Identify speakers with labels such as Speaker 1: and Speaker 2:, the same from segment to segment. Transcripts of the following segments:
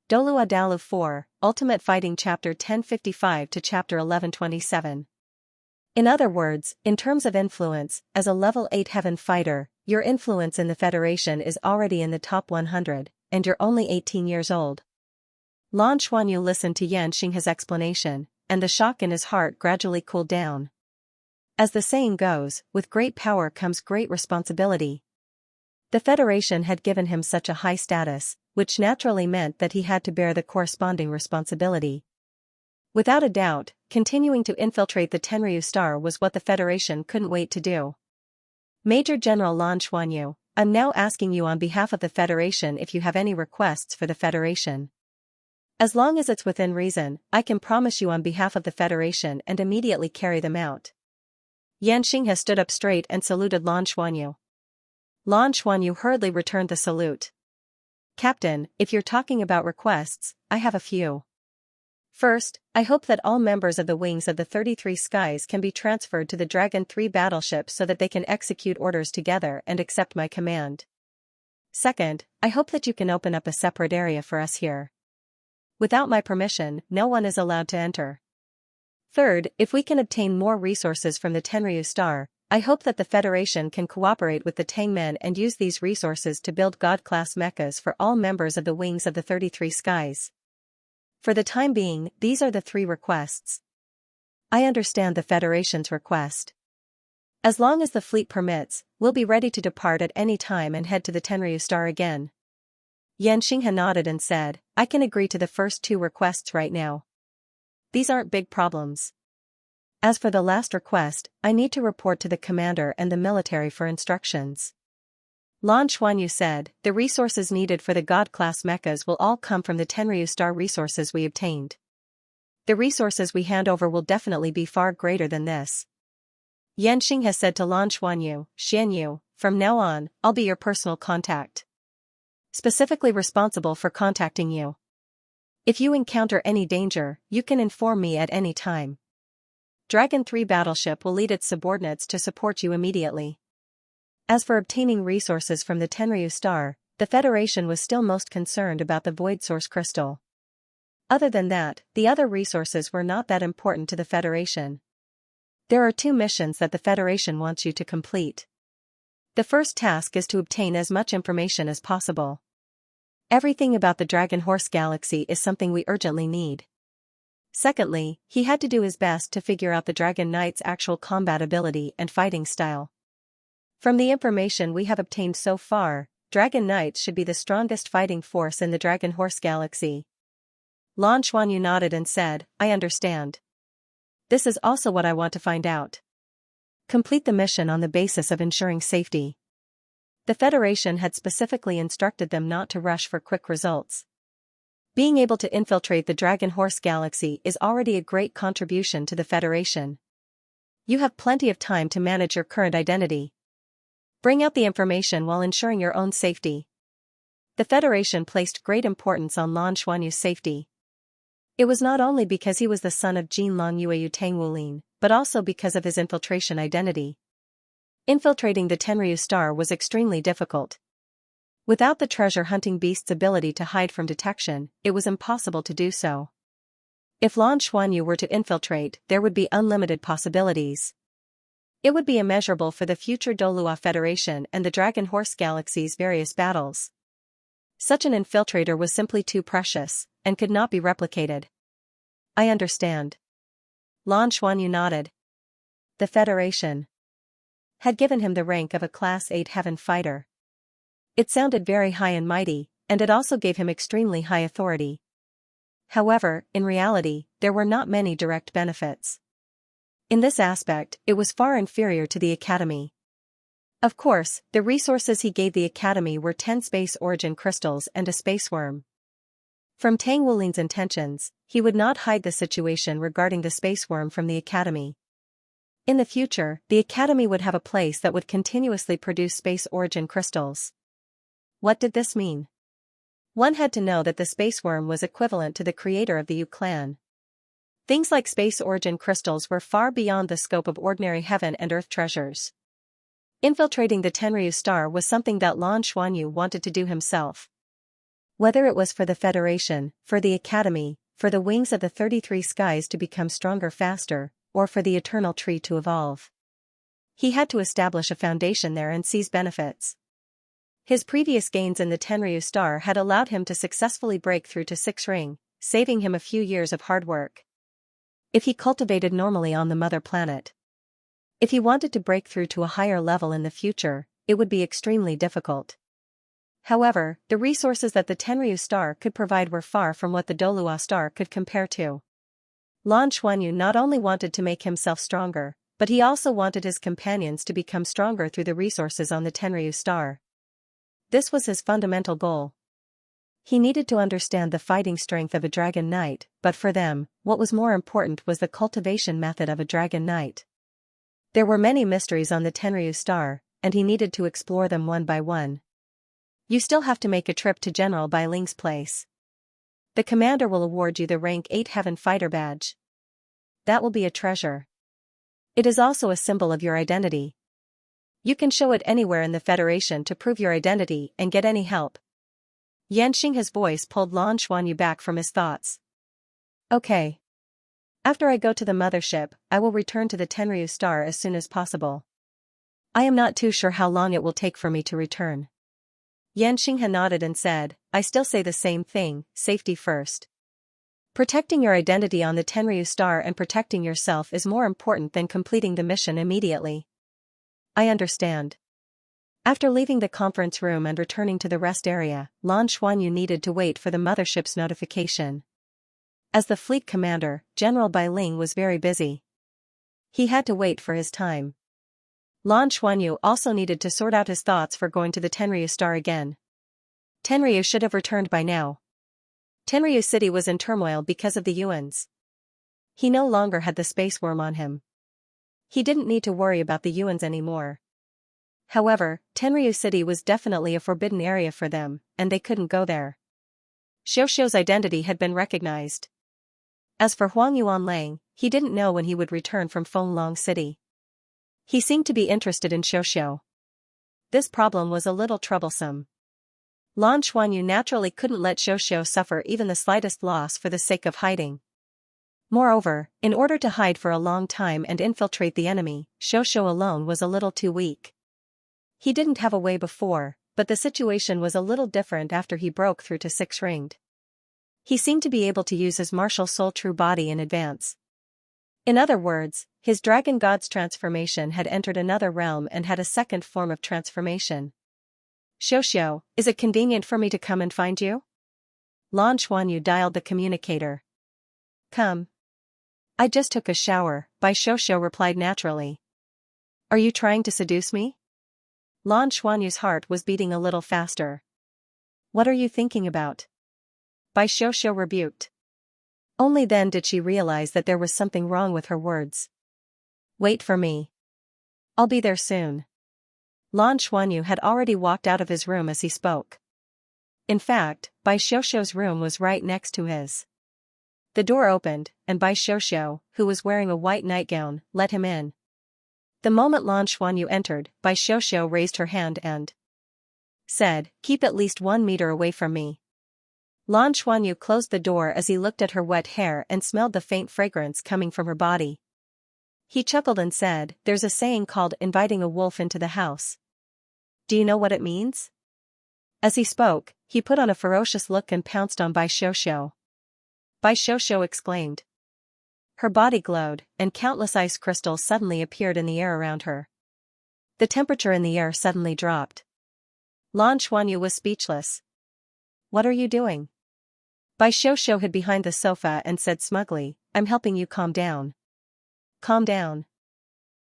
Speaker 1: Douluo Dalu 4, Ultimate Fighting Chapter 1055 to Chapter 1127. In other words, in terms of influence, as a level 8 heaven fighter, your influence in the Federation is already in the top 100, and you're only 18 years old. Lan Xuanyu listened to Xianxia's explanation, and the shock in his heart gradually cooled down. As the saying goes, with great power comes great responsibility. The Federation had given him such a high status, which naturally meant that he had to bear the corresponding responsibility. Without a doubt, continuing to infiltrate the Tenryu Star was what the Federation couldn't wait to do. Major General Lan Xuanyu, I'm now asking you on behalf of the Federation if you have any requests for the Federation. As long as it's within reason, I can promise you on behalf of the Federation and immediately carry them out. Xianxia stood up straight and saluted Lan Xuanyu. Lan Xuanyu hurriedly returned the salute. Captain, if you're talking about requests, I have a few. First, I hope that all members of the wings of the 33 skies can be transferred to the Dragon 3 battleship so that they can execute orders together and accept my command. Second, I hope that you can open up a separate area for us here. Without my permission, no one is allowed to enter. Third, if we can obtain more resources from the Tenryu Star, I hope that the Federation can cooperate with the Tangmen and use these resources to build God-class mechas for all members of the wings of the 33 skies. For the time being, these are the 3 requests. I understand the Federation's request. As long as the fleet permits, we'll be ready to depart at any time and head to the Tenryu Star again. Xianxia nodded and said, I can agree to the first 2 requests right now. These aren't big problems. As for the last request, I need to report to the commander and the military for instructions. Lan Xuanyu said, the resources needed for the God-class mechas will all come from the Tenryu Star resources we obtained. The resources we hand over will definitely be far greater than this. Xianxia has said to Lan Xuanyu, Xianyu, from now on, I'll be your personal contact. Specifically responsible for contacting you. If you encounter any danger, you can inform me at any time. Dragon 3 battleship will lead its subordinates to support you immediately. As for obtaining resources from the Tenryu Star, the Federation was still most concerned about the Void Source Crystal. Other than that, the other resources were not that important to the Federation. There are 2 missions that the Federation wants you to complete. The first task is to obtain as much information as possible. Everything about the Dragon Horse Galaxy is something we urgently need. Secondly, he had to do his best to figure out the Dragon Knight's actual combat ability and fighting style. From the information we have obtained so far, Dragon Knights should be the strongest fighting force in the Dragon Horse Galaxy. Lan Xuanyu nodded and said, I understand. This is also what I want to find out. Complete the mission on the basis of ensuring safety. The Federation had specifically instructed them not to rush for quick results. Being able to infiltrate the Dragon Horse Galaxy is already a great contribution to the Federation. You have plenty of time to manage your current identity. Bring out the information while ensuring your own safety. The Federation placed great importance on Lan Xuanyu's safety. It was not only because he was the son of Jin Long Yueyu Tangwulin, but also because of his infiltration identity. Infiltrating the Tenryu Star was extremely difficult. Without the treasure-hunting beast's ability to hide from detection, it was impossible to do so. If Lan Xuanyu were to infiltrate, there would be unlimited possibilities. It would be immeasurable for the future Douluo Federation and the Dragon Horse Galaxy's various battles. Such an infiltrator was simply too precious, and could not be replicated. I understand. Lan Xuanyu nodded. The Federation had given him the rank of a Class 8 Heaven Fighter. It sounded very high and mighty, and it also gave him extremely high authority. However, in reality, there were not many direct benefits. In this aspect, it was far inferior to the Academy. Of course, the resources he gave the Academy were 10 space origin crystals and a space worm. From Tang Wulin's intentions, he would not hide the situation regarding the space worm from the Academy. In the future, the Academy would have a place that would continuously produce space origin crystals. What did this mean? One had to know that the space worm was equivalent to the creator of the Yu clan. Things like space origin crystals were far beyond the scope of ordinary heaven and earth treasures. Infiltrating the Tenryu Star was something that Lan Xuanyu wanted to do himself. Whether it was for the Federation, for the Academy, for the wings of the 33 skies to become stronger faster, or for the eternal tree to evolve. He had to establish a foundation there and seize benefits. His previous gains in the Tenryu star had allowed him to successfully break through to 6 ring, saving him a few years of hard work. If he cultivated normally on the mother planet. If he wanted to break through to a higher level in the future, it would be extremely difficult. However, the resources that the Tenryu star could provide were far from what the Douluo star could compare to. Lan Xuanyu not only wanted to make himself stronger, but he also wanted his companions to become stronger through the resources on the Tenryu star. This was his fundamental goal. He needed to understand the fighting strength of a dragon knight, but for them, what was more important was the cultivation method of a dragon knight. There were many mysteries on the Tenryu star, and he needed to explore them one by one. You still have to make a trip to General Bai Ling's place. The commander will award you the rank 8 Heaven Fighter badge. That will be a treasure. It is also a symbol of your identity. You can show it anywhere in the Federation to prove your identity and get any help. Yanxing's voice pulled Lan Xuanyu back from his thoughts. Okay. After I go to the mothership, I will return to the Tenryu star as soon as possible. I am not too sure how long it will take for me to return. Yanxing nodded and said, I still say the same thing, safety first. Protecting your identity on the Tenryu star and protecting yourself is more important than completing the mission immediately. I understand. After leaving the conference room and returning to the rest area, Lan Xuanyu needed to wait for the mothership's notification. As the fleet commander, General Bai Ling was very busy. He had to wait for his time. Lan Xuanyu also needed to sort out his thoughts for going to the Tenryu star again. Tenryu should have returned by now. Tenryu City was in turmoil because of the Yuans. He no longer had the space worm on him. He didn't need to worry about the Yuans anymore. However, Tenryu City was definitely a forbidden area for them, and they couldn't go there. Xiaoxiu's identity had been recognized. As for Huang Yuanlang, he didn't know when he would return from Fenglong City. He seemed to be interested in Xiaoxiu. This problem was a little troublesome. Lan Xuanyu naturally couldn't let Xiaoxiu suffer even the slightest loss for the sake of hiding. Moreover, in order to hide for a long time and infiltrate the enemy, Xiaoxiu alone was a little too weak. He didn't have a way before, but the situation was a little different after he broke through to 6 ringed. He seemed to be able to use his martial soul true body in advance. In other words, his dragon god's transformation had entered another realm and had a second form of transformation. Xiaoxiu, is it convenient for me to come and find you? Lan Xuanyu dialed the communicator. Come. I just took a shower, Bai Xiaoxiu replied naturally. Are you trying to seduce me? Lan Xuanyu's heart was beating a little faster. What are you thinking about? Bai Xiaoxiu rebuked. Only then did she realize that there was something wrong with her words. Wait for me. I'll be there soon. Lan Xuanyu had already walked out of his room as he spoke. In fact, Bai Xiaoxiu's room was right next to his. The door opened, and Bai Xiaoxiu, who was wearing a white nightgown, let him in. The moment Lan Xuanyu entered, Bai Xiaoxiu raised her hand and said, Keep at least 1 meter away from me. Lan Xuanyu closed the door as he looked at her wet hair and smelled the faint fragrance coming from her body. He chuckled and said, There's a saying called inviting a wolf into the house. Do you know what it means? As he spoke, he put on a ferocious look and pounced on Bai Xiaoxiu. Bai Xiaoxiu exclaimed. Her body glowed, and countless ice crystals suddenly appeared in the air around her. The temperature in the air suddenly dropped. Lan Xuanyu was speechless. What are you doing? Bai Xiaoxiu hid behind the sofa and said smugly, I'm helping you calm down. Calm down.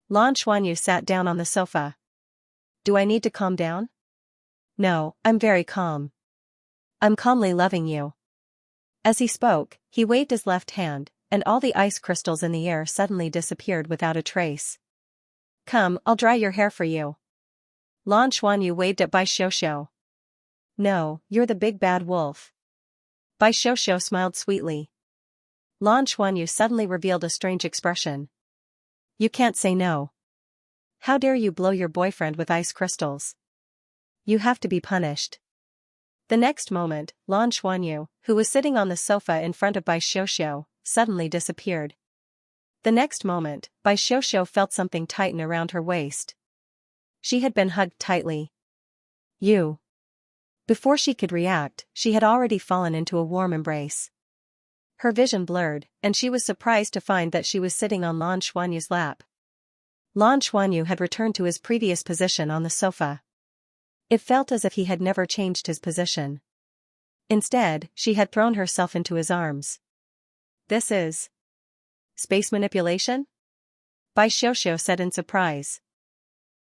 Speaker 1: Lan Xuanyu sat down on the sofa. Do I need to calm down? No, I'm very calm. I'm calmly loving you. As he spoke, he waved his left hand, and all the ice crystals in the air suddenly disappeared without a trace. Come, I'll dry your hair for you. Lan Xuanyu waved at Bai Xiaoxiu. No, you're the big bad wolf. Bai Xiaoxiu smiled sweetly. Lan Xuanyu suddenly revealed a strange expression. You can't say no. How dare you blow your boyfriend with ice crystals? You have to be punished. The next moment, Lan Xuanyu, who was sitting on the sofa in front of Bai Xiuxiu, suddenly disappeared. The next moment, Bai Xiuxiu felt something tighten around her waist. She had been hugged tightly. You. Before she could react, she had already fallen into a warm embrace. Her vision blurred, and she was surprised to find that she was sitting on Lan Xuanyu's lap. Lan Xuanyu had returned to his previous position on the sofa. It felt as if he had never changed his position. Instead, she had thrown herself into his arms. This is space manipulation? Bai Xiuxiu said in surprise.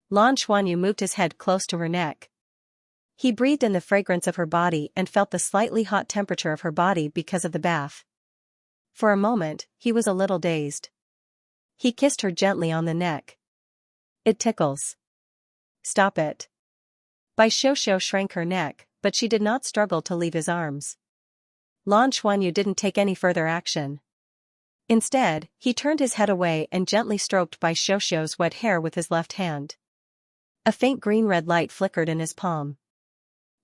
Speaker 1: Lan Xuanyu moved his head close to her neck. He breathed in the fragrance of her body and felt the slightly hot temperature of her body because of the bath. For a moment, he was a little dazed. He kissed her gently on the neck. It tickles. Stop it. Bai Xiuxiu shrank her neck, but she did not struggle to leave his arms. Lan Xuanyu didn't take any further action. Instead, he turned his head away and gently stroked Bai Xiuxiu's wet hair with his left hand. A faint green-red light flickered in his palm.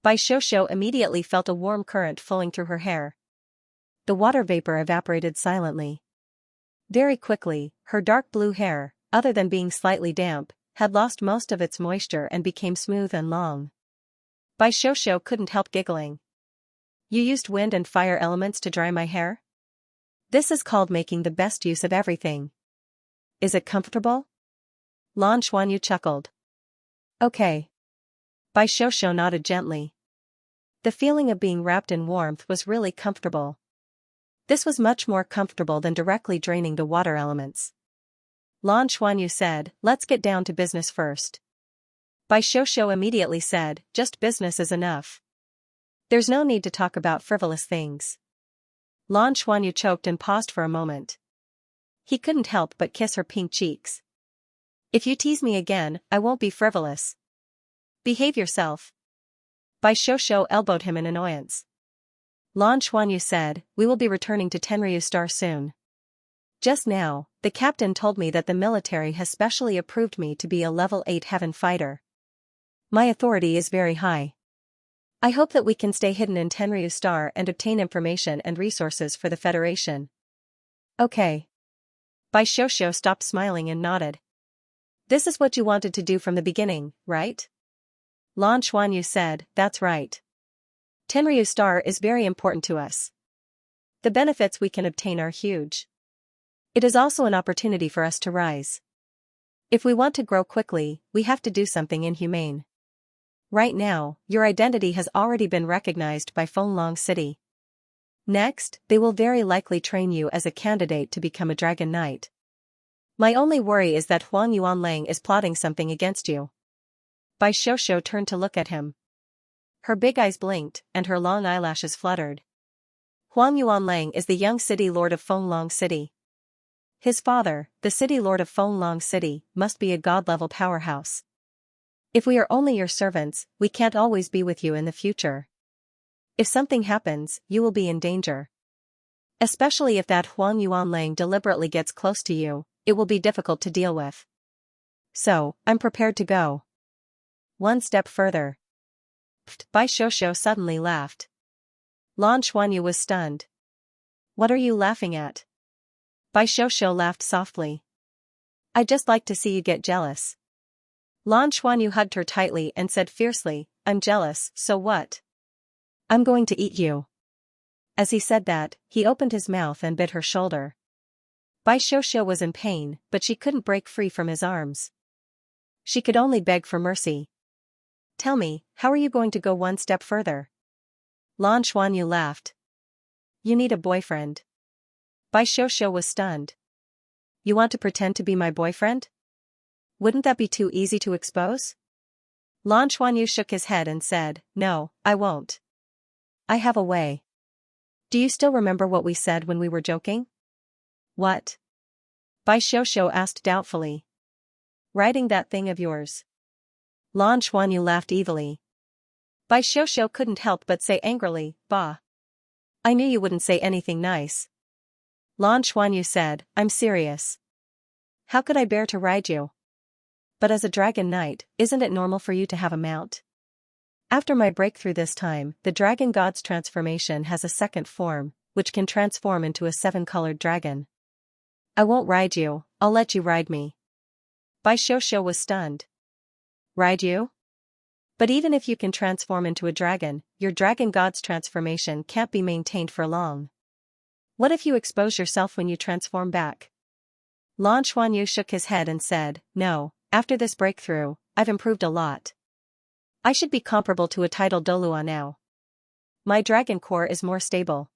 Speaker 1: Bai Xiuxiu immediately felt a warm current flowing through her hair. The water vapor evaporated silently. Very quickly, her dark blue hair, other than being slightly damp, had lost most of its moisture and became smooth and long. Bai Xiuxiu couldn't help giggling. You used wind and fire elements to dry my hair? This is called making the best use of everything. Is it comfortable? Lan Xuanyu chuckled. Okay. Bai Xiuxiu nodded gently. The feeling of being wrapped in warmth was really comfortable. This was much more comfortable than directly draining the water elements. Lan Xuanyu said, let's get down to business first. Bai Xiuxiu immediately said, just business is enough. There's no need to talk about frivolous things. Lan Xuanyu choked and paused for a moment. He couldn't help but kiss her pink cheeks. If you tease me again, I won't be frivolous. Behave yourself. Bai Xiuxiu elbowed him in annoyance. Lan Xuanyu said, we will be returning to Tenryu Star soon. Just now, the captain told me that the military has specially approved me to be a level 8 heaven fighter. My authority is very high. I hope that we can stay hidden in Tenryu Star and obtain information and resources for the Federation. Okay. Bai Xiuxiu stopped smiling and nodded. This is what you wanted to do from the beginning, right? Lan Xuanyu said, that's right. Tenryu Star is very important to us. The benefits we can obtain are huge. It is also an opportunity for us to rise. If we want to grow quickly, we have to do something inhumane. Right now, your identity has already been recognized by Fenglong City. Next, they will very likely train you as a candidate to become a Dragon Knight. My only worry is that Huang Yuanlang is plotting something against you. Bai Xiuxiu turned to look at him. Her big eyes blinked, and her long eyelashes fluttered. Huang Yuanlang is the young city lord of Fenglong City. His father, the city lord of Fenglong City, must be a god-level powerhouse. If we are only your servants, we can't always be with you in the future. If something happens, you will be in danger. Especially if that Huang Yuanlang deliberately gets close to you, it will be difficult to deal with. So, I'm prepared to go. One step further. Bai Xiuxiu suddenly laughed. Lan Xuanyu was stunned. What are you laughing at? Bai Xiuxiu laughed softly. I'd just like to see you get jealous. Lan Xuanyu hugged her tightly and said fiercely, I'm jealous, so what? I'm going to eat you. As he said that, he opened his mouth and bit her shoulder. Bai Xiuxiu was in pain, but she couldn't break free from his arms. She could only beg for mercy. Tell me, how are you going to go one step further? Lan Xuanyu laughed. You need a boyfriend. Bai Xiuxiu was stunned. You want to pretend to be my boyfriend? Wouldn't that be too easy to expose? Lan Xuanyu shook his head and said, no, I won't. I have a way. Do you still remember what we said when we were joking? What? Bai Xiuxiu asked doubtfully. Writing that thing of yours. Lan Xuanyu laughed evilly. Bai Xiuxiu couldn't help but say angrily, bah. I knew you wouldn't say anything nice. Lan Xuanyu said, I'm serious. How could I bear to ride you? But as a Dragon Knight, isn't it normal for you to have a mount? After my breakthrough this time, the dragon god's transformation has a second form, which can transform into a 7-colored dragon. I won't ride you, I'll let you ride me. Bai Xiaoxiu was stunned. Ride you? But even if you can transform into a dragon, your dragon god's transformation can't be maintained for long. What if you expose yourself when you transform back? Lan Xuanyu shook his head and said, no, after this breakthrough, I've improved a lot. I should be comparable to a titled Douluo now. My dragon core is more stable.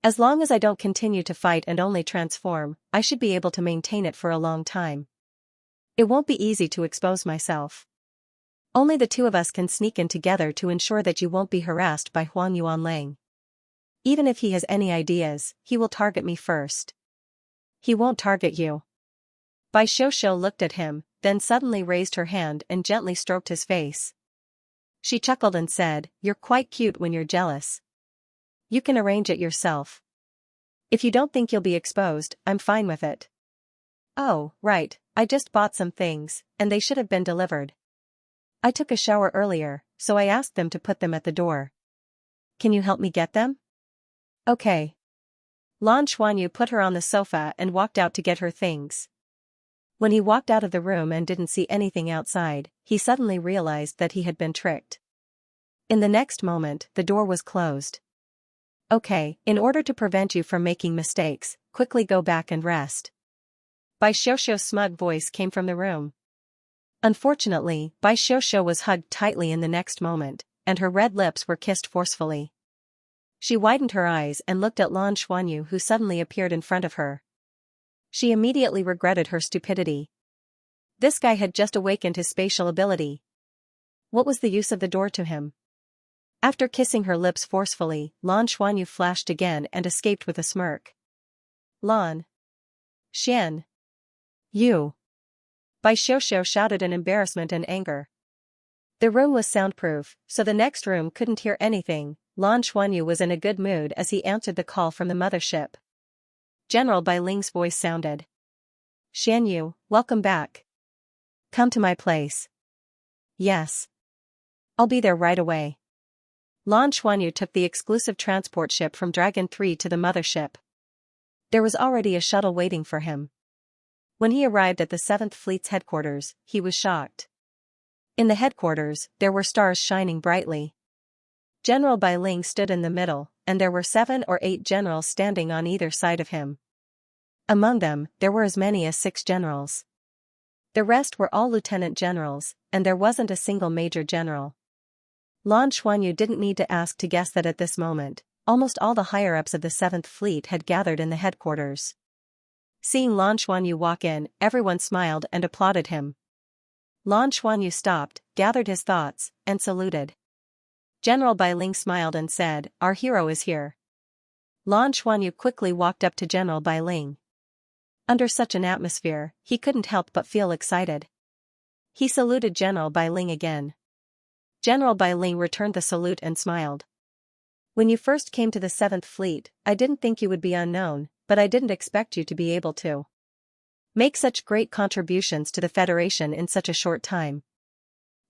Speaker 1: As long as I don't continue to fight and only transform, I should be able to maintain it for a long time. It won't be easy to expose myself. Only the two of us can sneak in together to ensure that you won't be harassed by Huang Yuanlang. Even if he has any ideas, he will target me first. He won't target you. Bai Xiaoxiu looked at him, then suddenly raised her hand and gently stroked his face. She chuckled and said, you're quite cute when you're jealous. You can arrange it yourself. If you don't think you'll be exposed, I'm fine with it. Oh, right, I just bought some things, and they should have been delivered. I took a shower earlier, so I asked them to put them at the door. Can you help me get them? Okay. Lan Xuanyu put her on the sofa and walked out to get her things. When he walked out of the room and didn't see anything outside, he suddenly realized that he had been tricked. In the next moment, the door was closed. Okay, in order to prevent you from making mistakes, quickly go back and rest. Bai Xiaoxiu's smug voice came from the room. Unfortunately, Bai Xiaoxiu was hugged tightly in the next moment, and her red lips were kissed forcefully. She widened her eyes and looked at Lan Xuanyu, who suddenly appeared in front of her. She immediately regretted her stupidity. This guy had just awakened his spatial ability. What was the use of the door to him? After kissing her lips forcefully, Lan Xuanyu flashed again and escaped with a smirk. Lan Xian. You. Bai Xiaoxiu shouted in embarrassment and anger. The room was soundproof, so the next room couldn't hear anything. Lan Xuanyu was in a good mood as he answered the call from the mothership. General Bai Ling's voice sounded. Xianyu, welcome back. Come to my place. Yes. I'll be there right away. Lan Xuanyu took the exclusive transport ship from Dragon 3 to the mothership. There was already a shuttle waiting for him. When he arrived at the 7th Fleet's headquarters, he was shocked. In the headquarters, there were stars shining brightly. General Bai Ling stood in the middle, and there were 7 or 8 generals standing on either side of him. Among them, there were as many as 6 generals. The rest were all lieutenant generals, and there wasn't a single major general. Lan Xuanyu didn't need to ask to guess that at this moment, almost all the higher-ups of the 7th Fleet had gathered in the headquarters. Seeing Lan Xuanyu walk in, everyone smiled and applauded him. Lan Xuanyu stopped, gathered his thoughts, and saluted. General Bai Ling smiled and said, our hero is here. Lan Xuanyu quickly walked up to General Bai Ling. Under such an atmosphere, he couldn't help but feel excited. He saluted General Bai Ling again. General Bai Ling returned the salute and smiled. When you first came to the 7th Fleet, I didn't think you would be unknown, but I didn't expect you to be able to make such great contributions to the Federation in such a short time.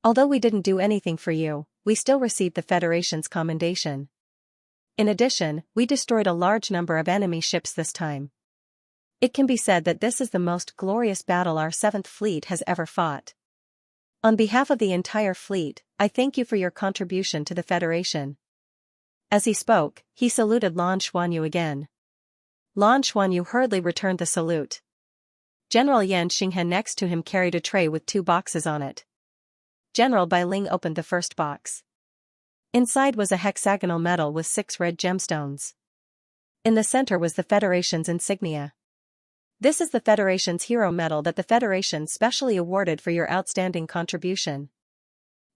Speaker 1: Although we didn't do anything for you, we still received the Federation's commendation. In addition, we destroyed a large number of enemy ships this time. It can be said that this is the most glorious battle our 7th Fleet has ever fought. On behalf of the entire fleet, I thank you for your contribution to the Federation. As he spoke, he saluted Lan Xuanyu again. Lan Xuanyu hurriedly returned the salute. General Yan Xinghe next to him carried a tray with 2 boxes on it. General Bai Ling opened the first box. Inside was a hexagonal medal with 6 red gemstones. In the center was the Federation's insignia. This is the Federation's Hero Medal that the Federation specially awarded for your outstanding contribution.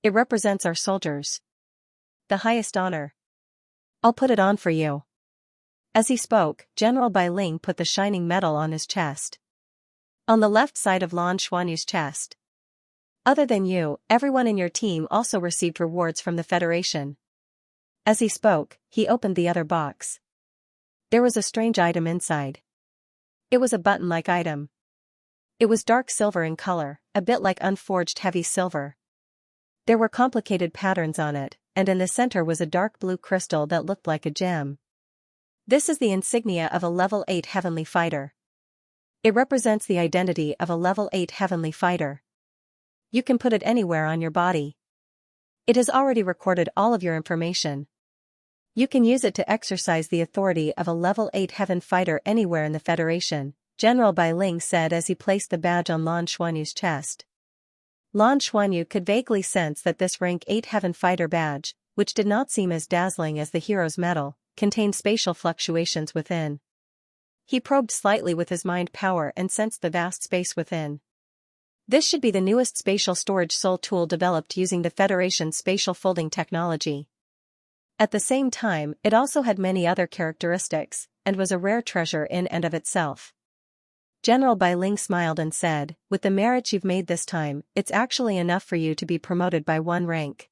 Speaker 1: It represents our soldiers. The highest honor. I'll put it on for you. As he spoke, General Bai Ling put the shining medal on his chest. On the left side of Lan Xuanyu's chest. Other than you, everyone in your team also received rewards from the Federation. As he spoke, he opened the other box. There was a strange item inside. It was a button-like item. It was dark silver in color, a bit like unforged heavy silver. There were complicated patterns on it, and in the center was a dark blue crystal that looked like a gem. This is the insignia of a level 8 heavenly fighter. It represents the identity of a level 8 heavenly fighter. You can put it anywhere on your body. It has already recorded all of your information. You can use it to exercise the authority of a level 8 heaven fighter anywhere in the Federation, General Bai Ling said as he placed the badge on Lan Xuanyu's chest. Lan Xuanyu could vaguely sense that this rank 8 heaven fighter badge, which did not seem as dazzling as the hero's medal, contained spatial fluctuations within. He probed slightly with his mind power and sensed the vast space within. This should be the newest spatial storage soul tool developed using the Federation's spatial folding technology. At the same time, it also had many other characteristics, and was a rare treasure in and of itself. General Bai Ling smiled and said, "With the merits you've made this time, it's actually enough for you to be promoted by 1 rank.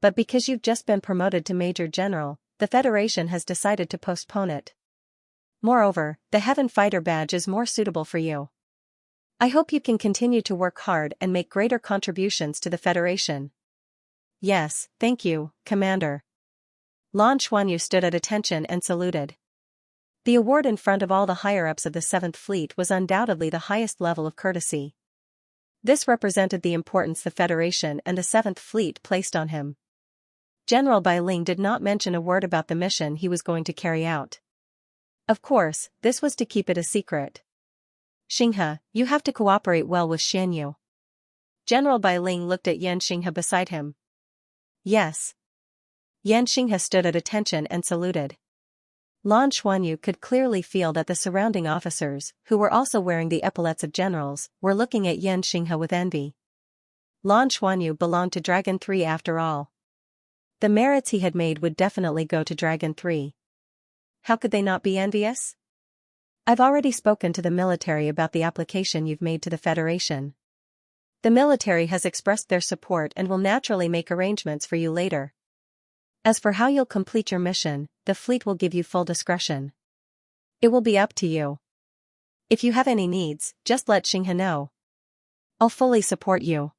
Speaker 1: But because you've just been promoted to Major General, the Federation has decided to postpone it. Moreover, the Heaven Fighter badge is more suitable for you. I hope you can continue to work hard and make greater contributions to the Federation." "Yes, thank you, Commander." Lan Xuanyu stood at attention and saluted. The award in front of all the higher-ups of the 7th Fleet was undoubtedly the highest level of courtesy. This represented the importance the Federation and the 7th Fleet placed on him. General Bai Ling did not mention a word about the mission he was going to carry out. Of course, this was to keep it a secret. "Xinhe, you have to cooperate well with Xianyu." General Bai Ling looked at Yan Xinhe beside him. "Yes." Yan Xinhe stood at attention and saluted. Lan Xuanyu could clearly feel that the surrounding officers, who were also wearing the epaulets of generals, were looking at Yan Xinhe with envy. Lan Xuanyu belonged to Dragon 3 after all. The merits he had made would definitely go to Dragon 3. How could they not be envious? "I've already spoken to the military about the application you've made to the Federation. The military has expressed their support and will naturally make arrangements for you later. As for how you'll complete your mission, the fleet will give you full discretion. It will be up to you. If you have any needs, just let Xinhe know. I'll fully support you."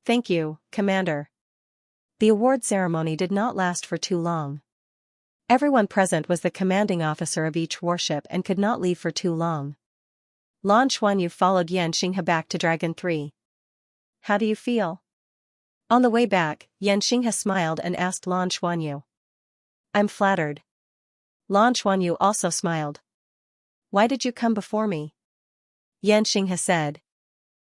Speaker 1: "Thank you, Commander." The award ceremony did not last for too long. Everyone present was the commanding officer of each warship and could not leave for too long. Lan Xuanyu followed Yan Xinhe back to Dragon 3. "How do you feel?" On the way back, Yan Xinhe smiled and asked Lan Xuanyu. "I'm flattered." Lan Xuanyu also smiled. "Why did you come before me?" Yan Xinhe said.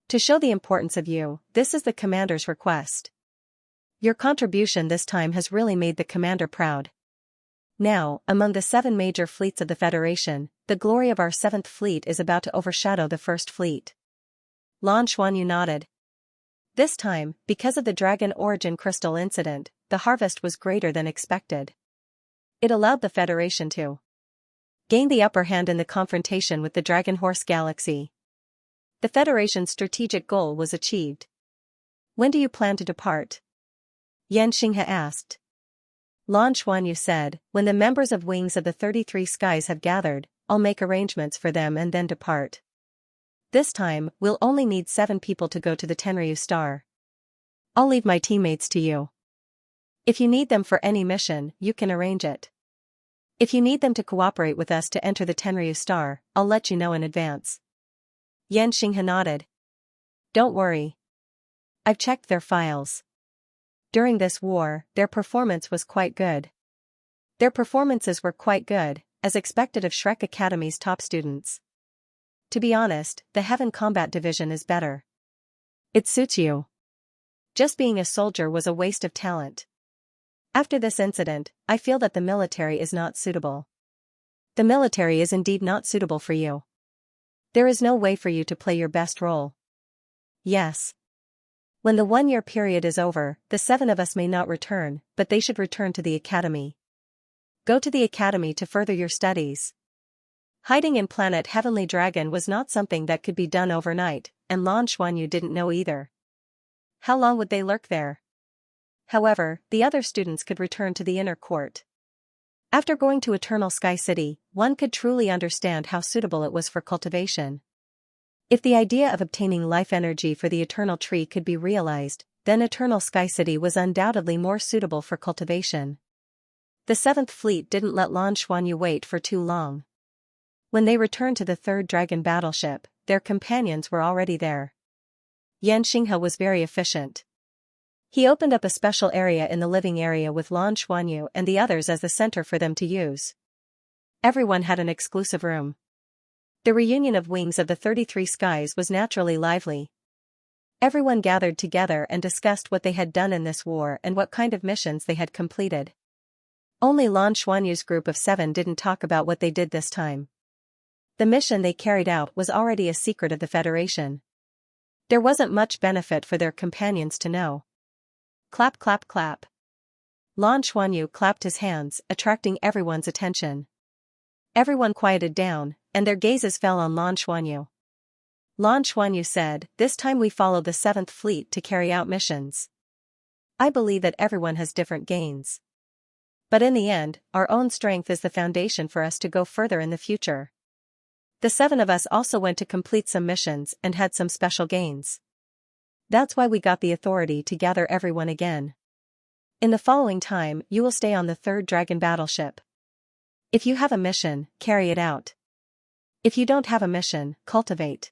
Speaker 1: "To show the importance of you, this is the commander's request. Your contribution this time has really made the commander proud. Now, among the 7 major fleets of the Federation, the glory of our 7th Fleet is about to overshadow the 1st Fleet." Lan Xuanyu nodded. This time, because of the Dragon Origin Crystal incident, the harvest was greater than expected. It allowed the Federation to gain the upper hand in the confrontation with the Dragon Horse Galaxy. The Federation's strategic goal was achieved. "When do you plan to depart?" Yan Xinhe asked. Lan Xuanyu said, "When the members of Wings of the 33 Skies have gathered, I'll make arrangements for them and then depart. This time, we'll only need 7 people to go to the Tenryu Star. I'll leave my teammates to you. If you need them for any mission, you can arrange it. If you need them to cooperate with us to enter the Tenryu Star, I'll let you know in advance." Yan Xinhe nodded. "Don't worry. I've checked their files. During this war, their performance was quite good. Their performances were quite good, as expected of Shrek Academy's top students. To be honest, the Heaven Combat Division is better. It suits you. Just being a soldier was a waste of talent. After this incident, I feel that the military is not suitable. The military is indeed not suitable for you. There is no way for you to play your best role. Yes. When the 1-year period is over, the 7 of us may not return, but they should return to the academy. Go to the academy to further your studies." Hiding in Planet Heavenly Dragon was not something that could be done overnight, and Lan Xuanyu didn't know either. How long would they lurk there? However, the other students could return to the inner court. After going to Eternal Sky City, one could truly understand how suitable it was for cultivation. If the idea of obtaining life energy for the eternal tree could be realized, then Eternal Sky City was undoubtedly more suitable for cultivation. The 7th Fleet didn't let Lan Xuanyu wait for too long. When they returned to the 3rd Dragon battleship, their companions were already there. Xianxia was very efficient. He opened up a special area in the living area with Lan Xuanyu and the others as the center for them to use. Everyone had an exclusive room. The reunion of Wings of the 33 Skies was naturally lively. Everyone gathered together and discussed what they had done in this war and what kind of missions they had completed. Only Lan Xuanyu's group of 7 didn't talk about what they did this time. The mission they carried out was already a secret of the Federation. There wasn't much benefit for their companions to know. Clap clap clap. Lan Xuanyu clapped his hands, attracting everyone's attention. Everyone quieted down, and their gazes fell on Lan Xuanyu. Lan Xuanyu said, "This time we follow the 7th Fleet to carry out missions. I believe that everyone has different gains. But in the end, our own strength is the foundation for us to go further in the future. The 7 of us also went to complete some missions and had some special gains. That's why we got the authority to gather everyone again. In the following time, you will stay on the 3rd Dragon battleship. If you have a mission, carry it out. If you don't have a mission, cultivate.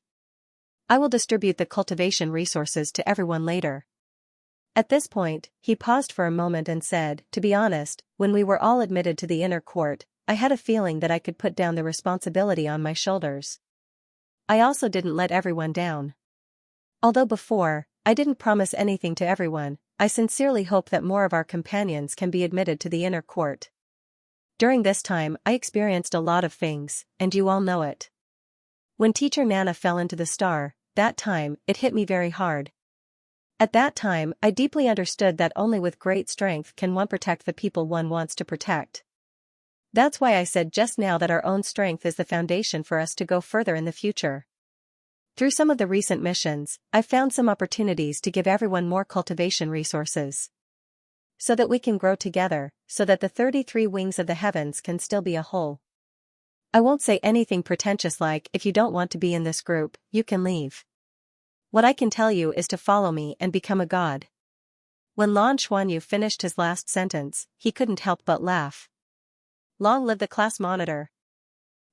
Speaker 1: I will distribute the cultivation resources to everyone later." At this point, he paused for a moment and said, "To be honest, when we were all admitted to the inner court, I had a feeling that I could put down the responsibility on my shoulders. I also didn't let everyone down. Although before, I didn't promise anything to everyone, I sincerely hope that more of our companions can be admitted to the inner court. During this time I experienced a lot of things, and you all know it. When Teacher Nana fell into the star, that time, it hit me very hard. At that time I deeply understood that only with great strength can one protect the people one wants to protect. That's why I said just now that our own strength is the foundation for us to go further in the future. Through some of the recent missions, I've found some opportunities to give everyone more cultivation resources. So that we can grow together, so that the 33 wings of the heavens can still be a whole. I won't say anything pretentious like, if you don't want to be in this group, you can leave. What I can tell you is to follow me and become a god." When Lan Xuanyu finished his last sentence, he couldn't help but laugh. Long live the class monitor!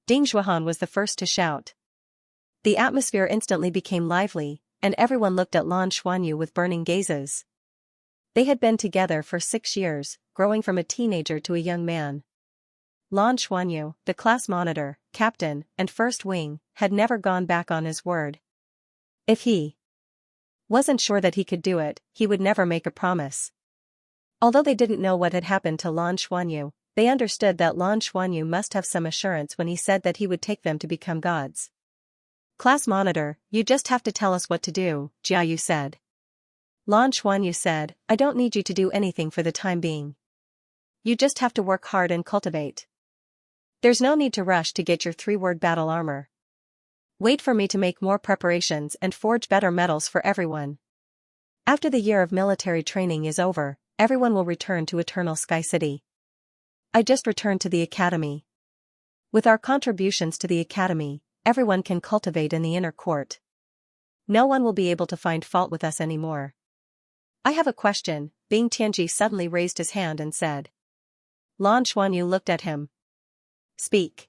Speaker 1: Ding Zhuohan was the first to shout. The atmosphere instantly became lively, and everyone looked at Lan Xuanyu with burning gazes. They had been together for 6 years, growing from a teenager to a young man. Lan Xuanyu, the class monitor, captain, and first wing, had never gone back on his word. If he wasn't sure that he could do it, he would never make a promise. Although they didn't know what had happened to Lan Xuanyu, they understood that Lan Xuanyu must have some assurance when he said that he would take them to become gods. "Class monitor, you just have to tell us what to do," Jiayu said. Lan Xuanyu said, "I don't need you to do anything for the time being. You just have to work hard and cultivate. There's no need to rush to get your 3-word battle armor. Wait for me to make more preparations and forge better metals for everyone. After the year of military training is over, everyone will return to Eternal Sky City. I just returned to the academy. With our contributions to the academy, everyone can cultivate in the inner court. No one will be able to find fault with us anymore." "I have a question," Bing Tianji suddenly raised his hand and said. Lan Xuanyu looked at him. "Speak."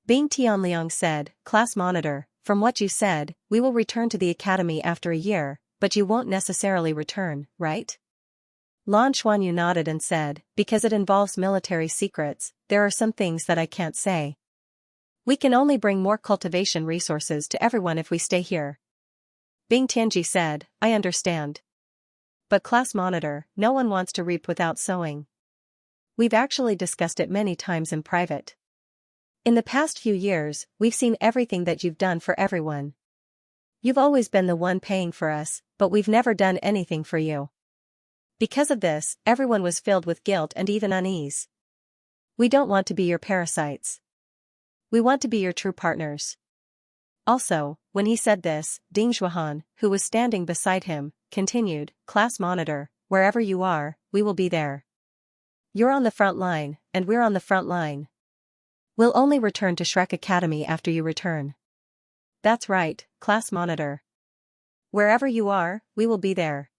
Speaker 1: Bing Tianliang said, "Class monitor, from what you said, we will return to the academy after a year, but you won't necessarily return, right?" Lan Xuanyu nodded and said, "Because it involves military secrets, there are some things that I can't say. We can only bring more cultivation resources to everyone if we stay here." Bing Tianji said, "I understand. But class monitor, no one wants to reap without sowing. We've actually discussed it many times in private. In the past few years, we've seen everything that you've done for everyone. You've always been the one paying for us, but we've never done anything for you. Because of this, everyone was filled with guilt and even unease. We don't want to be your parasites. We want to be your true partners." Also, when he said this, Ding Zhuohan, who was standing beside him, continued, "Class monitor, wherever you are, we will be there. You're on the front line, and we're on the front line. We'll only return to Shrek Academy after you return." "That's right, class monitor. Wherever you are, we will be there.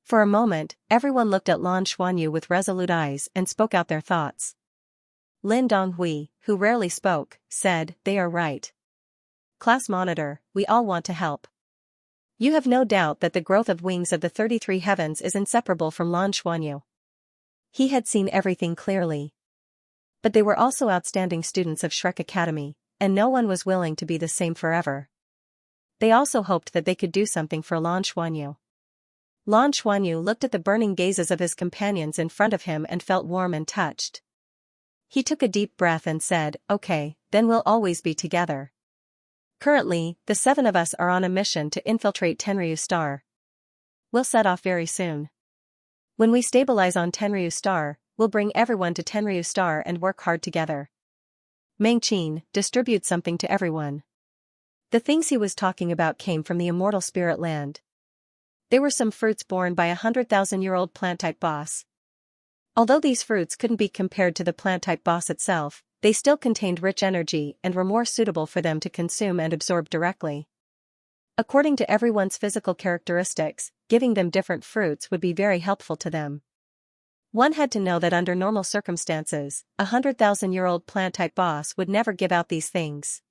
Speaker 1: For a moment, everyone looked at Lan Xuanyu with resolute eyes and spoke out their thoughts. Lin Donghui, who rarely spoke, said, "They are right. Class monitor, we all want to help. You have no doubt that the growth of wings of the 33 heavens is inseparable from Lan Xuanyu." He had seen everything clearly. But they were also outstanding students of Shrek Academy, and no one was willing to be the same forever. They also hoped that they could do something for Lan Xuanyu. Lan Xuanyu looked at the burning gazes of his companions in front of him and felt warm and touched. He took a deep breath and said, "Okay, then we'll always be together. Currently, the 7 of us are on a mission to infiltrate Tenryu Star. We'll set off very soon. When we stabilize on Tenryu Star, we'll bring everyone to Tenryu Star and work hard together. Mengqin, distribute something to everyone." The things he was talking about came from the immortal spirit land. They were some fruits born by a 100,000-year-old plant-type boss. Although these fruits couldn't be compared to the plant-type boss itself, they still contained rich energy and were more suitable for them to consume and absorb directly. According to everyone's physical characteristics, giving them different fruits would be very helpful to them. One had to know that under normal circumstances, a 100,000-year-old plant-type boss would never give out these things.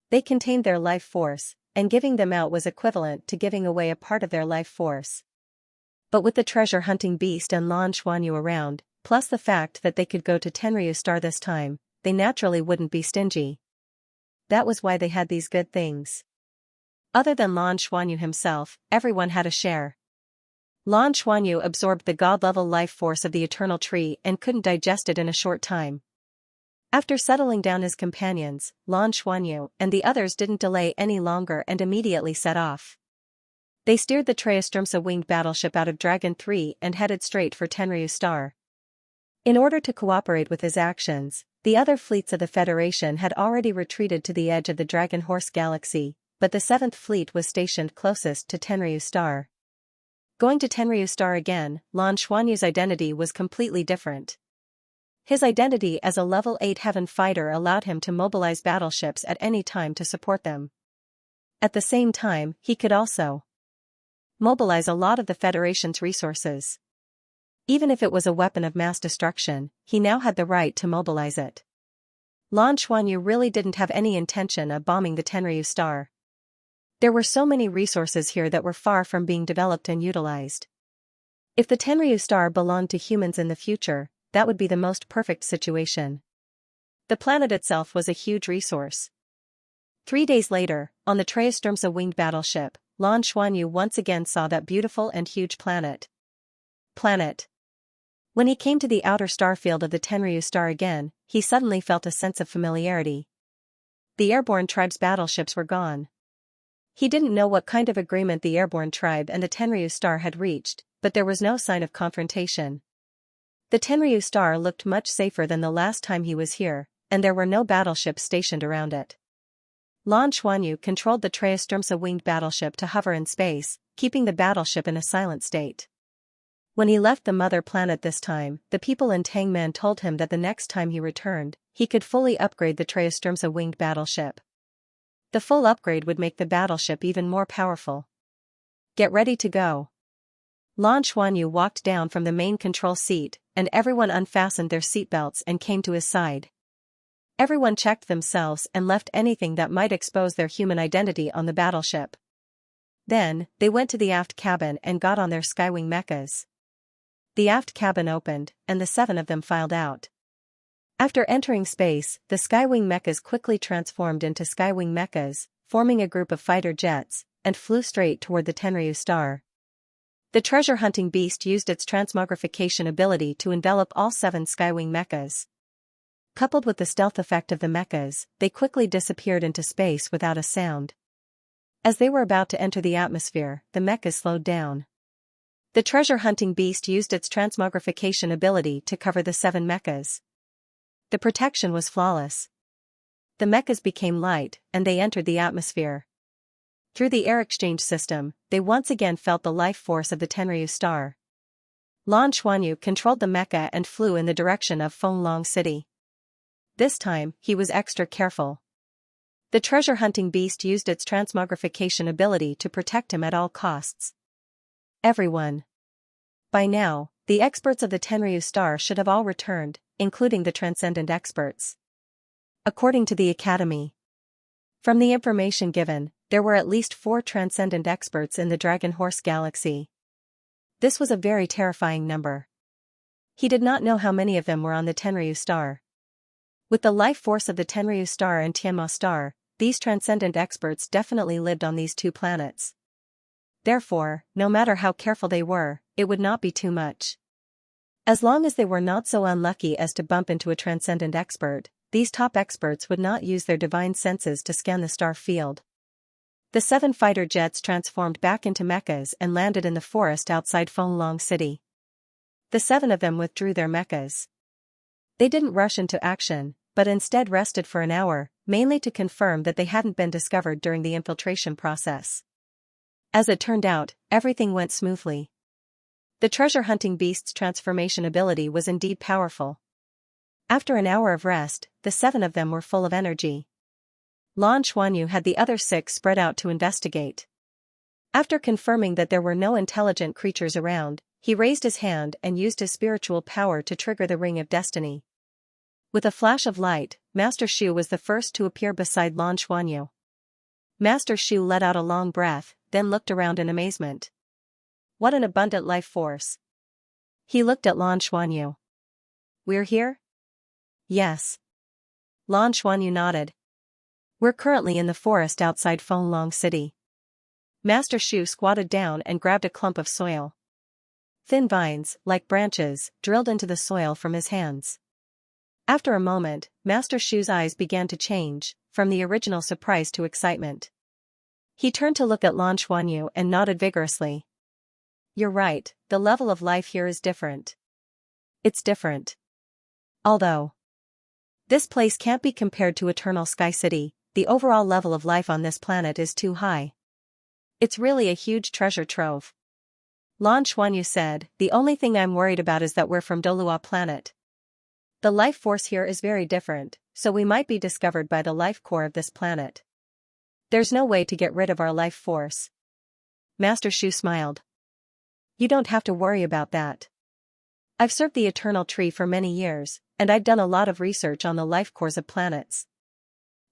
Speaker 1: They contained their life force, and giving them out was equivalent to giving away a part of their life force. But with the treasure-hunting beast and Lan Xuanyu around, plus the fact that they could go to Tenryu Star this time, they naturally wouldn't be stingy. That was why they had these good things. Other than Lan Xuanyu himself, everyone had a share. Lan Xuanyu absorbed the god-level life force of the eternal tree and couldn't digest it in a short time. After settling down his companions, Lan Xuanyu and the others didn't delay any longer and immediately set off. They steered the Traistromsa winged battleship out of Dragon 3 and headed straight for Tenryu Star. In order to cooperate with his actions, the other fleets of the Federation had already retreated to the edge of the Dragon Horse Galaxy, but the 7th Fleet was stationed closest to Tenryu Star. Going to Tenryu Star again, Lan Xuanyu's identity was completely different. His identity as a level 8 heaven fighter allowed him to mobilize battleships at any time to support them. At the same time, he could also mobilize a lot of the Federation's resources. Even if it was a weapon of mass destruction, he now had the right to mobilize it. Lan Xuanyu really didn't have any intention of bombing the Tenryu Star. There were so many resources here that were far from being developed and utilized. If the Tenryu Star belonged to humans in the future, that would be the most perfect situation. The planet itself was a huge resource. 3 days later, on the Traistromsa winged battleship, Lan Xuanyu once again saw that beautiful and huge planet. When he came to the outer star field of the Tenryu Star again, he suddenly felt a sense of familiarity. The airborne tribe's battleships were gone. He didn't know what kind of agreement the airborne tribe and the Tenryu Star had reached, but there was no sign of confrontation. The Tenryu Star looked much safer than the last time he was here, and there were no battleships stationed around it. Lan Xuanyu controlled the Traistromsa winged battleship to hover in space, keeping the battleship in a silent state. When he left the mother planet this time, the people in Tangman told him that the next time he returned, he could fully upgrade the Traistromsa winged battleship. The full upgrade would make the battleship even more powerful. Get ready to go. Lan Xuanyu walked down from the main control seat, and everyone unfastened their seatbelts and came to his side. Everyone checked themselves and left anything that might expose their human identity on the battleship. Then, they went to the aft cabin and got on their Skywing mechas. The aft cabin opened, and the 7 of them filed out. After entering space, the Skywing mechas quickly transformed into Skywing mechas, forming a group of fighter jets, and flew straight toward the Tenryu Star. The treasure-hunting beast used its transmogrification ability to envelop all 7 Skywing mechas. Coupled with the stealth effect of the mechas, they quickly disappeared into space without a sound. As they were about to enter the atmosphere, the mechas slowed down. The treasure-hunting beast used its transmogrification ability to cover the 7 mechas. The protection was flawless. The mechas became light, and they entered the atmosphere. Through the air exchange system, they once again felt the life force of the Tenryu Star. Lan Xuanyu controlled the mecha and flew in the direction of Fenglong City. This time, he was extra careful. The treasure-hunting beast used its transmogrification ability to protect him at all costs. Everyone. By now, the experts of the Tenryu star should have all returned, including the transcendent experts. According to the Academy. From the information given, there were at least 4 transcendent experts in the Dragon Horse Galaxy. This was a very terrifying number. He did not know how many of them were on the Tenryu star. With the life force of the Tenryu star and Tianma star, these transcendent experts definitely lived on these 2 planets. Therefore, no matter how careful they were, it would not be too much. As long as they were not so unlucky as to bump into a transcendent expert, these top experts would not use their divine senses to scan the star field. The 7 fighter jets transformed back into mechas and landed in the forest outside Fenglong City. The 7 of them withdrew their mechas. They didn't rush into action, but instead rested for an hour, mainly to confirm that they hadn't been discovered during the infiltration process. As it turned out, everything went smoothly. The treasure-hunting beast's transformation ability was indeed powerful. After an hour of rest, the 7 of them were full of energy. Lan Xuanyu had the other 6 spread out to investigate. After confirming that there were no intelligent creatures around, he raised his hand and used his spiritual power to trigger the Ring of Destiny. With a flash of light, Master Shu was the first to appear beside Lan Xuanyu. Master Shu let out a long breath, then looked around in amazement. What an abundant life force. He looked at Lan Xuanyu. We're here? Yes. Lan Xuanyu nodded. We're currently in the forest outside Fenglong City. Master Shu squatted down and grabbed a clump of soil. Thin vines, like branches, drilled into the soil from his hands. After a moment, Master Shu's eyes began to change, from the original surprise to excitement. He turned to look at Lan Xuanyu and nodded vigorously. You're right, the level of life here is different. It's different. Although this place can't be compared to Eternal Sky City, the overall level of life on this planet is too high. It's really a huge treasure trove. Lan Xuanyu said, the only thing I'm worried about is that we're from Douluo planet. The life force here is very different, so we might be discovered by the life core of this planet. There's no way to get rid of our life force. Master Shu smiled. You don't have to worry about that. I've served the Eternal Tree for many years, and I've done a lot of research on the life cores of planets.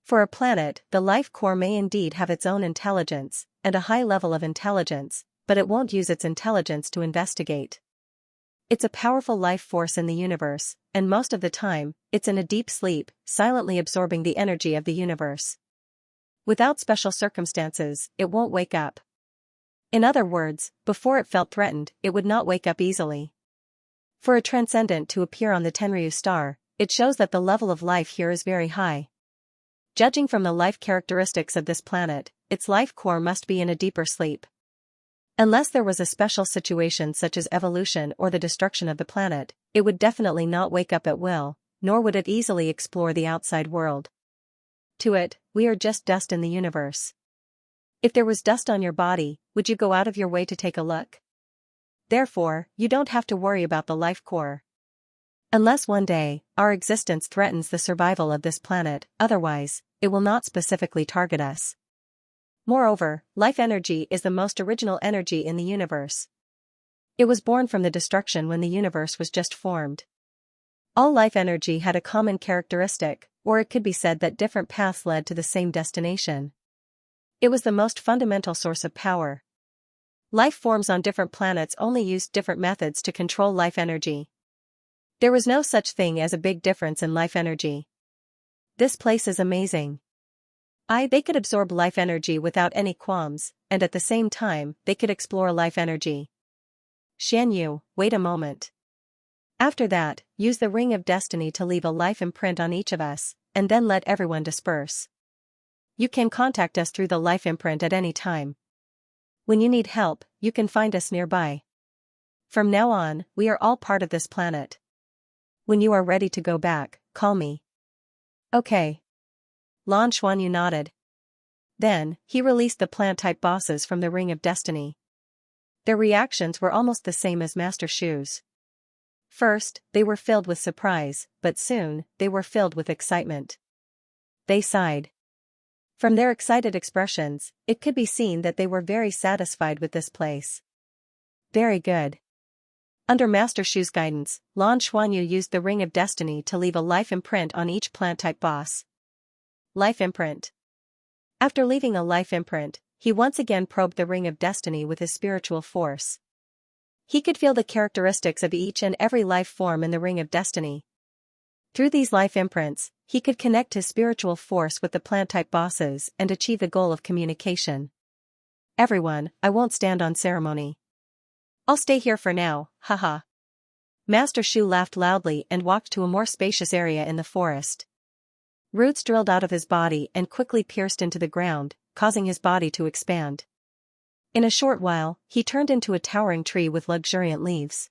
Speaker 1: For a planet, the life core may indeed have its own intelligence, and a high level of intelligence, but it won't use its intelligence to investigate. It's a powerful life force in the universe, and most of the time, it's in a deep sleep, silently absorbing the energy of the universe. Without special circumstances, it won't wake up. In other words, before it felt threatened, it would not wake up easily. For a transcendent to appear on the Tenryu star, it shows that the level of life here is very high. Judging from the life characteristics of this planet, its life core must be in a deeper sleep. Unless there was a special situation such as evolution or the destruction of the planet, it would definitely not wake up at will, nor would it easily explore the outside world. To it, we are just dust in the universe. If there was dust on your body, would you go out of your way to take a look? Therefore, you don't have to worry about the life core. Unless one day, our existence threatens the survival of this planet, otherwise, it will not specifically target us. Moreover, life energy is the most original energy in the universe. It was born from the destruction when the universe was just formed. All life energy had a common characteristic, or it could be said that different paths led to the same destination. It was the most fundamental source of power. Life forms on different planets only used different methods to control life energy. There was no such thing as a big difference in life energy. This place is amazing. They could absorb life energy without any qualms, and at the same time, they could explore life energy. Xianyu, wait a moment. After that, use the Ring of Destiny to leave a life imprint on each of us, and then let everyone disperse. You can contact us through the life imprint at any time. When you need help, you can find us nearby. From now on, we are all part of this planet. When you are ready to go back, call me. Okay. Lan Xuanyu nodded. Then, he released the plant-type bosses from the Ring of Destiny. Their reactions were almost the same as Master Shu's. First, they were filled with surprise, but soon, they were filled with excitement. They sighed. From their excited expressions, it could be seen that they were very satisfied with this place. Very good. Under Master Shu's guidance, Lan Xuanyu used the Ring of Destiny to leave a life imprint on each plant-type boss. Life imprint. After leaving a life imprint, he once again probed the Ring of Destiny with his spiritual force. He could feel the characteristics of each and every life form in the Ring of Destiny. Through these life imprints, he could connect his spiritual force with the plant-type bosses and achieve the goal of communication. Everyone, I won't stand on ceremony. I'll stay here for now, haha. Master Shu laughed loudly and walked to a more spacious area in the forest. Roots drilled out of his body and quickly pierced into the ground, causing his body to expand. In a short while, he turned into a towering tree with luxuriant leaves.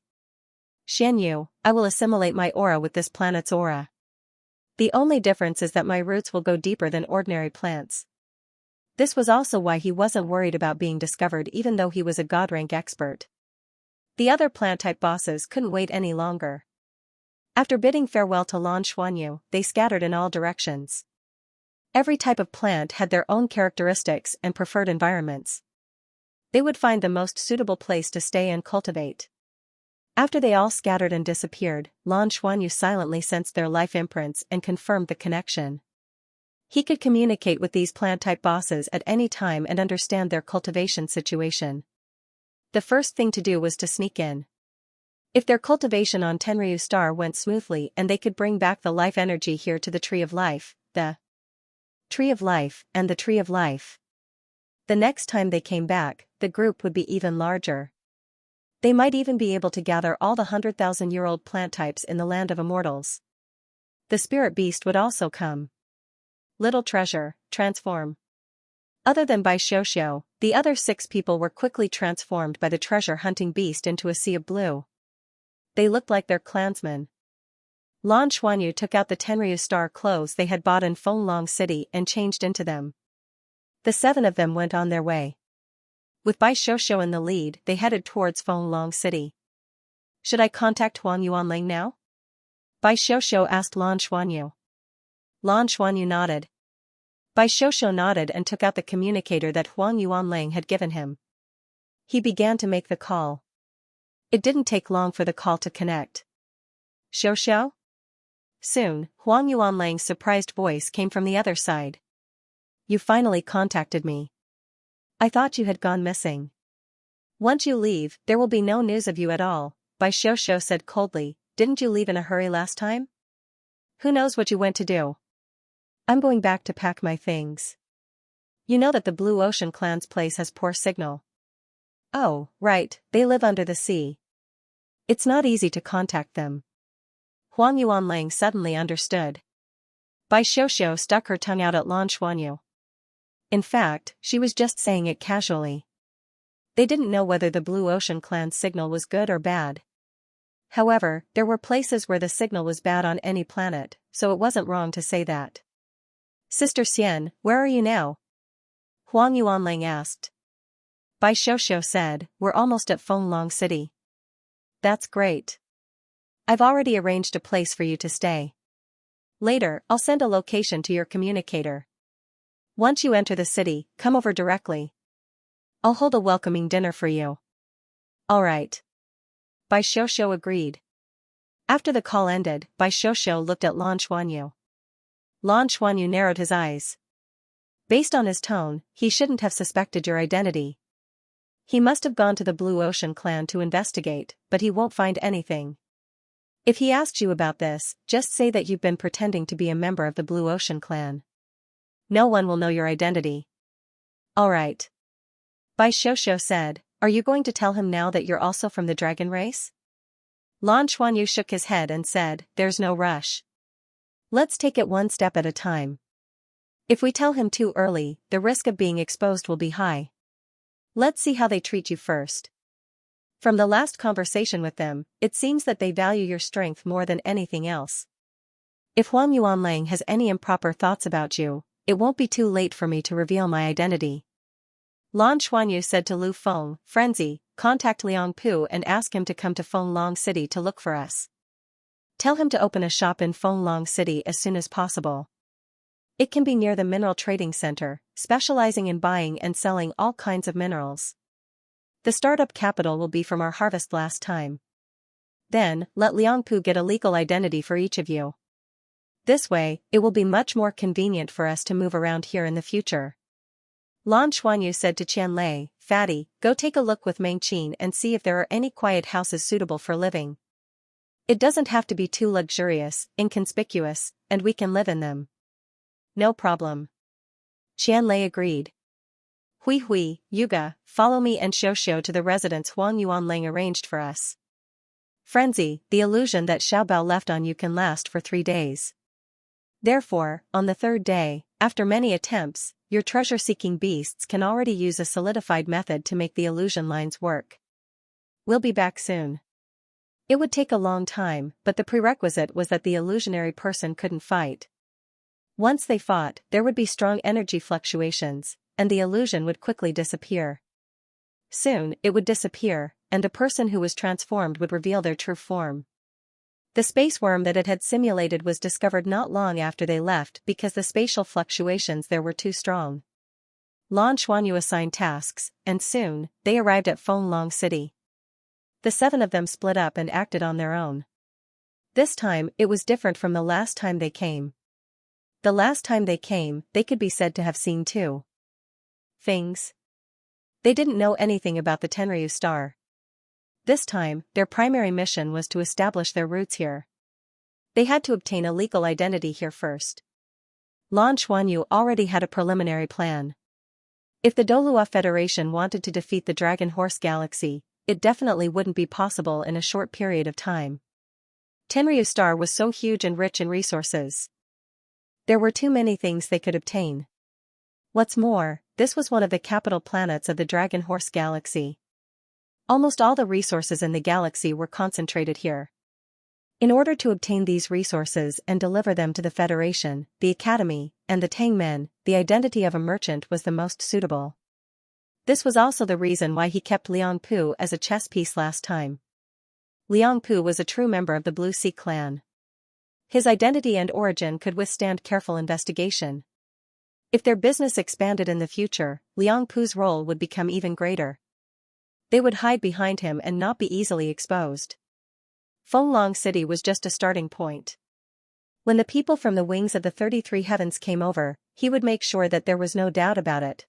Speaker 1: Xianyu, I will assimilate my aura with this planet's aura. The only difference is that my roots will go deeper than ordinary plants. This was also why he wasn't worried about being discovered even though he was a god-rank expert. The other plant-type bosses couldn't wait any longer. After bidding farewell to Lan Xuanyu, they scattered in all directions. Every type of plant had their own characteristics and preferred environments. They would find the most suitable place to stay and cultivate. After they all scattered and disappeared, Lan Xuanyu silently sensed their life imprints and confirmed the connection. He could communicate with these plant-type bosses at any time and understand their cultivation situation. The first thing to do was to sneak in. If their cultivation on Tenryu Star went smoothly and they could bring back the life energy here to the Tree of Life, the Tree of Life and the Tree of Life. The next time they came back, the group would be even larger. They might even be able to gather all the 100,000-year-old plant types in the land of immortals. The spirit beast would also come. Little treasure, transform. Other than Bai Xiuxiu, the other 6 people were quickly transformed by the treasure-hunting beast into a sea of blue. They looked like their clansmen. Lan Xuanyu took out the Tenryu Star clothes they had bought in Fenglong City and changed into them. The 7 of them went on their way. With Bai Xiuxiu in the lead, they headed towards Fenglong City. Should I contact Huang Yuanling now? Bai Xiuxiu asked Lan Xuanyu. Lan Xuanyu nodded. Bai Xiuxiu nodded and took out the communicator that Huang Yuanling had given him. He began to make the call. It didn't take long for the call to connect. Xiuxiu? Soon, Huang Yuanling's surprised voice came from the other side. You finally contacted me. I thought you had gone missing. Once you leave, there will be no news of you at all, Bai Xiuxiu said coldly. Didn't you leave in a hurry last time? Who knows what you went to do? I'm going back to pack my things. You know that the Blue Ocean clan's place has poor signal. Oh, right, they live under the sea. It's not easy to contact them. Huang Yuanling suddenly understood. Bai Xiuxiu stuck her tongue out at Lan Xuanyu. In fact, she was just saying it casually. They didn't know whether the Blue Ocean clan's signal was good or bad. However, there were places where the signal was bad on any planet, so it wasn't wrong to say that. Sister Xian, where are you now? Huang Yuanling asked. Bai Xiuxiu said, we're almost at Fenglong City. That's great. I've already arranged a place for you to stay. Later, I'll send a location to your communicator. Once you enter the city, come over directly. I'll hold a welcoming dinner for you. All right. Bai Xiuxiu agreed. After the call ended, Bai Xiuxiu looked at Lan Xuanyu. Lan Xuanyu narrowed his eyes. Based on his tone, he shouldn't have suspected your identity. He must have gone to the Blue Ocean clan to investigate, but he won't find anything. If he asks you about this, just say that you've been pretending to be a member of the Blue Ocean clan. No one will know your identity. All right. Bai Xiuxiu said, are you going to tell him now that you're also from the dragon race? Lan Xuanyu shook his head and said, there's no rush. Let's take it one step at a time. If we tell him too early, the risk of being exposed will be high. Let's see how they treat you first. From the last conversation with them, it seems that they value your strength more than anything else. If Huang Yuanling has any improper thoughts about you, it won't be too late for me to reveal my identity. Lan Xuanyu said to Lu Feng, Frenzy, contact Liang Pu and ask him to come to Fenglong City to look for us. Tell him to open a shop in Fenglong City as soon as possible. It can be near the mineral trading center, specializing in buying and selling all kinds of minerals. The startup capital will be from our harvest last time. Then, let Liangpu get a legal identity for each of you. This way, it will be much more convenient for us to move around here in the future. Lan Xuanyu said to Qianlei, Fatty, go take a look with Mengqin and see if there are any quiet houses suitable for living. It doesn't have to be too luxurious, inconspicuous, and we can live in them. No problem. Qianlei agreed. Hui, Yuga, follow me and Xiaoxiao to the residence Huang Yuanlang arranged for us. Frenzy, the illusion that Xiaobao left on you can last for 3 days. Therefore, on the 3rd day, after many attempts, your treasure-seeking beasts can already use a solidified method to make the illusion lines work. We'll be back soon. It would take a long time, but the prerequisite was that the illusionary person couldn't fight. Once they fought, there would be strong energy fluctuations, and the illusion would quickly disappear. Soon, it would disappear, and the person who was transformed would reveal their true form. The space worm that it had simulated was discovered not long after they left because the spatial fluctuations there were too strong. Lan Xuanyu assigned tasks, and soon, they arrived at Fenglong City. The 7 of them split up and acted on their own. This time, it was different from the last time they came. The last time they came, they could be said to have seen 2 things. They didn't know anything about the Tenryu star. This time, their primary mission was to establish their roots here. They had to obtain a legal identity here first. Lan Xuanyu already had a preliminary plan. If the Douluo Federation wanted to defeat the Dragon Horse Galaxy, it definitely wouldn't be possible in a short period of time. Tenryu Star was so huge and rich in resources. There were too many things they could obtain. What's more, this was one of the capital planets of the Dragon Horse Galaxy. Almost all the resources in the galaxy were concentrated here. In order to obtain these resources and deliver them to the Federation, the Academy, and the Tangmen, the identity of a merchant was the most suitable. This was also the reason why he kept Liangpu as a chess piece last time. Liangpu was a true member of the Blue Sea clan. His identity and origin could withstand careful investigation. If their business expanded in the future, Liangpu's role would become even greater. They would hide behind him and not be easily exposed. Fenglong City was just a starting point. When the people from the wings of the 33 heavens came over, he would make sure that there was no doubt about it.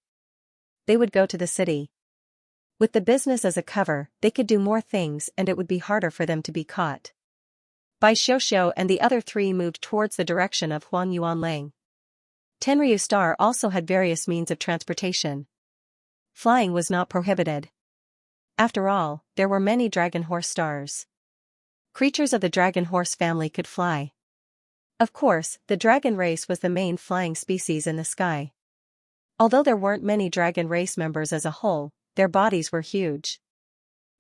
Speaker 1: They would go to the city. With the business as a cover, they could do more things and it would be harder for them to be caught. Bai Xiaoxiao and the other 3 moved towards the direction of Huang Yuanlang. Tenryu Star also had various means of transportation. Flying was not prohibited. After all, there were many dragon horse stars. Creatures of the dragon horse family could fly. Of course, the dragon race was the main flying species in the sky. Although there weren't many dragon race members as a whole, their bodies were huge.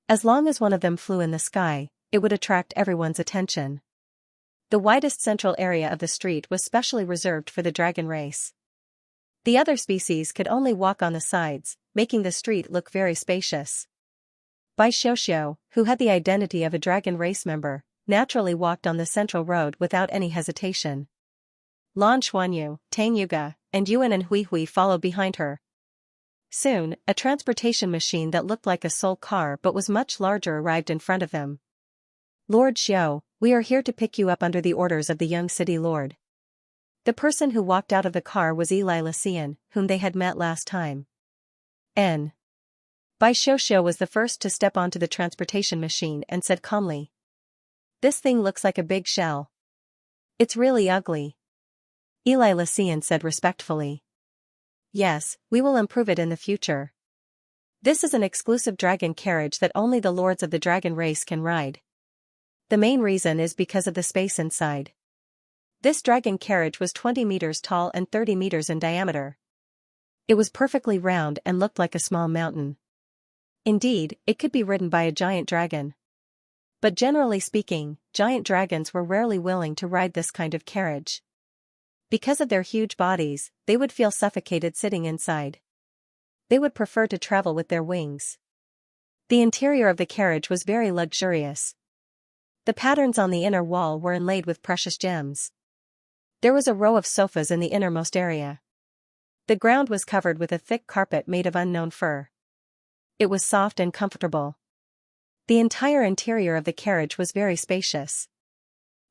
Speaker 1: As long as one of them flew in the sky, it would attract everyone's attention. The widest central area of the street was specially reserved for the dragon race. The other species could only walk on the sides, making the street look very spacious. Bai Xiaoxiao, who had the identity of a dragon race member, naturally walked on the central road without any hesitation. Lan Xuanyu, Tang Yuga, and Yuan and Hui followed behind her. Soon, a transportation machine that looked like a soul car but was much larger arrived in front of them. Lord Xiao, we are here to pick you up under the orders of the young city lord. The person who walked out of the car was Eli Lycian, whom they had met last time. N. Bai Xiaoxiao was the first to step onto the transportation machine and said calmly. This thing looks like a big shell. It's really ugly. Eli Lycian said respectfully. Yes, we will improve it in the future. This is an exclusive dragon carriage that only the lords of the dragon race can ride. The main reason is because of the space inside. This dragon carriage was 20 meters tall and 30 meters in diameter. It was perfectly round and looked like a small mountain. Indeed, it could be ridden by a giant dragon. But generally speaking, giant dragons were rarely willing to ride this kind of carriage. Because of their huge bodies, they would feel suffocated sitting inside. They would prefer to travel with their wings. The interior of the carriage was very luxurious. The patterns on the inner wall were inlaid with precious gems. There was a row of sofas in the innermost area. The ground was covered with a thick carpet made of unknown fur. It was soft and comfortable. The entire interior of the carriage was very spacious.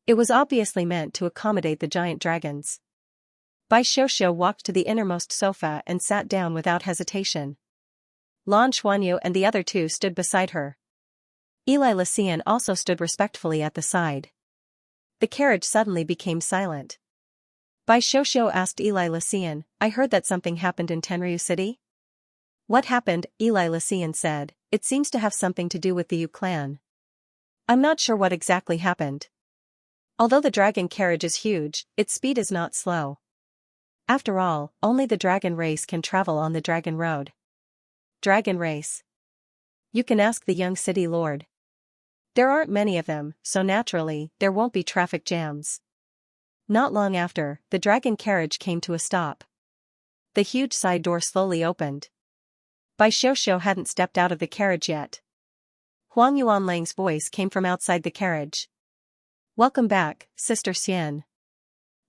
Speaker 1: It was obviously meant to accommodate the giant dragons. Bai Xiuxiu walked to the innermost sofa and sat down without hesitation. Lan Xuanyu and the other two stood beside her. Eli Lixian also stood respectfully at the side. The carriage suddenly became silent. Bai Xiuxiu asked Eli Lixian, "I heard that something happened in Tenryu City?" "What happened?" Eli Lixian said. "It seems to have something to do with the Yu clan. I'm not sure what exactly happened. Although the dragon carriage is huge, its speed is not slow. After all, only the dragon race can travel on the dragon road." Dragon race. You can ask the young city lord. There aren't many of them, so naturally, there won't be traffic jams. Not long after, the dragon carriage came to a stop. The huge side door slowly opened. Bai Xiuxiu hadn't stepped out of the carriage yet. Huang Yuanlang's voice came from outside the carriage. "Welcome back, Sister Xian."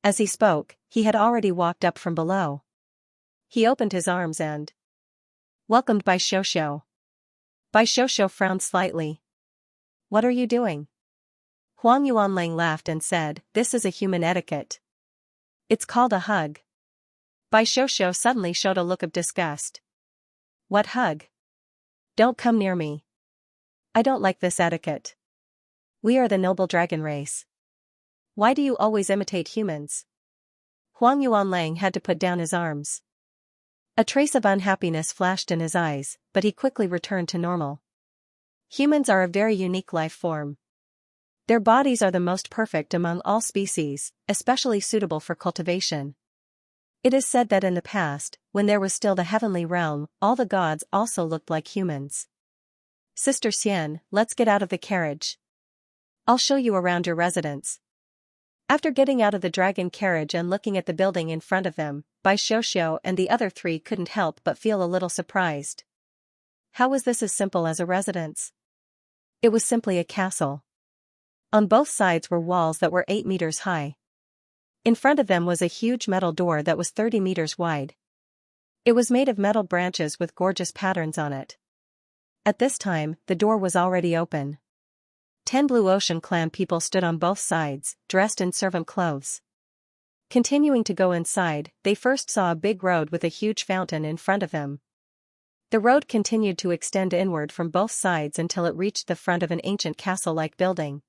Speaker 1: As he spoke, he had already walked up from below. He opened his arms and welcomed Bai Xiuxiu. Bai Xiuxiu frowned slightly. "What are you doing?" Huang Yuanlang laughed and said, "This is a human etiquette. It's called a hug." Bai Xiuxiu suddenly showed a look of disgust. "What hug? Don't come near me. I don't like this etiquette. We are the noble dragon race. Why do you always imitate humans?" Huang Yuanlang had to put down his arms. A trace of unhappiness flashed in his eyes, but he quickly returned to normal. Humans are a very unique life form. Their bodies are the most perfect among all species, especially suitable for cultivation. It is said that in the past, when there was still the heavenly realm, all the gods also looked like humans. "Sister Xian, let's get out of the carriage. I'll show you around your residence." After getting out of the dragon carriage and looking at the building in front of them, Bai Xiuxiu and the other three couldn't help but feel a little surprised. How was this as simple as a residence? It was simply a castle. On both sides were walls that were 8 meters high. In front of them was a huge metal door that was 30 meters wide. It was made of metal branches with gorgeous patterns on it. At this time, the door was already open. 10 Blue Ocean clan people stood on both sides, dressed in servant clothes. Continuing to go inside, they first saw a big road with a huge fountain in front of them. The road continued to extend inward from both sides until it reached the front of an ancient castle-like building.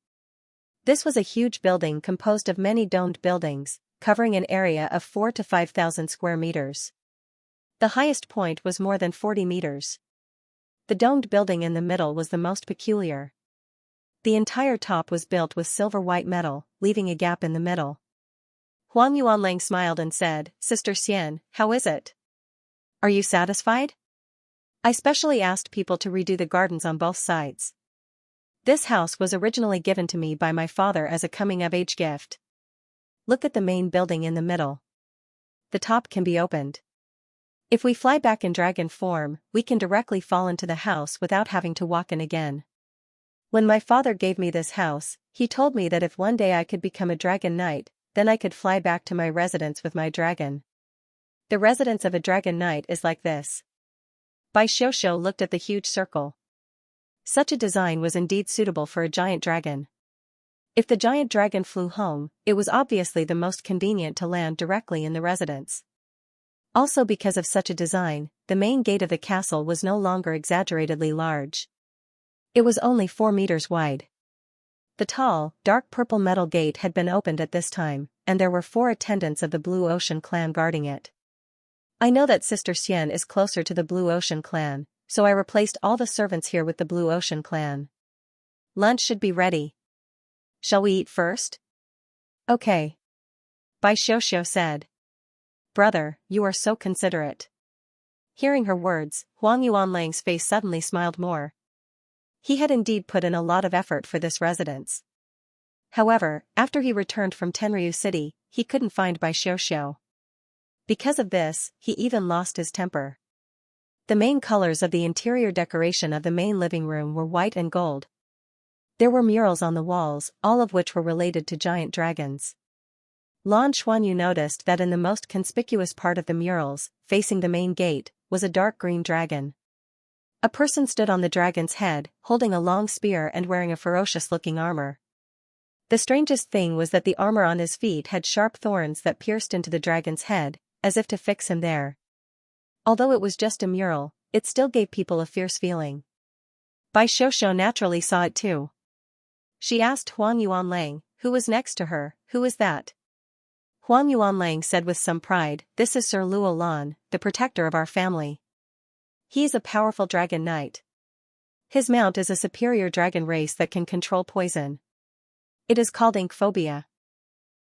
Speaker 1: This was a huge building composed of many domed buildings, covering an area of 4,000 to 5,000 square meters. The highest point was more than 40 meters. The domed building in the middle was the most peculiar. The entire top was built with silver-white metal, leaving a gap in the middle. Huang Yuanlang smiled and said, "Sister Xian, how is it? Are you satisfied? I specially asked people to redo the gardens on both sides. This house was originally given to me by my father as a coming-of-age gift. Look at the main building in the middle. The top can be opened. If we fly back in dragon form, we can directly fall into the house without having to walk in again. When my father gave me this house, he told me that if one day I could become a dragon knight, then I could fly back to my residence with my dragon. The residence of a dragon knight is like this." Bai Xiuxiu looked at the huge circle. Such a design was indeed suitable for a giant dragon. If the giant dragon flew home, it was obviously the most convenient to land directly in the residence. Also because of such a design, the main gate of the castle was no longer exaggeratedly large. It was only 4 meters wide. The tall, dark purple metal gate had been opened at this time, and there were 4 attendants of the Blue Ocean clan guarding it. I know that Sister Xian is closer to the Blue Ocean clan, so I replaced all the servants here with the Blue Ocean clan. Lunch should be ready. Shall we eat first? Okay. Bai Xiuxiu said. Brother, you are so considerate. Hearing her words, Huang Yuanlang's face suddenly smiled more. He had indeed put in a lot of effort for this residence. However, after he returned from Tenryu City, he couldn't find Bai Xiuxiu. Because of this, he even lost his temper. The main colors of the interior decoration of the main living room were white and gold. There were murals on the walls, all of which were related to giant dragons. Lan Xuanyu noticed that in the most conspicuous part of the murals, facing the main gate, was a dark green dragon. A person stood on the dragon's head, holding a long spear and wearing a ferocious-looking armor. The strangest thing was that the armor on his feet had sharp thorns that pierced into the dragon's head, as if to fix him there. Although it was just a mural, it still gave people a fierce feeling. Bai Xiuxiu naturally saw it too. She asked Huang Yuanlang, who was next to her, "Who is that?" Huang Yuanlang said with some pride, "This is Sir Luo Lan, the protector of our family. He is a powerful dragon knight. His mount is a superior dragon race that can control poison. It is called inkphobia.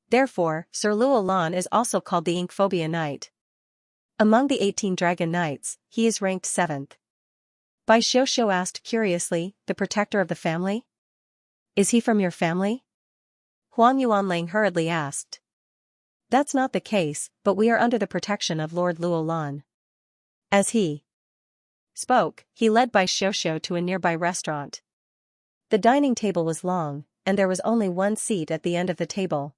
Speaker 1: Therefore, Sir Luo Lan is also called the inkphobia knight. Among the 18 dragon knights, he is ranked 7th. Bai Xiuxiu asked curiously, "The protector of the family? Is he from your family?" Huang Yuanlang hurriedly asked. "That's not the case, but we are under the protection of Lord Luo Lan." As he spoke, he led Bai Xiuxiu to a nearby restaurant. The dining table was long, and there was only one seat at the end of the table.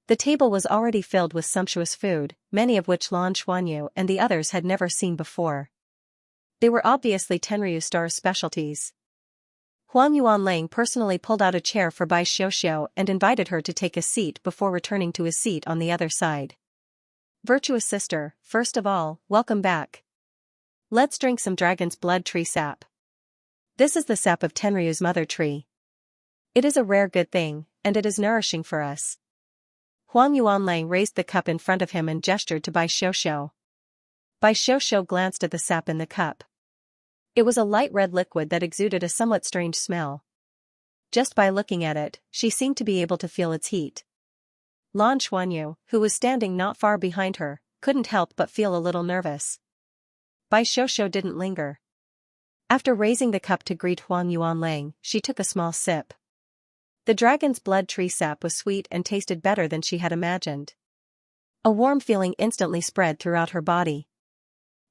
Speaker 1: The table was already filled with sumptuous food, many of which Lan Xuanyu and the others had never seen before. They were obviously Tenryu Star's specialties. Huang Yuanlang personally pulled out a chair for Bai Xiuxiu and invited her to take a seat before returning to his seat on the other side. "Virtuous sister, first of all, welcome back. Let's drink some dragon's blood tree sap. This is the sap of Tenryu's mother tree. It is a rare good thing, and it is nourishing for us." Huang Yuanlang raised the cup in front of him and gestured to Bai Xiuxiu. Bai Xiuxiu glanced at the sap in the cup. It was a light red liquid that exuded a somewhat strange smell. Just by looking at it, she seemed to be able to feel its heat. Lan Xuanyu, who was standing not far behind her, couldn't help but feel a little nervous. Bai Xiuxiu didn't linger. After raising the cup to greet Huang Yuanlang, she took a small sip. The dragon's blood tree sap was sweet and tasted better than she had imagined. A warm feeling instantly spread throughout her body.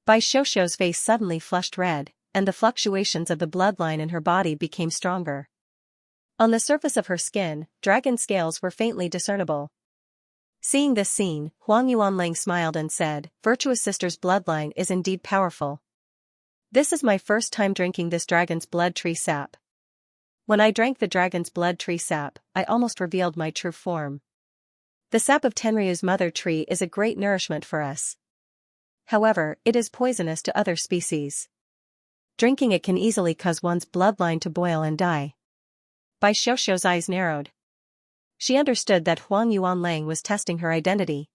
Speaker 1: Bai Xiuxiu's face suddenly flushed red, and the fluctuations of the bloodline in her body became stronger. On the surface of her skin, dragon scales were faintly discernible. Seeing this scene, Huang Yuanlang smiled and said, "Virtuous sister's bloodline is indeed powerful. This is my first time drinking this dragon's blood tree sap. When I drank the dragon's blood tree sap, I almost revealed my true form. The sap of Tenryu's mother tree is a great nourishment for us. However, it is poisonous to other species. Drinking it can easily cause one's bloodline to boil and die." Bai Xiuxiu's eyes narrowed. She understood that Huang Yuanlang was testing her identity.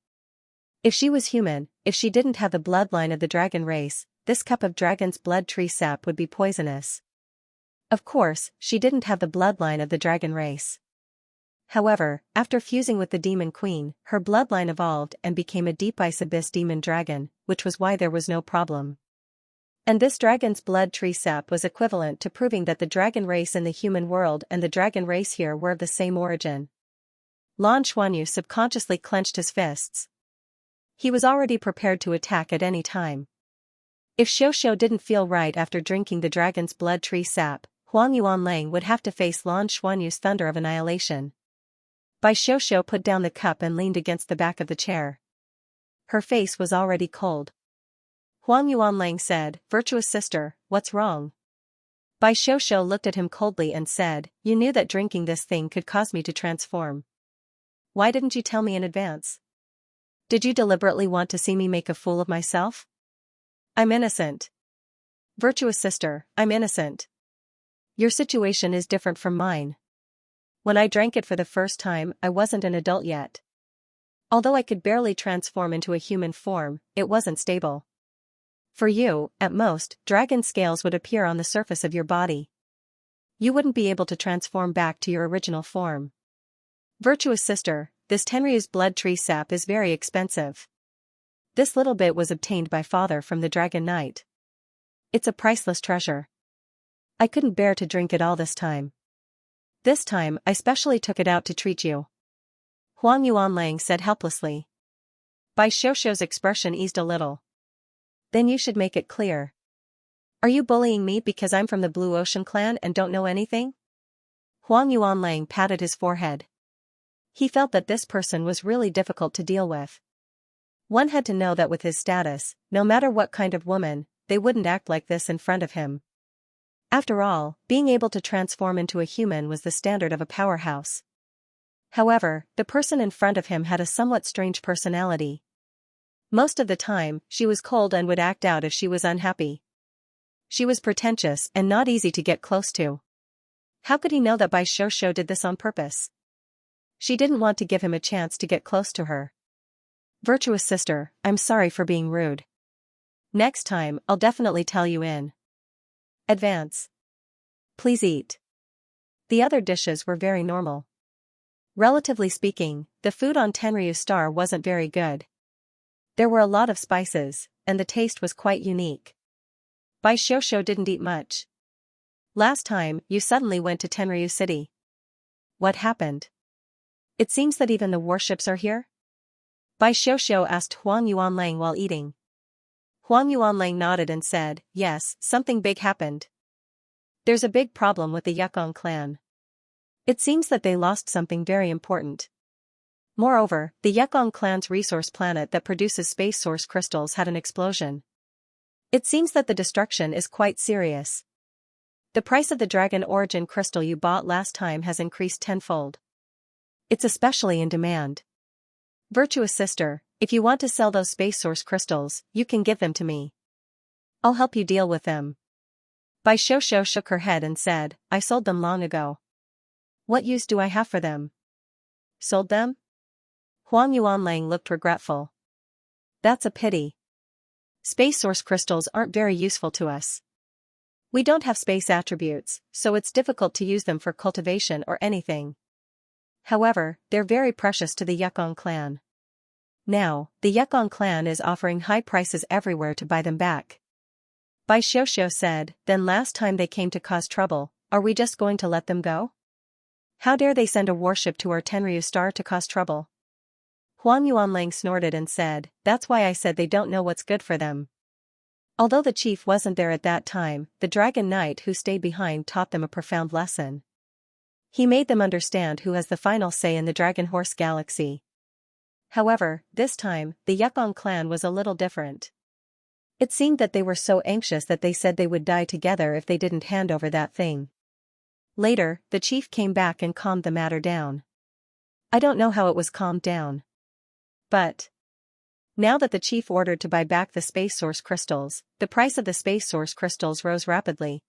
Speaker 1: If she was human, if she didn't have the bloodline of the dragon race, this cup of dragon's blood tree sap would be poisonous. Of course, she didn't have the bloodline of the dragon race. However, after fusing with the demon queen, her bloodline evolved and became a deep ice abyss demon dragon, which was why there was no problem. And this dragon's blood tree sap was equivalent to proving that the dragon race in the human world and the dragon race here were of the same origin. Lan Xuanyu subconsciously clenched his fists. He was already prepared to attack at any time. If Xiuxiu didn't feel right after drinking the dragon's blood tree sap, Huang Yuanlang would have to face Lan Xuanyu's thunder of annihilation. Bai Xiuxiu put down the cup and leaned against the back of the chair. Her face was already cold. Huang Yuanlang said, "Virtuous sister, what's wrong?" Bai Xiuxiu looked at him coldly and said, "You knew that drinking this thing could cause me to transform. Why didn't you tell me in advance? Did you deliberately want to see me make a fool of myself?" "I'm innocent. Virtuous sister, I'm innocent. Your situation is different from mine. When I drank it for the first time, I wasn't an adult yet. Although I could barely transform into a human form, it wasn't stable. For you, at most, dragon scales would appear on the surface of your body. You wouldn't be able to transform back to your original form. Virtuous sister, this Tenryu's blood tree sap is very expensive. This little bit was obtained by father from the dragon knight. It's a priceless treasure. I couldn't bear to drink it all this time. This time, I specially took it out to treat you." Huang Yuanlang said helplessly. Bai Xiuxiu's expression eased a little. "Then you should make it clear. Are you bullying me because I'm from the Blue Ocean clan and don't know anything?" Huang Yuanlang patted his forehead. He felt that this person was really difficult to deal with. One had to know that with his status, no matter what kind of woman, they wouldn't act like this in front of him. After all, being able to transform into a human was the standard of a powerhouse. However, the person in front of him had a somewhat strange personality. Most of the time, she was cold and would act out if she was unhappy. She was pretentious and not easy to get close to. How could he know that Bai Xiaoxiao did this on purpose? She didn't want to give him a chance to get close to her. Virtuous sister, I'm sorry for being rude. Next time, I'll definitely tell you in advance. Please eat. The other dishes were very normal. Relatively speaking, the food on Tenryu's star wasn't very good. There were a lot of spices, and the taste was quite unique. Bai Xiaoxiao didn't eat much. Last time, you suddenly went to Tenryu City. What happened? It seems that even the warships are here? Bai Xiaoxiao asked Huang Yuanlang while eating. Huang Yuanlang nodded and said, yes, something big happened. There's a big problem with the Yukong clan. It seems that they lost something very important. Moreover, the Yukong clan's resource planet that produces space source crystals had an explosion. It seems that the destruction is quite serious. The price of the dragon origin crystal you bought last time has increased tenfold. It's especially in demand. Virtuous sister, if you want to sell those space source crystals, you can give them to me. I'll help you deal with them. Bai Xiaoxiao shook her head and said, I sold them long ago. What use do I have for them? Sold them? Huang Yuanlang looked regretful. That's a pity. Space source crystals aren't very useful to us. We don't have space attributes, so it's difficult to use them for cultivation or anything. However, they're very precious to the Yukong clan. Now, the Yukong clan is offering high prices everywhere to buy them back. Bai Xiaoxiao said, then last time they came to cause trouble, are we just going to let them go? How dare they send a warship to our Tenryu star to cause trouble? Huang Yuanlang snorted and said, that's why I said they don't know what's good for them. Although the chief wasn't there at that time, the Dragon Knight who stayed behind taught them a profound lesson. He made them understand who has the final say in the Dragon Horse Galaxy. However, this time, the Yukong clan was a little different. It seemed that they were so anxious that they said they would die together if they didn't hand over that thing. Later, the chief came back and calmed the matter down. I don't know how it was calmed down. But now that the chief ordered to buy back the space source crystals, the price of the space source crystals rose rapidly.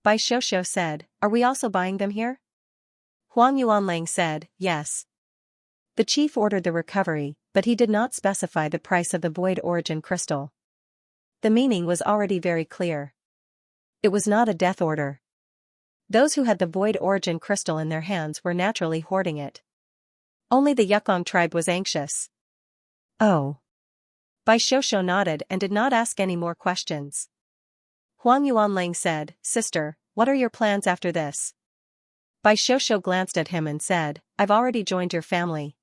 Speaker 1: Bai Xiaoxiao said, are we also buying them here? Huang Yuanlang said, yes. The chief ordered the recovery, but he did not specify the price of the void origin crystal. The meaning was already very clear. It was not a death order. Those who had the void origin crystal in their hands were naturally hoarding it. Only the Yukong tribe was anxious. Oh. Bai Xiaoxiao nodded and did not ask any more questions. Huang Yuanlang said, sister, what are your plans after this? Bai Xiaoxiao glanced at him and said, I've already joined your family.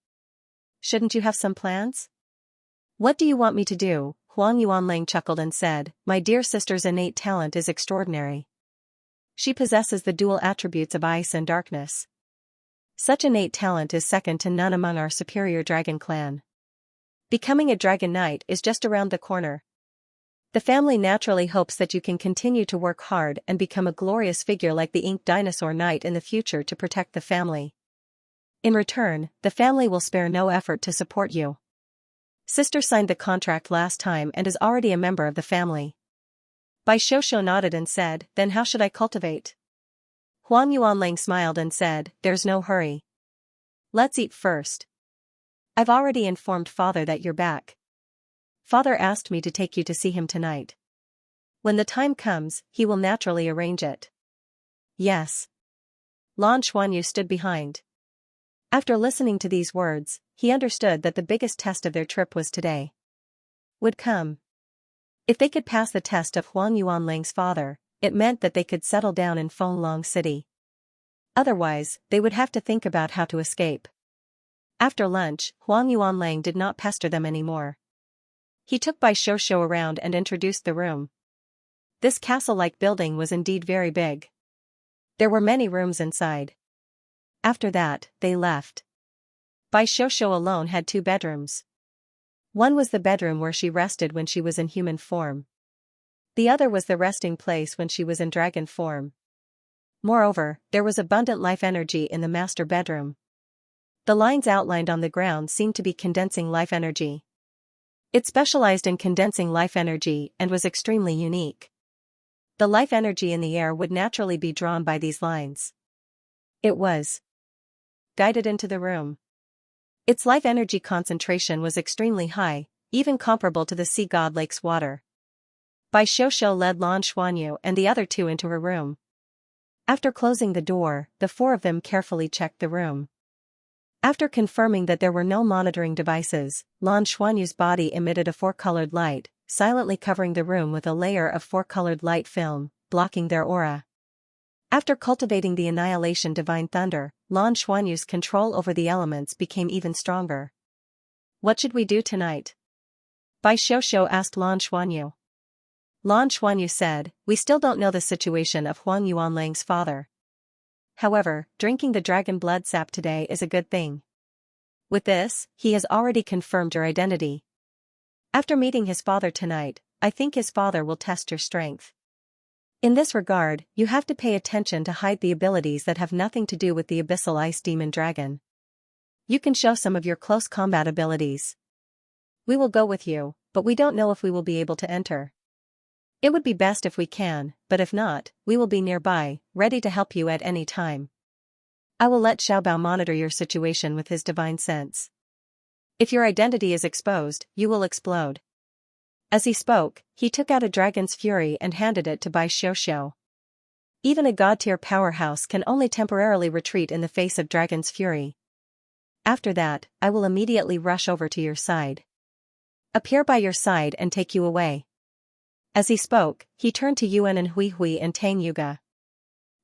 Speaker 1: Shouldn't you have some plans? What do you want me to do? Huang Yuanlang chuckled and said, my dear sister's innate talent is extraordinary. She possesses the dual attributes of ice and darkness. Such innate talent is second to none among our superior dragon clan. Becoming a dragon knight is just around the corner. The family naturally hopes that you can continue to work hard and become a glorious figure like the Ink Dinosaur Knight in the future to protect the family. In return, the family will spare no effort to support you. Sister signed the contract last time and is already a member of the family. Bai Xiaoxiao nodded and said, then how should I cultivate? Huang Yuanlang smiled and said, there's no hurry. Let's eat first. I've already informed father that you're back. Father asked me to take you to see him tonight. When the time comes, he will naturally arrange it. Yes. Lan Xuanyu stood behind. After listening to these words, he understood that the biggest test of their trip was today. Would come. If they could pass the test of Huang Yuanlang's father, it meant that they could settle down in Fenglong City. Otherwise, they would have to think about how to escape. After lunch, Huang Yuanlang did not pester them anymore. He took Bai Xiaoxiao around and introduced the room. This castle-like building was indeed very big. There were many rooms inside. After that, they left. Bai Xiaoxiao alone had 2 bedrooms. One was the bedroom where she rested when she was in human form. The other was the resting place when she was in dragon form. Moreover, there was abundant life energy in the master bedroom. The lines outlined on the ground seemed to be condensing life energy. It specialized in condensing life energy and was extremely unique. The life energy in the air would naturally be drawn by these lines. It was guided into the room. Its life energy concentration was extremely high, even comparable to the sea god lake's water. Bai Xiuxiu led Lan Xuanyu and the other two into her room. After closing the door, the four of them carefully checked the room. After confirming that there were no monitoring devices, Lan Xuanyu's body emitted a four-colored light, silently covering the room with a layer of four-colored light film, blocking their aura. After cultivating the annihilation divine thunder, Lan Xuanyu's control over the elements became even stronger. What should we do tonight? Bai Xiuxiu asked Lan Xuanyu. Lan Xuanyu said, we still don't know the situation of Huang Yuanlang's father. However, drinking the dragon blood sap today is a good thing. With this, he has already confirmed your identity. After meeting his father tonight, I think his father will test your strength. In this regard, you have to pay attention to hide the abilities that have nothing to do with the abyssal ice demon dragon. You can show some of your close combat abilities. We will go with you, but we don't know if we will be able to enter. It would be best if we can, but if not, we will be nearby, ready to help you at any time. I will let Xiaobao monitor your situation with his divine sense. If your identity is exposed, you will explode. As he spoke, he took out a dragon's fury and handed it to Bai Xiuxiu. Even a god-tier powerhouse can only temporarily retreat in the face of dragon's fury. After that, I will immediately rush over to your side. Appear by your side and take you away. As he spoke, he turned to Yuan and Hui Hui and Tang Yuga.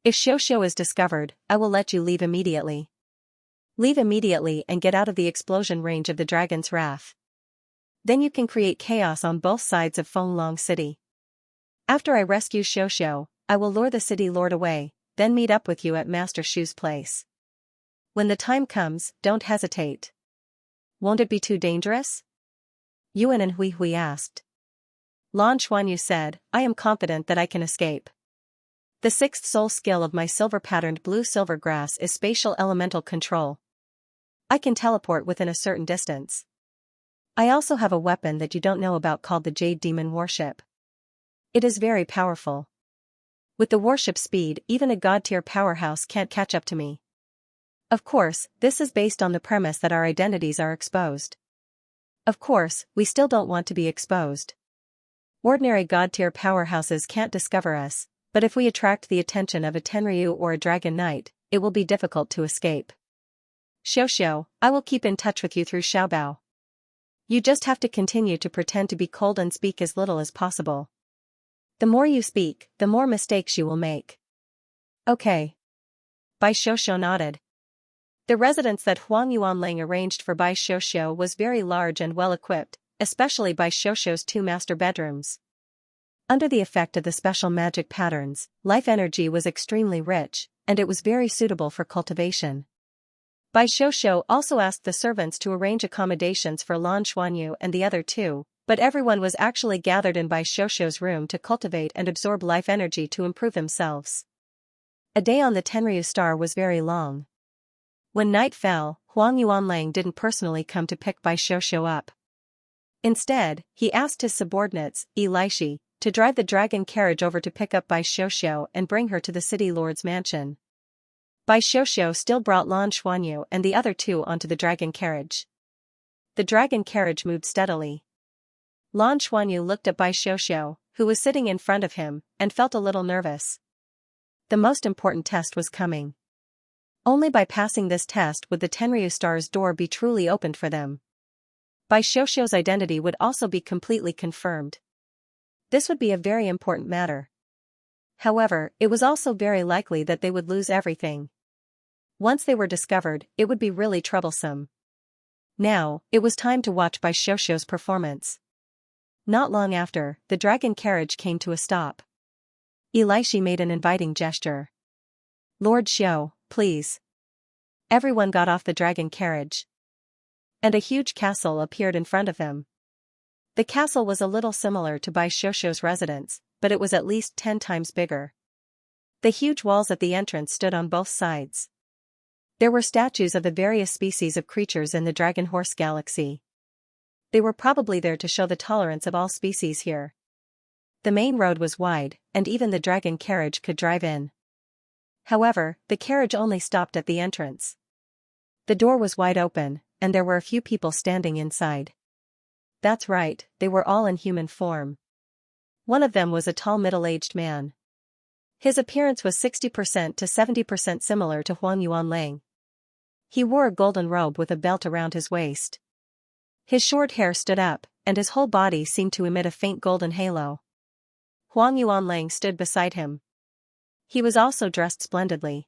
Speaker 1: If Xiuxiu is discovered, I will let you leave immediately. Leave immediately and get out of the explosion range of the dragon's wrath. Then you can create chaos on both sides of Fenglong City. After I rescue Xiuxiu, I will lure the city lord away, then meet up with you at Master Shu's place. When the time comes, don't hesitate. Won't it be too dangerous? Yuan and Hui Hui asked. Lan Xuanyu said, I am confident that I can escape. The sixth soul skill of my silver-patterned blue-silver grass is spatial elemental control. I can teleport within a certain distance. I also have a weapon that you don't know about called the Jade Demon Warship. It is very powerful. With the warship speed, even a god-tier powerhouse can't catch up to me. Of course, this is based on the premise that our identities are exposed. Of course, we still don't want to be exposed. Ordinary god-tier powerhouses can't discover us, but if we attract the attention of a Tenryu or a Dragon Knight, it will be difficult to escape. Xiuxiu, I will keep in touch with you through Xiaobao. You just have to continue to pretend to be cold and speak as little as possible. The more you speak, the more mistakes you will make. Okay. Bai Xiuxiu nodded. The residence that Huang Yuanlang arranged for Bai Xiuxiu was very large and well-equipped, especially Bai Xiuxiu's two master bedrooms. Under the effect of the special magic patterns, life energy was extremely rich, and it was very suitable for cultivation. Bai Xiuxiu also asked the servants to arrange accommodations for Lan Xuanyu and the other two, but everyone was actually gathered in Bai Xiuxiu's room to cultivate and absorb life energy to improve themselves. A day on the Tenryu star was very long. When night fell, Huang Yuanlang didn't personally come to pick Bai Xiuxiu up. Instead, he asked his subordinates, Elisha, to drive the dragon carriage over to pick up Bai Xiuxiu and bring her to the city lord's mansion. Bai Xiuxiu still brought Lan Xuanyu and the other two onto the dragon carriage. The dragon carriage moved steadily. Lan Xuanyu looked at Bai Xiuxiu, who was sitting in front of him, and felt a little nervous. The most important test was coming. Only by passing this test would the Tenryu star's door be truly opened for them. Bai Xiuxiu's identity would also be completely confirmed. This would be a very important matter. However, it was also very likely that they would lose everything. Once they were discovered, it would be really troublesome. Now, it was time to watch Bai Xiuxiu's performance. Not long after, the dragon carriage came to a stop. Elisha made an inviting gesture. Lord Xiu, please. Everyone got off the dragon carriage. And a huge castle appeared in front of him. The castle was a little similar to Bai Xiuxiu's residence, but it was at least 10 times bigger. The huge walls at the entrance stood on both sides. There were statues of the various species of creatures in the Dragon Horse Galaxy. They were probably there to show the tolerance of all species here. The main road was wide, and even the dragon carriage could drive in. However, the carriage only stopped at the entrance. The door was wide open, and there were a few people standing inside. That's right, they were all in human form. One of them was a tall middle-aged man. His appearance was 60% to 70% similar to Huang Yuanlang. He wore a golden robe with a belt around his waist. His short hair stood up, and his whole body seemed to emit a faint golden halo. Huang Yuanlang stood beside him. He was also dressed splendidly.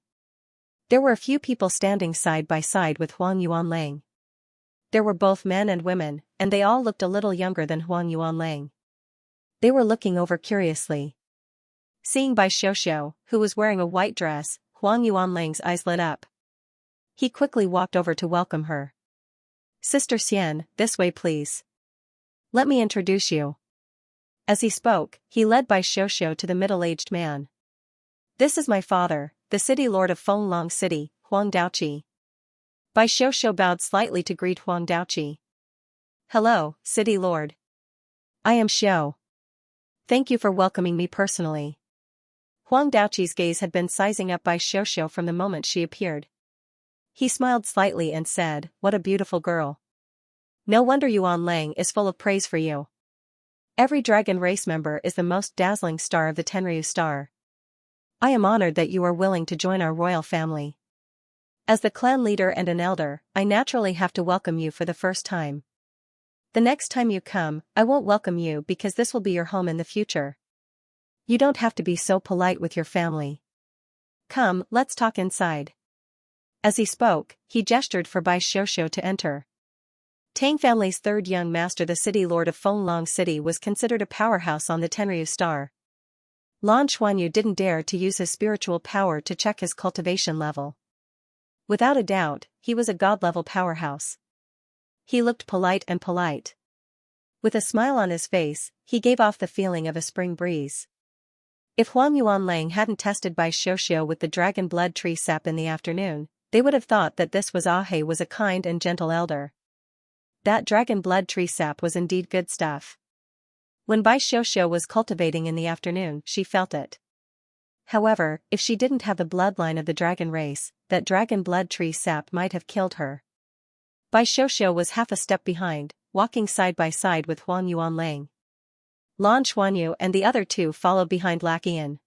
Speaker 1: There were a few people standing side by side with Huang Yuanlang. There were both men and women, and they all looked a little younger than Huang Yuanlang. They were looking over curiously. Seeing Bai Xiuxiu, who was wearing a white dress, Huang Yuanlang's eyes lit up. He quickly walked over to welcome her. "Sister Xian, this way please. Let me introduce you." As he spoke, he led Bai Xiuxiu to the middle-aged man. "This is my father, the city lord of Fenglong City, Huang Daoqi." Bai Xiuxiu bowed slightly to greet Huang Daoqi. "Hello, city lord. I am Xiu. Thank you for welcoming me personally." Huang Daoqi's gaze had been sizing up Bai Xiuxiu from the moment she appeared. He smiled slightly and said, "What a beautiful girl. No wonder Yuan Lang is full of praise for you. Every dragon race member is the most dazzling star of the Tenryu star. I am honored that you are willing to join our royal family. As the clan leader and an elder, I naturally have to welcome you for the first time. The next time you come, I won't welcome you because this will be your home in the future. You don't have to be so polite with your family. Come, let's talk inside." As he spoke, he gestured for Bai Xiuxiu to enter. Tang family's third young master, the city lord of Fenglong City, was considered a powerhouse on the Tenryu star. Lan Xuanyu didn't dare to use his spiritual power to check his cultivation level. Without a doubt, he was a god-level powerhouse. He looked polite. With a smile on his face, he gave off the feeling of a spring breeze. If Huang Yuanlang hadn't tested Bai Xiuxiu with the dragon blood tree sap in the afternoon, they would have thought that this was a kind and gentle elder. That dragon blood tree sap was indeed good stuff. When Bai Xiuxiu was cultivating in the afternoon, she felt it. However, if she didn't have the bloodline of the dragon race, that dragon blood tree sap might have killed her. Bai Xiuxiu was half a step behind, walking side by side with Huang Yuanlang. Lan Xuanyu and the other two followed behind Lakian.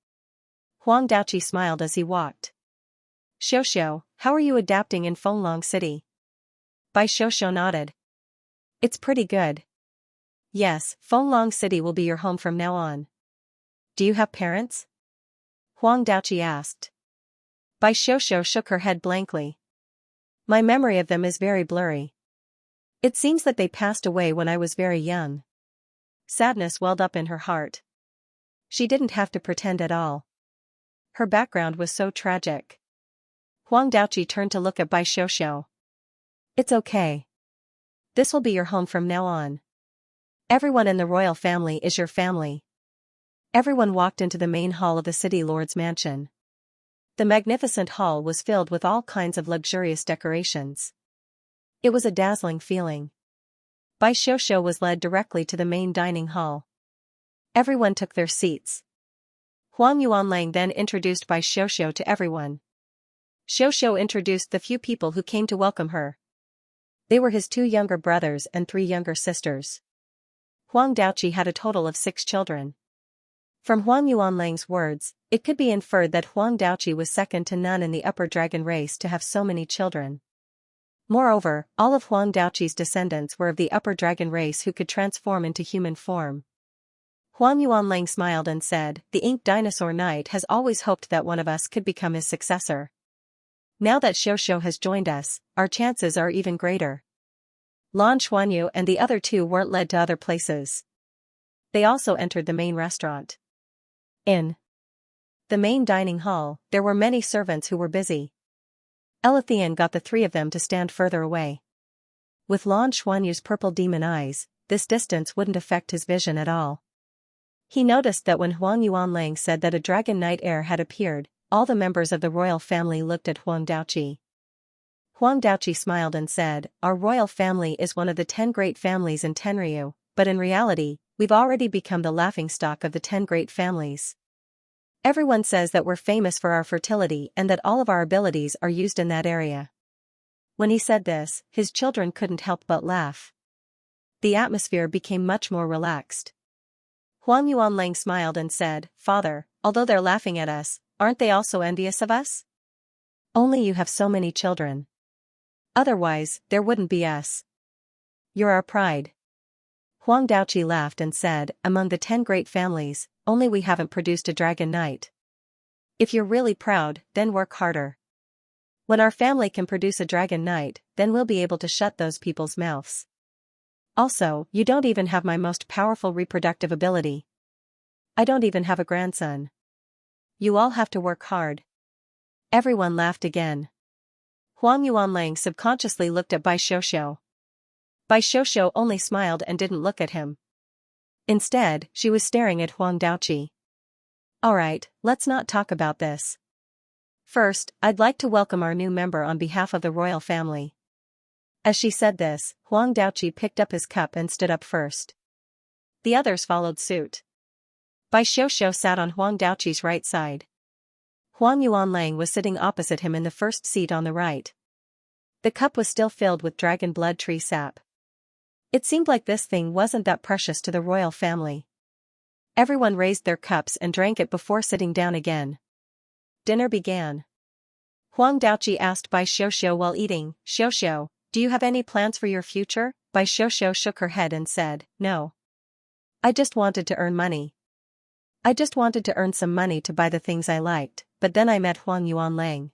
Speaker 1: Huang Daoqi smiled as he walked. "Xiuxiu, how are you adapting in Fenglong City?" Bai Xiuxiu nodded. "It's pretty good. Yes, Fenglong City will be your home from now on." "Do you have parents?" Huang Daoqi asked. Bai Xiuxiu shook her head blankly. "My memory of them is very blurry. It seems that they passed away when I was very young." Sadness welled up in her heart. She didn't have to pretend at all. Her background was so tragic. Huang Daoqi turned to look at Bai Xiuxiu. "It's okay. This will be your home from now on. Everyone in the royal family is your family." Everyone walked into the main hall of the city lord's mansion. The magnificent hall was filled with all kinds of luxurious decorations. It was a dazzling feeling. Bai Xiuxiu was led directly to the main dining hall. Everyone took their seats. Huang Yuanlang then introduced Bai Xiuxiu to everyone. Xiuxiu introduced the few people who came to welcome her. They were his 2 younger brothers and 3 younger sisters. Huang Daoqi had a total of 6 children. From Huang Yuanlang's words, it could be inferred that Huang Daoqi was second to none in the upper dragon race to have so many children. Moreover, all of Huang Daoqi's descendants were of the upper dragon race who could transform into human form. Huang Yuanlang smiled and said, "The Ink Dinosaur Knight has always hoped that one of us could become his successor. Now that Xiuxiu has joined us, our chances are even greater." Lan Xuanyu and the other 2 weren't led to other places. They also entered the main restaurant. In the main dining hall, there were many servants who were busy. Elethian got the 3 of them to stand further away. With Lan Xuanyu's purple demon eyes, this distance wouldn't affect his vision at all. He noticed that when Huang Yuanlang said that a dragon knight heir had appeared, all the members of the royal family looked at Huang Daoqi. Huang Daoqi smiled and said, "Our royal family is one of the 10 great families in Tenryu, but in reality, we've already become the laughingstock of the 10 great families. Everyone says that we're famous for our fertility and that all of our abilities are used in that area." When he said this, his children couldn't help but laugh. The atmosphere became much more relaxed. Huang Yuanlang smiled and said, "Father, although they're laughing at us, aren't they also envious of us? Only you have so many children. Otherwise, there wouldn't be us. You're our pride." Huang Daoqi laughed and said, "Among the 10 great families, only we haven't produced a dragon knight. If you're really proud, then work harder. When our family can produce a dragon knight, then we'll be able to shut those people's mouths. Also, you don't even have my most powerful reproductive ability. I don't even have a grandson. You all have to work hard." Everyone laughed again. Huang Yuanlang subconsciously looked at Bai Xiuxiu. Bai Xiuxiu only smiled and didn't look at him. Instead, she was staring at Huang Daoqi. "Alright, let's not talk about this. First, I'd like to welcome our new member on behalf of the royal family." As she said this, Huang Daoqi picked up his cup and stood up first. The others followed suit. Bai Xiuxiu sat on Huang Daoqi's right side. Huang Yuanlang was sitting opposite him in the first seat on the right. The cup was still filled with dragon blood tree sap. It seemed like this thing wasn't that precious to the royal family. Everyone raised their cups and drank it before sitting down again. Dinner began. Huang Daoqi asked Bai Xiuxiu while eating, "Xiuxiu, do you have any plans for your future?" Bai Xiuxiu shook her head and said, "No. I just wanted to earn money. I just wanted to earn some money to buy the things I liked, but then I met Huang Yuanlang."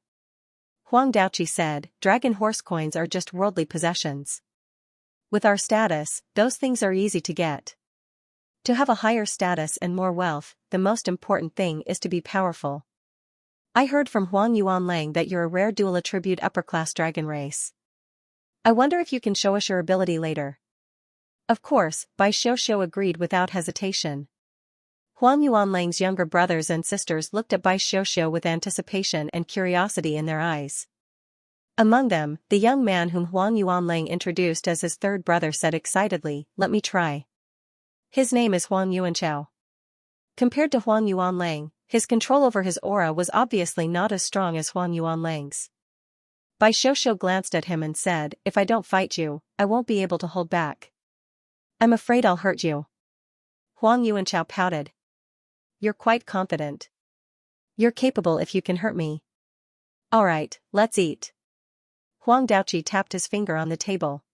Speaker 1: Huang Daoqi said, "Dragon horse coins are just worldly possessions. With our status, those things are easy to get. To have a higher status and more wealth, the most important thing is to be powerful. I heard from Huang Yuanlang that you're a rare dual attribute upper-class dragon race. I wonder if you can show us your ability later." Of course, Bai Xiuxiu agreed without hesitation. Huang Yuanlang's younger brothers and sisters looked at Bai Xiuxiu with anticipation and curiosity in their eyes. Among them, the young man whom Huang Yuanlang introduced as his third brother said excitedly, "Let me try. His name is Huang Yuanchao." Compared to Huang Yuanlang, his control over his aura was obviously not as strong as Huang Yuanlang's. Bai Xiuxiu glanced at him and said, "If I don't fight you, I won't be able to hold back. I'm afraid I'll hurt you." Huang Yuanchao pouted. "You're quite confident. You're capable if you can hurt me. Alright, let's eat." Huang Daoqi tapped his finger on the table.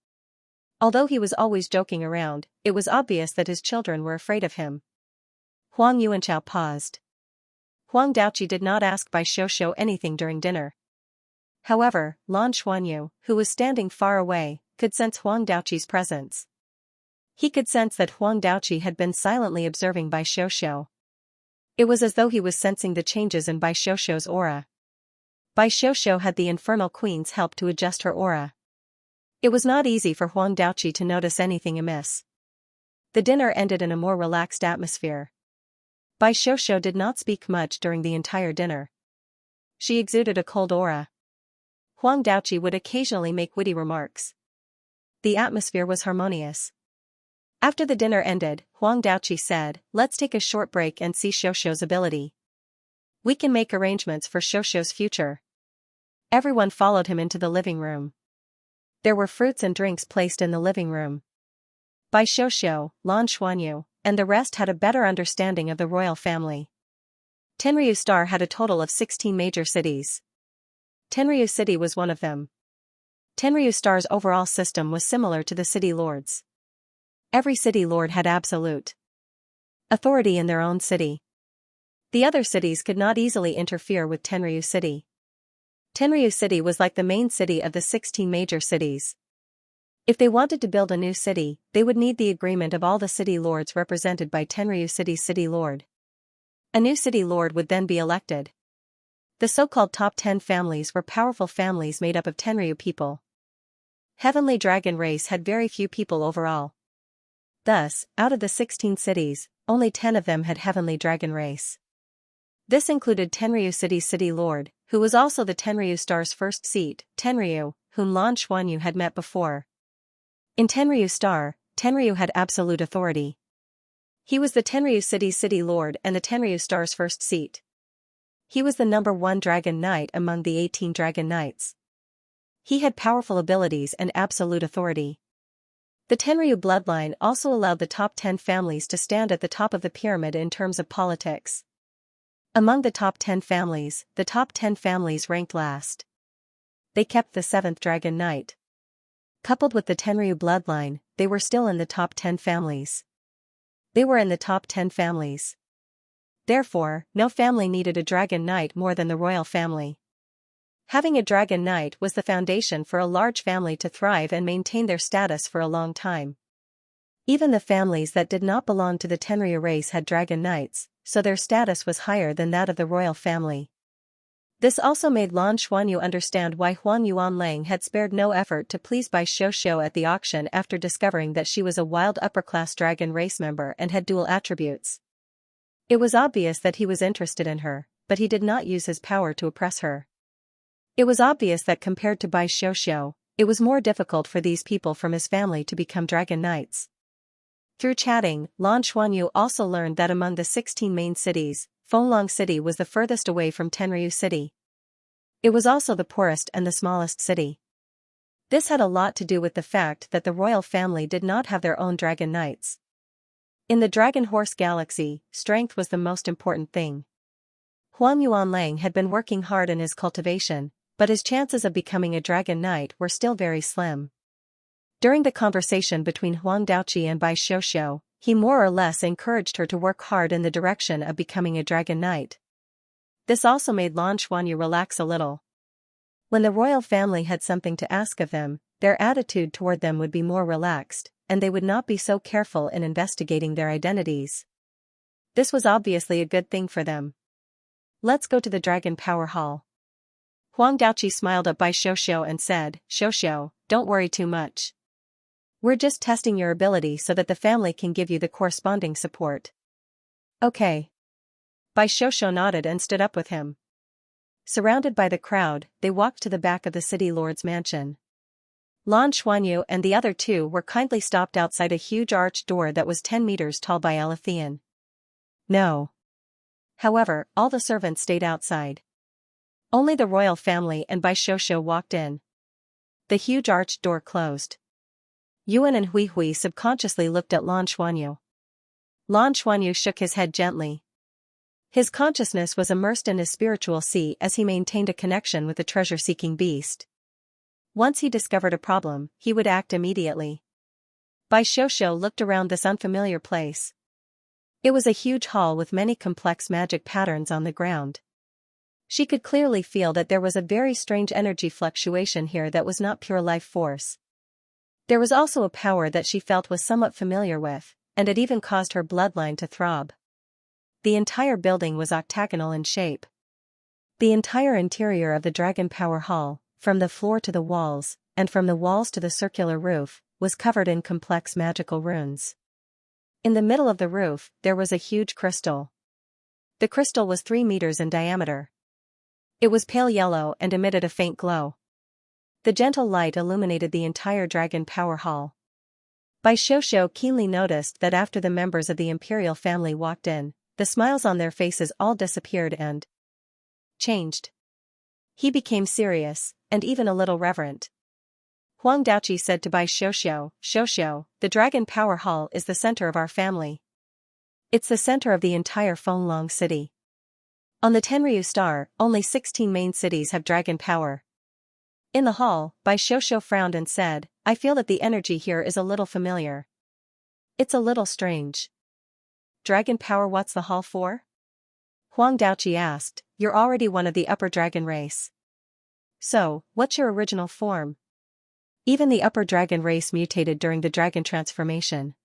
Speaker 1: Although he was always joking around, it was obvious that his children were afraid of him. Huang Yuanchao paused. Huang Daoqi did not ask Bai Xiuxiu anything during dinner. However, Lan Xuanyu, who was standing far away, could sense Huang Daoqi's presence. He could sense that Huang Daoqi had been silently observing Bai Xiuxiu. It was as though he was sensing the changes in Bai Xiuxiu's aura. Bai Xiuxiu had the Infernal Queen's help to adjust her aura. It was not easy for Huang Daoqi to notice anything amiss. The dinner ended in a more relaxed atmosphere. Bai Xiuxiu did not speak much during the entire dinner. She exuded a cold aura. Huang Daoqi would occasionally make witty remarks. The atmosphere was harmonious. After the dinner ended, Huang Daoqi said, "Let's take a short break and see Xiuxiu's ability. We can make arrangements for Xiuxiu's future." Everyone followed him into the living room. There were fruits and drinks placed in the living room. Bai Xiuxiu, Lan Xuanyu, and the rest had a better understanding of the royal family. Tenryu Star had a total of 16 major cities. Tenryu City was one of them. Tenryu Star's overall system was similar to the city lords. Every city lord had absolute authority in their own city. The other cities could not easily interfere with Tenryu City. Tenryu City was like the main city of the 16 major cities. If they wanted to build a new city, they would need the agreement of all the city lords represented by Tenryu City's city lord. A new city lord would then be elected. The so-called top 10 families were powerful families made up of Tenryu people. Heavenly Dragon race had very few people overall. Thus, out of the 16 cities, only 10 of them had heavenly dragon race. This included Tenryu City's city lord, who was also the Tenryu Star's first seat, Tenryu, whom Lan Xuanyu had met before. In Tenryu Star, Tenryu had absolute authority. He was the Tenryu City's city lord and the Tenryu Star's first seat. He was the number 1 dragon knight among the 18 dragon knights. He had powerful abilities and absolute authority. The Tenryu bloodline also allowed the top 10 families to stand at the top of the pyramid in terms of politics. Among the top 10 families, the top 10 families ranked last. They kept the 7th dragon knight. Coupled with the Tenryu bloodline, they were still in the top 10 families. They were in the top 10 families. Therefore, no family needed a dragon knight more than the royal family. Having a dragon knight was the foundation for a large family to thrive and maintain their status for a long time. Even the families that did not belong to the Tenryu race had dragon knights, so their status was higher than that of the royal family. This also made Lan Xuanyu understand why Huang Yuanlang had spared no effort to please Bai Xiuxiu at the auction after discovering that she was a wild upper-class dragon race member and had dual attributes. It was obvious that he was interested in her, but he did not use his power to oppress her. It was obvious that compared to Bai Xiuxiu, it was more difficult for these people from his family to become dragon knights. Through chatting, Lan Xuanyu also learned that among the 16 main cities, Fenglong City was the furthest away from Tenryu City. It was also the poorest and the smallest city. This had a lot to do with the fact that the royal family did not have their own dragon knights. In the Dragon Horse Galaxy, strength was the most important thing. Huang Yuanlang had been working hard in his cultivation, but his chances of becoming a dragon knight were still very slim. During the conversation between Huang Daoqi and Bai Xiuxiu, he more or less encouraged her to work hard in the direction of becoming a dragon knight. This also made Lan Xuanyu relax a little. When the royal family had something to ask of them, their attitude toward them would be more relaxed, and they would not be so careful in investigating their identities. This was obviously a good thing for them. Let's go to the Dragon Power Hall. Huang Daoqi smiled at Bai Xiuxiu and said, Xiuxiu, don't worry too much. We're just testing your ability so that the family can give you the corresponding support. Okay. Bai Xiuxiu nodded and stood up with him. Surrounded by the crowd, they walked to the back of the city lord's mansion. Lan Xuanyu and the other 2 were kindly stopped outside a huge arched door that was 10 meters tall by Alathian. No. However, all the servants stayed outside. Only the royal family and Bai Xiuxiu walked in. The huge arched door closed. Yuan and Hui Hui subconsciously looked at Lan Xuanyu. Lan Xuanyu shook his head gently. His consciousness was immersed in his spiritual sea as he maintained a connection with the treasure-seeking beast. Once he discovered a problem, he would act immediately. Bai Xiuxiu looked around this unfamiliar place. It was a huge hall with many complex magic patterns on the ground. She could clearly feel that there was a very strange energy fluctuation here that was not pure life force. There was also a power that she felt was somewhat familiar with, and it even caused her bloodline to throb. The entire building was octagonal in shape. The entire interior of the Dragon Power Hall, from the floor to the walls, and from the walls to the circular roof, was covered in complex magical runes. In the middle of the roof, there was a huge crystal. The crystal was 3 meters in diameter. It was pale yellow and emitted a faint glow. The gentle light illuminated the entire Dragon Power Hall. Bai Xiuxiu keenly noticed that after the members of the imperial family walked in, the smiles on their faces all disappeared and changed. He became serious, and even a little reverent. Huang Daoqi said to Bai Xiuxiu, Xiuxiu, the Dragon Power Hall is the center of our family. It's the center of the entire Fenglong City. On the Tenryu Star, only 16 main cities have dragon power. In the hall, Bai Xiuxiu frowned and said, I feel that the energy here is a little familiar. It's a little strange. Dragon power, what's the hall for? Huang Daoqi asked, you're already one of the upper dragon race. So, what's your original form? Even the upper dragon race mutated during the dragon transformation.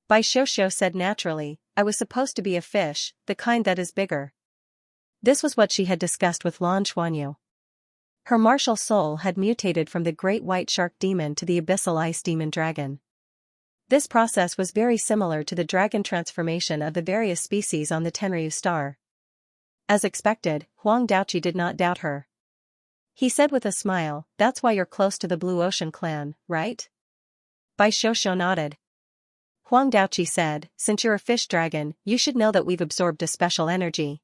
Speaker 1: Bai Xiuxiu said naturally, I was supposed to be a fish, the kind that is bigger. This was what she had discussed with Lan Xuanyu. Her martial soul had mutated from the great white shark demon to the abyssal ice demon dragon. This process was very similar to the dragon transformation of the various species on the Tenryu star. As expected, Huang Daoqi did not doubt her. He said with a smile, "That's why you're close to the Blue Ocean clan, right?" Bai Xiuxiu nodded. Huang Daoqi said, "Since you're a fish dragon, you should know that we've absorbed a special energy.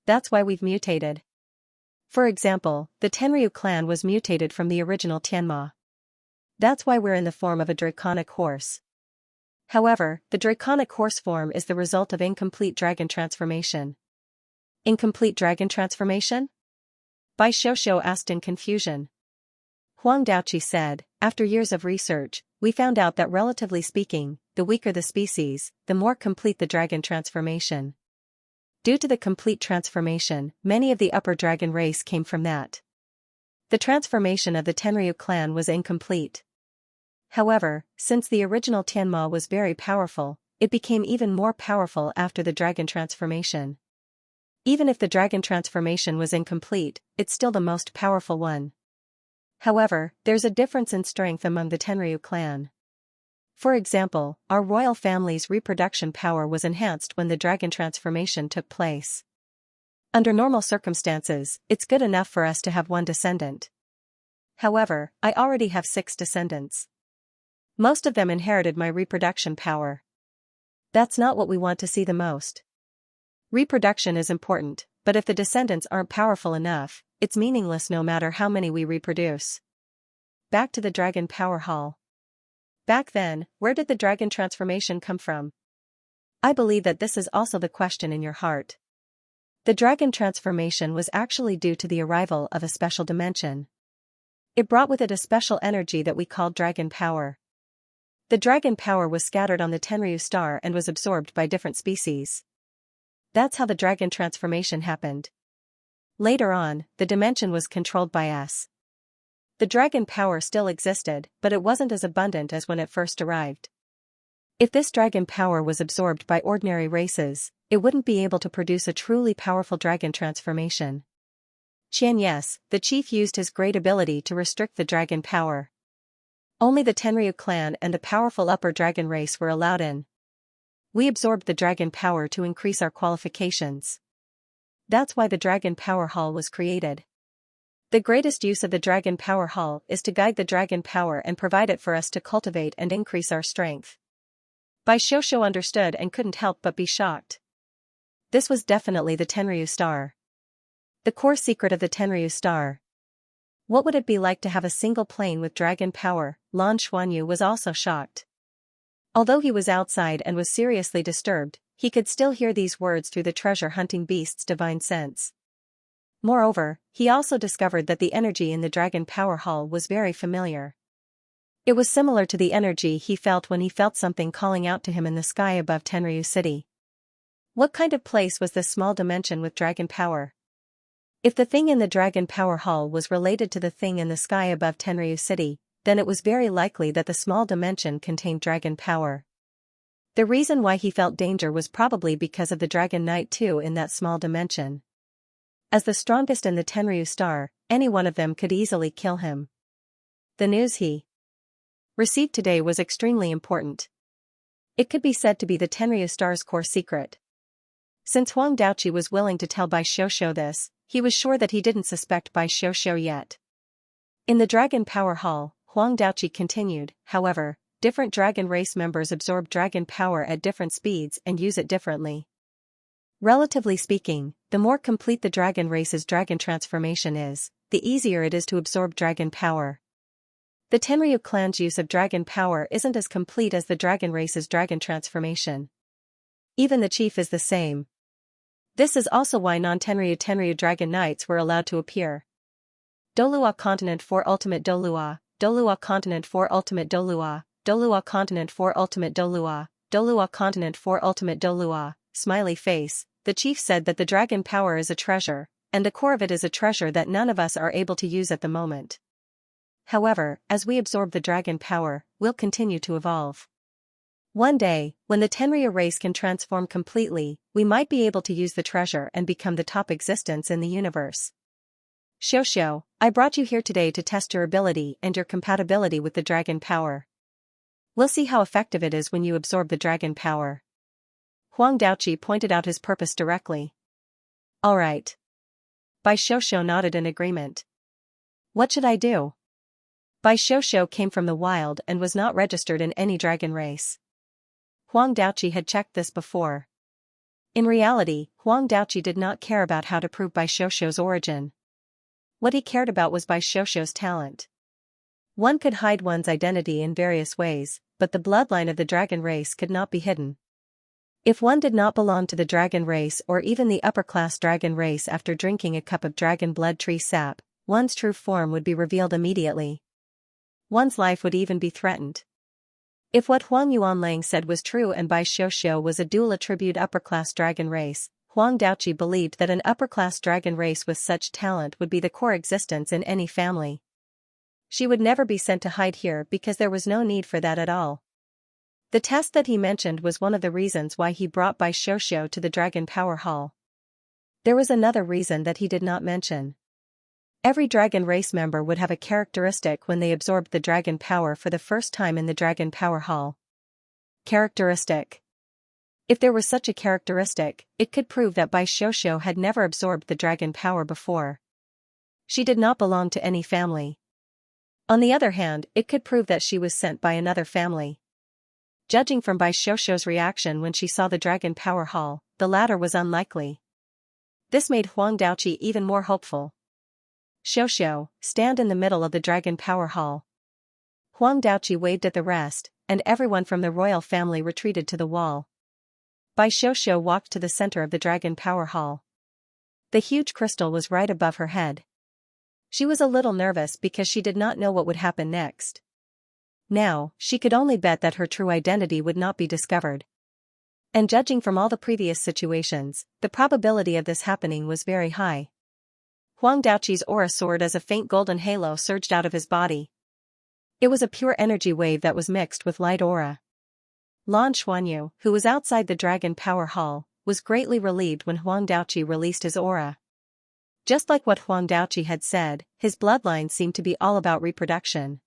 Speaker 1: That's why we've mutated. For example, the Tenryu clan was mutated from the original Tianma. That's why we're in the form of a draconic horse. However, the draconic horse form is the result of incomplete dragon transformation." Incomplete dragon transformation? Bai Xiuxiu asked in confusion. Huang Daoqi said, "After years of research, we found out that relatively speaking, the weaker the species, the more complete the dragon transformation. Due to the complete transformation, many of the upper dragon race came from that. The transformation of the Tenryu clan was incomplete. However, since the original Tianma was very powerful, it became even more powerful after the dragon transformation. Even if the dragon transformation was incomplete, it's still the most powerful one. However, there's a difference in strength among the Tenryu clan. For example, our royal family's reproduction power was enhanced when the dragon transformation took place. Under normal circumstances, it's good enough for us to have one descendant. However, I already have 6 descendants. Most of them inherited my reproduction power. That's not what we want to see the most. Reproduction is important, but if the descendants aren't powerful enough, it's meaningless no matter how many we reproduce." Back to the Dragon Power Hall. Back then, where did the dragon transformation come from? I believe that this is also the question in your heart. The dragon transformation was actually due to the arrival of a special dimension. It brought with it a special energy that we called dragon power. The dragon power was scattered on the Tenryu star and was absorbed by different species. That's how the dragon transformation happened. Later on, the dimension was controlled by us. The dragon power still existed, but it wasn't as abundant as when it first arrived. If this dragon power was absorbed by ordinary races, it wouldn't be able to produce a truly powerful dragon transformation. Xianxia, the chief, used his great ability to restrict the dragon power. Only the Tenryu clan and the powerful upper dragon race were allowed in. We absorbed the dragon power to increase our qualifications. That's why the Dragon Power Hall was created. The greatest use of the Dragon Power Hall is to guide the dragon power and provide it for us to cultivate and increase our strength. Bai Xiuxiu understood and couldn't help but be shocked. This was definitely the Tenryu star. The core secret of the Tenryu star. What would it be like to have a single plane with dragon power? Lan Xuanyu was also shocked. Although he was outside and was seriously disturbed, he could still hear these words through the treasure-hunting beast's divine sense. Moreover, he also discovered that the energy in the Dragon Power Hall was very familiar. It was similar to the energy he felt when he felt something calling out to him in the sky above Tenryu City. What kind of place was this small dimension with dragon power? If the thing in the Dragon Power Hall was related to the thing in the sky above Tenryu City, then it was very likely that the small dimension contained dragon power. The reason why he felt danger was probably because of the Dragon Knight too in that small dimension. As the strongest in the Tenryu star, any one of them could easily kill him. The news he received today was extremely important. It could be said to be the Tenryu star's core secret. Since Huang Daoqi was willing to tell Bai Xiuxiu this, he was sure that he didn't suspect Bai Xiuxiu yet. In the Dragon Power Hall, Huang Daoqi continued, however, different dragon race members absorb dragon power at different speeds and use it differently. Relatively speaking, the more complete the dragon race's dragon transformation is, the easier it is to absorb dragon power. The Tenryu clan's use of dragon power isn't as complete as the dragon race's dragon transformation. Even the chief is the same. This is also why non-Tenryu dragon knights were allowed to appear. Douluo Continent 4 Ultimate Douluo, Douluo Continent 4 Ultimate Douluo, Douluo Continent 4 Ultimate Douluo, Douluo Continent 4 Ultimate Douluo, smiley face. The chief said that the dragon power is a treasure, and the core of it is a treasure that none of us are able to use at the moment. However, as we absorb the dragon power, we'll continue to evolve. One day, when the Tenryu race can transform completely, we might be able to use the treasure and become the top existence in the universe. Xiuxiu, I brought you here today to test your ability and your compatibility with the dragon power. We'll see how effective it is when you absorb the dragon power. Huang Daoqi pointed out his purpose directly. All right. Bai Xiuxiu nodded in agreement. What should I do? Bai Xiuxiu came from the wild and was not registered in any dragon race. Huang Daoqi had checked this before. In reality, Huang Daoqi did not care about how to prove Bai Xiuxiu's origin. What he cared about was Bai Xiuxiu's talent. One could hide one's identity in various ways, but the bloodline of the dragon race could not be hidden. If one did not belong to the dragon race or even the upper-class dragon race after drinking a cup of dragon blood tree sap, one's true form would be revealed immediately. One's life would even be threatened. If what Huang Yuanlang said was true and Bai Xiuxiu was a dual-attribute upper-class dragon race, Huang Daoqi believed that an upper-class dragon race with such talent would be the core existence in any family. She would never be sent to hide here because there was no need for that at all. The test that he mentioned was one of the reasons why he brought Bai Xiuxiu to the Dragon Power Hall. There was another reason that he did not mention. Every dragon race member would have a characteristic when they absorbed the dragon power for the first time in the Dragon Power Hall. Characteristic. If there was such a characteristic, it could prove that Bai Xiuxiu had never absorbed the dragon power before. She did not belong to any family. On the other hand, it could prove that she was sent by another family. Judging from Bai Xiuxiu's reaction when she saw the Dragon Power Hall, the latter was unlikely. This made Huang Daoqi even more hopeful. Xiuxiu, stand in the middle of the Dragon Power Hall. Huang Daoqi waved at the rest, and everyone from the royal family retreated to the wall. Bai Xiuxiu walked to the center of the Dragon Power Hall. The huge crystal was right above her head. She was a little nervous because she did not know what would happen next. Now, she could only bet that her true identity would not be discovered. And judging from all the previous situations, the probability of this happening was very high. Huang Daoqi's aura soared as a faint golden halo surged out of his body. It was a pure energy wave that was mixed with light aura. Lan Xuanyu, who was outside the Dragon Power Hall, was greatly relieved when Huang Daoqi released his aura. Just like what Huang Daoqi had said, his bloodline seemed to be all about reproduction.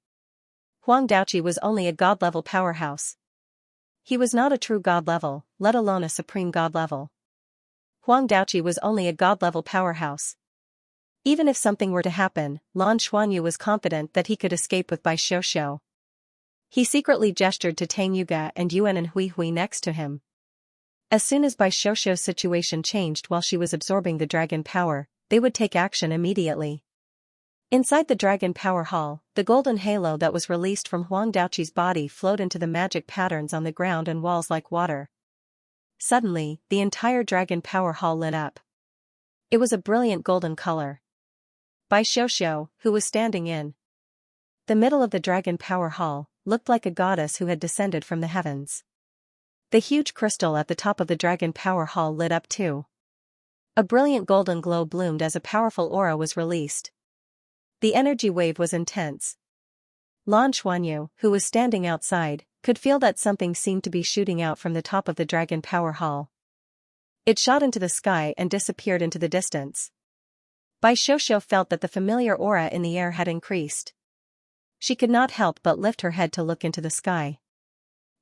Speaker 1: Huang Daoqi was only a god-level powerhouse. He was not a true god level, let alone a supreme god level. Huang Daoqi was only a god-level powerhouse. Even if something were to happen, Lan Xuanyu was confident that he could escape with Bai Xiuxiu. He secretly gestured to Tang Yuga and Yuan and Hui Hui next to him. As soon as Bai Xiuxiu's situation changed while she was absorbing the dragon power, they would take action immediately. Inside the Dragon Power Hall, the golden halo that was released from Huang Daoqi's body flowed into the magic patterns on the ground and walls like water. Suddenly, the entire Dragon Power Hall lit up. It was a brilliant golden color. Bai Xiuxiu, who was standing in the middle of the Dragon Power Hall, looked like a goddess who had descended from the heavens. The huge crystal at the top of the Dragon Power Hall lit up too. A brilliant golden glow bloomed as a powerful aura was released. The energy wave was intense. Lan Xuanyu, who was standing outside, could feel that something seemed to be shooting out from the top of the Dragon Power Hall. It shot into the sky and disappeared into the distance. Bai Xiuxiu felt that the familiar aura in the air had increased. She could not help but lift her head to look into the sky.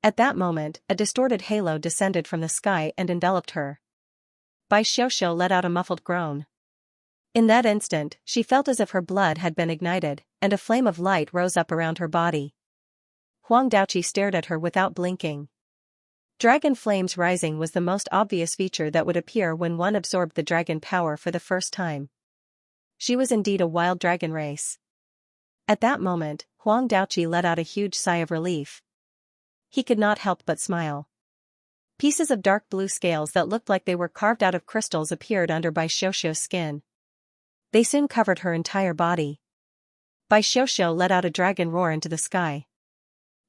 Speaker 1: At that moment, a distorted halo descended from the sky and enveloped her. Bai Xiuxiu let out a muffled groan. In that instant, she felt as if her blood had been ignited, and a flame of light rose up around her body. Huang Daoqi stared at her without blinking. Dragon flames rising was the most obvious feature that would appear when one absorbed the dragon power for the first time. She was indeed a wild dragon race. At that moment, Huang Daoqi let out a huge sigh of relief. He could not help but smile. Pieces of dark blue scales that looked like they were carved out of crystals appeared under Bai Xiuxiu's skin. They soon covered her entire body. Bai Xiuxiu let out a dragon roar into the sky.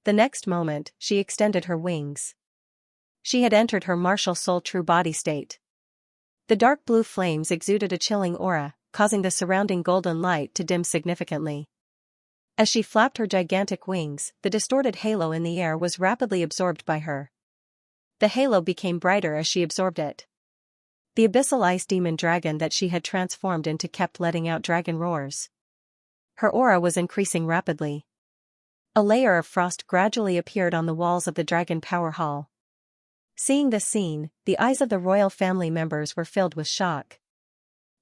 Speaker 1: The next moment, she extended her wings. She had entered her martial soul true body state. The dark blue flames exuded a chilling aura, causing the surrounding golden light to dim significantly. As she flapped her gigantic wings, the distorted halo in the air was rapidly absorbed by her. The halo became brighter as she absorbed it. The abyssal ice demon dragon that she had transformed into kept letting out dragon roars. Her aura was increasing rapidly. A layer of frost gradually appeared on the walls of the Dragon Power Hall. Seeing this scene, the eyes of the royal family members were filled with shock.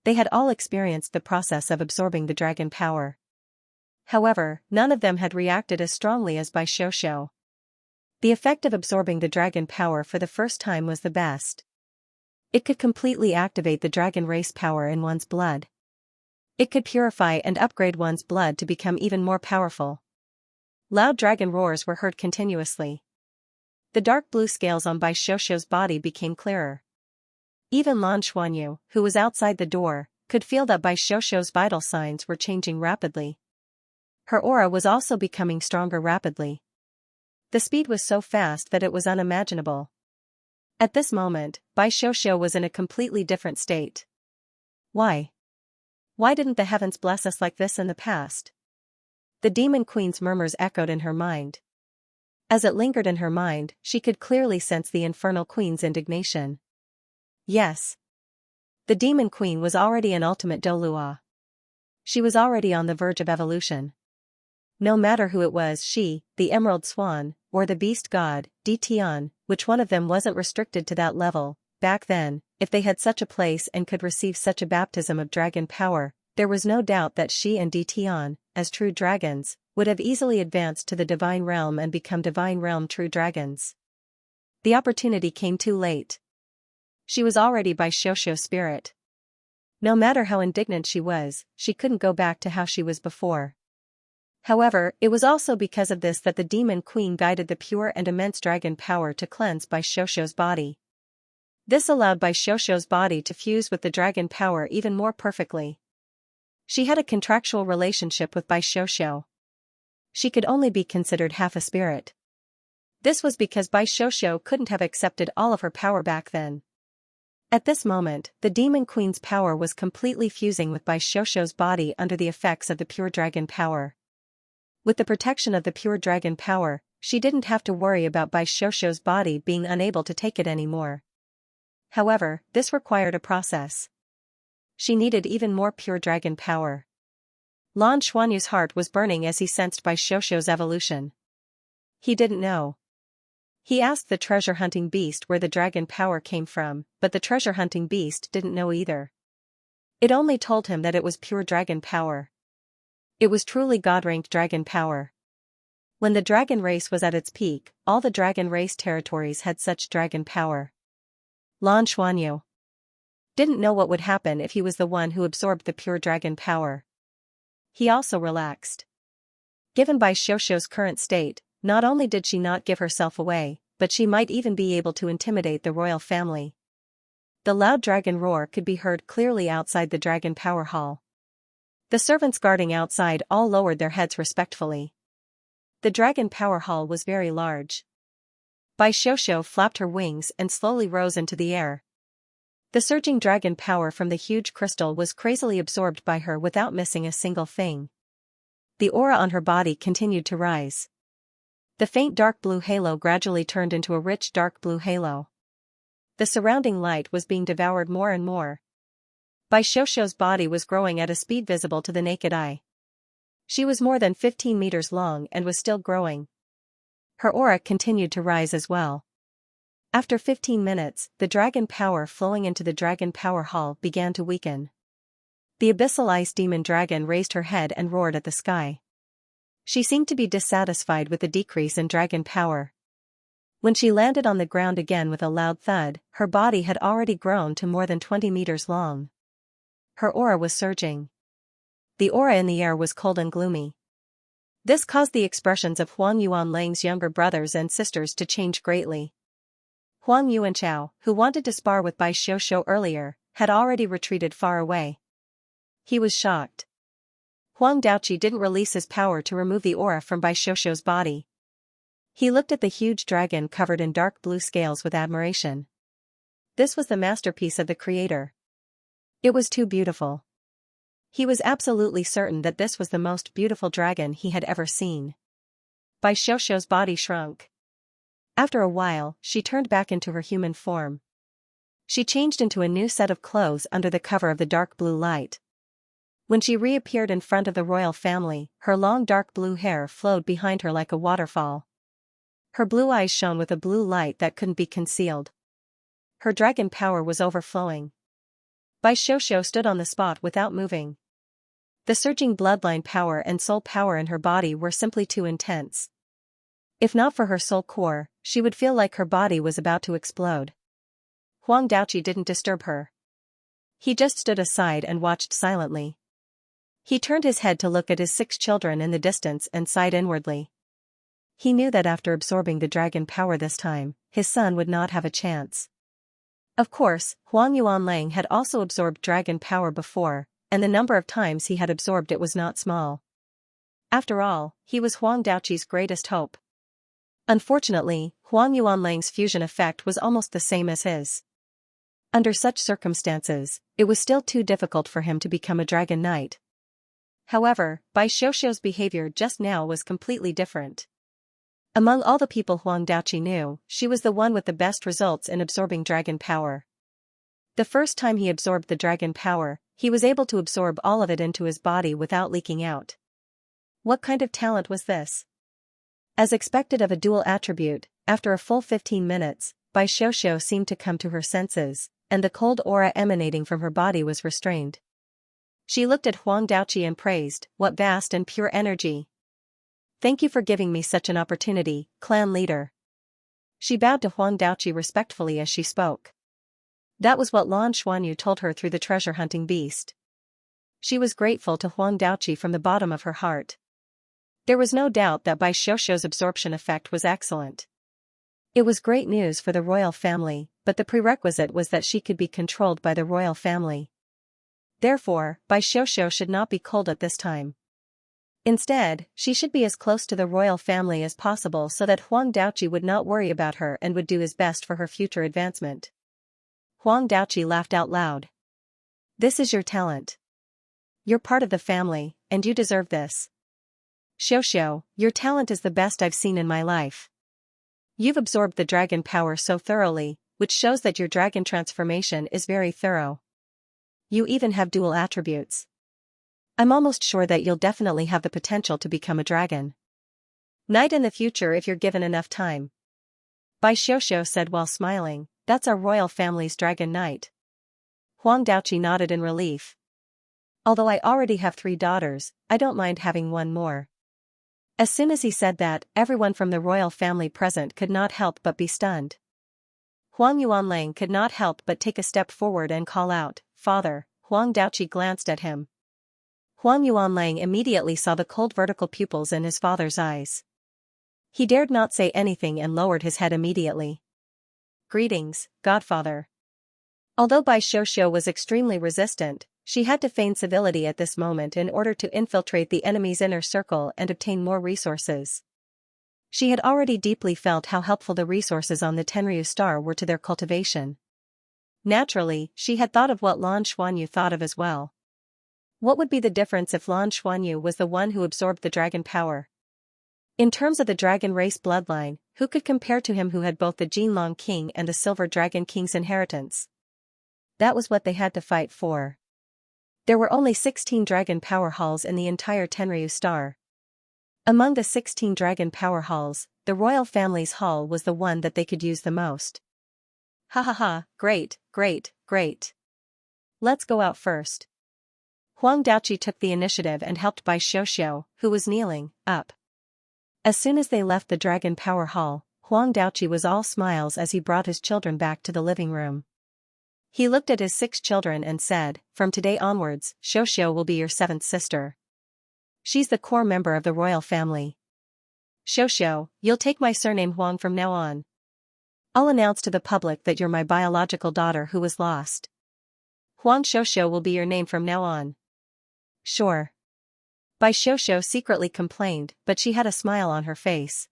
Speaker 1: They had all experienced the process of absorbing the dragon power. However, none of them had reacted as strongly as Bai Xiuxiu. The effect of absorbing the dragon power for the first time was the best. It could completely activate the dragon race power in one's blood. It could purify and upgrade one's blood to become even more powerful. Loud dragon roars were heard continuously. The dark blue scales on Bai Xiuxiu's body became clearer. Even Lan Xuanyu, who was outside the door, could feel that Bai Xiuxiu's vital signs were changing rapidly. Her aura was also becoming stronger rapidly. The speed was so fast that it was unimaginable. At this moment, Bai Xiuxiu was in a completely different state. Why? Why didn't the heavens bless us like this in the past? The demon queen's murmurs echoed in her mind. As it lingered in her mind, she could clearly sense the infernal queen's indignation. Yes. The demon queen was already an ultimate Douluo. She was already on the verge of evolution. No matter who it was, she, the Emerald Swan, or the Beast God, Dtian, which one of them wasn't restricted to that level. Back then, if they had such a place and could receive such a baptism of dragon power, there was no doubt that she and Dtian, as true dragons, would have easily advanced to the divine realm and become divine realm true dragons. The opportunity came too late. She was already Bai Xiuxiu's spirit. No matter how indignant she couldn't go back to how she was before. However, it was also because of this that the demon queen guided the pure and immense dragon power to cleanse Bai Xiuxiu's body. This allowed Bai Xiuxiu's body to fuse with the dragon power even more perfectly. She had a contractual relationship with Bai Xiuxiu. She could only be considered half a spirit. This was because Bai Xiuxiu couldn't have accepted all of her power back then. At this moment, the demon queen's power was completely fusing with Bai Xiuxiu's body under the effects of the pure dragon power. With the protection of the pure dragon power, she didn't have to worry about Bai Xiuxiu's body being unable to take it anymore. However, this required a process. She needed even more pure dragon power. Lan Xuanyu's heart was burning as he sensed Bai Xiuxiu's evolution. He didn't know. He asked the treasure-hunting beast where the dragon power came from, but the treasure-hunting beast didn't know either. It only told him that it was pure dragon power. It was truly God-ranked dragon power. When the dragon race was at its peak, all the dragon race territories had such dragon power. Lan Xuanyu didn't know what would happen if he was the one who absorbed the pure dragon power. He also relaxed. Given Bai Xiuxiu's current state, not only did she not give herself away, but she might even be able to intimidate the royal family. The loud dragon roar could be heard clearly outside the dragon power hall. The servants guarding outside all lowered their heads respectfully. The dragon power hall was very large. Bai Xiuxiu flapped her wings and slowly rose into the air. The surging dragon power from the huge crystal was crazily absorbed by her without missing a single thing. The aura on her body continued to rise. The faint dark blue halo gradually turned into a rich dark blue halo. The surrounding light was being devoured more and more. Bai Xiuxiu's body was growing at a speed visible to the naked eye. She was more than 15 meters long and was still growing. Her aura continued to rise as well. After 15 minutes, the dragon power flowing into the dragon power hall began to weaken. The abyssal ice demon dragon raised her head and roared at the sky. She seemed to be dissatisfied with the decrease in dragon power. When she landed on the ground again with a loud thud, her body had already grown to more than 20 meters long. Her aura was surging. The aura in the air was cold and gloomy. This caused the expressions of Huang Yuanlang's younger brothers and sisters to change greatly. Huang Yuanchao, who wanted to spar with Bai Xiuxiu earlier, had already retreated far away. He was shocked. Huang Daoqi didn't release his power to remove the aura from Bai Xiuxiu's body. He looked at the huge dragon covered in dark blue scales with admiration. This was the masterpiece of the creator. It was too beautiful. He was absolutely certain that this was the most beautiful dragon he had ever seen. Bai Xiuxiu's body shrunk. After a while, she turned back into her human form. She changed into a new set of clothes under the cover of the dark blue light. When she reappeared in front of the royal family, her long dark blue hair flowed behind her like a waterfall. Her blue eyes shone with a blue light that couldn't be concealed. Her dragon power was overflowing. Bai Xiaoxiao stood on the spot without moving. The surging bloodline power and soul power in her body were simply too intense. If not for her soul core, she would feel like her body was about to explode. Huang Daoqi didn't disturb her. He just stood aside and watched silently. He turned his head to look at his 6 children in the distance and sighed inwardly. He knew that after absorbing the dragon power this time, his son would not have a chance. Of course, Huang Yuanlang had also absorbed dragon power before, and the number of times he had absorbed it was not small. After all, he was Huang Daoqi's greatest hope. Unfortunately, Huang Yuanlang's fusion effect was almost the same as his. Under such circumstances, it was still too difficult for him to become a dragon knight. However, Bai Xiaoxiao's behavior just now was completely different. Among all the people Huang Daoqi knew, she was the one with the best results in absorbing dragon power. The first time he absorbed the dragon power, he was able to absorb all of it into his body without leaking out. What kind of talent was this? As expected of a dual attribute, after a full 15 minutes, Bai Xiaoxiao seemed to come to her senses, and the cold aura emanating from her body was restrained. She looked at Huang Daoqi and praised, "What vast and pure energy! Thank you for giving me such an opportunity, clan leader." She bowed to Huang Daoqi respectfully as she spoke. That was what Lan Xuanyu told her through the treasure-hunting beast. She was grateful to Huang Daoqi from the bottom of her heart. There was no doubt that Bai Xiaoxiao's absorption effect was excellent. It was great news for the royal family, but the prerequisite was that she could be controlled by the royal family. Therefore, Bai Xiaoxiao should not be cold at this time. Instead, she should be as close to the royal family as possible so that Huang Daoqi would not worry about her and would do his best for her future advancement. Huang Daoqi laughed out loud. "This is your talent. You're part of the family, and you deserve this. Xiaoxiao, your talent is the best I've seen in my life. You've absorbed the dragon power so thoroughly, which shows that your dragon transformation is very thorough. You even have dual attributes. I'm almost sure that you'll definitely have the potential to become a dragon knight in the future if you're given enough time." Bai Xiaoxiao said while smiling, "That's our royal family's dragon knight." Huang Daoqi nodded in relief. "Although I already have 3 daughters, I don't mind having one more." As soon as he said that, everyone from the royal family present could not help but be stunned. Huang Yuanlang could not help but take a step forward and call out, "Father." Huang Daoqi glanced at him. Huang Yuanlang immediately saw the cold vertical pupils in his father's eyes. He dared not say anything and lowered his head immediately. "Greetings, godfather." Although Bai Xiaoxiao was extremely resistant, she had to feign civility at this moment in order to infiltrate the enemy's inner circle and obtain more resources. She had already deeply felt how helpful the resources on the Tenryu star were to their cultivation. Naturally, she had thought of what Lan Xuanyu thought of as well. What would be the difference if Lan Xuanyu was the one who absorbed the dragon power? In terms of the dragon race bloodline, who could compare to him who had both the Jinlong King and the Silver Dragon King's inheritance? That was what they had to fight for. There were only 16 dragon power halls in the entire Tenryu star. Among the 16 dragon power halls, the royal family's hall was the one that they could use the most. Ha ha ha, great, great, great. Let's go out first. Huang Daoqi took the initiative and helped Bai Xiaoxiao, who was kneeling, up. As soon as they left the dragon power hall, Huang Daoqi was all smiles as he brought his children back to the living room. He looked at his 6 children and said, "From today onwards, Xiaoxiao will be your 7th sister. She's the core member of the royal family. Xiaoxiao, you'll take my surname Huang from now on. I'll announce to the public that you're my biological daughter who was lost. Huang Xiaoxiao will be your name from now on." "Sure." Bai Xiaoxiao secretly complained, but she had a smile on her face.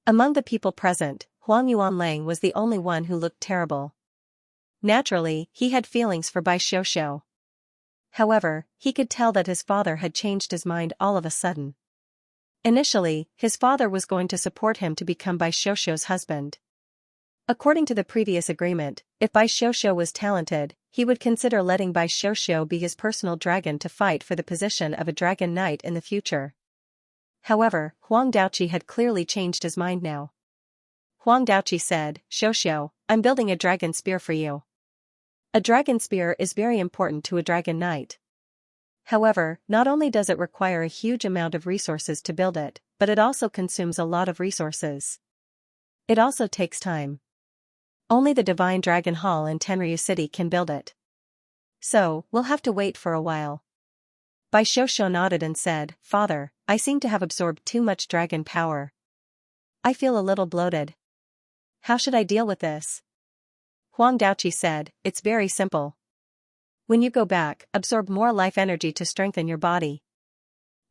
Speaker 1: Among the people present, Huang Yuanlang was the only one who looked terrible. Naturally, he had feelings for Bai Xiaoxiao. However, he could tell that his father had changed his mind all of a sudden. Initially, his father was going to support him to become Bai Xiaoxiao's husband. According to the previous agreement, if Bai Xiaoxiao was talented, he would consider letting Bai Xiuxiu be his personal dragon to fight for the position of a dragon knight in the future. However, Huang Daoqi had clearly changed his mind now. Huang Daoqi said, "Xiuxiu, I'm building a dragon spear for you. A dragon spear is very important to a dragon knight. However, not only does it require a huge amount of resources to build it, but it also consumes a lot of resources. It also takes time. Only the Divine Dragon Hall in Tenryu City can build it. So, we'll have to wait for a while." Bai Xiuxiu nodded and said, "Father, I seem to have absorbed too much dragon power. I feel a little bloated. How should I deal with this?" Huang Daoqi said, "It's very simple. When you go back, absorb more life energy to strengthen your body.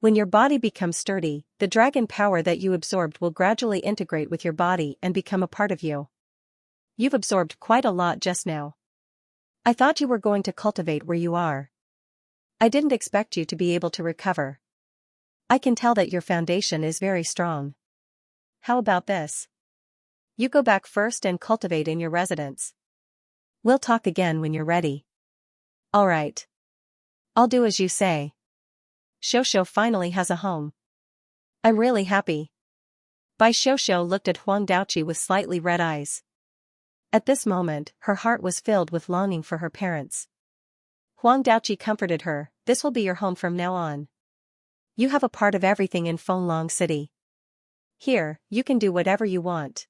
Speaker 1: When your body becomes sturdy, the dragon power that you absorbed will gradually integrate with your body and become a part of you. You've absorbed quite a lot just now. I thought you were going to cultivate where you are. I didn't expect you to be able to recover. I can tell that your foundation is very strong. How about this? You go back first and cultivate in your residence. We'll talk again when you're ready." "All right. I'll do as you say. Xiuxiu finally has a home. I'm really happy." Bai Xiuxiu looked at Huang Daoqi with slightly red eyes. At this moment, her heart was filled with longing for her parents. Huang Daoqi comforted her, "This will be your home from now on. You have a part of everything in Fenglong City. Here, you can do whatever you want."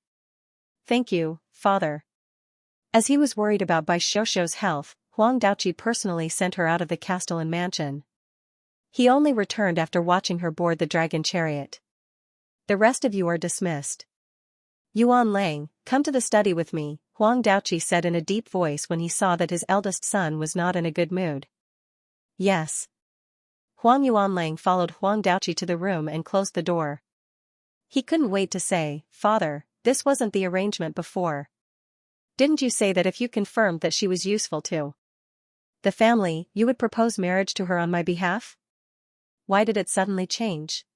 Speaker 1: "Thank you, father." As he was worried about Bai Xiuxiu's health, Huang Daoqi personally sent her out of the castellan mansion. He only returned after watching her board the dragon chariot. "The rest of you are dismissed. Yuan Lang, come to the study with me," Huang Daoqi said in a deep voice when he saw that his eldest son was not in a good mood. "Yes." Huang Yuanlang followed Huang Daoqi to the room and closed the door. He couldn't wait to say, "Father, this wasn't the arrangement before. Didn't you say that if you confirmed that she was useful to the family, you would propose marriage to her on my behalf? Why did it suddenly change?"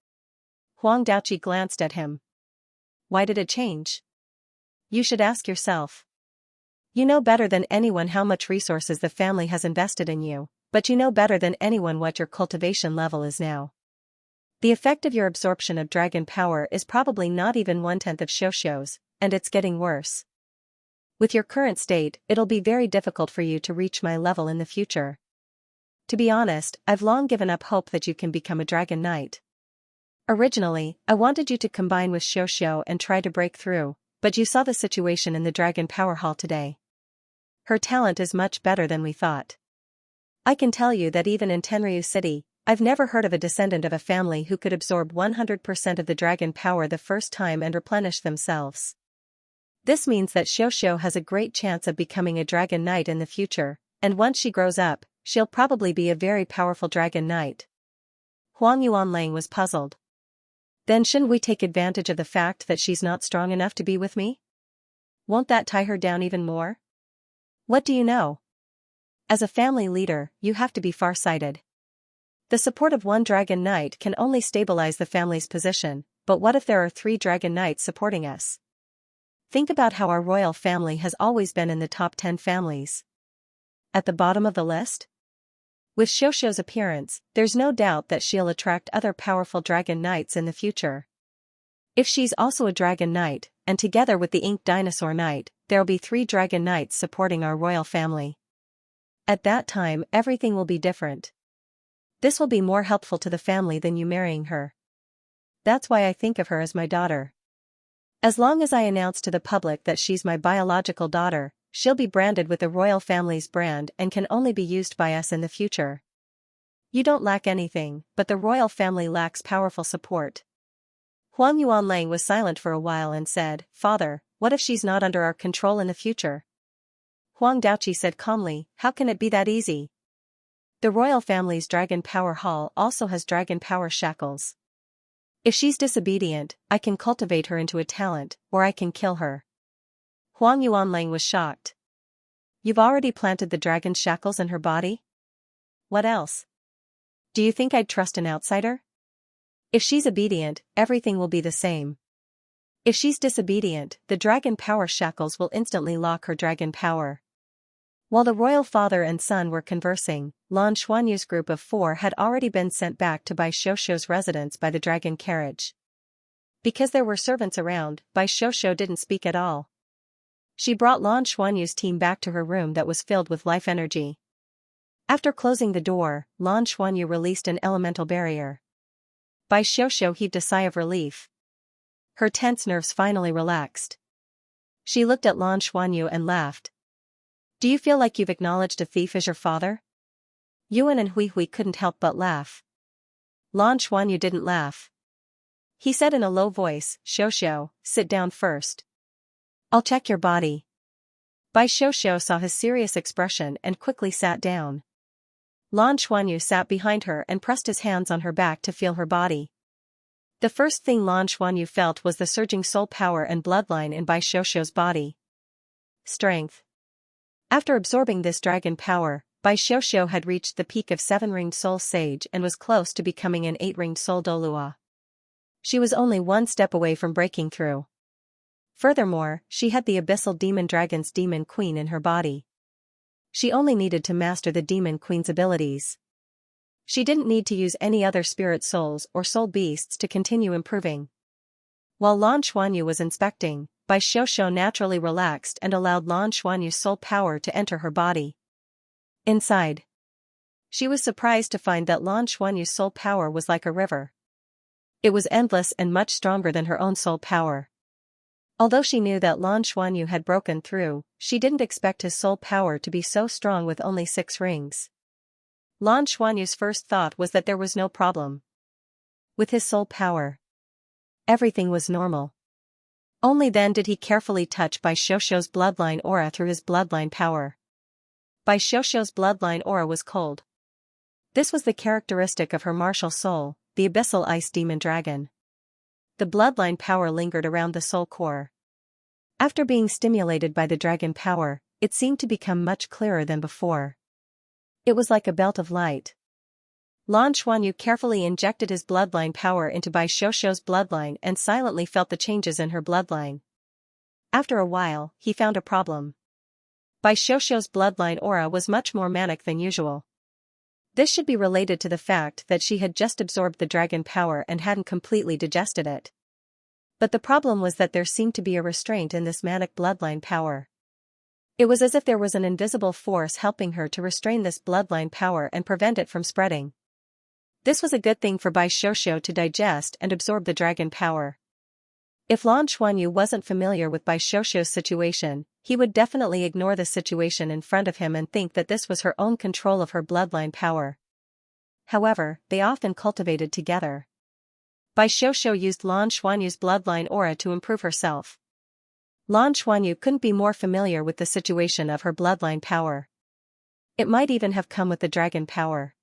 Speaker 1: Huang Daoqi glanced at him. "Why did it change? You should ask yourself. You know better than anyone how much resources the family has invested in you, but you know better than anyone what your cultivation level is now. The effect of your absorption of dragon power is probably not even 1/10 of Xiuxiu's, and it's getting worse. With your current state, it'll be very difficult for you to reach my level in the future. To be honest, I've long given up hope that you can become a dragon knight. Originally, I wanted you to combine with Xiuxiu and try to break through, but you saw the situation in the Dragon Power Hall today. Her talent is much better than we thought. I can tell you that even in Tenryu City, I've never heard of a descendant of a family who could absorb 100% of the dragon power the first time and replenish themselves. This means that Xiuxiu has a great chance of becoming a dragon knight in the future, and once she grows up, she'll probably be a very powerful dragon knight." Huang Yuanlang was puzzled. "Then shouldn't we take advantage of the fact that she's not strong enough to be with me? Won't that tie her down even more? What do you know? As a family leader, you have to be far-sighted. The support of one dragon knight can only stabilize the family's position, but what if there are 3 dragon knights supporting us? Think about how our royal family has always been in the top 10 families. At the bottom of the list? With Xiuxiu's appearance, there's no doubt that she'll attract other powerful dragon knights in the future. If she's also a dragon knight, and together with the Ink Dinosaur Knight, there'll be 3 dragon knights supporting our royal family. At that time, everything will be different. This will be more helpful to the family than you marrying her. That's why I think of her as my daughter. As long as I announce to the public that she's my biological daughter, she'll be branded with the royal family's brand and can only be used by us in the future. You don't lack anything, but the royal family lacks powerful support." Huang Yuanlang was silent for a while and said, "Father, what if she's not under our control in the future?" Huang Daoqi said calmly, "How can it be that easy? The royal family's Dragon Power Hall also has dragon power shackles. If she's disobedient, I can cultivate her into a talent, or I can kill her." Huang Yuanlang was shocked. "You've already planted the dragon shackles in her body? What else? Do you think I'd trust an outsider? If she's obedient, everything will be the same. If she's disobedient, the dragon power shackles will instantly lock her dragon power. While the royal father and son were conversing, Lan Xuanyu's group of 4 had already been sent back to Bai Xiuxiu's residence by the dragon carriage. Because there were servants around, Bai Xiuxiu didn't speak at all. She brought Lan Xuanyu's team back to her room that was filled with life energy. After closing the door, Lan Xuanyu released an elemental barrier. Bai Xiuxiu heaved a sigh of relief. Her tense nerves finally relaxed. She looked at Lan Xuanyu and laughed. Do you feel like you've acknowledged a thief as your father? Yuan and Hui Hui couldn't help but laugh. Lan Xuanyu didn't laugh. He said in a low voice, Xiuxiu, sit down first. I'll check your body. Bai Xiuxiu saw his serious expression and quickly sat down. Lan Xuanyu sat behind her and pressed his hands on her back to feel her body. The first thing Lan Xuanyu felt was the surging soul power and bloodline in Bai Xiuxiu's body. Strength. After absorbing this dragon power, Bai Xiuxiu had reached the peak of 7-ringed soul sage and was close to becoming an 8-ringed soul Douluo. She was only one step away from breaking through. Furthermore, she had the abyssal demon dragon's demon queen in her body. She only needed to master the demon queen's abilities. She didn't need to use any other spirit souls or soul beasts to continue improving. While Lan Xuanyu was inspecting, Bai Xiuxiu naturally relaxed and allowed Lan Xuanyu's soul power to enter her body. Inside, she was surprised to find that Lan Xuanyu's soul power was like a river. It was endless and much stronger than her own soul power. Although she knew that Lan Xuanyu had broken through, she didn't expect his soul power to be so strong with only 6 rings. Lan Xuanyu's first thought was that there was no problem. With his soul power, everything was normal. Only then did he carefully touch Bai Xiuxiu's bloodline aura through his bloodline power. Bai Xiuxiu's bloodline aura was cold. This was the characteristic of her martial soul, the abyssal ice demon dragon. The bloodline power lingered around the soul core. After being stimulated by the dragon power, it seemed to become much clearer than before. It was like a belt of light. Lan Xuanyu carefully injected his bloodline power into Bai Xiuxiu's bloodline and silently felt the changes in her bloodline. After a while, he found a problem. Bai Xiuxiu's bloodline aura was much more manic than usual. This should be related to the fact that she had just absorbed the dragon power and hadn't completely digested it. But the problem was that there seemed to be a restraint in this manic bloodline power. It was as if there was an invisible force helping her to restrain this bloodline power and prevent it from spreading. This was a good thing for Bai Xiuxiu to digest and absorb the dragon power. If Lan Xuanyu wasn't familiar with Bai Xiuxiu's situation, he would definitely ignore the situation in front of him and think that this was her own control of her bloodline power. However, they often cultivated together. Bai Xiuxiu used Lan Xuanyu's bloodline aura to improve herself. Lan Xuanyu couldn't be more familiar with the situation of her bloodline power. It might even have come with the dragon power.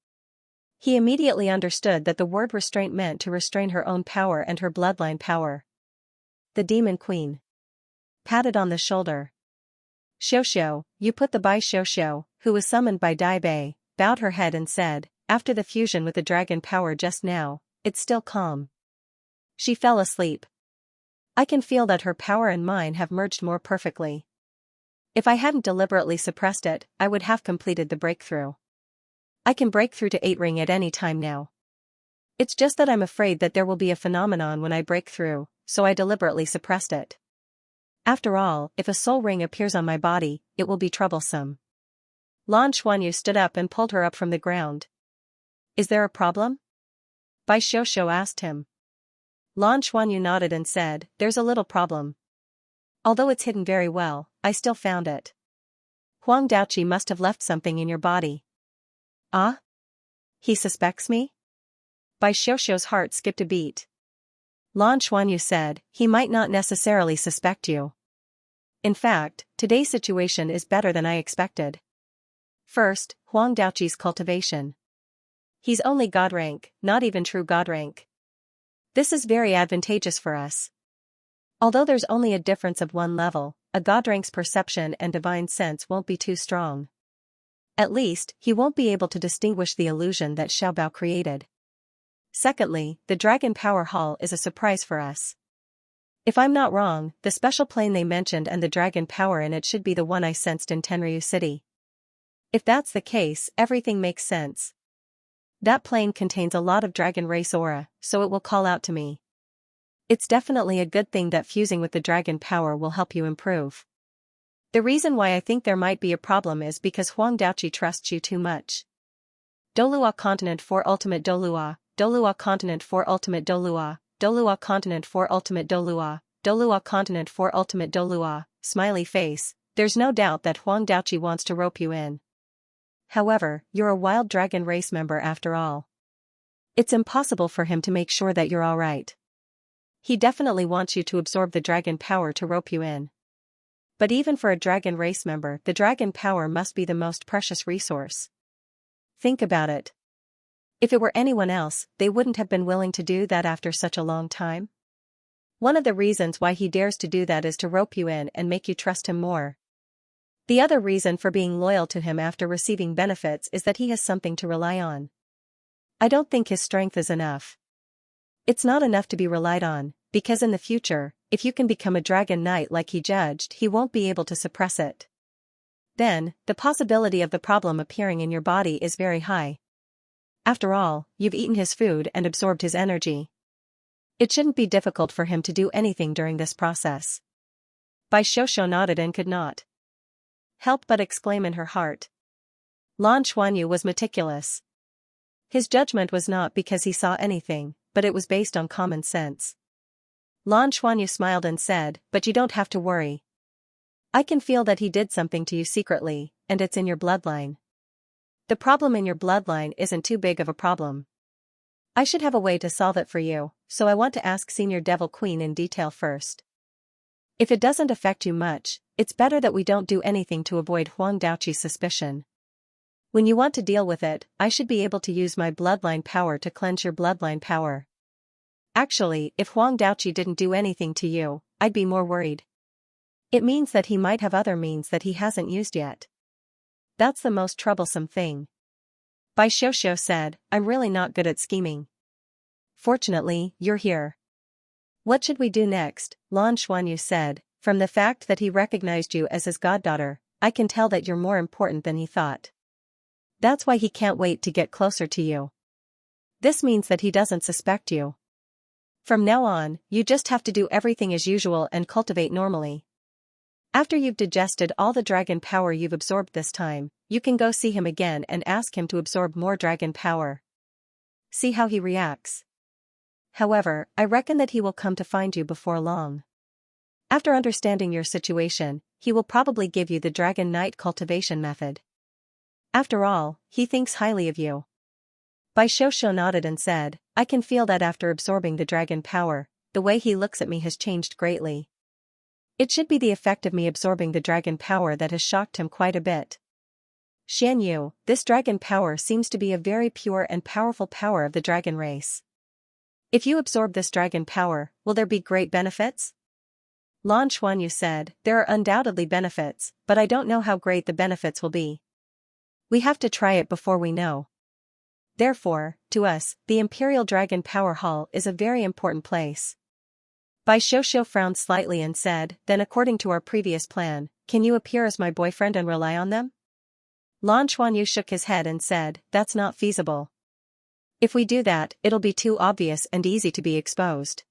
Speaker 1: He immediately understood that the word restraint meant to restrain her own power and her bloodline power. The demon queen patted on the shoulder. Xiuxiu, you put the Bai Xiuxiu, who was summoned by Dai Bei, bowed her head and said, after the fusion with the dragon power just now, it's still calm. She fell asleep. I can feel that her power and mine have merged more perfectly. If I hadn't deliberately suppressed it, I would have completed the breakthrough. I can break through to 8 ring at any time now. It's just that I'm afraid that there will be a phenomenon when I break through, so I deliberately suppressed it. After all, if a soul ring appears on my body, it will be troublesome. Lan Xuanyu stood up and pulled her up from the ground. Is there a problem? Bai Xiuxiu asked him. Lan Xuanyu nodded and said, there's a little problem. Although it's hidden very well, I still found it. Huang Daoqi must have left something in your body. Ah? He suspects me? Bai Xiuxiu's heart skipped a beat. Lan Xuanyu said, he might not necessarily suspect you. In fact, today's situation is better than I expected. First, Huang Daoqi's cultivation. He's only God rank, not even true God rank. This is very advantageous for us. Although there's only a difference of 1 level, a God rank's perception and divine sense won't be too strong. At least, he won't be able to distinguish the illusion that Xiaobao created. Secondly, the Dragon Power Hall is a surprise for us. If I'm not wrong, the special plane they mentioned and the dragon power in it should be the one I sensed in Tenryu City. If that's the case, everything makes sense. That plane contains a lot of dragon race aura, so it will call out to me. It's definitely a good thing that fusing with the dragon power will help you improve. The reason why I think there might be a problem is because Huang Daoqi trusts you too much. Douluo Continent 4 Ultimate Douluo, Douluo Continent 4 Ultimate Douluo, Douluo Continent 4 Ultimate Douluo, Douluo Continent 4 Ultimate Douluo, smiley face. There's no doubt that Huang Daoqi wants to rope you in. However, you're a wild dragon race member after all. It's impossible for him to make sure that you're alright. He definitely wants you to absorb the dragon power to rope you in. But even for a dragon race member, the dragon power must be the most precious resource. Think about it. If it were anyone else, they wouldn't have been willing to do that after such a long time. One of the reasons why he dares to do that is to rope you in and make you trust him more. The other reason for being loyal to him after receiving benefits is that he has something to rely on. I don't think his strength is enough. It's not enough to be relied on, because in the future, if you can become a dragon knight like he judged, he won't be able to suppress it. Then, the possibility of the problem appearing in your body is very high. After all, you've eaten his food and absorbed his energy. It shouldn't be difficult for him to do anything during this process. Bai Xiaoxiu nodded and could not help but exclaim in her heart. Lan Xuanyu was meticulous. His judgment was not because he saw anything, but it was based on common sense. Lan Xuanyu smiled and said, "But you don't have to worry. I can feel that he did something to you secretly, and it's in your bloodline. The problem in your bloodline isn't too big of a problem. I should have a way to solve it for you, so I want to ask Senior Devil Queen in detail first. If it doesn't affect you much, it's better that we don't do anything to avoid Huang Daoqi's suspicion. When you want to deal with it, I should be able to use my bloodline power to cleanse your bloodline power. Actually, if Huang Daoqi didn't do anything to you, I'd be more worried. It means that he might have other means that he hasn't used yet. That's the most troublesome thing." Bai Xiaoxiu said, "I'm really not good at scheming. Fortunately, you're here." "What should we do next?" Lan Xuanyu said. "From the fact that he recognized you as his goddaughter, I can tell that you're more important than he thought. That's why he can't wait to get closer to you. This means that he doesn't suspect you. From now on, you just have to do everything as usual and cultivate normally. After you've digested all the dragon power you've absorbed this time, you can go see him again and ask him to absorb more dragon power. See how he reacts. However, I reckon that he will come to find you before long. After understanding your situation, he will probably give you the Dragon Knight cultivation method. After all, he thinks highly of you." Bai Xiaoxiu nodded and said, "I can feel that after absorbing the dragon power, the way he looks at me has changed greatly. It should be the effect of me absorbing the dragon power that has shocked him quite a bit. Xianyu, this dragon power seems to be a very pure and powerful power of the dragon race. If you absorb this dragon power, will there be great benefits?" Lan Xuanyu said, "There are undoubtedly benefits, but I don't know how great the benefits will be. We have to try it before we know. Therefore, to us, the Imperial Dragon Power Hall is a very important place." Bai Xiaoxiu frowned slightly and said, "Then according to our previous plan, can you appear as my boyfriend and rely on them?" Lan Xuanyu shook his head and said, "That's not feasible. If we do that, it'll be too obvious and easy to be exposed.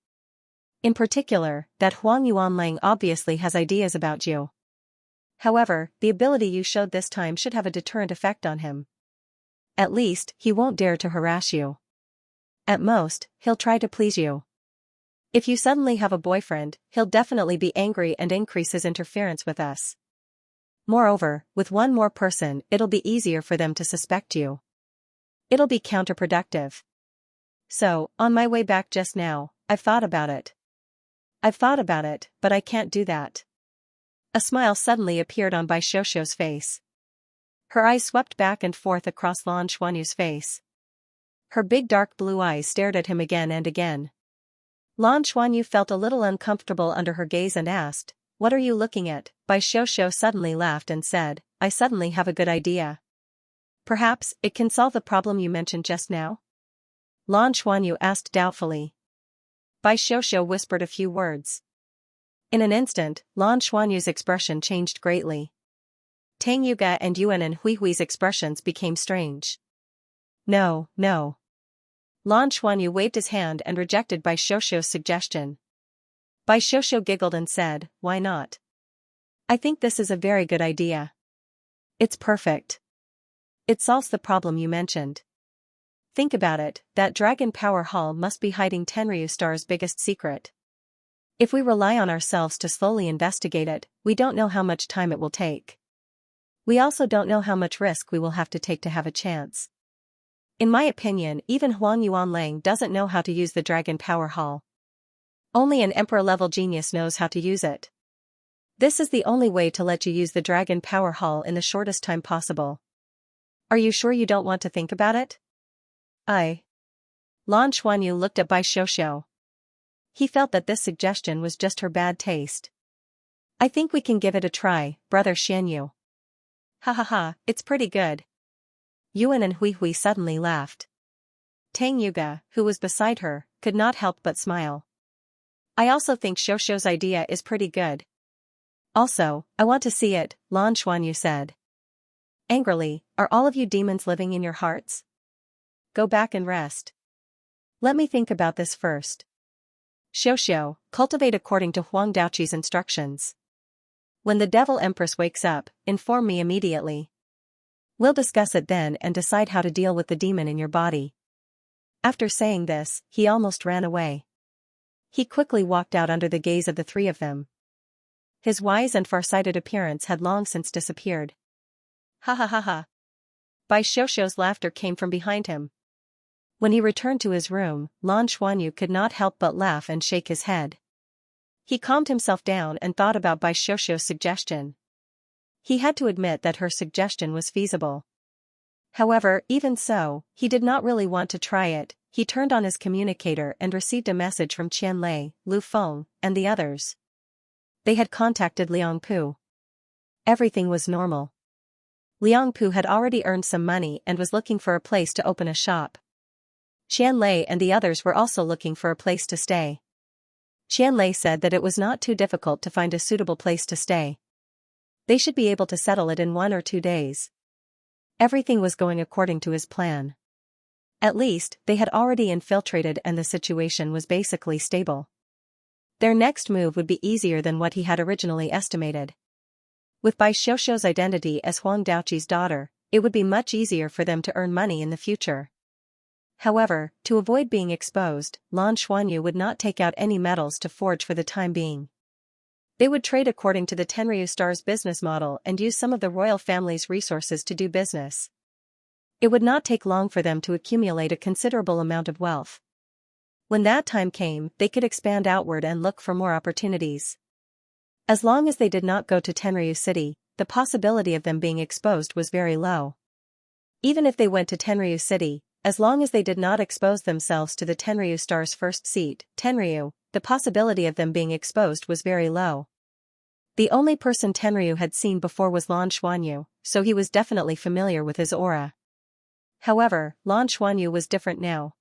Speaker 1: In particular, that Huang Yuanlang obviously has ideas about you. However, the ability you showed this time should have a deterrent effect on him. At least, he won't dare to harass you. At most, he'll try to please you. If you suddenly have a boyfriend, he'll definitely be angry and increase his interference with us. Moreover, with one more person, it'll be easier for them to suspect you. It'll be counterproductive. So, on my way back just now, I've thought about it. But I can't do that." A smile suddenly appeared on Bai Xiaoxiu's face. Her eyes swept back and forth across Lan Xuanyu's face. Her big dark blue eyes stared at him again and again. Lan Xuanyu felt a little uncomfortable under her gaze and asked, "What are you looking at?" Bai Xiaoxiu suddenly laughed and said, "I suddenly have a good idea. Perhaps it can solve the problem you mentioned just now?" Lan Xuanyu asked doubtfully. Bai Xiaoxiu whispered a few words. In an instant, Lan Xuanyu's expression changed greatly. Tang Yuga and Yuan and Huihui's expressions became strange. No, no. Lan Xuanyu waved his hand and rejected Bai Xiuxiu's suggestion. Bai Xiuxiu giggled and said, "Why not? I think this is a very good idea. It's perfect. It solves the problem you mentioned. Think about it, that Dragon Power Hall must be hiding Tenryu Star's biggest secret. If we rely on ourselves to slowly investigate it, we don't know how much time it will take. We also don't know how much risk we will have to take to have a chance. In my opinion, even Huang Yuanlang doesn't know how to use the Dragon Power Hall. Only an Emperor-level genius knows how to use it. This is the only way to let you use the Dragon Power Hall in the shortest time possible. Are you sure you don't want to think about it?" Lan Xuanyu looked at Bai Xiuxiu. He felt that this suggestion was just her bad taste. "I think we can give it a try, brother Xianyu." "Ha ha ha, it's pretty good." Yuan and Huihui suddenly laughed. Tang Yuga, who was beside her, could not help but smile. "I also think Xiuxiu's idea is pretty good." "Also, I want to see it," Lan Xuanyu said. Angrily, "Are all of you demons living in your hearts? Go back and rest. Let me think about this first. Xiuxiu, cultivate according to Huang Daoqi's instructions. When the Devil Empress wakes up, inform me immediately. We'll discuss it then and decide how to deal with the demon in your body." After saying this, he almost ran away. He quickly walked out under the gaze of the three of them. His wise and farsighted appearance had long since disappeared. "Ha ha ha ha." Bai Xiuxiu's laughter came from behind him. When he returned to his room, Lan Xuanyu could not help but laugh and shake his head. He calmed himself down and thought about Bai Xiuxiu's suggestion. He had to admit that her suggestion was feasible. However, even so, he did not really want to try it. He turned on his communicator and received a message from Qianlei, Lu Feng, and the others. They had contacted Liang Pu. Everything was normal. Liang Pu had already earned some money and was looking for a place to open a shop. Qianlei and the others were also looking for a place to stay. Qianlei said that it was not too difficult to find a suitable place to stay. They should be able to settle it in 1 or 2 days. Everything was going according to his plan. At least, they had already infiltrated and the situation was basically stable. Their next move would be easier than what he had originally estimated. With Bai Xiuxiu's identity as Huang Daoqi's daughter, it would be much easier for them to earn money in the future. However, to avoid being exposed, Lan Xuanyu would not take out any metals to forge for the time being. They would trade according to the Tenryu Star's business model and use some of the royal family's resources to do business. It would not take long for them to accumulate a considerable amount of wealth. When that time came, they could expand outward and look for more opportunities. As long as they did not go to Tenryu City, the possibility of them being exposed was very low. Even if they went to Tenryu City, as long as they did not expose themselves to the Tenryu Star's first seat, Tenryu, the possibility of them being exposed was very low. The only person Tenryu had seen before was Lan Xuanyu, so he was definitely familiar with his aura. However, Lan Xuanyu was different now.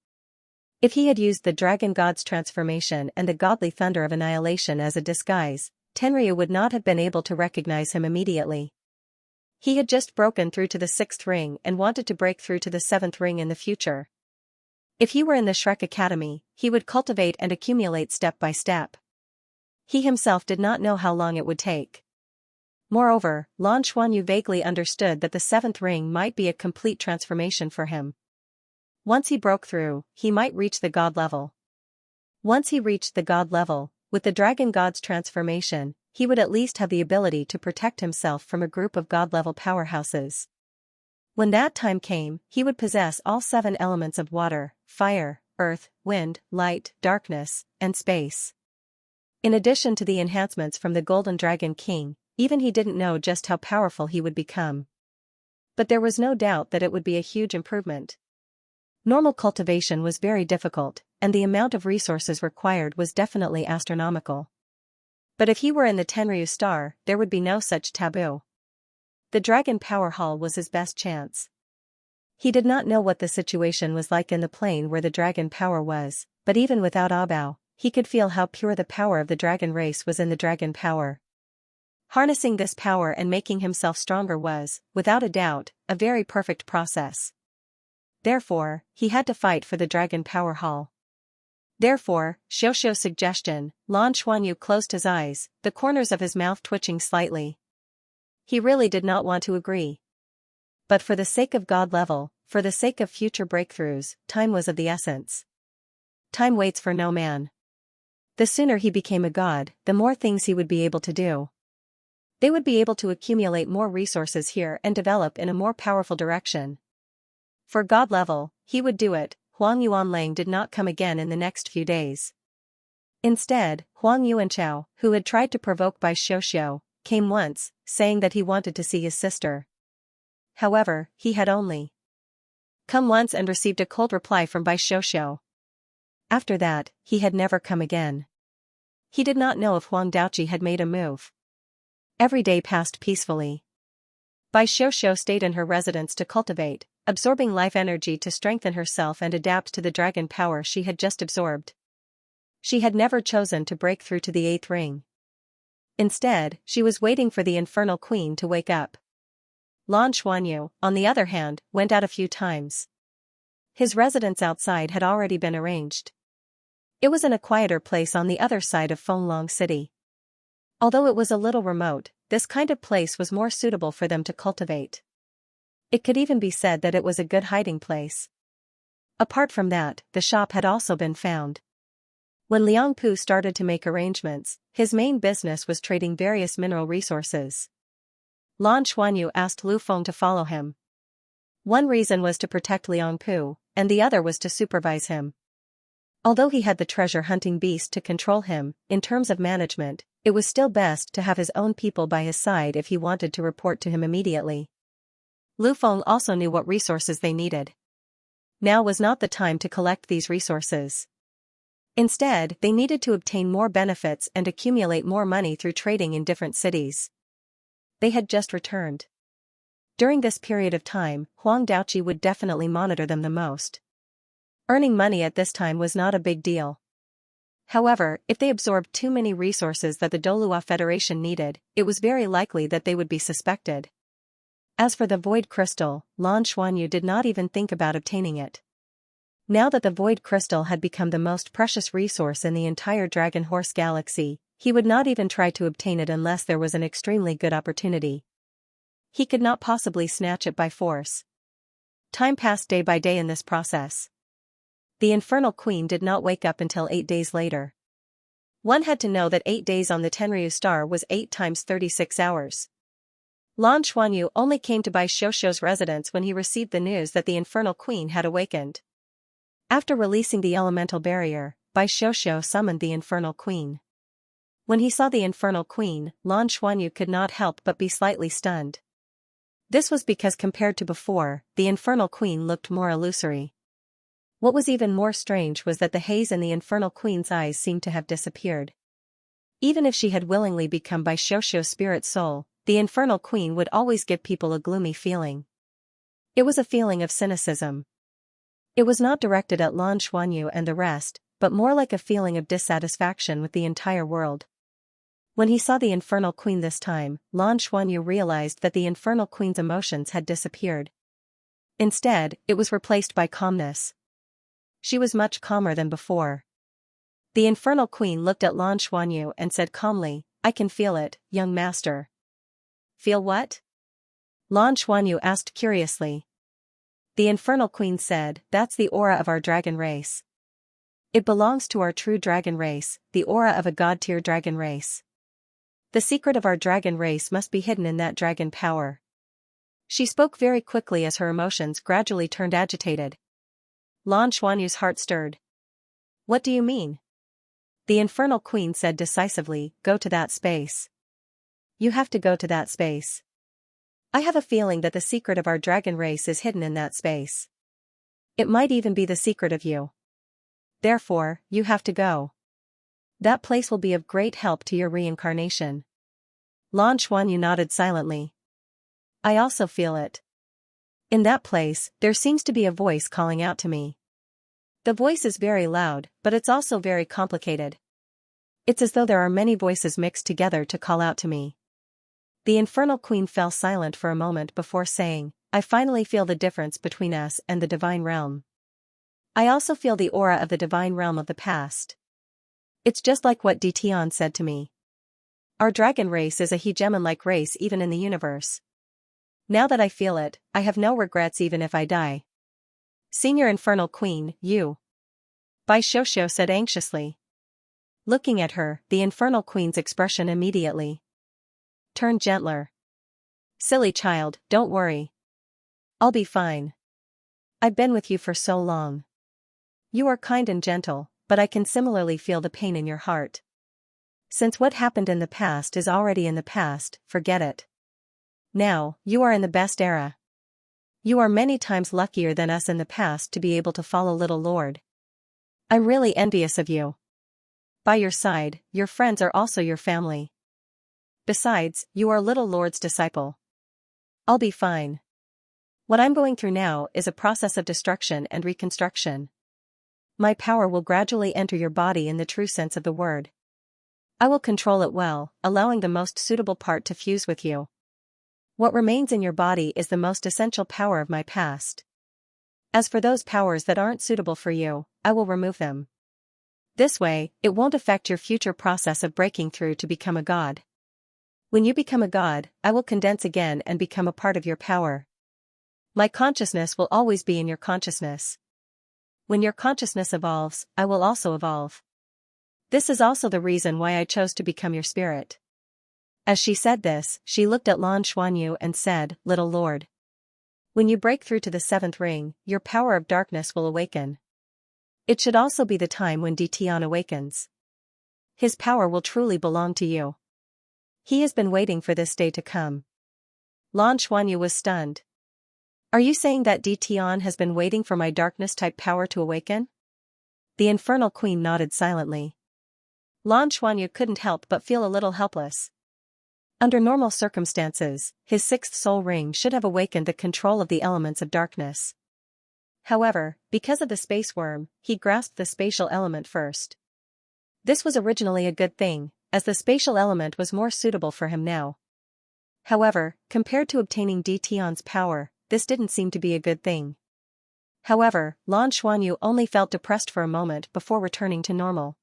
Speaker 1: If he had used the Dragon God's transformation and the godly thunder of annihilation as a disguise, Tenryu would not have been able to recognize him immediately. He had just broken through to the 6th ring and wanted to break through to the 7th ring in the future. If he were in the Shrek Academy, he would cultivate and accumulate step by step. He himself did not know how long it would take. Moreover, Lan Xuanyu vaguely understood that the 7th ring might be a complete transformation for him. Once he broke through, he might reach the god level. Once he reached the god level, with the Dragon God's transformation, he would at least have the ability to protect himself from a group of god-level powerhouses. When that time came, he would possess all 7 elements of water, fire, earth, wind, light, darkness, and space. In addition to the enhancements from the Golden Dragon King, even he didn't know just how powerful he would become. But there was no doubt that it would be a huge improvement. Normal cultivation was very difficult, and the amount of resources required was definitely astronomical. But if he were in the Tenryu Star, there would be no such taboo. The Dragon Power Hall was his best chance. He did not know what the situation was like in the plane where the dragon power was, but even without Abao, he could feel how pure the power of the dragon race was in the dragon power. Harnessing this power and making himself stronger was, without a doubt, a very perfect process. Therefore, he had to fight for the Dragon Power Hall. Therefore, Xiaoxiu's suggestion, Lan Xuanyu closed his eyes, the corners of his mouth twitching slightly. He really did not want to agree. But for the sake of God level, for the sake of future breakthroughs, time was of the essence. Time waits for no man. The sooner he became a god, the more things he would be able to do. They would be able to accumulate more resources here and develop in a more powerful direction. For God level, he would do it. Huang Yuanlang did not come again in the next few days. Instead, Huang Yuanchao, who had tried to provoke Bai Xiaoxiu, came once, saying that he wanted to see his sister. However, he had only come once and received a cold reply from Bai Xiaoxiu. After that, he had never come again. He did not know if Huang Daoqi had made a move. Every day passed peacefully. Bai Xiaoxiu stayed in her residence to cultivate, absorbing life energy to strengthen herself and adapt to the dragon power she had just absorbed. She had never chosen to break through to the 8th ring. Instead, she was waiting for the infernal queen to wake up. Lan Xuanyu, on the other hand, went out a few times. His residence outside had already been arranged. It was in a quieter place on the other side of Fenglong City. Although it was a little remote, this kind of place was more suitable for them to cultivate. It could even be said that it was a good hiding place. Apart from that, the shop had also been found. When Liang Pu started to make arrangements, his main business was trading various mineral resources. Lan Xuanyu asked Lu Feng to follow him. One reason was to protect Liang Pu, and the other was to supervise him. Although he had the treasure hunting beast to control him, in terms of management, it was still best to have his own people by his side if he wanted to report to him immediately. Lu Feng also knew what resources they needed. Now was not the time to collect these resources. Instead, they needed to obtain more benefits and accumulate more money through trading in different cities. They had just returned. During this period of time, Huang Daoqi would definitely monitor them the most. Earning money at this time was not a big deal. However, if they absorbed too many resources that the Douluo Federation needed, it was very likely that they would be suspected. As for the Void Crystal, Lan Xuanyu did not even think about obtaining it. Now that the Void Crystal had become the most precious resource in the entire Dragon Horse Galaxy, he would not even try to obtain it unless there was an extremely good opportunity. He could not possibly snatch it by force. Time passed day by day in this process. The Infernal Queen did not wake up until 8 days later. One had to know that 8 days on the Tenryu star was 8 times 36 hours. Lan Xuanyu only came to Bai Xiaoxiu's residence when he received the news that the Infernal Queen had awakened. After releasing the elemental barrier, Bai Xiaoxiu summoned the Infernal Queen. When he saw the Infernal Queen, Lan Xuanyu could not help but be slightly stunned. This was because compared to before, the Infernal Queen looked more illusory. What was even more strange was that the haze in the Infernal Queen's eyes seemed to have disappeared. Even if she had willingly become Bai Xiaoxiu's spirit soul, the Infernal Queen would always give people a gloomy feeling. It was a feeling of cynicism. It was not directed at Lan Xuanyu and the rest, but more like a feeling of dissatisfaction with the entire world. When he saw the Infernal Queen this time, Lan Xuanyu realized that the Infernal Queen's emotions had disappeared. Instead, it was replaced by calmness. She was much calmer than before. The Infernal Queen looked at Lan Xuanyu and said calmly, "I can feel it, young master." "Feel what?" Lan Xuanyu asked curiously. The Infernal Queen said, "That's the aura of our dragon race. It belongs to our true dragon race, the aura of a god-tier dragon race. The secret of our dragon race must be hidden in that dragon power." She spoke very quickly as her emotions gradually turned agitated. Lan Xuanyu's heart stirred. "What do you mean?" The Infernal Queen said decisively, "Go to that space. You have to go to that space. I have a feeling that the secret of our dragon race is hidden in that space. It might even be the secret of you. Therefore, you have to go. That place will be of great help to your reincarnation." Lan Xuanyu nodded silently. "I also feel it. In that place, there seems to be a voice calling out to me. The voice is very loud, but it's also very complicated. It's as though there are many voices mixed together to call out to me. The infernal queen fell silent for a moment before saying, I finally feel the difference between us and the divine realm. I also feel the aura of the divine realm of the past. It's just like what Dtion said to me. Our dragon race is a hegemon-like race even in the universe. Now that I feel it, I have no regrets even if I die. Senior Infernal Queen, you. Bai Xiaoxiao said anxiously. Looking at her, the Infernal Queen's expression immediately turned gentler. Silly child, don't worry. I'll be fine. I've been with you for so long. You are kind and gentle, but I can similarly feel the pain in your heart. Since what happened in the past is already in the past, forget it. Now, you are in the best era. You are many times luckier than us in the past to be able to follow Little Lord. I'm really envious of you. By your side, your friends are also your family. Besides, you are Little Lord's disciple. I'll be fine. What I'm going through now is a process of destruction and reconstruction. My power will gradually enter your body in the true sense of the word. I will control it well, allowing the most suitable part to fuse with you. What remains in your body is the most essential power of my past. As for those powers that aren't suitable for you, I will remove them. This way, it won't affect your future process of breaking through to become a god. When you become a god, I will condense again and become a part of your power. My consciousness will always be in your consciousness. When your consciousness evolves, I will also evolve. This is also the reason why I chose to become your spirit. As she said this, she looked at Lan Xuanyu and said, Little Lord. When you break through to the seventh ring, your power of darkness will awaken. It should also be the time when Dtion awakens. His power will truly belong to you. He has been waiting for this day to come. Lan Xuanyu was stunned. Are you saying that Dtion has been waiting for my darkness-type power to awaken? The Infernal Queen nodded silently. Lan Xuanyu couldn't help but feel a little helpless. Under normal circumstances, his sixth soul ring should have awakened the control of the elements of darkness. However, because of the space worm, he grasped the spatial element first. This was originally a good thing, as the spatial element was more suitable for him now. However, compared to obtaining Dtion's power, this didn't seem to be a good thing. However, Lan Xuanyu only felt depressed for a moment before returning to normal.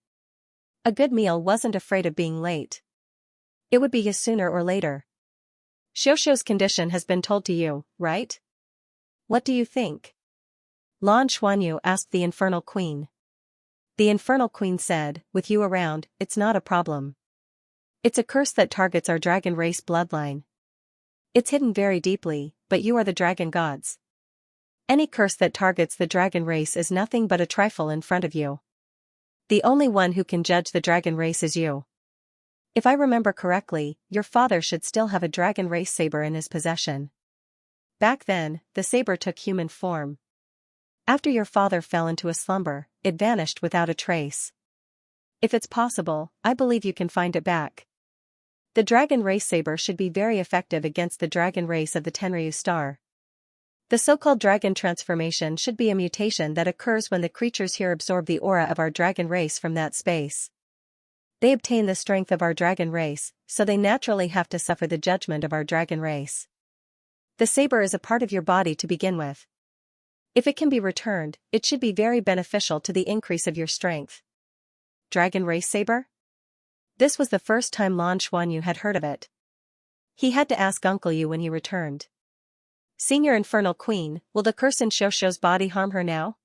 Speaker 1: A good meal wasn't afraid of being late. It would be his sooner or later. Xiaoxiao's condition has been told to you, right? What do you think? Lan Xuanyu asked the Infernal Queen. The Infernal Queen said, with you around, it's not a problem. It's a curse that targets our dragon race bloodline. It's hidden very deeply, but you are the dragon gods. Any curse that targets the dragon race is nothing but a trifle in front of you. The only one who can judge the dragon race is you. If I remember correctly, your father should still have a dragon race saber in his possession. Back then, the saber took human form. After your father fell into a slumber, it vanished without a trace. If it's possible, I believe you can find it back. The dragon race saber should be very effective against the dragon race of the Tenryu star. The so-called dragon transformation should be a mutation that occurs when the creatures here absorb the aura of our dragon race from that space. They obtain the strength of our dragon race, so they naturally have to suffer the judgment of our dragon race. The saber is a part of your body to begin with. If it can be returned, it should be very beneficial to the increase of your strength. Dragon race saber? This was the first time Lan Xuanyu had heard of it. He had to ask Uncle Yu when he returned. Senior Infernal Queen, will the curse in Xiaoxiao's body harm her now?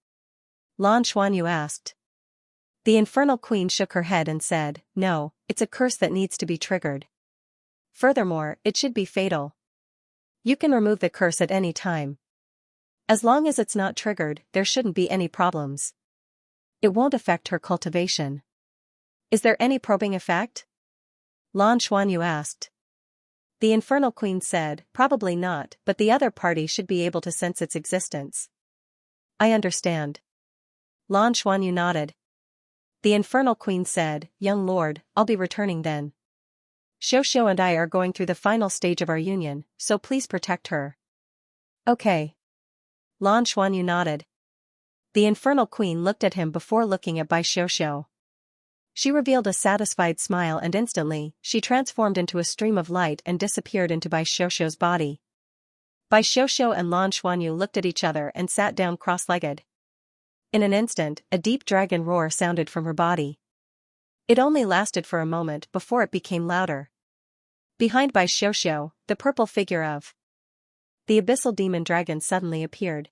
Speaker 1: Lan Xuanyu asked. The Infernal Queen shook her head and said, no, it's a curse that needs to be triggered. Furthermore, it should be fatal. You can remove the curse at any time. As long as it's not triggered, there shouldn't be any problems. It won't affect her cultivation. Is there any probing effect? Lan Xuanyu asked. The Infernal Queen said, probably not, but the other party should be able to sense its existence. I understand. Lan Xuanyu nodded. The Infernal Queen said, young lord, I'll be returning then. Xiaoxiao and I are going through the final stage of our union, so please protect her. Okay. Lan Xuanyu nodded. The Infernal Queen looked at him before looking at Bai Xiaoxiao. She revealed a satisfied smile and instantly, she transformed into a stream of light and disappeared into Bai Xiuxiu's body. Bai Xiuxiu and Lan Xuanyu looked at each other and sat down cross-legged. In an instant, a deep dragon roar sounded from her body. It only lasted for a moment before it became louder. Behind Bai Xiuxiu, the purple figure of the abyssal demon dragon suddenly appeared.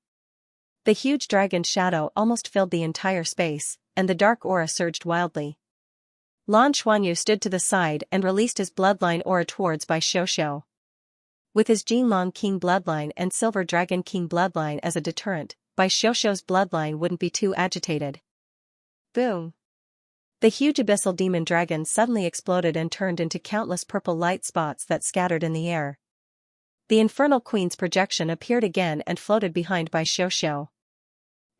Speaker 1: The huge dragon's shadow almost filled the entire space, and the dark aura surged wildly. Lan Xuanyu stood to the side and released his bloodline aura towards Bai Xiuxiu. With his Jinlong King bloodline and Silver Dragon King bloodline as a deterrent, Bai Xiuxiu's bloodline wouldn't be too agitated. Boom! The huge abyssal demon dragon suddenly exploded and turned into countless purple light spots that scattered in the air. The Infernal Queen's projection appeared again and floated behind Bai Xiuxiu.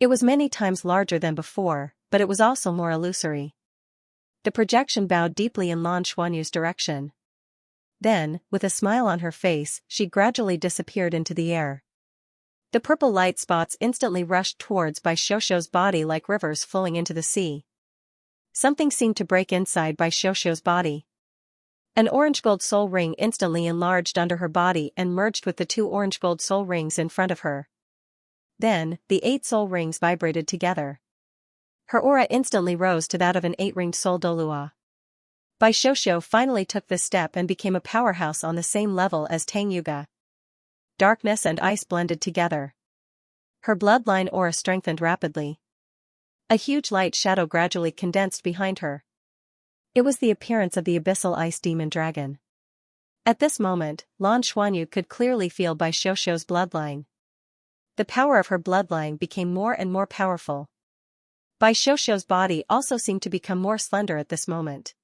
Speaker 1: It was many times larger than before, but it was also more illusory. The projection bowed deeply in Lan Xuanyu's direction. Then, with a smile on her face, she gradually disappeared into the air. The purple light spots instantly rushed towards Bai Xiuxiu's body like rivers flowing into the sea. Something seemed to break inside Bai Xiuxiu's body. An orange-gold soul ring instantly enlarged under her body and merged with the 2 orange-gold soul rings in front of her. Then, the 8 soul rings vibrated together. Her aura instantly rose to that of an 8-ringed soul Douluo. Bai Xiuxiu finally took this step and became a powerhouse on the same level as Tang Yuga. Darkness and ice blended together. Her bloodline aura strengthened rapidly. A huge light shadow gradually condensed behind her. It was the appearance of the abyssal ice demon dragon. At this moment, Lan Xuanyu could clearly feel Bai Xiuxiu's bloodline. The power of her bloodline became more and more powerful. Bai Xiuxiu's body also seemed to become more slender at this moment.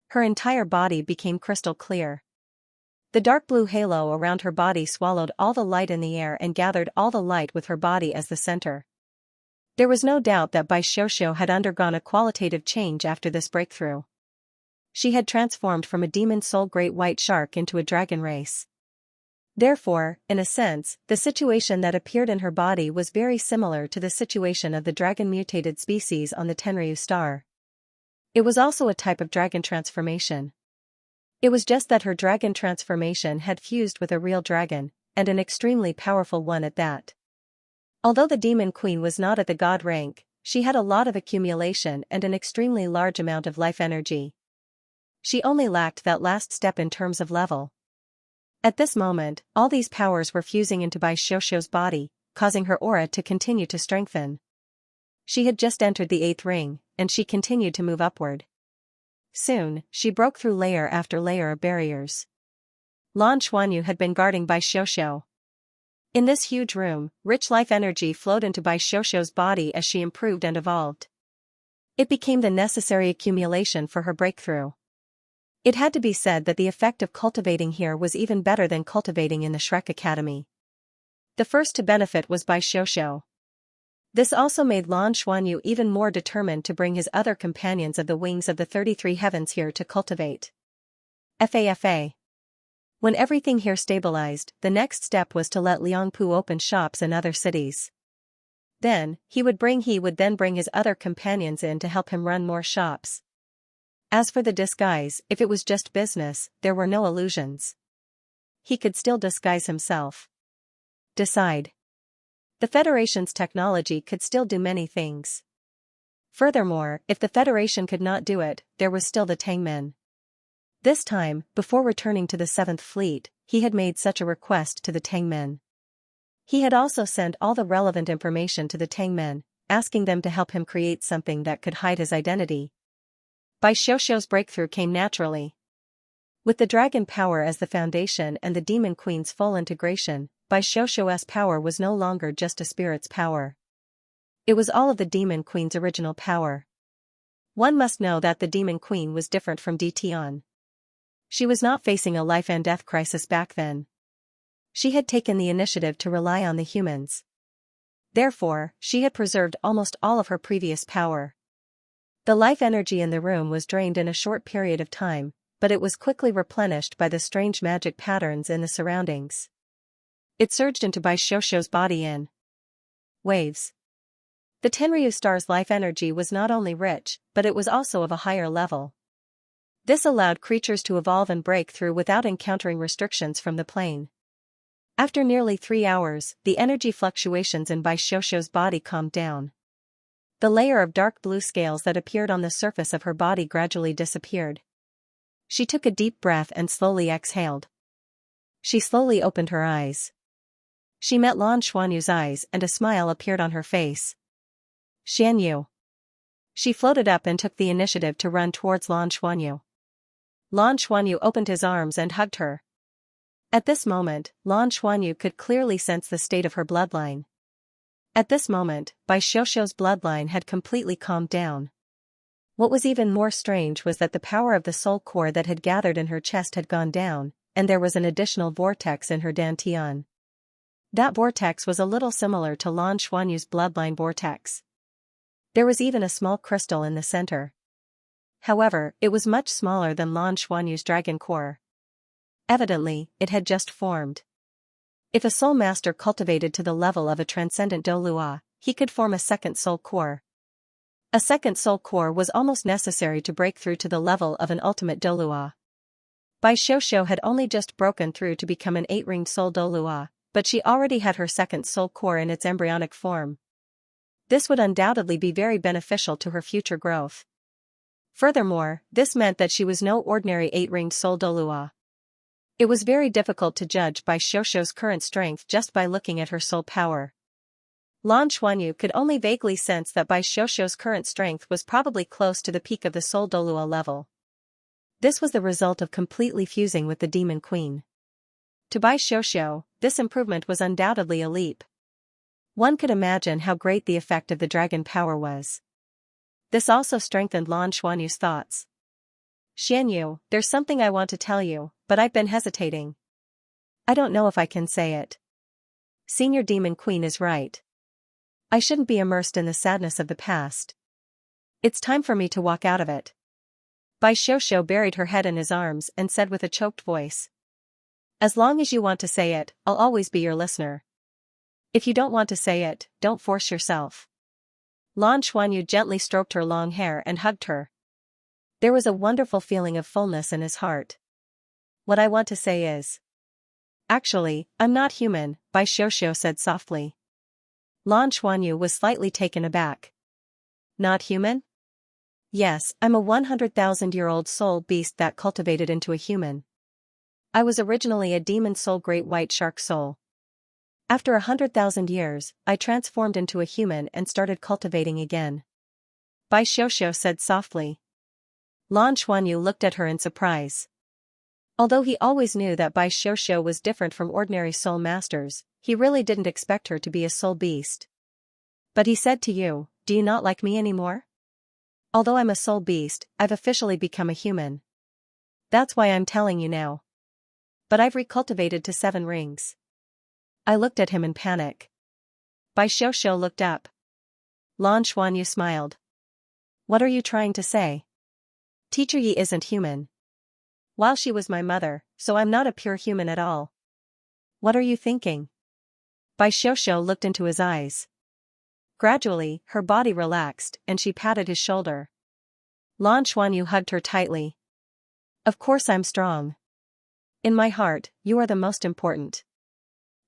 Speaker 1: Her entire body became crystal clear. The dark blue halo around her body swallowed all the light in the air and gathered all the light with her body as the center. There was no doubt that Bai Xiuxiu had undergone a qualitative change after this breakthrough. She had transformed from a demon soul great white shark into a dragon race. Therefore, in a sense, the situation that appeared in her body was very similar to the situation of the dragon mutated species on the Tenryu star. It was also a type of dragon transformation. It was just that her dragon transformation had fused with a real dragon, and an extremely powerful one at that. Although the demon queen was not at the god rank, she had a lot of accumulation and an extremely large amount of life energy. She only lacked that last step in terms of level. At this moment, all these powers were fusing into Bai Xiuxiu's body, causing her aura to continue to strengthen. She had just entered the 8th ring, and she continued to move upward. Soon, she broke through layer after layer of barriers. Lan Xuanyu had been guarding Bai Xiuxiu. In this huge room, rich life energy flowed into Bai Xiuxiu's body as she improved and evolved. It became the necessary accumulation for her breakthrough. It had to be said that the effect of cultivating here was even better than cultivating in the Shrek Academy. The first to benefit was Bai Xiuxiu. This also made Lan Xuanyu even more determined to bring his other companions of the wings of the 33 heavens here to cultivate. Fafa. When everything here stabilized, the next step was to let Liangpu open shops in other cities. Then, he would bring his other companions in to help him run more shops. As for the disguise, if it was just business, there were no illusions. He could still disguise himself. Decide. The Federation's technology could still do many things. Furthermore, if the Federation could not do it, there was still the Tangmen. This time, before returning to the 7th Fleet, he had made such a request to the Tangmen. He had also sent all the relevant information to the Tangmen, asking them to help him create something that could hide his identity. Bai Xiuxiu's breakthrough came naturally. With the dragon power as the foundation and the demon queen's full integration, Bai Xiuxiu's power was no longer just a spirit's power. It was all of the demon queen's original power. One must know that the demon queen was different from Dtion. She was not facing a life and death crisis back then. She had taken the initiative to rely on the humans. Therefore, she had preserved almost all of her previous power. The life energy in the room was drained in a short period of time, but it was quickly replenished by the strange magic patterns in the surroundings. It surged into Bai Xiuxiu's body in waves. The Tenryu star's life energy was not only rich, but it was also of a higher level. This allowed creatures to evolve and break through without encountering restrictions from the plane. After nearly 3 hours, the energy fluctuations in Bai Xiuxiu's body calmed down. The layer of dark blue scales that appeared on the surface of her body gradually disappeared. She took a deep breath and slowly exhaled. She slowly opened her eyes. She met Lan Xuanyu's eyes and a smile appeared on her face. Xianyu. She floated up and took the initiative to run towards Lan Xuanyu. Lan Xuanyu opened his arms and hugged her. At this moment, Lan Xuanyu could clearly sense the state of her bloodline. At this moment, Bai Xiuxiu's bloodline had completely calmed down. What was even more strange was that the power of the soul core that had gathered in her chest had gone down, and there was an additional vortex in her dantian. That vortex was a little similar to Lan Xuanyu's bloodline vortex. There was even a small crystal in the center. However, it was much smaller than Lan Xuanyu's dragon core. Evidently, it had just formed. If a soul master cultivated to the level of a transcendent Douluo, he could form a second soul core. A second soul core was almost necessary to break through to the level of an ultimate Douluo. Bai Xiuxiu had only just broken through to become an 8-ringed soul Douluo, but she already had her second soul core in its embryonic form. This would undoubtedly be very beneficial to her future growth. Furthermore, this meant that she was no ordinary 8-ringed soul Douluo. It was very difficult to judge Bai Xiuxiu's current strength just by looking at her soul power. Lan Xuanyu could only vaguely sense that Bai Xiuxiu's current strength was probably close to the peak of the soul Douluo level. This was the result of completely fusing with the Demon Queen. To Bai Xiuxiu, this improvement was undoubtedly a leap. One could imagine how great the effect of the dragon power was. This also strengthened Lan Xuanyu's thoughts. Xianyu, there's something I want to tell you, but I've been hesitating. I don't know if I can say it. Senior Demon Queen is right. I shouldn't be immersed in the sadness of the past. It's time for me to walk out of it. Bai Xiuxiu buried her head in his arms and said with a choked voice. As long as you want to say it, I'll always be your listener. If you don't want to say it, don't force yourself. Lan Xuanyu gently stroked her long hair and hugged her. There was a wonderful feeling of fullness in his heart. What I want to say is. Actually, I'm not human, Bai Xiuxiu said softly. Lan Xuanyu was slightly taken aback. Not human? Yes, I'm a 100,000-year-old soul beast that cultivated into a human. I was originally a demon soul great white shark soul. After 100,000 years, I transformed into a human and started cultivating again. Bai Xiuxiu said softly. Lan Xuanyu looked at her in surprise. Although he always knew that Bai Xiuxiu was different from ordinary soul masters, he really didn't expect her to be a soul beast. But he said to you, do you not like me anymore? Although I'm a soul beast, I've officially become a human. That's why I'm telling you now. But I've recultivated to 7 rings. I looked at him in panic. Bai Xiuxiu looked up. Lan Xuanyu smiled. What are you trying to say? Teacher Yi isn't human. While she was my mother, so I'm not a pure human at all. What are you thinking? Bai Xiuxiu looked into his eyes. Gradually, her body relaxed and she patted his shoulder. Lan Xuanyu hugged her tightly. Of course I'm strong. In my heart, you are the most important.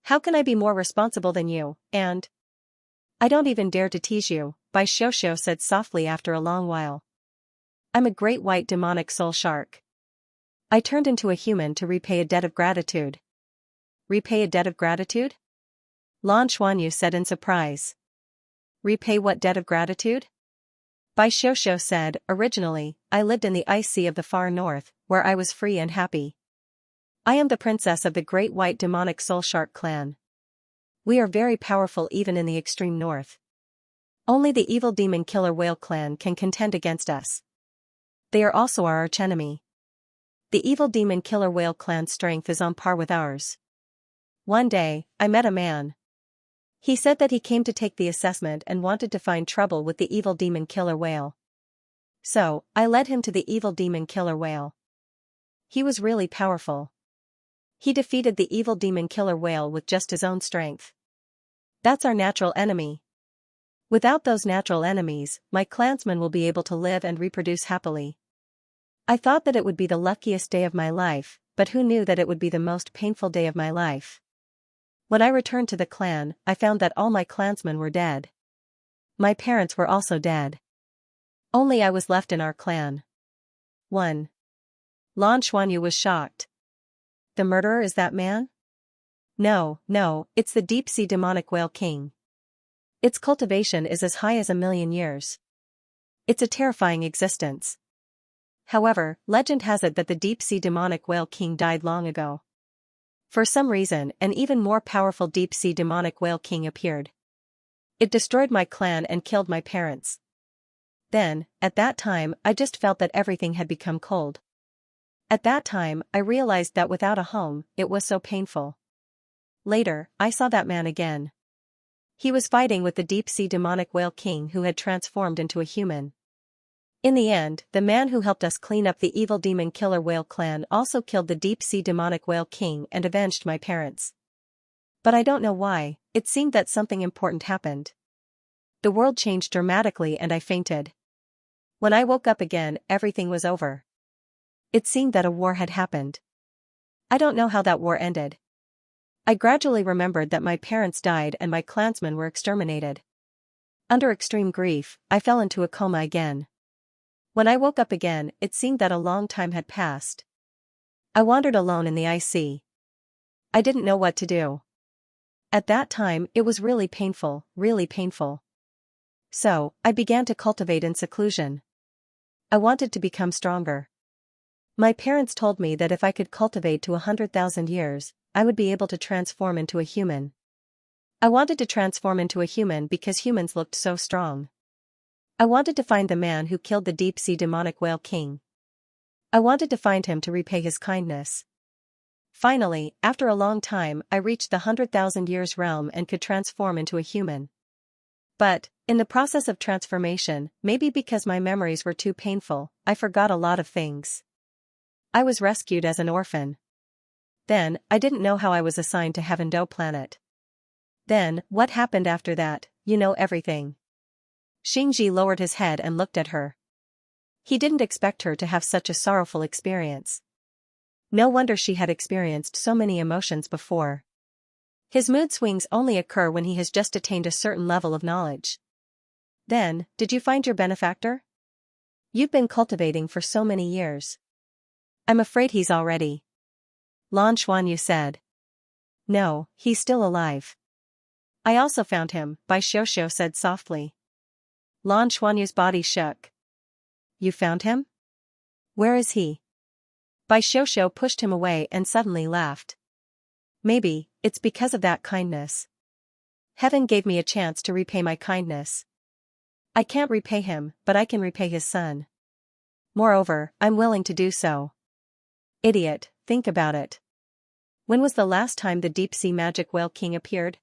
Speaker 1: How can I be more responsible than you, and... I don't even dare to tease you, Bai Xiuxiu said softly after a long while. I'm a great white demonic soul shark. I turned into a human to repay a debt of gratitude. Repay a debt of gratitude? Lan Xuanyu said in surprise. Repay what debt of gratitude? Bai Xiuxiu said, originally, I lived in the ice sea of the far north, where I was free and happy. I am the princess of the great white demonic soul shark clan. We are very powerful even in the extreme north. Only the evil demon killer whale clan can contend against us. They are also our archenemy. The evil demon killer whale clan's strength is on par with ours. One day, I met a man. He said that he came to take the assessment and wanted to find trouble with the evil demon killer whale. So, I led him to the evil demon killer whale. He was really powerful. He defeated the evil demon killer whale with just his own strength. That's our natural enemy. Without those natural enemies, my clansmen will be able to live and reproduce happily. I thought that it would be the luckiest day of my life, but who knew that it would be the most painful day of my life? When I returned to the clan, I found that all my clansmen were dead. My parents were also dead. Only I was left in our clan. 1. Lan Xuanyu was shocked. The murderer is that man? No, it's the deep-sea demonic whale king. Its cultivation is as high as 1,000,000 years. It's a terrifying existence. However, legend has it that the deep-sea demonic whale king died long ago. For some reason, an even more powerful deep-sea demonic whale king appeared. It destroyed my clan and killed my parents. Then, at that time, I just felt that everything had become cold. At that time, I realized that without a home, it was so painful. Later, I saw that man again. He was fighting with the deep-sea demonic whale king who had transformed into a human. In the end, the man who helped us clean up the evil demon killer whale clan also killed the deep-sea demonic whale king and avenged my parents. But I don't know why, it seemed that something important happened. The world changed dramatically and I fainted. When I woke up again, everything was over. It seemed that a war had happened. I don't know how that war ended. I gradually remembered that my parents died and my clansmen were exterminated. Under extreme grief, I fell into a coma again. When I woke up again, it seemed that a long time had passed. I wandered alone in the ice sea. I didn't know what to do. At that time, it was really painful, really painful. So, I began to cultivate in seclusion. I wanted to become stronger. My parents told me that if I could cultivate to 100,000 years, I would be able to transform into a human. I wanted to transform into a human because humans looked so strong. I wanted to find the man who killed the deep-sea demonic whale king. I wanted to find him to repay his kindness. Finally, after a long time, I reached the 100,000 years realm and could transform into a human. But, in the process of transformation, maybe because my memories were too painful, I forgot a lot of things. I was rescued as an orphan. Then, I didn't know how I was assigned to Heaven Do planet. Then, what happened after that, you know everything. Xingji lowered his head and looked at her. He didn't expect her to have such a sorrowful experience. No wonder she had experienced so many emotions before. His mood swings only occur when he has just attained a certain level of knowledge. Then, did you find your benefactor? You've been cultivating for so many years. I'm afraid he's already. Lan Xuanyu said. No, he's still alive. I also found him, Bai Xiuxiu said softly. Lan Xuanyu's body shook. You found him? Where is he? Bai Xiuxiu pushed him away and suddenly laughed. Maybe, it's because of that kindness. Heaven gave me a chance to repay my kindness. I can't repay him, but I can repay his son. Moreover, I'm willing to do so. Idiot, think about it. When was the last time the deep-sea magic whale king appeared?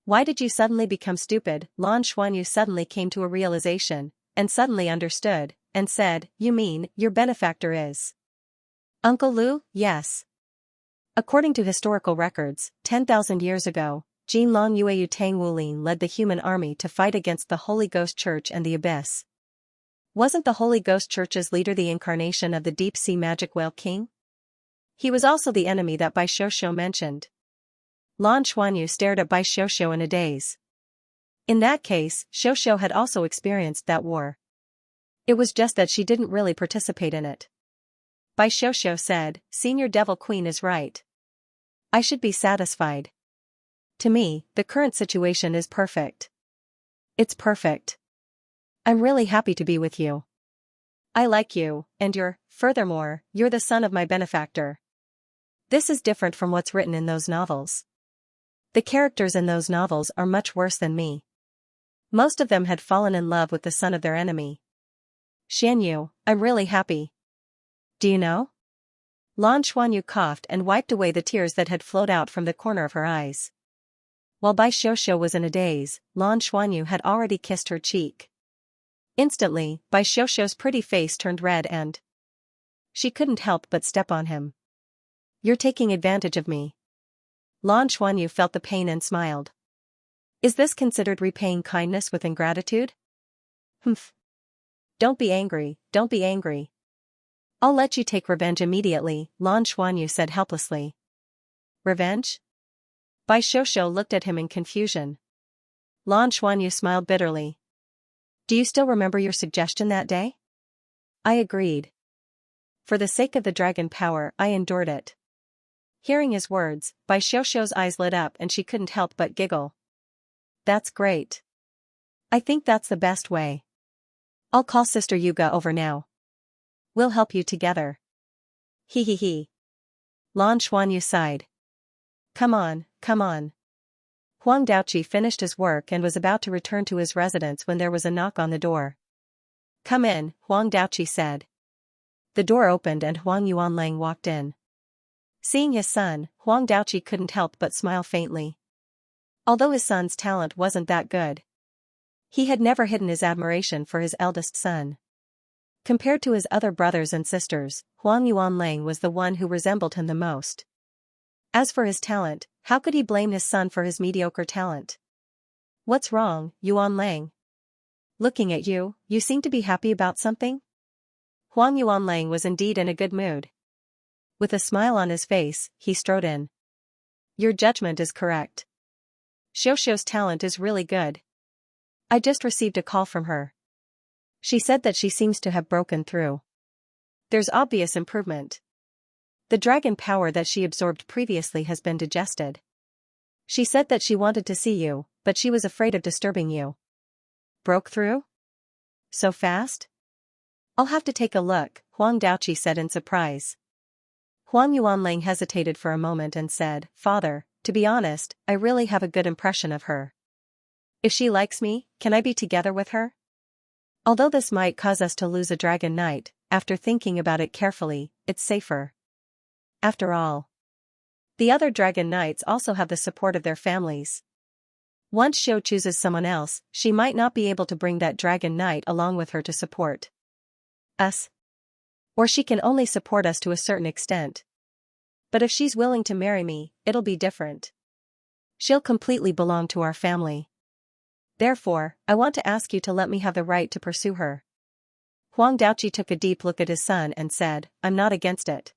Speaker 1: Why did you suddenly become stupid? Lan Xuanyu suddenly came to a realization, and suddenly understood, and said, You mean, your benefactor is Uncle Lu? Yes. According to historical records, 10,000 years ago, Jin Long Yueyu Tang Wulin led the human army to fight against the Holy Ghost Church and the Abyss. Wasn't the Holy Ghost Church's leader the incarnation of the deep-sea magic whale king? He was also the enemy that Bai Xiuxiu mentioned. Lan Xuanyu stared at Bai Xiuxiu in a daze. In that case, Xiuxiu had also experienced that war. It was just that she didn't really participate in it. Bai Xiuxiu said, Senior Devil Queen is right. I should be satisfied. To me, the current situation is perfect. It's perfect. I'm really happy to be with you. I like you, and furthermore, you're the son of my benefactor. This is different from what's written in those novels. The characters in those novels are much worse than me. Most of them had fallen in love with the son of their enemy. Xianyu, I'm really happy. Do you know? Lan Xuanyu coughed and wiped away the tears that had flowed out from the corner of her eyes. While Bai Xiuxiu was in a daze, Lan Xuanyu had already kissed her cheek. Instantly, Bai Xiuxiu's pretty face turned red and she couldn't help but step on him. You're taking advantage of me. Lan Xuanyu felt the pain and smiled. Is this considered repaying kindness with ingratitude? Humph. Don't be angry, don't be angry. I'll let you take revenge immediately, Lan Xuanyu said helplessly. Revenge? Bai Xiuxiu looked at him in confusion. Lan Xuanyu smiled bitterly. Do you still remember your suggestion that day? I agreed. For the sake of the dragon power, I endured it. Hearing his words, Bai Xiuxiu's eyes lit up and she couldn't help but giggle. That's great. I think that's the best way. I'll call Sister Yuga over now. We'll help you together. He he he. Lan Xuanyu sighed. Come on, come on. Huang Daoqi finished his work and was about to return to his residence when there was a knock on the door. Come in, Huang Daoqi said. The door opened and Huang Yuanlang walked in. Seeing his son, Huang Daoqi couldn't help but smile faintly. Although his son's talent wasn't that good, he had never hidden his admiration for his eldest son. Compared to his other brothers and sisters, Huang Yuanlang was the one who resembled him the most. As for his talent, how could he blame his son for his mediocre talent? What's wrong, Yuanlang? Looking at you, you seem to be happy about something? Huang Yuanlang was indeed in a good mood. With a smile on his face, he strode in. Your judgment is correct. Xiuxiu's talent is really good. I just received a call from her. She said that she seems to have broken through. There's obvious improvement. The dragon power that she absorbed previously has been digested. She said that she wanted to see you, but she was afraid of disturbing you. Broke through? So fast? I'll have to take a look, Huang Daoqi said in surprise. Huang Yuanlang hesitated for a moment and said, Father, to be honest, I really have a good impression of her. If she likes me, can I be together with her? Although this might cause us to lose a dragon knight, after thinking about it carefully, it's safer. After all, the other dragon knights also have the support of their families. Once Xiu chooses someone else, she might not be able to bring that dragon knight along with her to support us. Or she can only support us to a certain extent. But if she's willing to marry me, it'll be different. She'll completely belong to our family. Therefore, I want to ask you to let me have the right to pursue her. Huang Daoqi took a deep look at his son and said, I'm not against it.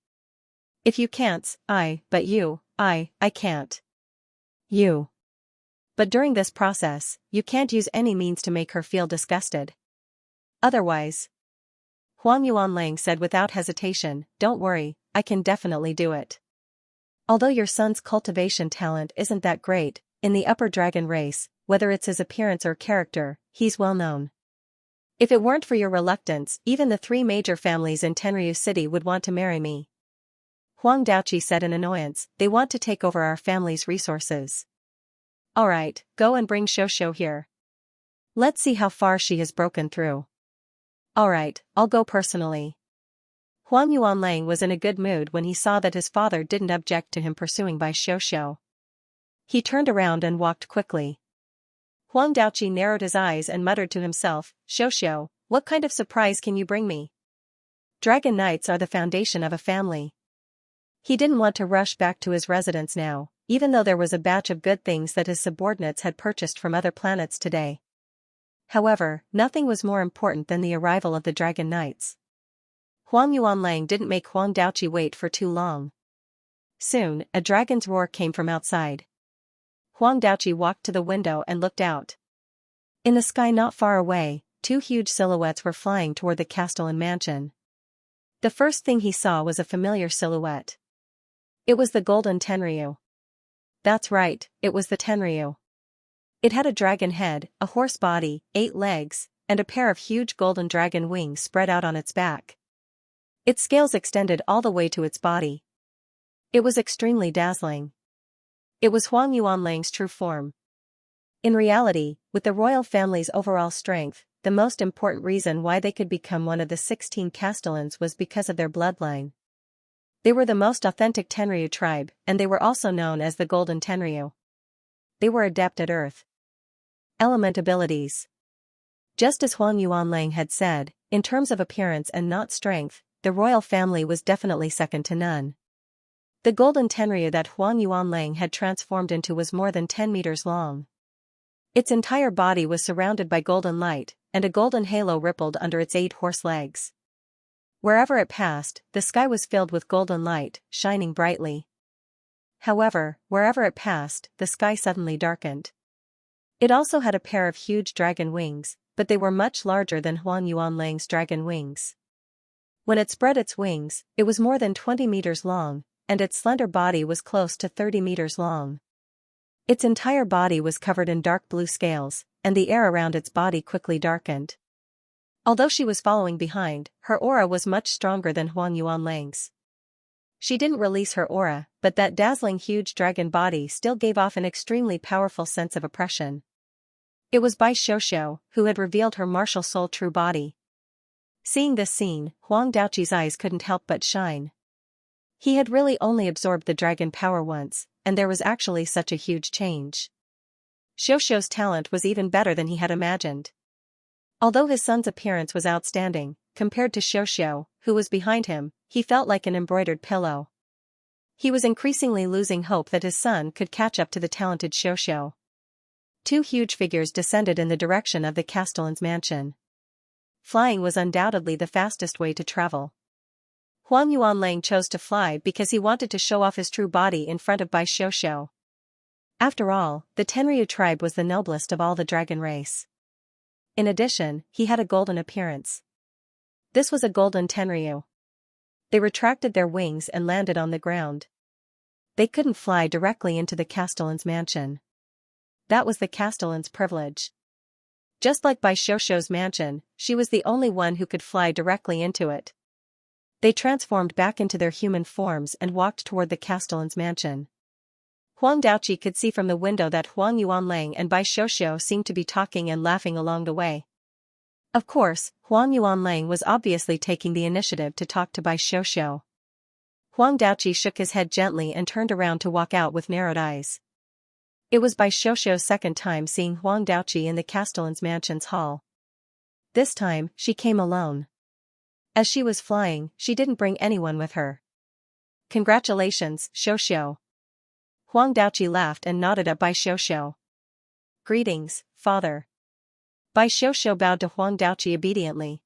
Speaker 1: If you can't, but you, I can't. You. But during this process, you can't use any means to make her feel disgusted. Otherwise, Huang Yuanlang said without hesitation, don't worry, I can definitely do it. Although your son's cultivation talent isn't that great, in the upper dragon race, whether it's his appearance or character, he's well known. If it weren't for your reluctance, even the 3 major families in Tenryu City would want to marry me. Huang Daoqi said in annoyance, they want to take over our family's resources. Alright, go and bring Xiuxiu here. Let's see how far she has broken through. Alright, I'll go personally. Huang Yuanlang was in a good mood when he saw that his father didn't object to him pursuing Bai Xiuxiu. He turned around and walked quickly. Huang Daoqi narrowed his eyes and muttered to himself, Xiuxiu, what kind of surprise can you bring me? Dragon knights are the foundation of a family. He didn't want to rush back to his residence now, even though there was a batch of good things that his subordinates had purchased from other planets today. However, nothing was more important than the arrival of the dragon knights. Huang Yuanlang didn't make Huang Daoqi wait for too long. Soon, a dragon's roar came from outside. Huang Daoqi walked to the window and looked out. In the sky not far away, 2 huge silhouettes were flying toward the castle and mansion. The first thing he saw was a familiar silhouette. It was the golden Tenryu. That's right, it was the Tenryu. It had a dragon head, a horse body, 8 legs, and a pair of huge golden dragon wings spread out on its back. Its scales extended all the way to its body. It was extremely dazzling. It was Huang Yuanlang's true form. In reality, with the royal family's overall strength, the most important reason why they could become one of the 16 castellans was because of their bloodline. They were the most authentic Tenryu tribe, and they were also known as the Golden Tenryu. They were adept at earth element abilities. Just as Huang Yuanlang had said, in terms of appearance and not strength, the royal family was definitely second to none. The golden Tenryu that Huang Yuanlang had transformed into was more than 10 meters long. Its entire body was surrounded by golden light, and a golden halo rippled under its 8 horse legs. Wherever it passed, the sky was filled with golden light, shining brightly. However, wherever it passed, the sky suddenly darkened. It also had a pair of huge dragon wings, but they were much larger than Huang Yuanlang's dragon wings. When it spread its wings, it was more than 20 meters long, and its slender body was close to 30 meters long. Its entire body was covered in dark blue scales, and the air around its body quickly darkened. Although she was following behind, her aura was much stronger than Huang Yuanlang's. She didn't release her aura, but that dazzling huge dragon body still gave off an extremely powerful sense of oppression. It was Bai Xiuxiu who had revealed her martial soul true body. Seeing this scene, Huang Daoqi's eyes couldn't help but shine. He had really only absorbed the dragon power once, and there was actually such a huge change. Xiuxiu's talent was even better than he had imagined. Although his son's appearance was outstanding, compared to Xiuxiu, who was behind him, he felt like an embroidered pillow. He was increasingly losing hope that his son could catch up to the talented Xiuxiu. 2 huge figures descended in the direction of the castellan's mansion. Flying was undoubtedly the fastest way to travel. Huang Yuanlang chose to fly because he wanted to show off his true body in front of Bai Xiuxiu. After all, the Tenryu tribe was the noblest of all the dragon race. In addition, he had a golden appearance. This was a golden Tenryu. They retracted their wings and landed on the ground. They couldn't fly directly into the castellan's mansion. That was the castellan's privilege. Just like Bai Xiuxiu's mansion, she was the only one who could fly directly into it. They transformed back into their human forms and walked toward the castellan's mansion. Huang Daoqi could see from the window that Huang Yuanlang and Bai Xiuxiu seemed to be talking and laughing along the way. Of course, Huang Yuanlang was obviously taking the initiative to talk to Bai Xiuxiu. Huang Daoqi shook his head gently and turned around to walk out with narrowed eyes. It was Bai Xiuxiu's second time seeing Huang Daoqi in the castellan's mansion's hall. This time, she came alone. As she was flying, she didn't bring anyone with her. Congratulations, Xiuxiu. Huang Daoqi laughed and nodded at Bai Xiuxiu. Greetings, father. Bai Xiuxiu bowed to Huang Daoqi obediently.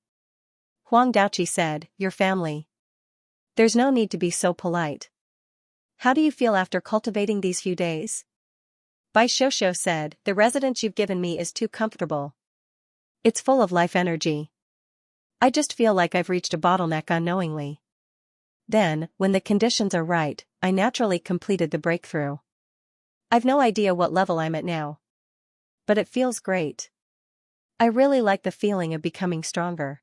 Speaker 1: Huang Daoqi said, your family. There's no need to be so polite. How do you feel after cultivating these few days? Bai Xiuxiu said, the residence you've given me is too comfortable. It's full of life energy. I just feel like I've reached a bottleneck unknowingly. Then, when the conditions are right, I naturally completed the breakthrough. I've no idea what level I'm at now. But it feels great. I really like the feeling of becoming stronger.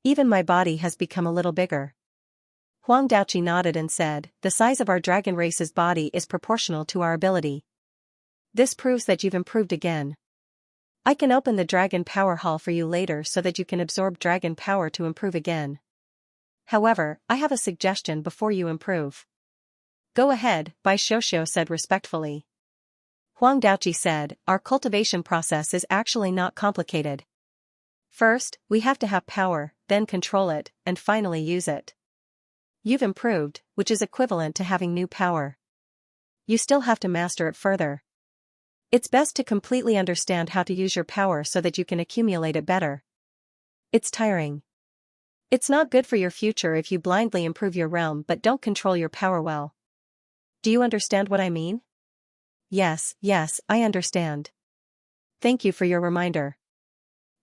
Speaker 1: Even my body has become a little bigger. Huang Daoqi nodded and said, the size of our dragon race's body is proportional to our ability. This proves that you've improved again. I can open the Dragon Power Hall for you later so that you can absorb dragon power to improve again. However, I have a suggestion before you improve. Go ahead, Bai Xiuxiu said respectfully. Huang Daoqi said, our cultivation process is actually not complicated. First, we have to have power, then control it, and finally use it. You've improved, which is equivalent to having new power. You still have to master it further. It's best to completely understand how to use your power so that you can accumulate it better. It's tiring. It's not good for your future if you blindly improve your realm but don't control your power well. Do you understand what I mean? Yes, I understand. Thank you for your reminder.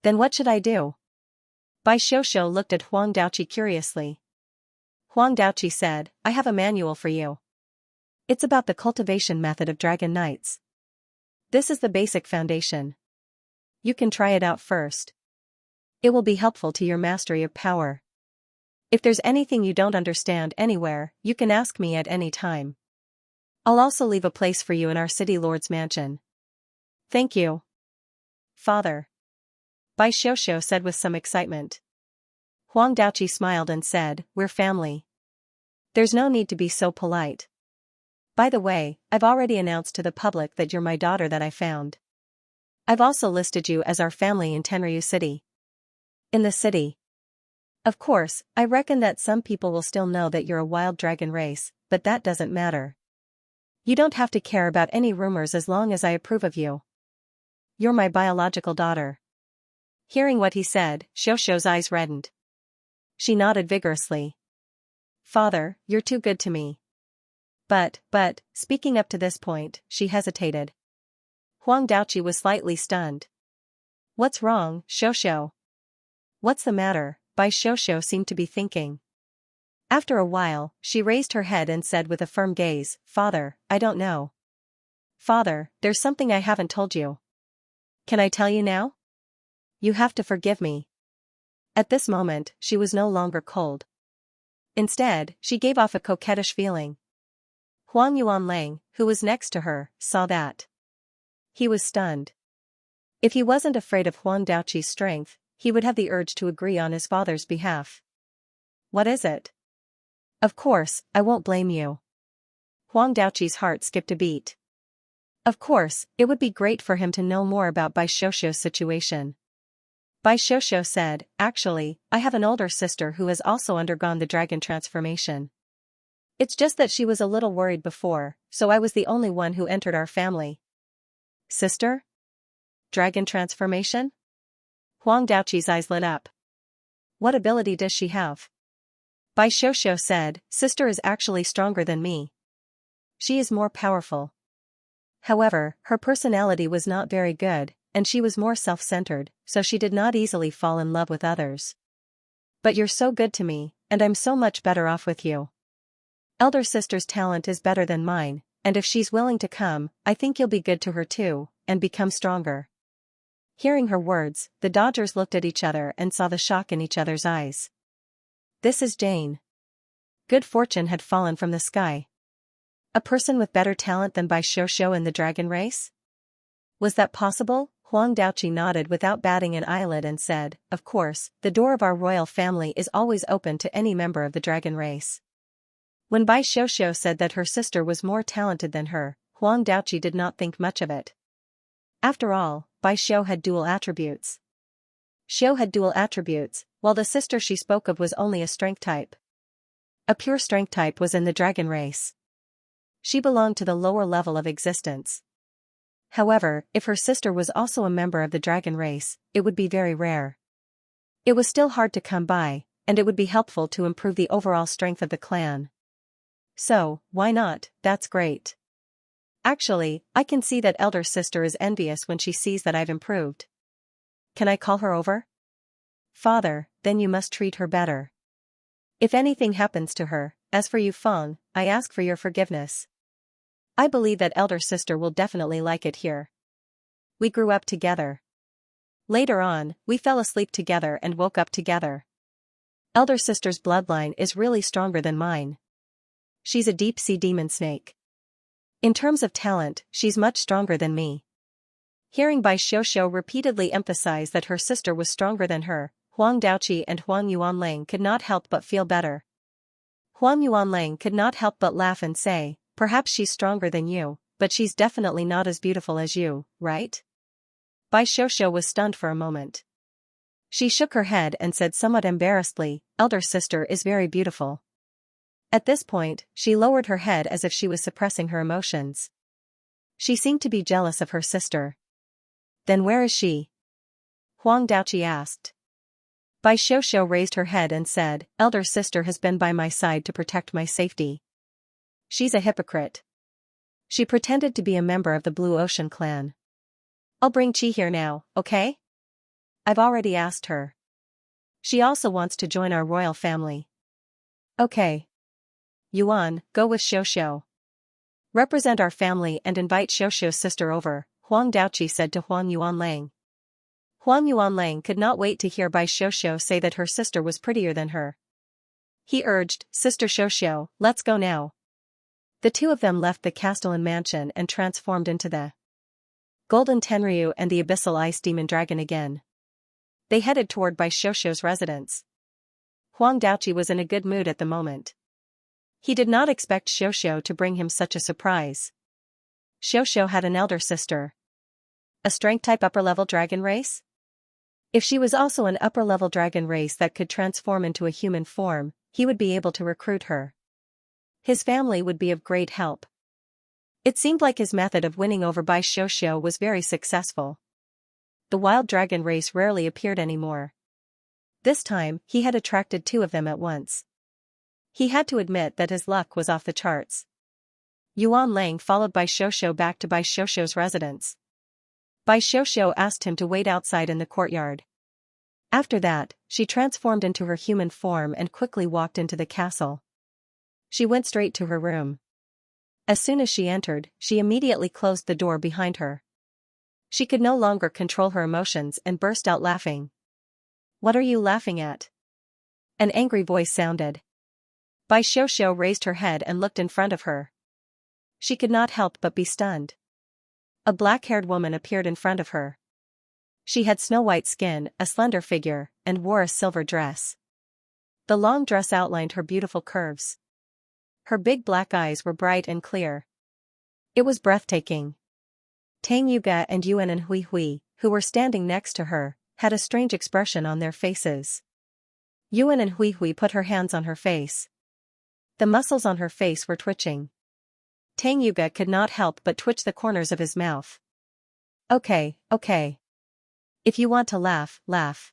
Speaker 1: Then what should I do? Bai Xiuxiu looked at Huang Daoqi curiously. Huang Daoqi said, I have a manual for you. It's about the cultivation method of dragon knights. This is the basic foundation. You can try it out first. It will be helpful to your mastery of power. If there's anything you don't understand anywhere, you can ask me at any time. I'll also leave a place for you in our city lord's mansion. Thank you, father. Bai Xiuxiu said with some excitement. Huang Daoqi smiled and said, we're family. There's no need to be so polite. By the way, I've already announced to the public that you're my daughter that I found. I've also listed you as our family in Tenryu City. In the city. Of course, I reckon that some people will still know that you're a wild dragon race, but that doesn't matter. You don't have to care about any rumors as long as I approve of you. you're my biological daughter." Hearing what he said, Xiaoxiao's eyes reddened. She nodded vigorously. "Father, you're too good to me." But, speaking up to this point, she hesitated. Huang Daoqi was slightly stunned. "What's wrong, Xiaoxiao?" "What's the matter?" Bai Xiaoxiao seemed to be thinking. After a while, she raised her head and said with a firm gaze, "Father, I don't know." "Father, there's something I haven't told you." "Can I tell you now?" "You have to forgive me." At this moment, she was no longer cold. Instead, she gave off a coquettish feeling. Huang Yuanlang, who was next to her, saw that. He was stunned. If he wasn't afraid of Huang Daoqi's strength, he would have the urge to agree on his father's behalf. "What is it?" "Of course, I won't blame you." Huang Daoqi's heart skipped a beat. Of course, it would be great for him to know more about Bai Xiaoxiao's situation. Bai Xiaoxiao said, "Actually, I have an older sister who has also undergone the dragon transformation. It's just that she was a little worried before, so I was the only one who entered our family." "Sister? Dragon transformation?" Huang Daoqi's eyes lit up. "What ability does she have?" Bai Xiaoxiao said, "Sister is actually stronger than me. She is more powerful. However, her personality was not very good, and she was more self-centered, so she did not easily fall in love with others. But you're so good to me, and I'm so much better off with you. Elder sister's talent is better than mine, and if she's willing to come, I think you'll be good to her too, and become stronger." Hearing her words, the Dodgers looked at each other and saw the shock in each other's eyes. This is Jane. Good fortune had fallen from the sky. A person with better talent than Bai Xiaoxiao in the dragon race? Was that possible? Huang Daoqi nodded without batting an eyelid and said, "Of course, the door of our royal family is always open to any member of the dragon race." When Bai Xiaoxiao said that her sister was more talented than her, Huang Daoqi did not think much of it. After all, Bai Xiao had dual attributes. Xiao had dual attributes, while the sister she spoke of was only a strength type. A pure strength type was in the dragon race. She belonged to the lower level of existence. However, if her sister was also a member of the dragon race, it would be very rare. It was still hard to come by, and it would be helpful to improve the overall strength of the clan. So, why not? That's great. Actually, I can see that elder sister is envious when she sees that I've improved. Can I call her over? Father, then you must treat her better. If anything happens to her, as for you Feng, I ask for your forgiveness. I believe that elder sister will definitely like it here. We grew up together. Later on, we fell asleep together and woke up together. Elder sister's bloodline is really stronger than mine. She's a deep-sea demon snake. In terms of talent, she's much stronger than me." Hearing Bai Xiaoxiao repeatedly emphasize that her sister was stronger than her, Huang Daoqi and Huang Yuanlang could not help but feel better. Huang Yuanlang could not help but laugh and say, "Perhaps she's stronger than you, but she's definitely not as beautiful as you, right?" Bai Xiaoxiao was stunned for a moment. She shook her head and said somewhat embarrassedly, "Elder sister is very beautiful." At this point, she lowered her head as if she was suppressing her emotions. She seemed to be jealous of her sister. "Then where is she?" Huang Daoqi asked. Bai Xiaoxiao raised her head and said, "Elder sister has been by my side to protect my safety. She's a hypocrite. She pretended to be a member of the Blue Ocean clan. I'll bring Qi here now, okay? I've already asked her. She also wants to join our royal family." "Okay. Yuan, go with Xiaoxiao. Represent our family and invite Xiaoxiao's sister over," Huang Daoqi said to Huang Yuanlang. Huang Yuanlang could not wait to hear Bai Xiaoxiao say that her sister was prettier than her. He urged, "Sister Xiaoxiao, let's go now." The two of them left the Castellan mansion and transformed into the Golden Tenryu and the Abyssal Ice Demon Dragon again. They headed toward Bai Xiaoxiao's residence. Huang Daoqi was in a good mood at the moment. He did not expect Xiaoxiao to bring him such a surprise. Xiaoxiao had an elder sister. A strength-type upper-level dragon race? If she was also an upper-level dragon race that could transform into a human form, he would be able to recruit her. His family would be of great help. It seemed like his method of winning over Bai Xiaoxiao was very successful. the wild dragon race rarely appeared anymore. This time, he had attracted 2 of them at once. He had to admit that his luck was off the charts. Yuan Lang followed Bai Xiuxiu back to Bai Xiuxiu's residence. Bai Xiuxiu asked him to wait outside in the courtyard. After that, she transformed into her human form and quickly walked into the castle. She went straight to her room. As soon as she entered, she immediately closed the door behind her. She could no longer control her emotions and burst out laughing. "What are you laughing at?" An angry voice sounded. Bai Xiuxiu raised her head and looked in front of her. She could not help but be stunned. A black-haired woman appeared in front of her. She had snow-white skin, a slender figure, and wore a silver dress. The long dress outlined her beautiful curves. Her big black eyes were bright and clear. It was breathtaking. Tang Yuga and Yuan and Hui Hui, who were standing next to her, had a strange expression on their faces. Yuan and Hui Hui put her hands on her face. The muscles on her face were twitching. Tang Yuga could not help but twitch the corners of his mouth. Okay. If you want to laugh, laugh.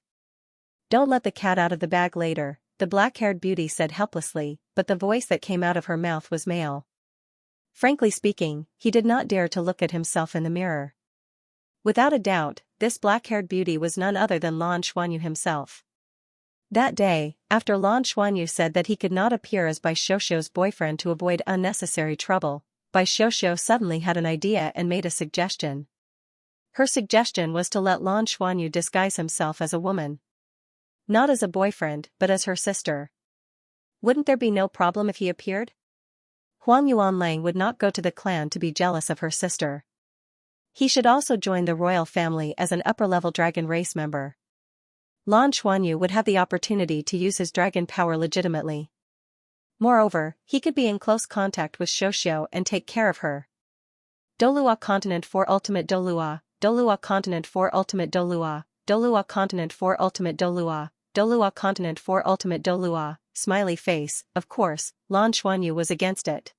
Speaker 1: Don't let the cat out of the bag later, the black-haired beauty said helplessly, but the voice that came out of her mouth was male. Frankly speaking, he did not dare to look at himself in the mirror. Without a doubt, this black-haired beauty was none other than Lan Xuanyu himself. That day, after Lan Xuanyu said that he could not appear as Bai Xiuxiu's boyfriend to avoid unnecessary trouble, Bai Xiuxiu suddenly had an idea and made a suggestion. Her suggestion was to let Lan Xuanyu disguise himself as a woman. Not as a boyfriend, but as her sister. Wouldn't there be no problem if he appeared? Huang Yuanlang would not go to the clan to be jealous of her sister. He should also join the royal family as an upper-level dragon race member. Lan Xuanyu would have the opportunity to use his dragon power legitimately. Moreover, he could be in close contact with Xiuxiu and take care of her. Douluo Continent 4 Ultimate Douluo, Douluo Continent 4 Ultimate Douluo, Douluo Continent 4 Ultimate Douluo, Douluo Continent 4 Ultimate Douluo, smiley face. Of course, Lan Xuanyu was against it.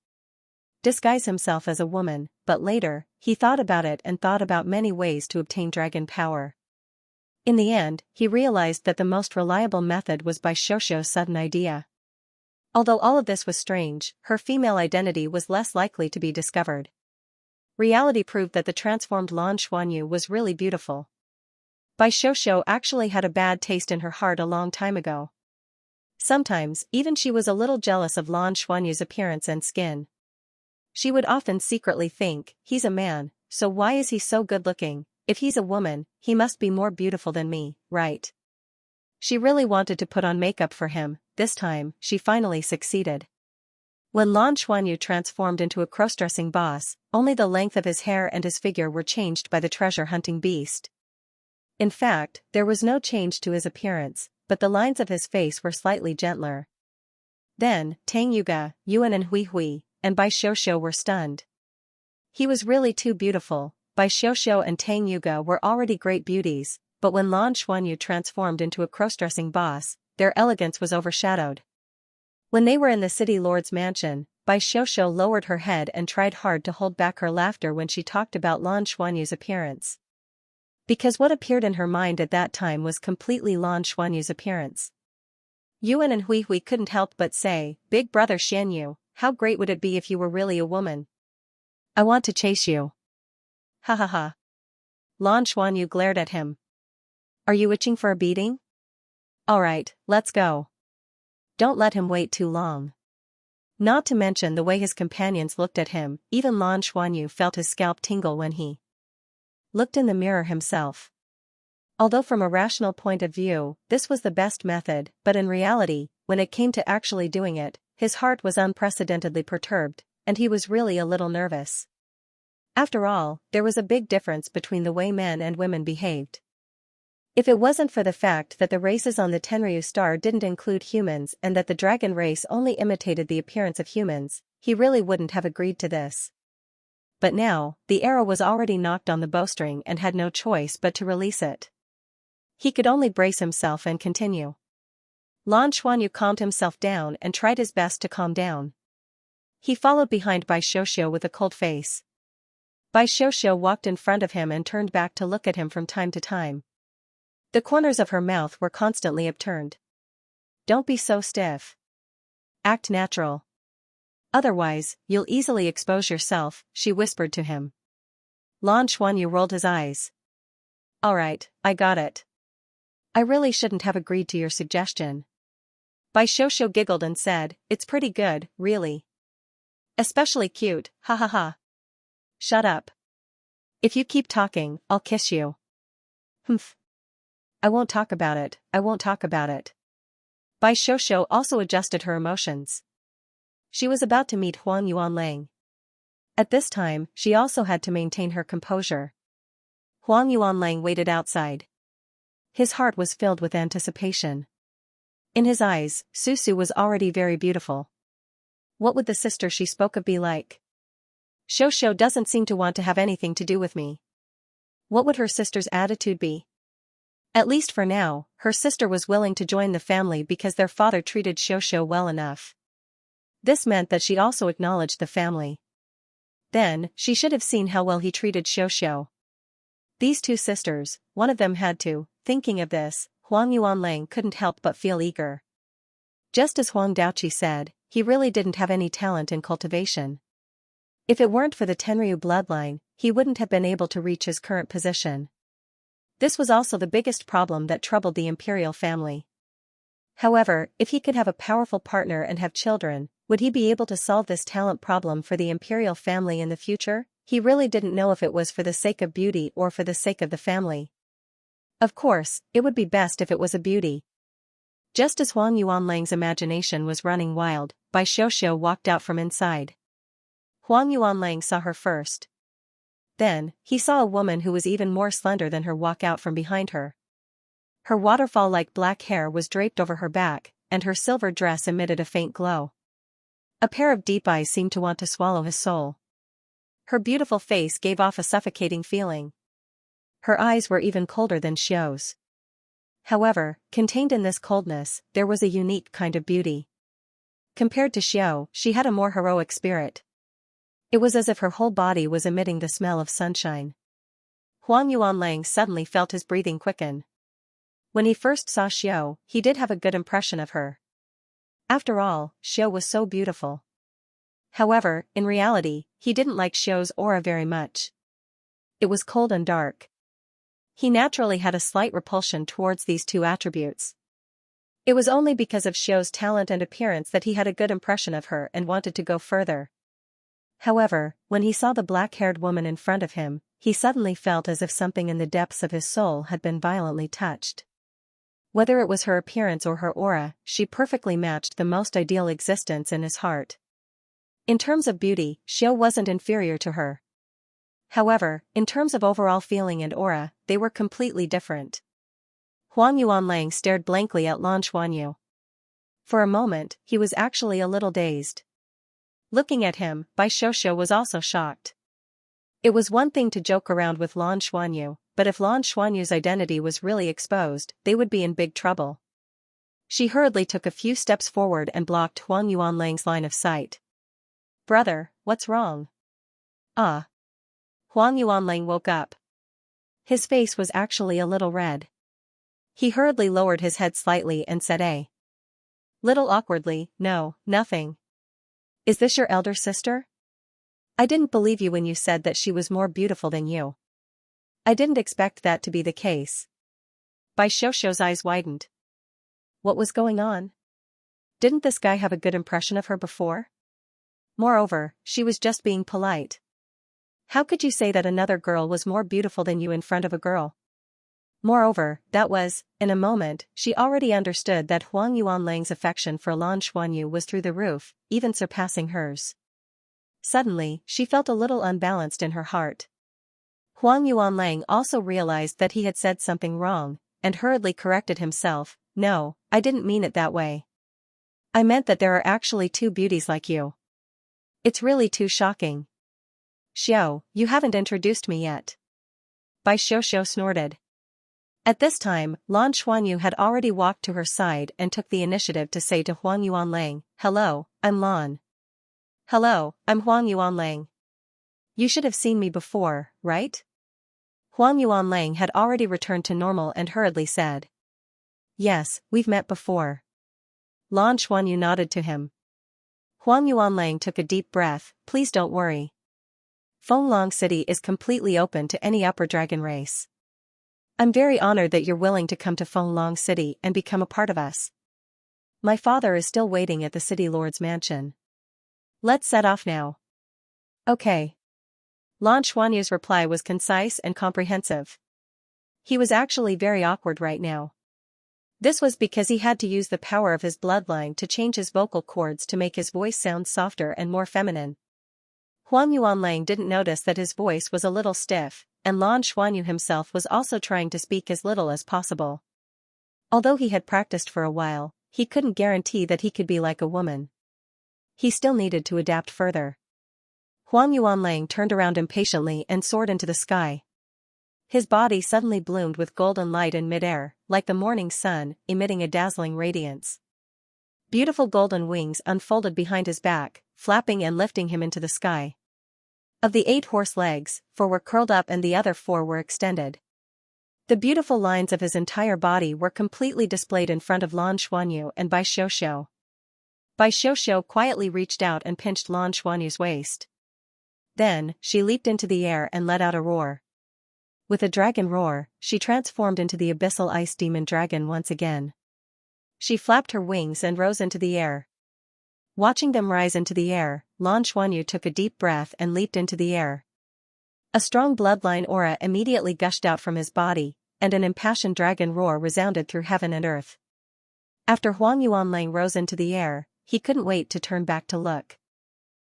Speaker 1: Disguise himself as a woman, but later, he thought about it and thought about many ways to obtain dragon power. In the end, he realized that the most reliable method was Bai Xiuxiu's sudden idea. Although all of this was strange, her female identity was less likely to be discovered. Reality proved that the transformed Lan Xuanyu was really beautiful. Bai Xiuxiu actually had a bad taste in her heart a long time ago. Sometimes, even she was a little jealous of Lan Xuanyu's appearance and skin. She would often secretly think, he's a man, so why is he so good-looking? If he's a woman, he must be more beautiful than me, right? She really wanted to put on makeup for him. This time, she finally succeeded. When Lan Xuanyu transformed into a cross-dressing boss, only the length of his hair and his figure were changed by the treasure-hunting beast. In fact, there was no change to his appearance, but the lines of his face were slightly gentler. Then, Tang Yuga, Yuan and Hui Hui, and Bai Xiuxiu were stunned. He was really too beautiful. Bai Xiuxiu and Tang Yuga were already great beauties, but when Lan Xuanyu transformed into a cross-dressing boss, their elegance was overshadowed. When they were in the city lord's mansion, Bai Xiuxiu lowered her head and tried hard to hold back her laughter when she talked about Lan Xuanyu's appearance. Because what appeared in her mind at that time was completely Lan Xuanyu's appearance. Yuan and Hui Hui couldn't help but say, "Big brother Xianyu, how great would it be if you were really a woman? I want to chase you." Ha ha ha. Lan Xuanyu glared at him. "Are you itching for a beating? Alright, let's go. Don't let him wait too long." Not to mention the way his companions looked at him, even Lan Xuanyu felt his scalp tingle when he looked in the mirror himself. Although from a rational point of view, this was the best method, but in reality, when it came to actually doing it, his heart was unprecedentedly perturbed, and he was really a little nervous. After all, there was a big difference between the way men and women behaved. If it wasn't for the fact that the races on the Tenryu star didn't include humans and that the dragon race only imitated the appearance of humans, he really wouldn't have agreed to this. But now, the arrow was already knocked on the bowstring and had no choice but to release it. He could only brace himself and continue. Lan Xuanyu calmed himself down and tried his best to calm down. He followed behind Bai Xiuxiu with a cold face. Bai Xiaoxiao walked in front of him and turned back to look at him from time to time. The corners of her mouth were constantly upturned. Don't be so stiff. Act natural. Otherwise, you'll easily expose yourself, she whispered to him. Lan Xuanyu rolled his eyes. Alright, I got it. I really shouldn't have agreed to your suggestion. Bai Xiaoxiao giggled and said, it's pretty good, really. Especially cute, ha ha ha. Shut up. If you keep talking, I'll kiss you. Humph. I won't talk about it, I won't talk about it. Bai Xiaoxiao also adjusted her emotions. She was about to meet Huang Yuanlang. At this time, she also had to maintain her composure. Huang Yuanlang waited outside. His heart was filled with anticipation. In his eyes, Susu was already very beautiful. What would the sister she spoke of be like? Xiaoxiao doesn't seem to want to have anything to do with me. What would her sister's attitude be? At least for now, her sister was willing to join the family because their father treated Xiaoxiao well enough. This meant that she also acknowledged the family. Then, she should have seen how well he treated Xiaoxiao. These two sisters, one of them had to. Thinking of this, Huang Yuanlang couldn't help but feel eager. Just as Huang Daoqi said, he really didn't have any talent in cultivation. If it weren't for the Tenryu bloodline, he wouldn't have been able to reach his current position. This was also the biggest problem that troubled the imperial family. However, if he could have a powerful partner and have children, would he be able to solve this talent problem for the imperial family in the future? He really didn't know if it was for the sake of beauty or for the sake of the family. Of course, it would be best if it was a beauty. Just as Huang Yuanlang's imagination was running wild, Bai Xiaoxiao walked out from inside. Huang Yuanlang saw her first. Then, he saw a woman who was even more slender than her walk out from behind her. Her waterfall-like black hair was draped over her back, and her silver dress emitted a faint glow. A pair of deep eyes seemed to want to swallow his soul. Her beautiful face gave off a suffocating feeling. Her eyes were even colder than Xiao's. However, contained in this coldness, there was a unique kind of beauty. Compared to Xiao, she had a more heroic spirit. It was as if her whole body was emitting the smell of sunshine. Huang Yuanlang suddenly felt his breathing quicken. When he first saw Xiao, he did have a good impression of her. After all, Xiao was so beautiful. However, in reality, he didn't like Xiao's aura very much. It was cold and dark. He naturally had a slight repulsion towards these two attributes. It was only because of Xiao's talent and appearance that he had a good impression of her and wanted to go further. However, when he saw the black-haired woman in front of him, he suddenly felt as if something in the depths of his soul had been violently touched. Whether it was her appearance or her aura, she perfectly matched the most ideal existence in his heart. In terms of beauty, Xiao wasn't inferior to her. However, in terms of overall feeling and aura, they were completely different. Huang Yuanlang stared blankly at Lan Xuanyu. For a moment, he was actually a little dazed. Looking at him, Bai Xiaoxiao was also shocked. It was one thing to joke around with Lan Xuanyu, but if Lan Xuanyu's identity was really exposed, they would be in big trouble. She hurriedly took a few steps forward and blocked Huang Yuanlang's line of sight. Brother, what's wrong? Ah. Huang Yuanlang woke up. His face was actually a little red. He hurriedly lowered his head slightly and said little awkwardly, no, nothing. Is this your elder sister? I didn't believe you when you said that she was more beautiful than you. I didn't expect that to be the case. Bai Xiaoxiao's eyes widened. What was going on? Didn't this guy have a good impression of her before? Moreover, she was just being polite. How could you say that another girl was more beautiful than you in front of a girl? Moreover, that was, in a moment, she already understood that Huang Yuanlang's affection for Lan Xuanyu was through the roof, even surpassing hers. Suddenly, she felt a little unbalanced in her heart. Huang Yuanlang also realized that he had said something wrong, and hurriedly corrected himself. No, I didn't mean it that way. I meant that there are actually two beauties like you. It's really too shocking. Xiao, you haven't introduced me yet. Bai Xiaoxiao snorted. At this time, Lan Xuanyu had already walked to her side and took the initiative to say to Huang Yuanlang, Hello, I'm Lan. Hello, I'm Huang Yuanlang. You should have seen me before, right? Huang Yuanlang had already returned to normal and hurriedly said. Yes, we've met before. Lan Xuanyu nodded to him. Huang Yuanlang took a deep breath. Please don't worry. Fenglong City is completely open to any upper dragon race. I'm very honored that you're willing to come to Fenglong City and become a part of us. My father is still waiting at the city lord's mansion. Let's set off now. Okay. Lan Xuanyu's reply was concise and comprehensive. He was actually very awkward right now. This was because he had to use the power of his bloodline to change his vocal cords to make his voice sound softer and more feminine. Huang Yuanlang didn't notice that his voice was a little stiff, and Lan Xuanyu himself was also trying to speak as little as possible. Although he had practiced for a while, he couldn't guarantee that he could be like a woman. He still needed to adapt further. Huang Yuanlang turned around impatiently and soared into the sky. His body suddenly bloomed with golden light in midair, like the morning sun, emitting a dazzling radiance. Beautiful golden wings unfolded behind his back, flapping and lifting him into the sky. Of the 8 horse legs, 4 were curled up and the other 4 were extended. The beautiful lines of his entire body were completely displayed in front of Lan Xuanyu and Bai Xiuxiu. Bai Xiuxiu quietly reached out and pinched Lan Xuanyu's waist. Then, she leaped into the air and let out a roar. With a dragon roar, she transformed into the abyssal ice demon dragon once again. She flapped her wings and rose into the air. Watching them rise into the air, Lan Xuanyu took a deep breath and leaped into the air. A strong bloodline aura immediately gushed out from his body, and an impassioned dragon roar resounded through heaven and earth. After Huang Yuanlang rose into the air, he couldn't wait to turn back to look.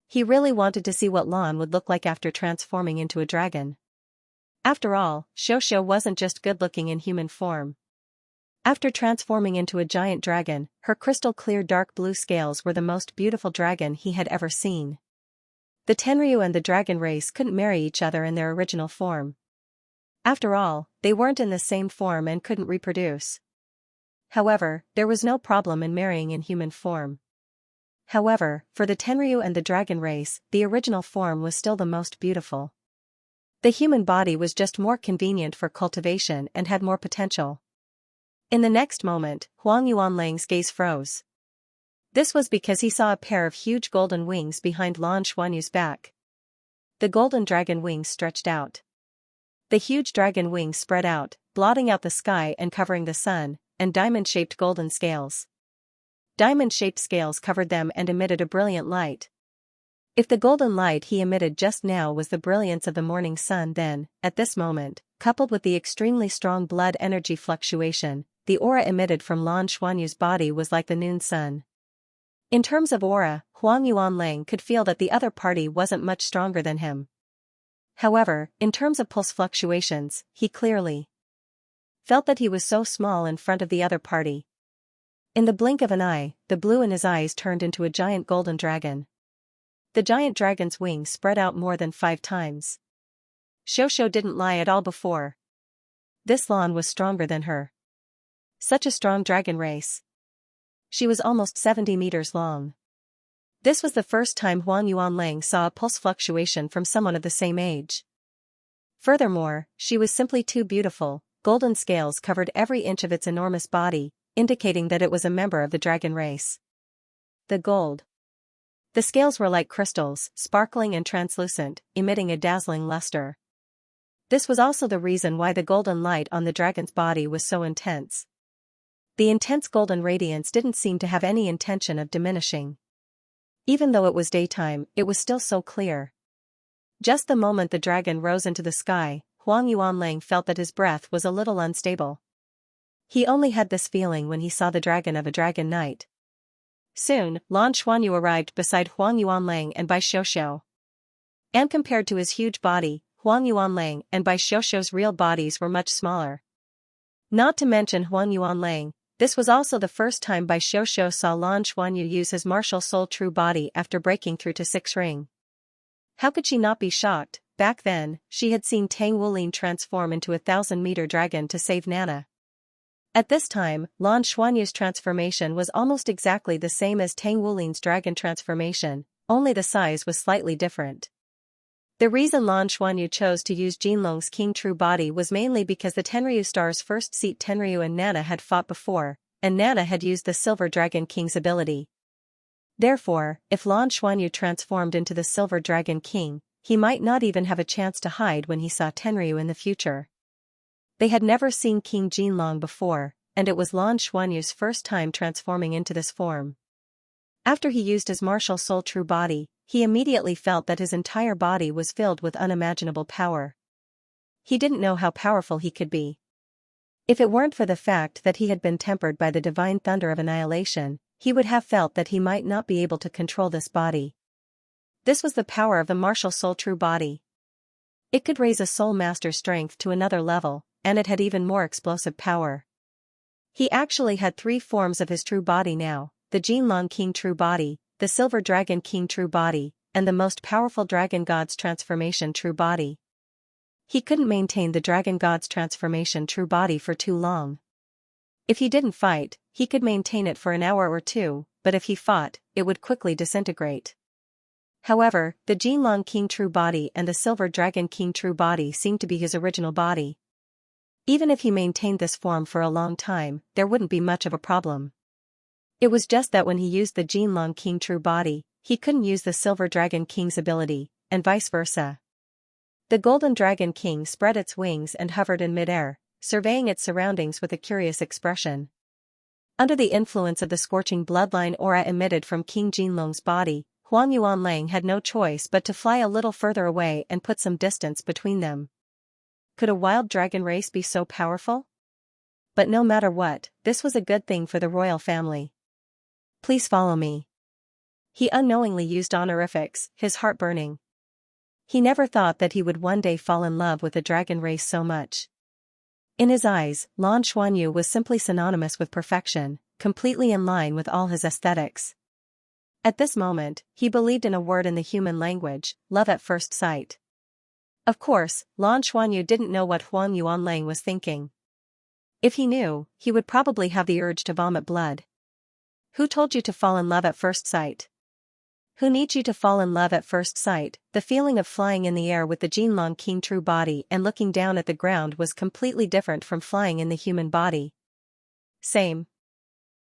Speaker 1: He really wanted to see what Lan would look like after transforming into a dragon. After all, Xiuxiu wasn't just good-looking in human form. After transforming into a giant dragon, her crystal-clear dark blue scales were the most beautiful dragon he had ever seen. The Tenryu and the dragon race couldn't marry each other in their original form. After all, they weren't in the same form and couldn't reproduce. However, there was no problem in marrying in human form. However, for the Tenryu and the dragon race, the original form was still the most beautiful. The human body was just more convenient for cultivation and had more potential. In the next moment, Huang Yuanlang's gaze froze. This was because he saw a pair of huge golden wings behind Lan Xuanyu's back. The golden dragon wings stretched out. The huge dragon wings spread out, blotting out the sky and covering the sun, and diamond-shaped golden scales. Diamond-shaped scales covered them and emitted a brilliant light. If the golden light he emitted just now was the brilliance of the morning sun, then, at this moment, coupled with the extremely strong blood energy fluctuation, the aura emitted from Lan Xuanyu's body was like the noon sun. In terms of aura, Huang Yuanlang could feel that the other party wasn't much stronger than him. However, in terms of pulse fluctuations, he clearly felt that he was so small in front of the other party. In the blink of an eye, the blue in his eyes turned into a giant golden dragon. The giant dragon's wings spread out more than 5 times. Xiuxiu didn't lie at all before. This Lan was stronger than her. Such a strong dragon race. She was almost 70 meters long. This was the first time Huang Yuanlang saw a pulse fluctuation from someone of the same age. Furthermore, she was simply too beautiful. Golden scales covered every inch of its enormous body, indicating that it was a member of the dragon race. The gold. The scales were like crystals, sparkling and translucent, emitting a dazzling luster. This was also the reason why the golden light on the dragon's body was so intense. The intense golden radiance didn't seem to have any intention of diminishing. Even though it was daytime, it was still so clear. Just the moment the dragon rose into the sky, Huang Yuanlang felt that his breath was a little unstable. He only had this feeling when he saw the dragon of a dragon knight. Soon, Lan Xuanyu arrived beside Huang Yuanlang and Bai Xiuxiu. And compared to his huge body, Huang Yuanlang and Bai Xiuxiu's real bodies were much smaller. Not to mention Huang Yuanlang, this was also the first time Bai Xiuxiu saw Lan Xuanyu use his martial soul true body after breaking through to 6 ring. How could she not be shocked? Back then, she had seen Tang Wulin transform into a 1,000-meter dragon to save Nana. At this time, Lan Xuanyu's transformation was almost exactly the same as Tang Wulin's dragon transformation, only the size was slightly different. The reason Lan Xuanyu chose to use Jinlong's King True Body was mainly because the Tenryu star's first seat Tenryu and Nana had fought before, and Nana had used the Silver Dragon King's ability. Therefore, if Lan Xuanyu transformed into the Silver Dragon King, he might not even have a chance to hide when he saw Tenryu in the future. They had never seen King Jinlong before, and it was Lan Xuanyu's first time transforming into this form. After he used his martial soul True Body, he immediately felt that his entire body was filled with unimaginable power. He didn't know how powerful he could be. If it weren't for the fact that he had been tempered by the divine thunder of annihilation, he would have felt that he might not be able to control this body. This was the power of the martial soul True Body. It could raise a soul master's strength to another level, and it had even more explosive power. He actually had 3 forms of his true body now: the Jinlong King True Body, the Silver Dragon King True Body, and the most powerful Dragon God's Transformation True Body. He couldn't maintain the Dragon God's Transformation True Body for too long. If he didn't fight, he could maintain it for an hour or two, but if he fought, it would quickly disintegrate. However, the Jinlong King True Body and the Silver Dragon King True Body seemed to be his original body. Even if he maintained this form for a long time, there wouldn't be much of a problem. It was just that when he used the Jinlong King True Body, he couldn't use the Silver Dragon King's ability, and vice versa. The Golden Dragon King spread its wings and hovered in midair, surveying its surroundings with a curious expression. Under the influence of the scorching bloodline aura emitted from King Jinlong's body, Huang Yuanlang had no choice but to fly a little further away and put some distance between them. Could a wild dragon race be so powerful? But no matter what, this was a good thing for the royal family. Please follow me. He unknowingly used honorifics, his heart burning. He never thought that he would one day fall in love with a dragon race so much. In his eyes, Lan Xuanyu was simply synonymous with perfection, completely in line with all his aesthetics. At this moment, he believed in a word in the human language: love at first sight. Of course, Lan Xuanyu didn't know what Huang Yuanlang was thinking. If he knew, he would probably have the urge to vomit blood. Who told you to fall in love at first sight? Who needs you to fall in love at first sight? The feeling of flying in the air with the Jinlong King True Body and looking down at the ground was completely different from flying in the human body. Same.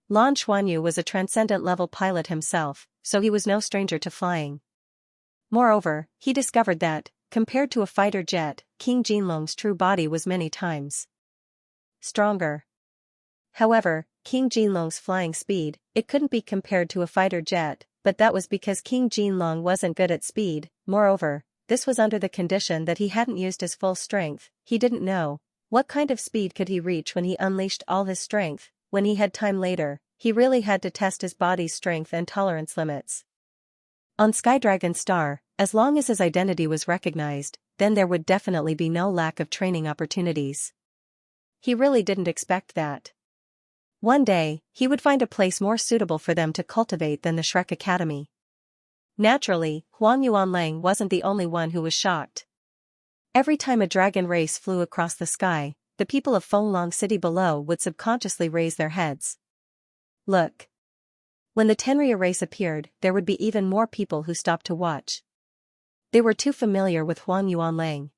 Speaker 1: Lan Xuanyu was a transcendent level pilot himself, so he was no stranger to flying. Moreover, he discovered that, compared to a fighter jet, King Jinlong's true body was many times stronger. However, King Jinlong's flying speed, it couldn't be compared to a fighter jet, but that was because King Jinlong wasn't good at speed. Moreover, this was under the condition that he hadn't used his full strength. He didn't know what kind of speed could he reach when he unleashed all his strength. When he had time later, he really had to test his body's strength and tolerance limits. On Skydragon Star, as long as his identity was recognized, then there would definitely be no lack of training opportunities. He really didn't expect that. One day, he would find a place more suitable for them to cultivate than the Shrek Academy. Naturally, Huang Yuanlang wasn't the only one who was shocked. Every time a dragon race flew across the sky, the people of Fenglong City below would subconsciously raise their heads. Look. When the Tenryu race appeared, there would be even more people who stopped to watch. They were too familiar with Huang Yuanlang.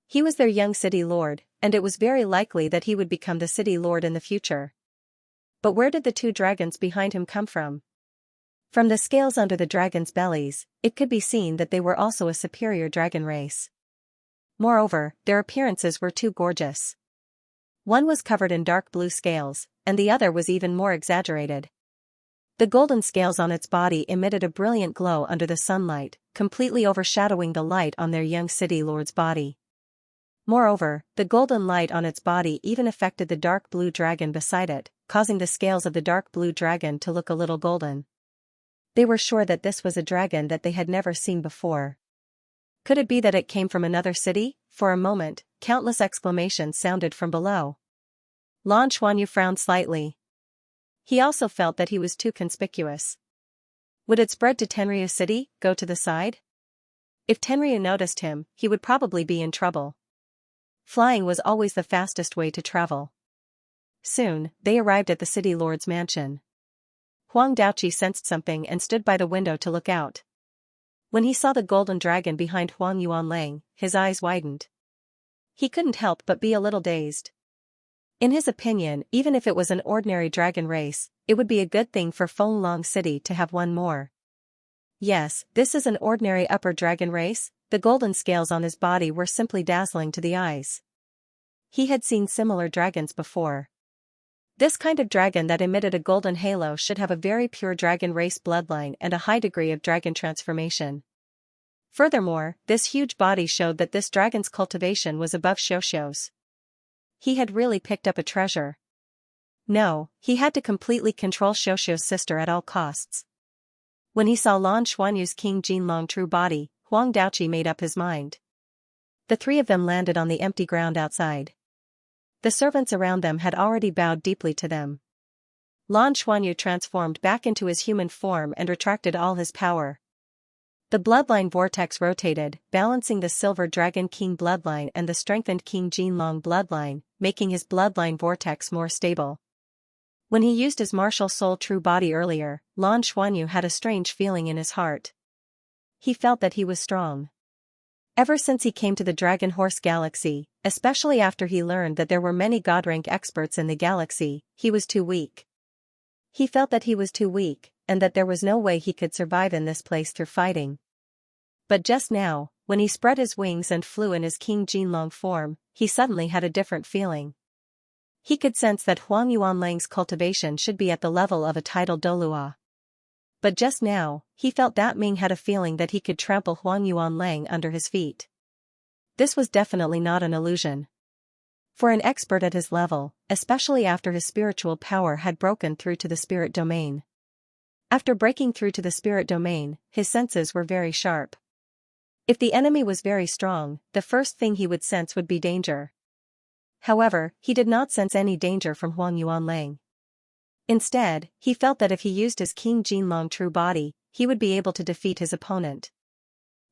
Speaker 1: He was their young city lord, and it was very likely that he would become the city lord in the future. But where did the 2 dragons behind him come from? From the scales under the dragons' bellies, it could be seen that they were also a superior dragon race. Moreover, their appearances were too gorgeous. One was covered in dark blue scales, and the other was even more exaggerated. The golden scales on its body emitted a brilliant glow under the sunlight, completely overshadowing the light on their young city lord's body. Moreover, the golden light on its body even affected the dark blue dragon beside it, causing the scales of the dark blue dragon to look a little golden. They were sure that this was a dragon that they had never seen before. Could it be that it came from another city? For a moment, countless exclamations sounded from below. Lan Xuanyu frowned slightly. He also felt that he was too conspicuous. Would it spread to Tenryu City, go to the side? If Tenryu noticed him, he would probably be in trouble. Flying was always the fastest way to travel. Soon, they arrived at the city lord's mansion. Huang Daoqi sensed something and stood by the window to look out. When he saw the golden dragon behind Huang Yuanlang, his eyes widened. He couldn't help but be a little dazed. In his opinion, even if it was an ordinary dragon race, it would be a good thing for Fenglong City to have one more. Yes, this is an ordinary upper dragon race. The golden scales on his body were simply dazzling to the eyes. He had seen similar dragons before. This kind of dragon that emitted a golden halo should have a very pure dragon race bloodline and a high degree of dragon transformation. Furthermore, this huge body showed that this dragon's cultivation was above Xiaoxiao's. He had really picked up a treasure. No, he had to completely control Xiaoxiao's sister at all costs. When he saw Lan Xuanyu's King Jinlong true body, Huang Daoqi made up his mind. The three of them landed on the empty ground outside. The servants around them had already bowed deeply to them. Lan Xuanyu transformed back into his human form and retracted all his power. The bloodline vortex rotated, balancing the Silver Dragon King bloodline and the strengthened King Jinlong bloodline, making his bloodline vortex more stable. When he used his martial soul true body earlier, Lan Xuanyu had a strange feeling in his heart. He felt that he was strong. Ever since he came to the Dragon Horse Galaxy, especially after he learned that there were many God-rank experts in the galaxy, he was too weak. He felt that he was too weak, and that there was no way he could survive in this place through fighting. But just now, when he spread his wings and flew in his King Jinlong form, he suddenly had a different feeling. He could sense that Huang Yuanlang's cultivation should be at the level of a tidal Douluo. But just now, he felt that Ming had a feeling that he could trample Huang Yuanlang under his feet. This was definitely not an illusion. For an expert at his level, especially after his spiritual power had broken through to the spirit domain. After breaking through to the spirit domain, his senses were very sharp. If the enemy was very strong, the first thing he would sense would be danger. However, he did not sense any danger from Huang Yuanlang. Instead, he felt that if he used his King Jinlong true body, he would be able to defeat his opponent.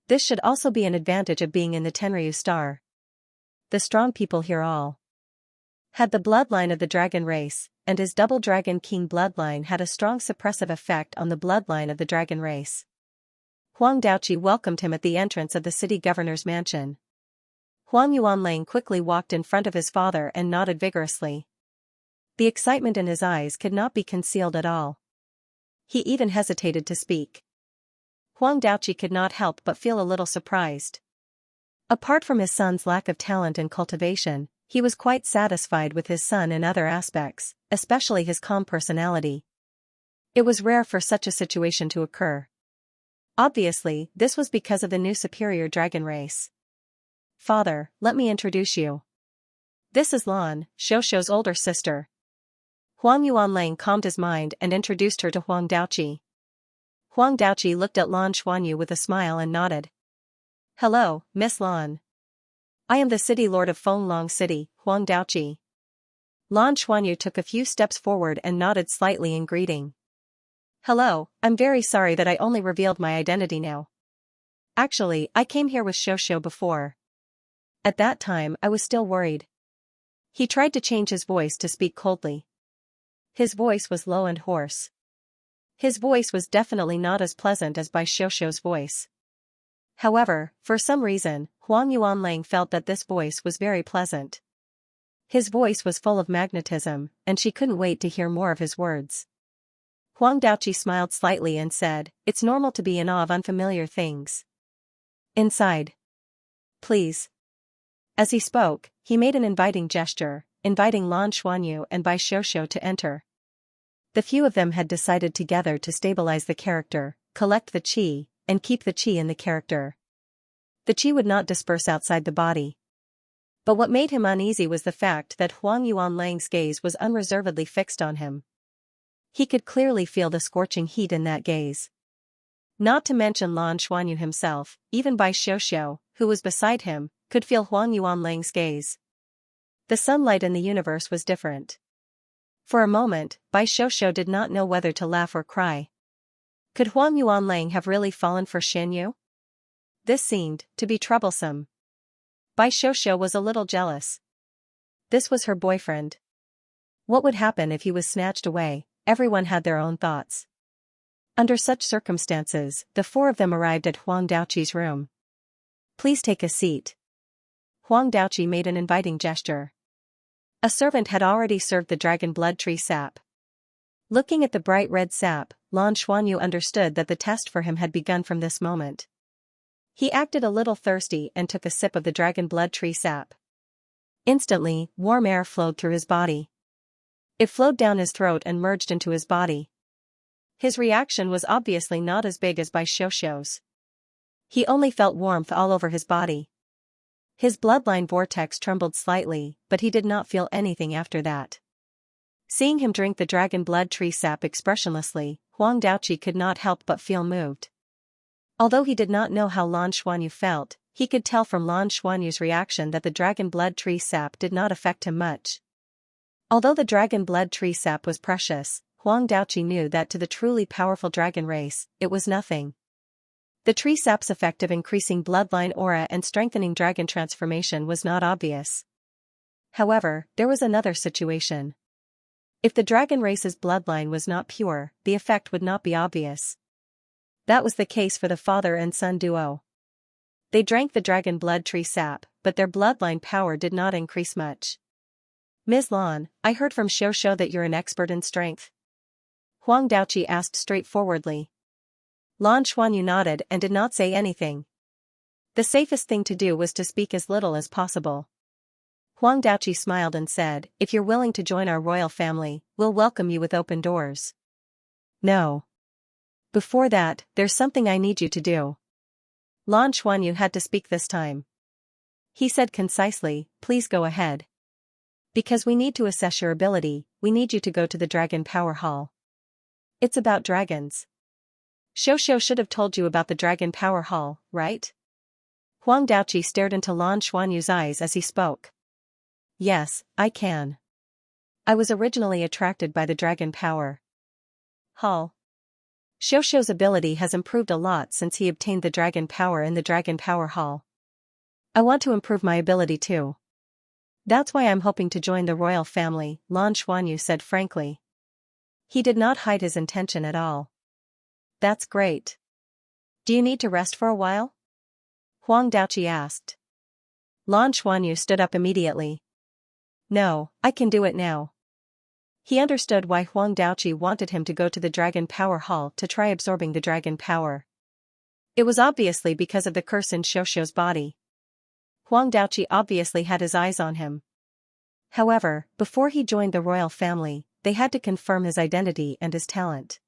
Speaker 1: This should also be an advantage of being in the Tenryu Star. The strong people here all had the bloodline of the dragon race, and his double dragon king bloodline had a strong suppressive effect on the bloodline of the dragon race. Huang Daoqi welcomed him at the entrance of the city governor's mansion. Huang Yuanlang quickly walked in front of his father and nodded vigorously. The excitement in his eyes could not be concealed at all. He even hesitated to speak. Huang Daoqi could not help but feel a little surprised. Apart from his son's lack of talent and cultivation, he was quite satisfied with his son in other aspects, especially his calm personality. It was rare for such a situation to occur. Obviously, this was because of the new superior dragon race. Father, let me introduce you. This is Lan, Xiaoxiao's older sister. Huang Yuanlang calmed his mind and introduced her to Huang Daoqi. Huang Daoqi looked at Lan Xuanyu with a smile and nodded. Hello, Miss Lan. I am the city lord of Fenglong City, Huang Daoqi. Lan Xuanyu took a few steps forward and nodded slightly in greeting. Hello, I'm very sorry that I only revealed my identity now. Actually, I came here with Xiaoxiao before. At that time I was still worried. He tried to change his voice to speak coldly. His voice was low and hoarse. His voice was definitely not as pleasant as Bai Xiaoxiao's voice. However, for some reason, Huang Yuanlang felt that this voice was very pleasant. His voice was full of magnetism, and she couldn't wait to hear more of his words. Huang Daoqi smiled slightly and said, It's normal to be in awe of unfamiliar things. Inside. Please. As he spoke, he made an inviting gesture, inviting Lan Xuanyu and Bai Xiaoxiao to enter. The few of them had decided together to stabilize the character, collect the qi, and keep the qi in the character. The qi would not disperse outside the body. But what made him uneasy was the fact that Huang Yuanlang's gaze was unreservedly fixed on him. He could clearly feel the scorching heat in that gaze. Not to mention Lan Xuanyu himself, even Bai Xiaoxiao, who was beside him, could feel Huang Yuanlang's gaze. The sunlight in the universe was different. For a moment, Bai Xiaoxiao did not know whether to laugh or cry. Could Huang Yuanlang have really fallen for Xianyu? This seemed to be troublesome. Bai Xiaoxiao was a little jealous. This was her boyfriend. What would happen if he was snatched away? Everyone had their own thoughts. Under such circumstances, the four of them arrived at Huang Daoqi's room. "Please take a seat." Huang Daoqi made an inviting gesture. A servant had already served the dragon blood tree sap. Looking at the bright red sap, Lan Xuanyu understood that the test for him had begun from this moment. He acted a little thirsty and took a sip of the dragon blood tree sap. Instantly, warm air flowed through his body. It flowed down his throat and merged into his body. His reaction was obviously not as big as Bai Xiuxiu's. He only felt warmth all over his body. His bloodline vortex trembled slightly, but he did not feel anything after that. Seeing him drink the dragon blood tree sap expressionlessly, Huang Daoqi could not help but feel moved. Although he did not know how Lan Xuanyu felt, he could tell from Lan Xuanyu's reaction that the dragon blood tree sap did not affect him much. Although the dragon blood tree sap was precious, Huang Daoqi knew that to the truly powerful dragon race, it was nothing. The tree sap's effect of increasing bloodline aura and strengthening dragon transformation was not obvious. However, there was another situation. If the dragon race's bloodline was not pure, the effect would not be obvious. That was the case for the father and son duo. They drank the dragon blood tree sap, but their bloodline power did not increase much. "Ms. Lan, I heard from Xiuxiu that you're an expert in strength?" Huang Daoqi asked straightforwardly. Lan Xuanyu nodded and did not say anything. The safest thing to do was to speak as little as possible. Huang Daoqi smiled and said, "If you're willing to join our royal family, we'll welcome you with open doors." "No. Before that, there's something I need you to do." Lan Xuanyu had to speak this time. He said concisely, "Please go ahead. Because we need to assess your ability, we need you to go to the Dragon Power Hall. It's about dragons. Xiuxiu should have told you about the Dragon Power Hall, right?" Huang Daoqi stared into Lan Xuanyu's eyes as he spoke. "Yes, I can. I was originally attracted by the Dragon Power Hall. Xiuxiu's ability has improved a lot since he obtained the Dragon Power in the Dragon Power Hall. I want to improve my ability too. That's why I'm hoping to join the royal family," Lan Xuanyu said frankly. He did not hide his intention at all. "That's great. Do you need to rest for a while?" Huang Daoqi asked. Lan Xuanyu stood up immediately. "No, I can do it now." He understood why Huang Daoqi wanted him to go to the Dragon Power Hall to try absorbing the dragon power. It was obviously because of the curse in Xiuxiu's body. Huang Daoqi obviously had his eyes on him. However, before he joined the royal family, they had to confirm his identity and his talent.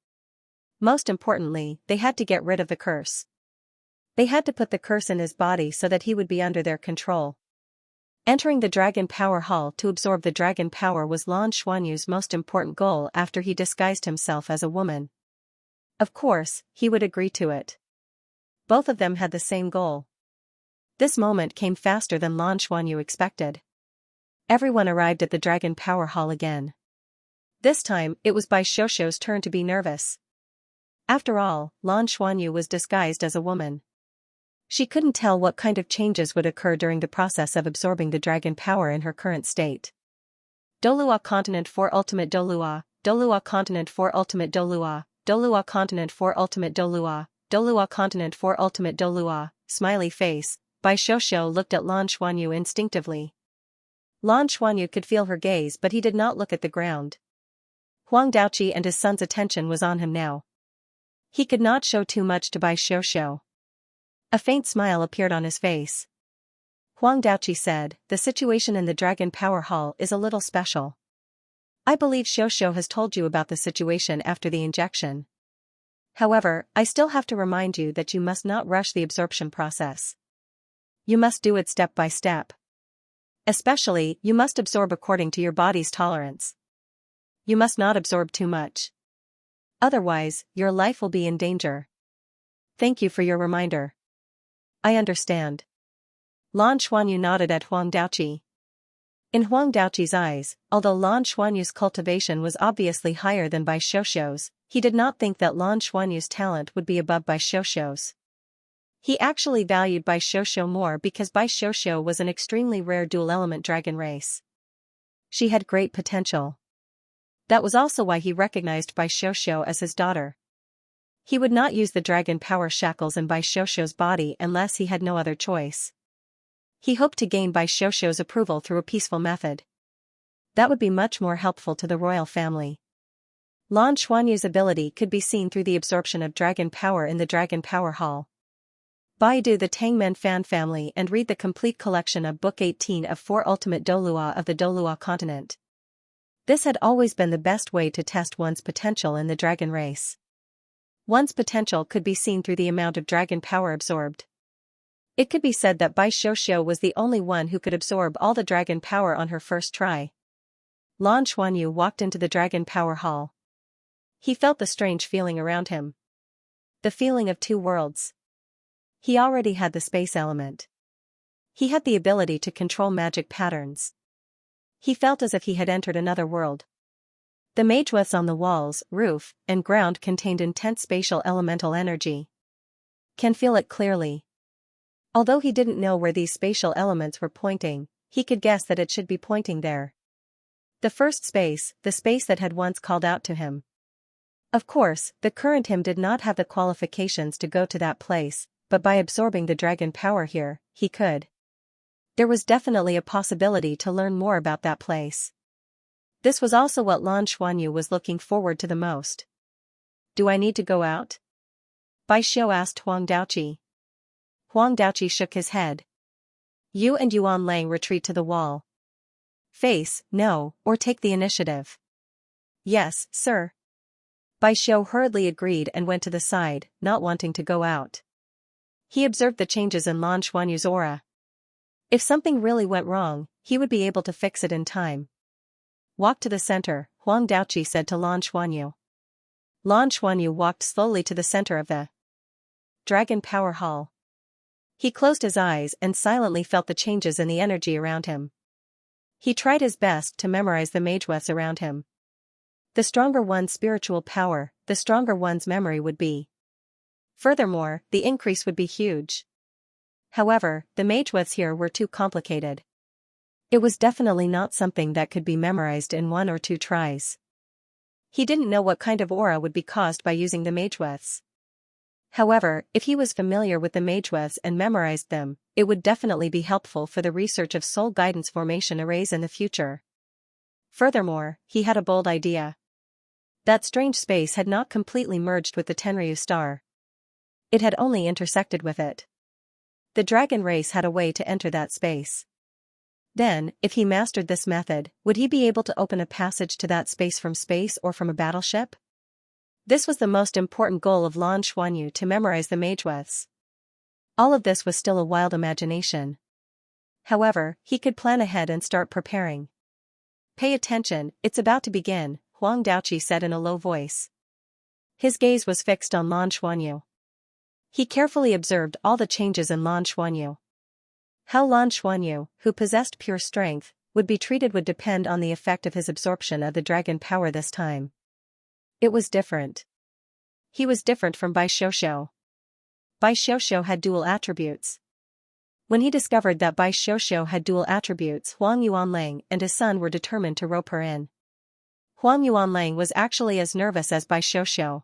Speaker 1: Most importantly, they had to get rid of the curse. They had to put the curse in his body so that he would be under their control. Entering the Dragon Power Hall to absorb the dragon power was Lan Xuanyu's most important goal after he disguised himself as a woman. Of course, he would agree to it. Both of them had the same goal. This moment came faster than Lan Xuanyu expected. Everyone arrived at the Dragon Power Hall again. This time, it was Bai Xiuxiu's turn to be nervous. After all, Lan Xuanyu was disguised as a woman. She couldn't tell what kind of changes would occur during the process of absorbing the dragon power in her current state. Douluo Continent 4 Ultimate Douluo, Douluo Continent 4 Ultimate Douluo, Douluo Continent 4 Ultimate Douluo, Douluo Continent 4 Ultimate Douluo, smiley face. Bai Xiuxiu looked at Lan Xuanyu instinctively. Lan Xuanyu could feel her gaze, but he did not look at the ground. Huang Daoqi and his son's attention was on him now. He could not show too much to Bai Xiuxiu. A faint smile appeared on his face. Huang Daoqi said, "The situation in the Dragon Power Hall is a little special. I believe Xiuxiu has told you about the situation after the injection. However, I still have to remind you that you must not rush the absorption process. You must do it step by step. Especially, you must absorb according to your body's tolerance. You must not absorb too much. Otherwise, your life will be in danger. Thank you for your reminder. I understand." Lan Xuanyu nodded at Huang Daoqi. In Huang Daoqi's eyes, although Lan Xuanyu's cultivation was obviously higher than Bai Xiuxiu's, he did not think that Lan Xuanyu's talent would be above Bai Xiuxiu's. He actually valued Bai Xiuxiu more because Bai Xiuxiu was an extremely rare dual-element dragon race. She had great potential. That was also why he recognized Bai Xiuxiu as his daughter. He would not use the dragon power shackles in Bai Xiuxiu's body unless he had no other choice. He hoped to gain Bai Xiuxiu's approval through a peaceful method. That would be much more helpful to the royal family. Lan Xuanyu's ability could be seen through the absorption of dragon power in the Dragon Power Hall. Baidu the Tangmen fan family and read the complete collection of Book 18 of 4 Ultimate Douluo of the Douluo continent. This had always been the best way to test one's potential in the dragon race. One's potential could be seen through the amount of dragon power absorbed. It could be said that Bai Xiuxiu was the only one who could absorb all the dragon power on her first try. Lan Xuanyu walked into the Dragon Power Hall. He felt the strange feeling around him. The feeling of two worlds. He already had the space element. He had the ability to control magic patterns. He felt as if he had entered another world. The magewoths on the walls, roof, and ground contained intense spatial elemental energy. Can feel it clearly. Although he didn't know where these spatial elements were pointing, he could guess that it should be pointing there. The first space, the space that had once called out to him. Of course, the current him did not have the qualifications to go to that place, but by absorbing the dragon power here, he could. There was definitely a possibility to learn more about that place. This was also what Lan Xuanyu was looking forward to the most. Do I need to go out? Bai Xiu asked Huang Daoqi. Huang Daoqi shook his head. You and Yuan Lang retreat to the wall. Face, no, or take the initiative. Yes, sir. Bai Xiu hurriedly agreed and went to the side, not wanting to go out. He observed the changes in Lan Xuanyu's aura. If something really went wrong, he would be able to fix it in time. Walk to the center, Huang Daoqi said to Lan Xuanyu. Lan Xuanyu walked slowly to the center of the Dragon Power Hall. He closed his eyes and silently felt the changes in the energy around him. He tried his best to memorize the magewoths around him. The stronger one's spiritual power, the stronger one's memory would be. Furthermore, the increase would be huge. However, the magewoths here were too complicated. It was definitely not something that could be memorized in 1 or 2 tries. He didn't know what kind of aura would be caused by using the magewoths. However, if he was familiar with the magewoths and memorized them, it would definitely be helpful for the research of soul guidance formation arrays in the future. Furthermore, he had a bold idea. That strange space had not completely merged with the Tenryu star. It had only intersected with it. The dragon race had a way to enter that space. Then, if he mastered this method, would he be able to open a passage to that space or from a battleship? This was the most important goal of Lan Xuanyu, to memorize the magewoths. All of this was still a wild imagination. However, he could plan ahead and start preparing. Pay attention, it's about to begin, Huang Daoqi said in a low voice. His gaze was fixed on Lan Xuanyu. He carefully observed all the changes in Lan Xuanyu. How Lan Xuanyu, who possessed pure strength, would be treated would depend on the effect of his absorption of the dragon power this time. It was different. He was different from Bai Xiuxiu. Bai Xiuxiu had dual attributes. When he discovered that Bai Xiuxiu had dual attributes, Huang Yuanlang and his son were determined to rope her in. Huang Yuanlang was actually as nervous as Bai Xiuxiu.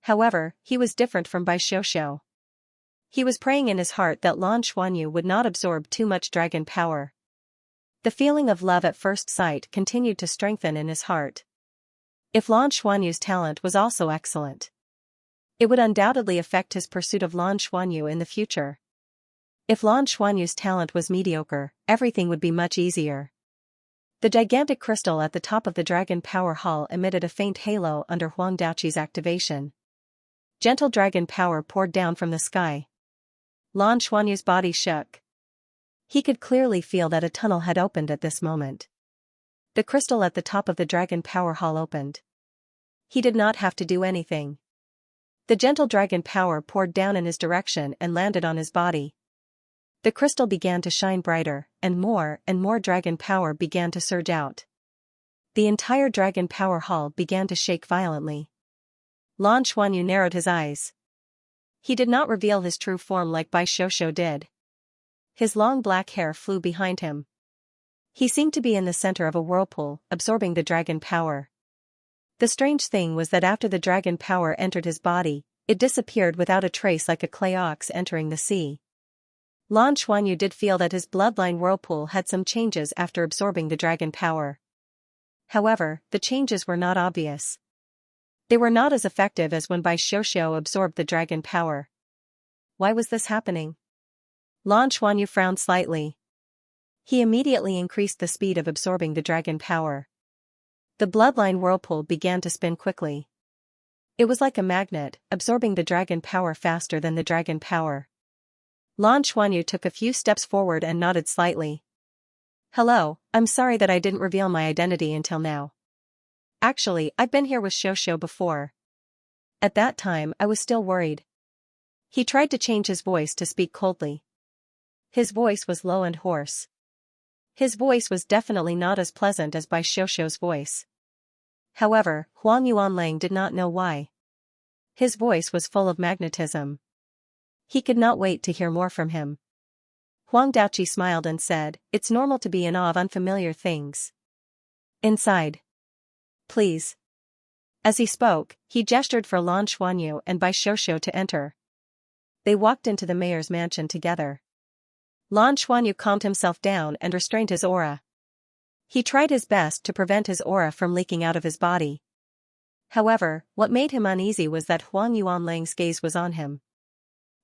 Speaker 1: However, he was different from Bai Xiuxiu. He was praying in his heart that Lan Xuanyu would not absorb too much dragon power. The feeling of love at first sight continued to strengthen in his heart. If Lan Xuanyu's talent was also excellent, it would undoubtedly affect his pursuit of Lan Xuanyu in the future. If Lan Xuanyu's talent was mediocre, everything would be much easier. The gigantic crystal at the top of the Dragon Power Hall emitted a faint halo under Huang Daoqi's activation. Gentle dragon power poured down from the sky. Lan Xuanyu's body shook. He could clearly feel that a tunnel had opened at this moment. The crystal at the top of the Dragon Power Hall opened. He did not have to do anything. The gentle dragon power poured down in his direction and landed on his body. The crystal began to shine brighter, and more dragon power began to surge out. The entire Dragon Power Hall began to shake violently. Lan Xuanyu narrowed his eyes. He did not reveal his true form like Bai Xiuxiu did. His long black hair flew behind him. He seemed to be in the center of a whirlpool, absorbing the dragon power. The strange thing was that after the dragon power entered his body, it disappeared without a trace like a clay ox entering the sea. Lan Xuanyu did feel that his bloodline whirlpool had some changes after absorbing the dragon power. However, the changes were not obvious. They were not as effective as when Bai Xiuxiu absorbed the dragon power. Why was this happening? Lan Xuanyu frowned slightly. He immediately increased the speed of absorbing the dragon power. The bloodline whirlpool began to spin quickly. It was like a magnet, absorbing the dragon power faster than the dragon power. Lan Xuanyu took a few steps forward and nodded slightly. Hello, I'm sorry that I didn't reveal my identity until now. Actually, I've been here with Xiuxiu before. At that time, I was still worried. He tried to change his voice to speak coldly. His voice was low and hoarse. His voice was definitely not as pleasant as Bai Xiuxiu's voice. However, Huang Yuanlang did not know why. His voice was full of magnetism. He could not wait to hear more from him. Huang Daoqi smiled and said, "It's normal to be in awe of unfamiliar things. Inside. Please." As he spoke, he gestured for Lan Xuanyu and Bai Xiuxiu to enter. They walked into the mayor's mansion together. Lan Xuanyu calmed himself down and restrained his aura. He tried his best to prevent his aura from leaking out of his body. However, what made him uneasy was that Huang Yuanlang's gaze was on him.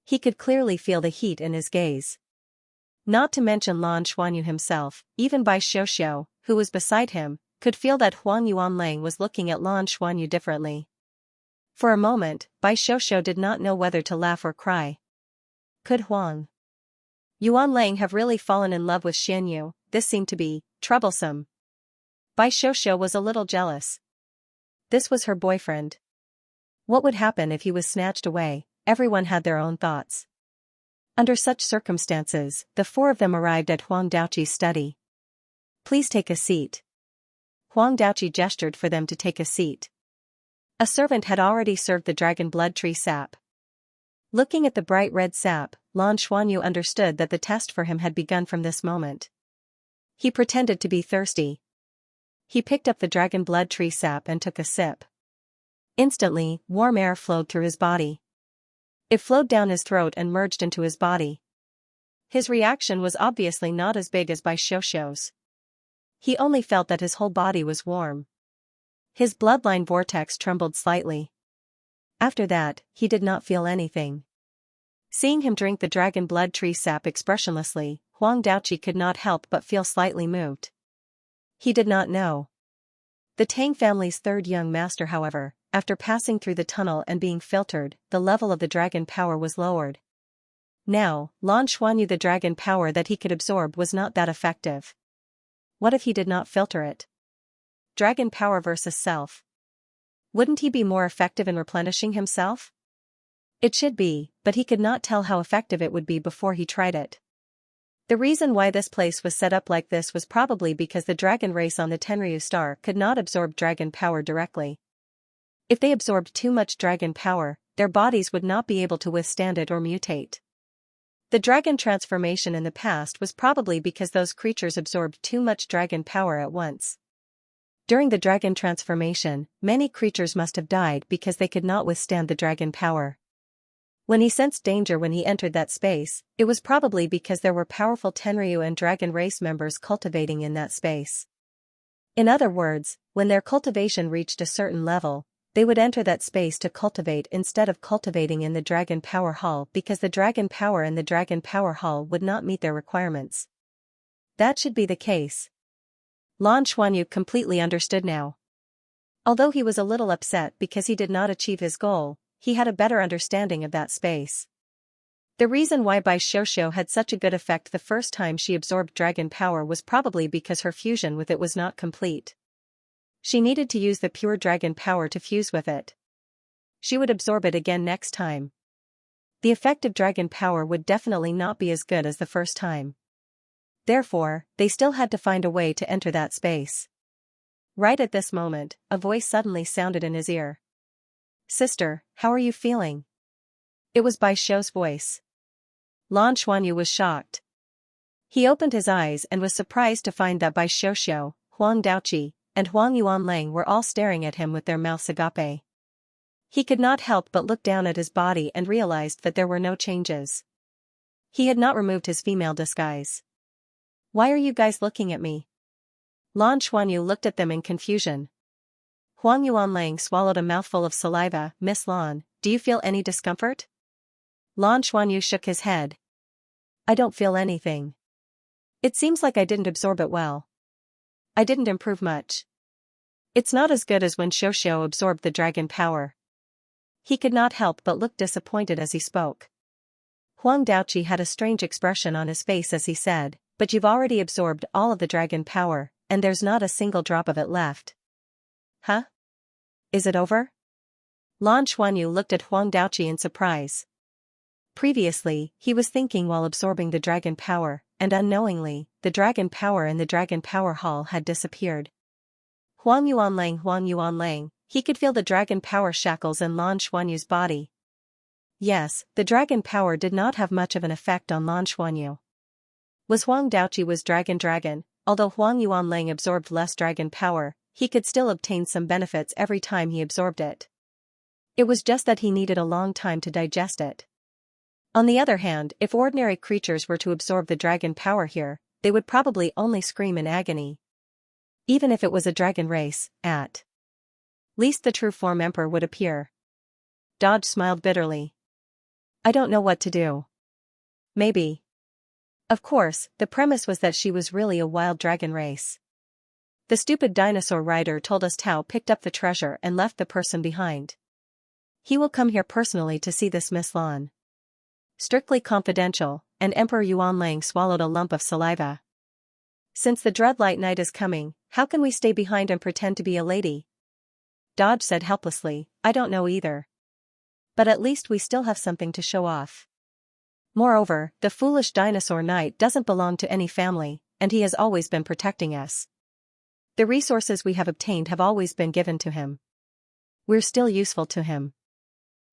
Speaker 1: He could clearly feel the heat in his gaze. Not to mention Lan Xuanyu himself, even Bai Xiuxiu, who was beside him, could feel that Huang Yuanlang was looking at Lan Xuanyu differently. For a moment, Bai Xiuxiu did not know whether to laugh or cry. Could Huang Yuanlang have really fallen in love with Xianyu? This seemed to be troublesome. Bai Xiuxiu was a little jealous. This was her boyfriend. What would happen if he was snatched away? Everyone had their own thoughts. Under such circumstances, the four of them arrived at Huang Daoqi's study. "Please take a seat." Huang Daoqi gestured for them to take a seat. A servant had already served the dragon blood tree sap. Looking at the bright red sap, Lan Xuanyu understood that the test for him had begun from this moment. He pretended to be thirsty. He picked up the dragon blood tree sap and took a sip. Instantly, warm air flowed through his body. It flowed down his throat and merged into his body. His reaction was obviously not as big as Bai Xiuxiu's. He only felt that his whole body was warm. His bloodline vortex trembled slightly. After that, he did not feel anything. Seeing him drink the dragon blood tree sap expressionlessly, Huang Daoqi could not help but feel slightly moved. He did not know. The Tang family's third young master, however, after passing through the tunnel and being filtered, the level of the dragon power was lowered. Now, Lan Xuanyu, the dragon power that he could absorb was not that effective. What if he did not filter it? Dragon power versus self. Wouldn't he be more effective in replenishing himself? It should be, but he could not tell how effective it would be before he tried it. The reason why this place was set up like this was probably because the dragon race on the Tenryu star could not absorb dragon power directly. If they absorbed too much dragon power, their bodies would not be able to withstand it or mutate. The dragon transformation in the past was probably because those creatures absorbed too much dragon power at once. During the dragon transformation, many creatures must have died because they could not withstand the dragon power. When he sensed danger when he entered that space, it was probably because there were powerful Tenryu and dragon race members cultivating in that space. In other words, when their cultivation reached a certain level, they would enter that space to cultivate instead of cultivating in the Dragon Power Hall because the Dragon Power in the Dragon Power Hall would not meet their requirements. That should be the case. Lan Xuanyu completely understood now. Although he was a little upset because he did not achieve his goal, he had a better understanding of that space. The reason why Bai Xiuxiu had such a good effect the first time she absorbed Dragon Power was probably because her fusion with it was not complete. She needed to use the pure dragon power to fuse with it. She would absorb it again next time. The effect of dragon power would definitely not be as good as the first time. Therefore, they still had to find a way to enter that space. Right at this moment, a voice suddenly sounded in his ear. "Sister, how are you feeling?" It was Bai Xiu's voice. Lan Xuanyu was shocked. He opened his eyes and was surprised to find that Bai Xiuxiu, Huang Daoqi, and Huang Yuanlang were all staring at him with their mouths agape. He could not help but look down at his body and realized that there were no changes. He had not removed his female disguise. "Why are you guys looking at me?" Lan Xuanyu looked at them in confusion. Huang Yuanlang swallowed a mouthful of saliva. "Miss Lan, do you feel any discomfort?" Lan Xuanyu shook his head. "I don't feel anything. It seems like I didn't absorb it well. I didn't improve much. It's not as good as when Xiaoxiao absorbed the dragon power." He could not help but look disappointed as he spoke. Huang Daoqi had a strange expression on his face as he said, "But you've already absorbed all of the dragon power, and there's not a single drop of it left." "Huh? Is it over?" Lan Xuanyu looked at Huang Daoqi in surprise. Previously, he was thinking while absorbing the dragon power, and unknowingly, the dragon power in the dragon power hall had disappeared. Huang Yuanlang, he could feel the dragon power shackles in Lan Xuanyu's body. Yes, the dragon power did not have much of an effect on Lan Xuanyu. Was Huang Daoqi was dragon, although Huang Yuanlang absorbed less dragon power, he could still obtain some benefits every time he absorbed it. It was just that he needed a long time to digest it. On the other hand, if ordinary creatures were to absorb the dragon power here, they would probably only scream in agony. Even if it was a dragon race, at least the true form emperor would appear. Dodge smiled bitterly. "I don't know what to do. Maybe." Of course, the premise was that she was really a wild dragon race. The stupid dinosaur rider told us Tao picked up the treasure and left the person behind. He will come here personally to see this Miss Lan. Strictly confidential, and Emperor Yuanlang swallowed a lump of saliva. "Since the dreadlight night is coming, how can we stay behind and pretend to be a lady?" Dodge said helplessly, "I don't know either. But at least we still have something to show off. Moreover, the foolish dinosaur knight doesn't belong to any family, and he has always been protecting us. The resources we have obtained have always been given to him. We're still useful to him."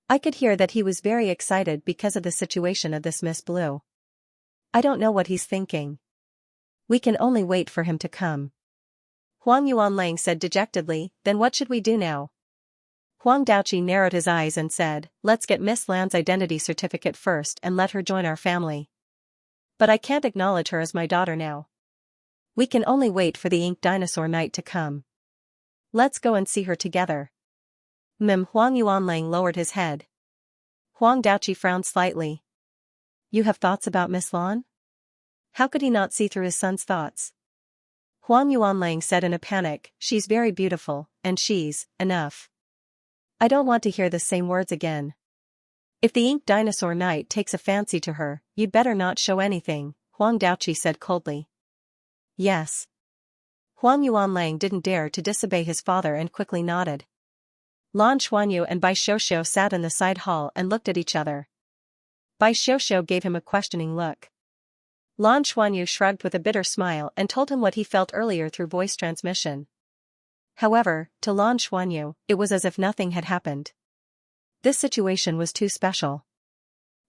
Speaker 1: I could hear that he was very excited because of the situation of this Miss Blue. "I don't know what he's thinking. We can only wait for him to come." Huang Yuanlang said dejectedly, "Then what should we do now?" Huang Daoqi narrowed his eyes and said, "Let's get Miss Lan's identity certificate first and let her join our family. But I can't acknowledge her as my daughter now. We can only wait for the ink dinosaur knight to come. Let's go and see her together." Huang Yuanlang lowered his head. Huang Daoqi frowned slightly. "You have thoughts about Miss Lan?" How could he not see through his son's thoughts? Huang Yuanlang said in a panic, "She's very beautiful, and she's enough." "I don't want to hear the same words again. If the ink dinosaur knight takes a fancy to her, you'd better not show anything," Huang Daoqi said coldly. "Yes." Huang Yuanlang didn't dare to disobey his father and quickly nodded. Lan Xuanyu and Bai Xiaoxiao sat in the side hall and looked at each other. Bai Xiaoxiao gave him a questioning look. Lan Xuanyu shrugged with a bitter smile and told him what he felt earlier through voice transmission. However, to Lan Xuanyu, it was as if nothing had happened. This situation was too special.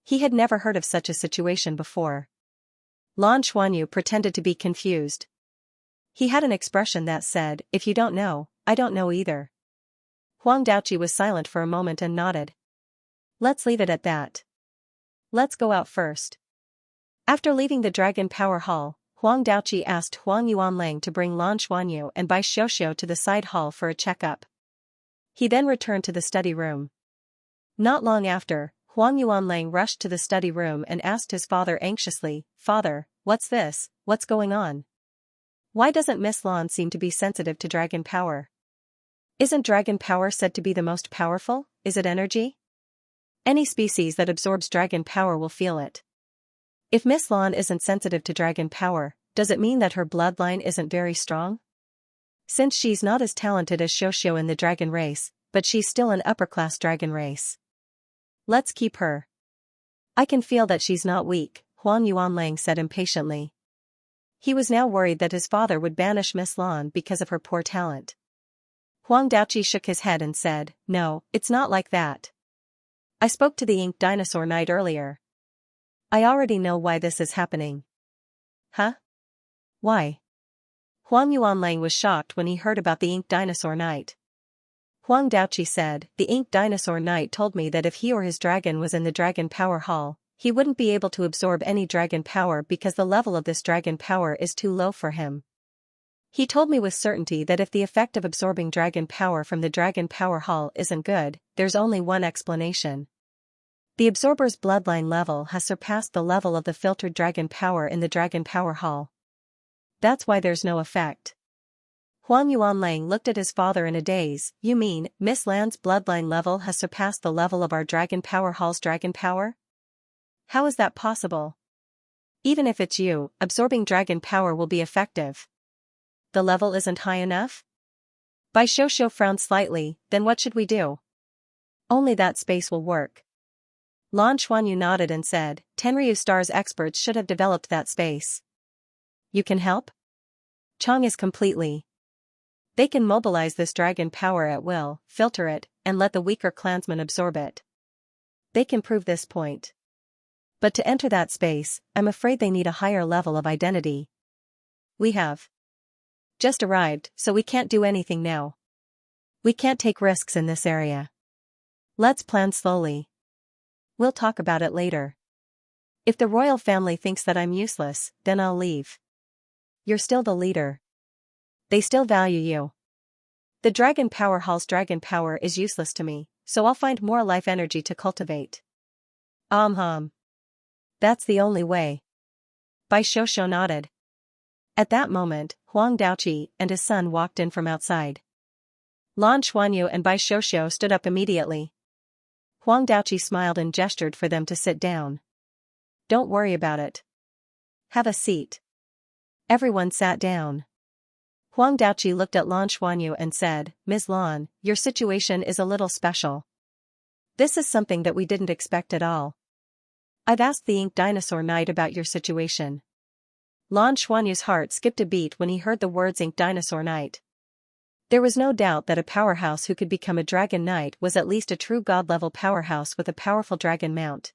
Speaker 1: He had never heard of such a situation before. Lan Xuanyu pretended to be confused. He had an expression that said, "If you don't know, I don't know either." Huang Daoqi was silent for a moment and nodded. "Let's leave it at that. Let's go out first." After leaving the Dragon Power Hall, Huang Daoqi asked Huang Yuanlang to bring Lan Xuanyu and Bai Xiaoxiao to the side hall for a checkup. He then returned to the study room. Not long after, Huang Yuanlang rushed to the study room and asked his father anxiously, "Father, what's this? What's going on? Why doesn't Miss Lan seem to be sensitive to dragon power? Isn't dragon power said to be the most powerful? Is it energy? Any species that absorbs dragon power will feel it. If Miss Lan isn't sensitive to dragon power, does it mean that her bloodline isn't very strong? Since she's not as talented as Xiaoxiao in the dragon race, but she's still an upper-class dragon race. Let's keep her. I can feel that she's not weak," Huang Yuanlang said impatiently. He was now worried that his father would banish Miss Lan because of her poor talent. Huang Daoqi shook his head and said, "No, it's not like that. I spoke to the ink dinosaur knight earlier. I already know why this is happening." "Huh? Why?" Huang Yuanlang was shocked when he heard about the Ink Dinosaur Knight. Huang Daoqi said, "The Ink Dinosaur Knight told me that if he or his dragon was in the Dragon Power Hall, he wouldn't be able to absorb any dragon power because the level of this dragon power is too low for him. He told me with certainty that if the effect of absorbing dragon power from the Dragon Power Hall isn't good, there's only one explanation. The absorber's bloodline level has surpassed the level of the filtered dragon power in the Dragon Power Hall. That's why there's no effect." Huang Yuanlang looked at his father in a daze. "You mean, Miss Lan's bloodline level has surpassed the level of our Dragon Power Hall's dragon power? How is that possible? Even if it's you, absorbing dragon power will be effective. The level isn't high enough?" Bai Shoushou frowned slightly. "Then what should we do?" "Only that space will work." Lan Xuanyu nodded and said, "Tenryu Star's experts should have developed that space." "You can help?" Chang is completely. "They can mobilize this dragon power at will, filter it, and let the weaker clansmen absorb it. They can prove this point. But to enter that space, I'm afraid they need a higher level of identity. We have just arrived, so we can't do anything now. We can't take risks in this area. Let's plan slowly. We'll talk about it later. If the royal family thinks that I'm useless, then I'll leave. You're still the leader. They still value you. The Dragon Power Hall's dragon power is useless to me, so I'll find more life energy to cultivate." That's the only way." Bai Shoushou nodded. At that moment, Huang Daoqi and his son walked in from outside. Lan Xuanyu and Bai Shoushou stood up immediately. Huang Daoqi smiled and gestured for them to sit down. "Don't worry about it. Have a seat." Everyone sat down. Huang Daoqi looked at Lan Xuanyu and said, "Ms. Lan, your situation is a little special. This is something that we didn't expect at all. I've asked the Ink Dinosaur Knight about your situation." Lan Xuanyu's heart skipped a beat when he heard the words Ink Dinosaur Knight. There was no doubt that a powerhouse who could become a dragon knight was at least a true god-level powerhouse with a powerful dragon mount.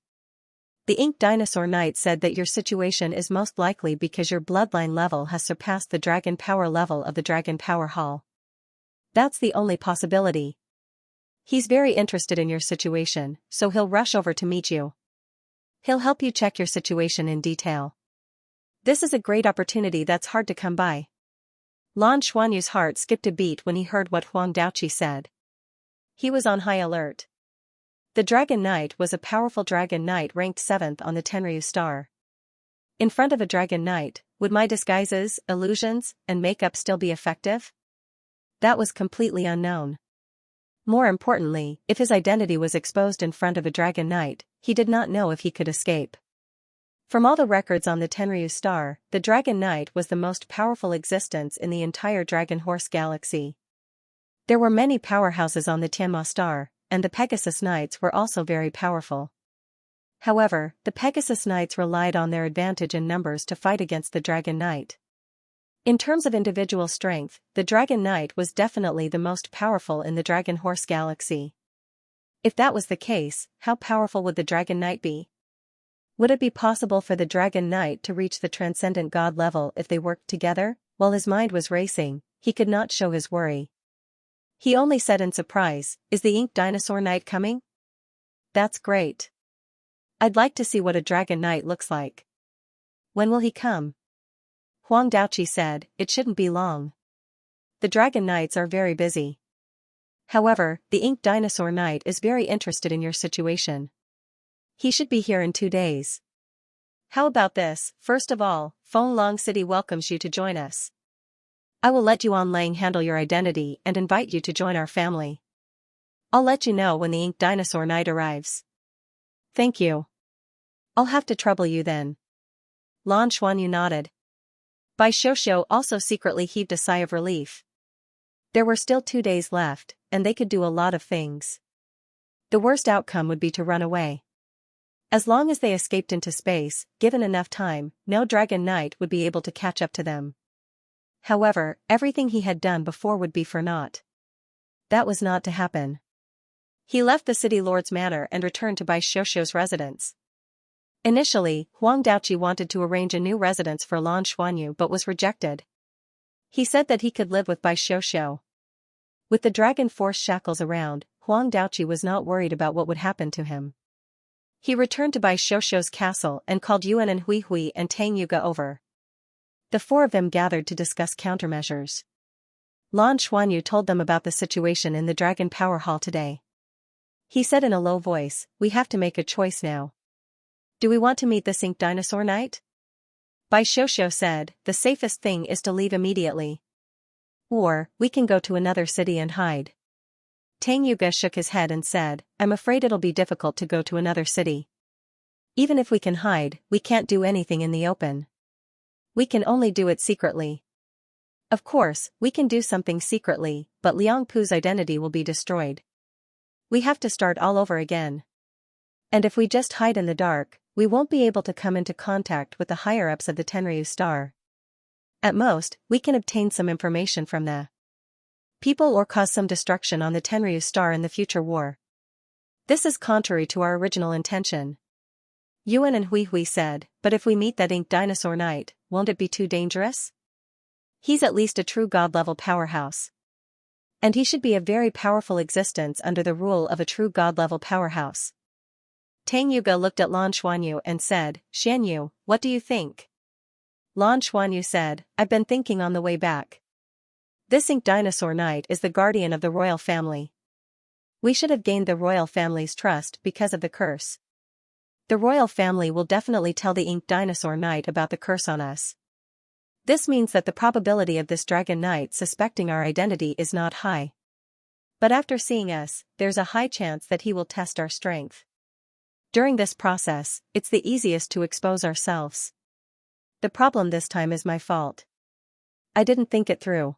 Speaker 1: The Ink Dinosaur Knight said that your situation is most likely because your bloodline level has surpassed the dragon power level of the Dragon Power Hall. That's the only possibility. He's very interested in your situation, so he'll rush over to meet you. He'll help you check your situation in detail. This is a great opportunity that's hard to come by." Lan Xuanyu's heart skipped a beat when he heard what Huang Daoqi said. He was on high alert. The Dragon Knight was a powerful dragon knight ranked 7th on the Tenryu star. In front of a dragon knight, would my disguises, illusions, and makeup still be effective? That was completely unknown. More importantly, if his identity was exposed in front of a dragon knight, he did not know if he could escape. From all the records on the Tenryu star, the Dragon Knight was the most powerful existence in the entire Dragon Horse galaxy. There were many powerhouses on the Tianma star, and the Pegasus Knights were also very powerful. However, the Pegasus Knights relied on their advantage in numbers to fight against the Dragon Knight. In terms of individual strength, the Dragon Knight was definitely the most powerful in the Dragon Horse galaxy. If that was the case, how powerful would the Dragon Knight be? Would it be possible for the Dragon Knight to reach the transcendent god level if they worked together? While his mind was racing, he could not show his worry. He only said in surprise, "Is the Ink Dinosaur Knight coming? That's great. I'd like to see what a Dragon Knight looks like. When will he come?" Huang Daoqi said, "It shouldn't be long. The Dragon Knights are very busy. However, the Ink Dinosaur Knight is very interested in your situation. He should be here in 2 days. How about this? First of all, Feng Long City welcomes you to join us. I will let Yuan Lang handle your identity and invite you to join our family. I'll let you know when the Ink Dinosaur Knight arrives." "Thank you. I'll have to trouble you then." Lan Xuanyu nodded. Bai Shoushou also secretly heaved a sigh of relief. There were still 2 days left, and they could do a lot of things. The worst outcome would be to run away. As long as they escaped into space, given enough time, no Dragon Knight would be able to catch up to them. However, everything he had done before would be for naught. That was not to happen. He left the city lord's manor and returned to Bai Shoushou's residence. Initially, Huang Daoqi wanted to arrange a new residence for Lan Xuanyu but was rejected. He said that he could live with Bai Xiuxiu. With the dragon force shackles around, Huang Daoqi was not worried about what would happen to him. He returned to Bai Xiuxiu's castle and called Yuan and Hui Hui and Tang Yuge over. The four of them gathered to discuss countermeasures. Lan Xuanyu told them about the situation in the Dragon Power Hall today. He said in a low voice, "We have to make a choice now. Do we want to meet this Ink Dinosaur Knight?" Bai Xiuxiu said, "The safest thing is to leave immediately. Or, we can go to another city and hide." Tang Yuge shook his head and said, "I'm afraid it'll be difficult to go to another city. Even if we can hide, we can't do anything in the open. We can only do it secretly. Of course, we can do something secretly, but Liang Pu's identity will be destroyed. We have to start all over again. And if we just hide in the dark, we won't be able to come into contact with the higher-ups of the Tenryu Star. At most, we can obtain some information from the people or cause some destruction on the Tenryu Star in the future war. This is contrary to our original intention." Yuan and Hui Hui said, "But if we meet that Ink Dinosaur Knight, won't it be too dangerous? He's at least a true god-level powerhouse. And he should be a very powerful existence under the rule of a true god-level powerhouse." Tang Yuge looked at Lan Xuanyu and said, "Xianyu, what do you think?" Lan Xuanyu said, "I've been thinking on the way back. This Ink Dinosaur Knight is the guardian of the royal family. We should have gained the royal family's trust because of the curse. The royal family will definitely tell the Ink Dinosaur Knight about the curse on us. This means that the probability of this Dragon Knight suspecting our identity is not high. But after seeing us, there's a high chance that he will test our strength. During this process, it's the easiest to expose ourselves. The problem this time is my fault. I didn't think it through.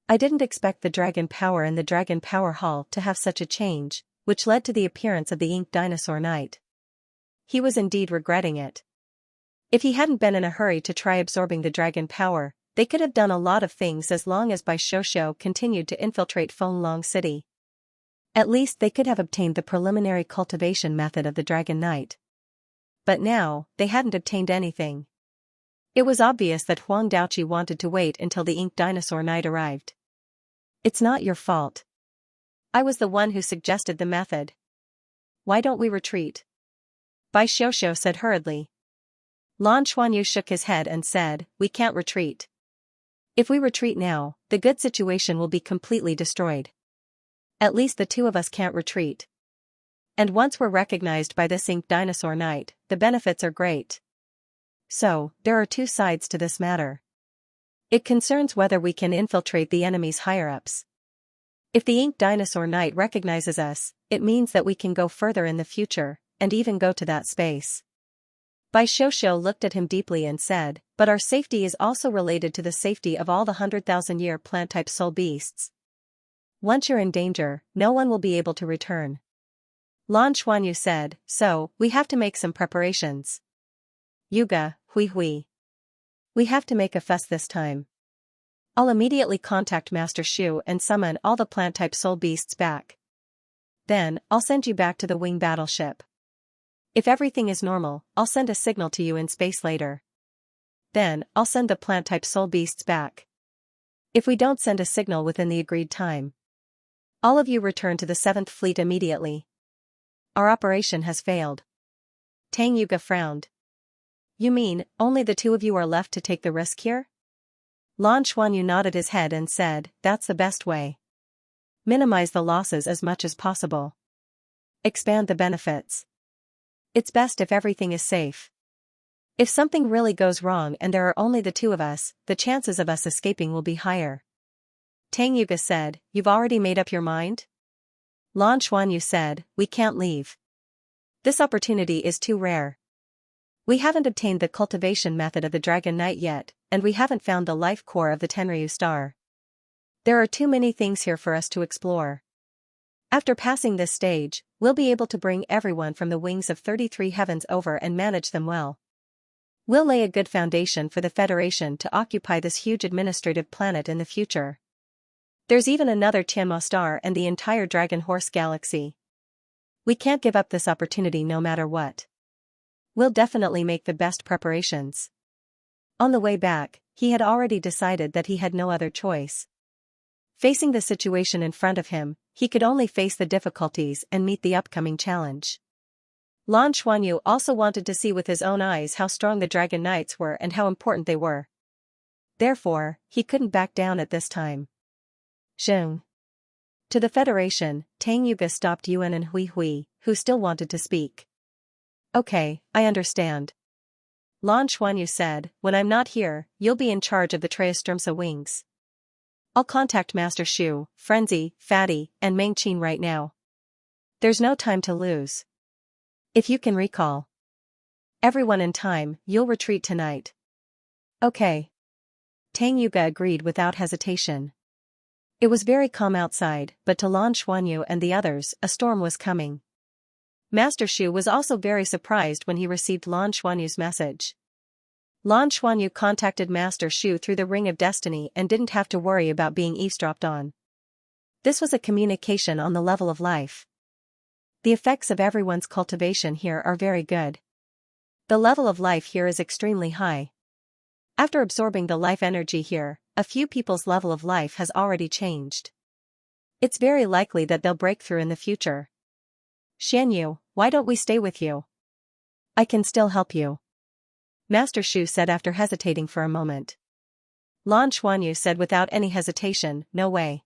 Speaker 1: I didn't expect the Dragon Power and the Dragon Power Hall to have such a change, which led to the appearance of the Ink Dinosaur Knight." He was indeed regretting it. If he hadn't been in a hurry to try absorbing the dragon power, they could have done a lot of things as long as Bai Xiuxiu continued to infiltrate Fenglong City. At least they could have obtained the preliminary cultivation method of the Dragon Knight. But now, they hadn't obtained anything. It was obvious that Huang Daoqi wanted to wait until the Ink Dinosaur Knight arrived. "It's not your fault. I was the one who suggested the method. Why don't we retreat?" Bai Xiuxiu said hurriedly. Lan Xuanyu shook his head and said, "We can't retreat. If we retreat now, the good situation will be completely destroyed. At least the two of us can't retreat. And once we're recognized by this Ink Dinosaur Knight, the benefits are great. So, there are two sides to this matter. It concerns whether we can infiltrate the enemy's higher-ups. If the Ink Dinosaur Knight recognizes us, it means that we can go further in the future, and even go to that space." Bai Xiuxiu looked at him deeply and said, "But our safety is also related to the safety of all the 100,000-year plant-type soul beasts. Once you're in danger, no one will be able to return." Lan Xuanyu said, "So, we have to make some preparations. Yuga, Hui Hui. We have to make a fuss this time. I'll immediately contact Master Shu and summon all the plant-type soul beasts back. Then, I'll send you back to the wing battleship. If everything is normal, I'll send a signal to you in space later. Then, I'll send the plant-type soul beasts back. If we don't send a signal within the agreed time, all of you return to the 7th Fleet immediately. Our operation has failed." Tang Yuge frowned. "You mean, only the two of you are left to take the risk here?" Lan Xuanyu nodded his head and said, "That's the best way. Minimize the losses as much as possible. Expand the benefits. It's best if everything is safe. If something really goes wrong and there are only the two of us, the chances of us escaping will be higher." Tang Yuge said, "You've already made up your mind?" Lan Xuanyu said, "We can't leave. This opportunity is too rare. We haven't obtained the cultivation method of the Dragon Knight yet, and we haven't found the life core of the Tenryu Star. There are too many things here for us to explore. After passing this stage, we'll be able to bring everyone from the wings of 33 heavens over and manage them well. We'll lay a good foundation for the Federation to occupy this huge administrative planet in the future. There's even another Tianma star and the entire Dragon Horse galaxy. We can't give up this opportunity no matter what. We'll definitely make the best preparations." On the way back, he had already decided that he had no other choice. Facing the situation in front of him, he could only face the difficulties and meet the upcoming challenge. Lan Xuanyu also wanted to see with his own eyes how strong the Dragon Knights were and how important they were. Therefore, he couldn't back down at this time. Zheng. To the Federation, Tang Yuga stopped Yuan and Hui Hui, who still wanted to speak. Okay, I understand. Lan Xuanyu said, when I'm not here, you'll be in charge of the Xianxia wings. I'll contact Master Shu, Frenzy, Fatty, and Meng Qin right now. There's no time to lose. If you can recall everyone in time, you'll retreat tonight. Okay. Tang Yuga agreed without hesitation. It was very calm outside, but to Lan Xuanyu and the others, a storm was coming. Master Shu was also very surprised when he received Lan Xuanyu's message. Lan Xuanyu contacted Master Shu through the Ring of Destiny and didn't have to worry about being eavesdropped on. This was a communication on the level of life. The effects of everyone's cultivation here are very good. The level of life here is extremely high. After absorbing the life energy here, a few people's level of life has already changed. It's very likely that they'll break through in the future. Xianyu, why don't we stay with you? I can still help you. Master Shu said after hesitating for a moment. Lan Xuanyu said without any hesitation, no way.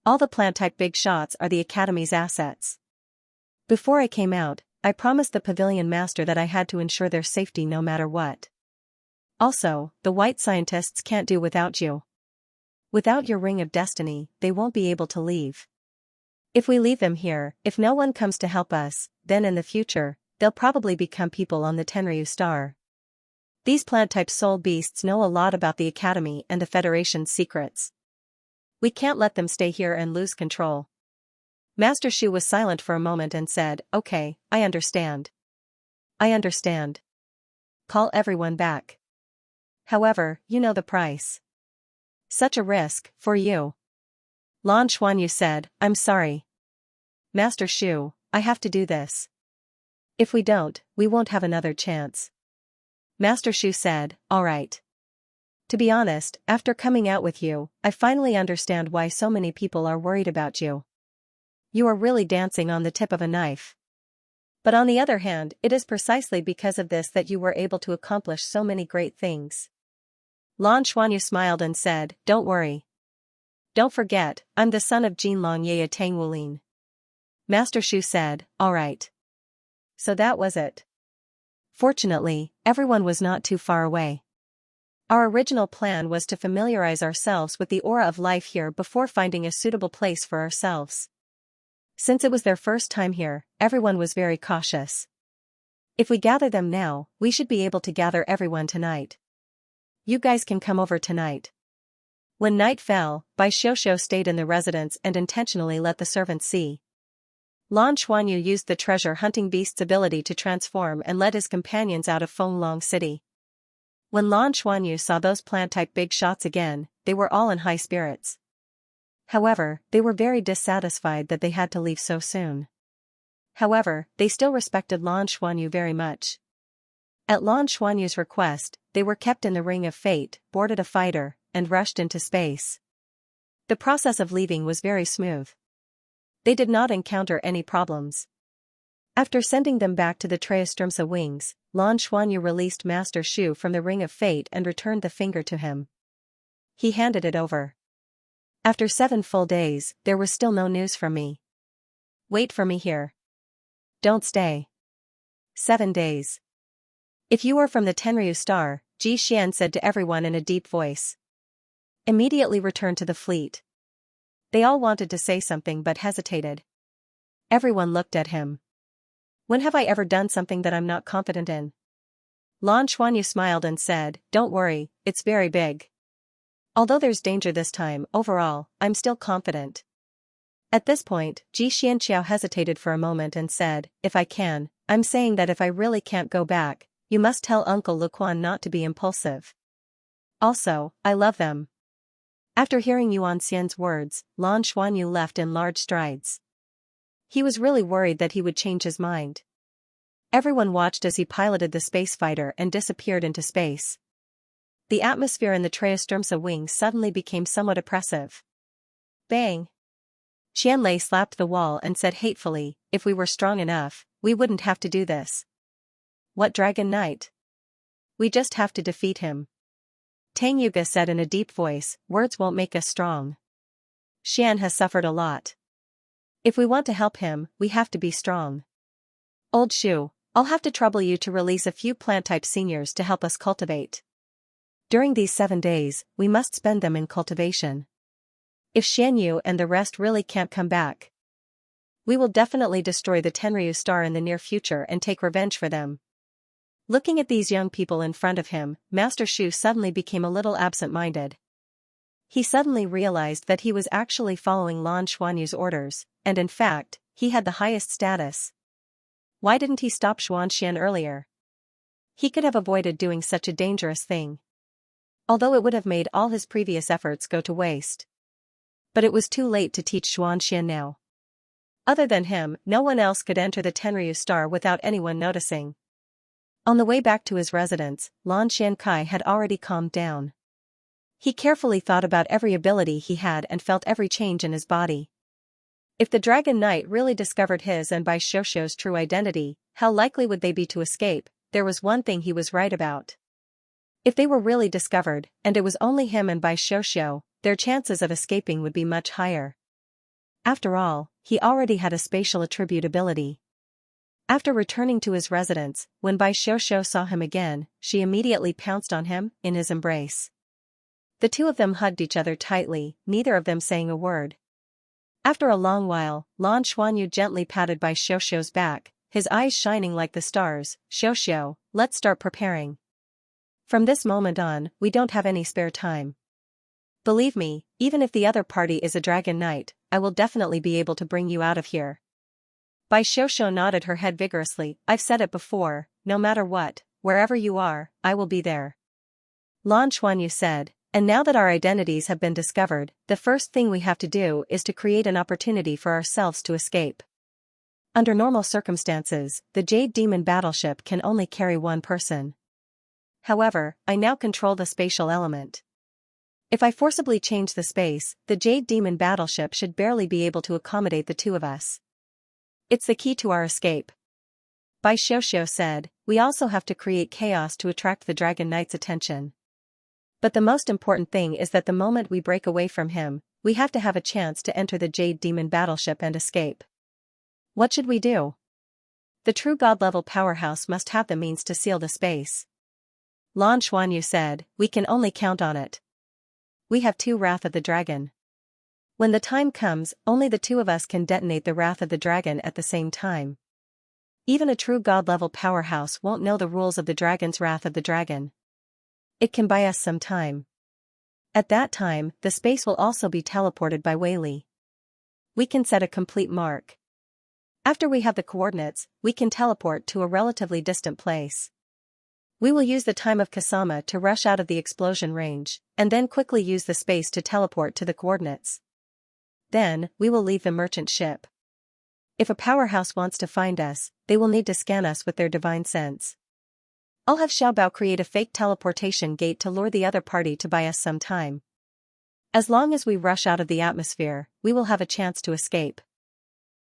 Speaker 1: All the plant-type big shots are the Academy's assets. Before I came out, I promised the Pavilion Master that I had to ensure their safety no matter what. Also, the white scientists can't do without you. Without your Ring of Destiny, they won't be able to leave. If we leave them here, if no one comes to help us, then in the future, they'll probably become people on the Tenryu star. These plant-type soul beasts know a lot about the Academy and the Federation's secrets. We can't let them stay here and lose control. Master Shu was silent for a moment and said, okay, I understand. I understand. Call everyone back. However, you know the price. Such a risk, for you. Lan Xuanyu said, I'm sorry. Master Shu, I have to do this. If we don't, we won't have another chance. Master Shu said, all right. To be honest, after coming out with you, I finally understand why so many people are worried about you. You are really dancing on the tip of a knife. But on the other hand, it is precisely because of this that you were able to accomplish so many great things. Lan Xuanyu smiled and said, don't worry. Don't forget, I'm the son of Jinlong Yaya Tang Wulin. Master Shu said, all right. So that was it. Fortunately, everyone was not too far away. Our original plan was to familiarize ourselves with the aura of life here before finding a suitable place for ourselves. Since it was their first time here, everyone was very cautious. If we gather them now, we should be able to gather everyone tonight. You guys can come over tonight. When night fell, Bai Xiuxiu stayed in the residence and intentionally let the servants see. Lan Xuanyu used the treasure hunting beast's ability to transform and led his companions out of Fenglong City. When Lan Xuanyu saw those plant-type big shots again, they were all in high spirits. However, they were very dissatisfied that they had to leave so soon. However, they still respected Lan Xuanyu very much. At Lan Xuanyu's request, they were kept in the Ring of Fate, boarded a fighter, and rushed into space. The process of leaving was very smooth. They did not encounter any problems. After sending them back to the Xianxia wings, Lan Xuanyu released Master Shu from the Ring of Fate and returned the finger to him. He handed it over. After 7 full days, there was still no news from me. Wait for me here. Don't stay. 7 days. If you are from the Tenryu star, Ji Xian said to everyone in a deep voice. Immediately return to the fleet. They all wanted to say something but hesitated. Everyone looked at him. When have I ever done something that I'm not confident in? Lan Xuanyu smiled and said, don't worry, it's very big. Although there's danger this time, overall, I'm still confident. At this point, Ji Xianxiao hesitated for a moment and said, if I can, I'm saying that if I really can't go back, you must tell Uncle Luquan not to be impulsive. Also, I love them. After hearing Yuan Xian's words, Lan Xuanyu left in large strides. He was really worried that he would change his mind. Everyone watched as he piloted the space fighter and disappeared into space. the atmosphere in the Triostromsa wing suddenly became somewhat oppressive. Bang! Xianlei slapped the wall and said hatefully, if we were strong enough, we wouldn't have to do this. What Dragon Knight? We just have to defeat him. Tang Yuga said in a deep voice, words won't make us strong. Xian has suffered a lot. If we want to help him, we have to be strong. Old Shu, I'll have to trouble you to release a few plant-type seniors to help us cultivate. During these 7 days, we must spend them in cultivation. If Xianyu and the rest really can't come back, we will definitely destroy the Tenryu star in the near future and take revenge for them. Looking at these young people in front of him, Master Shu suddenly became a little absent-minded. He suddenly realized that he was actually following Lan Xuanyu's orders, and in fact, he had the highest status. Why didn't he stop Xuanxian earlier? He could have avoided doing such a dangerous thing. Although it would have made all his previous efforts go to waste. But it was too late to teach Xuanxian now. Other than him, no one else could enter the Tenryu star without anyone noticing. On the way back to his residence, Lan Xiankai had already calmed down. He carefully thought about every ability he had and felt every change in his body. If the Dragon Knight really discovered his and Bai Xiuxiu's true identity, how likely would they be to escape? There was one thing he was right about. If they were really discovered, and it was only him and Bai Xiuxiu, their chances of escaping would be much higher. After all, he already had a spatial attribute ability. After returning to his residence, when Bai Xiuxiu saw him again, she immediately pounced on him, in his embrace. The two of them hugged each other tightly, neither of them saying a word. After a long while, Lan Xuanyu gently patted Bai Xiuxiu's back, his eyes shining like the stars. Xiuxiu, let's start preparing. From this moment on, we don't have any spare time. Believe me, even if the other party is a Dragon Knight, I will definitely be able to bring you out of here. Bai Xiuxiu nodded her head vigorously. I've said it before, no matter what, wherever you are, I will be there. Lan Xuanyu said, and now that our identities have been discovered, the first thing we have to do is to create an opportunity for ourselves to escape. Under normal circumstances, the Jade Demon battleship can only carry one person. However, I now control the spatial element. If I forcibly change the space, the Jade Demon battleship should barely be able to accommodate the two of us. It's the key to our escape. Bai Xiuxiu said, we also have to create chaos to attract the Dragon Knight's attention. But the most important thing is that the moment we break away from him, we have to have a chance to enter the Jade Demon battleship and escape. What should we do? The true god-level powerhouse must have the means to seal the space. Lan Xuanyu said, we can only count on it. We have 2 Wrath of the Dragon. When the time comes, only the 2 of us can detonate the Wrath of the Dragon at the same time. Even a true god-level powerhouse won't know the rules of the Dragon's Wrath of the Dragon. It can buy us some time. At that time, the space will also be teleported by Weili. We can set a complete mark. After we have the coordinates, we can teleport to a relatively distant place. We will use the time of Kasama to rush out of the explosion range, and then quickly use the space to teleport to the coordinates. Then, we will leave the merchant ship. If a powerhouse wants to find us, they will need to scan us with their divine sense. I'll have Xiaobao create a fake teleportation gate to lure the other party to buy us some time. As long as we rush out of the atmosphere, we will have a chance to escape.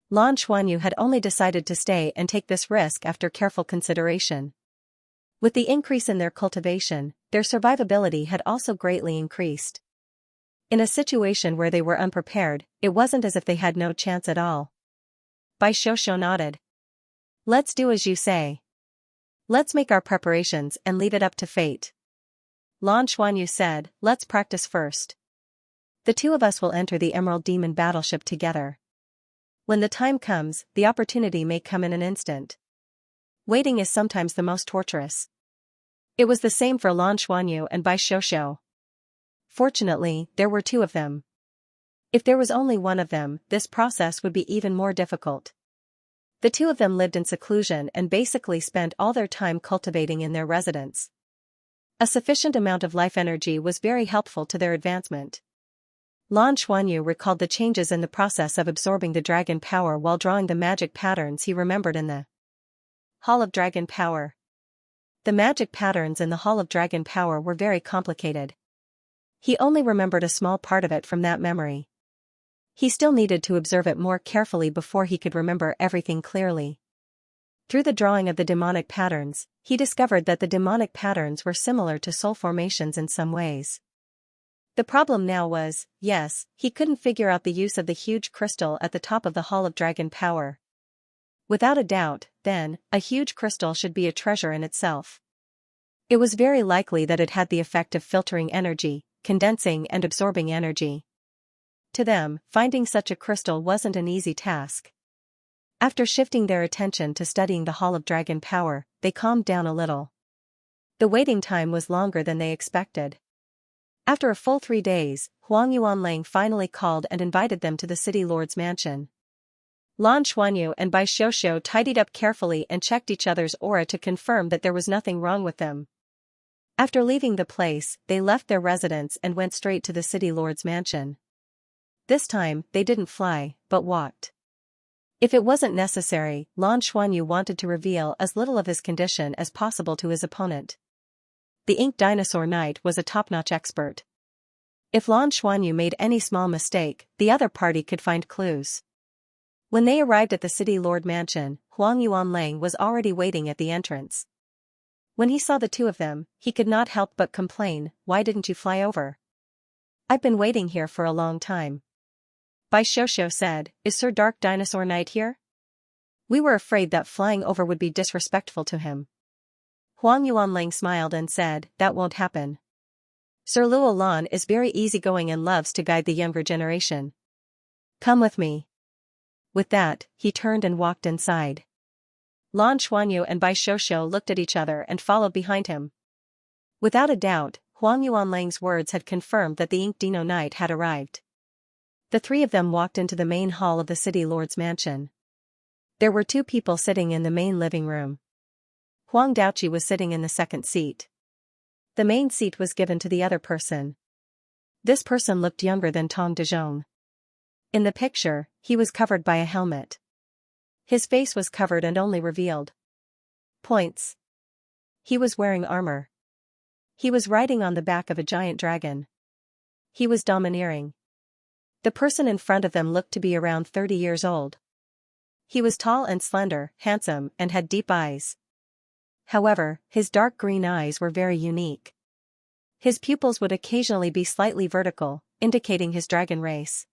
Speaker 1: Lan Xuanyu had only decided to stay and take this risk after careful consideration. With the increase in their cultivation, their survivability had also greatly increased. In a situation where they were unprepared, it wasn't as if they had no chance at all. Bai Xiuxiu nodded. Let's do as you say. Let's make our preparations and leave it up to fate. Lan Xuanyu said, let's practice first. The 2 of us will enter the Emerald Demon battleship together. When the time comes, the opportunity may come in an instant. Waiting is sometimes the most torturous. It was the same for Lan Xuanyu and Bai Xiuxiu. Fortunately, there were 2 of them. If there was only one of them, this process would be even more difficult. The 2 of them lived in seclusion and basically spent all their time cultivating in their residence. A sufficient amount of life energy was very helpful to their advancement. Lan Xuanyu recalled the changes in the process of absorbing the dragon power while drawing the magic patterns he remembered in the Hall of Dragon Power. The magic patterns in the Hall of Dragon Power were very complicated. He only remembered a small part of it from that memory. He still needed to observe it more carefully before he could remember everything clearly. Through the drawing of the demonic patterns, he discovered that the demonic patterns were similar to soul formations in some ways. The problem now was, yes, he couldn't figure out the use of the huge crystal at the top of the Hall of Dragon Power. Without a doubt, then, a huge crystal should be a treasure in itself. It was very likely that it had the effect of filtering energy, condensing and absorbing energy. To them, finding such a crystal wasn't an easy task. After shifting their attention to studying the Hall of Dragon Power, they calmed down a little. The waiting time was longer than they expected. After a full 3 days, Huang Yuanlang finally called and invited them to the city lord's mansion. Lan Xuanyu and Bai Xiuxiu tidied up carefully and checked each other's aura to confirm that there was nothing wrong with them. After leaving the place, they left their residence and went straight to the city lord's mansion. This time, they didn't fly, but walked. If it wasn't necessary, Lan Xuanyu wanted to reveal as little of his condition as possible to his opponent. The Ink Dinosaur Knight was a top-notch expert. If Lan Xuanyu made any small mistake, the other party could find clues. When they arrived at the city lord mansion, Huang Yuanlang was already waiting at the entrance. When he saw the two of them, he could not help but complain, "Why didn't you fly over? I've been waiting here for a long time." Bai Xiuxiu said, "Is Sir Dark Dinosaur Knight here? We were afraid that flying over would be disrespectful to him." Huang Yuanlang smiled and said, "That won't happen. Sir Luo Lan is very easygoing and loves to guide the younger generation. Come with me." With that, he turned and walked inside. Lan Xuanyu and Bai Xiuxiu looked at each other and followed behind him. Without a doubt, Huang Yuanlang's words had confirmed that the Ink Dino Knight had arrived. The three of them walked into the main hall of the city lord's mansion. There were 2 people sitting in the main living room. Huang Daoqi was sitting in the second seat. The main seat was given to the other person. This person looked younger than Tong Dezhong. In the picture, he was covered by a helmet. His face was covered and only revealed points. He was wearing armor. He was riding on the back of a giant dragon. He was domineering. The person in front of them looked to be around 30 years old. He was tall and slender, handsome, and had deep eyes. However, his dark green eyes were very unique. His pupils would occasionally be slightly vertical, indicating his dragon race.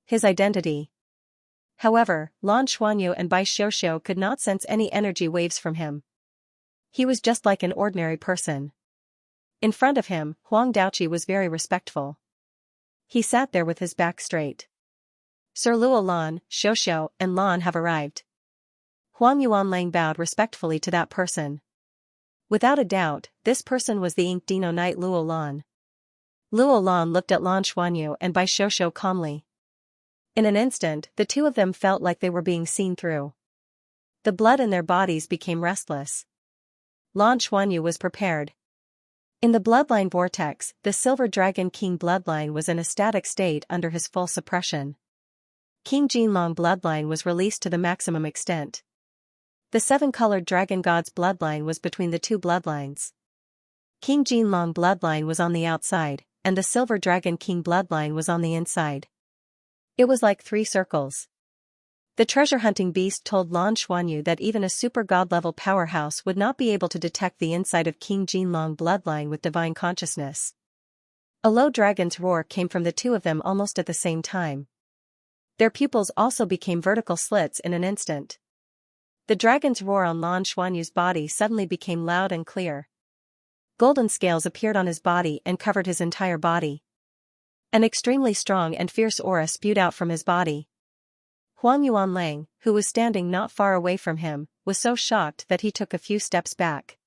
Speaker 1: His identity. However, Lan Xuanyu and Bai Xiuxiu could not sense any energy waves from him. He was just like an ordinary person. In front of him, Huang Daoqi was very respectful. He sat there with his back straight. "Sir Luo Lan, Xiuxiu, and Lan have arrived." Huang Yuanlang bowed respectfully to that person. Without a doubt, this person was the Ink Dino Knight Luo Lan. Luo Lan looked at Lan Xuanyu and Bai Xiuxiu calmly. In an instant, the two of them felt like they were being seen through. The blood in their bodies became restless. Lan Xuanyu was prepared. In the bloodline vortex, the Silver Dragon King bloodline was in a static state under his full suppression. King Jinlong bloodline was released to the maximum extent. The 7-colored dragon god's bloodline was between the 2 bloodlines. King Jinlong bloodline was on the outside, and the Silver Dragon King bloodline was on the inside. It was like 3 circles. The treasure-hunting beast told Lan Xuanyu that even a super god-level powerhouse would not be able to detect the inside of King Jinlong bloodline with divine consciousness. A low dragon's roar came from the 2 of them almost at the same time. Their pupils also became vertical slits in an instant. The dragon's roar on Lan Xuanyu's body suddenly became loud and clear. Golden scales appeared on his body and covered his entire body. An extremely strong and fierce aura spewed out from his body. Huang Yuanlang, who was standing not far away from him, was so shocked that he took a few steps back.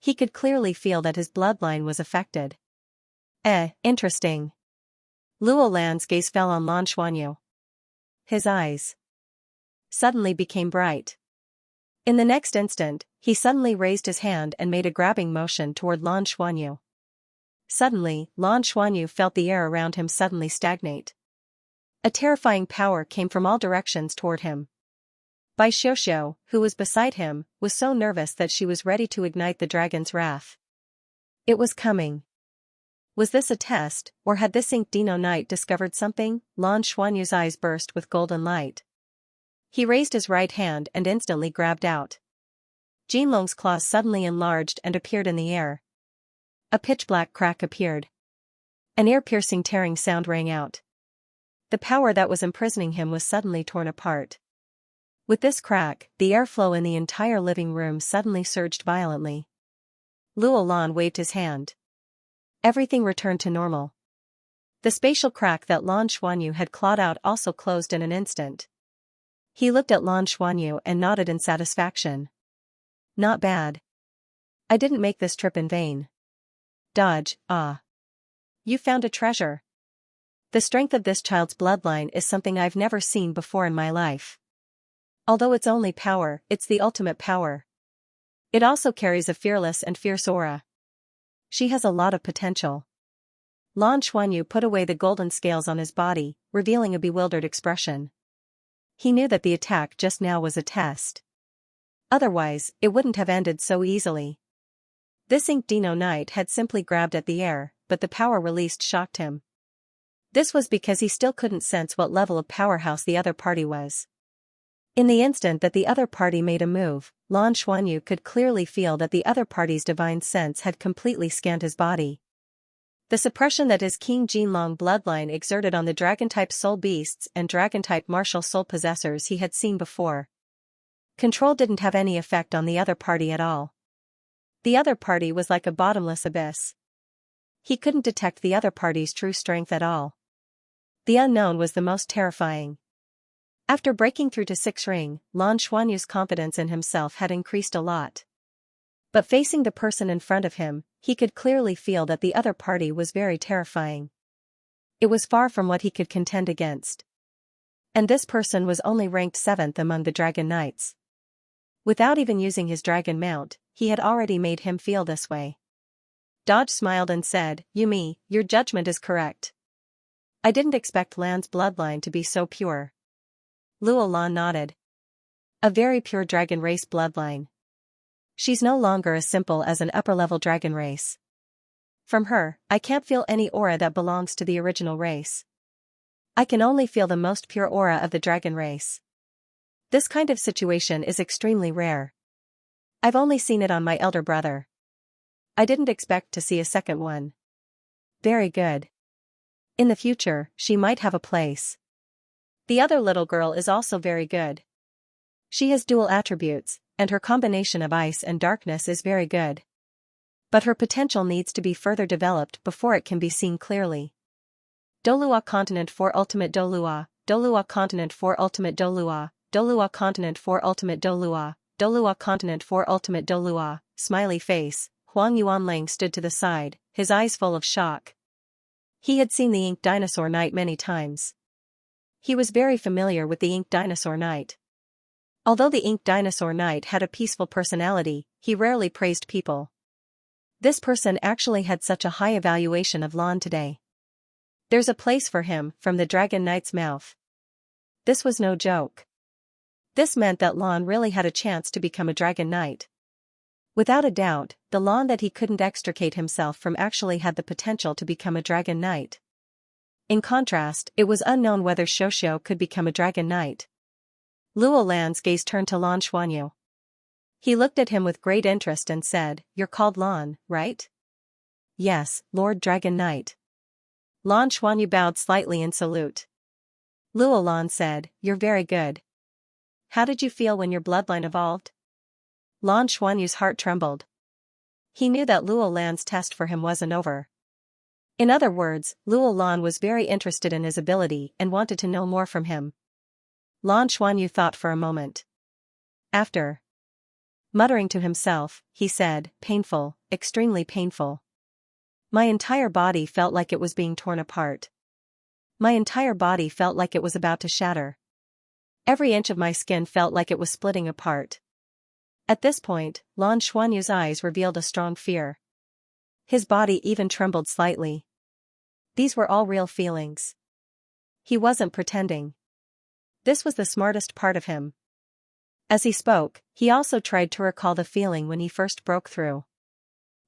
Speaker 1: He could clearly feel that his bloodline was affected. Interesting. Luo Lan's gaze fell on Lan Xuanyu. His eyes suddenly became bright. In the next instant, he suddenly raised his hand and made a grabbing motion toward Lan Xuanyu. Suddenly, Lan Xuanyu felt the air around him suddenly stagnate. A terrifying power came from all directions toward him. Bai Xiaoxiao, who was beside him, was so nervous that she was ready to ignite the dragon's wrath. It was coming. Was this a test, or had this Ink Dino Knight discovered something? Lan Xuanyu's eyes burst with golden light. He raised his right hand and instantly grabbed out. Jinlong's claws suddenly enlarged and appeared in the air. A pitch-black crack appeared. An ear-piercing tearing sound rang out. The power that was imprisoning him was suddenly torn apart. With this crack, the airflow in the entire living room suddenly surged violently. Luo Lan waved his hand. Everything returned to normal. The spatial crack that Lan Xuanyu had clawed out also closed in an instant. He looked at Lan Xuanyu and nodded in satisfaction. Not bad. I didn't make this trip in vain. Dodge, ah. You found a treasure. The strength of this child's bloodline is something I've never seen before in my life. Although it's only power, it's the ultimate power. It also carries a fearless and fierce aura. She has a lot of potential. Lan Xuanyu put away the golden scales on his body, revealing a bewildered expression. He knew that the attack just now was a test. Otherwise, it wouldn't have ended so easily. This Ink Dino Knight had simply grabbed at the air, but the power released shocked him. This was because he still couldn't sense what level of powerhouse the other party was. In the instant that the other party made a move, Lan Xuanyu could clearly feel that the other party's divine sense had completely scanned his body. The suppression that his King Jinlong bloodline exerted on the dragon-type soul beasts and dragon-type martial soul possessors he had seen before. Control didn't have any effect on the other party at all. The other party was like a bottomless abyss. He couldn't detect the other party's true strength at all. The unknown was the most terrifying. After breaking through to Six Ring, Lan Xuanyu's confidence in himself had increased a lot. But facing the person in front of him, he could clearly feel that the other party was very terrifying. It was far from what he could contend against. And this person was only ranked 7th among the Dragon Knights. Without even using his dragon mount, he had already made him feel this way. Dodge smiled and said, Yumi, your judgment is correct. I didn't expect Lan's bloodline to be so pure. Luo Lan nodded. A very pure dragon race bloodline. She's no longer as simple as an upper-level dragon race. From her, I can't feel any aura that belongs to the original race. I can only feel the most pure aura of the dragon race. This kind of situation is extremely rare. I've only seen it on my elder brother. I didn't expect to see a second one. Very good. In the future, she might have a place. The other little girl is also very good. She has dual attributes, and her combination of ice and darkness is very good. But her potential needs to be further developed before it can be seen clearly. Douluo Continent 4 Ultimate Douluo, Douluo Continent 4 Ultimate Douluo, Douluo Continent 4 Ultimate Douluo, Douluo Continent 4 Ultimate Douluo, smiley face, Huang Yuanling stood to the side, his eyes full of shock. He had seen the Ink Dinosaur Knight many times. He was very familiar with the Ink Dinosaur Knight. Although the Ink Dinosaur Knight had a peaceful personality, he rarely praised people. This person actually had such a high evaluation of Lan today. There's a place for him, from the Dragon Knight's mouth. This was no joke. This meant that Lan really had a chance to become a Dragon Knight. Without a doubt, the Lan that he couldn't extricate himself from actually had the potential to become a Dragon Knight. In contrast, it was unknown whether Xiaoxiao could become a Dragon Knight. Luo Lan's gaze turned to Lan Xuanyu. He looked at him with great interest and said, You're called Lan, right? Yes, Lord Dragon Knight. Lan Xuanyu bowed slightly in salute. Luo Lan said, You're very good. How did you feel when your bloodline evolved? Lan Xuanyu's heart trembled. He knew that Luo Lan's test for him wasn't over. In other words, Luo Lan was very interested in his ability and wanted to know more from him. Lan Xuanyu thought for a moment. After muttering to himself, he said, Painful, extremely painful. My entire body felt like it was being torn apart. My entire body felt like it was about to shatter. Every inch of my skin felt like it was splitting apart. At this point, Lan Xuanyu's eyes revealed a strong fear. His body even trembled slightly. These were all real feelings. He wasn't pretending. This was the smartest part of him. As he spoke, he also tried to recall the feeling when he first broke through.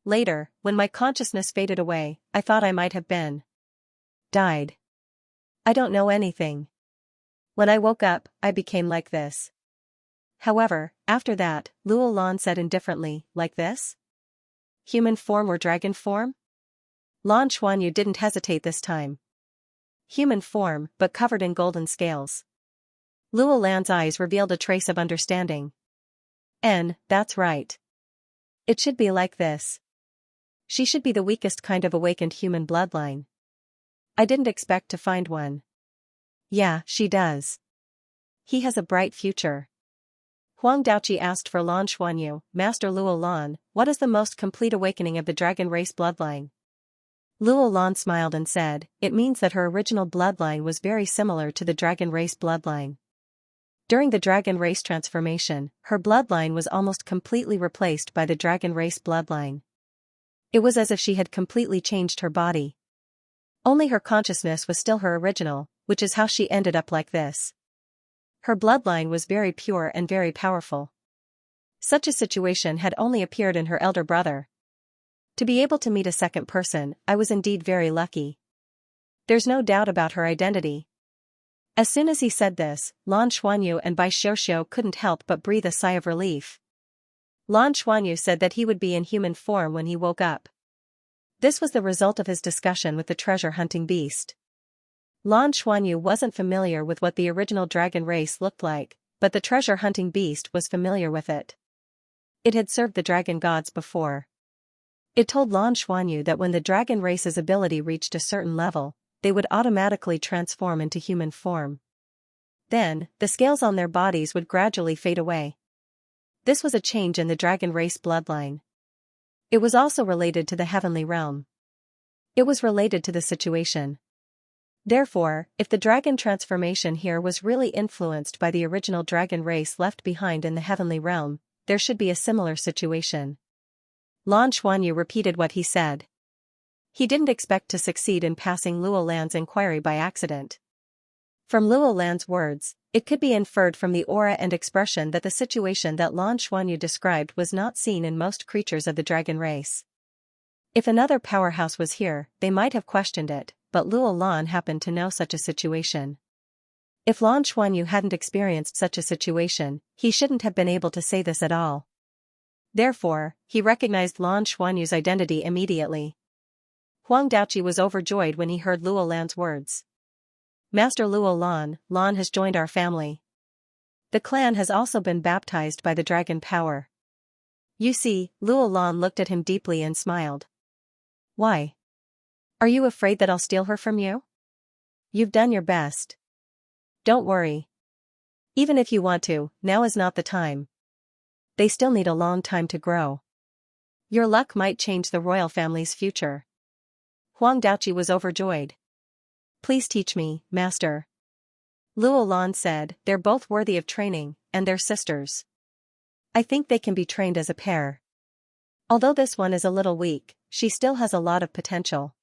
Speaker 1: Later, when my consciousness faded away, I thought I might have been died. I don't know anything. When I woke up, I became like this. However, after that, Luo Lan said indifferently, like this? Human form or dragon form? Lan Xuanyu didn't hesitate this time. Human form, but covered in golden scales. Luo Lan's eyes revealed a trace of understanding. That's right. It should be like this. She should be the weakest kind of awakened human bloodline. I didn't expect to find one. Yeah, she does. He has a bright future. Huang Daoqi asked for Lan Xuanyu, Master Luo Lan, what is the most complete awakening of the dragon race bloodline? Luo Lan smiled and said, it means that her original bloodline was very similar to the dragon race bloodline. During the dragon race transformation, her bloodline was almost completely replaced by the dragon race bloodline. It was as if she had completely changed her body. Only her consciousness was still her original, which is how she ended up like this. Her bloodline was very pure and very powerful. Such a situation had only appeared in her elder brother. To be able to meet a second person, I was indeed very lucky. There's no doubt about her identity. As soon as he said this, Lan Xuanyu and Bai Xiuxiu couldn't help but breathe a sigh of relief. Lan Xuanyu said that he would be in human form when he woke up. This was the result of his discussion with the treasure-hunting beast. Lan Xuanyu wasn't familiar with what the original dragon race looked like, but the treasure-hunting beast was familiar with it. It had served the dragon gods before. It told Lan Xuanyu that when the dragon race's ability reached a certain level, they would automatically transform into human form. Then, the scales on their bodies would gradually fade away. This was a change in the dragon race bloodline. It was also related to the heavenly realm. It was related to the situation. Therefore, if the dragon transformation here was really influenced by the original dragon race left behind in the heavenly realm, there should be a similar situation. Lan Xuanyu repeated what he said. He didn't expect to succeed in passing Luo Lan's inquiry by accident. From Luo Lan's words, it could be inferred from the aura and expression that the situation that Lan Xuanyu described was not seen in most creatures of the dragon race. If another powerhouse was here, they might have questioned it, but Luo Lan happened to know such a situation. If Lan Xuanyu hadn't experienced such a situation, he shouldn't have been able to say this at all. Therefore, he recognized Lan Xuanyu's identity immediately. Huang Daoqi was overjoyed when he heard Luo Lan's words. Master Luo Lan, Lan has joined our family. The clan has also been baptized by the dragon power. You see, Luo Lan looked at him deeply and smiled. Why? Are you afraid that I'll steal her from you? You've done your best. Don't worry. Even if you want to, now is not the time. They still need a long time to grow. Your luck might change the royal family's future. Huang Daoqi was overjoyed. Please teach me, master. Luo Lan said, they're both worthy of training, and they're sisters. I think they can be trained as a pair. Although this one is a little weak, she still has a lot of potential.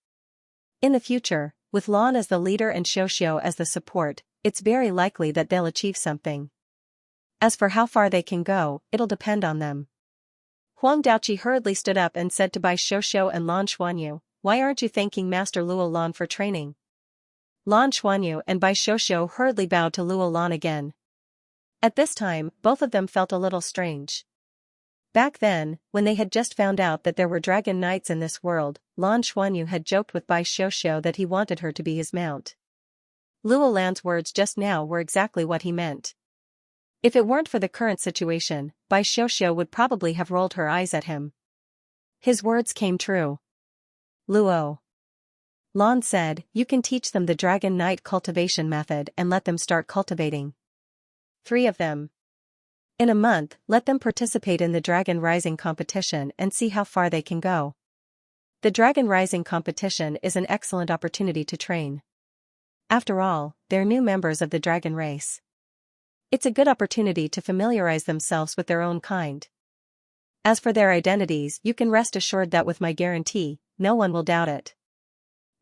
Speaker 1: In the future, with Lan as the leader and Xiuxiu as the support, it's very likely that they'll achieve something. As for how far they can go, it'll depend on them. Huang Daoqi hurriedly stood up and said to Bai Xiuxiu and Lan Xuanyu, why aren't you thanking Master Luo Lan for training? Lan Xuanyu and Bai Xiuxiu hurriedly bowed to Luo Lan again. At this time, both of them felt a little strange. Back then, when they had just found out that there were dragon knights in this world, Lan Xuanyu had joked with Bai Xiuxiu that he wanted her to be his mount. Luo Lan's words just now were exactly what he meant. If it weren't for the current situation, Bai Xiuxiu would probably have rolled her eyes at him. His words came true. Luo. Lan said, you can teach them the Dragon Knight cultivation method and let them start cultivating. 3 of them. In a month, let them participate in the Dragon Rising competition and see how far they can go. The Dragon Rising competition is an excellent opportunity to train. After all, they're new members of the dragon race. It's a good opportunity to familiarize themselves with their own kind. As for their identities, you can rest assured that with my guarantee, no one will doubt it.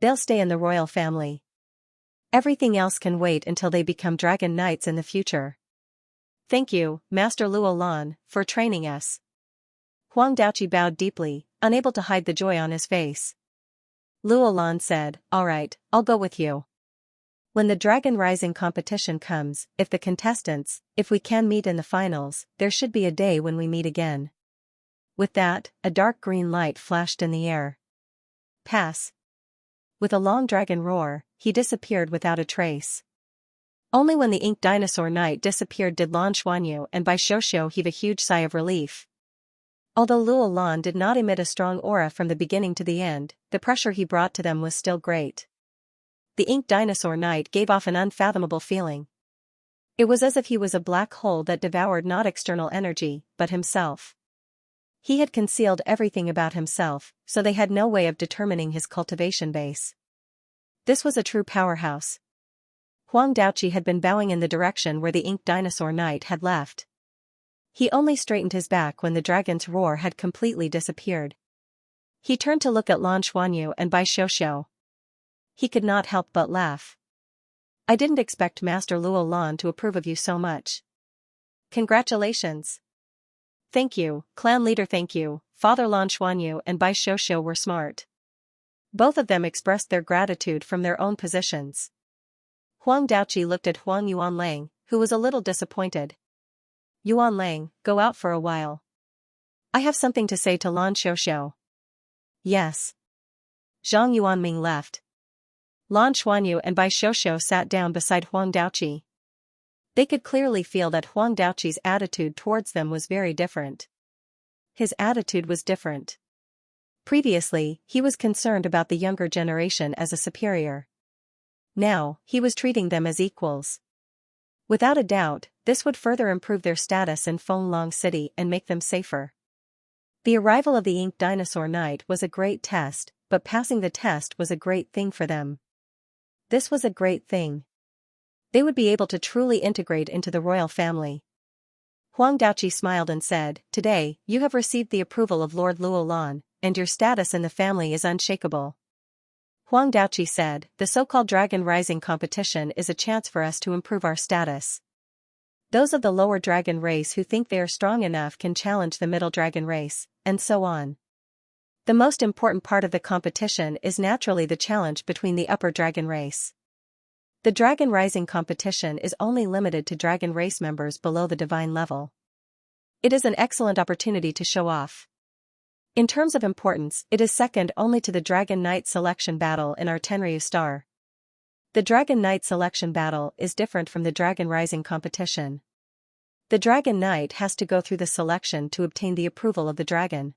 Speaker 1: They'll stay in the royal family. Everything else can wait until they become dragon knights in the future. Thank you, Master Luo Lan, for training us. Huang Daoqi bowed deeply, unable to hide the joy on his face. Luo Lan said, "All right, I'll go with you. When the Dragon Rising competition comes, if we can meet in the finals, there should be a day when we meet again." With that, a dark green light flashed in the air. Pass. With a long dragon roar, he disappeared without a trace. Only when the ink dinosaur knight disappeared did Lan Xuanyu and Bai Xiuxiu heave a huge sigh of relief. Although Luo Lan did not emit a strong aura from the beginning to the end, the pressure he brought to them was still great. The ink dinosaur knight gave off an unfathomable feeling. It was as if he was a black hole that devoured not external energy, but himself. He had concealed everything about himself, so they had no way of determining his cultivation base. This was a true powerhouse. Huang Daoqi had been bowing in the direction where the ink dinosaur knight had left. He only straightened his back when the dragon's roar had completely disappeared. He turned to look at Lan Xuanyu and Bai Xiuxiu. He could not help but laugh. "I didn't expect Master Luo Lan to approve of you so much. Congratulations." "Thank you, clan leader." "Thank you, Father." Lan Xuanyu and Bai Xiuxiu were smart. Both of them expressed their gratitude from their own positions. Huang Daoqi looked at Huang Yuanlang, who was a little disappointed. "Yuanlang, go out for a while. I have something to say to Lan Xiuxiu." "Yes." Zhang Yuanming left. Lan Xuanyu and Bai Xiuxiu sat down beside Huang Daoqi. They could clearly feel that Huang Daoqi's attitude towards them was very different. His attitude was different. Previously, he was concerned about the younger generation as a superior. Now, he was treating them as equals. Without a doubt, this would further improve their status in Fenglong City and make them safer. The arrival of the ink dinosaur knight was a great test, but passing the test was a great thing for them. This was a great thing. They would be able to truly integrate into the royal family. Huang Daoqi smiled and said, "Today, you have received the approval of Lord Luo Lan, and your status in the family is unshakable." Huang Daoqi said, "The so-called Dragon Rising competition is a chance for us to improve our status. Those of the lower dragon race who think they are strong enough can challenge the middle dragon race, and so on. The most important part of the competition is naturally the challenge between the upper dragon race. The Dragon Rising competition is only limited to dragon race members below the divine level. It is an excellent opportunity to show off. In terms of importance, it is second only to the Dragon Knight selection battle in our Tenryu Star. The Dragon Knight selection battle is different from the Dragon Rising competition. The Dragon Knight has to go through the selection to obtain the approval of the dragon.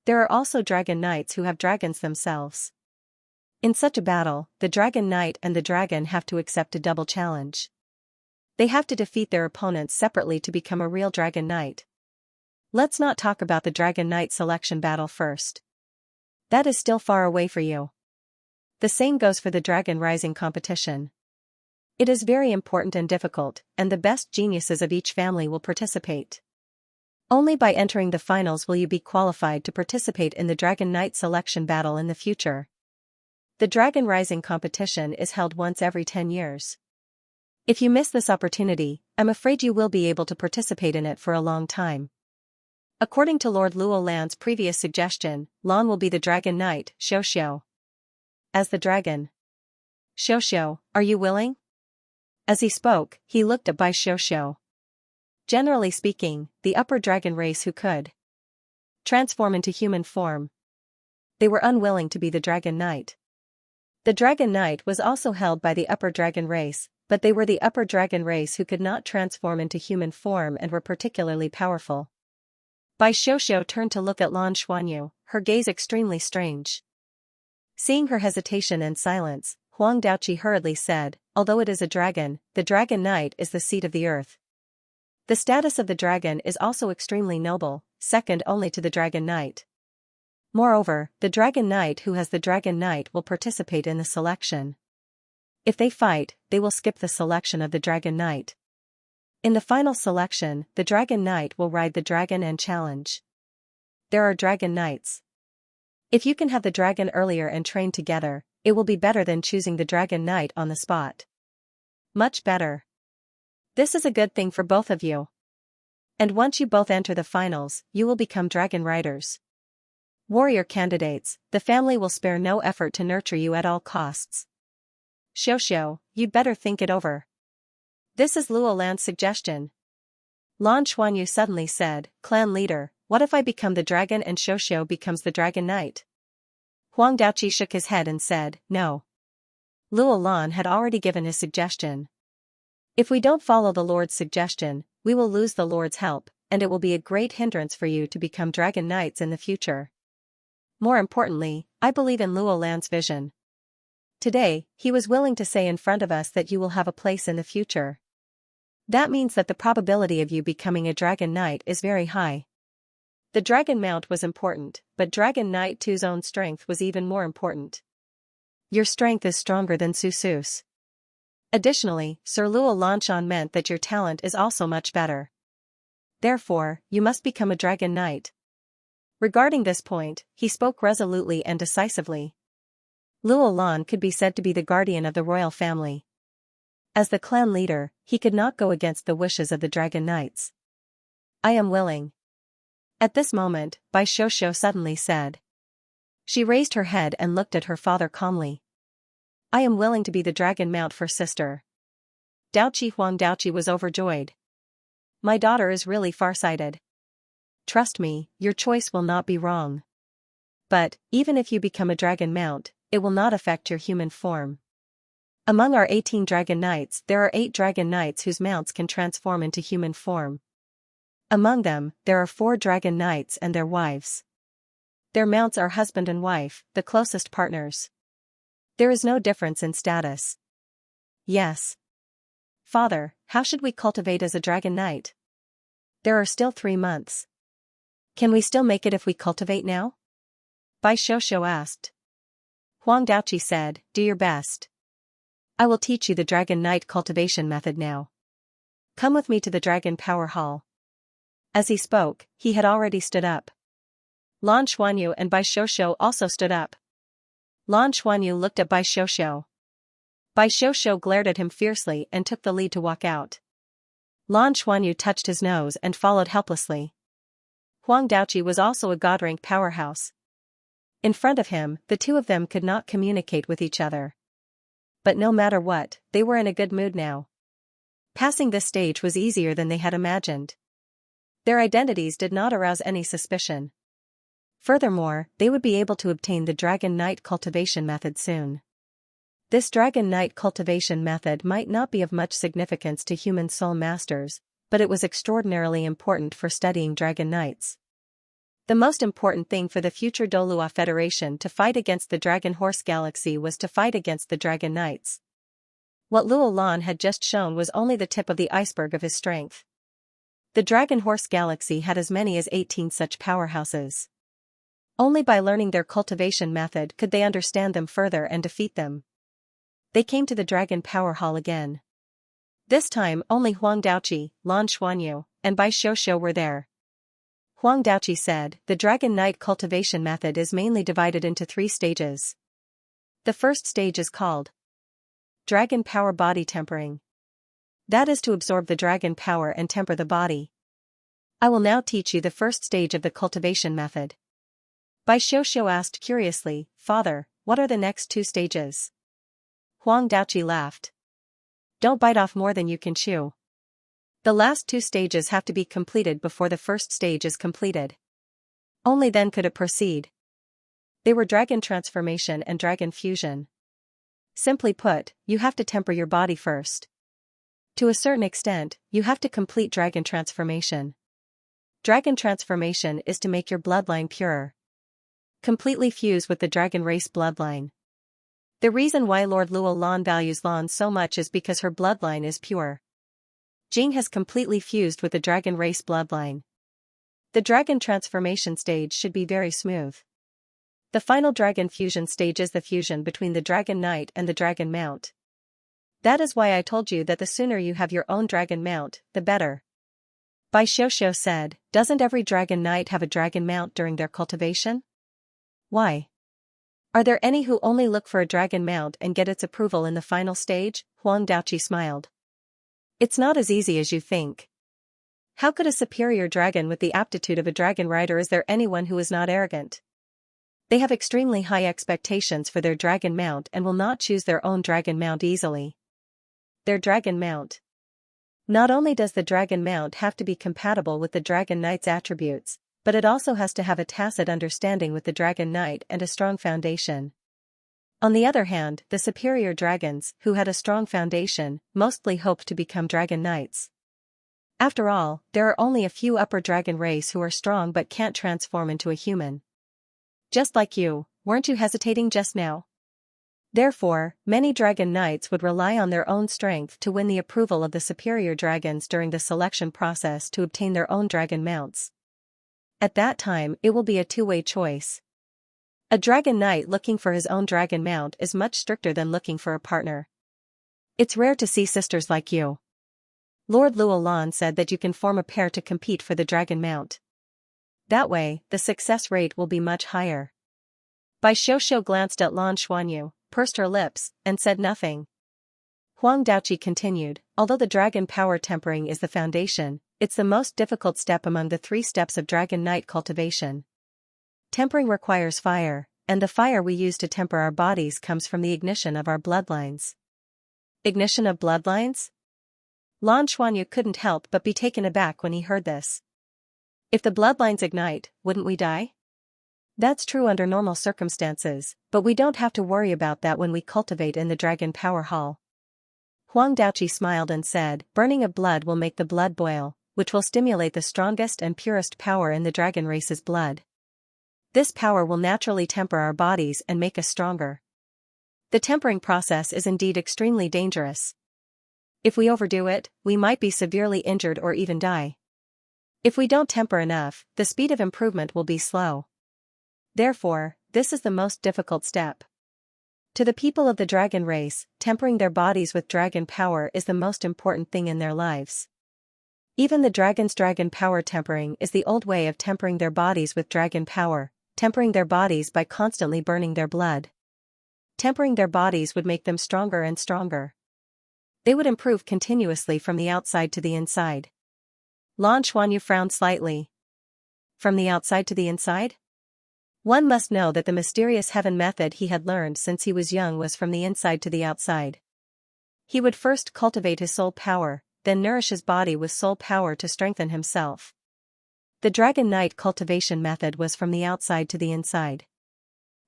Speaker 1: There are also Dragon Knights who have dragons themselves. In such a battle, the Dragon Knight and the dragon have to accept a double challenge. They have to defeat their opponents separately to become a real Dragon Knight. Let's not talk about the Dragon Knight selection battle first. That is still far away for you. The same goes for the Dragon Rising competition. It is very important and difficult, and the best geniuses of each family will participate. Only by entering the finals will you be qualified to participate in the Dragon Knight selection battle in the future. The Dragon Rising competition is held once every 10 years. If you miss this opportunity, I'm afraid you will be able to participate in it for a long time. According to Lord Luo Lan's previous suggestion, Lan will be the Dragon Knight, Xiuxiu. As the dragon. Xiuxiu, are you willing? As he spoke, he looked at Bai Xiuxiu. Generally speaking, the upper dragon race who could transform into human form. They were unwilling to be the Dragon Knight. The Dragon Knight was also held by the upper dragon race, but they were the upper dragon race who could not transform into human form and were particularly powerful. Bai Xiuxiu turned to look at Lan Xuanyu, her gaze extremely strange. Seeing her hesitation and silence, Huang Daoqi hurriedly said, "Although it is a dragon, the Dragon Knight is the seat of the earth. The status of the dragon is also extremely noble, second only to the Dragon Knight. Moreover, the Dragon Knight who has the Dragon Knight will participate in the selection. If they fight, they will skip the selection of the Dragon Knight. In the final selection, the Dragon Knight will ride the dragon and challenge. There are Dragon Knights. If you can have the dragon earlier and train together, it will be better than choosing the Dragon Knight on the spot. Much better. This is a good thing for both of you. And once you both enter the finals, you will become dragon riders. Warrior candidates, the family will spare no effort to nurture you at all costs. Xiaoxiao, you'd better think it over. This is Luo Lan's suggestion. Lan Xuanyu suddenly said, Clan leader, what if I become the dragon and Xiaoxiao becomes the dragon knight? Huang Daoqi shook his head and said, no. Luo Lan had already given his suggestion. If we don't follow the Lord's suggestion, we will lose the Lord's help, and it will be a great hindrance for you to become dragon knights in the future. More importantly, I believe in Luo Lan's vision. Today, he was willing to say in front of us that you will have a place in the future. That means that the probability of you becoming a dragon knight is very high. The dragon mount was important, but Dragon Knight 2's own strength was even more important. Your strength is stronger than Susu's. Additionally, Sir Luo Lanshan meant that your talent is also much better. Therefore, you must become a dragon knight. Regarding this point, he spoke resolutely and decisively. Luo Lan could be said to be the guardian of the royal family. As the clan leader, he could not go against the wishes of the dragon knights. I am willing. At this moment, Bai Xiaoxiao suddenly said. She raised her head and looked at her father calmly. I am willing to be the dragon mount for sister. Daoqi Huang Daoqi was overjoyed. My daughter is really farsighted. Trust me, your choice will not be wrong. But, even if you become a dragon mount, it will not affect your human form. Among our 18 dragon knights there are 8 dragon knights whose mounts can transform into human form. Among them, there are 4 dragon knights and their wives. Their mounts are husband and wife, the closest partners. There is no difference in status. Yes. Father, how should we cultivate as a dragon knight? There are still 3 months. Can we still make it if we cultivate now? Bai Xiaoxiao asked. Huang Daoqi said, do your best. I will teach you the dragon knight cultivation method now. Come with me to the dragon power hall. As he spoke, he had already stood up. Lan Xuanyu and Bai Xiaoxiao also stood up. Lan Xuanyu looked at Bai Xiaoxiao. Bai Xiaoxiao glared at him fiercely and took the lead to walk out. Lan Xuanyu touched his nose and followed helplessly. Huang Daoqi was also a god-rank powerhouse. In front of him, the two of them could not communicate with each other. But no matter what, they were in a good mood now. Passing this stage was easier than they had imagined. Their identities did not arouse any suspicion. Furthermore, they would be able to obtain the Dragon Knight cultivation method soon. This Dragon Knight cultivation method might not be of much significance to human soul masters, but it was extraordinarily important for studying Dragon Knights. The most important thing for the future Douluo Federation to fight against the Dragon Horse Galaxy was to fight against the Dragon Knights. What Luo Lan had just shown was only the tip of the iceberg of his strength. The Dragon Horse Galaxy had as many as 18 such powerhouses. Only by learning their cultivation method could they understand them further and defeat them. They came to the Dragon Power Hall again. This time only Huang Daoqi, Lan Xuanyu, and Bai Xiaoxiao were there. Huang Daoqi said, the Dragon Knight cultivation method is mainly divided into 3 stages. The first stage is called Dragon Power Body Tempering. That is to absorb the dragon power and temper the body. I will now teach you the first stage of the cultivation method. Bai Xiaoxiao asked curiously, Father, what are the next 2 stages? Huang Daoqi laughed. Don't bite off more than you can chew. The last 2 stages have to be completed before the first stage is completed. Only then could it proceed. They were dragon transformation and dragon fusion. Simply put, you have to temper your body first. To a certain extent, you have to complete dragon transformation. Dragon transformation is to make your bloodline purer. Completely fuse with the dragon race bloodline. The reason why Lord Luo Lan values Lan so much is because her bloodline is pure. Jing has completely fused with the dragon race bloodline. The dragon transformation stage should be very smooth. The final dragon fusion stage is the fusion between the dragon knight and the dragon mount. That is why I told you that the sooner you have your own dragon mount, the better. Bai Xiaoxiao said, doesn't every dragon knight have a dragon mount during their cultivation? Why? Are there any who only look for a dragon mount and get its approval in the final stage? Huang Daoqi smiled. It's not as easy as you think. How could a superior dragon with the aptitude of a dragon rider? Is there anyone who is not arrogant? They have extremely high expectations for their dragon mount and will not choose their own dragon mount easily. Their dragon mount. Not only does the dragon mount have to be compatible with the dragon knight's attributes, but it also has to have a tacit understanding with the dragon knight and a strong foundation. On the other hand, the superior dragons, who had a strong foundation, mostly hoped to become dragon knights. After all, there are only a few upper dragon race who are strong but can't transform into a human. Just like you, weren't you hesitating just now? Therefore, many dragon knights would rely on their own strength to win the approval of the superior dragons during the selection process to obtain their own dragon mounts. At that time, it will be a two-way choice. A dragon knight looking for his own dragon mount is much stricter than looking for a partner. It's rare to see sisters like you. Lord Luolan said that you can form a pair to compete for the dragon mount. That way, the success rate will be much higher. Bai Xiaoxiu glanced at Lan Xuanyu, pursed her lips, and said nothing. Huang Daoqi continued, although the dragon power tempering is the foundation, it's the most difficult step among the 3 steps of dragon knight cultivation. Tempering requires fire, and the fire we use to temper our bodies comes from the ignition of our bloodlines. Ignition of bloodlines? Lan Xuanyu couldn't help but be taken aback when he heard this. If the bloodlines ignite, wouldn't we die? That's true under normal circumstances, but we don't have to worry about that when we cultivate in the Dragon Power Hall. Huang Daoqi smiled and said, burning of blood will make the blood boil, which will stimulate the strongest and purest power in the dragon race's blood. This power will naturally temper our bodies and make us stronger. The tempering process is indeed extremely dangerous. If we overdo it, we might be severely injured or even die. If we don't temper enough, the speed of improvement will be slow. Therefore, this is the most difficult step. To the people of the dragon race, tempering their bodies with dragon power is the most important thing in their lives. Even the dragon's dragon power tempering is the old way of tempering their bodies with dragon power, tempering their bodies by constantly burning their blood. Tempering their bodies would make them stronger and stronger. They would improve continuously from the outside to the inside. Lan Xuanyu frowned slightly. From the outside to the inside? One must know that the mysterious heaven method he had learned since he was young was from the inside to the outside. He would first cultivate his soul power, then nourish his body with soul power to strengthen himself. The Dragon Knight cultivation method was from the outside to the inside.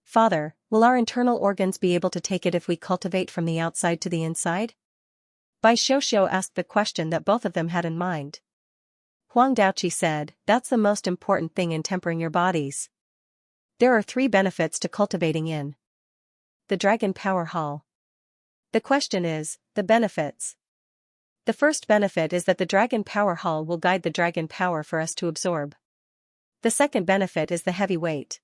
Speaker 1: Father, will our internal organs be able to take it if we cultivate from the outside to the inside? Bai Xiaoxiu asked the question that both of them had in mind. Huang Daoqi said, that's the most important thing in tempering your bodies. There are 3 benefits to cultivating in the Dragon Power Hall. The question is, the benefits. The first benefit is that the Dragon Power Hall will guide the dragon power for us to absorb. The second benefit is the heavy weight.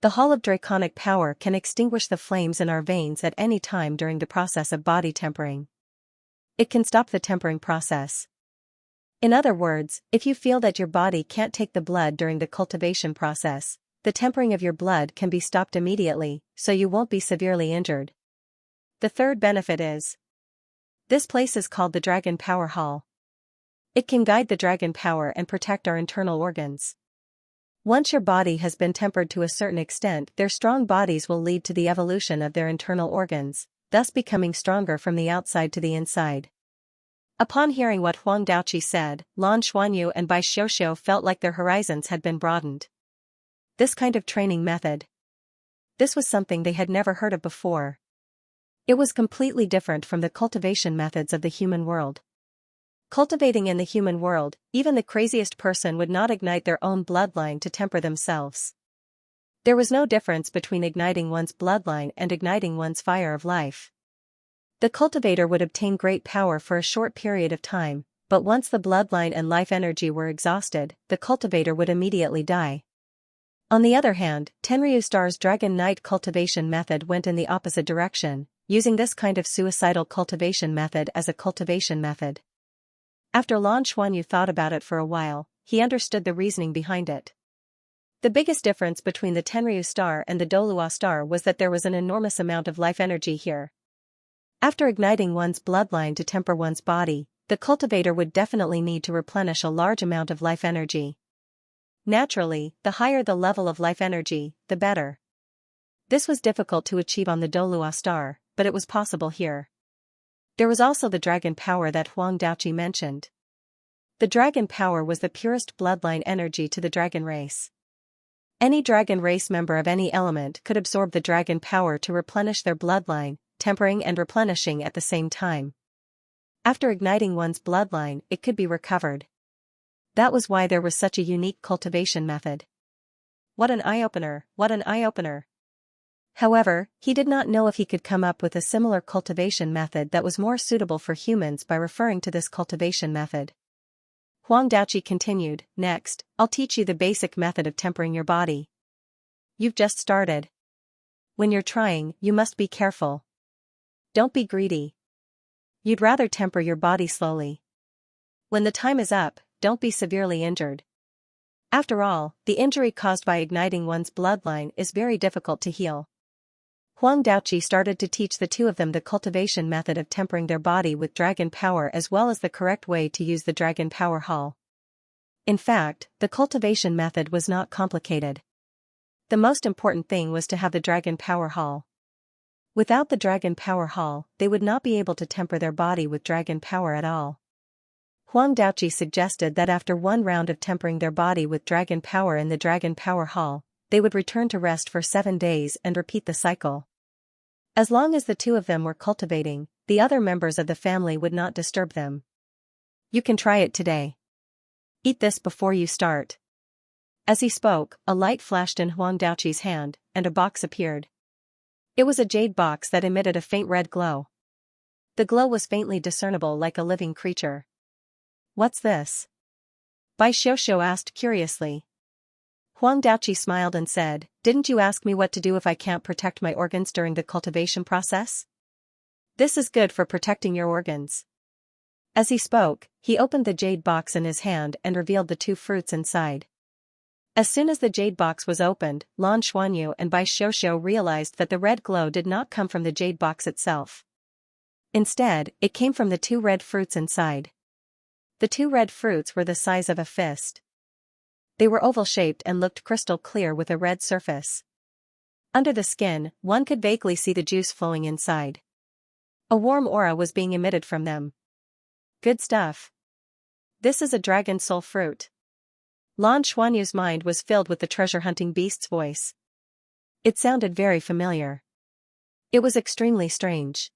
Speaker 1: The Hall of Draconic Power can extinguish the flames in our veins at any time during the process of body tempering. It can stop the tempering process. In other words, if you feel that your body can't take the blood during the cultivation process, the tempering of your blood can be stopped immediately, so you won't be severely injured. The third benefit is, this place is called the Dragon Power Hall. It can guide the dragon power and protect our internal organs. Once your body has been tempered to a certain extent, their strong bodies will lead to the evolution of their internal organs, thus becoming stronger from the outside to the inside. Upon hearing what Huang Daoqi said, Lan Xuanyu and Bai Xiaoxiu felt like their horizons had been broadened. This kind of training method. This was something they had never heard of before. It was completely different from the cultivation methods of the human world. Cultivating in the human world, even the craziest person would not ignite their own bloodline to temper themselves. There was no difference between igniting one's bloodline and igniting one's fire of life. The cultivator would obtain great power for a short period of time, but once the bloodline and life energy were exhausted, the cultivator would immediately die. On the other hand, Tenryu Star's Dragon Knight cultivation method went in the opposite direction, using this kind of suicidal cultivation method as a cultivation method. After Lan Xuanyu thought about it for a while, he understood the reasoning behind it. The biggest difference between the Tenryu Star and the Douluo Star was that there was an enormous amount of life energy here. After igniting one's bloodline to temper one's body, the cultivator would definitely need to replenish a large amount of life energy. Naturally, the higher the level of life energy, the better. This was difficult to achieve on the Douluo star, but it was possible here. There was also the dragon power that Huang Daoqi mentioned. The dragon power was the purest bloodline energy to the dragon race. Any dragon race member of any element could absorb the dragon power to replenish their bloodline, tempering and replenishing at the same time. After igniting one's bloodline, it could be recovered. That was why there was such a unique cultivation method. What an eye-opener, what an eye-opener. However, he did not know if he could come up with a similar cultivation method that was more suitable for humans by referring to this cultivation method. Huang Daoqi continued, next, I'll teach you the basic method of tempering your body. You've just started. When you're trying, you must be careful. Don't be greedy. You'd rather temper your body slowly. When the time is up, don't be severely injured. After all, the injury caused by igniting one's bloodline is very difficult to heal. Huang Daoqi started to teach the two of them the cultivation method of tempering their body with dragon power as well as the correct way to use the dragon power hall. In fact, the cultivation method was not complicated. The most important thing was to have the dragon power hall. Without the dragon power hall, they would not be able to temper their body with dragon power at all. Huang Daoqi suggested that after one round of tempering their body with dragon power in the dragon power hall, they would return to rest for 7 days and repeat the cycle. As long as the two of them were cultivating, the other members of the family would not disturb them. You can try it today. Eat this before you start. As he spoke, a light flashed in Huang Daoqi's hand, and a box appeared. It was a jade box that emitted a faint red glow. The glow was faintly discernible like a living creature. What's this? Bai Xiaoxiao asked curiously. Huang Daoqi smiled and said, didn't you ask me what to do if I can't protect my organs during the cultivation process? This is good for protecting your organs. As he spoke, he opened the jade box in his hand and revealed the 2 fruits inside. As soon as the jade box was opened, Lan Xuanyu and Bai Xiaoxiao realized that the red glow did not come from the jade box itself. Instead, it came from the 2 red fruits inside. The 2 red fruits were the size of a fist. They were oval-shaped and looked crystal clear with a red surface. Under the skin, one could vaguely see the juice flowing inside. A warm aura was being emitted from them. Good stuff. This is a dragon soul fruit. Lan Xuanyu's mind was filled with the treasure-hunting beast's voice. It sounded very familiar. It was extremely strange.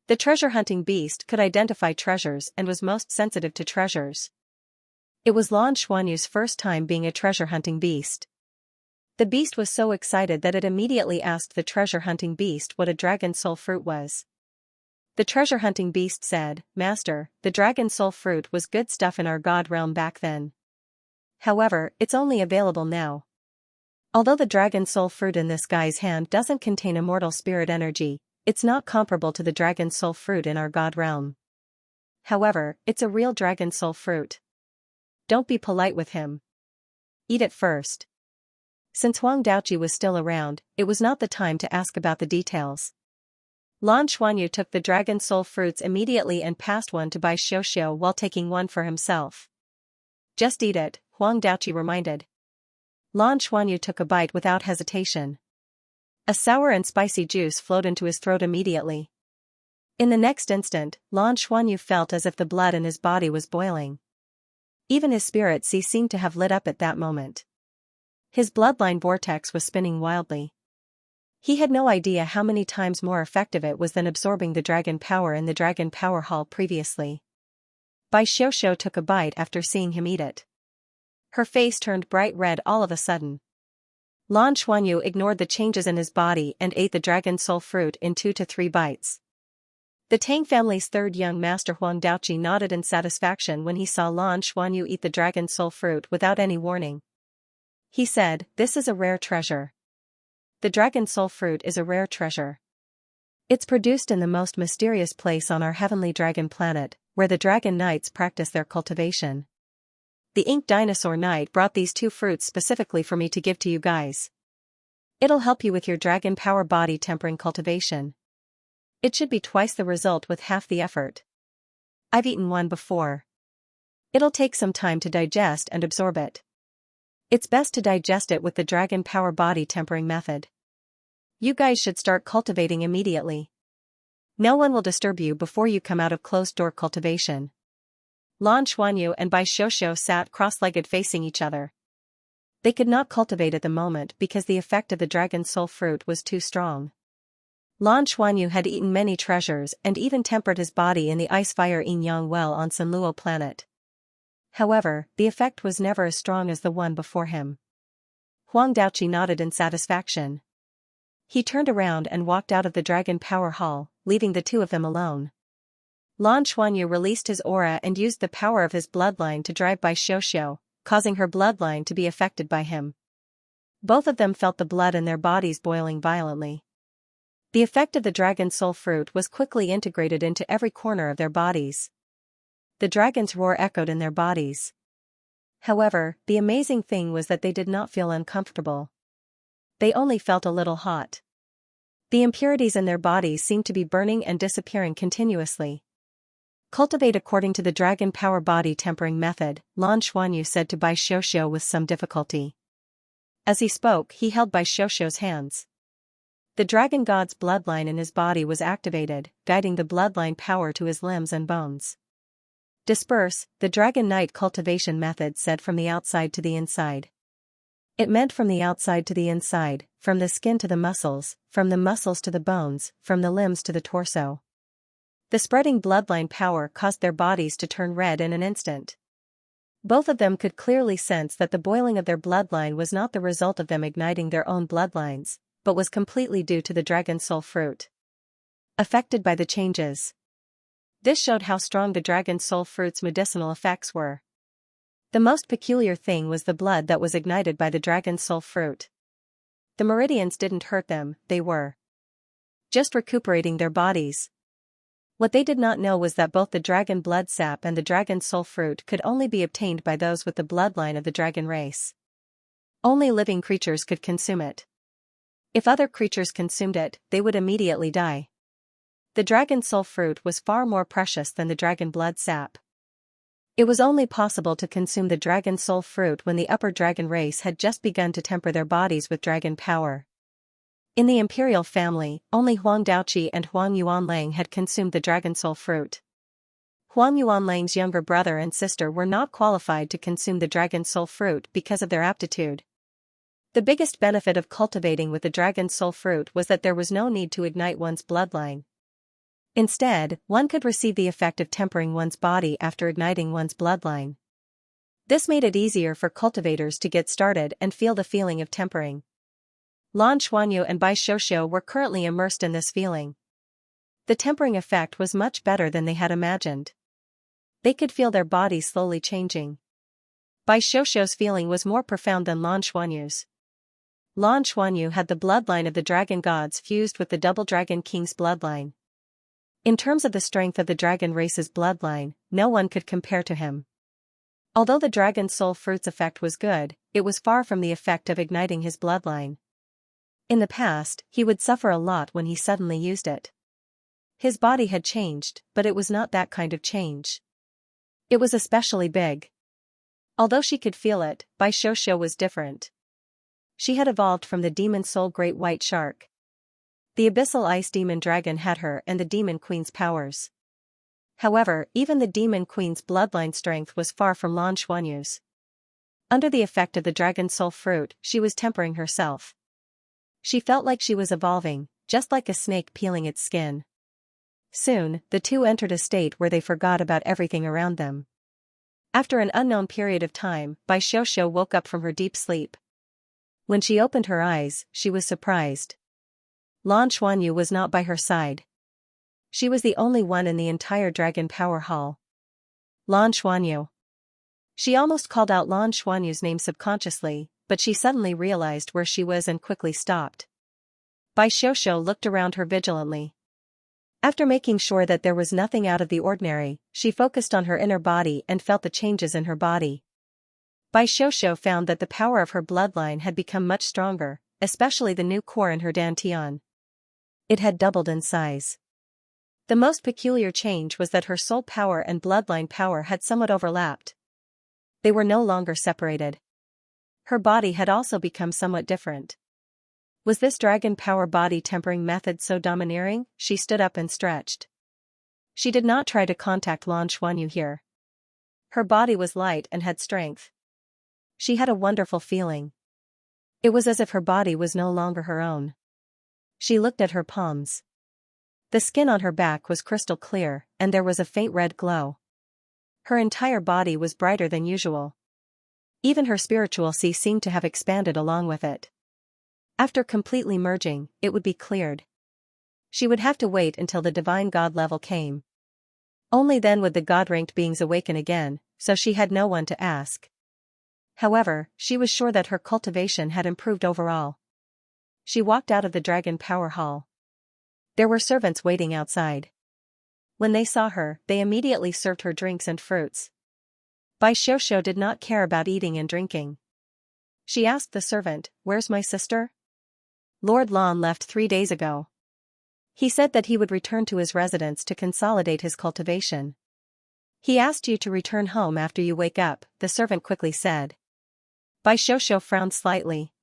Speaker 1: The treasure-hunting beast could identify treasures and was most sensitive to treasures. It was Lan Xuanyu's first time being a treasure-hunting beast. The beast was so excited that it immediately asked the treasure-hunting beast what a dragon soul fruit was. The treasure-hunting beast said, Master, the dragon soul fruit was good stuff in our god realm back then. However, it's only available now. Although the dragon soul fruit in this guy's hand doesn't contain immortal spirit energy, it's not comparable to the dragon soul fruit in our god realm. However, it's a real dragon soul fruit. Don't be polite with him. Eat it first. Since Huang Daoqi was still around, it was not the time to ask about the details. Lan Xuanyu took the dragon soul fruits immediately and passed one to Bai Xiaoxiao while taking one for himself. Just eat it, Huang Daoqi reminded. Lan Xuanyu took a bite without hesitation. A sour and spicy juice flowed into his throat immediately. In the next instant, Lan Xuanyu felt as if the blood in his body was boiling. Even his spirit seemed to have lit up at that moment. His bloodline vortex was spinning wildly. He had no idea how many times more effective it was than absorbing the dragon power in the dragon power hall previously. Bai Xiaoxiao took a bite after seeing him eat it. Her face turned bright red all of a sudden. Lan Xuanyu ignored the changes in his body and ate the dragon soul fruit in 2 to 3 bites. The Tang family's third young master Huang Daoqi nodded in satisfaction when he saw Lan Xuanyu eat the dragon soul fruit without any warning. He said, this is a rare treasure. The dragon soul fruit is a rare treasure. It's produced in the most mysterious place on our heavenly dragon planet, where the dragon knights practice their cultivation. The ink dinosaur knight brought these 2 fruits specifically for me to give to you guys. It'll help you with your dragon power body tempering cultivation. It should be twice the result with half the effort. I've eaten one before. It'll take some time to digest and absorb it. It's best to digest it with the dragon power body tempering method. You guys should start cultivating immediately. No one will disturb you before you come out of closed-door cultivation. Lan Xuanyu and Bai Xiuxiu sat cross-legged facing each other. They could not cultivate at the moment because the effect of the dragon soul fruit was too strong. Lan Xuanyu had eaten many treasures and even tempered his body in the ice fire yin-yang well on Douluo planet. However, the effect was never as strong as the one before him. Huang Daoqi nodded in satisfaction. He turned around and walked out of the dragon power hall, leaving the two of them alone. Lan Xuanyu released his aura and used the power of his bloodline to drive Bai Xiuxiu, causing her bloodline to be affected by him. Both of them felt the blood in their bodies boiling violently. The effect of the dragon soul fruit was quickly integrated into every corner of their bodies. The dragon's roar echoed in their bodies. However, the amazing thing was that they did not feel uncomfortable. They only felt a little hot. The impurities in their bodies seemed to be burning and disappearing continuously. Cultivate according to the dragon power body tempering method, Lan Xuanyu said to Bai Xiuxiu with some difficulty. As he spoke, he held Bai Xiuxiu's hands. The dragon god's bloodline in his body was activated, guiding the bloodline power to his limbs and bones. Disperse, the dragon knight cultivation method said from the outside to the inside. It meant from the outside to the inside, from the skin to the muscles, from the muscles to the bones, from the limbs to the torso. The spreading bloodline power caused their bodies to turn red in an instant. Both of them could clearly sense that the boiling of their bloodline was not the result of them igniting their own bloodlines, but was completely due to the dragon soul fruit. Affected by the changes. This showed how strong the dragon soul fruit's medicinal effects were. The most peculiar thing was the blood that was ignited by the dragon soul fruit. The meridians didn't hurt them, they were just recuperating their bodies. What they did not know was that both the dragon blood sap and the dragon soul fruit could only be obtained by those with the bloodline of the dragon race. Only living creatures could consume it. If other creatures consumed it, they would immediately die. The dragon soul fruit was far more precious than the dragon blood sap. It was only possible to consume the dragon soul fruit when the upper dragon race had just begun to temper their bodies with dragon power. In the imperial family, only Huang Daoqi and Huang Yuanlang had consumed the dragon soul fruit. Huang Yuanlang's younger brother and sister were not qualified to consume the dragon soul fruit because of their aptitude. The biggest benefit of cultivating with the dragon soul fruit was that there was no need to ignite one's bloodline. Instead, one could receive the effect of tempering one's body after igniting one's bloodline. This made it easier for cultivators to get started and feel the feeling of tempering. Lan Xuanyu and Bai Xiuxiu were currently immersed in this feeling. The tempering effect was much better than they had imagined. They could feel their bodies slowly changing. Bai Xiuxiu's feeling was more profound than Lan Xuanyu's. Lan Xuanyu had the bloodline of the dragon gods fused with the double dragon king's bloodline. In terms of the strength of the dragon race's bloodline, no one could compare to him. Although the dragon soul fruit's effect was good, it was far from the effect of igniting his bloodline. In the past, he would suffer a lot when he suddenly used it. His body had changed, but it was not that kind of change. It was especially big. Although she could feel it, Bai Xiuxiu was different. She had evolved from the demon soul great white shark. The abyssal ice demon dragon had her and the demon queen's powers. However, even the demon queen's bloodline strength was far from Lan Xuanyu's. Under the effect of the dragon soul fruit, she was tempering herself. She felt like she was evolving, just like a snake peeling its skin. Soon, the two entered a state where they forgot about everything around them. After an unknown period of time, Bai Xiuxiu woke up from her deep sleep. When she opened her eyes, she was surprised. Lan Xuanyu was not by her side. She was the only one in the entire dragon power hall. Lan Xuanyu. She almost called out Lan Xuanyu's name subconsciously, but she suddenly realized where she was and quickly stopped. Bai Xiuxiu looked around her vigilantly. After making sure that there was nothing out of the ordinary, she focused on her inner body and felt the changes in her body. Bai Xiuxiu found that the power of her bloodline had become much stronger, especially the new core in her dantian. It had doubled in size. The most peculiar change was that her soul power and bloodline power had somewhat overlapped. They were no longer separated. Her body had also become somewhat different. Was this dragon power body tempering method so domineering? She stood up and stretched. She did not try to contact Lan Xuanyu here. Her body was light and had strength. She had a wonderful feeling. It was as if her body was no longer her own. She looked at her palms. The skin on her back was crystal clear, and there was a faint red glow. Her entire body was brighter than usual. Even her spiritual sea seemed to have expanded along with it. After completely merging, it would be cleared. She would have to wait until the divine god level came. Only then would the god-ranked beings awaken again, so she had no one to ask. However, she was sure that her cultivation had improved overall. She walked out of the dragon power hall. There were servants waiting outside. When they saw her, they immediately served her drinks and fruits. Bai Xiaoxiao did not care about eating and drinking. She asked the servant, "Where's my sister?" Lord Lan left 3 days ago. He said that he would return to his residence to consolidate his cultivation. He asked you to return home after you wake up, the servant quickly said. Bai Xiaoxiao frowned slightly.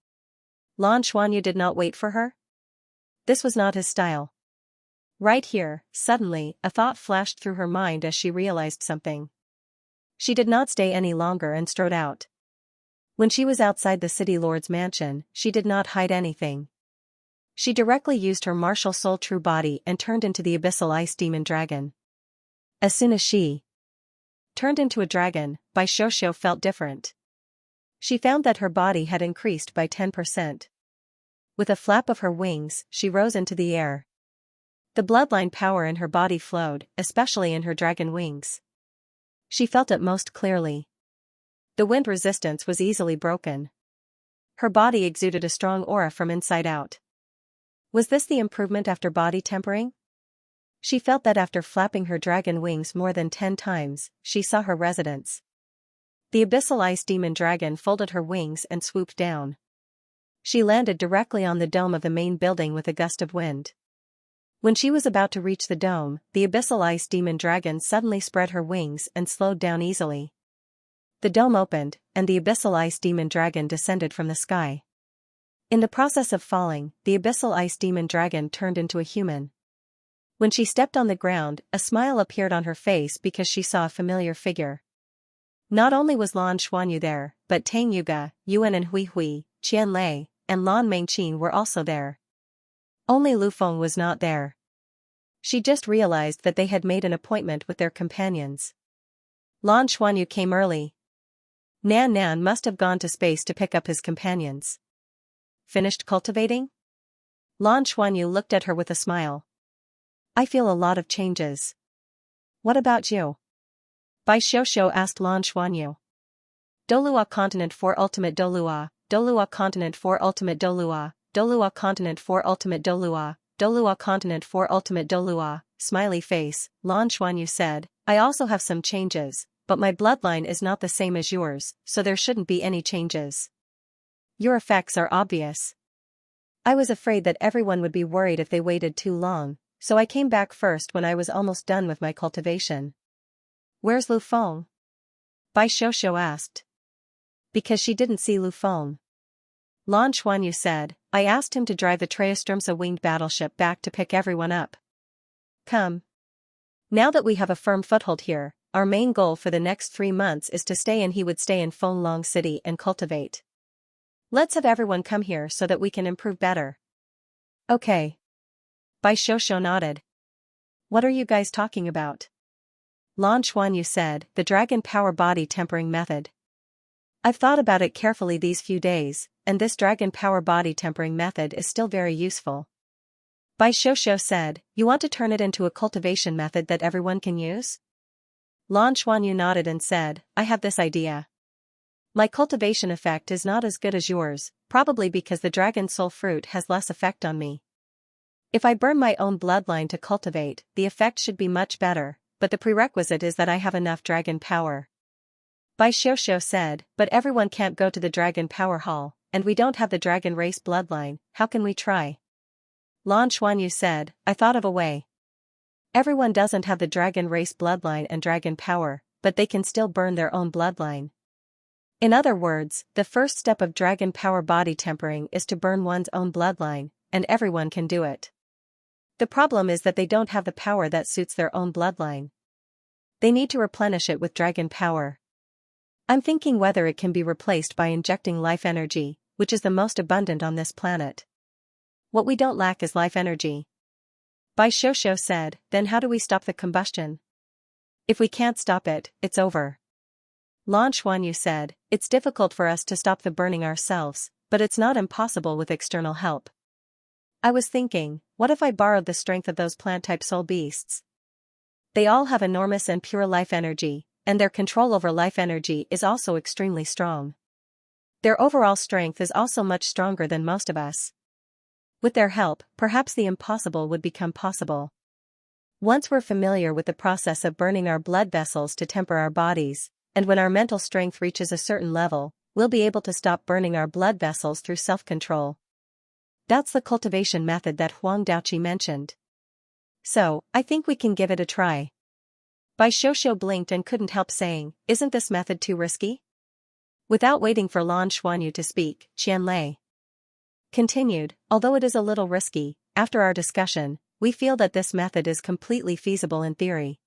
Speaker 1: Lan Xuanyu did not wait for her? This was not his style. Right here, suddenly, a thought flashed through her mind as she realized something. She did not stay any longer and strode out. When she was outside the city lord's mansion, she did not hide anything. She directly used her martial soul true body and turned into the abyssal ice demon dragon. As soon as she turned into a dragon, Bai Xiaoxiao felt different. She found that her body had increased by 10%. With a flap of her wings, she rose into the air. The bloodline power in her body flowed, especially in her dragon wings. She felt it most clearly. The wind resistance was easily broken. Her body exuded a strong aura from inside out. Was this the improvement after body tempering? She felt that after flapping her dragon wings more than 10 times, she saw her residence. The abyssal ice demon dragon folded her wings and swooped down. She landed directly on the dome of the main building with a gust of wind. When she was about to reach the dome, the abyssal ice demon dragon suddenly spread her wings and slowed down easily. The dome opened, and the abyssal ice demon dragon descended from the sky. In the process of falling, the abyssal ice demon dragon turned into a human. When she stepped on the ground, a smile appeared on her face because she saw a familiar figure. Not only was Lan Xuanyu there, but Tang Yuga, Yuan and Hui Hui, Qian Lei, and Lan Mengqin were also there. Only Lu Feng was not there. She just realized that they had made an appointment with their companions. Lan Xuanyu came early. Nan Nan must have gone to space to pick up his companions. Finished cultivating? Lan Xuanyu looked at her with a smile. I feel a lot of changes. What about you? Bai Xiaoxiao asked Lan Xuanyu. Douluo Continent 4 Ultimate Douluo, Douluo Continent 4 Ultimate Douluo, Douluo Continent 4 Ultimate Douluo, Douluo Continent 4 Ultimate Douluo, smiley face, Lan Xuanyu said, I also have some changes, but my bloodline is not the same as yours, so there shouldn't be any changes. Your effects are obvious. I was afraid that everyone would be worried if they waited too long, so I came back first when I was almost done with my cultivation. Where's Lu Feng? Bai Xiaoxiao asked. Because she didn't see Lu Feng. Lan Xuanyu said, I asked him to drive the Treostromsa winged battleship back to pick everyone up. Come. Now that we have a firm foothold here, our main goal for the next 3 months is to stay, and he would stay in Fenglong City and cultivate. Let's have everyone come here so that we can improve better. Okay. Bai Xiaoxiao nodded. What are you guys talking about? Lan Xuanyu said, the dragon power body tempering method. I've thought about it carefully these few days, and this dragon power body tempering method is still very useful. Bai Xiaoxiao said, you want to turn it into a cultivation method that everyone can use? Lan Xuanyu nodded and said, I have this idea. My cultivation effect is not as good as yours, probably because the dragon soul fruit has less effect on me. If I burn my own bloodline to cultivate, the effect should be much better, but the prerequisite is that I have enough dragon power. Bai Xiaoxiao said, but everyone can't go to the dragon power hall, and we don't have the dragon race bloodline, how can we try? Lan Xuanyu said, I thought of a way. Everyone doesn't have the dragon race bloodline and dragon power, but they can still burn their own bloodline. In other words, the first step of dragon power body tempering is to burn one's own bloodline, and everyone can do it. The problem is that they don't have the power that suits their own bloodline. They need to replenish it with dragon power. I'm thinking whether it can be replaced by injecting life energy, which is the most abundant on this planet. What we don't lack is life energy. Bai Shosho said, then how do we stop the combustion? If we can't stop it, it's over. Lan Xuanyu said, it's difficult for us to stop the burning ourselves, but it's not impossible with external help. I was thinking, what if I borrowed the strength of those plant-type soul beasts? They all have enormous and pure life energy, and their control over life energy is also extremely strong. Their overall strength is also much stronger than most of us. With their help, perhaps the impossible would become possible. Once we're familiar with the process of burning our blood vessels to temper our bodies, and when our mental strength reaches a certain level, we'll be able to stop burning our blood vessels through self-control. That's the cultivation method that Huang Daoqi mentioned. So, I think we can give it a try. Bai Shosho blinked and couldn't help saying, isn't this method too risky? Without waiting for Lan Xuanyu to speak, Qianlei continued, although it is a little risky, after our discussion, we feel that this method is completely feasible in theory.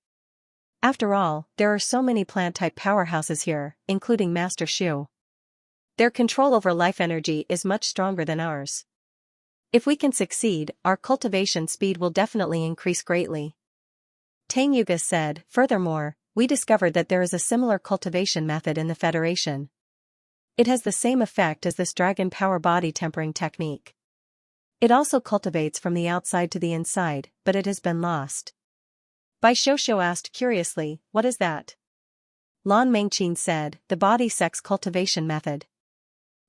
Speaker 1: After all, there are so many plant-type powerhouses here, including Master Shu. Their control over life energy is much stronger than ours. If we can succeed, our cultivation speed will definitely increase greatly. Tang Yuga said, furthermore, we discovered that there is a similar cultivation method in the Federation. It has the same effect as this dragon power body tempering technique. It also cultivates from the outside to the inside, but it has been lost. Bai Shosho asked curiously, what is that? Lan Mengqin said, the body sex cultivation method.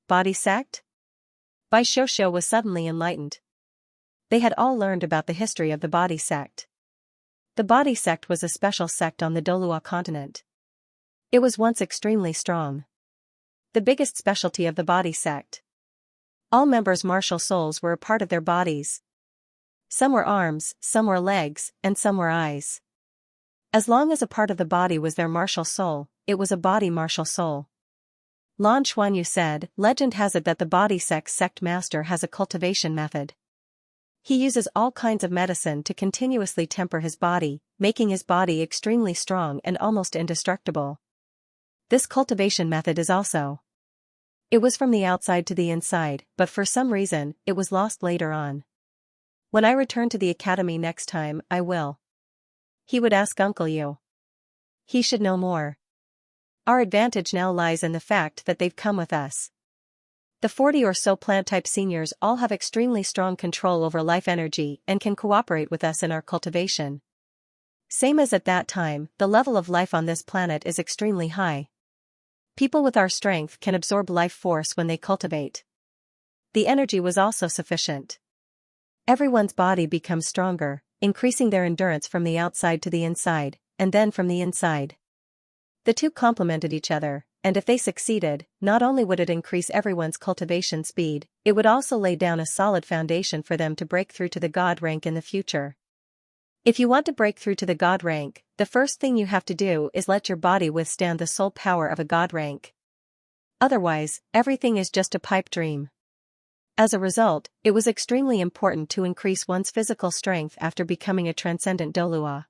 Speaker 1: Body sect? Bai Shosho was suddenly enlightened. They had all learned about the history of the body sect. The body sect was a special sect on the Douluo continent. It was once extremely strong. The biggest specialty of the body sect. All members' martial souls were a part of their bodies. Some were arms, some were legs, and some were eyes. As long as a part of the body was their martial soul, it was a body martial soul. Lan Xuanyu said, legend has it that the body sect master has a cultivation method. He uses all kinds of medicine to continuously temper his body, making his body extremely strong and almost indestructible. This cultivation method is also. It was from the outside to the inside, but for some reason, it was lost later on. When I return to the academy next time, I will. He would ask Uncle Yu. He should know more. Our advantage now lies in the fact that they've come with us. The 40 or so plant-type seniors all have extremely strong control over life energy and can cooperate with us in our cultivation. Same as at that time, the level of life on this planet is extremely high. People with our strength can absorb life force when they cultivate. The energy was also sufficient. Everyone's body becomes stronger, increasing their endurance from the outside to the inside, and then from the inside. The two complemented each other, and if they succeeded, not only would it increase everyone's cultivation speed, it would also lay down a solid foundation for them to break through to the God rank in the future. If you want to break through to the God rank, the first thing you have to do is let your body withstand the soul power of a God rank. Otherwise, everything is just a pipe dream. As a result, it was extremely important to increase one's physical strength after becoming a transcendent Douluo.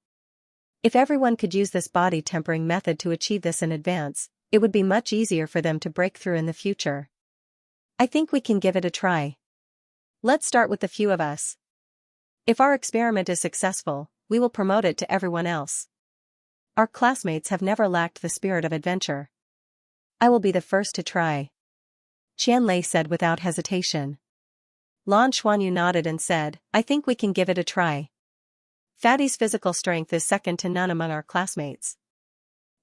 Speaker 1: If everyone could use this body tempering method to achieve this in advance, it would be much easier for them to break through in the future. I think we can give it a try. Let's start with the few of us. If our experiment is successful, we will promote it to everyone else. Our classmates have never lacked the spirit of adventure. I will be the first to try. Qianlei said without hesitation. Lan Xuanyu nodded and said, I think we can give it a try. Fatty's physical strength is second to none among our classmates.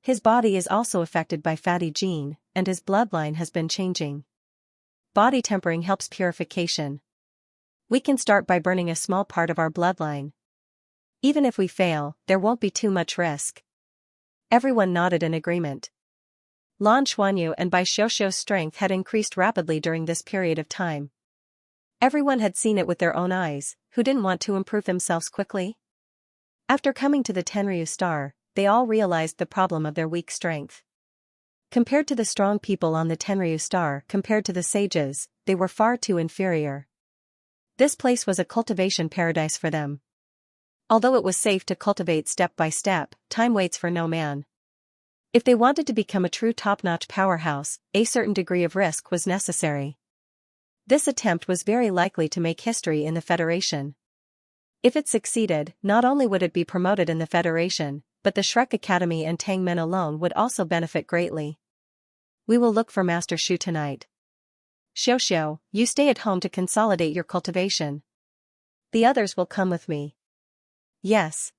Speaker 1: His body is also affected by fatty gene, and his bloodline has been changing. Body tempering helps purification. We can start by burning a small part of our bloodline. Even if we fail, there won't be too much risk. Everyone nodded in agreement. Lan Xuanyu and Bai Shosho's strength had increased rapidly during this period of time. Everyone had seen it with their own eyes, who didn't want to improve themselves quickly. After coming to the Tenryu star, they all realized the problem of their weak strength. Compared to the strong people on the Tenryu star, compared to the sages, they were far too inferior. This place was a cultivation paradise for them. Although it was safe to cultivate step by step, time waits for no man. If they wanted to become a true top-notch powerhouse, a certain degree of risk was necessary. This attempt was very likely to make history in the Federation. If it succeeded, not only would it be promoted in the Federation, but the Shrek Academy and Tangmen alone would also benefit greatly. We will look for Master Shu tonight. Xiao, you stay at home to consolidate your cultivation. The others will come with me. Yes.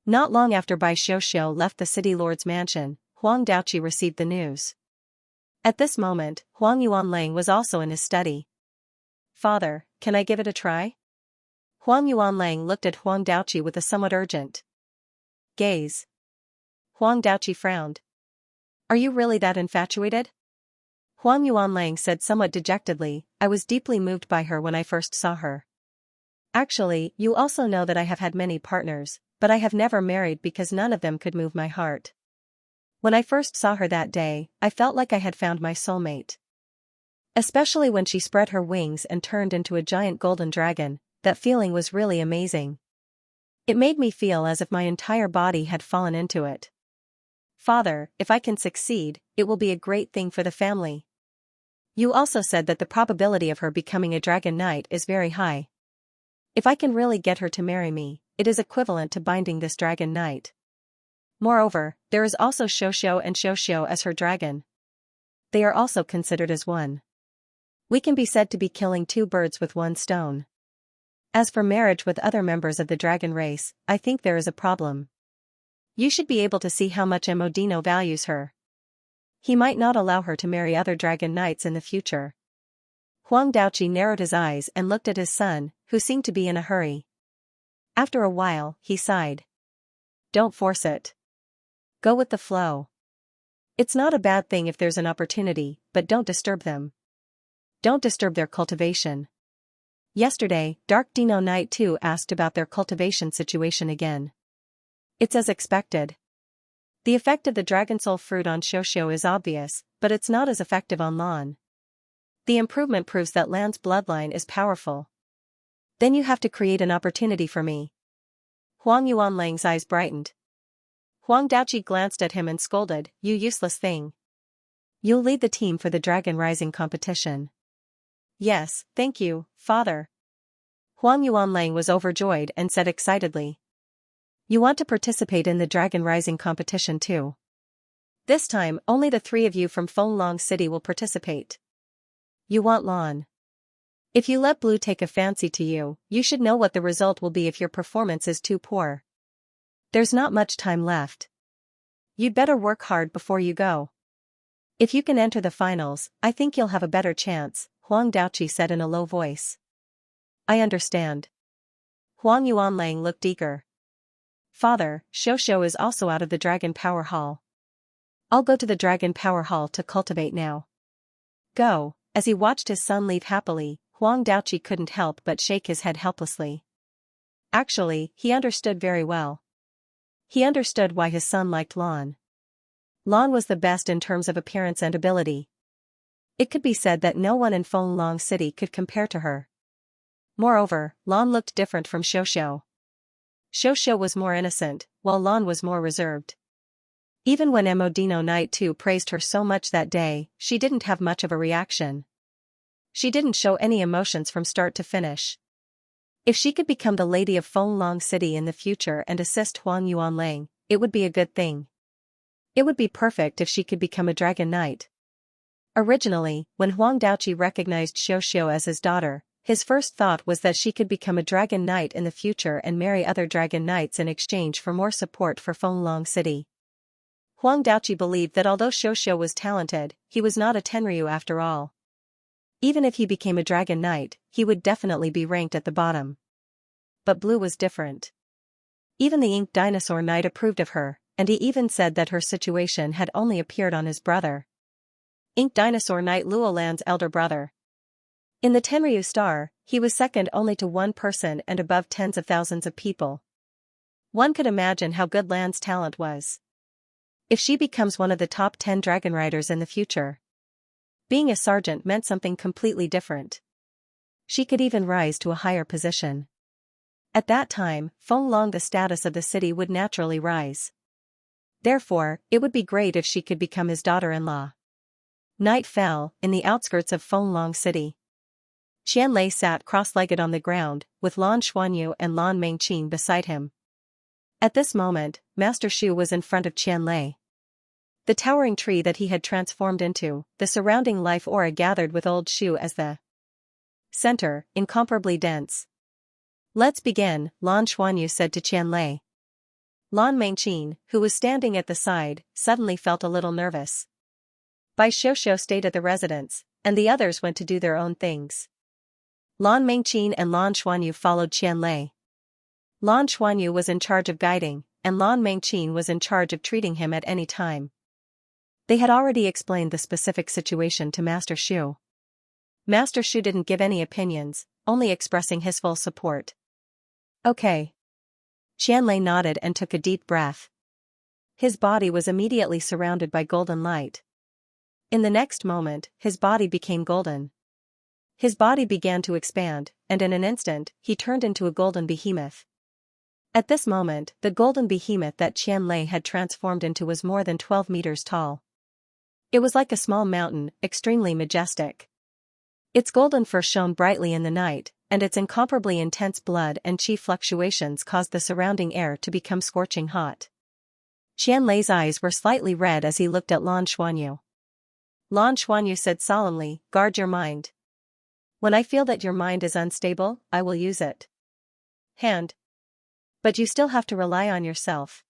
Speaker 1: Not long after Bai Xiao left the city lord's mansion, Huang Daoqi received the news. At this moment, Huang Yuanlang was also in his study. Father, can I give it a try? Huang Yuanlang looked at Huang Daoqi with a somewhat urgent gaze. Huang Daoqi frowned. Are you really that infatuated? Huang Yuanlang said somewhat dejectedly, I was deeply moved by her when I first saw her. Actually, you also know that I have had many partners, but I have never married because none of them could move my heart. When I first saw her that day, I felt like I had found my soulmate. Especially when she spread her wings and turned into a giant golden dragon, that feeling was really amazing. It made me feel as if my entire body had fallen into it. Father, if I can succeed, it will be a great thing for the family. You also said that the probability of her becoming a dragon knight is very high. If I can really get her to marry me, it is equivalent to binding this dragon knight. Moreover, there is also Xiao and Xiao as her dragon. They are also considered as one. We can be said to be killing two birds with one stone. As for marriage with other members of the dragon race, I think there is a problem. You should be able to see how much Emodino values her. He might not allow her to marry other dragon knights in the future. Huang Daoqi narrowed his eyes and looked at his son, who seemed to be in a hurry. After a while, he sighed. Don't force it. Go with the flow. It's not a bad thing if there's an opportunity, but don't disturb them. Don't disturb their cultivation. Yesterday, Dark Dino Knight 2 asked about their cultivation situation again. It's as expected. The effect of the Dragon Soul fruit on Xiao is obvious, but it's not as effective on Lan. The improvement proves that Lan's bloodline is powerful. Then you have to create an opportunity for me. Huang Yuanlang's eyes brightened. Huang Daoqi glanced at him and scolded, you useless thing. You'll lead the team for the Dragon Rising competition. Yes, thank you, father. Huang Yuanlang was overjoyed and said excitedly. You want to participate in the Dragon Rising competition too. This time, only the three of you from Fenglong City will participate. You want Lan. If you let Blue take a fancy to you, you should know what the result will be if your performance is too poor. There's not much time left. You'd better work hard before you go. If you can enter the finals, I think you'll have a better chance, Huang Daoqi said in a low voice. I understand. Huang Yuanlang looked eager. Father, Xiao is also out of the Dragon Power Hall. I'll go to the Dragon Power Hall to cultivate now. Go. As he watched his son leave happily, Huang Daoqi couldn't help but shake his head helplessly. Actually, he understood very well. He understood why his son liked Lan. Lan was the best in terms of appearance and ability. It could be said that no one in Fenglong City could compare to her. Moreover, Lan looked different from Xiao. Xiao was more innocent, while Lan was more reserved. Even when Emodino Knight 2 praised her so much that day, she didn't have much of a reaction. She didn't show any emotions from start to finish. If she could become the lady of Fenglong City in the future and assist Huang Yuanlang, it would be a good thing. It would be perfect if she could become a dragon knight. Originally, when Huang Daoqi recognized Xiao as his daughter, his first thought was that she could become a dragon knight in the future and marry other dragon knights in exchange for more support for Fenglong City. Huang Daoqi believed that although Xiao was talented, he was not a Tenryu after all. Even if he became a dragon knight, he would definitely be ranked at the bottom. But Blue was different. Even the Ink Dinosaur Knight approved of her, and he even said that her situation had only appeared on his brother. Ink Dinosaur Knight Luolan's elder brother. In the Tenryu Star, he was second only to one person and above tens of thousands of people. One could imagine how good Lan's talent was. If she becomes one of the top 10 dragon riders in the future, being a sergeant meant something completely different. She could even rise to a higher position. At that time, Fenglong, the status of the city would naturally rise. Therefore, it would be great if she could become his daughter-in-law. Night fell, in the outskirts of Fenglong City. Qianlei sat cross-legged on the ground, with Lan Xuanyu and Lan Mengqin beside him. At this moment, Master Shu was in front of Qianlei. The towering tree that he had transformed into, the surrounding life aura gathered with old Shu as the center, incomparably dense. "Let's begin," Lan Xuanyu said to Qianlei. Lan Mengqin, who was standing at the side, suddenly felt a little nervous. Bai Xiuxiu stayed at the residence, and the others went to do their own things. Lan Mengqin and Lan Xuanyu followed Qianlei. Lan Xuanyu was in charge of guiding, and Lan Mengqin was in charge of treating him at any time. They had already explained the specific situation to Master Shu. Master Shu didn't give any opinions, only expressing his full support. "Okay." Qianlei nodded and took a deep breath. His body was immediately surrounded by golden light. In the next moment, his body became golden. His body began to expand, and in an instant, he turned into a golden behemoth. At this moment, the golden behemoth that Qianlei had transformed into was more than 12 meters tall. It was like a small mountain, extremely majestic. Its golden fur shone brightly in the night, and its incomparably intense blood and chi fluctuations caused the surrounding air to become scorching hot. Qianlei's eyes were slightly red as he looked at Lan Xuanyu. Lan Xuanyu said solemnly, "Guard your mind. When I feel that your mind is unstable, I will use it. Hand. But you still have to rely on yourself.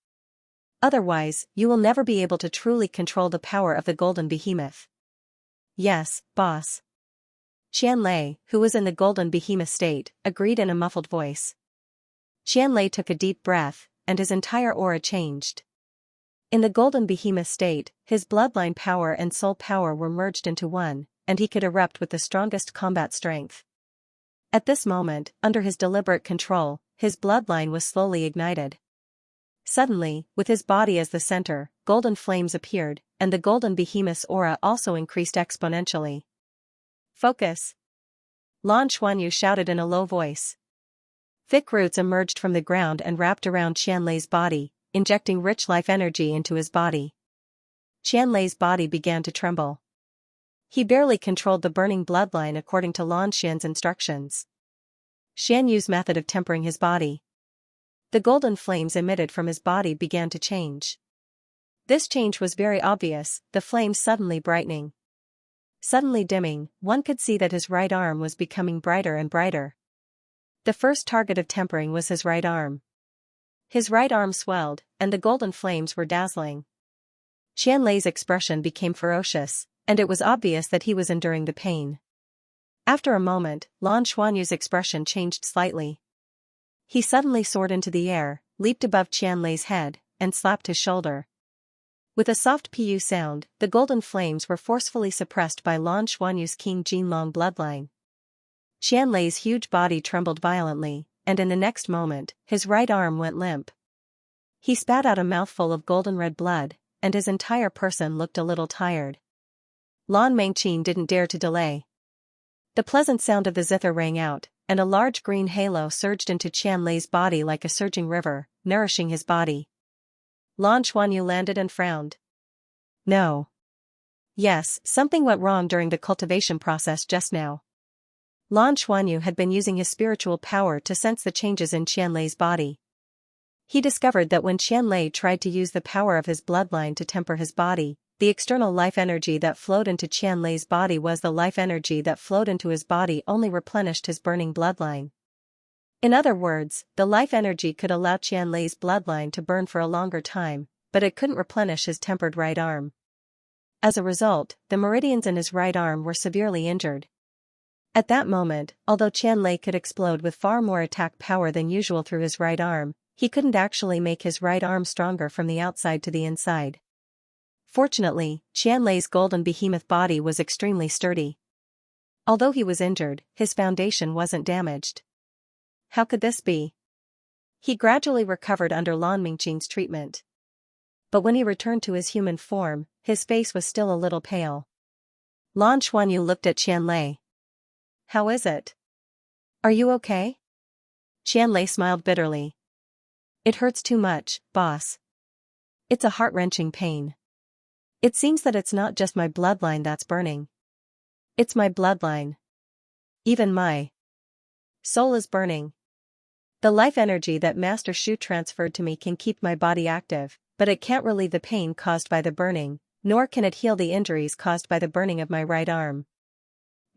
Speaker 1: Otherwise, you will never be able to truly control the power of the golden behemoth." "Yes, boss." Qianlei, who was in the golden behemoth state, agreed in a muffled voice. Qianlei took a deep breath, and his entire aura changed. In the golden behemoth state, his bloodline power and soul power were merged into one, and he could erupt with the strongest combat strength. At this moment, under his deliberate control, his bloodline was slowly ignited. Suddenly, with his body as the center, golden flames appeared, and the golden behemoth's aura also increased exponentially. "Focus!" Lan Xuanyu shouted in a low voice. Thick roots emerged from the ground and wrapped around Qianlei's body, injecting rich life energy into his body. Qianlei's body began to tremble. He barely controlled the burning bloodline according to Lan Xian's instructions. Xian Yu's method of tempering his body. The golden flames emitted from his body began to change. This change was very obvious, the flames suddenly brightening. Suddenly dimming, one could see that his right arm was becoming brighter and brighter. The first target of tempering was his right arm. His right arm swelled, and the golden flames were dazzling. Qianlei's expression became ferocious, and it was obvious that he was enduring the pain. After a moment, Lan Xuanyu's expression changed slightly. He suddenly soared into the air, leaped above Qianlei's head, and slapped his shoulder. With a soft pu sound, the golden flames were forcefully suppressed by Lan Xuanyu's King Jinlong bloodline. Qianlei's huge body trembled violently, and in the next moment, his right arm went limp. He spat out a mouthful of golden red blood, and his entire person looked a little tired. Lan Mengqin didn't dare to delay. The pleasant sound of the zither rang out, and a large green halo surged into Qianlei's body like a surging river, nourishing his body. Lan Xuanyu landed and frowned. No. Yes, something went wrong during the cultivation process just now. Lan Xuanyu had been using his spiritual power to sense the changes in Qianlei's body. He discovered that when Qianlei tried to use the power of his bloodline to temper his body, the external life energy that flowed into Qianlei's body was the life energy that flowed into his body only replenished his burning bloodline. In other words, the life energy could allow Qianlei's bloodline to burn for a longer time, but it couldn't replenish his tempered right arm. As a result, the meridians in his right arm were severely injured. At that moment, although Qianlei could explode with far more attack power than usual through his right arm, he couldn't actually make his right arm stronger from the outside to the inside. Fortunately, Qianlei's golden behemoth body was extremely sturdy. Although he was injured, his foundation wasn't damaged. How could this be? He gradually recovered under Lan Mingqing's treatment. But when he returned to his human form, his face was still a little pale. Lan Xuanyu looked at Qianlei. "How is it? Are you okay?" Qianlei smiled bitterly. "It hurts too much, boss. It's a heart-wrenching pain. It seems that it's not just my bloodline that's burning. It's my bloodline. Even my soul is burning. The life energy that Master Shu transferred to me can keep my body active, but it can't relieve the pain caused by the burning, nor can it heal the injuries caused by the burning of my right arm.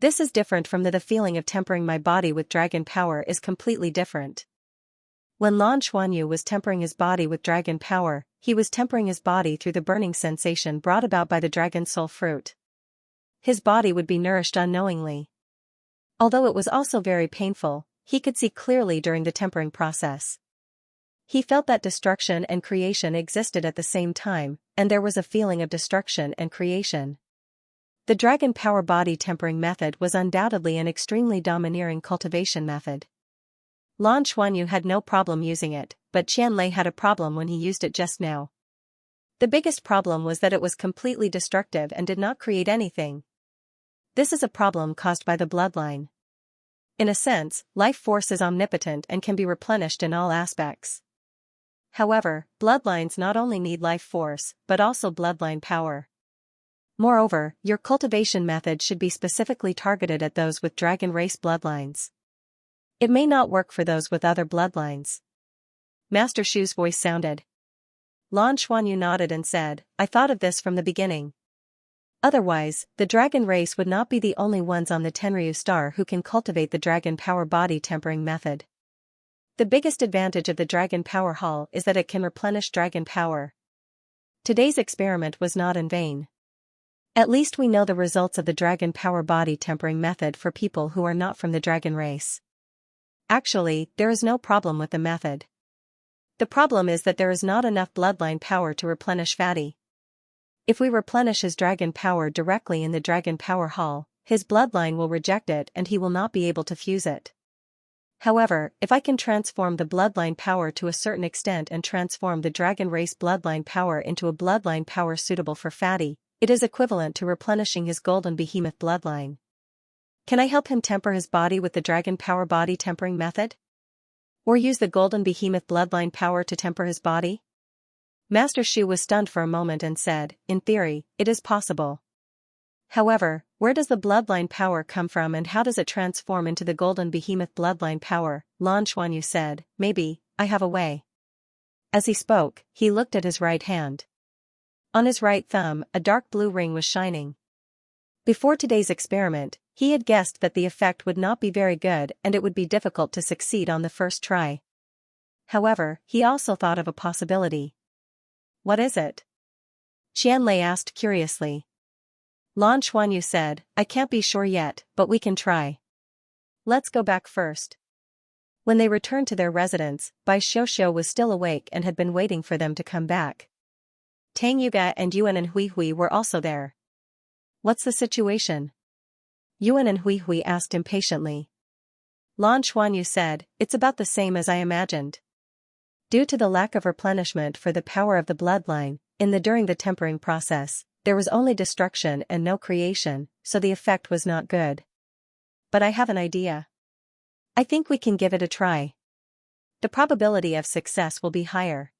Speaker 1: This is different from the feeling of tempering my body with dragon power is completely different." When Lan Xuanyu was tempering his body with dragon power, he was tempering his body through the burning sensation brought about by the dragon soul fruit. His body would be nourished unknowingly. Although it was also very painful, he could see clearly during the tempering process. He felt that destruction and creation existed at the same time, and there was a feeling of destruction and creation. The dragon power body tempering method was undoubtedly an extremely domineering cultivation method. Lan Xuanyu had no problem using it, but Qianlei had a problem when he used it just now. The biggest problem was that it was completely destructive and did not create anything. This is a problem caused by the bloodline. In a sense, life force is omnipotent and can be replenished in all aspects. However, bloodlines not only need life force, but also bloodline power. Moreover, your cultivation method should be specifically targeted at those with dragon race bloodlines. It may not work for those with other bloodlines. Master Shu's voice sounded. Lan Xuanyu nodded and said, "I thought of this from the beginning. Otherwise, the dragon race would not be the only ones on the Tenryu star who can cultivate the dragon power body tempering method. The biggest advantage of the dragon power hall is that it can replenish dragon power. Today's experiment was not in vain. At least we know the results of the dragon power body tempering method for people who are not from the dragon race. Actually, there is no problem with the method. The problem is that there is not enough bloodline power to replenish Fatty. If we replenish his dragon power directly in the dragon power hall, his bloodline will reject it and he will not be able to fuse it. However, if I can transform the bloodline power to a certain extent and transform the dragon race bloodline power into a bloodline power suitable for Fatty, it is equivalent to replenishing his golden behemoth bloodline. Can I help him temper his body with the dragon power body tempering method? Or use the golden behemoth bloodline power to temper his body?" Master Shu was stunned for a moment and said, "In theory, it is possible. However, where does the bloodline power come from and how does it transform into the golden behemoth bloodline power?" Lan Xuanyu said, "Maybe, I have a way." As he spoke, he looked at his right hand. On his right thumb, a dark blue ring was shining. Before today's experiment, he had guessed that the effect would not be very good and it would be difficult to succeed on the first try. However, he also thought of a possibility. "What is it?" Qianlei asked curiously. Lan Xuanyu said, "I can't be sure yet, but we can try. Let's go back first." When they returned to their residence, Bai Xiuxiu was still awake and had been waiting for them to come back. Tang Yuga and Yuan and Hui Hui were also there. "What's the situation?" Yuan and Hui Hui asked impatiently. Lan Xuanyu said, "It's about the same as I imagined. Due to the lack of replenishment for the power of the bloodline, during the tempering process, there was only destruction and no creation, so the effect was not good. But I have an idea. I think we can give it a try. The probability of success will be higher."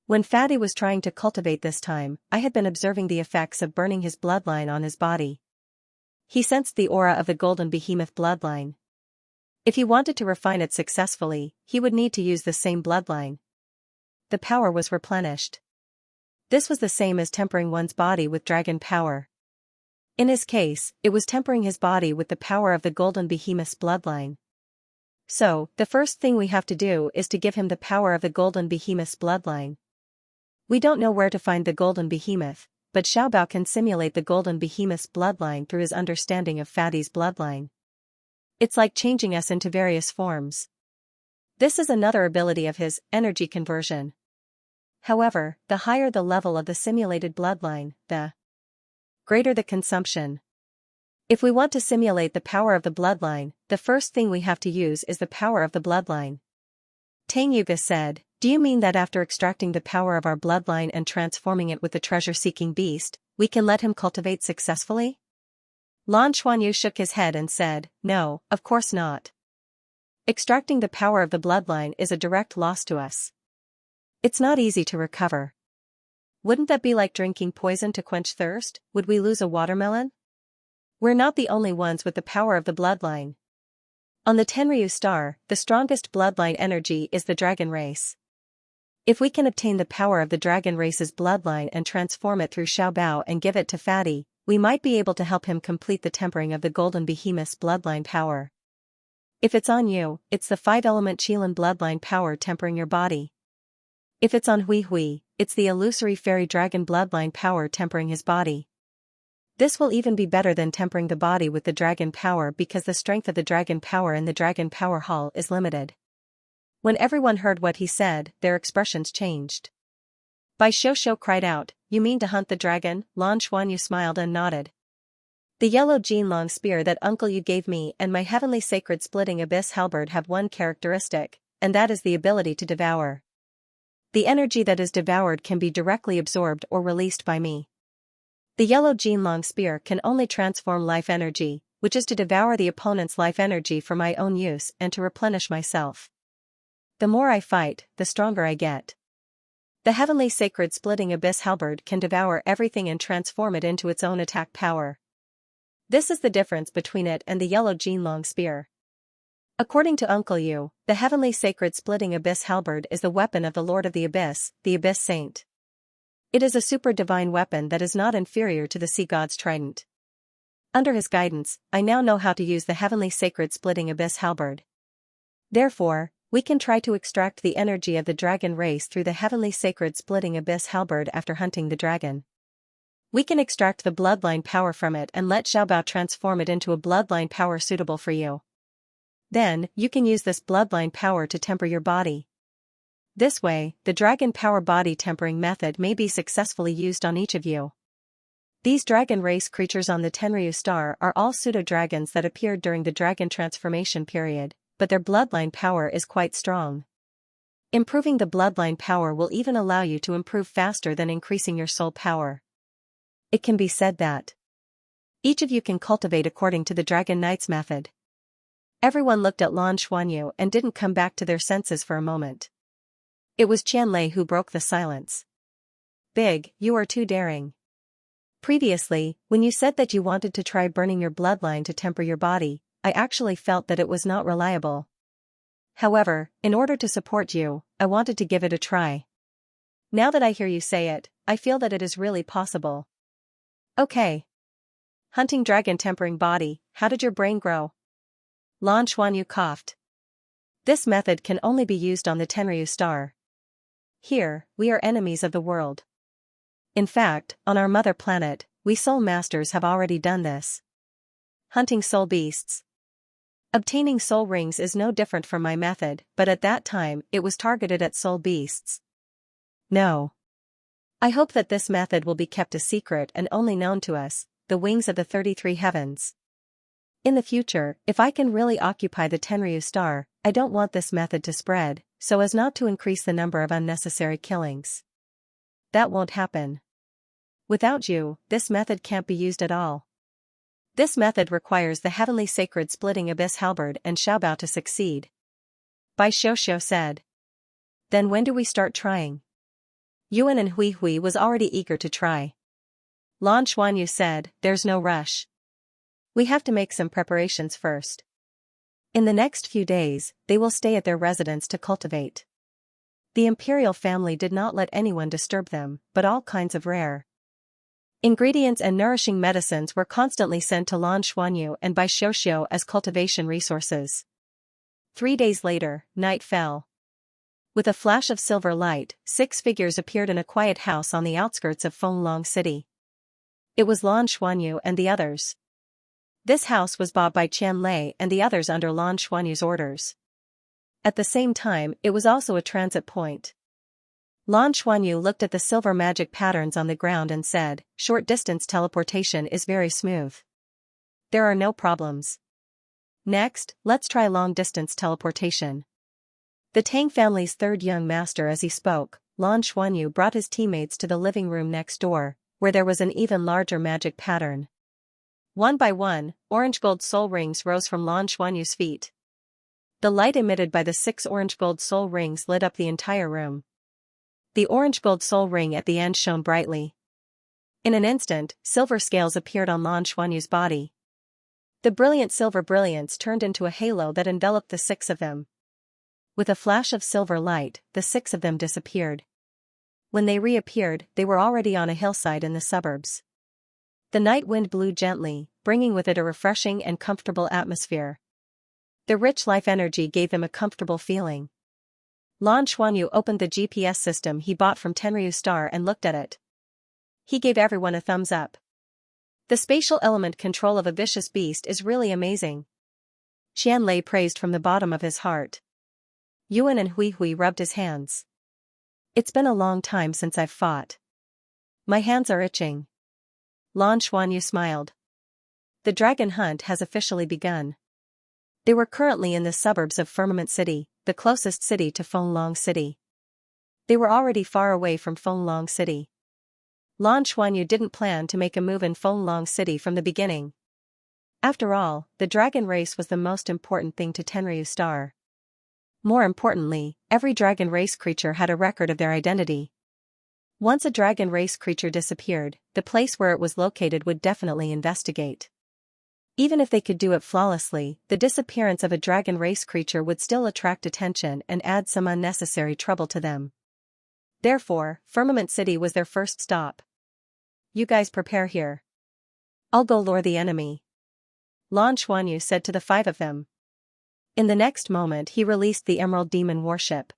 Speaker 1: When Fatty was trying to cultivate this time, I had been observing the effects of burning his bloodline on his body. He sensed the aura of the golden behemoth bloodline. If he wanted to refine it successfully, he would need to use the same bloodline. The power was replenished. This was the same as tempering one's body with dragon power. In his case, it was tempering his body with the power of the golden behemoth's bloodline. So, the first thing we have to do is to give him the power of the golden behemoth's bloodline. We don't know where to find the golden behemoth, but Xiaobao can simulate the golden behemoth's bloodline through his understanding of Fatty's bloodline. It's like changing us into various forms. This is another ability of his, energy conversion. However, the higher the level of the simulated bloodline, the greater the consumption. If we want to simulate the power of the bloodline, the first thing we have to use is the power of the bloodline. Tang Yuga said, "Do you mean that after extracting the power of our bloodline and transforming it with the treasure-seeking beast, we can let him cultivate successfully?" Lan Xuanyu shook his head and said, "No, of course not. Extracting the power of the bloodline is a direct loss to us. It's not easy to recover. Wouldn't that be like drinking poison to quench thirst? Would we lose a watermelon? We're not the only ones with the power of the bloodline. On the Tenryu star, the strongest bloodline energy is the dragon race. If we can obtain the power of the dragon race's bloodline and transform it through Xiaobao and give it to Fatty, we might be able to help him complete the tempering of the golden behemoth's bloodline power. If it's on you, it's the 5-element Qilin bloodline power tempering your body. If it's on Hui Hui, it's the illusory fairy dragon bloodline power tempering his body. This will even be better than tempering the body with the dragon power because the strength of the dragon power in the dragon power hall is limited." When everyone heard what he said, their expressions changed. Bai Xiuxiu cried out, "You mean to hunt the dragon?" Lan Xuanyu smiled and nodded. "The yellow Jinlong spear that Uncle Yu gave me and my heavenly sacred splitting abyss halberd have one characteristic, and that is the ability to devour. The energy that is devoured can be directly absorbed or released by me. The yellow Jinlong spear can only transform life energy, which is to devour the opponent's life energy for my own use and to replenish myself. The more I fight, the stronger I get. The heavenly sacred splitting abyss halberd can devour everything and transform it into its own attack power. This is the difference between it and the yellow Jinlong spear. According to Uncle Yu, the heavenly sacred splitting abyss halberd is the weapon of the Lord of the Abyss Saint. It is a super divine weapon that is not inferior to the sea god's trident. Under his guidance, I now know how to use the heavenly sacred splitting abyss halberd. Therefore, we can try to extract the energy of the dragon race through the heavenly sacred splitting abyss halberd after hunting the dragon. We can extract the bloodline power from it and let Xiaobao transform it into a bloodline power suitable for you. Then, you can use this bloodline power to temper your body. This way, the dragon power body tempering method may be successfully used on each of you. These dragon race creatures on the Tenryu star are all pseudo-dragons that appeared during the dragon transformation period, but their bloodline power is quite strong. Improving the bloodline power will even allow you to improve faster than increasing your soul power. It can be said that each of you can cultivate according to the Dragon Knight's method." Everyone looked at Lan Xuanyu and didn't come back to their senses for a moment. It was Qianlei who broke the silence. "Big, you are too daring. Previously, when you said that you wanted to try burning your bloodline to temper your body, I actually felt that it was not reliable. However, in order to support you, I wanted to give it a try. Now that I hear you say it, I feel that it is really possible." "Okay. Hunting dragon tempering body, how did your brain grow?" Lan Xuanyu coughed. "This method can only be used on the Tenryu star. Here, we are enemies of the world. In fact, on our mother planet, we soul masters have already done this. Hunting soul beasts. Obtaining soul rings is no different from my method, but at that time, it was targeted at soul beasts. No. I hope that this method will be kept a secret and only known to us, the wings of the 33 heavens. In the future, if I can really occupy the Tenryu star, I don't want this method to spread, so as not to increase the number of unnecessary killings. That won't happen. Without you, this method can't be used at all. This method requires the heavenly sacred splitting abyss halberd and Xiaobao to succeed." Bai Xiuxiu said. "Then when do we start trying?" Yuan and Hui Hui was already eager to try. Lan Xuanyu said, "There's no rush. We have to make some preparations first. In the next few days, they will stay at their residence to cultivate." The imperial family did not let anyone disturb them, but all kinds of rare ingredients and nourishing medicines were constantly sent to Lan Xuanyu and Bai Xiuxiu as cultivation resources. 3 days later, night fell. With a flash of silver light, 6 figures appeared in a quiet house on the outskirts of Fenglong City. It was Lan Xuanyu and the others. This house was bought by Qianlei and the others under Lan Xuanyu's orders. At the same time, it was also a transit point. Lan Xuanyu looked at the silver magic patterns on the ground and said, "Short-distance teleportation is very smooth. There are no problems. Next, let's try long-distance teleportation." The Tang family's third young master. As he spoke, Lan Xuanyu brought his teammates to the living room next door, where there was an even larger magic pattern. One by one, orange gold soul rings rose from Lan Xuanyu's feet. The light emitted by the 6 orange gold soul rings lit up the entire room. The orange gold soul ring at the end shone brightly. In an instant, silver scales appeared on Lan Xuanyu's body. The brilliant silver brilliance turned into a halo that enveloped the 6 of them. With a flash of silver light, the 6 of them disappeared. When they reappeared, they were already on a hillside in the suburbs. The night wind blew gently, bringing with it a refreshing and comfortable atmosphere. The rich life energy gave them a comfortable feeling. Lan Xuanyu opened the GPS system he bought from Tenryu Star and looked at it. He gave everyone a thumbs up. The spatial element control of a vicious beast is really amazing. Xianlei praised from the bottom of his heart. Yuan and Hui rubbed his hands. It's been a long time since I've fought. My hands are itching. Lan Xuanyu smiled. The dragon hunt has officially begun. They were currently in the suburbs of Firmament City, the closest city to Fenglong City. They were already far away from Fenglong City. Lan Xuanyu didn't plan to make a move in Fenglong City from the beginning. After all, the dragon race was the most important thing to Tenryu Star. More importantly, every dragon race creature had a record of their identity. Once a dragon race creature disappeared, the place where it was located would definitely investigate. Even if they could do it flawlessly, the disappearance of a dragon race creature would still attract attention and add some unnecessary trouble to them. Therefore, Firmament City was their first stop. You guys prepare here. I'll go lure the enemy. Lan Xuanyu said to the 5 of them. In the next moment he released the Emerald Demon warship.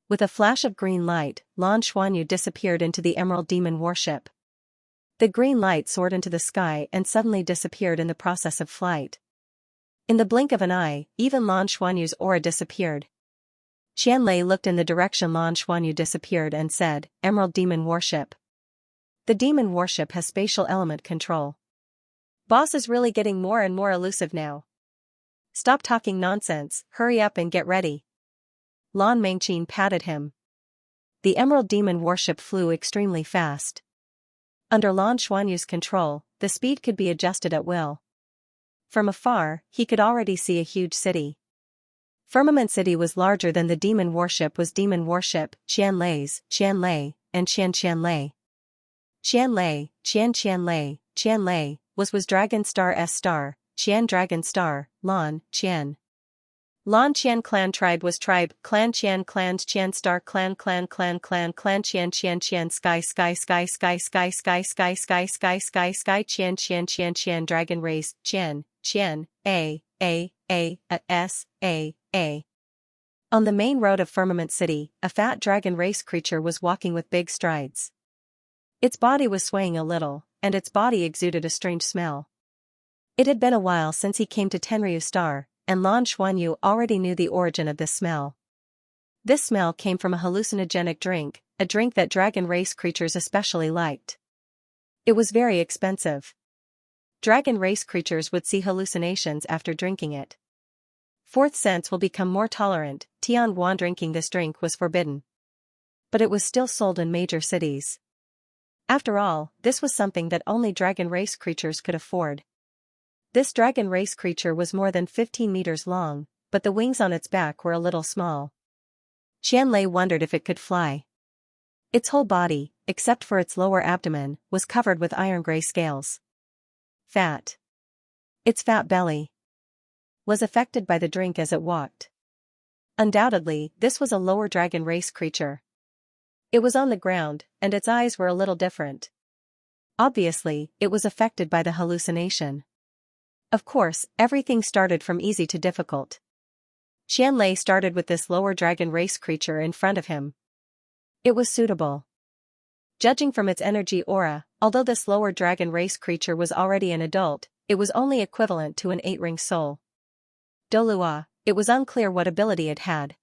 Speaker 1: With a flash of green light, Lan Xuanyu disappeared into the Emerald Demon warship. The green light soared into the sky and suddenly disappeared in the process of flight. In the blink of an eye, even Lan Xuanyu's aura disappeared. Xianlei looked in the direction Lan Xuanyu disappeared and said, Emerald Demon warship. The demon warship has spatial element control. Boss is really getting more and more elusive now. Stop talking nonsense, hurry up and get ready. Lan Mengqin patted him. The Emerald Demon warship flew extremely fast. Under Lan Xuanyu's control, the speed could be adjusted at will. From afar, he could already see a huge city. Firmament City was larger than the demon warship was. Demon warship, Xianlei, and Xianlei. Qianlei, was Dragon Star S Star, Qian Dragon Star, Lan, Qian. Lan Qian clan tribe was tribe, clan Qian clans Qian star clan Qian sky Qian dragon race, Qian, A. On the main road of Firmament City, a fat dragon race creature was walking with big strides. Its body was swaying a little, and its body exuded a strange smell. It had been a while since he came to Tenryu Star, and Lan Xuanyu already knew the origin of this smell. This smell came from a hallucinogenic drink, a drink that dragon race creatures especially liked. It was very expensive. Dragon race creatures would see hallucinations after drinking it. Fourth sense will become more tolerant. Tianguan drinking this drink was forbidden. But it was still sold in major cities. After all, this was something that only dragon race creatures could afford. This dragon race creature was more than 15 meters long, but the wings on its back were a little small. Xianlei wondered if it could fly. Its whole body, except for its lower abdomen, was covered with iron-gray scales. Fat. Its fat belly was affected by the drink as it walked. Undoubtedly, this was a lower dragon race creature. It was on the ground, and its eyes were a little different. Obviously, it was affected by the hallucination. Of course, everything started from easy to difficult. Xianlei started with this lower dragon race creature in front of him. It was suitable. Judging from its energy aura, although this lower dragon race creature was already an adult, it was only equivalent to an 8-ring soul. Douluo, it was unclear what ability it had.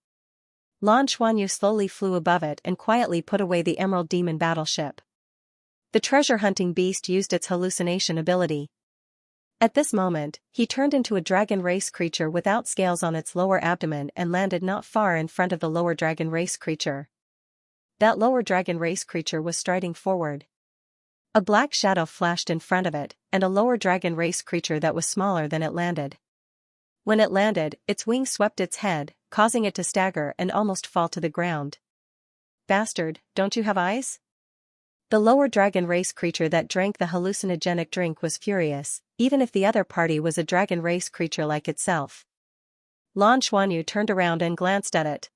Speaker 1: Lan Xuanyu slowly flew above it and quietly put away the Emerald Demon battleship. The treasure-hunting beast used its hallucination ability. At this moment, he turned into a dragon race creature without scales on its lower abdomen and landed not far in front of the lower dragon race creature. That lower dragon race creature was striding forward. A black shadow flashed in front of it, and a lower dragon race creature that was smaller than it landed. When it landed, its wings swept its head, causing it to stagger and almost fall to the ground. Bastard, don't you have eyes? The lower dragon race creature that drank the hallucinogenic drink was furious, even if the other party was a dragon race creature like itself. Lan Xuanyu turned around and glanced at it.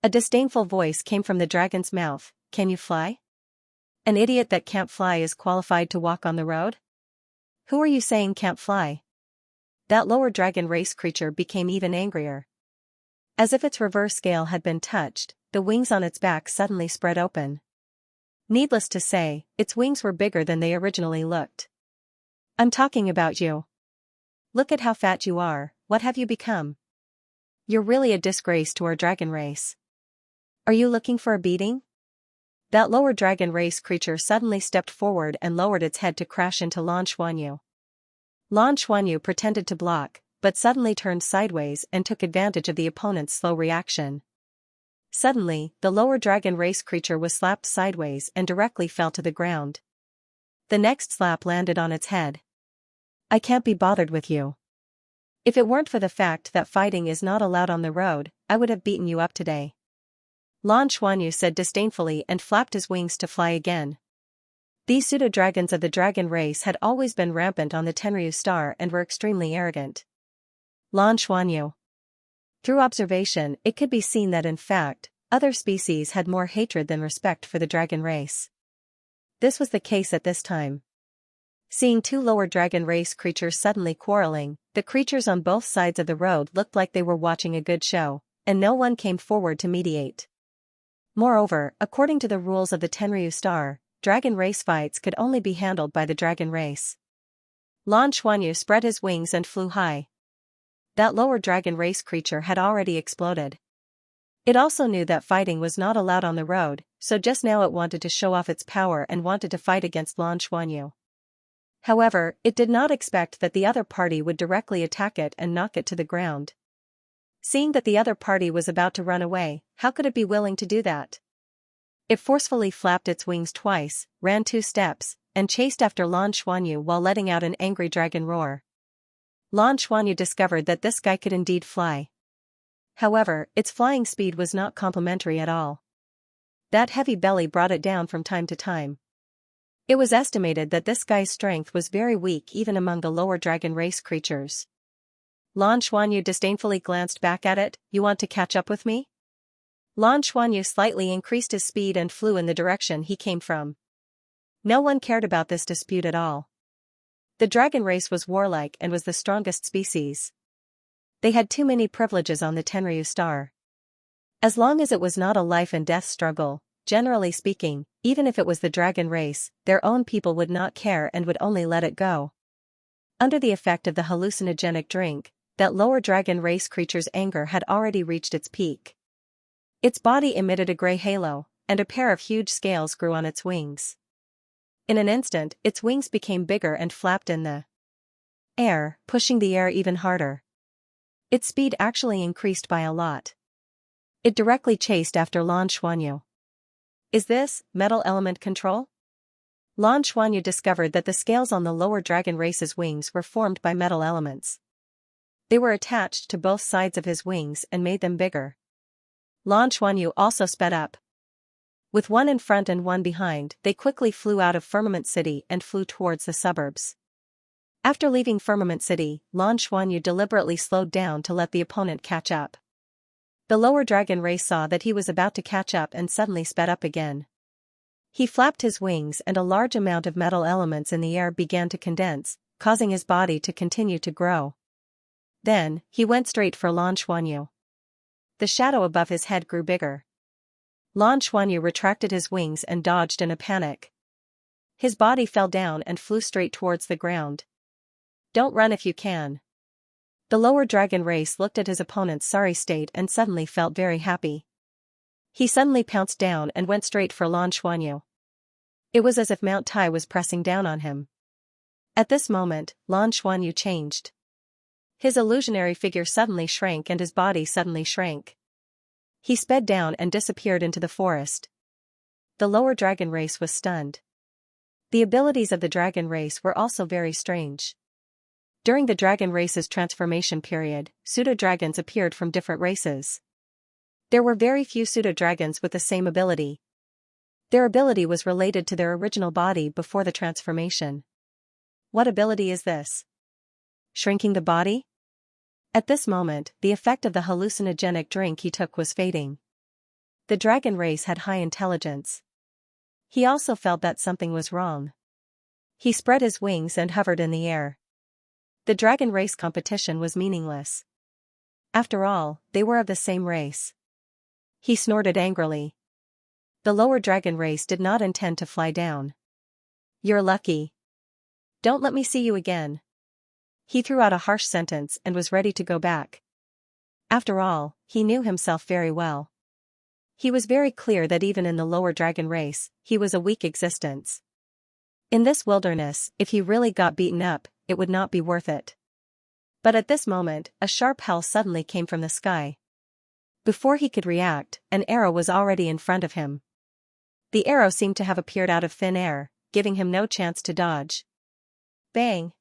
Speaker 1: A disdainful voice came from the dragon's mouth, "Can you fly? An idiot that can't fly is qualified to walk on the road? Who are you saying can't fly?" That lower dragon race creature became even angrier. As if its reverse scale had been touched, the wings on its back suddenly spread open. Needless to say, its wings were bigger than they originally looked. "I'm talking about you. Look at how fat you are, what have you become? You're really a disgrace to our dragon race. Are you looking for a beating?" That lower dragon race creature suddenly stepped forward and lowered its head to crash into Lan Xuanyu. Lan Xuanyu pretended to block, but suddenly turned sideways and took advantage of the opponent's slow reaction. Suddenly, the lower dragon race creature was slapped sideways and directly fell to the ground. The next slap landed on its head. "I can't be bothered with you. If it weren't for the fact that fighting is not allowed on the road, I would have beaten you up today," Lan Xuanyu said disdainfully and flapped his wings to fly again. These pseudo-dragons of the dragon race had always been rampant on the Tenryu star and were extremely arrogant. Lan Xuanyu. Through observation, it could be seen that in fact, other species had more hatred than respect for the dragon race. This was the case at this time. Seeing two lower dragon race creatures suddenly quarreling, the creatures on both sides of the road looked like they were watching a good show, and no one came forward to mediate. Moreover, according to the rules of the Tenryu star, dragon race fights could only be handled by the dragon race. Lan Xuanyu spread his wings and flew high. That lower dragon race creature had already exploded. It also knew that fighting was not allowed on the road, so just now it wanted to show off its power and wanted to fight against Lan Xuanyu. However, it did not expect that the other party would directly attack it and knock it to the ground. Seeing that the other party was about to run away, how could it be willing to do that? It forcefully flapped its wings twice, ran 2 steps, and chased after Lan Xuanyu while letting out an angry dragon roar. Lan Xuanyu discovered that this guy could indeed fly. However, its flying speed was not complimentary at all. That heavy belly brought it down from time to time. It was estimated that this guy's strength was very weak even among the lower dragon race creatures. Lan Xuanyu disdainfully glanced back at it. "You want to catch up with me?" Lan Xuanyu slightly increased his speed and flew in the direction he came from. No one cared about this dispute at all. The dragon race was warlike and was the strongest species. They had too many privileges on the Tenryu star. As long as it was not a life and death struggle, generally speaking, even if it was the dragon race, their own people would not care and would only let it go. Under the effect of the hallucinogenic drink, that lower dragon race creature's anger had already reached its peak. Its body emitted a gray halo, and a pair of huge scales grew on its wings. In an instant, its wings became bigger and flapped in the air, pushing the air even harder. Its speed actually increased by a lot. It directly chased after Lan Xuanyu. Is this metal element control? Lan Xuanyu discovered that the scales on the lower dragon race's wings were formed by metal elements. They were attached to both sides of his wings and made them bigger. Lan Xuanyu also sped up. With one in front and one behind, they quickly flew out of Firmament City and flew towards the suburbs. After leaving Firmament City, Lan Xuanyu deliberately slowed down to let the opponent catch up. The lower dragon race saw that he was about to catch up and suddenly sped up again. He flapped his wings and a large amount of metal elements in the air began to condense, causing his body to continue to grow. Then, he went straight for Lan Xuanyu. The shadow above his head grew bigger. Lan Xuanyu retracted his wings and dodged in a panic. His body fell down and flew straight towards the ground. "Don't run if you can." The lower dragon race looked at his opponent's sorry state and suddenly felt very happy. He suddenly pounced down and went straight for Lan Xuanyu. It was as if Mount Tai was pressing down on him. At this moment, Lan Xuanyu changed. His illusionary figure suddenly shrank and his body suddenly shrank. He sped down and disappeared into the forest. The lower dragon race was stunned. The abilities of the dragon race were also very strange. During the dragon race's transformation period, pseudo-dragons appeared from different races. There were very few pseudo-dragons with the same ability. Their ability was related to their original body before the transformation. What ability is this? Shrinking the body? At this moment, the effect of the hallucinogenic drink he took was fading. The dragon race had high intelligence. He also felt that something was wrong. He spread his wings and hovered in the air. The dragon race competition was meaningless. After all, they were of the same race. He snorted angrily. The lower dragon race did not intend to fly down. You're lucky. Don't let me see you again. He threw out a harsh sentence and was ready to go back. After all, he knew himself very well. He was very clear that even in the lower dragon race, he was a weak existence. In this wilderness, if he really got beaten up, it would not be worth it. But at this moment, a sharp howl suddenly came from the sky. Before he could react, an arrow was already in front of him. The arrow seemed to have appeared out of thin air, giving him no chance to dodge. Bang!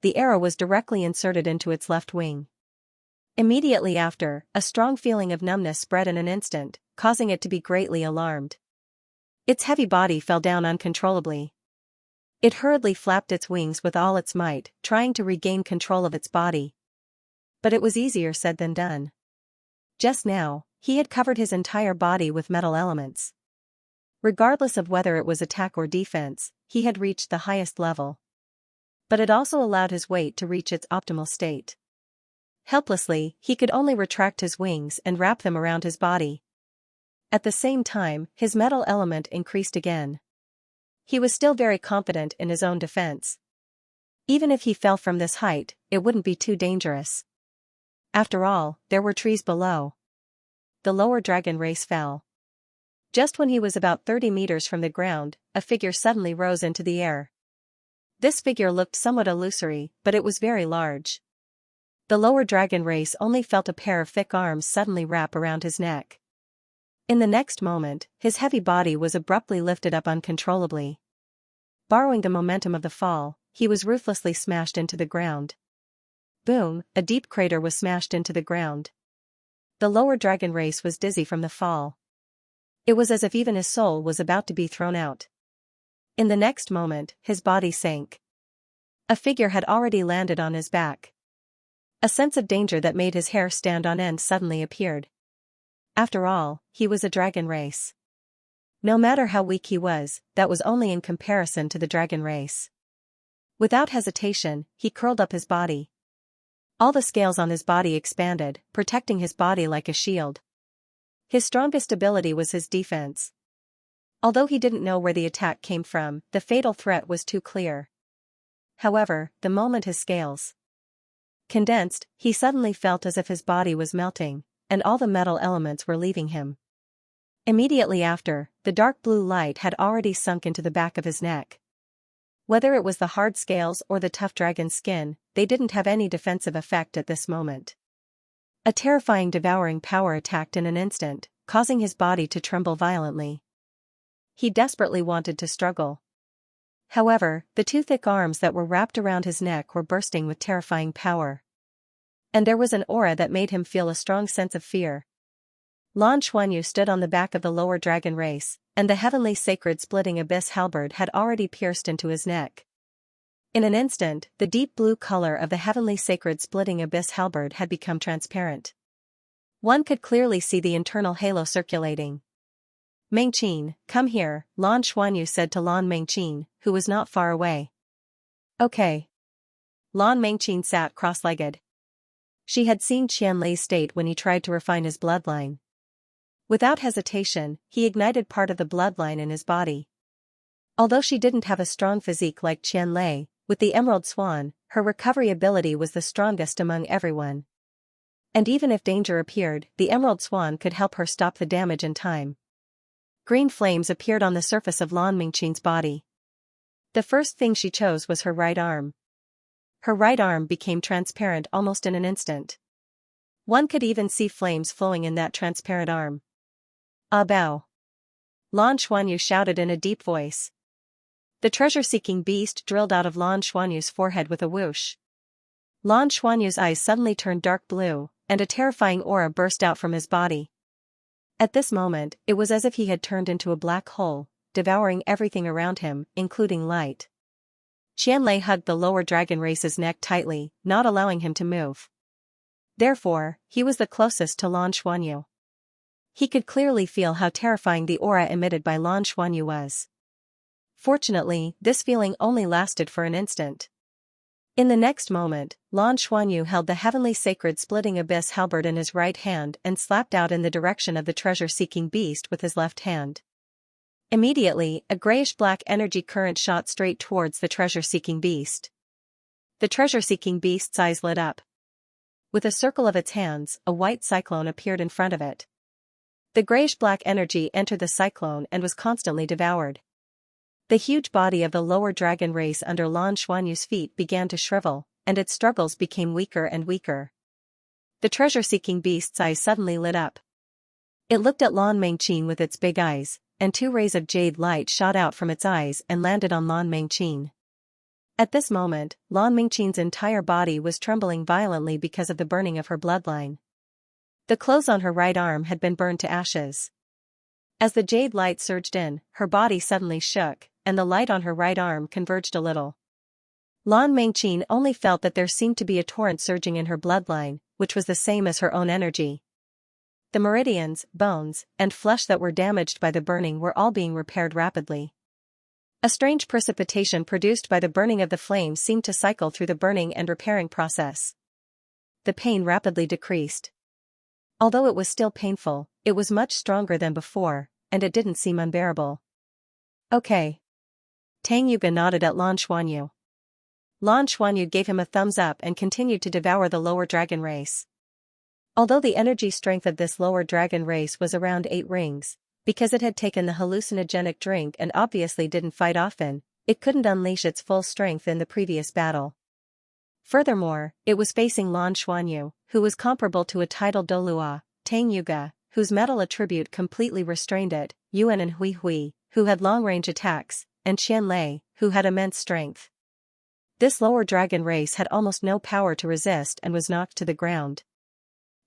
Speaker 1: The arrow was directly inserted into its left wing. Immediately after, a strong feeling of numbness spread in an instant, causing it to be greatly alarmed. Its heavy body fell down uncontrollably. It hurriedly flapped its wings with all its might, trying to regain control of its body. But it was easier said than done. Just now, he had covered his entire body with metal elements. Regardless of whether it was attack or defense, he had reached the highest level. But it also allowed his weight to reach its optimal state. Helplessly, he could only retract his wings and wrap them around his body. At the same time, his metal element increased again. He was still very confident in his own defense. Even if he fell from this height, it wouldn't be too dangerous. After all, there were trees below. The lower dragon race fell. Just when he was about 30 meters from the ground, a figure suddenly rose into the air. This figure looked somewhat illusory, but it was very large. The lower dragon race only felt a pair of thick arms suddenly wrap around his neck. In the next moment, his heavy body was abruptly lifted up uncontrollably. Borrowing the momentum of the fall, he was ruthlessly smashed into the ground. Boom, a deep crater was smashed into the ground. The lower dragon race was dizzy from the fall. It was as if even his soul was about to be thrown out. In the next moment, his body sank. A figure had already landed on his back. A sense of danger that made his hair stand on end suddenly appeared. After all, he was a dragon race. No matter how weak he was, that was only in comparison to the dragon race. Without hesitation, he curled up his body. All the scales on his body expanded, protecting his body like a shield. His strongest ability was his defense. Although he didn't know where the attack came from, the fatal threat was too clear. However, the moment his scales condensed, he suddenly felt as if his body was melting, and all the metal elements were leaving him. Immediately after, the dark blue light had already sunk into the back of his neck. Whether it was the hard scales or the tough dragon's skin, they didn't have any defensive effect at this moment. A terrifying devouring power attacked in an instant, causing his body to tremble violently. He desperately wanted to struggle. However, the two thick arms that were wrapped around his neck were bursting with terrifying power. And there was an aura that made him feel a strong sense of fear. Lan Xuanyu stood on the back of the lower dragon race, and the heavenly sacred splitting abyss halberd had already pierced into his neck. In an instant, the deep blue color of the heavenly sacred splitting abyss halberd had become transparent. One could clearly see the internal halo circulating. Mengqin, come here, Lan Xuanyu said to Lan Mengqin, who was not far away. Okay. Lan Mengqin sat cross-legged. She had seen Qianlei's state when he tried to refine his bloodline. Without hesitation, he ignited part of the bloodline in his body. Although she didn't have a strong physique like Qianlei, with the Emerald Swan, her recovery ability was the strongest among everyone. And even if danger appeared, the Emerald Swan could help her stop the damage in time. Green flames appeared on the surface of Lan Mengqin's body. The first thing she chose was her right arm. Her right arm became transparent almost in an instant. One could even see flames flowing in that transparent arm. "Ah bao!" Lan Xuanyu shouted in a deep voice. The treasure-seeking beast drilled out of Lan Xuanyu's forehead with a whoosh. Lan Xuanyu's eyes suddenly turned dark blue, and a terrifying aura burst out from his body. At this moment, it was as if he had turned into a black hole, devouring everything around him, including light. Xianlei hugged the lower dragon race's neck tightly, not allowing him to move. Therefore, he was the closest to Lan Xuanyu. He could clearly feel how terrifying the aura emitted by Lan Xuanyu was. Fortunately, this feeling only lasted for an instant. In the next moment, Lan Xuanyu held the heavenly sacred splitting abyss halberd in his right hand and slapped out in the direction of the treasure-seeking beast with his left hand. Immediately, a grayish-black energy current shot straight towards the treasure-seeking beast. The treasure-seeking beast's eyes lit up. With a circle of its hands, a white cyclone appeared in front of it. The grayish-black energy entered the cyclone and was constantly devoured. The huge body of the lower dragon race under Lan Xuanyu's feet began to shrivel, and its struggles became weaker and weaker. The treasure-seeking beast's eyes suddenly lit up. It looked at Lan Mengqin with its big eyes, and two rays of jade light shot out from its eyes and landed on Lan Mengqin. At this moment, Lan Mengqin's entire body was trembling violently because of the burning of her bloodline. The clothes on her right arm had been burned to ashes. As the jade light surged in, her body suddenly shook, and the light on her right arm converged a little. Lan Mengqin only felt that there seemed to be a torrent surging in her bloodline, which was the same as her own energy. The meridians, bones, and flesh that were damaged by the burning were all being repaired rapidly. A strange precipitation produced by the burning of the flames seemed to cycle through the burning and repairing process. The pain rapidly decreased. Although it was still painful, it was much stronger than before, and it didn't seem unbearable. "Okay." Tang Yuga nodded at Lan Xuanyu. Lan Xuanyu gave him a thumbs up and continued to devour the lower dragon race. Although the energy strength of this lower dragon race was around 8 rings, because it had taken the hallucinogenic drink and obviously didn't fight often, it couldn't unleash its full strength in the previous battle. Furthermore, it was facing Lan Xuanyu, who was comparable to a tidal Douluo, Tang Yuga, whose metal attribute completely restrained it, Yuan and Hui Hui, who had long-range attacks, and Xianlei, who had immense strength. This lower dragon race had almost no power to resist and was knocked to the ground.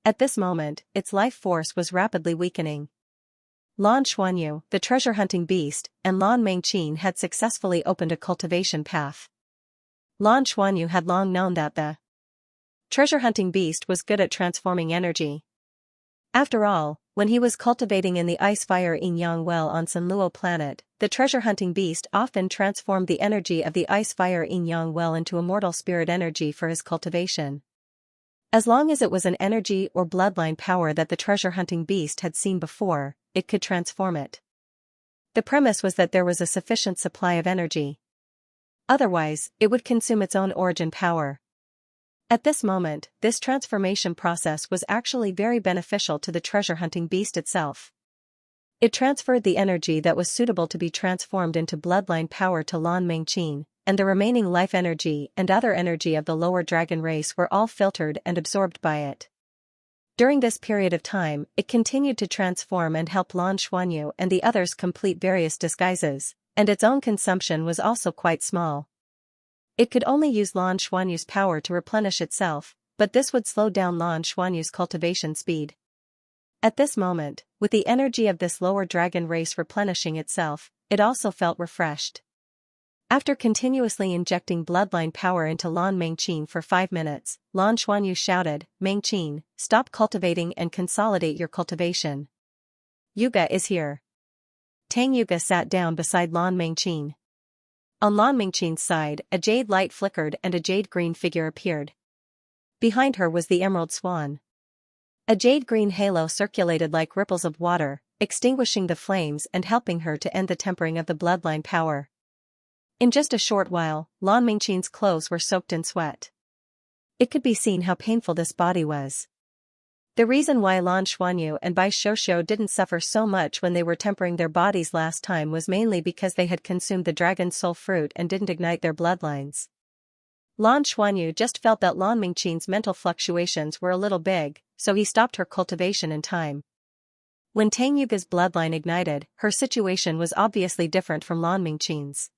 Speaker 1: At this moment, its life force was rapidly weakening. Lan Xuanyu, the treasure-hunting beast, and Lan Mengqin had successfully opened a cultivation path. Lan Xuanyu had long known that the treasure-hunting beast was good at transforming energy. After all, when he was cultivating in the ice-fire yin-yang well on Sanluo planet, the treasure-hunting beast often transformed the energy of the ice-fire yin-yang well into immortal spirit energy for his cultivation. As long as it was an energy or bloodline power that the treasure-hunting beast had seen before, it could transform it. The premise was that there was a sufficient supply of energy. Otherwise, it would consume its own origin power. At this moment, this transformation process was actually very beneficial to the treasure-hunting beast itself. It transferred the energy that was suitable to be transformed into bloodline power to Lan Mengqin, and the remaining life energy and other energy of the lower dragon race were all filtered and absorbed by it. During this period of time, it continued to transform and help Lan Xuanyu and the others complete various disguises, and its own consumption was also quite small. It could only use Lan Xuanyu's power to replenish itself, but this would slow down Lan Xuanyu's cultivation speed. At this moment, with the energy of this lower dragon race replenishing itself, it also felt refreshed. After continuously injecting bloodline power into Lan Mengqin for 5 minutes, Lan Xuanyu shouted, "Mengqin, stop cultivating and consolidate your cultivation. Yuga is here." Tang Yuga sat down beside Lan Mengqin. On Lan Mengqin's side, a jade light flickered and a jade-green figure appeared. Behind her was the emerald swan. A jade-green halo circulated like ripples of water, extinguishing the flames and helping her to end the tempering of the bloodline power. In just a short while, Lan Mengqin's clothes were soaked in sweat. It could be seen how painful this body was. The reason why Lan Xuanyu and Bai Xiuxiu didn't suffer so much when they were tempering their bodies last time was mainly because they had consumed the dragon's soul fruit and didn't ignite their bloodlines. Lan Xuanyu just felt that Lan Mingqin's mental fluctuations were a little big, so he stopped her cultivation in time. When Tang Yuge's bloodline ignited, her situation was obviously different from Lan Mingqin's.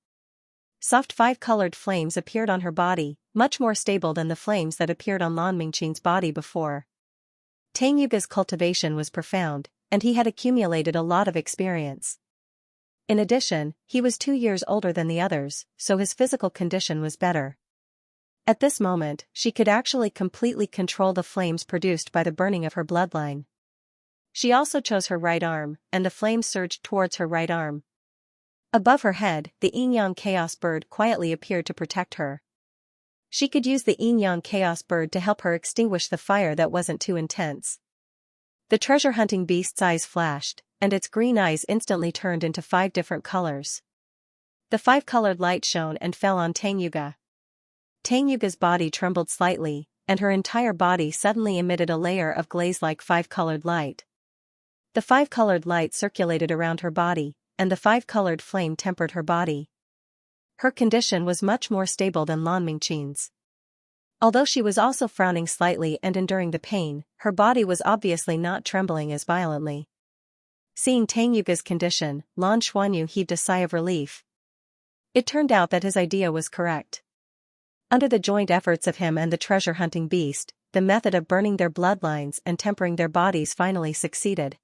Speaker 1: Soft five-colored flames appeared on her body, much more stable than the flames that appeared on Lan Mingqin's body before. Tang Yuge's cultivation was profound, and he had accumulated a lot of experience. In addition, he was 2 years older than the others, so his physical condition was better. At this moment, she could actually completely control the flames produced by the burning of her bloodline. She also chose her right arm, and the flames surged towards her right arm. Above her head, the Yin-Yang Chaos Bird quietly appeared to protect her. She could use the Yin-Yang Chaos Bird to help her extinguish the fire that wasn't too intense. The treasure-hunting beast's eyes flashed, and its green eyes instantly turned into 5 different colors. The 5-colored light shone and fell on Tang Yuge. Tang Yuge's body trembled slightly, and her entire body suddenly emitted a layer of glaze-like 5-colored light. The 5-colored light circulated around her body, and the 5-colored flame tempered her body. Her condition was much more stable than Lan Mingqin's. Although she was also frowning slightly and enduring the pain, her body was obviously not trembling as violently. Seeing Tang Yuge's condition, Lan Xuanyu heaved a sigh of relief. It turned out that his idea was correct. Under the joint efforts of him and the treasure-hunting beast, the method of burning their bloodlines and tempering their bodies finally succeeded.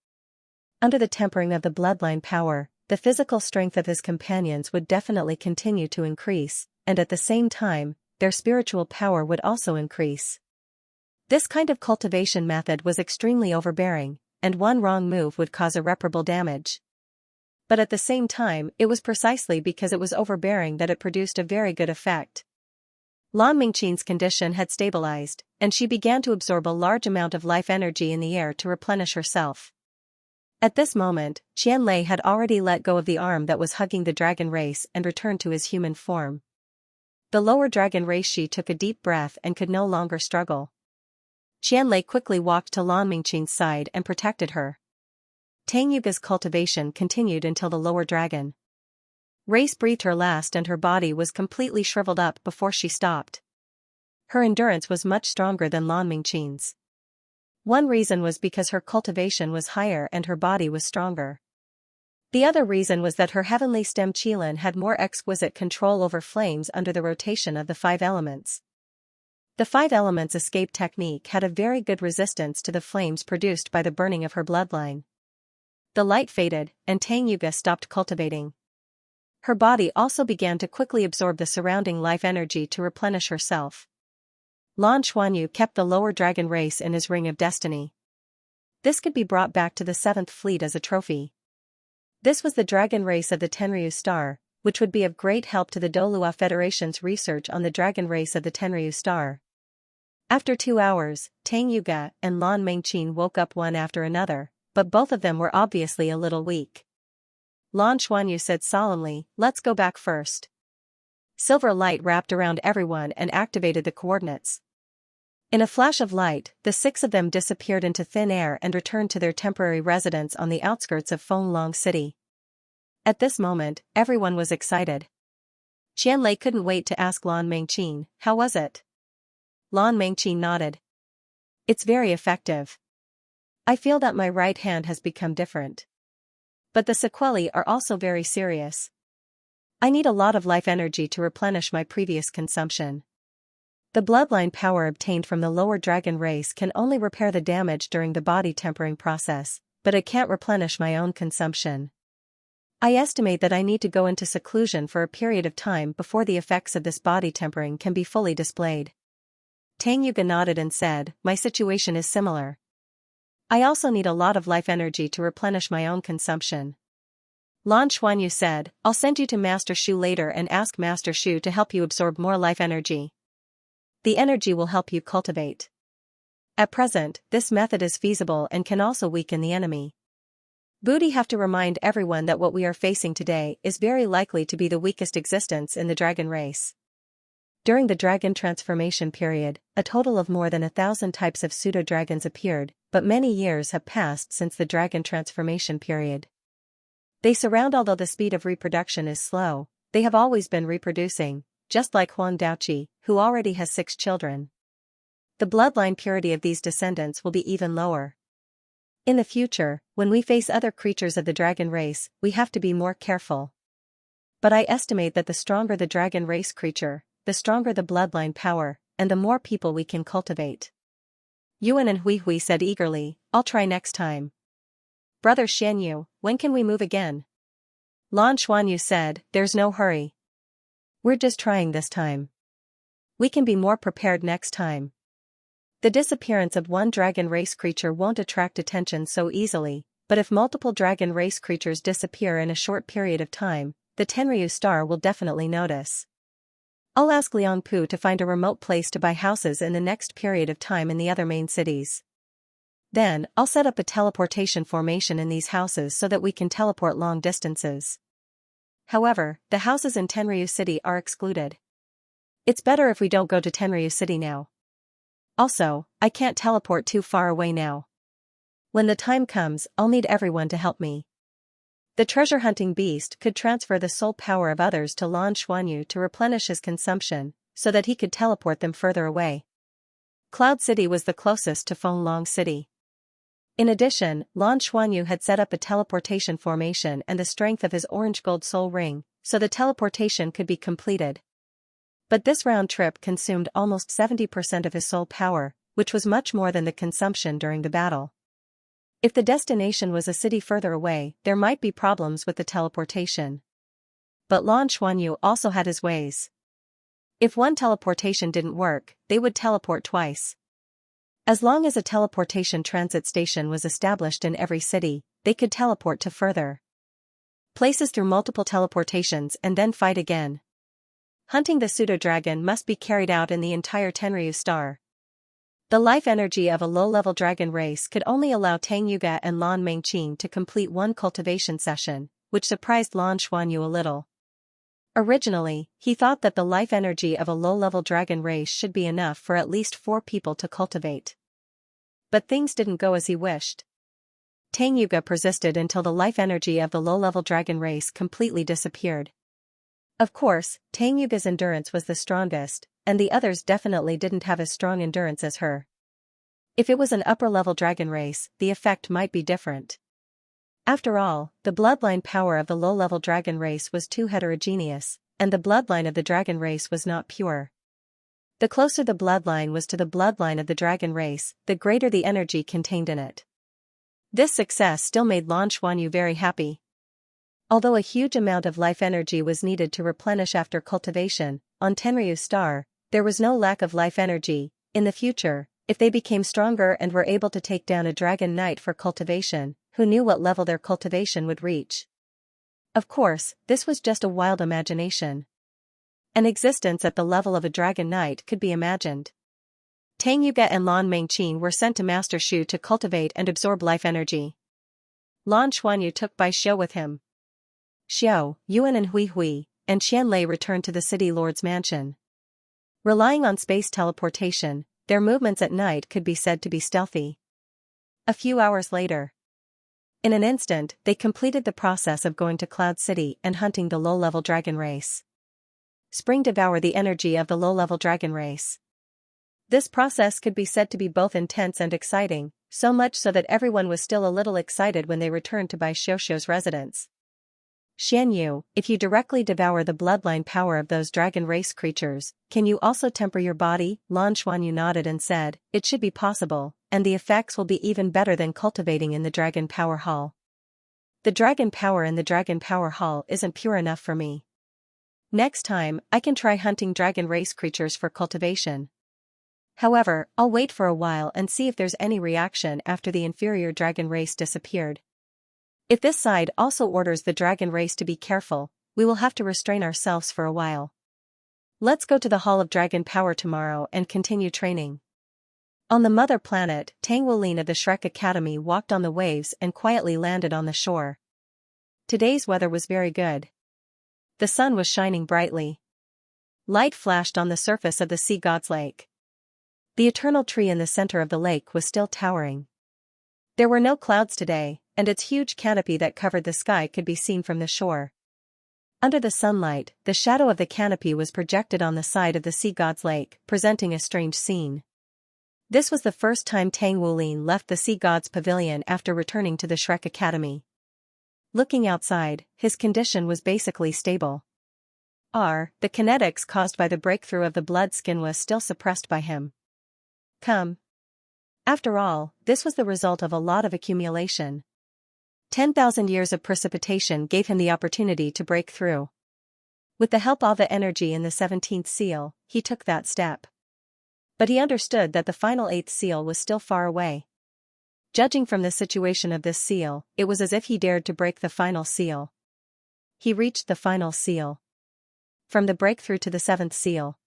Speaker 1: Under the tempering of the bloodline power, the physical strength of his companions would definitely continue to increase, and at the same time, their spiritual power would also increase. This kind of cultivation method was extremely overbearing, and one wrong move would cause irreparable damage. But at the same time, it was precisely because it was overbearing that it produced a very good effect. Lan Mingqin's condition had stabilized, and she began to absorb a large amount of life energy in the air to replenish herself. At this moment, Qianlei had already let go of the arm that was hugging the dragon race and returned to his human form. The lower dragon race she took a deep breath and could no longer struggle. Qianlei quickly walked to Lan Mingqin's side and protected her. Tang Yuge's cultivation continued until the lower dragon race breathed her last and her body was completely shriveled up before she stopped. Her endurance was much stronger than Lan Mingqin's. One reason was because her cultivation was higher and her body was stronger. The other reason was that her heavenly stem Qilin had more exquisite control over flames under the rotation of the 5 elements. The 5 elements escape technique had a very good resistance to the flames produced by the burning of her bloodline. The light faded, and Tang Yuge stopped cultivating. Her body also began to quickly absorb the surrounding life energy to replenish herself. Lan Xuanyu kept the lower dragon race in his ring of destiny. This could be brought back to the 7th fleet as a trophy. This was the dragon race of the Tenryu star, which would be of great help to the Douluo Federation's research on the dragon race of the Tenryu star. After 2 hours, Tang Yuge and Lan Mingqin woke up one after another, but both of them were obviously a little weak. Lan Xuanyu said solemnly, "Let's go back first." Silver light wrapped around everyone and activated the coordinates. In a flash of light, the 6 of them disappeared into thin air and returned to their temporary residence on the outskirts of Fenglong City. At this moment, everyone was excited. Qianlei couldn't wait to ask Lan Mingqin, "How was it?" Lan Mingqin nodded. "It's very effective. I feel that my right hand has become different. But the sequelae are also very serious. I need a lot of life energy to replenish my previous consumption. The bloodline power obtained from the lower dragon race can only repair the damage during the body tempering process, but it can't replenish my own consumption. I estimate that I need to go into seclusion for a period of time before the effects of this body tempering can be fully displayed." Tang Yuge nodded and said, "My situation is similar. I also need a lot of life energy to replenish my own consumption." Lan Xuanyu said, "I'll send you to Master Shu later and ask Master Shu to help you absorb more life energy. The energy will help you cultivate. At present, this method is feasible and can also weaken the enemy. Booty have to remind everyone that what we are facing today is very likely to be the weakest existence in the dragon race." During the dragon transformation period, a total of more than 1,000 types of pseudo-dragons appeared, but many years have passed since the dragon transformation period. They surround. Although the speed of reproduction is slow, they have always been reproducing, just like Huang Daoqi, who already has 6 children. The bloodline purity of these descendants will be even lower. In the future, when we face other creatures of the dragon race, we have to be more careful. But I estimate that the stronger the dragon race creature, the stronger the bloodline power, and the more people we can cultivate. Yuan and Hui said eagerly, "I'll try next time." "Brother Xianyu, when can we move again?" Lan Xuanyu said, "There's no hurry. We're just trying this time. We can be more prepared next time." The disappearance of one dragon race creature won't attract attention so easily, but if multiple dragon race creatures disappear in a short period of time, the Tenryu star will definitely notice. I'll ask Liang Pu to find a remote place to buy houses in the next period of time in the other main cities. Then, I'll set up a teleportation formation in these houses so that we can teleport long distances. However, the houses in Tenryu City are excluded. It's better if we don't go to Tenryu City now. Also, I can't teleport too far away now. When the time comes, I'll need everyone to help me. The treasure-hunting beast could transfer the soul power of others to Lan Xuanyu to replenish his consumption, so that he could teleport them further away. Cloud City was the closest to Fenglong City. In addition, Lan Xuanyu had set up a teleportation formation and the strength of his orange gold soul ring, so the teleportation could be completed. But this round trip consumed almost 70% of his soul power, which was much more than the consumption during the battle. If the destination was a city further away, there might be problems with the teleportation. But Lan Xuanyu also had his ways. If one teleportation didn't work, they would teleport twice. As long as a teleportation transit station was established in every city, they could teleport to further places through multiple teleportations and then fight again. Hunting the pseudo-dragon must be carried out in the entire Tenryu star. The life energy of a low-level dragon race could only allow Tang Yuga and Lan Mengqing to complete one cultivation session, which surprised Lan Xuanyu a little. Originally, he thought that the life energy of a low-level dragon race should be enough for at least 4 people to cultivate. But things didn't go as he wished. Tang Yuga persisted until the life energy of the low-level dragon race completely disappeared. Of course, Tang Yuga's endurance was the strongest, and the others definitely didn't have as strong endurance as her. If it was an upper-level dragon race, the effect might be different. After all, the bloodline power of the low-level dragon race was too heterogeneous, and the bloodline of the dragon race was not pure. The closer the bloodline was to the bloodline of the dragon race, the greater the energy contained in it. This success still made Lan Xuanyu very happy. Although a huge amount of life energy was needed to replenish after cultivation, on Tenryu Star, there was no lack of life energy. In the future, if they became stronger and were able to take down a dragon knight for cultivation, who knew what level their cultivation would reach? Of course, this was just a wild imagination. An existence at the level of a dragon knight could be imagined. Tang Yuga and Lan Mengqing were sent to Master Shu to cultivate and absorb life energy. Lan Xuanyu took Bai Xiu with him. Xiao, Yuan and Hui, and Qianlei returned to the city lord's mansion. Relying on space teleportation, their movements at night could be said to be stealthy. A few hours later, in an instant, they completed the process of going to Cloud City and hunting the low-level dragon race. Spring devour the energy of the low-level dragon race. This process could be said to be both intense and exciting, so much so that everyone was still a little excited when they returned to Bai Xiuxiu's residence. Xianyu, if you directly devour the bloodline power of those dragon race creatures, can you also temper your body? Lan Xuanyu nodded and said, it should be possible, and the effects will be even better than cultivating in the Dragon Power Hall. The Dragon Power in the Dragon Power Hall isn't pure enough for me. Next time, I can try hunting dragon race creatures for cultivation. However, I'll wait for a while and see if there's any reaction after the inferior dragon race disappeared. If this side also orders the dragon race to be careful, we will have to restrain ourselves for a while. Let's go to the Hall of Dragon Power tomorrow and continue training. On the mother planet, Tang Wolin of the Shrek Academy walked on the waves and quietly landed on the shore. Today's weather was very good. The sun was shining brightly. Light flashed on the surface of the sea god's lake. The eternal tree in the center of the lake was still towering. There were no clouds today, and its huge canopy that covered the sky could be seen from the shore. Under the sunlight, the shadow of the canopy was projected on the side of the sea god's lake, presenting a strange scene. This was the first time Tang Wulin left the sea god's pavilion after returning to the Shrek Academy. Looking outside, his condition was basically stable. The kinetics caused by the breakthrough of the blood skin was still suppressed by him. After all, this was the result of a lot of accumulation. 10,000 years of precipitation gave him the opportunity to break through. With the help of the energy in the 17th seal, he took that step. But he understood that the final 8th seal was still far away. Judging from the situation of this seal, it was as if he dared to break the final seal. He reached the final seal. From the breakthrough to the 7th seal.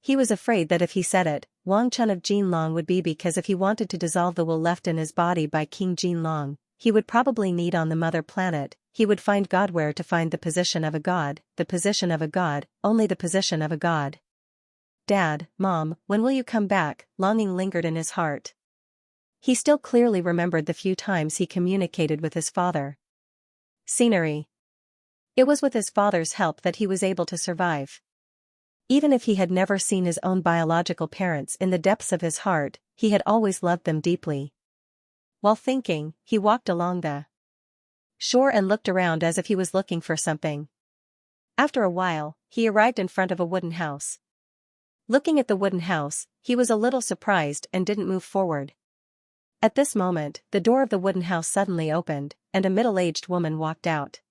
Speaker 1: He was afraid that if he said it, Wang Chun of Jinlong would be because if he wanted to dissolve the will left in his body by King Jinlong, he would probably need on the mother planet, he would find God where to find the position of a god, only the position of a god. Dad, Mom, when will you come back? Longing lingered in his heart. He still clearly remembered the few times he communicated with his father. Scenery. It was with his father's help that he was able to survive. Even if he had never seen his own biological parents in the depths of his heart, he had always loved them deeply. While thinking, he walked along the shore and looked around as if he was looking for something. After a while, he arrived in front of a wooden house. Looking at the wooden house, he was a little surprised and didn't move forward. At this moment, the door of the wooden house suddenly opened, and a middle-aged woman walked out.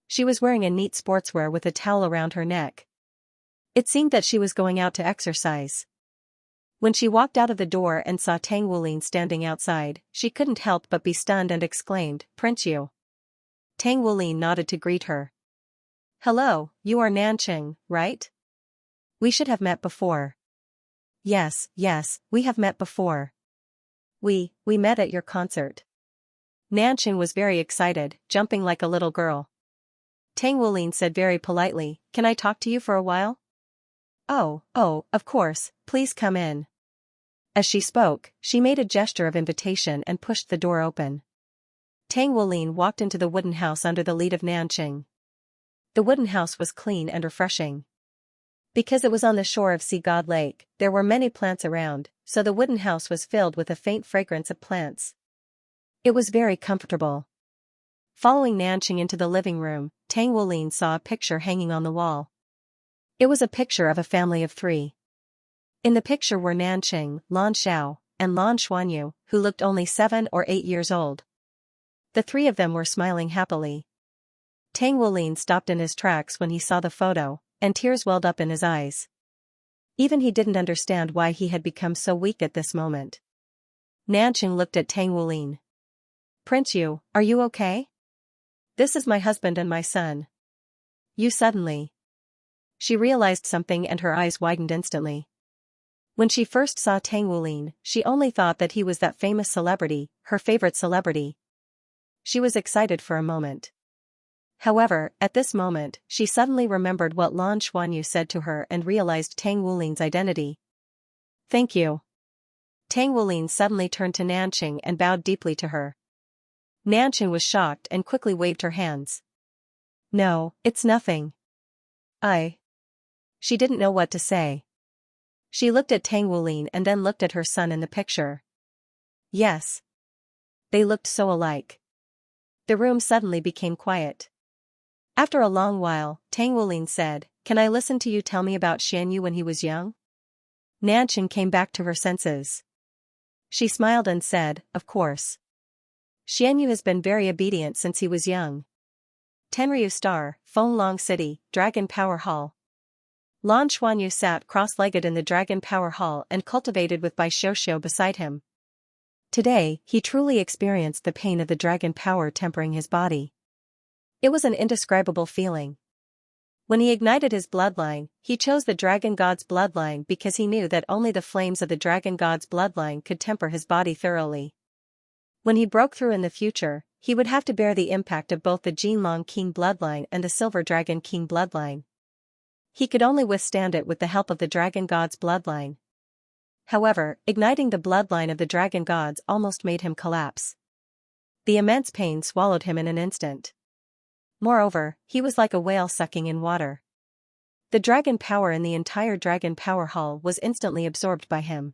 Speaker 1: She was wearing a neat sportswear with a towel around her neck. It seemed that she was going out to exercise. When she walked out of the door and saw Tang Wulin standing outside, she couldn't help but be stunned and exclaimed, "Prince Yu." Tang Wulin nodded to greet her. "Hello, you are Nanqing, right? We should have met before." Yes, we have met before. We met at your concert." Nanqing was very excited, jumping like a little girl. Tang Wulin said very politely, "Can I talk to you for a while?" Oh, of course, please come in." As she spoke, she made a gesture of invitation and pushed the door open. Tang Wulin walked into the wooden house under the lead of Nanqing. The wooden house was clean and refreshing. Because it was on the shore of Sea God Lake, there were many plants around, so the wooden house was filled with a faint fragrance of plants. It was very comfortable. Following Nanqing into the living room, Tang Wulin saw a picture hanging on the wall. It was a picture of a family of 3. In the picture were Nanqing, Lan Xiao, and Lan Xuanyu, who looked only 7 or 8 years old. The 3 of them were smiling happily. Tang Wulin stopped in his tracks when he saw the photo, and tears welled up in his eyes. Even he didn't understand why he had become so weak at this moment. Nanqing looked at Tang Wulin. "Prince Yu, are you okay? This is my husband and my son." You suddenly. She realized something and her eyes widened instantly. When she first saw Tang Wulin, she only thought that he was that famous celebrity, her favorite celebrity. She was excited for a moment. However, at this moment, she suddenly remembered what Lan Xuanyu said to her and realized Tang Wulin's identity. "Thank you." Tang Wulin suddenly turned to Nanqing and bowed deeply to her. Nanqing was shocked and quickly waved her hands. "No, it's nothing." She didn't know what to say. She looked at Tang Wulin and then looked at her son in the picture. Yes. They looked so alike. The room suddenly became quiet. After a long while, Tang Wulin said, "Can I listen to you tell me about Xianxia when he was young?" Nanqing came back to her senses. She smiled and said, "Of course. Xianxia has been very obedient since he was young. Tenryu Star, Feng Long City, Dragon Power Hall. Lan Xuanyu sat cross-legged in the Dragon Power Hall and cultivated with Bai Xiuxiu beside him. Today, he truly experienced the pain of the dragon power tempering his body. It was an indescribable feeling. When he ignited his bloodline, he chose the dragon god's bloodline because he knew that only the flames of the dragon god's bloodline could temper his body thoroughly. When he broke through in the future, he would have to bear the impact of both the Jinlong King bloodline and the Silver Dragon King bloodline. He could only withstand it with the help of the dragon god's bloodline. However, igniting the bloodline of the dragon gods almost made him collapse. The immense pain swallowed him in an instant. Moreover, he was like a whale sucking in water. The dragon power in the entire dragon power hall was instantly absorbed by him.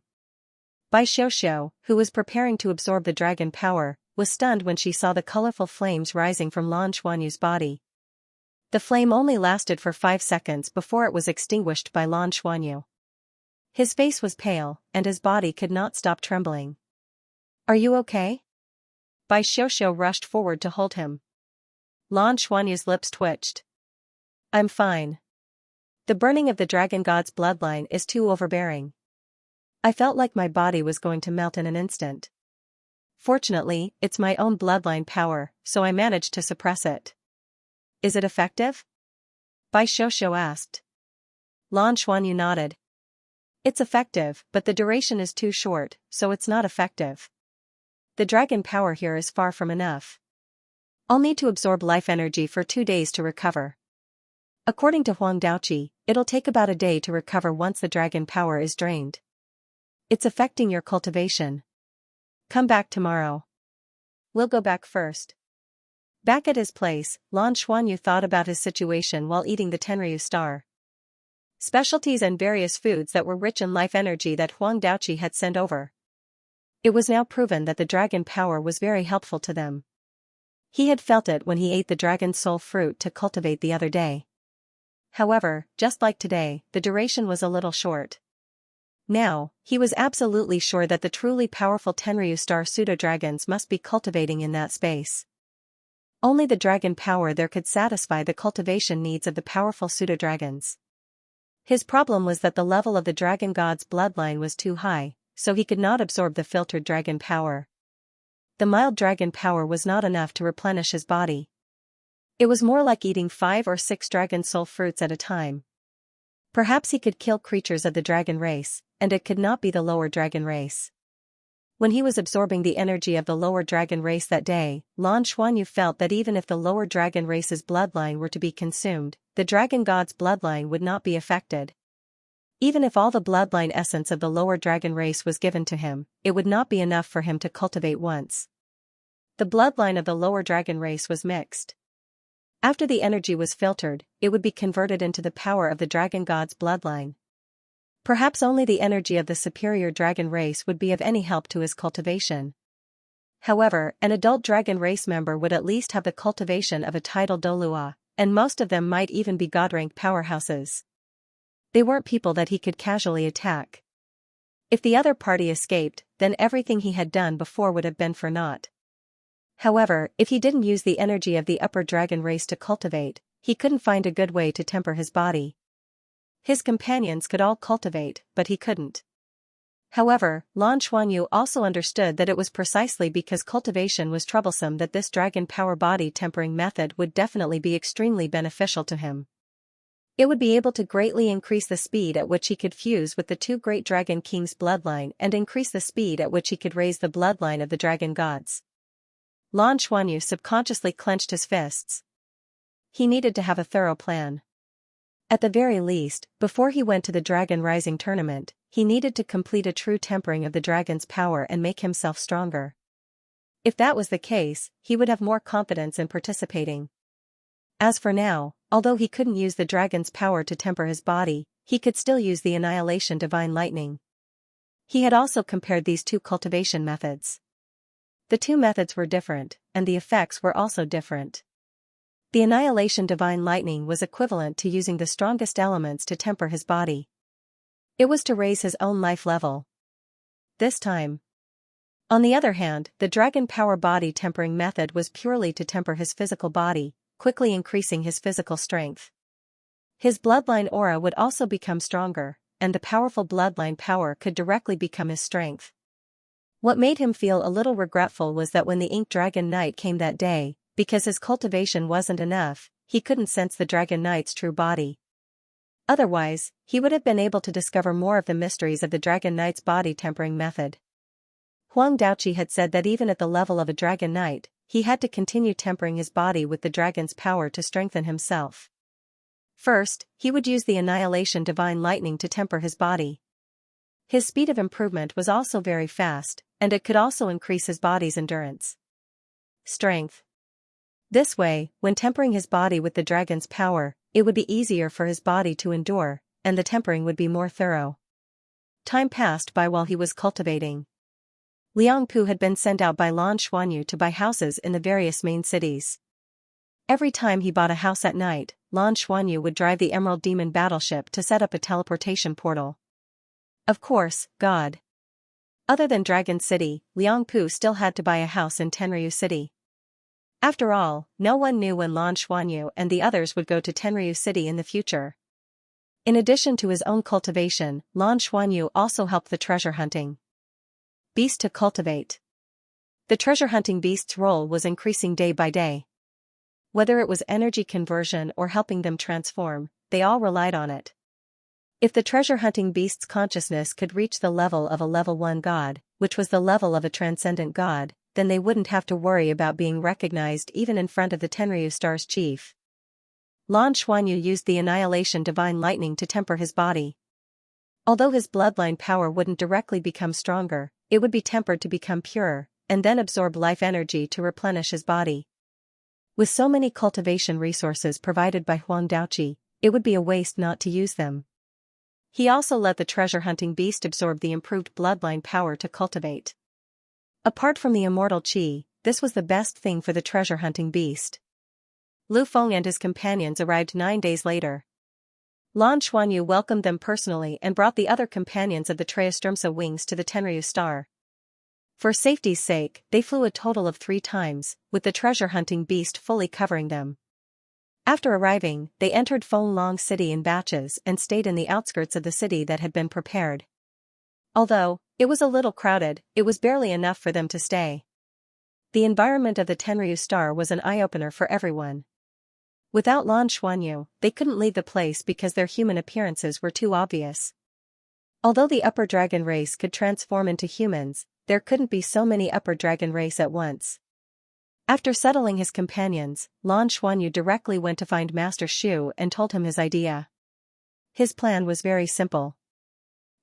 Speaker 1: Bai Xiaoxiao, who was preparing to absorb the dragon power, was stunned when she saw the colorful flames rising from Lan Xuanyu's body. The flame only lasted for 5 seconds before it was extinguished by Lan Xuanyu. His face was pale, and his body could not stop trembling. "Are you okay?" Bai Xiaoxiao rushed forward to hold him. Lan Xuanyu's lips twitched. "I'm fine. The burning of the dragon god's bloodline is too overbearing. I felt like my body was going to melt in an instant. Fortunately, it's my own bloodline power, so I managed to suppress it." "Is it effective?" Bai Xiaoxiao asked. Lan Xuanyu nodded. "It's effective, but the duration is too short, so it's not effective. The dragon power here is far from enough. I'll need to absorb life energy for 2 days to recover. According to Huang Daoqi, it'll take about a day to recover once the dragon power is drained. It's affecting your cultivation. Come back tomorrow. We'll go back first." Back at his place, Lan Xuanyu thought about his situation while eating the Tenryu star specialties and various foods that were rich in life energy that Huang Daoqi had sent over. It was now proven that the dragon power was very helpful to them. He had felt it when he ate the dragon soul fruit to cultivate the other day. However, just like today, the duration was a little short. Now, he was absolutely sure that the truly powerful Tenryu star pseudo-dragons must be cultivating in that space. Only the dragon power there could satisfy the cultivation needs of the powerful pseudo-dragons. His problem was that the level of the dragon god's bloodline was too high, so he could not absorb the filtered dragon power. The mild dragon power was not enough to replenish his body. It was more like eating 5 or 6 dragon soul fruits at a time. Perhaps he could kill creatures of the dragon race, and it could not be the lower dragon race. When he was absorbing the energy of the lower dragon race that day, Lan Xuanyu felt that even if the lower dragon race's bloodline were to be consumed, the dragon god's bloodline would not be affected. Even if all the bloodline essence of the lower dragon race was given to him, it would not be enough for him to cultivate once. The bloodline of the lower dragon race was mixed. After the energy was filtered, it would be converted into the power of the dragon god's bloodline. Perhaps only the energy of the superior dragon race would be of any help to his cultivation. However, an adult dragon race member would at least have the cultivation of a titled Douluo, and most of them might even be god-rank powerhouses. They weren't people that he could casually attack. If the other party escaped, then everything he had done before would have been for naught. However, if he didn't use the energy of the upper dragon race to cultivate, he couldn't find a good way to temper his body. His companions could all cultivate, but he couldn't. However, Lan Xuanyu also understood that it was precisely because cultivation was troublesome that this dragon power body tempering method would definitely be extremely beneficial to him. It would be able to greatly increase the speed at which he could fuse with the 2 great dragon kings' bloodline and increase the speed at which he could raise the bloodline of the dragon gods. Lan Xuanyu subconsciously clenched his fists. He needed to have a thorough plan. At the very least, before he went to the Dragon Rising tournament, he needed to complete a true tempering of the dragon's power and make himself stronger. If that was the case, he would have more confidence in participating. As for now, although he couldn't use the dragon's power to temper his body, he could still use the Annihilation Divine Lightning. He had also compared these 2 cultivation methods. The 2 methods were different, and the effects were also different. The Annihilation Divine Lightning was equivalent to using the strongest elements to temper his body. It was to raise his own life level. This time. On the other hand, the Dragon Power Body Tempering method was purely to temper his physical body, quickly increasing his physical strength. His bloodline aura would also become stronger, and the powerful bloodline power could directly become his strength. What made him feel a little regretful was that when the Ink Dragon Knight came that day, because his cultivation wasn't enough, he couldn't sense the Dragon Knight's true body. Otherwise, he would have been able to discover more of the mysteries of the Dragon Knight's body tempering method. Huang Daoqi had said that even at the level of a Dragon Knight, he had to continue tempering his body with the dragon's power to strengthen himself. First, he would use the Annihilation Divine Lightning to temper his body. His speed of improvement was also very fast, and it could also increase his body's endurance. Strength. This way, when tempering his body with the dragon's power, it would be easier for his body to endure, and the tempering would be more thorough. Time passed by while he was cultivating. Liang Pu had been sent out by Lan Xuanyu to buy houses in the various main cities. Every time he bought a house at night, Lan Xuanyu would drive the Emerald Demon battleship to set up a teleportation portal. Of course, God. Other than Dragon City, Liang Pu still had to buy a house in Tenryu City. After all, no one knew when Lan Xuanyu and the others would go to Tenryu City in the future. In addition to his own cultivation, Lan Xuanyu also helped the treasure hunting beast to cultivate. The treasure hunting beast's role was increasing day by day. Whether it was energy conversion or helping them transform, they all relied on it. If the treasure hunting beast's consciousness could reach the level of a level 1 god, which was the level of a transcendent god, then they wouldn't have to worry about being recognized even in front of the Tenryu Star's chief. Lan Xuanyu used the Annihilation Divine Lightning to temper his body. Although his bloodline power wouldn't directly become stronger, it would be tempered to become purer, and then absorb life energy to replenish his body. With so many cultivation resources provided by Huang Daoqi, it would be a waste not to use them. He also let the treasure hunting beast absorb the improved bloodline power to cultivate. Apart from the immortal qi, this was the best thing for the treasure hunting beast. Lu Feng and his companions arrived 9 days later. Lan Xuanyu welcomed them personally and brought the other companions of the Treastrumsa wings to the Tenryu Star. For safety's sake, they flew a total of 3 times, with the treasure hunting beast fully covering them. After arriving, they entered Feng Long City in batches and stayed in the outskirts of the city that had been prepared. Although it was a little crowded, it was barely enough for them to stay. The environment of the Tenryu Star was an eye-opener for everyone. Without Lan Xuanyu, they couldn't leave the place because their human appearances were too obvious. Although the upper dragon race could transform into humans, there couldn't be so many upper dragon race at once. After settling his companions, Lan Xuanyu directly went to find Master Shu and told him his idea. His plan was very simple.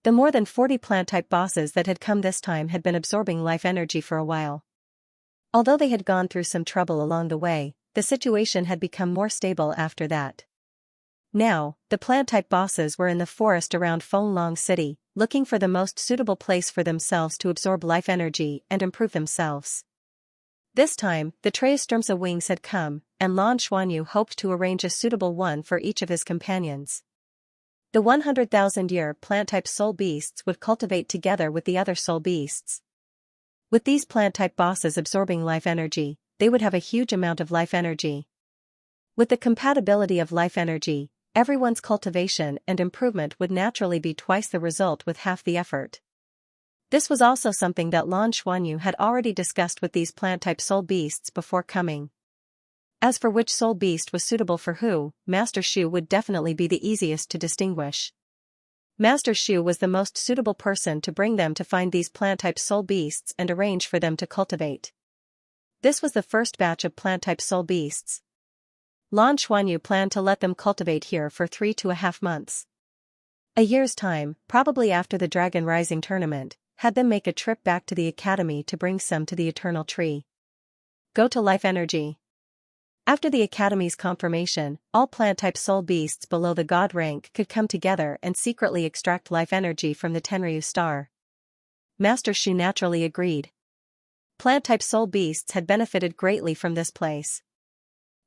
Speaker 1: The more than 40 plant-type bosses that had come this time had been absorbing life energy for a while. Although they had gone through some trouble along the way, the situation had become more stable after that. Now, the plant-type bosses were in the forest around Feng Long City, looking for the most suitable place for themselves to absorb life energy and improve themselves. This time, the Treastrumsa wings had come, and Lan Xuanyu hoped to arrange a suitable one for each of his companions. The 100,000-year plant-type soul beasts would cultivate together with the other soul beasts. With these plant-type bosses absorbing life energy, they would have a huge amount of life energy. With the compatibility of life energy, everyone's cultivation and improvement would naturally be twice the result with half the effort. This was also something that Lan Xuanyu had already discussed with these plant-type soul beasts before coming. As for which soul beast was suitable for who, Master Shu would definitely be the easiest to distinguish. Master Shu was the most suitable person to bring them to find these plant-type soul beasts and arrange for them to cultivate. This was the first batch of plant-type soul beasts. Lan Xuanyu planned to let them cultivate here for 3.5 months. A year's time, probably after the Dragon Rising tournament, had them make a trip back to the academy to bring some to the Eternal Tree. Go to life energy. After the academy's confirmation, all plant-type soul beasts below the god rank could come together and secretly extract life energy from the Tenryu Star. Master Shu naturally agreed. Plant-type soul beasts had benefited greatly from this place.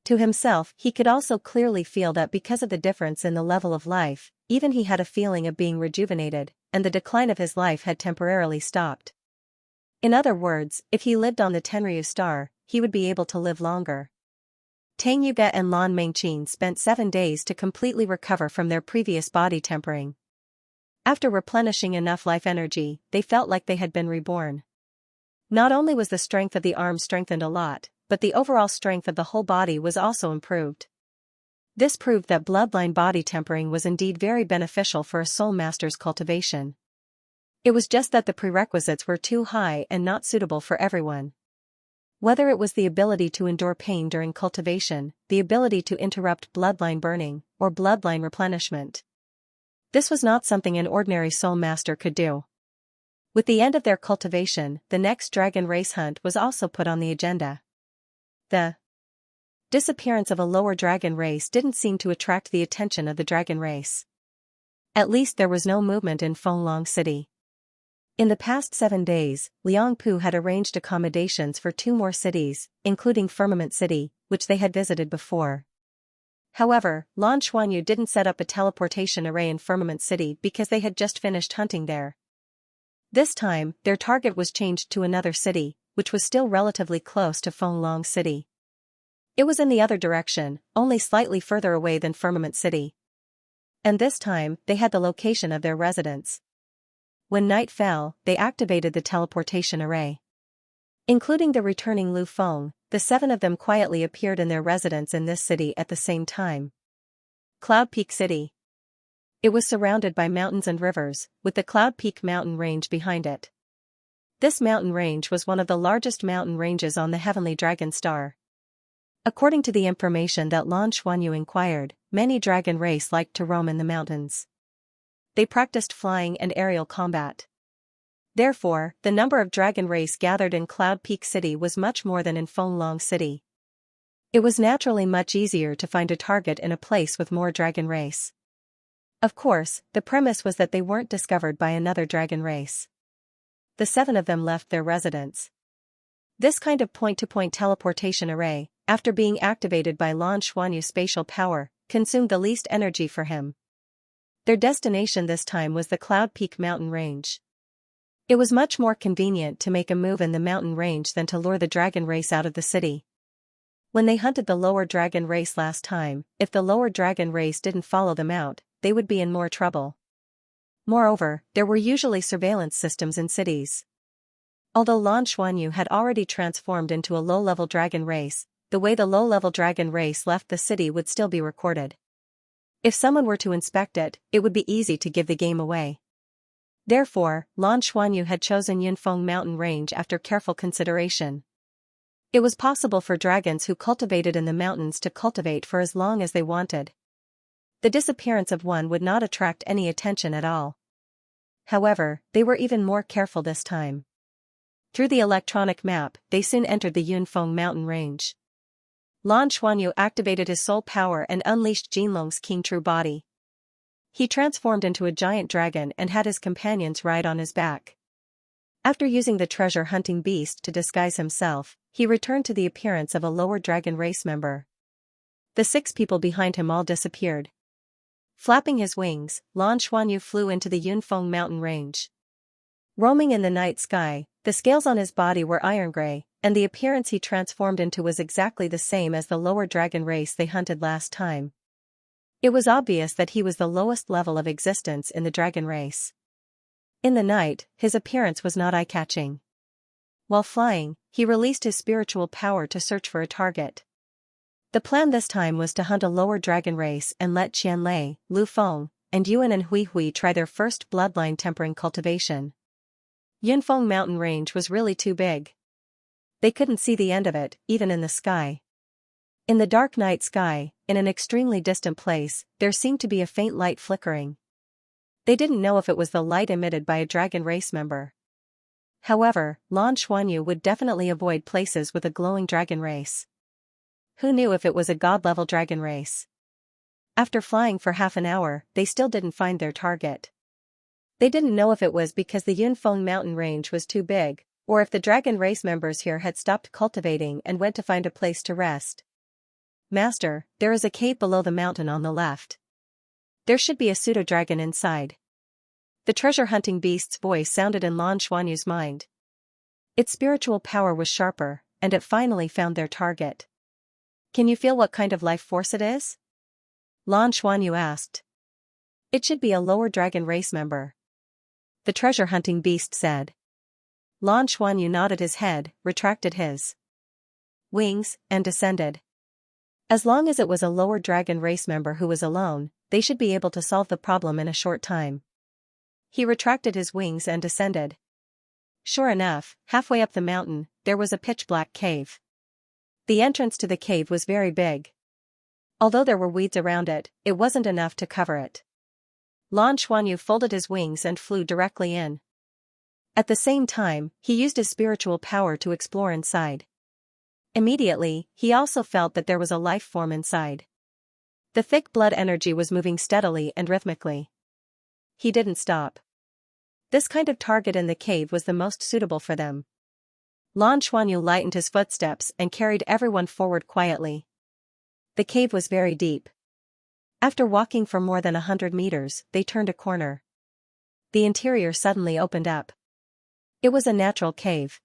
Speaker 1: To himself, he could also clearly feel that because of the difference in the level of life, even he had a feeling of being rejuvenated, and the decline of his life had temporarily stopped. In other words, if he lived on the Tenryu Star, he would be able to live longer. Tang Yuga and Lan Mengqin spent 7 days to completely recover from their previous body tempering. After replenishing enough life energy, they felt like they had been reborn. Not only was the strength of the arm strengthened a lot, but the overall strength of the whole body was also improved. This proved that bloodline body tempering was indeed very beneficial for a soul master's cultivation. It was just that the prerequisites were too high and not suitable for everyone. Whether it was the ability to endure pain during cultivation, the ability to interrupt bloodline burning, or bloodline replenishment. This was not something an ordinary soul master could do. With the end of their cultivation, the next dragon race hunt was also put on the agenda. The disappearance of a lower dragon race didn't seem to attract the attention of the dragon race. At least there was no movement in Fenglong City. In the past 7 days, Liang Pu had arranged accommodations for 2 more cities, including Firmament City, which they had visited before. However, Lan Xuanyu didn't set up a teleportation array in Firmament City because they had just finished hunting there. This time, their target was changed to another city, which was still relatively close to Fenglong City. It was in the other direction, only slightly further away than Firmament City. And this time, they had the location of their residence. When night fell, they activated the teleportation array. Including the returning Lu Feng, the 7 of them quietly appeared in their residence in this city at the same time. Cloud Peak City. It was surrounded by mountains and rivers, with the Cloud Peak mountain range behind it. This mountain range was one of the largest mountain ranges on the Heavenly Dragon Star. According to the information that Lan Xuanyu inquired, many dragon race liked to roam in the mountains. They practiced flying and aerial combat. Therefore, the number of dragon race gathered in Cloud Peak City was much more than in Fenglong City. It was naturally much easier to find a target in a place with more dragon race. Of course, the premise was that they weren't discovered by another dragon race. The 7 of them left their residence. This kind of point-to-point teleportation array, after being activated by Lan Xuanyu's spatial power, consumed the least energy for him. Their destination this time was the Cloud Peak mountain range. It was much more convenient to make a move in the mountain range than to lure the dragon race out of the city. When they hunted the lower dragon race last time, if the lower dragon race didn't follow them out, they would be in more trouble. Moreover, there were usually surveillance systems in cities. Although Lan Xuanyu had already transformed into a low-level dragon race, the way the low-level dragon race left the city would still be recorded. If someone were to inspect it, it would be easy to give the game away. Therefore, Lan Xuanyu had chosen Yunfeng Mountain Range after careful consideration. It was possible for dragons who cultivated in the mountains to cultivate for as long as they wanted. The disappearance of one would not attract any attention at all. However, they were even more careful this time. Through the electronic map, they soon entered the Yunfeng Mountain Range. Lan Xuanyu activated his soul power and unleashed Jinlong's King True Body. He transformed into a giant dragon and had his companions ride on his back. After using the treasure-hunting beast to disguise himself, he returned to the appearance of a lower dragon race member. The 6 people behind him all disappeared. Flapping his wings, Lan Xuanyu flew into the Yunfeng Mountain Range. Roaming in the night sky, the scales on his body were iron-gray, and the appearance he transformed into was exactly the same as the lower dragon race they hunted last time. It was obvious that he was the lowest level of existence in the dragon race. In the night, his appearance was not eye-catching. While flying, he released his spiritual power to search for a target. The plan this time was to hunt a lower dragon race and let Qianlei, Lu Feng, and Yuan and Hui Hui try their first bloodline tempering cultivation. Yunfeng Mountain Range was really too big. They couldn't see the end of it, even in the sky. In the dark night sky, in an extremely distant place, there seemed to be a faint light flickering. They didn't know if it was the light emitted by a dragon race member. However, Lan Xuanyu would definitely avoid places with a glowing dragon race. Who knew if it was a god-level dragon race? After flying for half an hour, they still didn't find their target. They didn't know if it was because the Yunfeng mountain range was too big, or if the dragon race members here had stopped cultivating and went to find a place to rest. Master, there is a cave below the mountain on the left. There should be a pseudo-dragon inside. The treasure-hunting beast's voice sounded in Lan Xuanyu's mind. Its spiritual power was sharper, and it finally found their target. Can you feel what kind of life force it is? Lan Xuanyu asked. It should be a lower dragon race member. The treasure-hunting beast said. Lan Xuanyu nodded his head, retracted his wings, and descended. As long as it was a lower dragon race member who was alone, they should be able to solve the problem in a short time. He retracted his wings and descended. Sure enough, halfway up the mountain, there was a pitch-black cave. The entrance to the cave was very big. Although there were weeds around it, it wasn't enough to cover it. Lan Xuanyu folded his wings and flew directly in. At the same time, he used his spiritual power to explore inside. Immediately, he also felt that there was a life form inside. The thick blood energy was moving steadily and rhythmically. He didn't stop. This kind of target in the cave was the most suitable for them. Lan Xuanyu lightened his footsteps and carried everyone forward quietly. The cave was very deep. After walking for more than 100 meters, they turned a corner. The interior suddenly opened up. It was a natural cave.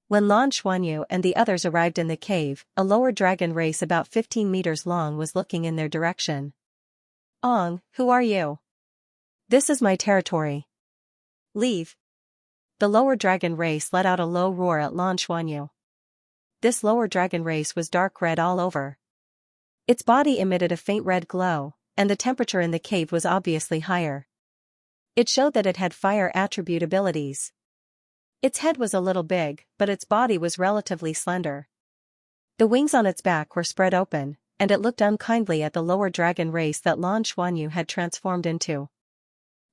Speaker 1: When Lan Xuanyu and the others arrived in the cave, a lower dragon race about 15 meters long was looking in their direction. "Ong, who are you? This is my territory. Leave." The lower dragon race let out a low roar at Lan Xuanyu. This lower dragon race was dark red all over. Its body emitted a faint red glow, and the temperature in the cave was obviously higher. It showed that it had fire attribute abilities. Its head was a little big, but its body was relatively slender. The wings on its back were spread open, and it looked unkindly at the lower dragon race that Lan Xuanyu had transformed into.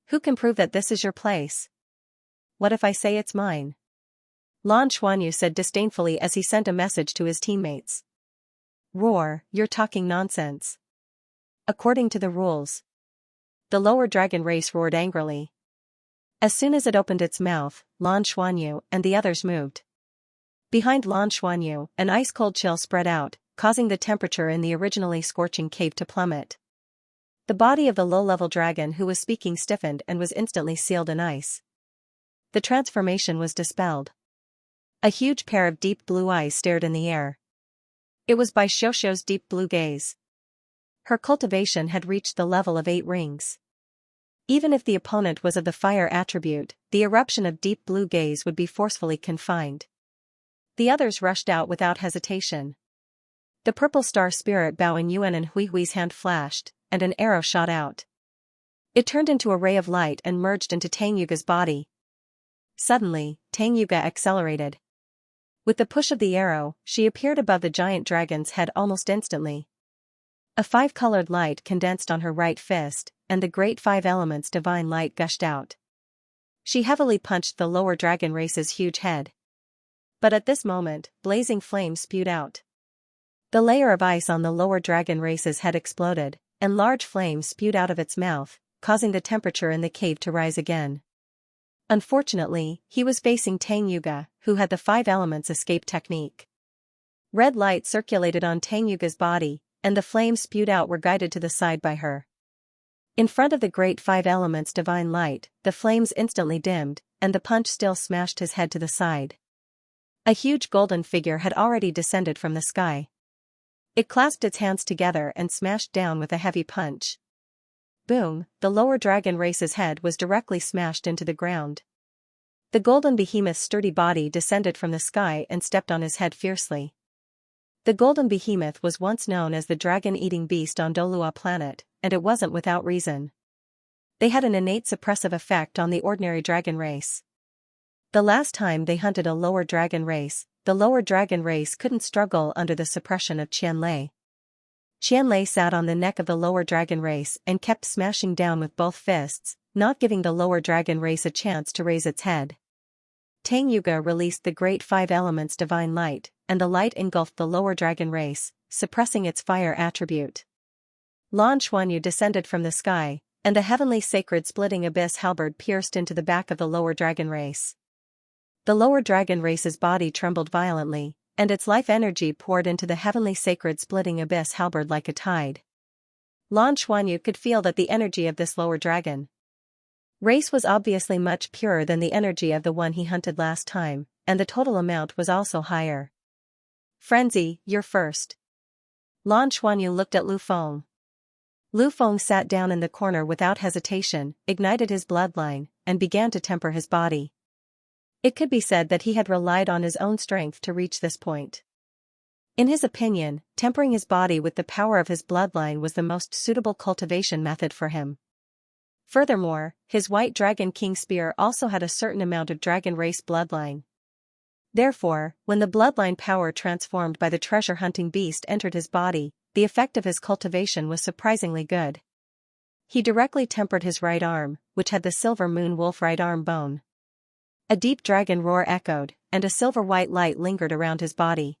Speaker 1: "Who can prove that this is your place? What if I say it's mine?" Lan Xuanyu said disdainfully as he sent a message to his teammates. "Roar, you're talking nonsense. According to the rules." The lower dragon race roared angrily. As soon as it opened its mouth, Lan Xuanyu and the others moved. Behind Lan Xuanyu, an ice-cold chill spread out, causing the temperature in the originally scorching cave to plummet. The body of the low-level dragon who was speaking stiffened and was instantly sealed in ice. The transformation was dispelled. A huge pair of deep blue eyes stared in the air. It was by Xiaoxiao's deep blue gaze. Her cultivation had reached the level of 8 rings. Even if the opponent was of the fire attribute, the eruption of deep blue gaze would be forcefully confined. The others rushed out without hesitation. The purple star spirit bow in Yuan and Huihui's hand flashed, and an arrow shot out. It turned into a ray of light and merged into Tang Yuga's body. Suddenly, Tang Yuga accelerated. With the push of the arrow, she appeared above the giant dragon's head almost instantly. A 5-colored light condensed on her right fist, and the great 5 elements divine light gushed out. She heavily punched the lower dragon race's huge head. But at this moment, blazing flames spewed out. The layer of ice on the lower dragon race's head exploded, and large flames spewed out of its mouth, causing the temperature in the cave to rise again. Unfortunately, he was facing Tang Yuga, who had the 5 elements escape technique. Red light circulated on Tang Yuga's body, and the flames spewed out were guided to the side by her. In front of the great 5 elements divine light, the flames instantly dimmed, and the punch still smashed his head to the side. A huge golden figure had already descended from the sky. It clasped its hands together and smashed down with a heavy punch. Boom, the lower dragon race's head was directly smashed into the ground. The golden behemoth's sturdy body descended from the sky and stepped on his head fiercely. The golden behemoth was once known as the dragon-eating beast on Douluo planet, and it wasn't without reason. They had an innate suppressive effect on the ordinary dragon race. The last time they hunted a lower dragon race, the lower dragon race couldn't struggle under the suppression of Qianlei. Qianlei sat on the neck of the lower dragon race and kept smashing down with both fists, not giving the lower dragon race a chance to raise its head. Tang Yuga released the great 5 elements divine light, and the light engulfed the lower dragon race, suppressing its fire attribute. Lan Xuanyu descended from the sky, and a heavenly sacred splitting abyss halberd pierced into the back of the lower dragon race. The lower dragon race's body trembled violently, and its life energy poured into the heavenly sacred splitting abyss halberd like a tide. Lan Xuanyu could feel that the energy of this lower dragon race was obviously much purer than the energy of the one he hunted last time, and the total amount was also higher. "Frenzy, you're first." Lan Xuanyu looked at Lu Feng. Lu Feng sat down in the corner without hesitation, ignited his bloodline, and began to temper his body. It could be said that he had relied on his own strength to reach this point. In his opinion, tempering his body with the power of his bloodline was the most suitable cultivation method for him. Furthermore, his White Dragon King Spear also had a certain amount of dragon race bloodline. Therefore, when the bloodline power transformed by the treasure-hunting beast entered his body, the effect of his cultivation was surprisingly good. He directly tempered his right arm, which had the silver moon wolf right arm bone. A deep dragon roar echoed, and a silver-white light lingered around his body.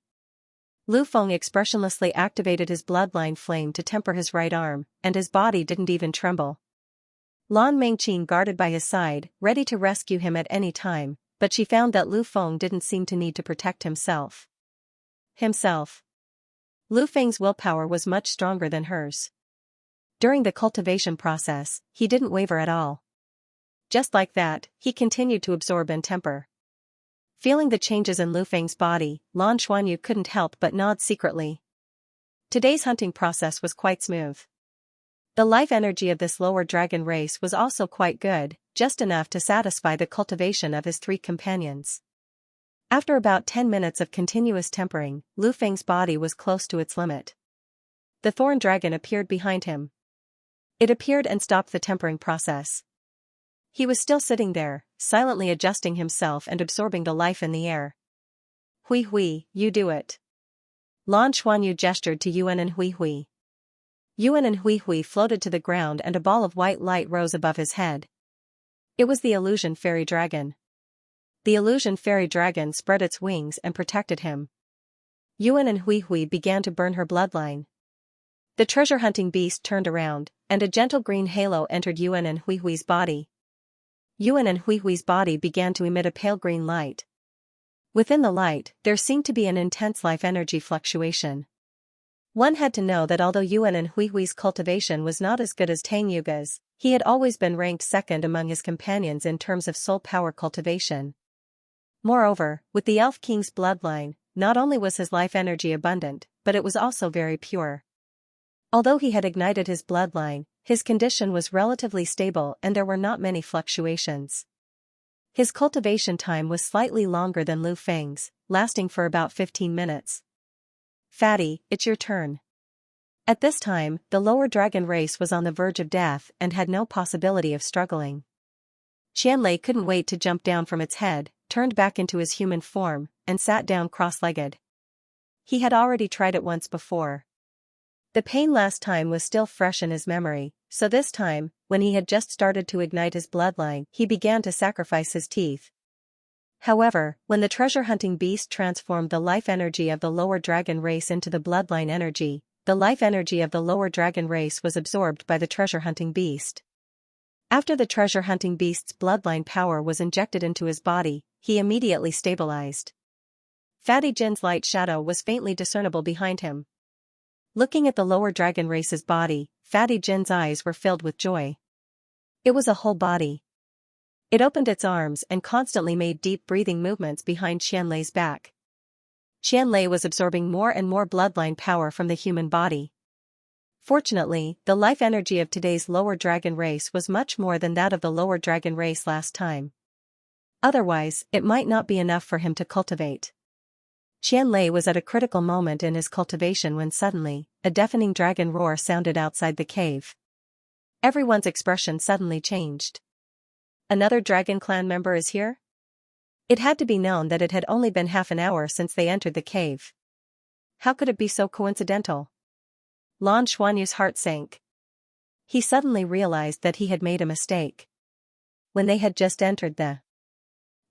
Speaker 1: Lu Feng expressionlessly activated his bloodline flame to temper his right arm, and his body didn't even tremble. Lan Mengqin guarded by his side, ready to rescue him at any time, but she found that Lu Feng didn't seem to need to protect himself. Lu Feng's willpower was much stronger than hers. During the cultivation process, he didn't waver at all. Just like that, he continued to absorb and temper. Feeling the changes in Lu Feng's body, Lan Xuanyu couldn't help but nod secretly. Today's hunting process was quite smooth. The life energy of this lower dragon race was also quite good, just enough to satisfy the cultivation of his 3 companions. After about 10 minutes of continuous tempering, Lu Feng's body was close to its limit. The thorn dragon appeared behind him. It appeared and stopped the tempering process. He was still sitting there, silently adjusting himself and absorbing the life in the air. Hui Hui, you do it. Lan Xuanyu gestured to Yuan and Hui Hui. Yuan and Hui Hui floated to the ground and a ball of white light rose above his head. It was the illusion fairy dragon. The illusion fairy dragon spread its wings and protected him. Yuan and Hui Hui began to burn her bloodline. The treasure hunting beast turned around, and a gentle green halo entered Yuan and Hui Hui's body. Yuan and Hui Hui's body began to emit a pale green light. Within the light, there seemed to be an intense life energy fluctuation. One had to know that although Yuan and Hui Hui's cultivation was not as good as Tang Yuga's, he had always been ranked second among his companions in terms of soul power cultivation. Moreover, with the Elf King's bloodline, not only was his life energy abundant, but it was also very pure. Although he had ignited his bloodline, his condition was relatively stable and there were not many fluctuations. His cultivation time was slightly longer than Lu Feng's, lasting for about 15 minutes. Fatty, it's your turn. At this time, the lower dragon race was on the verge of death and had no possibility of struggling. Qianlei couldn't wait to jump down from its head, turned back into his human form, and sat down cross-legged. He had already tried it once before. The pain last time was still fresh in his memory, so this time, when he had just started to ignite his bloodline, he began to sacrifice his teeth. However, when the treasure-hunting beast transformed the life energy of the lower dragon race into the bloodline energy, the life energy of the lower dragon race was absorbed by the treasure-hunting beast. After the treasure-hunting beast's bloodline power was injected into his body, he immediately stabilized. Fatty Jin's light shadow was faintly discernible behind him. Looking at the lower dragon race's body, Fatty Jin's eyes were filled with joy. It was a whole body. It opened its arms and constantly made deep breathing movements behind Qianlei's back. Qianlei was absorbing more and more bloodline power from the human body. Fortunately, the life energy of today's lower dragon race was much more than that of the lower dragon race last time. Otherwise, it might not be enough for him to cultivate. Qianlei was at a critical moment in his cultivation when suddenly, a deafening dragon roar sounded outside the cave. Everyone's expression suddenly changed. Another dragon clan member is here? It had to be known that it had only been half an hour since they entered the cave. How could it be so coincidental? Lan Xuanyu's heart sank. He suddenly realized that he had made a mistake. When they had just entered the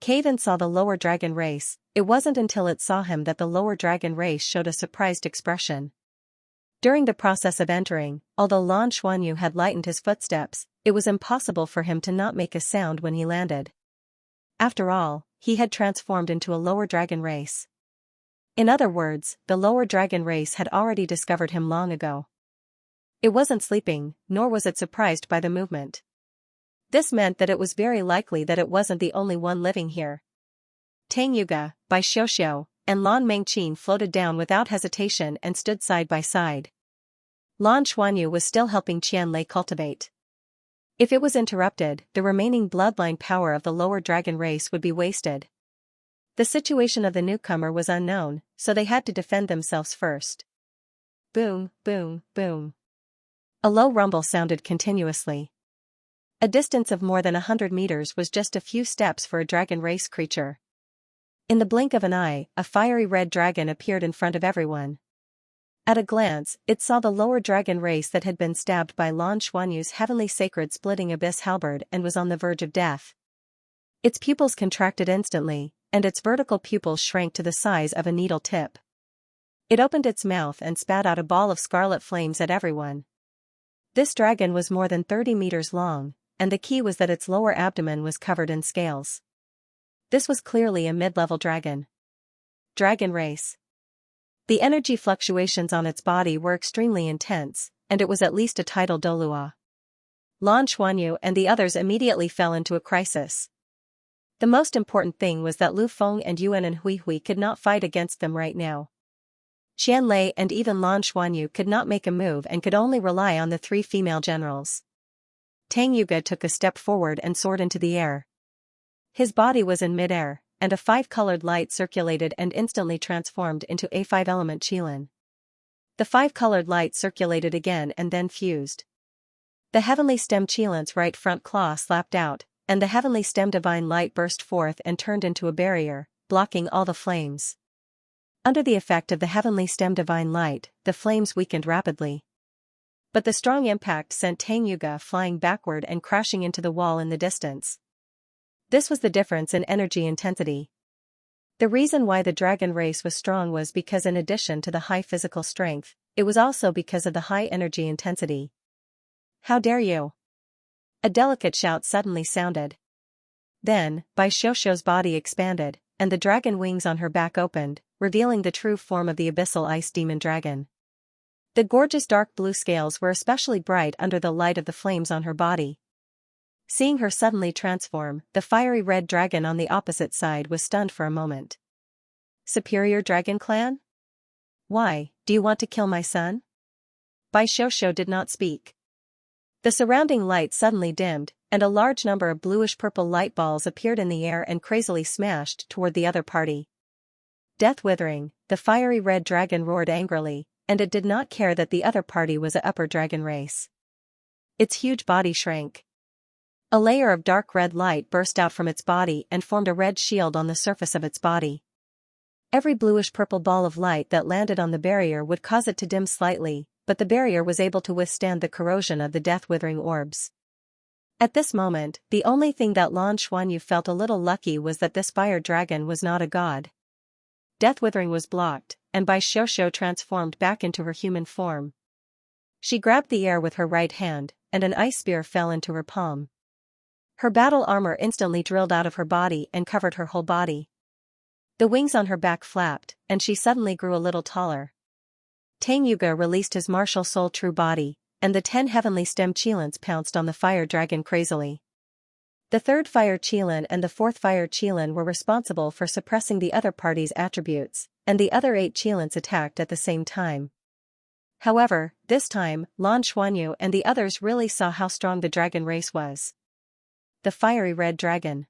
Speaker 1: cave and saw the lower dragon race, it wasn't until it saw him that the lower dragon race showed a surprised expression. During the process of entering, although Lan Xuanyu had lightened his footsteps, it was impossible for him to not make a sound when he landed. After all, he had transformed into a lower dragon race. In other words, the lower dragon race had already discovered him long ago. It wasn't sleeping, nor was it surprised by the movement. This meant that it was very likely that it wasn't the only one living here. Tang Yuga, Bai Xiuxiu, and Lan Mengqin floated down without hesitation and stood side by side. Lan Xuanyu was still helping Qianlei cultivate. If it was interrupted, the remaining bloodline power of the lower dragon race would be wasted. The situation of the newcomer was unknown, so they had to defend themselves first. Boom, boom, boom. A low rumble sounded continuously. A distance of more than 100 meters was just a few steps for a dragon race creature. In the blink of an eye, a fiery red dragon appeared in front of everyone. At a glance, it saw the lower dragon race that had been stabbed by Lan Xuanyu's heavenly sacred splitting abyss halberd and was on the verge of death. Its pupils contracted instantly, and its vertical pupils shrank to the size of a needle tip. It opened its mouth and spat out a ball of scarlet flames at everyone. This dragon was more than 30 meters long, and the key was that its lower abdomen was covered in scales. This was clearly a mid-level dragon. Dragon race. The energy fluctuations on its body were extremely intense, and it was at least a tidal Douluo. Lan Xuanyu and the others immediately fell into a crisis. The most important thing was that Lu Feng and Yuan and Hui Hui could not fight against them right now. Qian Lei and even Lan Xuanyu could not make a move and could only rely on the 3 female generals. Tang Yuge took a step forward and soared into the air. His body was in mid-air, and a 5-colored light circulated and instantly transformed into a 5-element qilin. The 5-colored light circulated again and then fused. The heavenly stem qilin's right front claw slapped out, and the heavenly stem divine light burst forth and turned into a barrier, blocking all the flames. Under the effect of the heavenly stem divine light, the flames weakened rapidly. But the strong impact sent Tang Yuge flying backward and crashing into the wall in the distance. This was the difference in energy intensity. The reason why the dragon race was strong was because in addition to the high physical strength, it was also because of the high energy intensity. "How dare you!" A delicate shout suddenly sounded. Then, Bai Xiaoxiu's body expanded, and the dragon wings on her back opened, revealing the true form of the abyssal ice demon dragon. The gorgeous dark blue scales were especially bright under the light of the flames on her body. Seeing her suddenly transform, the fiery red dragon on the opposite side was stunned for a moment. "Superior Dragon Clan? Why, do you want to kill my son?" Bai Xiaoxiu did not speak. The surrounding light suddenly dimmed, and a large number of bluish-purple light balls appeared in the air and crazily smashed toward the other party. Death withering, the fiery red dragon roared angrily, and it did not care that the other party was a upper dragon race. Its huge body shrank. A layer of dark red light burst out from its body and formed a red shield on the surface of its body. Every bluish-purple ball of light that landed on the barrier would cause it to dim slightly, but the barrier was able to withstand the corrosion of the death-withering orbs. At this moment, the only thing that Lan Xuanyu felt a little lucky was that this fire dragon was not a god. Death-withering was blocked, and Bai Xiaoxiu transformed back into her human form. She grabbed the air with her right hand, and an ice spear fell into her palm. Her battle armor instantly drilled out of her body and covered her whole body. The wings on her back flapped, and she suddenly grew a little taller. Tang Yuge released his martial soul true body, and the 10 heavenly stem qilins pounced on the fire dragon crazily. The 3rd fire qilin and the 4th fire qilin were responsible for suppressing the other party's attributes, and the other 8 qilins attacked at the same time. However, this time, Lan Xuanyu and the others really saw how strong the dragon race was. The fiery red dragon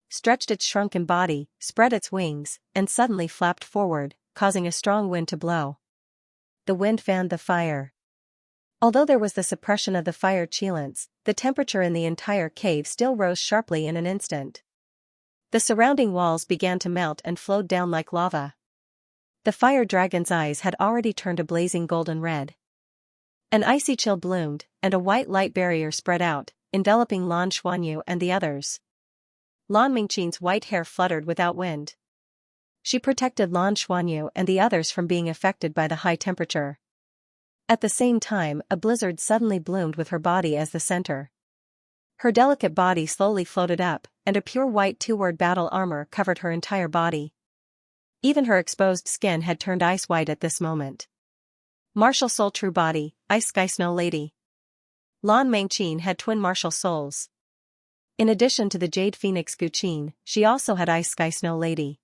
Speaker 1: stretched its shrunken body, spread its wings, and suddenly flapped forward, causing a strong wind to blow. The wind fanned the fire. Although there was the suppression of the fire qilins, the temperature in the entire cave still rose sharply in an instant. The surrounding walls began to melt and flowed down like lava. The fire dragon's eyes had already turned a blazing golden red. An icy chill bloomed, and a white light barrier spread out, enveloping Lan Xuanyu and the others. Lan Mingqin's white hair fluttered without wind. She protected Lan Xuanyu and the others from being affected by the high temperature. At the same time, a blizzard suddenly bloomed with her body as the center. Her delicate body slowly floated up, and a pure white 2-word battle armor covered her entire body. Even her exposed skin had turned ice white at this moment. Martial soul true body, Ice Sky Snow Lady. Lan Mangqin had twin martial souls. In addition to the Jade Phoenix Guqin, she also had Ice Sky Snow Lady.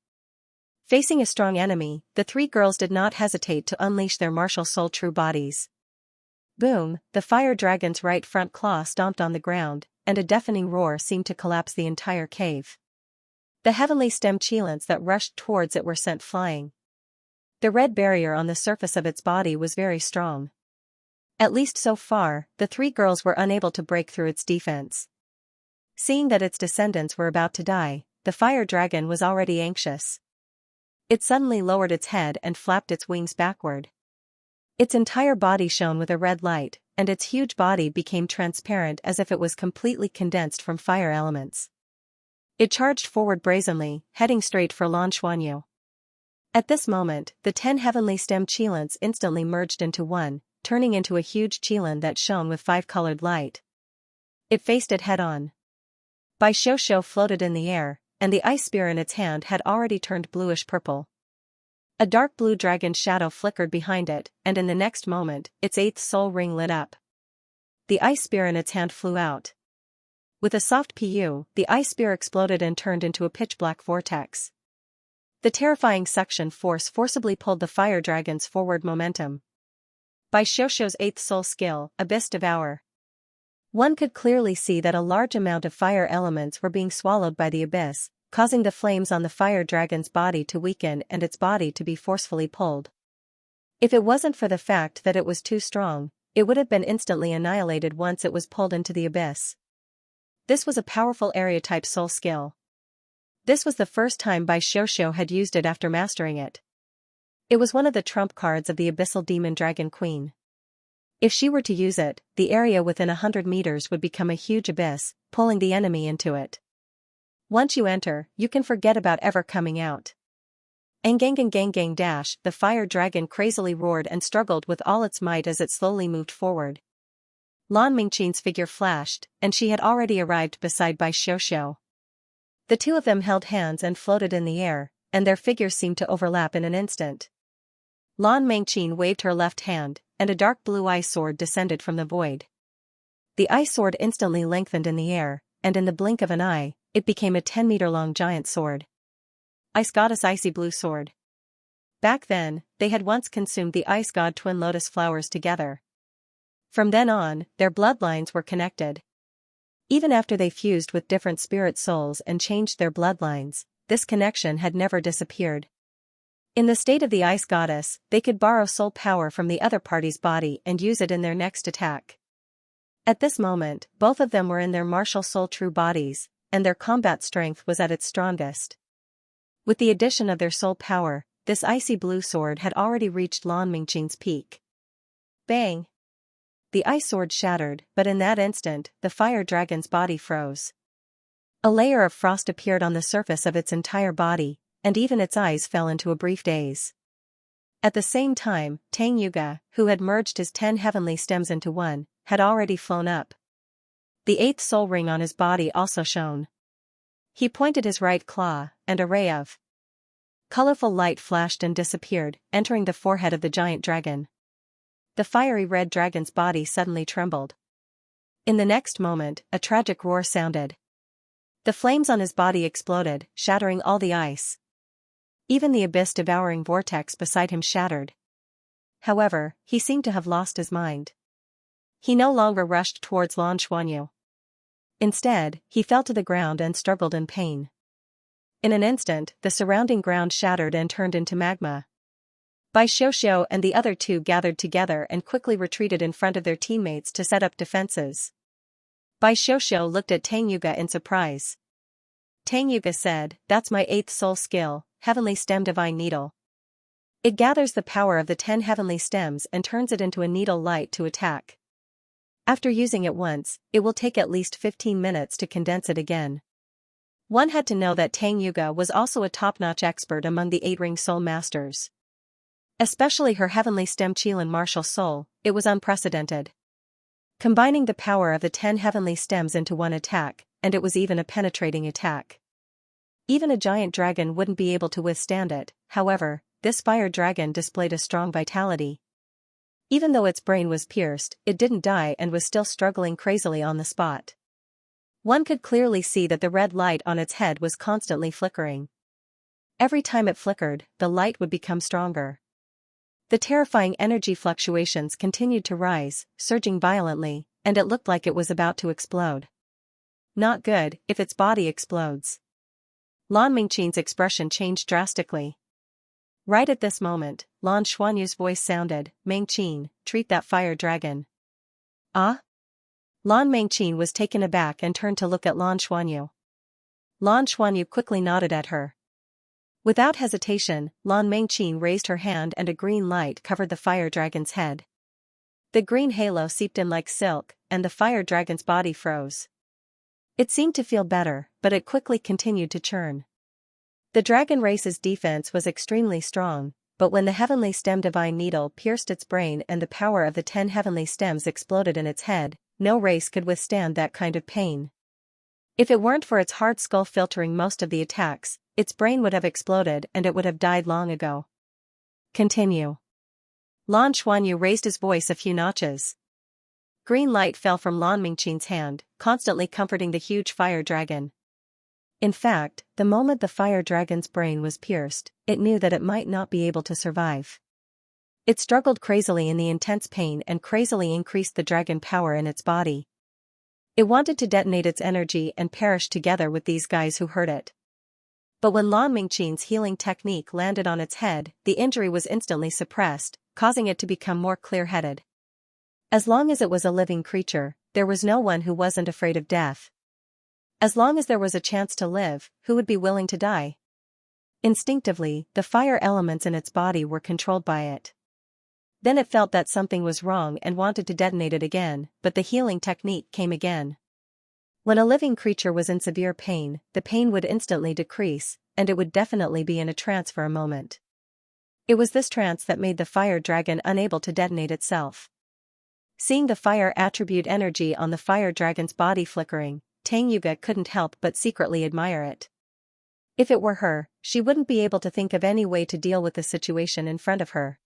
Speaker 1: Facing a strong enemy, the 3 girls did not hesitate to unleash their martial soul true bodies. Boom, the fire dragon's right front claw stomped on the ground, and a deafening roar seemed to collapse the entire cave. The heavenly stem qilins that rushed towards it were sent flying. The red barrier on the surface of its body was very strong. At least so far, the 3 girls were unable to break through its defense. Seeing that its descendants were about to die, the fire dragon was already anxious. It suddenly lowered its head and flapped its wings backward. Its entire body shone with a red light, and its huge body became transparent as if it was completely condensed from fire elements. It charged forward brazenly, heading straight for Lan Xuanyu. At this moment, the 10 heavenly stem qilins instantly merged into one, turning into a huge qilin that shone with 5-colored light. It faced it head-on. Bai Xiuxiu floated in the air, and the ice spear in its hand had already turned bluish-purple. A dark blue dragon shadow flickered behind it, and in the next moment, its 8th soul ring lit up. The ice spear in its hand flew out. With a soft pu, the ice spear exploded and turned into a pitch-black vortex. The terrifying suction force forcibly pulled the fire dragon's forward momentum. Bai Xiuxiu's 8th soul skill, Abyss Devour. One could clearly see that a large amount of fire elements were being swallowed by the abyss, causing the flames on the fire dragon's body to weaken and its body to be forcefully pulled. If it wasn't for the fact that it was too strong, it would have been instantly annihilated once it was pulled into the abyss. This was a powerful area-type soul skill. This was the first time Bai Xiuxiu had used it after mastering it. It was one of the trump cards of the Abyssal Demon Dragon Queen. If she were to use it, the area within 100 meters would become a huge abyss, pulling the enemy into it. Once you enter, you can forget about ever coming out. Gang dash, the fire dragon crazily roared and struggled with all its might as it slowly moved forward. Lan Mingqin's figure flashed, and she had already arrived beside Bai Xiuxiu. The two of them held hands and floated in the air, and their figures seemed to overlap in an instant. Lan Mingqin waved her left hand, and a dark blue ice sword descended from the void. The ice sword instantly lengthened in the air, and in the blink of an eye, it became a 10-meter-long giant sword. Ice Goddess Icy Blue Sword. Back then, they had once consumed the ice god twin lotus flowers together. From then on, their bloodlines were connected. Even after they fused with different spirit souls and changed their bloodlines, this connection had never disappeared. In the state of the ice goddess, they could borrow soul power from the other party's body and use it in their next attack. At this moment, both of them were in their martial soul true bodies, and their combat strength was at its strongest. With the addition of their soul power, this icy blue sword had already reached Lan Mingqin's peak. Bang! The ice sword shattered, but in that instant, the fire dragon's body froze. A layer of frost appeared on the surface of its entire body, and even its eyes fell into a brief daze. At the same time, Tang Yuga, who had merged his 10 heavenly stems into one, had already flown up. The 8th soul ring on his body also shone. He pointed his right claw, and a ray of colorful light flashed and disappeared, entering the forehead of the giant dragon. The fiery red dragon's body suddenly trembled. In the next moment, a tragic roar sounded. The flames on his body exploded, shattering all the ice. Even the abyss-devouring vortex beside him shattered. However, he seemed to have lost his mind. He no longer rushed towards Lan Xuanyu. Instead, he fell to the ground and struggled in pain. In an instant, the surrounding ground shattered and turned into magma. Bai Xiuxiu and the other two gathered together and quickly retreated in front of their teammates to set up defenses. Bai Xiuxiu looked at Tang Yuga in surprise. Tang Yuga said, "That's my 8th soul skill, Heavenly Stem Divine Needle. It gathers the power of the 10 heavenly stems and turns it into a needle light to attack. After using it once, it will take at least 15 minutes to condense it again." One had to know that Tang Yuga was also a top-notch expert among the 8-ring soul masters. Especially her heavenly stem Qilin martial soul, it was unprecedented. Combining the power of the 10 heavenly stems into one attack, and it was even a penetrating attack. Even a giant dragon wouldn't be able to withstand it. However, this fire dragon displayed a strong vitality. Even though its brain was pierced, it didn't die and was still struggling crazily on the spot. One could clearly see that the red light on its head was constantly flickering. Every time it flickered, the light would become stronger. The terrifying energy fluctuations continued to rise, surging violently, and it looked like it was about to explode. Not good, if its body explodes. Lan Mingqin's expression changed drastically. Right at this moment, Lan Xuanyu's voice sounded, "Mingqin, treat that fire dragon." Ah? Lan Mingqin was taken aback and turned to look at Lan Xuanyu. Lan Xuanyu quickly nodded at her. Without hesitation, Lan Mengqin raised her hand and a green light covered the fire dragon's head. The green halo seeped in like silk, and the fire dragon's body froze. It seemed to feel better, but it quickly continued to churn. The dragon race's defense was extremely strong, but when the heavenly stem divine needle pierced its brain and the power of the 10 heavenly stems exploded in its head, no race could withstand that kind of pain. If it weren't for its hard skull filtering most of the attacks, its brain would have exploded and it would have died long ago. Continue. Lan Xuanyu raised his voice a few notches. Green light fell from Lan Mingqin's hand, constantly comforting the huge fire dragon. In fact, the moment the fire dragon's brain was pierced, it knew that it might not be able to survive. It struggled crazily in the intense pain and crazily increased the dragon power in its body. It wanted to detonate its energy and perish together with these guys who hurt it. But when Lan Mingqin's healing technique landed on its head, the injury was instantly suppressed, causing it to become more clear-headed. As long as it was a living creature, there was no one who wasn't afraid of death. As long as there was a chance to live, who would be willing to die? Instinctively, the fire elements in its body were controlled by it. Then it felt that something was wrong and wanted to detonate it again, but the healing technique came again. When a living creature was in severe pain, the pain would instantly decrease, and it would definitely be in a trance for a moment. It was this trance that made the fire dragon unable to detonate itself. Seeing the fire attribute energy on the fire dragon's body flickering, Tang Yuga couldn't help but secretly admire it. If it were her, she wouldn't be able to think of any way to deal with the situation in front of her.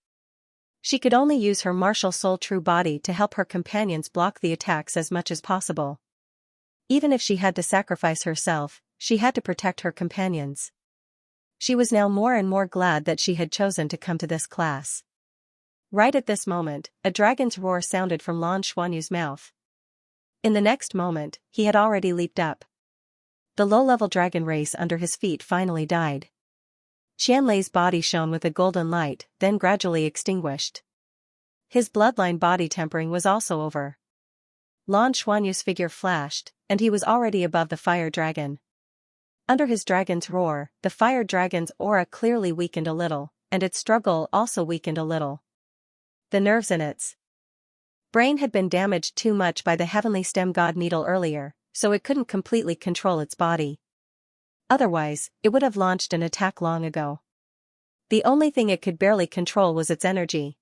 Speaker 1: She could only use her martial soul true body to help her companions block the attacks as much as possible. Even if she had to sacrifice herself, she had to protect her companions. She was now more and more glad that she had chosen to come to this class. Right at this moment, a dragon's roar sounded from Lan Xuanyu's mouth. In the next moment, he had already leaped up. The low-level dragon race under his feet finally died. Qianlei's body shone with a golden light, then gradually extinguished. His bloodline body tempering was also over. Lan Xuanyu's figure flashed, and he was already above the fire dragon. Under his dragon's roar, the fire dragon's aura clearly weakened a little, and its struggle also weakened a little. The nerves in its brain had been damaged too much by the heavenly stem god needle earlier, so it couldn't completely control its body. Otherwise, it would have launched an attack long ago. The only thing it could barely control was its energy.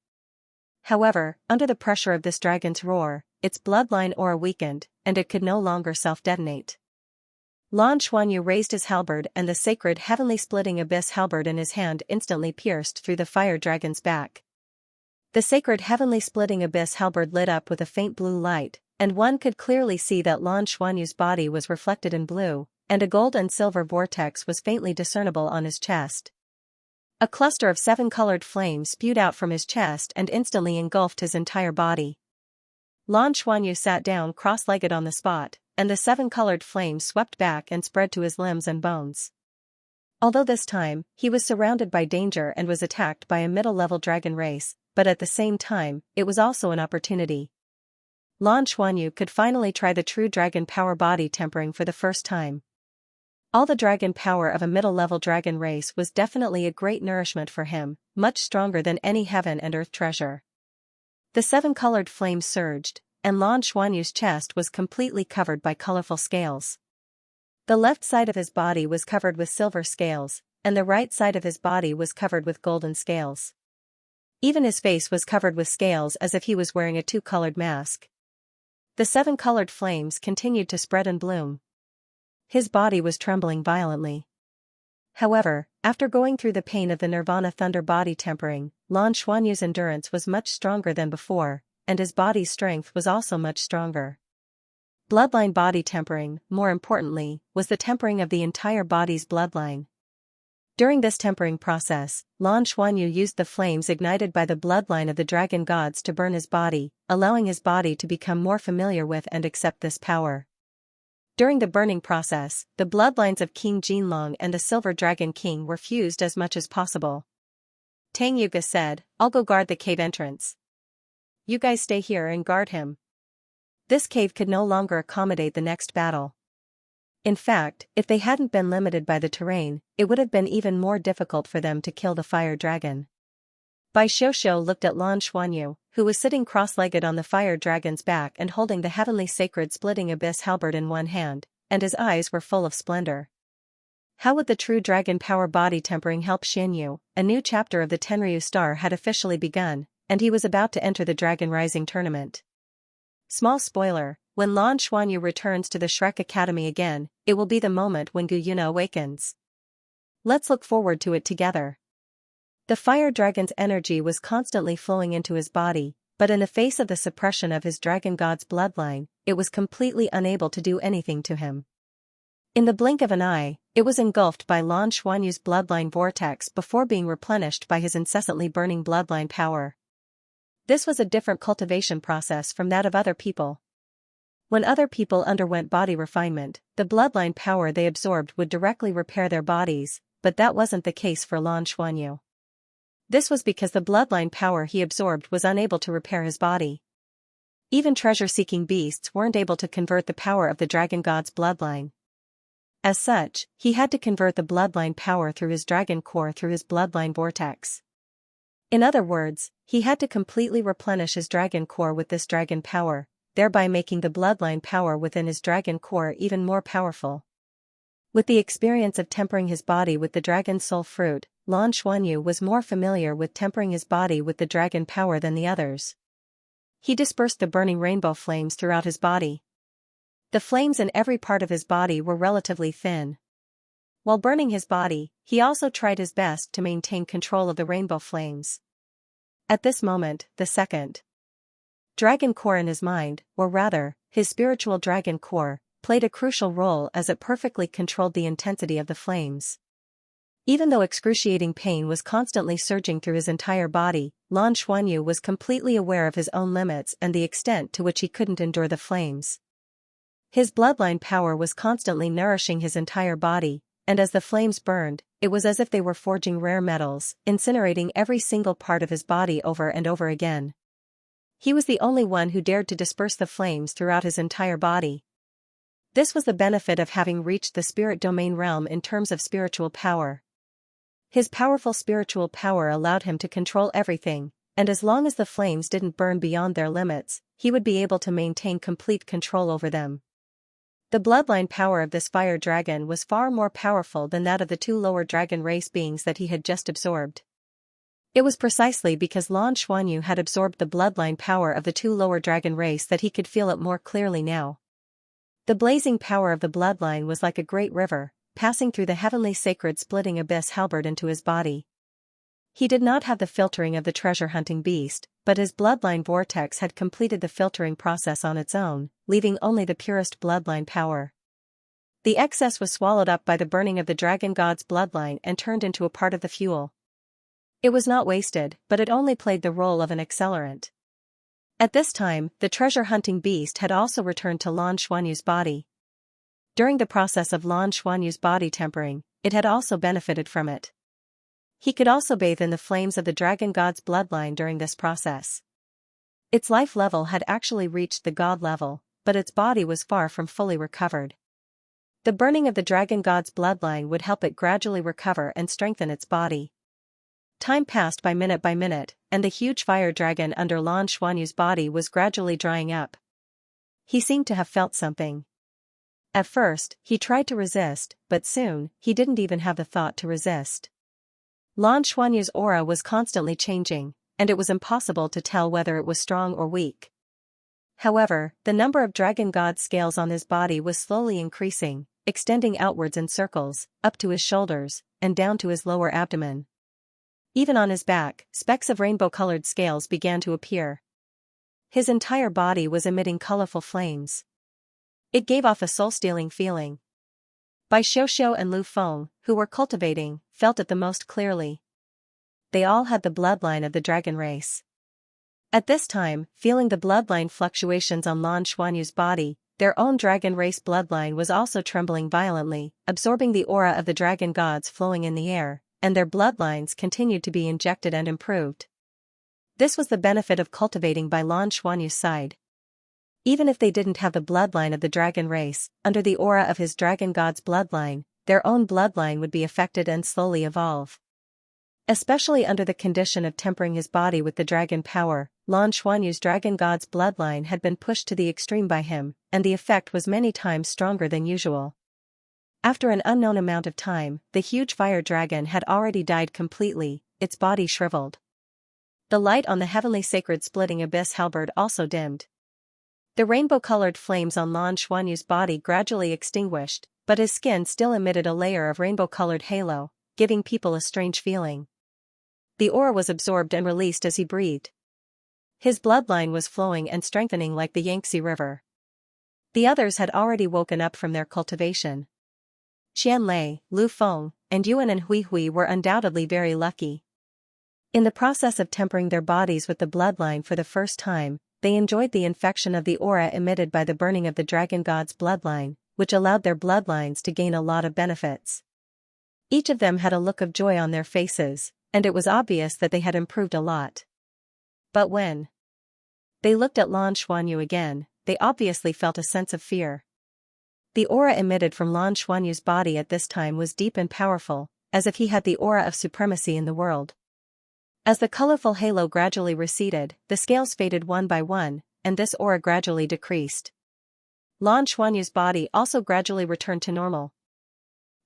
Speaker 1: However, under the pressure of this dragon's roar, its bloodline aura weakened, and it could no longer self-detonate. Lan Xuanyu raised his halberd and the sacred heavenly splitting abyss halberd in his hand instantly pierced through the fire dragon's back. The sacred heavenly splitting abyss halberd lit up with a faint blue light, and one could clearly see that Lan Xuanyu's body was reflected in blue, and a gold and silver vortex was faintly discernible on his chest. A cluster of 7 colored flames spewed out from his chest and instantly engulfed his entire body. Lan Xuanyu sat down cross-legged on the spot, and the 7 colored flames swept back and spread to his limbs and bones. Although this time, he was surrounded by danger and was attacked by a middle-level dragon race, but at the same time, it was also an opportunity. Lan Xuanyu could finally try the true dragon power body tempering for the first time. All the dragon power of a middle-level dragon race was definitely a great nourishment for him, much stronger than any heaven and earth treasure. The 7 colored flames surged, and Lan Xuanyu's chest was completely covered by colorful scales. The left side of his body was covered with silver scales, and the right side of his body was covered with golden scales. Even his face was covered with scales as if he was wearing a 2-colored mask. The 7 colored flames continued to spread and bloom. His body was trembling violently. However, after going through the pain of the Nirvana Thunder body tempering, Lan Xuanyu's endurance was much stronger than before, and his body's strength was also much stronger. Bloodline body tempering, more importantly, was the tempering of the entire body's bloodline. During this tempering process, Lan Xuanyu used the flames ignited by the bloodline of the dragon gods to burn his body, allowing his body to become more familiar with and accept this power. During the burning process, the bloodlines of King Jinlong and the Silver Dragon King were fused as much as possible. Tang Yuga said, "I'll go guard the cave entrance. You guys stay here and guard him." This cave could no longer accommodate the next battle. In fact, if they hadn't been limited by the terrain, it would have been even more difficult for them to kill the fire dragon. Bai Xiuxiu looked at Lan Xuanyu, who was sitting cross-legged on the fire dragon's back and holding the heavenly sacred splitting abyss halberd in one hand, and his eyes were full of splendor. How would the true dragon power body tempering help Xianyu? A new chapter of the Tenryu Star had officially begun, and he was about to enter the Dragon Rising tournament. Small spoiler, when Lan Xuanyu returns to the Shrek Academy again, it will be the moment when Gu Yuna awakens. Let's look forward to it together. The fire dragon's energy was constantly flowing into his body, but in the face of the suppression of his dragon god's bloodline, it was completely unable to do anything to him. In the blink of an eye, it was engulfed by Lan Xuanyu's bloodline vortex before being replenished by his incessantly burning bloodline power. This was a different cultivation process from that of other people. When other people underwent body refinement, the bloodline power they absorbed would directly repair their bodies, but that wasn't the case for Lan Xuanyu. This was because the bloodline power he absorbed was unable to repair his body. Even treasure-seeking beasts weren't able to convert the power of the dragon god's bloodline. As such, he had to convert the bloodline power through his dragon core through his bloodline vortex. In other words, he had to completely replenish his dragon core with this dragon power, thereby making the bloodline power within his dragon core even more powerful. With the experience of tempering his body with the dragon soul fruit, Lan Xuanyu was more familiar with tempering his body with the dragon power than the others. He dispersed the burning rainbow flames throughout his body. The flames in every part of his body were relatively thin. While burning his body, he also tried his best to maintain control of the rainbow flames. At this moment, the second dragon core in his mind, or rather, his spiritual dragon core, played a crucial role as it perfectly controlled the intensity of the flames. Even though excruciating pain was constantly surging through his entire body, Lan Xuanyu was completely aware of his own limits and the extent to which he couldn't endure the flames. His bloodline power was constantly nourishing his entire body, and as the flames burned, it was as if they were forging rare metals, incinerating every single part of his body over and over again. He was the only one who dared to disperse the flames throughout his entire body. This was the benefit of having reached the spirit domain realm in terms of spiritual power. His powerful spiritual power allowed him to control everything, and as long as the flames didn't burn beyond their limits, he would be able to maintain complete control over them. The bloodline power of this fire dragon was far more powerful than that of the two lower dragon race beings that he had just absorbed. It was precisely because Lan Xuanyu had absorbed the bloodline power of the two lower dragon race that he could feel it more clearly now. The blazing power of the bloodline was like a great river, passing through the heavenly sacred splitting abyss halberd into his body. He did not have the filtering of the treasure-hunting beast, but his bloodline vortex had completed the filtering process on its own, leaving only the purest bloodline power. The excess was swallowed up by the burning of the dragon god's bloodline and turned into a part of the fuel. It was not wasted, but it only played the role of an accelerant. At this time, the treasure-hunting beast had also returned to Lan Xuanyu's body. During the process of Lan Xuanyu's body tempering, it had also benefited from it. He could also bathe in the flames of the dragon god's bloodline during this process. Its life level had actually reached the god level, but its body was far from fully recovered. The burning of the dragon god's bloodline would help it gradually recover and strengthen its body. Time passed by minute, and the huge fire dragon under Lan Xuanyu's body was gradually drying up. He seemed to have felt something. At first, he tried to resist, but soon, he didn't even have the thought to resist. Lan Xuanyu's aura was constantly changing, and it was impossible to tell whether it was strong or weak. However, the number of dragon god scales on his body was slowly increasing, extending outwards in circles, up to his shoulders, and down to his lower abdomen. Even on his back, specks of rainbow-colored scales began to appear. His entire body was emitting colorful flames. It gave off a soul-stealing feeling. Bai Xiuxiu and Lu Feng, who were cultivating, felt it the most clearly. They all had the bloodline of the dragon race. At this time, feeling the bloodline fluctuations on Lan Xuanyu's body, their own dragon race bloodline was also trembling violently, absorbing the aura of the dragon gods flowing in the air, and their bloodlines continued to be injected and improved. This was the benefit of cultivating by Lan Xuanyu's side. Even if they didn't have the bloodline of the dragon race, under the aura of his dragon god's bloodline, their own bloodline would be affected and slowly evolve. Especially under the condition of tempering his body with the dragon power, Lan Xuanyu's dragon god's bloodline had been pushed to the extreme by him, and the effect was many times stronger than usual. After an unknown amount of time, the huge fire dragon had already died completely, its body shriveled. The light on the heavenly sacred splitting abyss halberd also dimmed. The rainbow-colored flames on Lan Xuanyu's body gradually extinguished, but his skin still emitted a layer of rainbow-colored halo, giving people a strange feeling. The aura was absorbed and released as he breathed. His bloodline was flowing and strengthening like the Yangtze River. The others had already woken up from their cultivation. Qianlei, Lu Feng, and Yuan and Hui Hui were undoubtedly very lucky. In the process of tempering their bodies with the bloodline for the first time, they enjoyed the infection of the aura emitted by the burning of the dragon god's bloodline, which allowed their bloodlines to gain a lot of benefits. Each of them had a look of joy on their faces, and it was obvious that they had improved a lot. But when they looked at Lan Xuanyu again, they obviously felt a sense of fear. The aura emitted from Lan Xuanyu's body at this time was deep and powerful, as if he had the aura of supremacy in the world. As the colorful halo gradually receded, the scales faded one by one, and this aura gradually decreased. Lan Xuanyu's body also gradually returned to normal.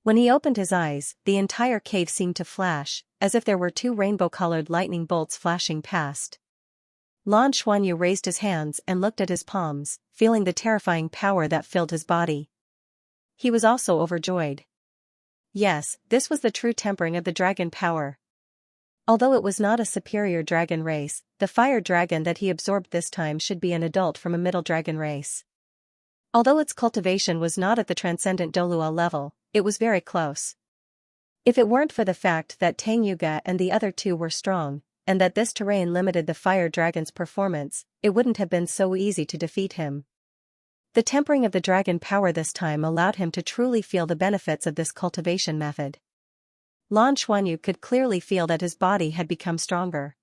Speaker 1: When he opened his eyes, the entire cave seemed to flash, as if there were two rainbow-colored lightning bolts flashing past. Lan Xuanyu raised his hands and looked at his palms, feeling the terrifying power that filled his body. He was also overjoyed. Yes, this was the true tempering of the dragon power. Although it was not a superior dragon race, the fire dragon that he absorbed this time should be an adult from a middle dragon race. Although its cultivation was not at the transcendent Douluo level, it was very close. If it weren't for the fact that Tang Yuga and the other two were strong, and that this terrain limited the fire dragon's performance, it wouldn't have been so easy to defeat him. The tempering of the dragon power this time allowed him to truly feel the benefits of this cultivation method. Lan Xuanyu could clearly feel that his body had become stronger.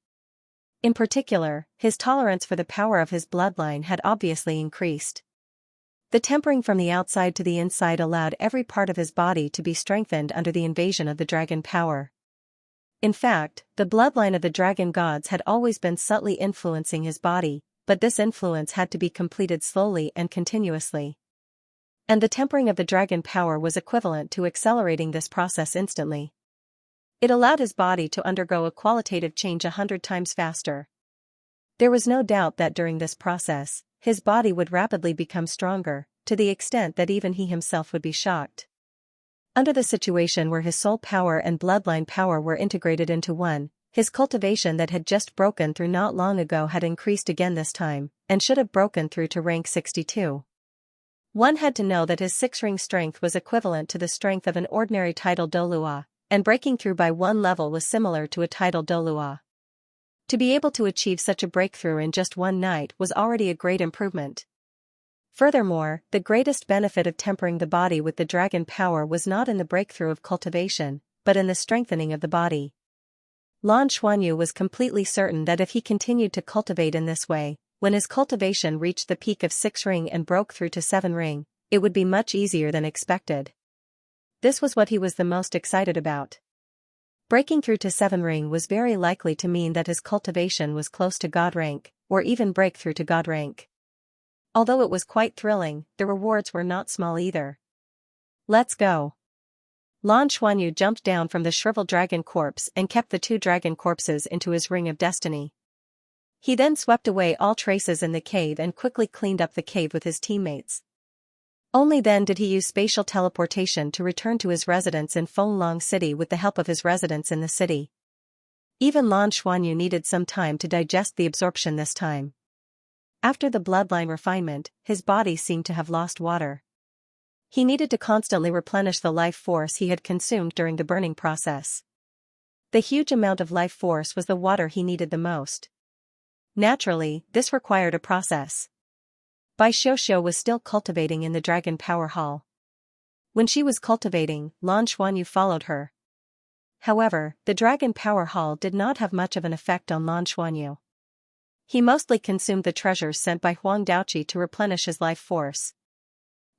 Speaker 1: In particular, his tolerance for the power of his bloodline had obviously increased. The tempering from the outside to the inside allowed every part of his body to be strengthened under the invasion of the dragon power. In fact, the bloodline of the dragon gods had always been subtly influencing his body, but this influence had to be completed slowly and continuously. And the tempering of the dragon power was equivalent to accelerating this process instantly. It allowed his body to undergo a qualitative change 100 times faster. There was no doubt that during this process, his body would rapidly become stronger, to the extent that even he himself would be shocked. Under the situation where his soul power and bloodline power were integrated into one, his cultivation that had just broken through not long ago had increased again this time, and should have broken through to rank 62. One had to know that his 6-ring strength was equivalent to the strength of an ordinary title Douluo, and breaking through by one level was similar to a title Douluo. To be able to achieve such a breakthrough in just one night was already a great improvement. Furthermore, the greatest benefit of tempering the body with the dragon power was not in the breakthrough of cultivation, but in the strengthening of the body. Lan Xuanyu was completely certain that if he continued to cultivate in this way, when his cultivation reached the peak of 6-ring and broke through to 7-ring, it would be much easier than expected. This was what he was the most excited about. Breaking through to 7-ring was very likely to mean that his cultivation was close to God rank, or even break through to God rank. Although it was quite thrilling, the rewards were not small either. Let's go. Lan Xuanyu jumped down from the shriveled dragon corpse and kept the 2 dragon corpses into his ring of destiny. He then swept away all traces in the cave and quickly cleaned up the cave with his teammates. Only then did he use spatial teleportation to return to his residence in Fenglong City with the help of his residents in the city. Even Lan Xuanyu needed some time to digest the absorption this time. After the bloodline refinement, his body seemed to have lost water. He needed to constantly replenish the life force he had consumed during the burning process. The huge amount of life force was the water he needed the most. Naturally, this required a process. Bai Xiuxiu was still cultivating in the Dragon Power Hall. When she was cultivating, Lan Xuanyu followed her. However, the Dragon Power Hall did not have much of an effect on Lan Xuanyu. He mostly consumed the treasures sent by Huang Daoqi to replenish his life force.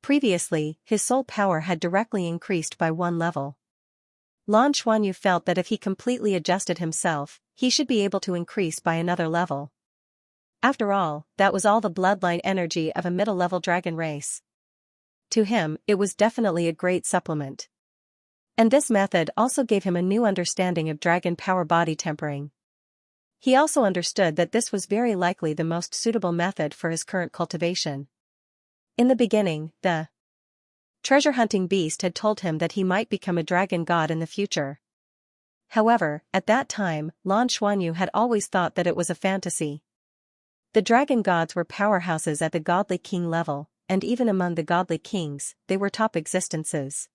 Speaker 1: Previously, his soul power had directly increased by one level. Lan Xuanyu felt that if he completely adjusted himself, he should be able to increase by another level. After all, that was all the bloodline energy of a middle-level dragon race. To him, it was definitely a great supplement. And this method also gave him a new understanding of dragon power body tempering. He also understood that this was very likely the most suitable method for his current cultivation. In the beginning, the treasure hunting beast had told him that he might become a dragon god in the future. However, at that time, Lan Xuanyu had always thought that it was a fantasy. The dragon gods were powerhouses at the godly king level, and even among the godly kings, they were top existences.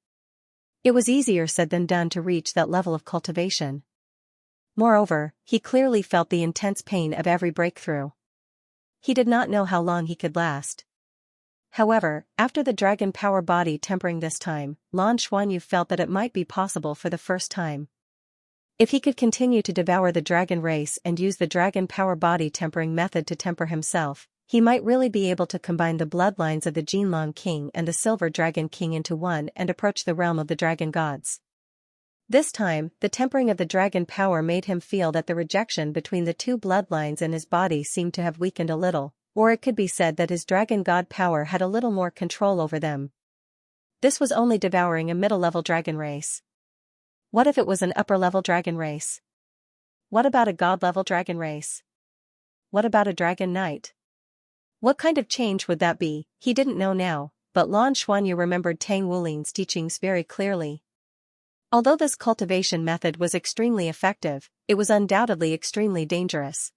Speaker 1: It was easier said than done to reach that level of cultivation. Moreover, he clearly felt the intense pain of every breakthrough. He did not know how long he could last. However, after the dragon power body tempering this time, Lan Xuanyu felt that it might be possible for the first time. If he could continue to devour the dragon race and use the dragon power body tempering method to temper himself, he might really be able to combine the bloodlines of the Jinlong King and the Silver Dragon King into one and approach the realm of the dragon gods. This time, the tempering of the dragon power made him feel that the rejection between the two bloodlines in his body seemed to have weakened a little, or it could be said that his dragon god power had a little more control over them. This was only devouring a middle-level dragon race. What if it was an upper-level dragon race? What about a god-level dragon race? What about a dragon knight? What kind of change would that be? He didn't know now, but Lan Xuanyu remembered Tang Wulin's teachings very clearly. Although this cultivation method was extremely effective, it was undoubtedly extremely dangerous.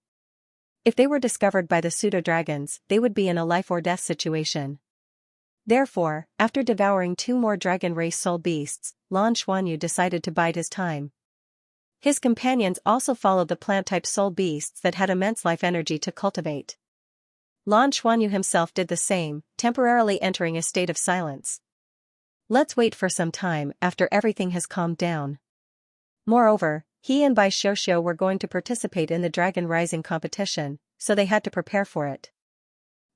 Speaker 1: If they were discovered by the pseudo-dragons, they would be in a life-or-death situation. Therefore, after devouring 2 more dragon race soul beasts, Lan Xuanyu decided to bide his time. His companions also followed the plant-type soul beasts that had immense life energy to cultivate. Lan Xuanyu himself did the same, temporarily entering a state of silence. Let's wait for some time after everything has calmed down. Moreover, he and Bai Xiuxiu were going to participate in the Dragon Rising competition, so they had to prepare for it.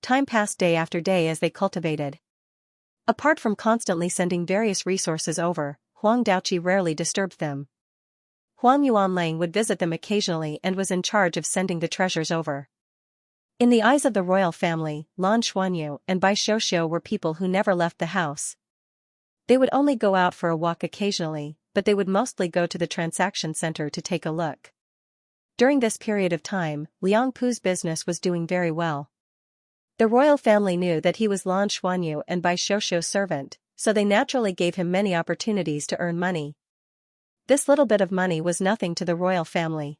Speaker 1: Time passed day after day as they cultivated. Apart from constantly sending various resources over, Huang Daoqi rarely disturbed them. Huang Yuanlang would visit them occasionally and was in charge of sending the treasures over. In the eyes of the royal family, Lan Xuanyu and Bai Xiuxiu were people who never left the house. They would only go out for a walk occasionally, but they would mostly go to the transaction center to take a look. During this period of time, Liang Pu's business was doing very well. The royal family knew that he was Lan Xuanyu and Bai Xiuxiu's servant, so they naturally gave him many opportunities to earn money. This little bit of money was nothing to the royal family.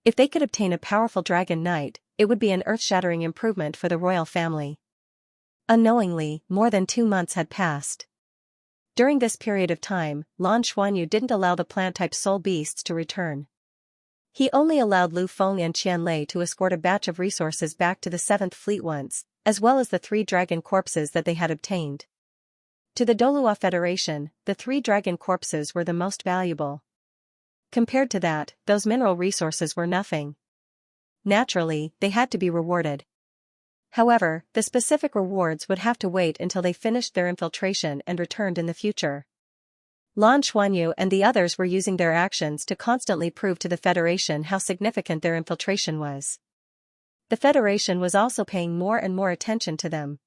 Speaker 1: If they could obtain a powerful dragon knight, it would be an earth-shattering improvement for the royal family. Unknowingly, more than 2 months had passed. During this period of time, Lan Xuanyu didn't allow the plant-type soul beasts to return. He only allowed Lu Feng and Qian Lei to escort a batch of resources back to the 7th Fleet once, as well as the 3 dragon corpses that they had obtained. To the Douluo Federation, the 3 dragon corpses were the most valuable. Compared to that, those mineral resources were nothing. Naturally, they had to be rewarded. However, the specific rewards would have to wait until they finished their infiltration and returned in the future. Lan Xuanyu and the others were using their actions to constantly prove to the Federation how significant their infiltration was. The Federation was also paying more and more attention to them.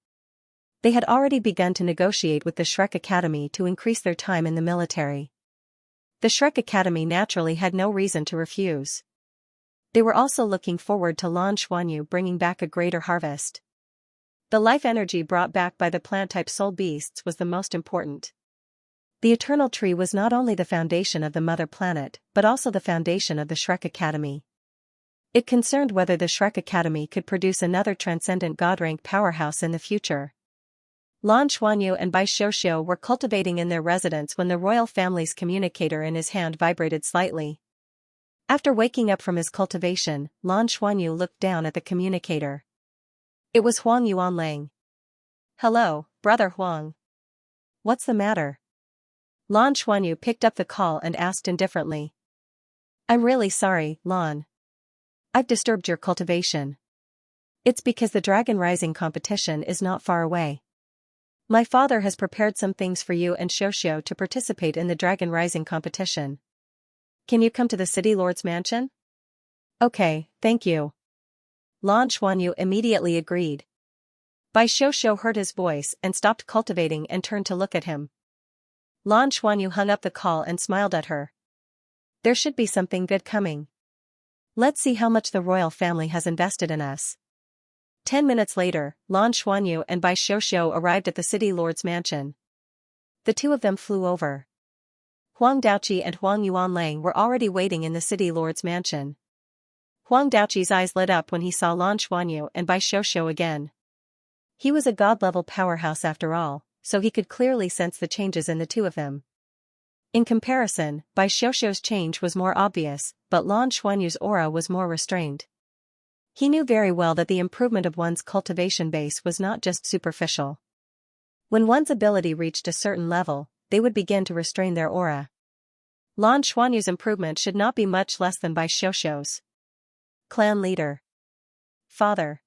Speaker 1: They had already begun to negotiate with the Shrek Academy to increase their time in the military. The Shrek Academy naturally had no reason to refuse. They were also looking forward to Lan Xuanyu bringing back a greater harvest. The life energy brought back by the plant-type soul beasts was the most important. The Eternal Tree was not only the foundation of the Mother Planet, but also the foundation of the Shrek Academy. It concerned whether the Shrek Academy could produce another transcendent god-rank powerhouse in the future. Lan Xuanyu and Bai Xiuxiu were cultivating in their residence when the royal family's communicator in his hand vibrated slightly. After waking up from his cultivation, Lan Xuanyu looked down at the communicator. It was Huang Yuanlang. "Hello, brother Huang. What's the matter?" Lan Xuanyu picked up the call and asked indifferently. "I'm really sorry, Lan. I've disturbed your cultivation. It's because the Dragon Rising competition is not far away. My father has prepared some things for you and Xianxia to participate in the Dragon Rising competition. Can you come to the City Lord's mansion? Okay, thank you. Lan Xuanyu immediately agreed. Bai Xianxia heard his voice and stopped cultivating and turned to look at him. Lan Xuanyu hung up the call and smiled at her. There should be something good coming. Let's see how much the royal family has invested in us. 10 minutes later, Lan Xuanyu and Bai Xianxia arrived at the City Lord's mansion. The two of them flew over. Huang Daoqi and Huang Yuanlang were already waiting in the City Lord's mansion. Huang Daoqi's eyes lit up when he saw Lan Xuanyu and Bai Xianxia again. He was a god-level powerhouse after all, so he could clearly sense the changes in the two of them. In comparison, Bai Xiaoxia's change was more obvious, but Lan Xuanyu's aura was more restrained. He knew very well that the improvement of one's cultivation base was not just superficial. When one's ability reached a certain level, they would begin to restrain their aura. Lan Xuanyu's improvement should not be much less than Bai Xiaoxia's. Clan leader. Father.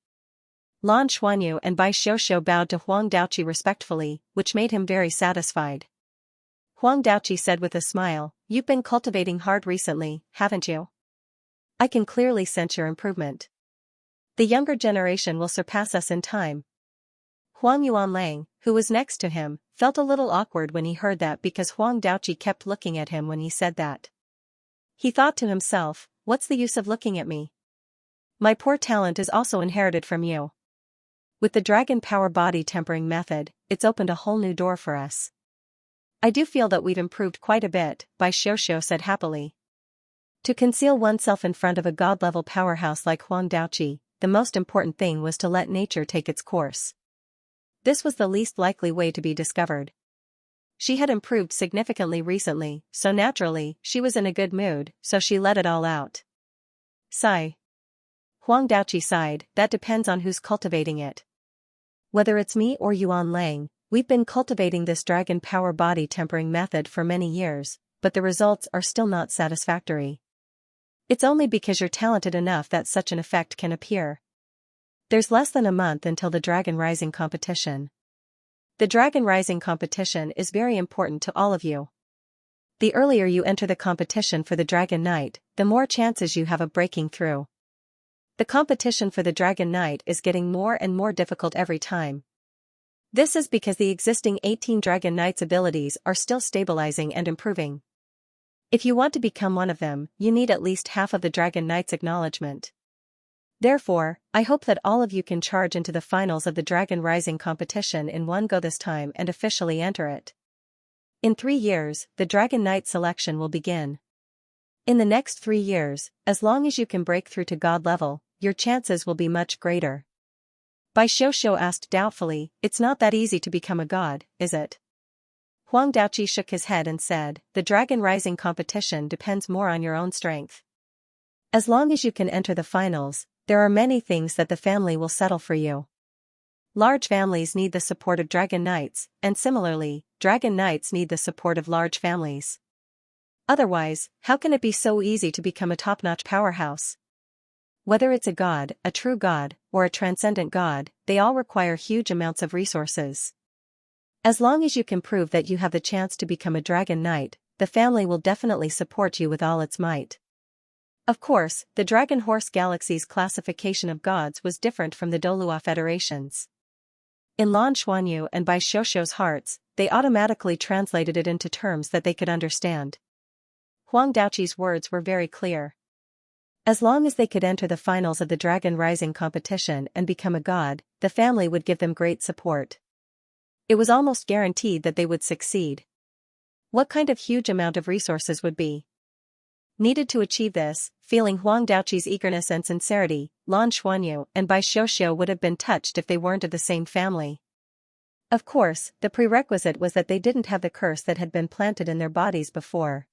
Speaker 1: Lan Xuanyu and Bai Xiaoxia bowed to Huang Daoqi respectfully, which made him very satisfied. Huang Daoqi said with a smile, "You've been cultivating hard recently, haven't you? I can clearly sense your improvement. The younger generation will surpass us in time." Huang Yuanlang, who was next to him, felt a little awkward when he heard that because Huang Daoqi kept looking at him when he said that. He thought to himself, what's the use of looking at me? My poor talent is also inherited from you. With the dragon power body tempering method, it's opened a whole new door for us. I do feel that we've improved quite a bit, Bai Xiaoxia said happily. To conceal oneself in front of a god-level powerhouse like Huang Daoqi, the most important thing was to let nature take its course. This was the least likely way to be discovered. She had improved significantly recently, so naturally, she was in a good mood, so she let it all out. Sigh. Huang Daoqi sighed, that depends on who's cultivating it. Whether it's me or Yuan Lang, we've been cultivating this dragon power body tempering method for many years, but the results are still not satisfactory. It's only because you're talented enough that such an effect can appear. There's less than a month until the Dragon Rising competition. The Dragon Rising competition is very important to all of you. The earlier you enter the competition for the Dragon Knight, the more chances you have of breaking through. The competition for the Dragon Knight is getting more and more difficult every time. This is because the existing 18 Dragon Knights' abilities are still stabilizing and improving. If you want to become one of them, you need at least half of the Dragon Knight's acknowledgement. Therefore, I hope that all of you can charge into the finals of the Dragon Rising competition in one go this time and officially enter it. In 3 years, the Dragon Knight selection will begin. In the next 3 years, as long as you can break through to God level, your chances will be much greater. Bai Xiaoxia asked doubtfully, it's not that easy to become a god, is it? Huang Daoqi shook his head and said, the Dragon Rising competition depends more on your own strength. As long as you can enter the finals, there are many things that the family will settle for you. Large families need the support of Dragon Knights, and similarly, Dragon Knights need the support of large families. Otherwise, how can it be so easy to become a top-notch powerhouse? Whether it's a god, a true god, or a transcendent god, they all require huge amounts of resources. As long as you can prove that you have the chance to become a Dragon Knight, the family will definitely support you with all its might. Of course, the Dragon Horse Galaxy's classification of gods was different from the Douluo Federation's. In Lan Xuanyu and Bai Xiaoxia's hearts, they automatically translated it into terms that they could understand. Huang Daoqi's words were very clear. As long as they could enter the finals of the Dragon Rising competition and become a god, the family would give them great support. It was almost guaranteed that they would succeed. What kind of huge amount of resources would be needed to achieve this? Feeling Huang Daoqi's eagerness and sincerity, Lan Xuanyu and Bai Xiaoxia would have been touched if they weren't of the same family. Of course, the prerequisite was that they didn't have the curse that had been planted in their bodies before.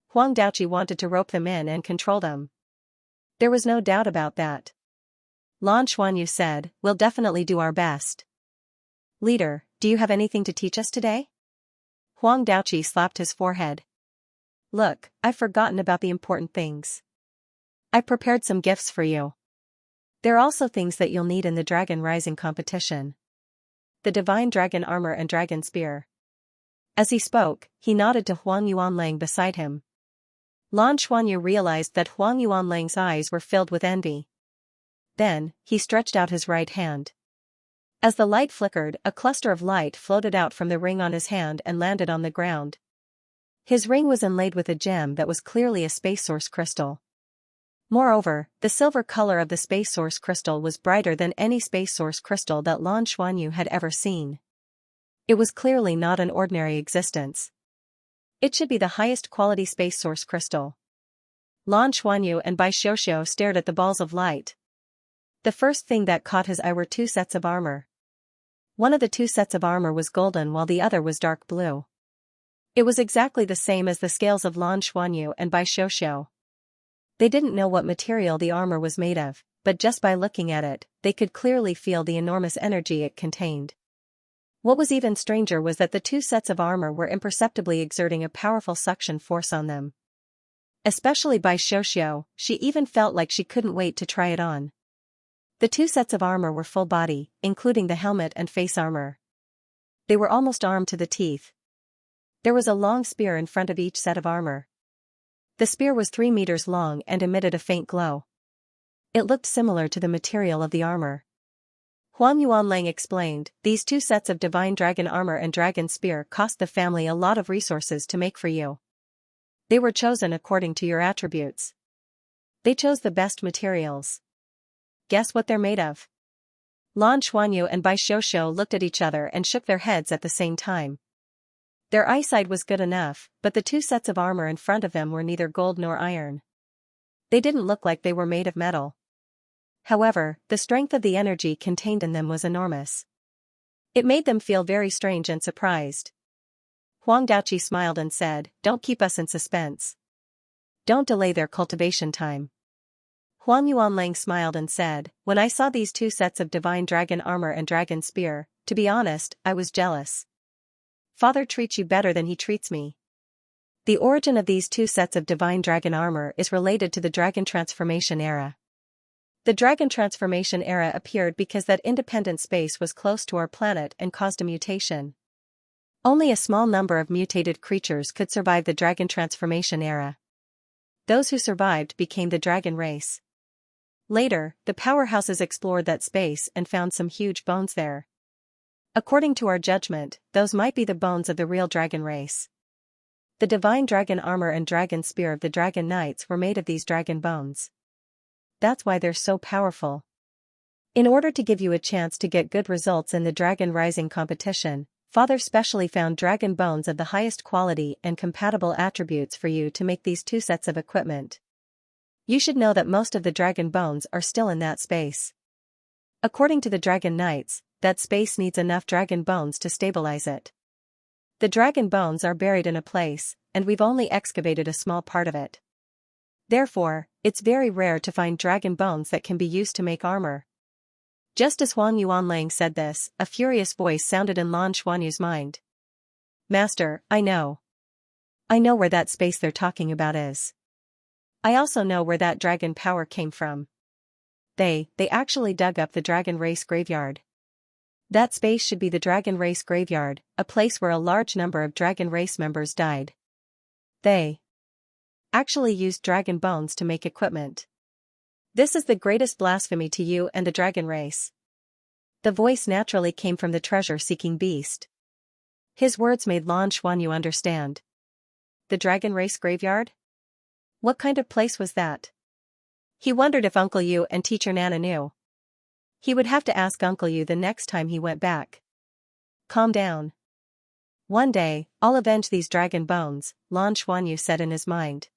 Speaker 1: Huang Daoqi wanted to rope them in and control them. There was no doubt about that. Lan Xuanyu said, we'll definitely do our best. Leader, do you have anything to teach us today? Huang Daoqi slapped his forehead. Look, I've forgotten about the important things. I prepared some gifts for you. They're also things that you'll need in the Dragon Rising competition. The Divine Dragon Armor and Dragon Spear. As he spoke, he nodded to Huang Yuanlang beside him. Lan Xuanyu realized that Huang Yuanlang's eyes were filled with envy. Then, he stretched out his right hand. As the light flickered, a cluster of light floated out from the ring on his hand and landed on the ground. His ring was inlaid with a gem that was clearly a space source crystal. Moreover, the silver color of the space source crystal was brighter than any space source crystal that Lan Xuanyu had ever seen. It was clearly not an ordinary existence. It should be the highest quality space source crystal. Lan Xuanyu and Bai Xiuxiu stared at the balls of light. The first thing that caught his eye were two sets of armor. One of the two sets of armor was golden while the other was dark blue. It was exactly the same as the scales of Lan Xuanyu and Bai Xiuxiu. They didn't know what material the armor was made of, but just by looking at it, they could clearly feel the enormous energy it contained. What was even stranger was that the two sets of armor were imperceptibly exerting a powerful suction force on them. Especially Bai Xiuxiu, she even felt like she couldn't wait to try it on. The two sets of armor were full body, including the helmet and face armor. They were almost armed to the teeth. There was a long spear in front of each set of armor. The spear was 3 meters long and emitted a faint glow. It looked similar to the material of the armor. Huang Yuanlang explained, these two sets of Divine Dragon Armor and Dragon Spear cost the family a lot of resources to make for you. They were chosen according to your attributes. They chose the best materials. Guess what they're made of? Lan Xuanyu and Bai Xiuxiu looked at each other and shook their heads at the same time. Their eyesight was good enough, but the two sets of armor in front of them were neither gold nor iron. They didn't look like they were made of metal. However, the strength of the energy contained in them was enormous. It made them feel very strange and surprised. Huang Daoqi smiled and said, "Don't keep us in suspense. Don't delay their cultivation time." Huang Yuanlang smiled and said, "When I saw these two sets of Divine Dragon Armor and Dragon Spear, to be honest, I was jealous. Father treats you better than he treats me." The origin of these two sets of Divine Dragon Armor is related to the Dragon Transformation era. The Dragon Transformation era appeared because that independent space was close to our planet and caused a mutation. Only a small number of mutated creatures could survive the Dragon Transformation era. Those who survived became the Dragon race. Later, the powerhouses explored that space and found some huge bones there. According to our judgment, those might be the bones of the real Dragon race. The Divine Dragon Armor and Dragon Spear of the Dragon Knights were made of these dragon bones. That's why they're so powerful. In order to give you a chance to get good results in the Dragon Rising competition, Father specially found dragon bones of the highest quality and compatible attributes for you to make these two sets of equipment. You should know that most of the dragon bones are still in that space. According to the Dragon Knights, that space needs enough dragon bones to stabilize it. The dragon bones are buried in a place, and we've only excavated a small part of it. Therefore, it's very rare to find dragon bones that can be used to make armor. Just as Huang Yuanlang said this, a furious voice sounded in Lan Xuanyu's mind. "Master, I know. I know where that space they're talking about is. I also know where that dragon power came from. They actually dug up the dragon race graveyard. That space should be the dragon race graveyard, a place where a large number of dragon race members died. They actually used dragon bones to make equipment. This is the greatest blasphemy to you and the dragon race." The voice naturally came from the treasure-seeking beast. His words made Lan Xuanyu understand. The dragon race graveyard? What kind of place was that? He wondered if Uncle Yu and Teacher Nana knew. He would have to ask Uncle Yu the next time he went back. Calm down. One day, I'll avenge these dragon bones, Lan Xuanyu said in his mind.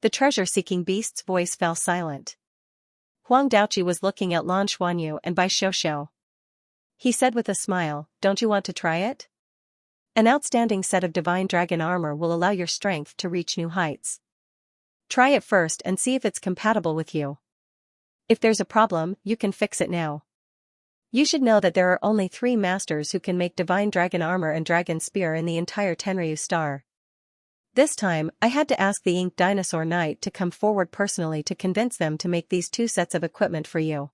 Speaker 1: The treasure-seeking beast's voice fell silent. Huang Daoqi was looking at Lan Xuanyu and Bai Xiuxiu. He said with a smile, "Don't you want to try it? An outstanding set of Divine Dragon Armor will allow your strength to reach new heights. Try it first and see if it's compatible with you. If there's a problem, you can fix it now. You should know that there are only 3 masters who can make Divine Dragon Armor and Dragon Spear in the entire Tenryu star. This time, I had to ask the Ink Dinosaur Knight to come forward personally to convince them to make these 2 sets of equipment for you.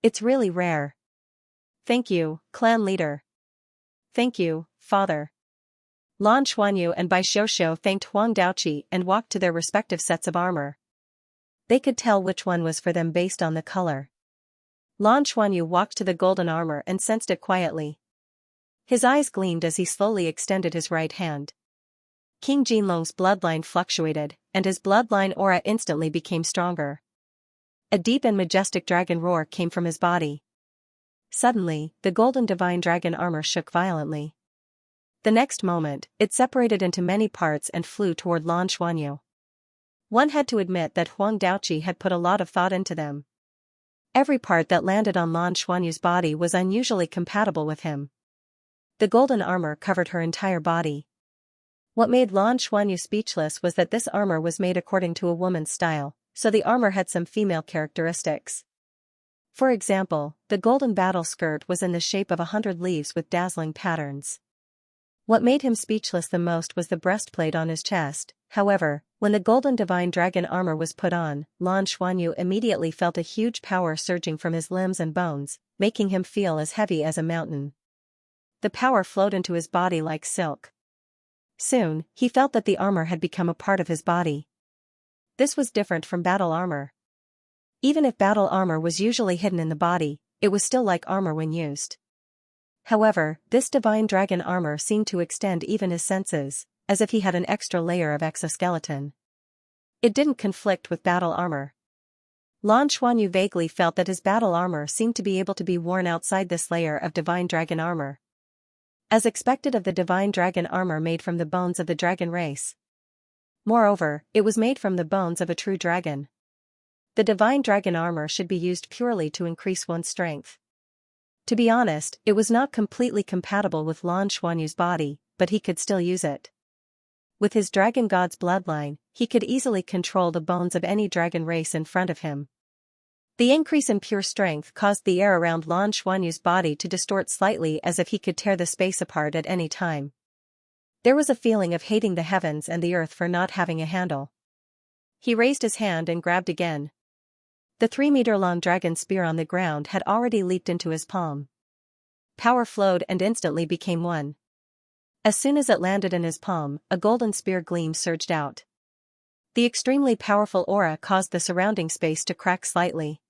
Speaker 1: It's really rare. Thank you, clan leader. Thank you, father. Lan Xuanyu and Bai Xiuxiu thanked Huang Daoqi and walked to their respective sets of armor. They could tell which one was for them based on the color. Lan Xuanyu walked to the golden armor and sensed it quietly. His eyes gleamed as he slowly extended his right hand. King Jinlong's bloodline fluctuated, and his bloodline aura instantly became stronger. A deep and majestic dragon roar came from his body. Suddenly, the golden divine dragon armor shook violently. The next moment, it separated into many parts and flew toward Lan Xuanyu. One had to admit that Huang Daoqi had put a lot of thought into them. Every part that landed on Lan Xuanyu's body was unusually compatible with him. The golden armor covered her entire body. What made Lan Xuanyu speechless was that this armor was made according to a woman's style, so the armor had some female characteristics. For example, the golden battle skirt was in the shape of 100 leaves with dazzling patterns. What made him speechless the most was the breastplate on his chest. However, when the golden divine dragon armor was put on, Lan Xuanyu immediately felt a huge power surging from his limbs and bones, making him feel as heavy as a mountain. The power flowed into his body like silk. Soon, he felt that the armor had become a part of his body. This was different from battle armor. Even if battle armor was usually hidden in the body, it was still like armor when used. However, this divine dragon armor seemed to extend even his senses, as if he had an extra layer of exoskeleton. It didn't conflict with battle armor. Lan Xuanyu vaguely felt that his battle armor seemed to be able to be worn outside this layer of divine dragon armor. As expected of the divine dragon armor made from the bones of the dragon race. Moreover, it was made from the bones of a true dragon. The divine dragon armor should be used purely to increase one's strength. To be honest, it was not completely compatible with Lan Xuanyu's body, but he could still use it. With his dragon god's bloodline, he could easily control the bones of any dragon race in front of him. The increase in pure strength caused the air around Lan Xuanyu's body to distort slightly as if he could tear the space apart at any time. There was a feeling of hating the heavens and the earth for not having a handle. He raised his hand and grabbed again. The 3-meter-long dragon spear on the ground had already leaped into his palm. Power flowed and instantly became one. As soon as it landed in his palm, a golden spear gleam surged out. The extremely powerful aura caused the surrounding space to crack slightly.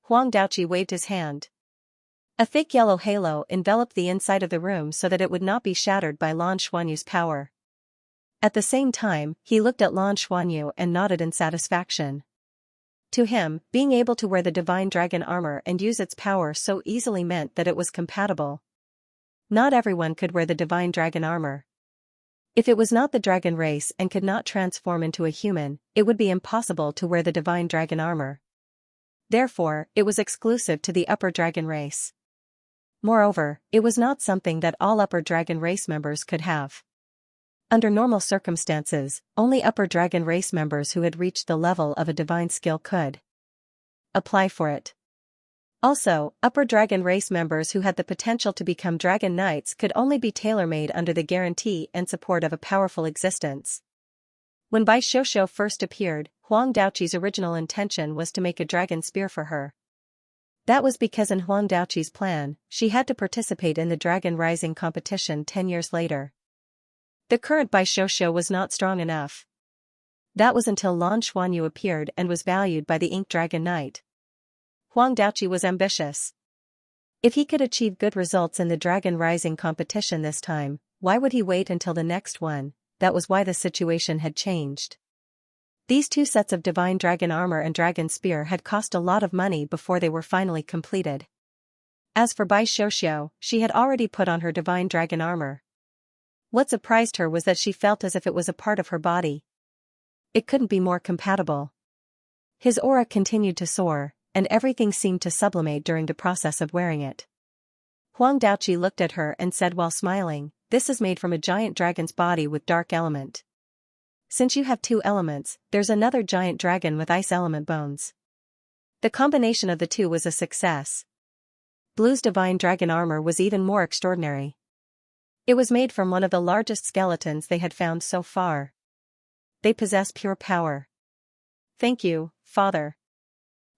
Speaker 1: Huang Daoqi waved his hand. A thick yellow halo enveloped the inside of the room so that it would not be shattered by Lan Xuanyu's power. At the same time, he looked at Lan Xuanyu and nodded in satisfaction. To him, being able to wear the divine dragon armor and use its power so easily meant that it was compatible. Not everyone could wear the divine dragon armor. If it was not the dragon race and could not transform into a human, it would be impossible to wear the divine dragon armor. Therefore, it was exclusive to the upper dragon race. Moreover, it was not something that all upper dragon race members could have. Under normal circumstances, only upper dragon race members who had reached the level of a divine skill could apply for it. Also, upper dragon race members who had the potential to become dragon knights could only be tailor-made under the guarantee and support of a powerful existence. When Bai Xiuxiu first appeared, Huang Daoqi's original intention was to make a dragon spear for her. That was because in Huang Daoqi's plan, she had to participate in the Dragon Rising competition 10 years later. The current Bai Xiuxiu was not strong enough. That was until Lan Xuanyu appeared and was valued by the Ink Dragon Knight. Huang Daoqi was ambitious. If he could achieve good results in the Dragon Rising competition this time, why would he wait until the next one? That was why the situation had changed. These 2 sets of divine dragon armor and dragon spear had cost a lot of money before they were finally completed. As for Bai Xiuxiu, she had already put on her divine dragon armor. What surprised her was that she felt as if it was a part of her body. It couldn't be more compatible. His aura continued to soar, and everything seemed to sublimate during the process of wearing it. Huang Daoqi looked at her and said while smiling, "This is made from a giant dragon's body with dark element. Since you have 2 elements, there's another giant dragon with ice element bones." The combination of the 2 was a success. Blue's divine dragon armor was even more extraordinary. It was made from one of the largest skeletons they had found so far. They possess pure power. Thank you, Father.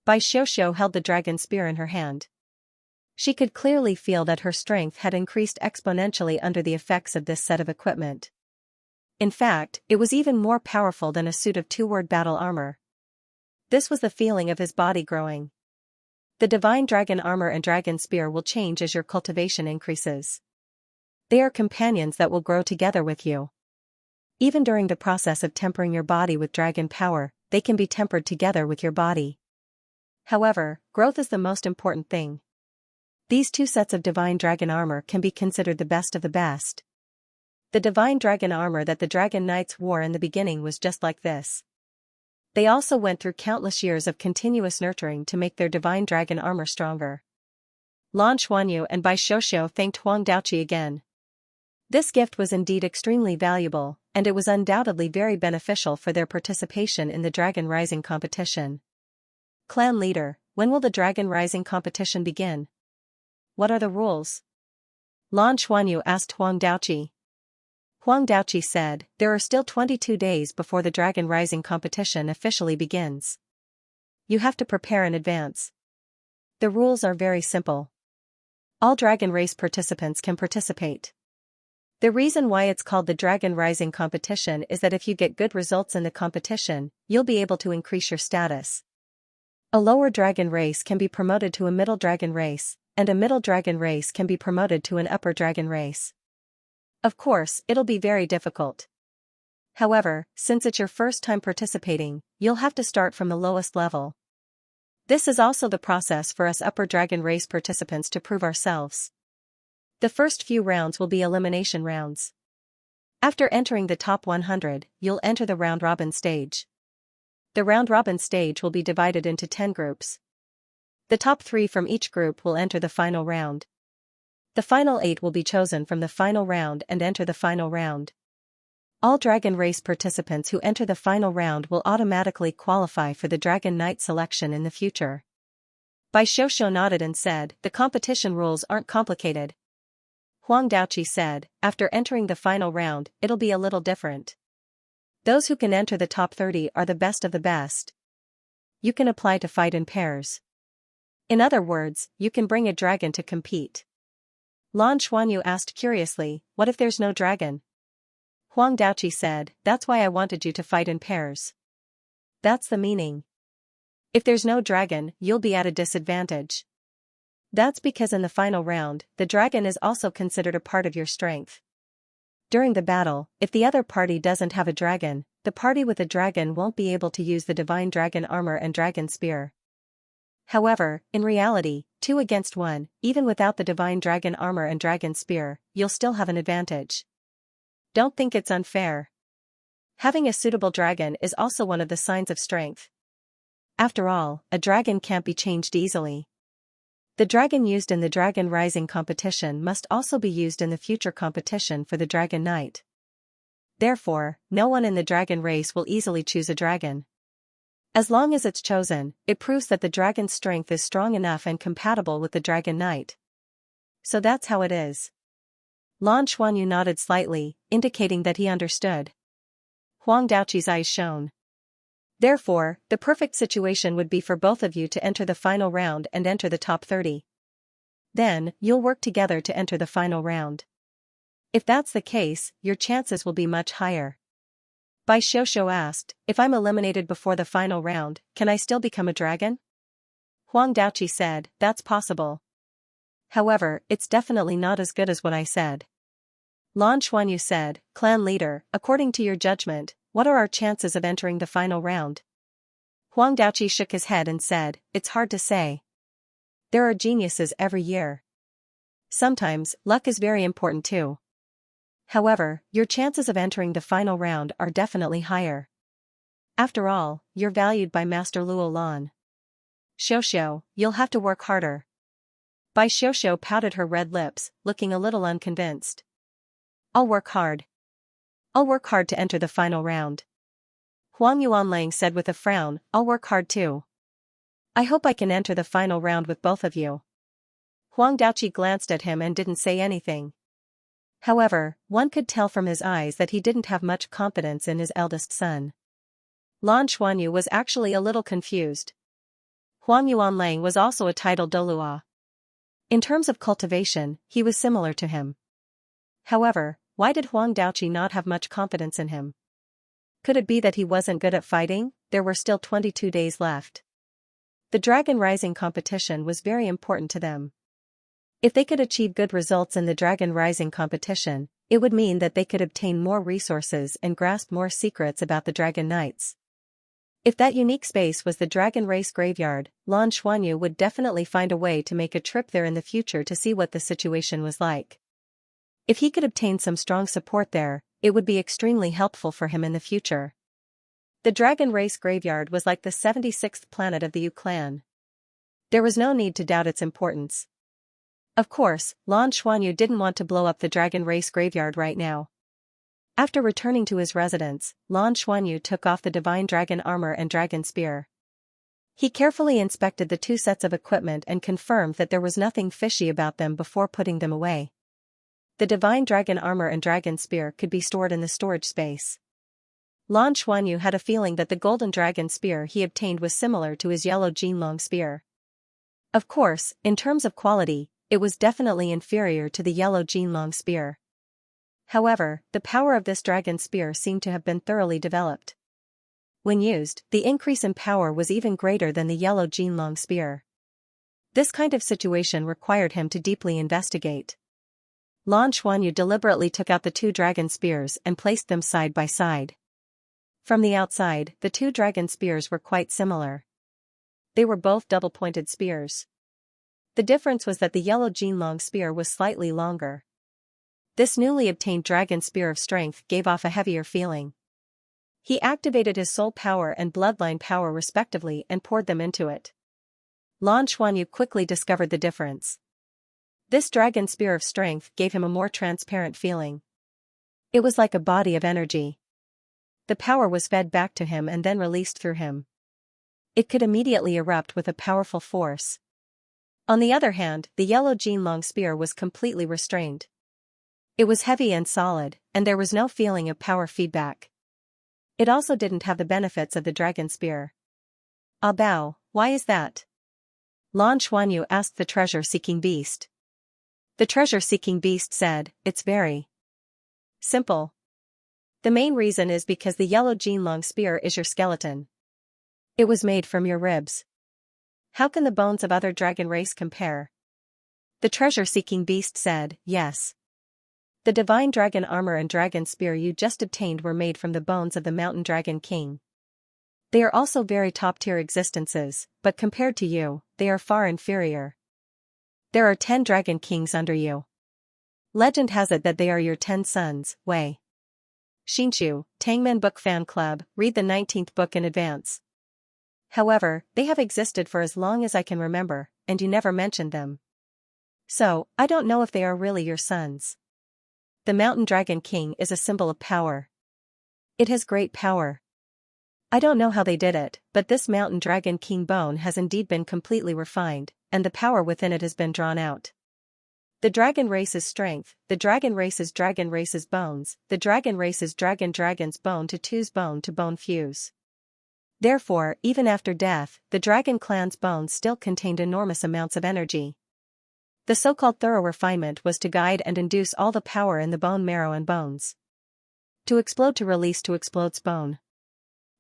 Speaker 1: Bai Xiuxiu held the dragon spear in her hand. She could clearly feel that her strength had increased exponentially under the effects of this set of equipment. In fact, it was even more powerful than a suit of two-word battle armor. This was the feeling of his body growing. The divine dragon armor and dragon spear will change as your cultivation increases. They are companions that will grow together with you. Even during the process of tempering your body with dragon power, they can be tempered together with your body. However, growth is the most important thing. These two sets of divine dragon armor can be considered the best of the best. The divine dragon armor that the dragon knights wore in the beginning was just like this. They also went through countless years of continuous nurturing to make their divine dragon armor stronger. Lan Xuanyu and Bai Xiuxiu thanked Huang Daoqi again. This gift was indeed extremely valuable, and it was undoubtedly very beneficial for their participation in the Dragon Rising competition. Clan leader, when will the Dragon Rising competition begin? What are the rules? Lan Xuanyu asked Huang Daoqi. Huang Daoqi said, there are still 22 days before the Dragon Rising competition officially begins. You have to prepare in advance. The rules are very simple. All Dragon Race participants can participate. The reason why it's called the Dragon Rising competition is that if you get good results in the competition, you'll be able to increase your status. A lower dragon race can be promoted to a middle dragon race, and a middle dragon race can be promoted to an upper dragon race. Of course, it'll be very difficult. However, since it's your first time participating, you'll have to start from the lowest level. This is also the process for us upper dragon race participants to prove ourselves. The first few rounds will be elimination rounds. After entering the top 100, you'll enter the round-robin stage. The round-robin stage will be divided into 10 groups. The top 3 from each group will enter the final round. The final 8 will be chosen from the final round and enter the final round. All Dragon Race participants who enter the final round will automatically qualify for the Dragon Knight selection in the future. Bai Xiuxiu nodded and said, the competition rules aren't complicated. Huang Daoqi said, after entering the final round, it'll be a little different. Those who can enter the top 30 are the best of the best. You can apply to fight in pairs. In other words, you can bring a dragon to compete. Lan Xuanyu asked curiously, what if there's no dragon? Huang Daoqi said, that's why I wanted you to fight in pairs. That's the meaning. If there's no dragon, you'll be at a disadvantage. That's because in the final round, the dragon is also considered a part of your strength. During the battle, if the other party doesn't have a dragon, the party with a dragon won't be able to use the divine dragon armor and dragon spear. However, in reality, 2 against 1, even without the divine dragon armor and dragon spear, you'll still have an advantage. Don't think it's unfair. Having a suitable dragon is also one of the signs of strength. After all, a dragon can't be changed easily. The dragon used in the Dragon Rising competition must also be used in the future competition for the Dragon Knight. Therefore, no one in the dragon race will easily choose a dragon. As long as it's chosen, it proves that the dragon's strength is strong enough and compatible with the Dragon Knight. So that's how it is. Lan Xuanyu nodded slightly, indicating that he understood. Huang Daoqi's eyes shone. Therefore, the perfect situation would be for both of you to enter the final round and enter the top 30. Then, you'll work together to enter the final round. If that's the case, your chances will be much higher. Bai Xiuxiu asked, if I'm eliminated before the final round, can I still become a dragon? Huang Daoqi said, that's possible. However, it's definitely not as good as what I said. Lan Xuanyu said, clan leader, according to your judgment, what are our chances of entering the final round? Huang Daoqi shook his head and said, it's hard to say. There are geniuses every year. Sometimes, luck is very important too. However, your chances of entering the final round are definitely higher. After all, you're valued by Master Luo Lan. Xiuxiu, you'll have to work harder. Bai Xiuxiu pouted her red lips, looking a little unconvinced. I'll work hard. I'll work hard to enter the final round. Huang Yuanlang said with a frown, I'll work hard too. I hope I can enter the final round with both of you. Huang Daoqi glanced at him and didn't say anything. However, one could tell from his eyes that he didn't have much confidence in his eldest son. Lan Xuanyu was actually a little confused. Huang Yuanlang was also a titled Douluo. In terms of cultivation, he was similar to him. However, why did Huang Daoqi not have much confidence in him? Could it be that he wasn't good at fighting? There were still 22 days left. The Dragon Rising competition was very important to them. If they could achieve good results in the Dragon Rising competition, it would mean that they could obtain more resources and grasp more secrets about the Dragon Knights. If that unique space was the Dragon Race Graveyard, Lan Xuanyu would definitely find a way to make a trip there in the future to see what the situation was like. If he could obtain some strong support there, it would be extremely helpful for him in the future. The Dragon Race Graveyard was like the 76th planet of the Yu clan. There was no need to doubt its importance. Of course, Lan Xuanyu didn't want to blow up the Dragon Race Graveyard right now. After returning to his residence, Lan Xuanyu took off the Divine Dragon Armor and Dragon Spear. He carefully inspected the two sets of equipment and confirmed that there was nothing fishy about them before putting them away. The Divine Dragon Armor and Dragon Spear could be stored in the storage space. Lan Xuanyu had a feeling that the Golden Dragon Spear he obtained was similar to his yellow Jinlong Spear. Of course, in terms of quality, it was definitely inferior to the yellow Jinlong Spear. However, the power of this dragon spear seemed to have been thoroughly developed. When used, the increase in power was even greater than the yellow Jinlong Spear. This kind of situation required him to deeply investigate. Lan Xuanyu deliberately took out the two dragon spears and placed them side by side. From the outside, the two dragon spears were quite similar. They were both double-pointed spears. The difference was that the yellow Jinlong Spear was slightly longer. This newly obtained Dragon Spear of Strength gave off a heavier feeling. He activated his soul power and bloodline power respectively and poured them into it. Lan Xuanyu quickly discovered the difference. This Dragon Spear of Strength gave him a more transparent feeling. It was like a body of energy. The power was fed back to him and then released through him. It could immediately erupt with a powerful force. On the other hand, the yellow Jinlong Spear was completely restrained. It was heavy and solid, and there was no feeling of power feedback. It also didn't have the benefits of the Dragon Spear. Ah Bao, why is that? Lan Xuanyu asked the treasure-seeking beast. The treasure-seeking beast said, "It's very simple. The main reason is because the yellow Jinlong Spear is your skeleton. It was made from your ribs. How can the bones of other dragon race compare?" The treasure-seeking beast said, "Yes. The Divine Dragon Armor and Dragon Spear you just obtained were made from the bones of the Mountain Dragon King. They are also very top-tier existences, but compared to you, they are far inferior. There are 10 Dragon Kings under you. Legend has it that they are your 10 sons, Wei. Xianxia, Tangmen Book Fan Club, read the 19th book in advance. However, they have existed for as long as I can remember, and you never mentioned them. So, I don't know if they are really your sons. The Mountain Dragon King is a symbol of power. It has great power. I don't know how they did it, but this Mountain Dragon King bone has indeed been completely refined, and the power within it has been drawn out. The dragon race's strength, the dragon race's bones, the dragon race's dragon's bone to bone fuse. Therefore, even after death, the dragon clan's bones still contained enormous amounts of energy. The so-called thorough refinement was to guide and induce all the power in the bone marrow and bones. To explode to release to explode's bone.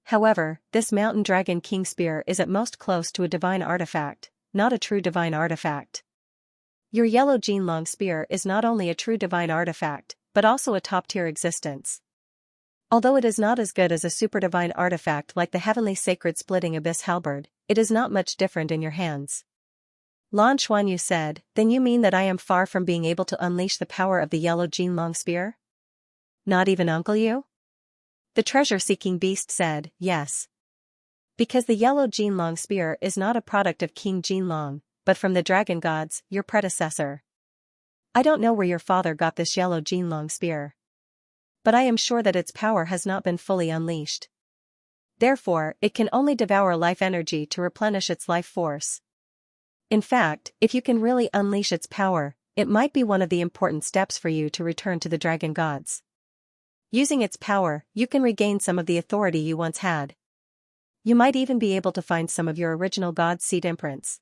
Speaker 1: However, this Mountain Dragon King Spear is at most close to a divine artifact, not a true divine artifact. Your yellow Jinlong Spear is not only a true divine artifact, but also a top-tier existence. Although it is not as good as a super divine artifact like the heavenly sacred splitting abyss halberd, it is not much different in your hands. Lan Xuanyu said, "Then you mean that I am far from being able to unleash the power of the yellow Jinlong Spear? Not even Uncle Yu?" The treasure-seeking beast said, "Yes. Because the yellow Jinlong Spear is not a product of King Jinlong, but from the dragon gods, your predecessor. I don't know where your father got this yellow Jinlong Spear. But I am sure that its power has not been fully unleashed. Therefore, it can only devour life energy to replenish its life force. In fact, if you can really unleash its power, it might be one of the important steps for you to return to the dragon gods. Using its power, you can regain some of the authority you once had. You might even be able to find some of your original god seed imprints.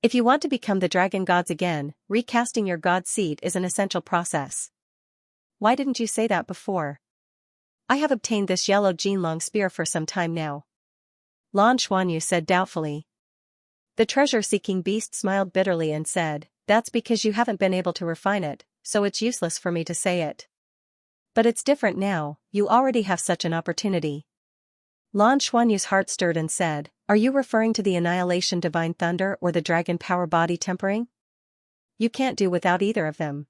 Speaker 1: If you want to become the dragon gods again, recasting your god seed is an essential process. Why didn't you say that before? I have obtained this yellow Jinlong spear for some time now. Lan Xuanyu said doubtfully. The treasure-seeking beast smiled bitterly and said, "That's because you haven't been able to refine it, so it's useless for me to say it. But it's different now, you already have such an opportunity." Lan Xuanyu's heart stirred and said, "Are you referring to the Annihilation Divine Thunder or the Dragon Power Body Tempering? You can't do without either of them."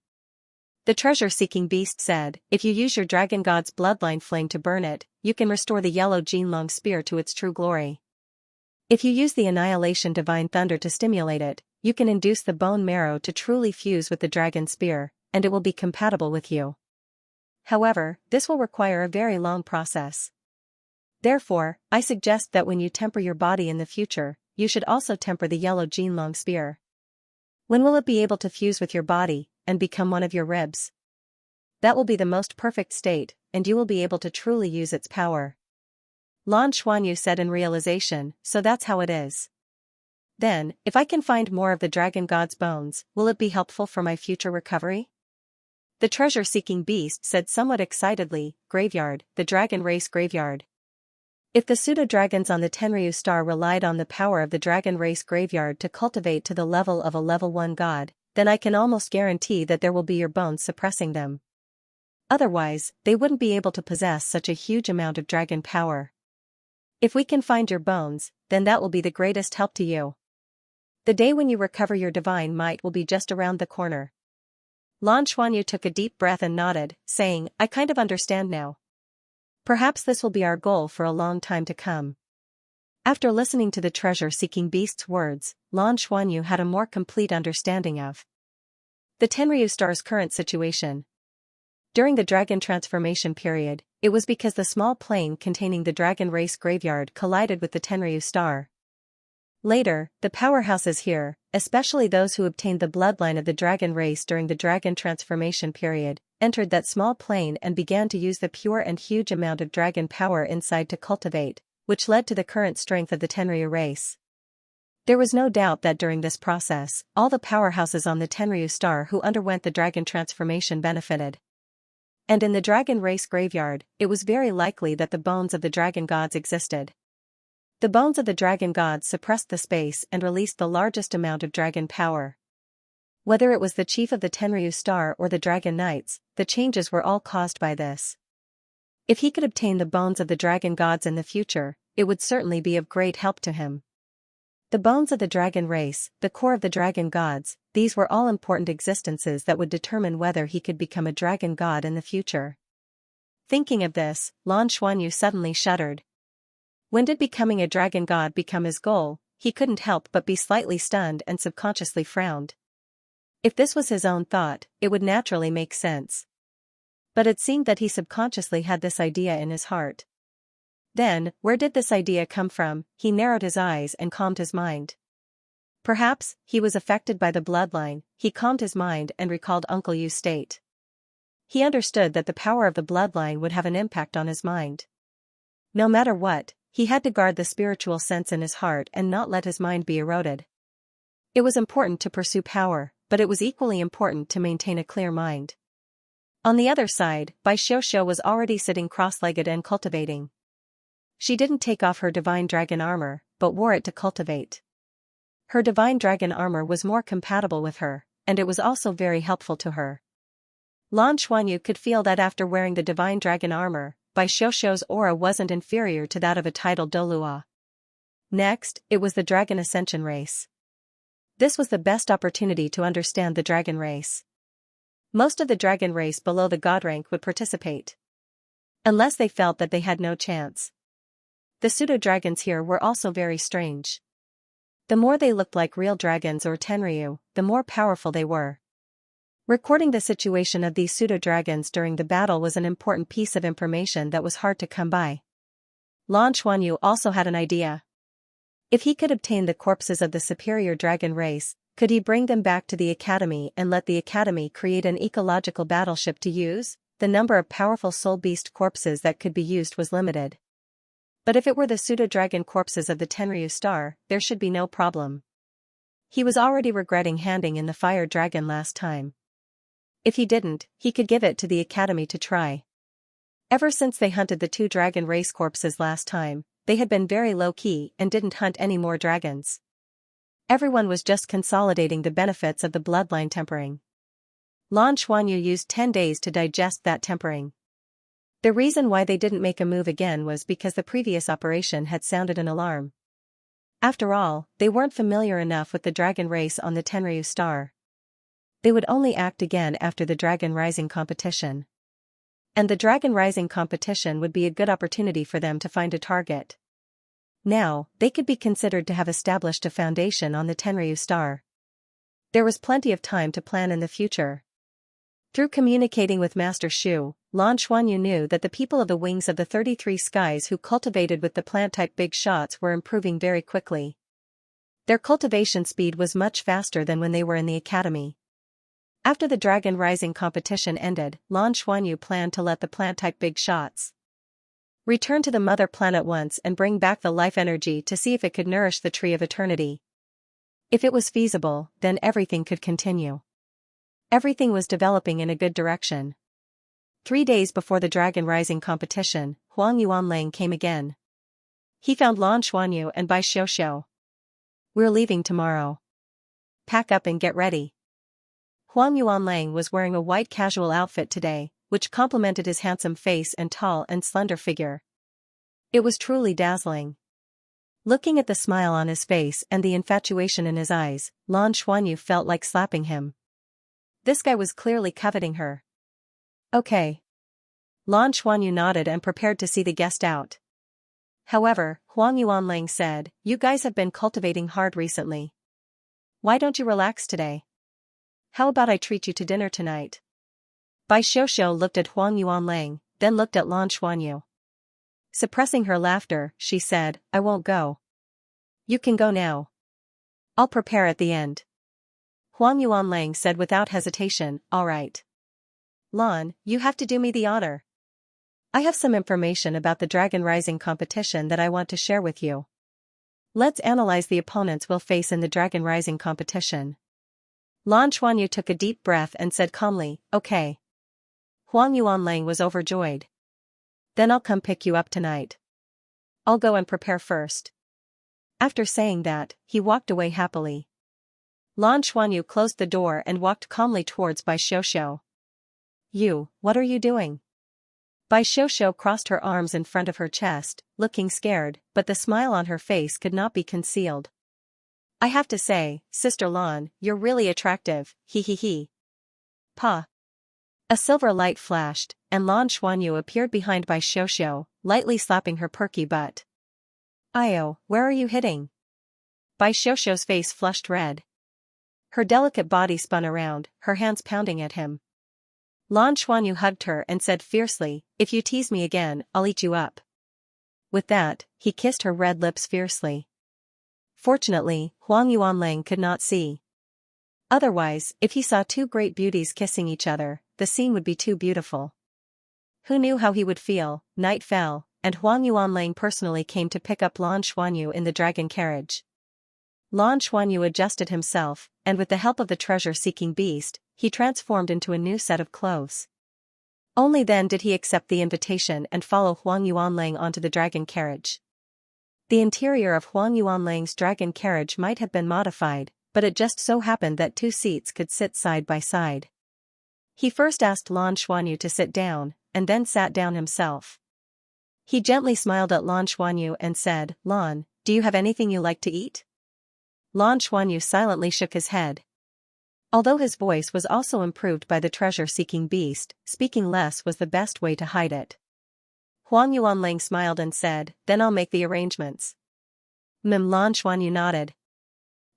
Speaker 1: The treasure-seeking beast said, "If you use your dragon god's bloodline flame to burn it, you can restore the yellow Jinlong spear to its true glory. If you use the Annihilation Divine Thunder to stimulate it, you can induce the bone marrow to truly fuse with the dragon spear, and it will be compatible with you. However, this will require a very long process. Therefore, I suggest that when you temper your body in the future, you should also temper the yellow Jinlong spear. When will it be able to fuse with your body, and become one of your ribs? That will be the most perfect state, and you will be able to truly use its power." Lan Xuanyu said in realization, "So that's how it is. Then, if I can find more of the dragon god's bones, will it be helpful for my future recovery?" The treasure-seeking beast said somewhat excitedly, "Graveyard, the dragon race graveyard. If the pseudo-dragons on the Tenryu star relied on the power of the dragon race graveyard to cultivate to the level of a level 1 god, then I can almost guarantee that there will be your bones suppressing them. Otherwise, they wouldn't be able to possess such a huge amount of dragon power. If we can find your bones, then that will be the greatest help to you. The day when you recover your divine might will be just around the corner." Lan Xuanyu took a deep breath and nodded, saying, "I kind of understand now. Perhaps this will be our goal for a long time to come." After listening to the treasure-seeking beast's words, Lan Xuanyu had a more complete understanding of the Tenryu star's current situation. During the dragon transformation period, it was because the small plane containing the dragon race graveyard collided with the Tenryu star. Later, the powerhouses here, especially those who obtained the bloodline of the dragon race during the dragon transformation period, entered that small plane and began to use the pure and huge amount of dragon power inside to cultivate, which led to the current strength of the Tenryu race. There was no doubt that during this process, all the powerhouses on the Tenryu star who underwent the dragon transformation benefited. And in the dragon race graveyard, it was very likely that the bones of the dragon gods existed. The bones of the dragon gods suppressed the space and released the largest amount of dragon power. Whether it was the chief of the Tenryu star or the dragon knights, the changes were all caused by this. If he could obtain the bones of the dragon gods in the future, it would certainly be of great help to him. The bones of the dragon race, the core of the dragon gods, these were all important existences that would determine whether he could become a dragon god in the future. Thinking of this, Lan Xuanyu suddenly shuddered. When did becoming a dragon god become his goal? He couldn't help but be slightly stunned and subconsciously frowned. If this was his own thought, it would naturally make sense. But it seemed that he subconsciously had this idea in his heart. Then, where did this idea come from? He narrowed his eyes and calmed his mind. Perhaps, he was affected by the bloodline. He calmed his mind and recalled Uncle Yu's state. He understood that the power of the bloodline would have an impact on his mind. No matter what, he had to guard the spiritual sense in his heart and not let his mind be eroded. It was important to pursue power, but it was equally important to maintain a clear mind. On the other side, Bai Xiuxiu was already sitting cross-legged and cultivating. She didn't take off her divine dragon armor, but wore it to cultivate. Her divine dragon armor was more compatible with her, and it was also very helpful to her. Lan Xuanyu could feel that after wearing the divine dragon armor, Bai Xiuxiu's aura wasn't inferior to that of a titled Douluo. Next, it was the dragon ascension race. This was the best opportunity to understand the dragon race. Most of the dragon race below the god rank would participate, unless they felt that they had no chance. The pseudo-dragons here were also very strange. The more they looked like real dragons or Tenryu, the more powerful they were. Recording the situation of these pseudo-dragons during the battle was an important piece of information that was hard to come by. Lan Xuanyu also had an idea. If he could obtain the corpses of the superior dragon race, Could he bring them back to the academy and let the academy create an ecological battleship to use? The number of powerful soul beast corpses that could be used was limited. But if it were the pseudo-dragon corpses of the Tenryu star, there should be no problem. He was already regretting handing in the fire dragon last time. If he didn't, he could give it to the academy to try. Ever since they hunted the 2 dragon race corpses last time, they had been very low-key and didn't hunt any more dragons. Everyone was just consolidating the benefits of the bloodline tempering. Lan Xuanyu used 10 days to digest that tempering. The reason why they didn't make a move again was because the previous operation had sounded an alarm. After all, they weren't familiar enough with the dragon race on the Tenryu star. They would only act again after the Dragon Rising competition. And the Dragon Rising competition would be a good opportunity for them to find a target. Now, they could be considered to have established a foundation on the Tenryu star. There was plenty of time to plan in the future. Through communicating with Master Shu, Lan Xuanyu knew that the people of the Wings of the 33 Skies who cultivated with the plant-type big shots were improving very quickly. Their cultivation speed was much faster than when they were in the academy. After the Dragon Rising competition ended, Lan Xuanyu planned to let the plant-type big shots return to the mother planet once and bring back the life energy to see if it could nourish the Tree of Eternity. If it was feasible, then everything could continue. Everything was developing in a good direction. 3 days before the Dragon Rising competition, Huang Yuanlang came again. He found Lan Xuanyu and Bai Xiuxiu. "We're leaving tomorrow. Pack up and get ready." Huang Yuanlang was wearing a white casual outfit today, which complemented his handsome face and tall and slender figure. It was truly dazzling. Looking at the smile on his face and the infatuation in his eyes, Lan Xuanyu felt like slapping him. This guy was clearly coveting her. "Okay." Lan Xuanyu nodded and prepared to see the guest out. However, Huang Yuanlang said, "You guys have been cultivating hard recently. Why don't you relax today? How about I treat you to dinner tonight?" Bai Xiuxiu looked at Huang Yuanlang, then looked at Lan Xuanyu. Suppressing her laughter, she said, "I won't go. You can go now. I'll prepare at the end." Huang Yuanlang said without hesitation, "All right. Lan, you have to do me the honor. I have some information about the Dragon Rising competition that I want to share with you. Let's analyze the opponents we'll face in the Dragon Rising competition." Lan Xuanyu took a deep breath and said calmly, "Okay." Huang Yuanlang was overjoyed. "Then I'll come pick you up tonight. I'll go and prepare first." After saying that, he walked away happily. Lan Xuanyu closed the door and walked calmly towards Bai Xiuxiu. "You, what are you doing?" Bai Xiuxiu crossed her arms in front of her chest, looking scared, but the smile on her face could not be concealed. "I have to say, Sister Lan, you're really attractive, he he he." Pa. A silver light flashed, and Lan Xuanyu appeared behind Bai Xiuxiu, lightly slapping her perky butt. "Io, where are you hitting?" Bai Xiuxiu's face flushed red. Her delicate body spun around, her hands pounding at him. Lan Xuanyu hugged her and said fiercely, "If you tease me again, I'll eat you up." With that, he kissed her red lips fiercely. Fortunately, Huang Yuanlang could not see. Otherwise, if he saw 2 great beauties kissing each other, the scene would be too beautiful. Who knew how he would feel? Night fell, and Huang Yuanlang personally came to pick up Lan Xuanyu in the dragon carriage. Lan Xuanyu adjusted himself, and with the help of the treasure-seeking beast, he transformed into a new set of clothes. Only then did he accept the invitation and follow Huang Yuanlang onto the dragon carriage. The interior of Huang Yuanlang's dragon carriage might have been modified, but it just so happened that 2 seats could sit side by side. He first asked Lan Xuanyu to sit down, and then sat down himself. He gently smiled at Lan Xuanyu and said, "Lan, do you have anything you like to eat?" Lan Xuanyu silently shook his head. Although his voice was also improved by the treasure-seeking beast, speaking less was the best way to hide it. Huang Yuanlang smiled and said, "Then I'll make the arrangements." Lan Xuanyu nodded.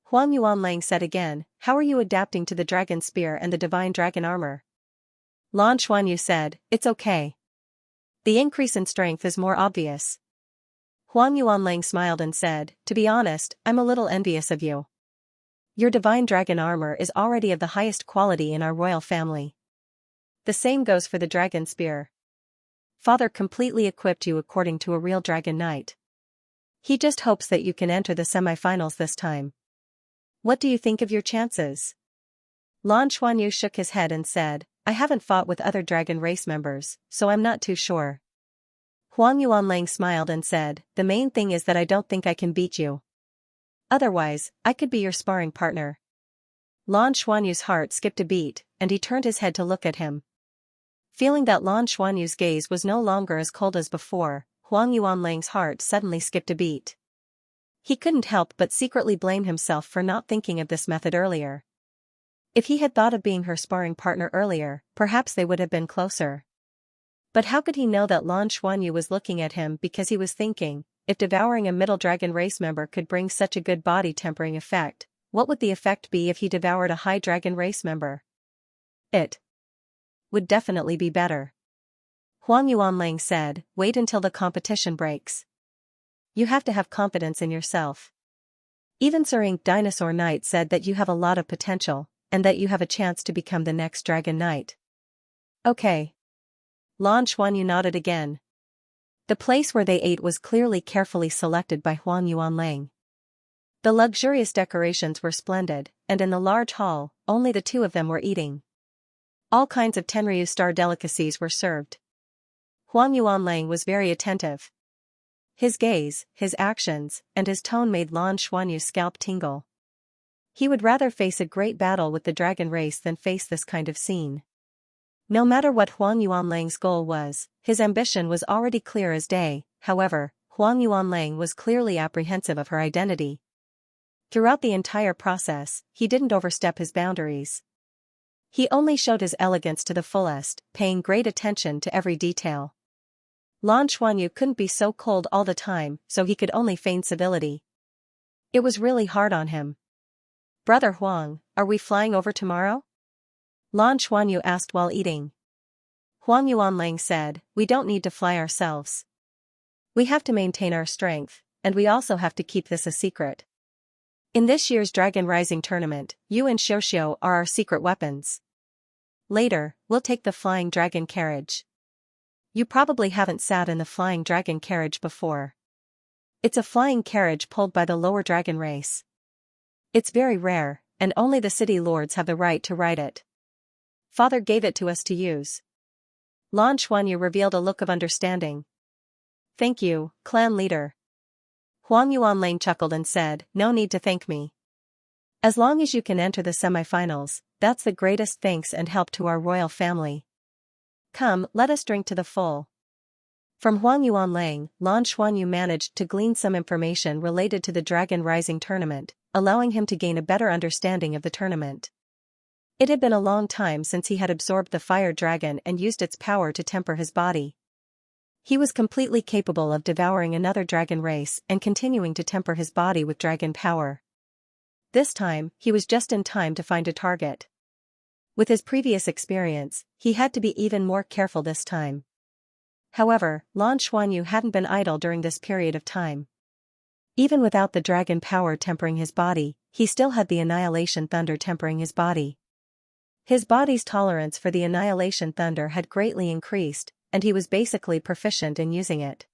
Speaker 1: Huang Yuanlang said again, "How are you adapting to the dragon spear and the divine dragon armor?" Lan Xuanyu said, "It's okay. The increase in strength is more obvious." Huang Yuanlang smiled and said, "To be honest, I'm a little envious of you. Your divine dragon armor is already of the highest quality in our royal family. The same goes for the dragon spear. Father completely equipped you according to a real dragon knight. He just hopes that you can enter the semifinals this time. What do you think of your chances? Lan Xuanyu shook his head and said, I haven't fought with other dragon race members, so I'm not too sure. Huang Yuanlang smiled and said, the main thing is that I don't think I can beat you. Otherwise, I could be your sparring partner. Lan Xuanyu's heart skipped a beat, and he turned his head to look at him. Feeling that Lan Xuanyu's gaze was no longer as cold as before, Huang Yuanlang's heart suddenly skipped a beat. He couldn't help but secretly blame himself for not thinking of this method earlier. If he had thought of being her sparring partner earlier, perhaps they would have been closer. But how could he know that Lan Xuanyu was looking at him because he was thinking, if devouring a middle dragon race member could bring such a good body tempering effect, what would the effect be if he devoured a high dragon race member? It would definitely be better. Huang Yuanlang said, wait until the competition breaks. You have to have confidence in yourself. Even Sir Dinosaur Knight said that you have a lot of potential, and that you have a chance to become the next Dragon Knight. Okay. Lan Xuanyu nodded again. The place where they ate was clearly carefully selected by Huang Yuanlang. The luxurious decorations were splendid, and in the large hall, only the two of them were eating. All kinds of Tenryu star delicacies were served. Huang Yuanlang was very attentive. His gaze, his actions, and his tone made Lan Xuanyu's scalp tingle. He would rather face a great battle with the dragon race than face this kind of scene. No matter what Huang Yuanlang's goal was, his ambition was already clear as day. However, Huang Yuanlang was clearly apprehensive of her identity. Throughout the entire process, he didn't overstep his boundaries. He only showed his elegance to the fullest, paying great attention to every detail. Lan Xuanyu couldn't be so cold all the time, so he could only feign civility. It was really hard on him. Brother Huang, are we flying over tomorrow? Lan Xuanyu asked while eating. Huang Yuanlang said, we don't need to fly ourselves. We have to maintain our strength, and we also have to keep this a secret. In this year's Dragon Rising tournament, you and Xiaoxiao are our secret weapons. Later, we'll take the flying dragon carriage. You probably haven't sat in the flying dragon carriage before. It's a flying carriage pulled by the lower dragon race. It's very rare, and only the city lords have the right to ride it. Father gave it to us to use. Lan Xuanyu revealed a look of understanding. Thank you, clan leader. Huang Yuanlang chuckled and said, no need to thank me. As long as you can enter the semifinals, that's the greatest thanks and help to our royal family. Come, let us drink to the full. From Huang Yuanlang, Lan Xuanyu managed to glean some information related to the Dragon Rising tournament, allowing him to gain a better understanding of the tournament. It had been a long time since he had absorbed the fire dragon and used its power to temper his body. He was completely capable of devouring another dragon race and continuing to temper his body with dragon power. This time, he was just in time to find a target. With his previous experience, he had to be even more careful this time. However, Lan Xuanyu hadn't been idle during this period of time. Even without the dragon power tempering his body, he still had the Annihilation Thunder tempering his body. His body's tolerance for the Annihilation Thunder had greatly increased, and he was basically proficient in using it.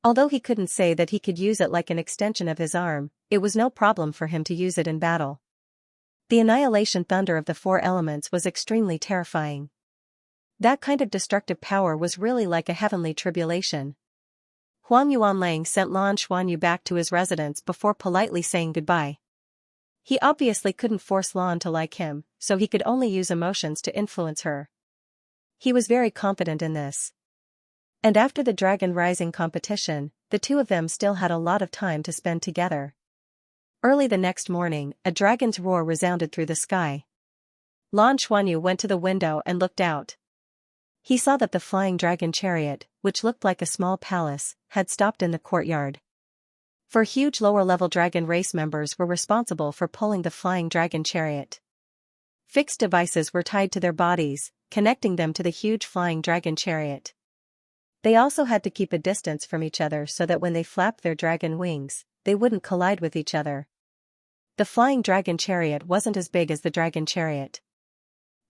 Speaker 1: Although he couldn't say that he could use it like an extension of his arm, it was no problem for him to use it in battle. The Annihilation Thunder of the four elements was extremely terrifying. That kind of destructive power was really like a heavenly tribulation. Huang Yuanlang sent Lan Xuanyu back to his residence before politely saying goodbye. He obviously couldn't force Lan to like him, so he could only use emotions to influence her. He was very confident in this. And after the Dragon Rising competition, the two of them still had a lot of time to spend together. Early the next morning, a dragon's roar resounded through the sky. Lan Xuanyu went to the window and looked out. He saw that the flying dragon chariot, which looked like a small palace, had stopped in the courtyard. Four huge lower-level dragon race members were responsible for pulling the flying dragon chariot. Fixed devices were tied to their bodies, connecting them to the huge flying dragon chariot. They also had to keep a distance from each other so that when they flapped their dragon wings, they wouldn't collide with each other. the flying dragon chariot wasn't as big as the dragon chariot.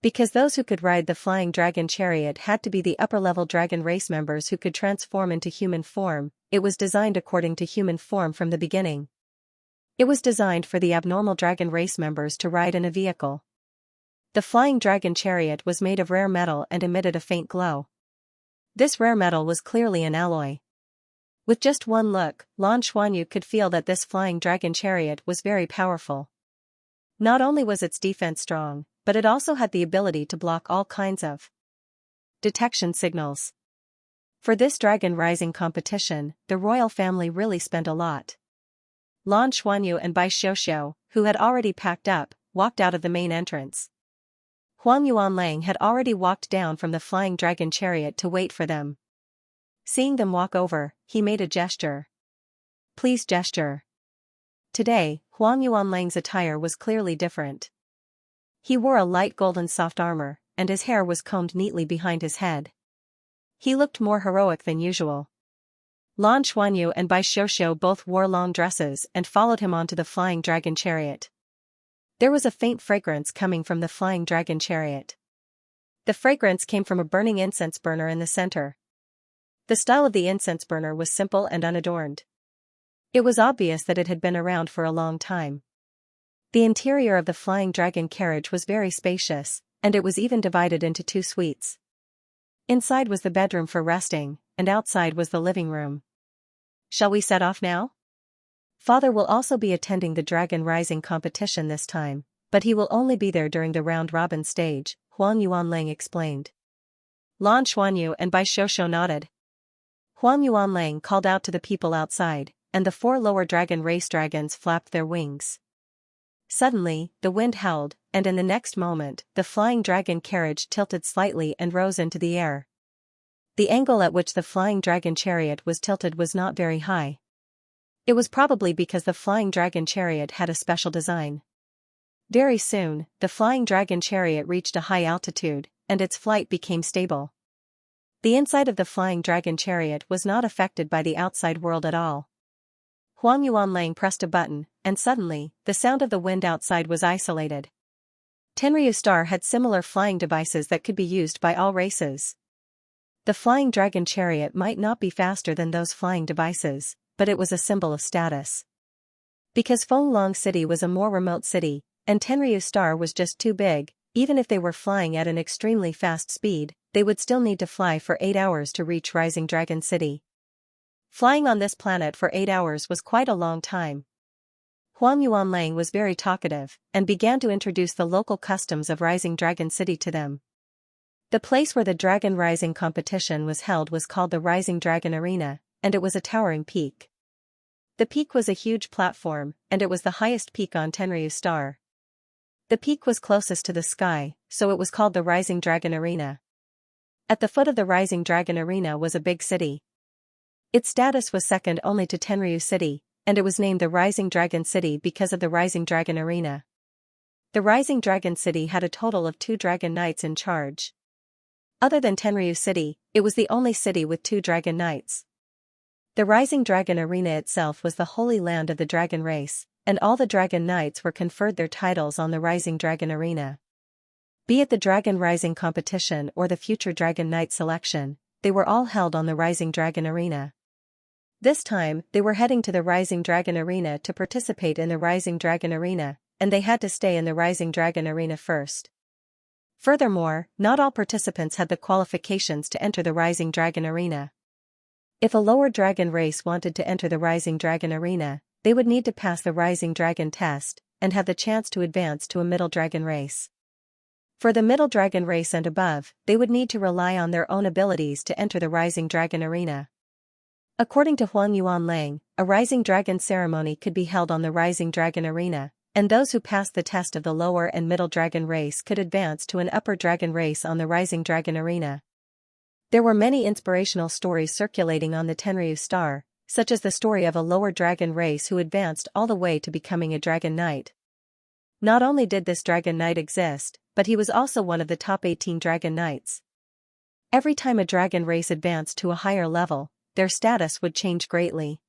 Speaker 1: Because those who could ride the flying dragon chariot had to be the upper-level dragon race members who could transform into human form, it was designed according to human form from the beginning. It was designed for the abnormal dragon race members to ride in a vehicle. The flying dragon chariot was made of rare metal and emitted a faint glow. This rare metal was clearly an alloy. With just one look, Lan Xuanyu could feel that this flying dragon chariot was very powerful. Not only was its defense strong, but it also had the ability to block all kinds of detection signals. For this dragon rising competition, the royal family really spent a lot. Lan Xuanyu and Bai Xiuxiu, who had already packed up, walked out of the main entrance. Huang Yuanlang had already walked down from the flying dragon chariot to wait for them. Seeing them walk over, he made a gesture. Please gesture. Today, Huang Yuanlang's attire was clearly different. He wore a light golden soft armor, and his hair was combed neatly behind his head. He looked more heroic than usual. Lan Xuanyu and Bai Xiuxiu both wore long dresses and followed him onto the flying dragon chariot. There was a faint fragrance coming from the flying dragon chariot. The fragrance came from a burning incense burner in the center. The style of the incense burner was simple and unadorned. It was obvious that it had been around for a long time. The interior of the flying dragon carriage was very spacious, and it was even divided into two suites. Inside was the bedroom for resting, and outside was the living room. Shall we set off now? Father will also be attending the dragon rising competition this time, but he will only be there during the round-robin stage, Huang Yuanlang explained. Lan Xuanyu and Bai Xiuxiu nodded. Huang Yuanlang called out to the people outside, and the 4 lower dragon race dragons flapped their wings. Suddenly, the wind howled, and in the next moment, the flying dragon carriage tilted slightly and rose into the air. The angle at which the flying dragon chariot was tilted was not very high. It was probably because the flying dragon chariot had a special design. Very soon, the flying dragon chariot reached a high altitude, and its flight became stable. The inside of the flying dragon chariot was not affected by the outside world at all. Huang Yuanlang pressed a button, and suddenly, the sound of the wind outside was isolated. Tenryu Star had similar flying devices that could be used by all races. The flying dragon chariot might not be faster than those flying devices, but it was a symbol of status. Because Fenglong City was a more remote city, and Tenryu Star was just too big, even if they were flying at an extremely fast speed, they would still need to fly for 8 hours to reach Rising Dragon City. Flying on this planet for 8 hours was quite a long time. Huang Yuanlang was very talkative, and began to introduce the local customs of Rising Dragon City to them. The place where the Dragon Rising competition was held was called the Rising Dragon Arena, and it was a towering peak. The peak was a huge platform, and it was the highest peak on Tenryu Star. The peak was closest to the sky, so it was called the Rising Dragon Arena. At the foot of the Rising Dragon Arena was a big city. Its status was second only to Tenryu City, and it was named the Rising Dragon City because of the Rising Dragon Arena. The Rising Dragon City had a total of 2 dragon knights in charge. Other than Tenryu City, it was the only city with 2 dragon knights. The Rising Dragon Arena itself was the holy land of the dragon race, and all the dragon knights were conferred their titles on the Rising Dragon Arena. Be it the Dragon Rising competition or the future Dragon Knight selection, they were all held on the Rising Dragon Arena. This time, they were heading to the Rising Dragon Arena to participate in the Rising Dragon Arena, and they had to stay in the Rising Dragon Arena first. Furthermore, not all participants had the qualifications to enter the Rising Dragon Arena. If a lower dragon race wanted to enter the Rising Dragon Arena, they would need to pass the Rising Dragon test, and have the chance to advance to a middle dragon race. For the middle dragon race and above, they would need to rely on their own abilities to enter the Rising Dragon Arena. According to Huang Yuanlang, a Rising Dragon ceremony could be held on the Rising Dragon Arena, and those who passed the test of the lower and middle dragon race could advance to an upper dragon race on the Rising Dragon Arena. There were many inspirational stories circulating on the Tenryu Star, such as the story of a lower dragon race who advanced all the way to becoming a dragon knight. Not only did this dragon knight exist, but he was also one of the top 18 dragon knights. Every time a dragon race advanced to a higher level, their status would change greatly.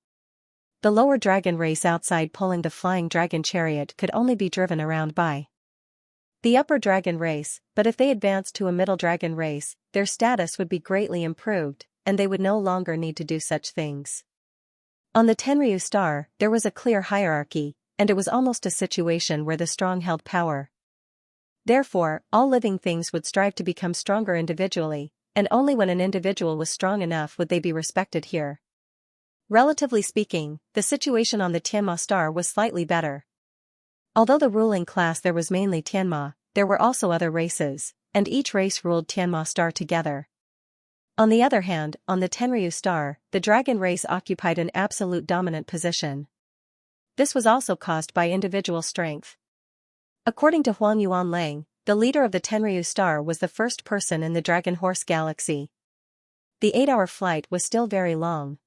Speaker 1: The lower dragon race outside pulling the flying dragon chariot could only be driven around by the upper dragon race, but if they advanced to a middle dragon race, their status would be greatly improved, and they would no longer need to do such things. On the Tenryu star, there was a clear hierarchy, and it was almost a situation where the strong held power. Therefore, all living things would strive to become stronger individually, and only when an individual was strong enough would they be respected here. Relatively speaking, the situation on the Tianma star was slightly better. Although the ruling class there was mainly Tianma, there were also other races, and each race ruled Tianma star together. On the other hand, on the Tenryu star, the dragon race occupied an absolute dominant position. This was also caused by individual strength. According to Huang Yuanlang, the leader of the Tenryu star was the first person in the Dragon Horse Galaxy. The 8-hour flight was still very long.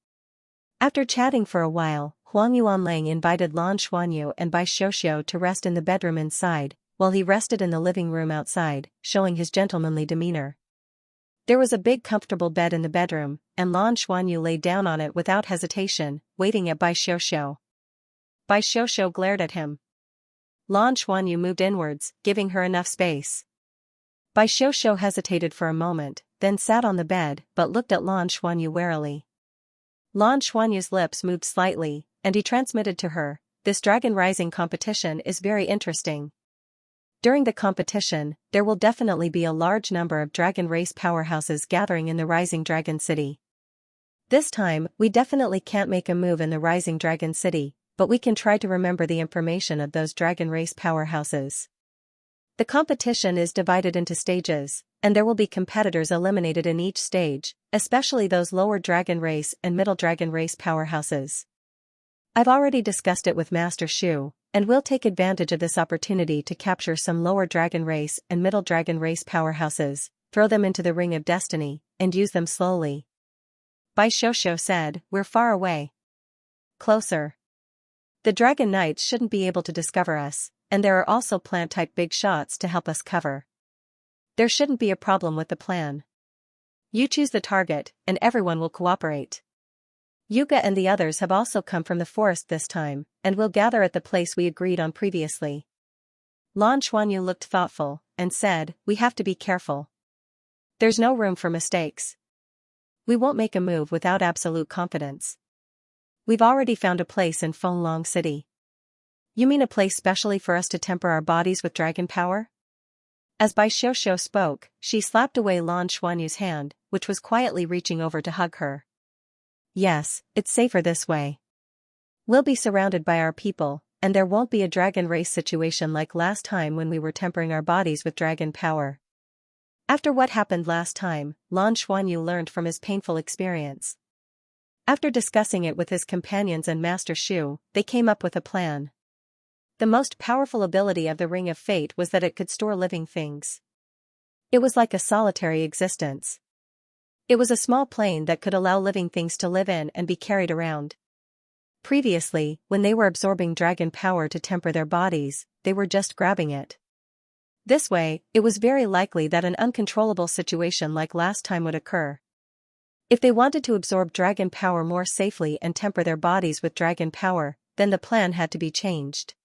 Speaker 1: After chatting for a while, Huang Yuanlang invited Lan Xuanyu and Bai Xiuxiu to rest in the bedroom inside, while he rested in the living room outside, showing his gentlemanly demeanor. There was a big comfortable bed in the bedroom, and Lan Xuanyu lay down on it without hesitation, waiting at Bai Xiuxiu. Bai Xiuxiu glared at him. Lan Xuanyu moved inwards, giving her enough space. Bai Xiuxiu hesitated for a moment, then sat on the bed but looked at Lan Xuanyu warily. Lan Xuanyu's lips moved slightly, and he transmitted to her, "This dragon rising competition is very interesting. During the competition, there will definitely be a large number of dragon race powerhouses gathering in the Rising Dragon City. This time, we definitely can't make a move in the Rising Dragon City, but we can try to remember the information of those dragon race powerhouses. The competition is divided into stages, and there will be competitors eliminated in each stage, especially those lower dragon race and middle dragon race powerhouses. I've already discussed it with Master Shu, and we'll take advantage of this opportunity to capture some lower dragon race and middle dragon race powerhouses, throw them into the Ring of Destiny, and use them slowly." Bai Xiuxiu said, "We're far away. Closer. The Dragon Knights shouldn't be able to discover us, and there are also plant-type big shots to help us cover. There shouldn't be a problem with the plan. You choose the target, and everyone will cooperate. Yuga and the others have also come from the forest this time, and will gather at the place we agreed on previously." Lan Xuanyu looked thoughtful, and said, "We have to be careful. There's no room for mistakes. We won't make a move without absolute confidence. We've already found a place in Fenglong City." "You mean a place specially for us to temper our bodies with dragon power?" As Bai Xiuxiu spoke, she slapped away Lan Xuanyu's hand, which was quietly reaching over to hug her. "Yes, it's safer this way. We'll be surrounded by our people, and there won't be a dragon race situation like last time when we were tempering our bodies with dragon power." After what happened last time, Lan Xuanyu learned from his painful experience. After discussing it with his companions and Master Shu, they came up with a plan. The most powerful ability of the Ring of Fate was that it could store living things. It was like a solitary existence. It was a small plane that could allow living things to live in and be carried around. Previously, when they were absorbing dragon power to temper their bodies, they were just grabbing it. This way, it was very likely that an uncontrollable situation like last time would occur. If they wanted to absorb dragon power more safely and temper their bodies with dragon power, then the plan had to be changed.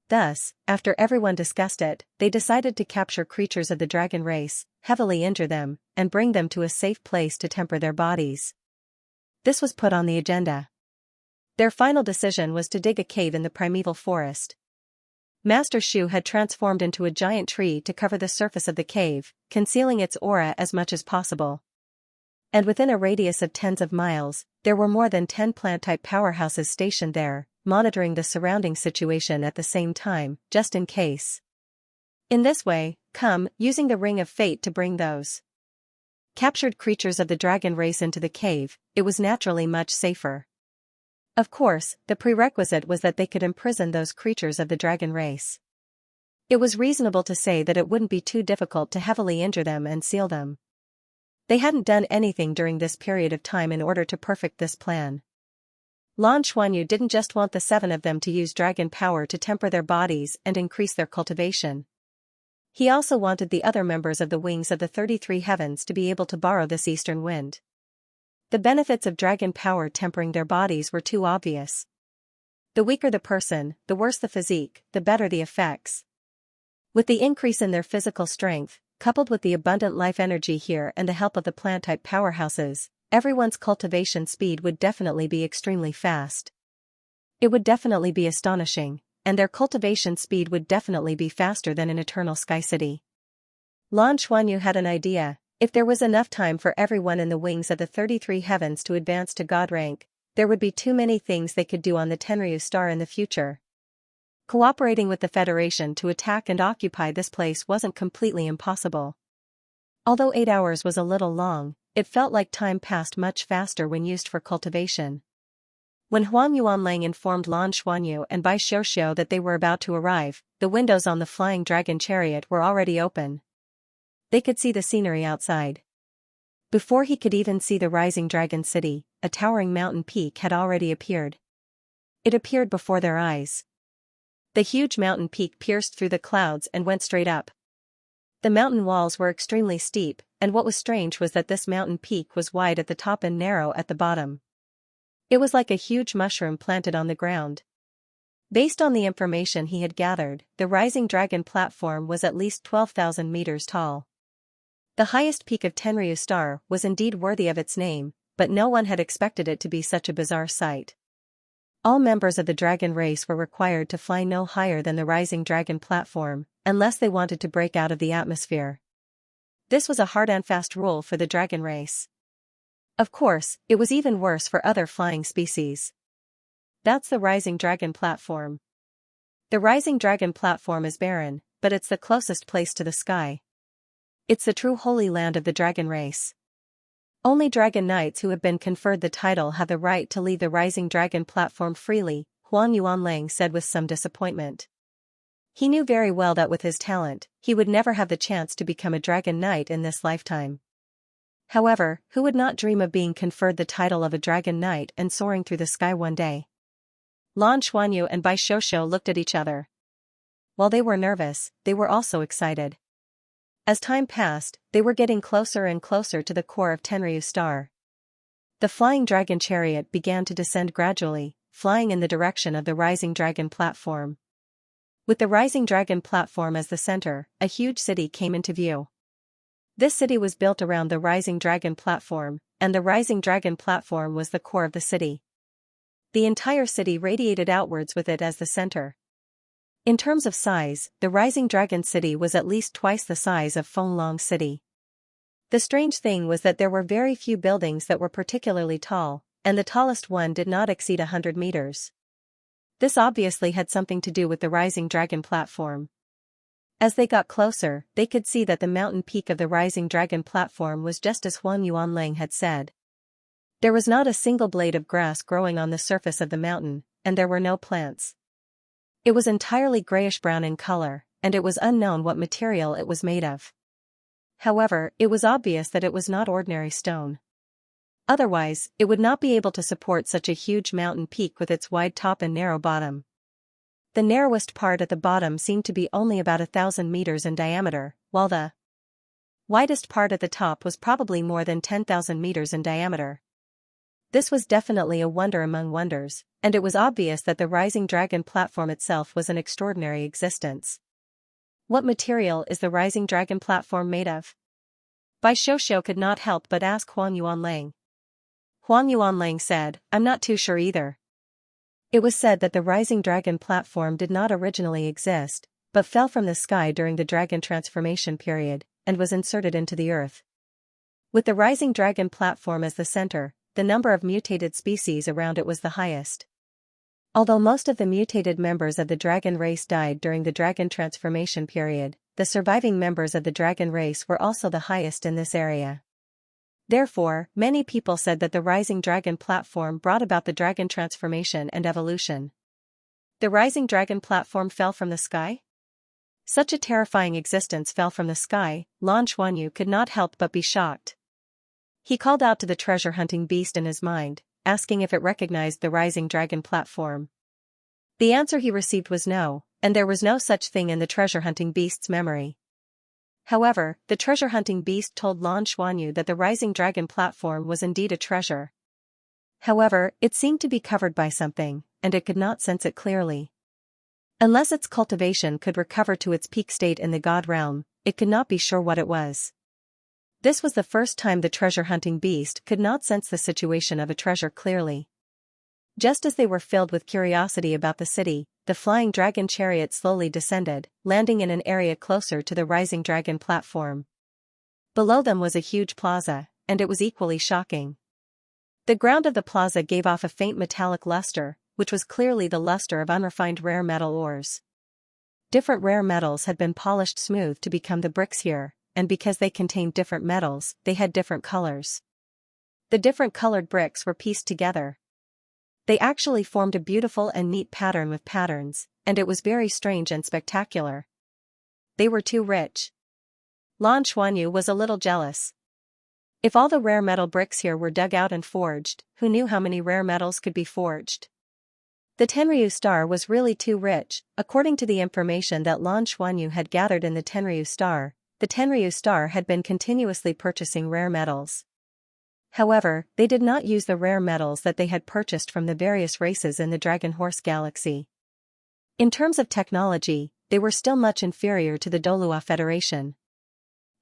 Speaker 1: Thus, after everyone discussed it, they decided to capture creatures of the dragon race, heavily injure them, and bring them to a safe place to temper their bodies. This was put on the agenda. Their final decision was to dig a cave in the primeval forest. Master Shu had transformed into a giant tree to cover the surface of the cave, concealing its aura as much as possible. And within a radius of tens of miles, there were more than 10 plant-type powerhouses stationed there, monitoring the surrounding situation at the same time, just in case. In this way, using the Ring of Fate to bring those captured creatures of the dragon race into the cave, it was naturally much safer. Of course, the prerequisite was that they could imprison those creatures of the dragon race. It was reasonable to say that it wouldn't be too difficult to heavily injure them and seal them. They hadn't done anything during this period of time in order to perfect this plan. Lan Xuanyu didn't just want the 7 of them to use dragon power to temper their bodies and increase their cultivation. He also wanted the other members of the Wings of the 33 Heavens to be able to borrow this eastern wind. The benefits of dragon power tempering their bodies were too obvious. The weaker the person, the worse the physique, the better the effects. With the increase in their physical strength, coupled with the abundant life energy here and the help of the plant-type powerhouses, everyone's cultivation speed would definitely be extremely fast. It would definitely be astonishing, and their cultivation speed would definitely be faster than in Eternal Sky City. Lan Xuanyu had an idea. If there was enough time for everyone in the wings of the 33 heavens to advance to God rank, there would be too many things they could do on the Tenryu star in the future. Cooperating with the Federation to attack and occupy this place wasn't completely impossible. Although 8 hours was a little long, it felt like time passed much faster when used for cultivation. When Huang Yuanlang informed Lan Xuanyu and Bai Xiuxiu that they were about to arrive, the windows on the flying dragon chariot were already open. They could see the scenery outside. Before he could even see the rising dragon city, a towering mountain peak had already appeared. It appeared before their eyes. The huge mountain peak pierced through the clouds and went straight up. The mountain walls were extremely steep, and what was strange was that this mountain peak was wide at the top and narrow at the bottom. It was like a huge mushroom planted on the ground. Based on the information he had gathered, the rising dragon platform was at least 12,000 meters tall. The highest peak of Tenryu Star was indeed worthy of its name, but no one had expected it to be such a bizarre sight. All members of the dragon race were required to fly no higher than the rising dragon platform, unless they wanted to break out of the atmosphere. This was a hard and fast rule for the dragon race. Of course, it was even worse for other flying species. That's the rising dragon platform. The rising dragon platform is barren, but it's the closest place to the sky. It's the true holy land of the dragon race. Only dragon knights who have been conferred the title have the right to leave the rising dragon platform freely, Huang Yuanlang said with some disappointment. He knew very well that with his talent, he would never have the chance to become a dragon knight in this lifetime. However, who would not dream of being conferred the title of a dragon knight and soaring through the sky one day? Lan Xuanyu and Bai Xiuxiu looked at each other. While they were nervous, they were also excited. As time passed, they were getting closer and closer to the core of Tenryu Star. The flying dragon chariot began to descend gradually, flying in the direction of the rising dragon platform. With the rising dragon platform as the center, a huge city came into view. This city was built around the rising dragon platform, and the rising dragon platform was the core of the city. The entire city radiated outwards with it as the center. In terms of size, the rising dragon city was at least twice the size of Fenglong City. The strange thing was that there were very few buildings that were particularly tall, and the tallest one did not exceed 100 meters. This obviously had something to do with the rising dragon platform. As they got closer, they could see that the mountain peak of the rising dragon platform was just as Huang Yuanlang had said. There was not a single blade of grass growing on the surface of the mountain, and there were no plants. It was entirely grayish-brown in color, and it was unknown what material it was made of. However, it was obvious that it was not ordinary stone. Otherwise, it would not be able to support such a huge mountain peak with its wide top and narrow bottom. The narrowest part at the bottom seemed to be only about 1,000 meters in diameter, while the widest part at the top was probably more than 10,000 meters in diameter. This was definitely a wonder among wonders, and it was obvious that the rising dragon platform itself was an extraordinary existence. What material is the rising dragon platform made of? Bai Xiuxiu could not help but ask Huang Yuanlang. Huang Yuanlang said, I'm not too sure either. It was said that the rising dragon platform did not originally exist, but fell from the sky during the dragon transformation period, and was inserted into the earth. With the rising dragon platform as the center, the number of mutated species around it was the highest. Although most of the mutated members of the dragon race died during the dragon transformation period, the surviving members of the dragon race were also the highest in this area. Therefore, many people said that the rising dragon platform brought about the dragon transformation and evolution. The rising dragon platform fell from the sky? Such a terrifying existence fell from the sky, Lan Xuanyu could not help but be shocked. He called out to the treasure-hunting beast in his mind, asking if it recognized the rising dragon platform. The answer he received was no, and there was no such thing in the treasure-hunting beast's memory. However, the treasure-hunting beast told Lan Xuanyu that the rising dragon platform was indeed a treasure. However, it seemed to be covered by something, and it could not sense it clearly. Unless its cultivation could recover to its peak state in the god realm, it could not be sure what it was. This was the first time the treasure-hunting beast could not sense the situation of a treasure clearly. Just as they were filled with curiosity about the city, the flying dragon chariot slowly descended, landing in an area closer to the rising dragon platform. Below them was a huge plaza, and it was equally shocking. The ground of the plaza gave off a faint metallic luster, which was clearly the luster of unrefined rare metal ores. Different rare metals had been polished smooth to become the bricks here, and because they contained different metals, they had different colors. The different colored bricks were pieced together. They actually formed a beautiful and neat pattern with patterns, and it was very strange and spectacular. They were too rich. Lan Xuanyu was a little jealous. If all the rare metal bricks here were dug out and forged, who knew how many rare metals could be forged? The Tenryu star was really too rich. According to the information that Lan Xuanyu had gathered in the Tenryu star had been continuously purchasing rare metals. However, they did not use the rare metals that they had purchased from the various races in the Dragon Horse Galaxy. In terms of technology, they were still much inferior to the Douluo Federation.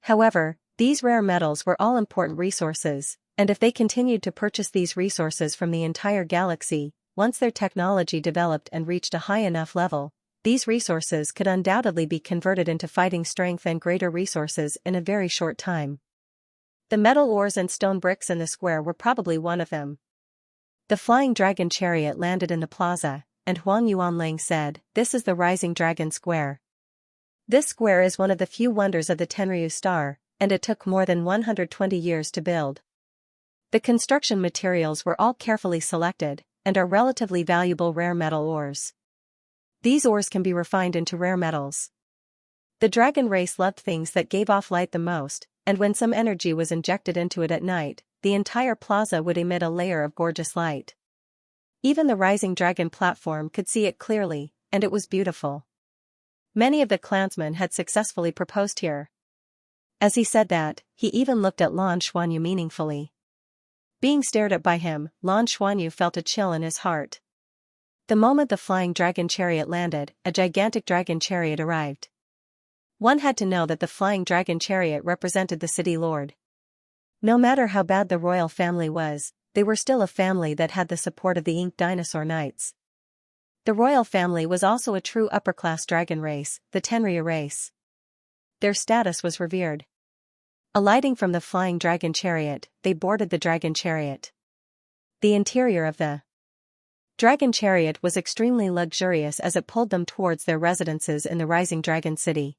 Speaker 1: However, these rare metals were all important resources, and if they continued to purchase these resources from the entire galaxy, once their technology developed and reached a high enough level, these resources could undoubtedly be converted into fighting strength and greater resources in a very short time. The metal ores and stone bricks in the square were probably one of them. The flying dragon chariot landed in the plaza, and Huang Yuanlang said, "This is the Rising Dragon Square. This square is one of the few wonders of the Tenryu star, and it took more than 120 years to build. The construction materials were all carefully selected, and are relatively valuable rare metal ores. These ores can be refined into rare metals. The dragon race loved things that gave off light the most, and when some energy was injected into it at night, the entire plaza would emit a layer of gorgeous light. Even the rising dragon platform could see it clearly, and it was beautiful. Many of the clansmen had successfully proposed here." As he said that, he even looked at Lan Xuanyu meaningfully. Being stared at by him, Lan Xuanyu felt a chill in his heart. The moment the flying dragon chariot landed, a gigantic dragon chariot arrived. One had to know that the flying dragon chariot represented the city lord. No matter how bad the royal family was, they were still a family that had the support of the Ink Dinosaur Knights. The royal family was also a true upper-class dragon race, the Tenryu race. Their status was revered. Alighting from the flying dragon chariot, they boarded the dragon chariot. The interior of the dragon chariot was extremely luxurious as it pulled them towards their residences in the Rising Dragon City.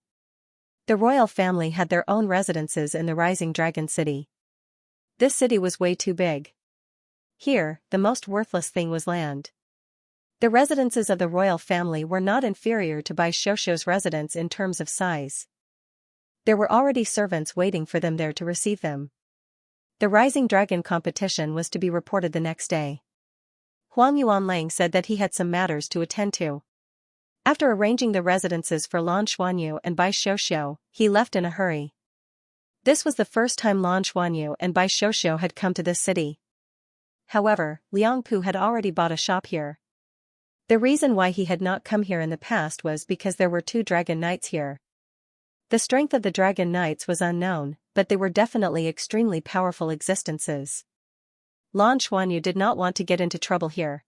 Speaker 1: The royal family had their own residences in the Rising Dragon City. This city was way too big. Here, the most worthless thing was land. The residences of the royal family were not inferior to Bai Shosho's residence in terms of size. There were already servants waiting for them there to receive them. The Rising Dragon competition was to be reported the next day. Huang Yuanlang said that he had some matters to attend to. After arranging the residences for Lan Xuanyu and Bai Shosho, he left in a hurry. This was the first time Lan Xuanyu and Bai Shosho had come to this city. However, Liang Pu had already bought a shop here. The reason why he had not come here in the past was because there were 2 dragon knights here. The strength of the dragon knights was unknown, but they were definitely extremely powerful existences. Lan Xuanyu did not want to get into trouble here.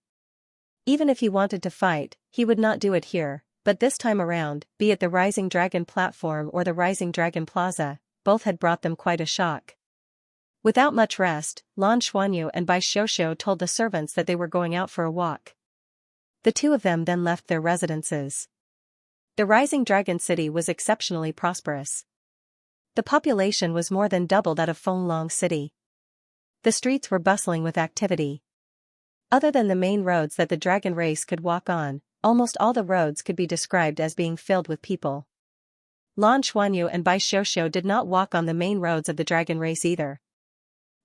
Speaker 1: Even if he wanted to fight, he would not do it here, but this time around, be it the Rising Dragon platform or the Rising Dragon Plaza, both had brought them quite a shock. Without much rest, Lan Xuanyu and Bai Shosho told the servants that they were going out for a walk. The 2 of them then left their residences. The Rising Dragon City was exceptionally prosperous. The population was more than double that of Fenglong City. The streets were bustling with activity. Other than the main roads that the dragon race could walk on, almost all the roads could be described as being filled with people. Lan Xuanyu and Bai Shosho did not walk on the main roads of the dragon race either.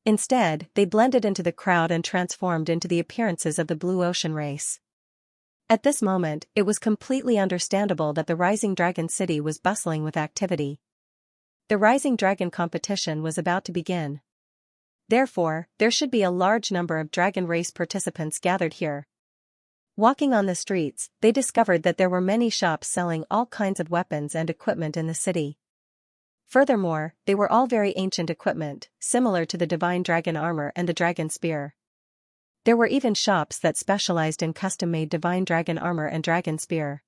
Speaker 1: Instead, they blended into the crowd and transformed into the appearances of the Blue Ocean race. At this moment, it was completely understandable that the Rising Dragon City was bustling with activity. The Rising Dragon competition was about to begin. Therefore, there should be a large number of dragon race participants gathered here. Walking on the streets, they discovered that there were many shops selling all kinds of weapons and equipment in the city. Furthermore, they were all very ancient equipment, similar to the divine dragon armor and the dragon spear. There were even shops that specialized in custom-made divine dragon armor and dragon spear.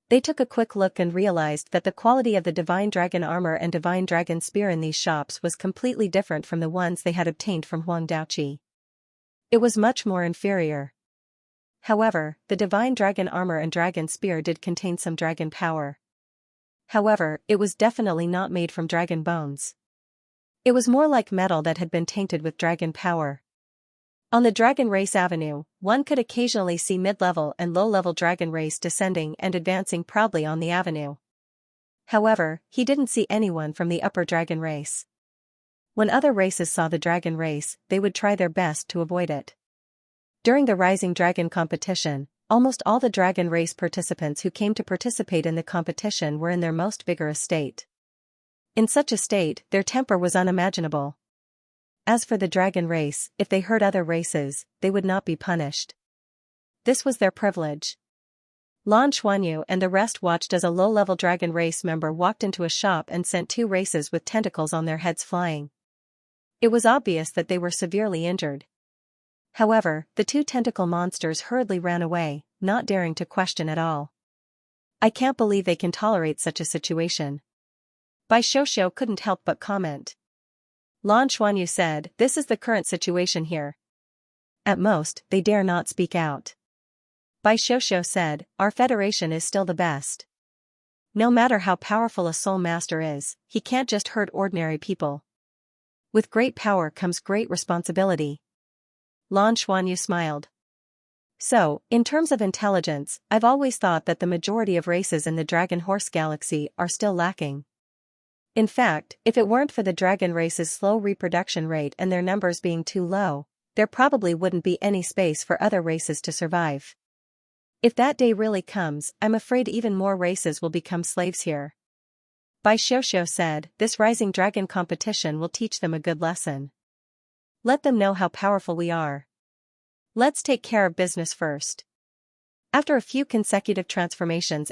Speaker 1: They took a quick look and realized that the quality of the divine dragon armor and divine dragon spear in these shops was completely different from the ones they had obtained from Huang Daoqi. It was much more inferior. However, the divine dragon armor and dragon spear did contain some dragon power. However, it was definitely not made from dragon bones. It was more like metal that had been tainted with dragon power. On the Dragon Race Avenue, one could occasionally see mid-level and low-level Dragon Race descending and advancing proudly on the avenue. However, he didn't see anyone from the upper Dragon Race. When other races saw the Dragon Race, they would try their best to avoid it. During the Rising Dragon competition, almost all the Dragon Race participants who came to participate in the competition were in their most vigorous state. In such a state, their temper was unimaginable. As for the dragon race, if they hurt other races, they would not be punished. This was their privilege. Lan Xuanyu and the rest watched as a low-level dragon race member walked into a shop and sent 2 races with tentacles on their heads flying. It was obvious that they were severely injured. However, the 2 tentacle monsters hurriedly ran away, not daring to question at all. I can't believe they can tolerate such a situation. Bai Xiaoxiao couldn't help but comment. Lan Xuanyu said, "This is the current situation here. At most, they dare not speak out." Bai Xiaoxiao said, "Our federation is still the best. No matter how powerful a soul master is, he can't just hurt ordinary people. With great power comes great responsibility." Lan Xuanyu smiled. "So, in terms of intelligence, I've always thought that the majority of races in the Dragon Horse Galaxy are still lacking. In fact, if it weren't for the dragon race's slow reproduction rate and their numbers being too low, there probably wouldn't be any space for other races to survive. If that day really comes, I'm afraid even more races will become slaves here." Bai Xiaoxiao said, "This rising dragon competition will teach them a good lesson. Let them know how powerful we are. Let's take care of business first." After a few consecutive transformations,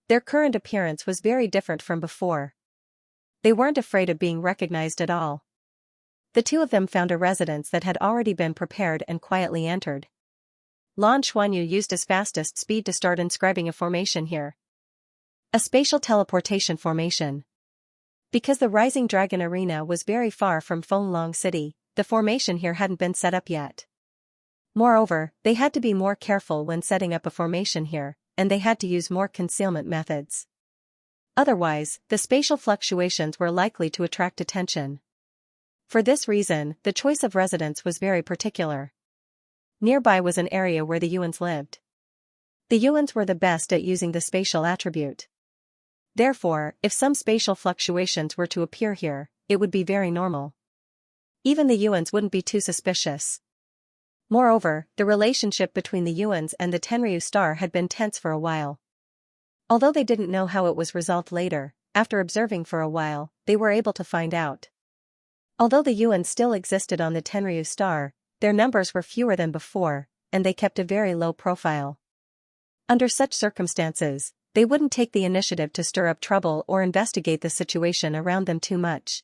Speaker 1: their current appearance was very different from before. They weren't afraid of being recognized at all. The 2 of them found a residence that had already been prepared and quietly entered. Lan Xuanyu used his fastest speed to start inscribing a formation here. A spatial teleportation formation. Because the Rising Dragon Arena was very far from Fenglong City, the formation here hadn't been set up yet. Moreover, they had to be more careful when setting up a formation here, and they had to use more concealment methods. Otherwise, the spatial fluctuations were likely to attract attention. For this reason, the choice of residence was very particular. Nearby was an area where the Yuans lived. The Yuans were the best at using the spatial attribute. Therefore, if some spatial fluctuations were to appear here, it would be very normal. Even the Yuans wouldn't be too suspicious. Moreover, the relationship between the Yuans and the Tenryu star had been tense for a while. Although they didn't know how it was resolved later, after observing for a while, they were able to find out. Although the Yuans still existed on the Tenryu star, their numbers were fewer than before, and they kept a very low profile. Under such circumstances, they wouldn't take the initiative to stir up trouble or investigate the situation around them too much.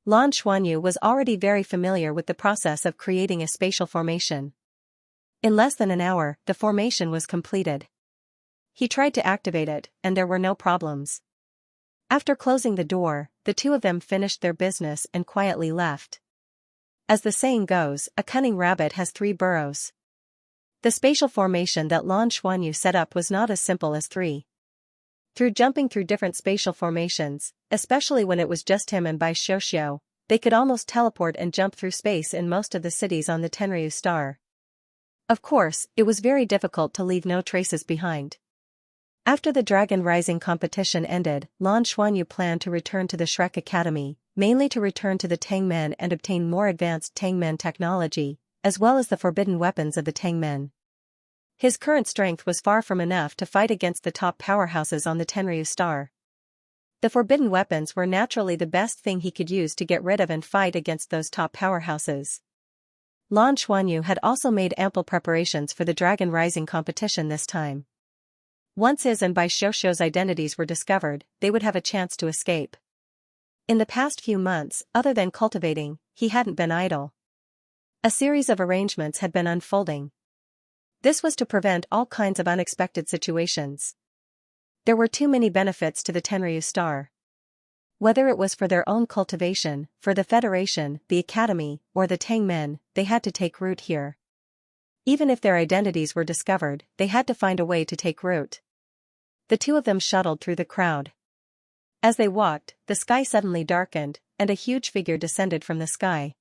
Speaker 1: Lan Xuanyu was already very familiar with the process of creating a spatial formation. In less than an hour, the formation was completed. He tried to activate it, and there were no problems. After closing the door, the 2 of them finished their business and quietly left. As the saying goes, a cunning rabbit has 3 burrows. The spatial formation that Lan Xuanyu set up was not as simple as 3. Through jumping through different spatial formations, especially when it was just him and Bai Xiaoxiao, they could almost teleport and jump through space in most of the cities on the Tenryu star. Of course, it was very difficult to leave no traces behind. After the Dragon Rising competition ended, Lan Xuanyu planned to return to the Shrek Academy, mainly to return to the Tangmen and obtain more advanced Tangmen technology, as well as the forbidden weapons of the Tangmen. His current strength was far from enough to fight against the top powerhouses on the Tenryu star. The forbidden weapons were naturally the best thing he could use to get rid of and fight against those top powerhouses. Lan Xuanyu had also made ample preparations for the Dragon Rising competition this time. Once his and Bai Xiuxiu's identities were discovered, they would have a chance to escape. In the past few months, other than cultivating, he hadn't been idle. A series of arrangements had been unfolding. This was to prevent all kinds of unexpected situations. There were too many benefits to the Tenryu Star. Whether it was for their own cultivation, for the Federation, the Academy, or the Tang men, they had to take root here. Even if their identities were discovered, they had to find a way to take root. The two of them shuttled through the crowd. As they walked, the sky suddenly darkened, and a huge figure descended from the sky.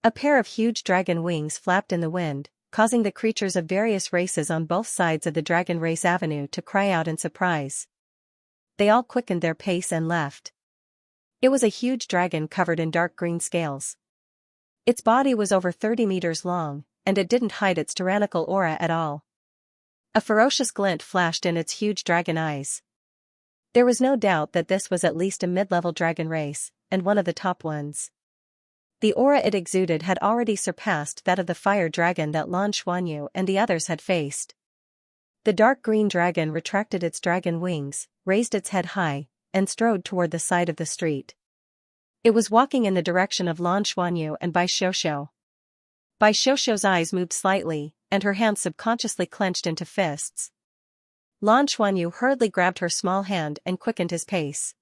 Speaker 1: A pair of huge dragon wings flapped in the wind, causing the creatures of various races on both sides of the Dragon Race Avenue to cry out in surprise. They all quickened their pace and left. It was a huge dragon covered in dark green scales. Its body was over 30 meters long, and it didn't hide its tyrannical aura at all. A ferocious glint flashed in its huge dragon eyes. There was no doubt that this was at least a mid-level dragon race, and one of the top ones. The aura it exuded had already surpassed that of the fire dragon that Lan Xuanyu and the others had faced. The dark green dragon retracted its dragon wings, raised its head high, and strode toward the side of the street. It was walking in the direction of Lan Xuanyu and Bai Xiuxiu. Bai Xiuxiu's eyes moved slightly, and her hands subconsciously clenched into fists. Lan Xuanyu hurriedly grabbed her small hand and quickened his pace.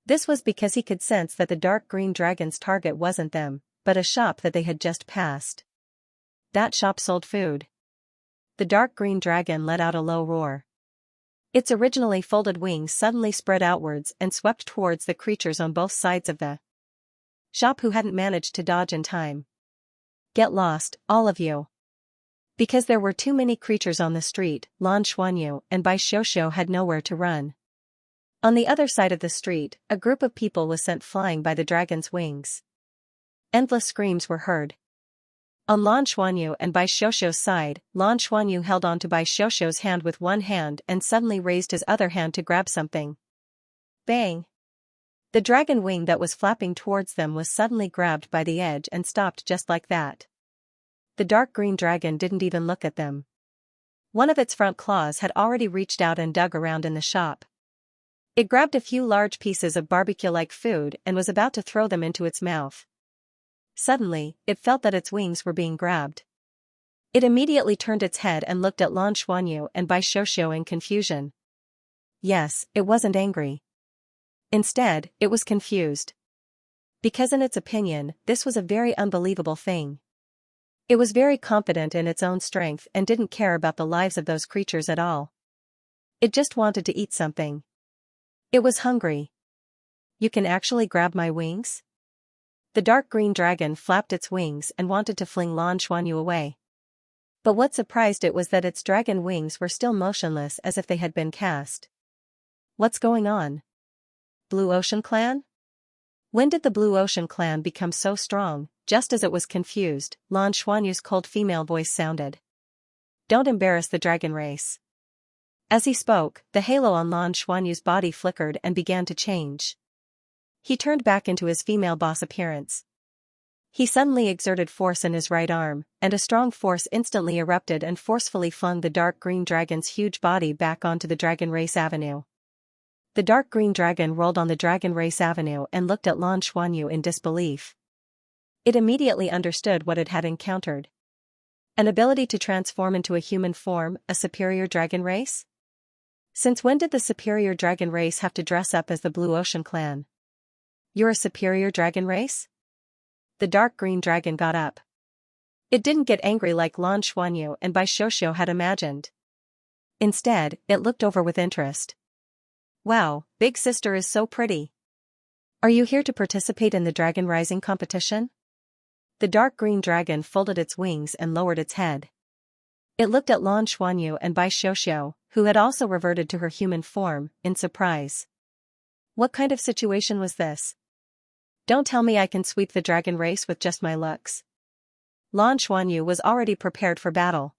Speaker 1: This was because he could sense that the dark green dragon's target wasn't them, but a shop that they had just passed. That shop sold food. The dark green dragon let out a low roar. Its originally folded wings suddenly spread outwards and swept towards the creatures on both sides of the shop who hadn't managed to dodge in time. Get lost, all of you. Because there were too many creatures on the street, Lan Xuanyu and Bai Xiuxiu had nowhere to run. On the other side of the street, a group of people was sent flying by the dragon's wings. Endless screams were heard. On Lan Xuanyu and Bai Xiuxiu's side, Lan Xuanyu held on to Bai Xiuxiu's hand with one hand and suddenly raised his other hand to grab something. Bang! The dragon wing that was flapping towards them was suddenly grabbed by the edge and stopped just like that. The dark green dragon didn't even look at them. One of its front claws had already reached out and dug around in the shop. It grabbed a few large pieces of barbecue-like food and was about to throw them into its mouth. Suddenly, it felt that its wings were being grabbed. It immediately turned its head and looked at Lan Xuanyu and Bai Xiuxiu in confusion. Yes, it wasn't angry. Instead, it was confused. Because in its opinion, this was a very unbelievable thing. It was very confident in its own strength and didn't care about the lives of those creatures at all. It just wanted to eat something. It was hungry. You can actually grab my wings? The dark green dragon flapped its wings and wanted to fling Lan Xuanyu away. But what surprised it was that its dragon wings were still motionless as if they had been cast. What's going on? Blue Ocean Clan? When did the Blue Ocean Clan become so strong? Just as it was confused, Lan Xuanyu's cold female voice sounded. Don't embarrass the dragon race. As he spoke, the halo on Lan Xuanyu's body flickered and began to change. He turned back into his female boss appearance. He suddenly exerted force in his right arm, and a strong force instantly erupted and forcefully flung the dark green dragon's huge body back onto the Dragon Race Avenue. The dark green dragon rolled on the Dragon Race Avenue and looked at Lan Xuanyu in disbelief. It immediately understood what it had encountered. An ability to transform into a human form, a superior dragon race? Since when did the superior dragon race have to dress up as the Blue Ocean Clan? You're a superior dragon race? The dark green dragon got up. It didn't get angry like Lan Xuanyu and Bai Xiuxiu had imagined. Instead, it looked over with interest. Wow, big sister is so pretty. Are you here to participate in the Dragon Rising competition? The dark green dragon folded its wings and lowered its head. It looked at Lan Xuanyu and Bai Xiuxiu, who had also reverted to her human form, in surprise. What kind of situation was this? Don't tell me I can sweep the dragon race with just my looks. Lan Xuanyu was already prepared for battle.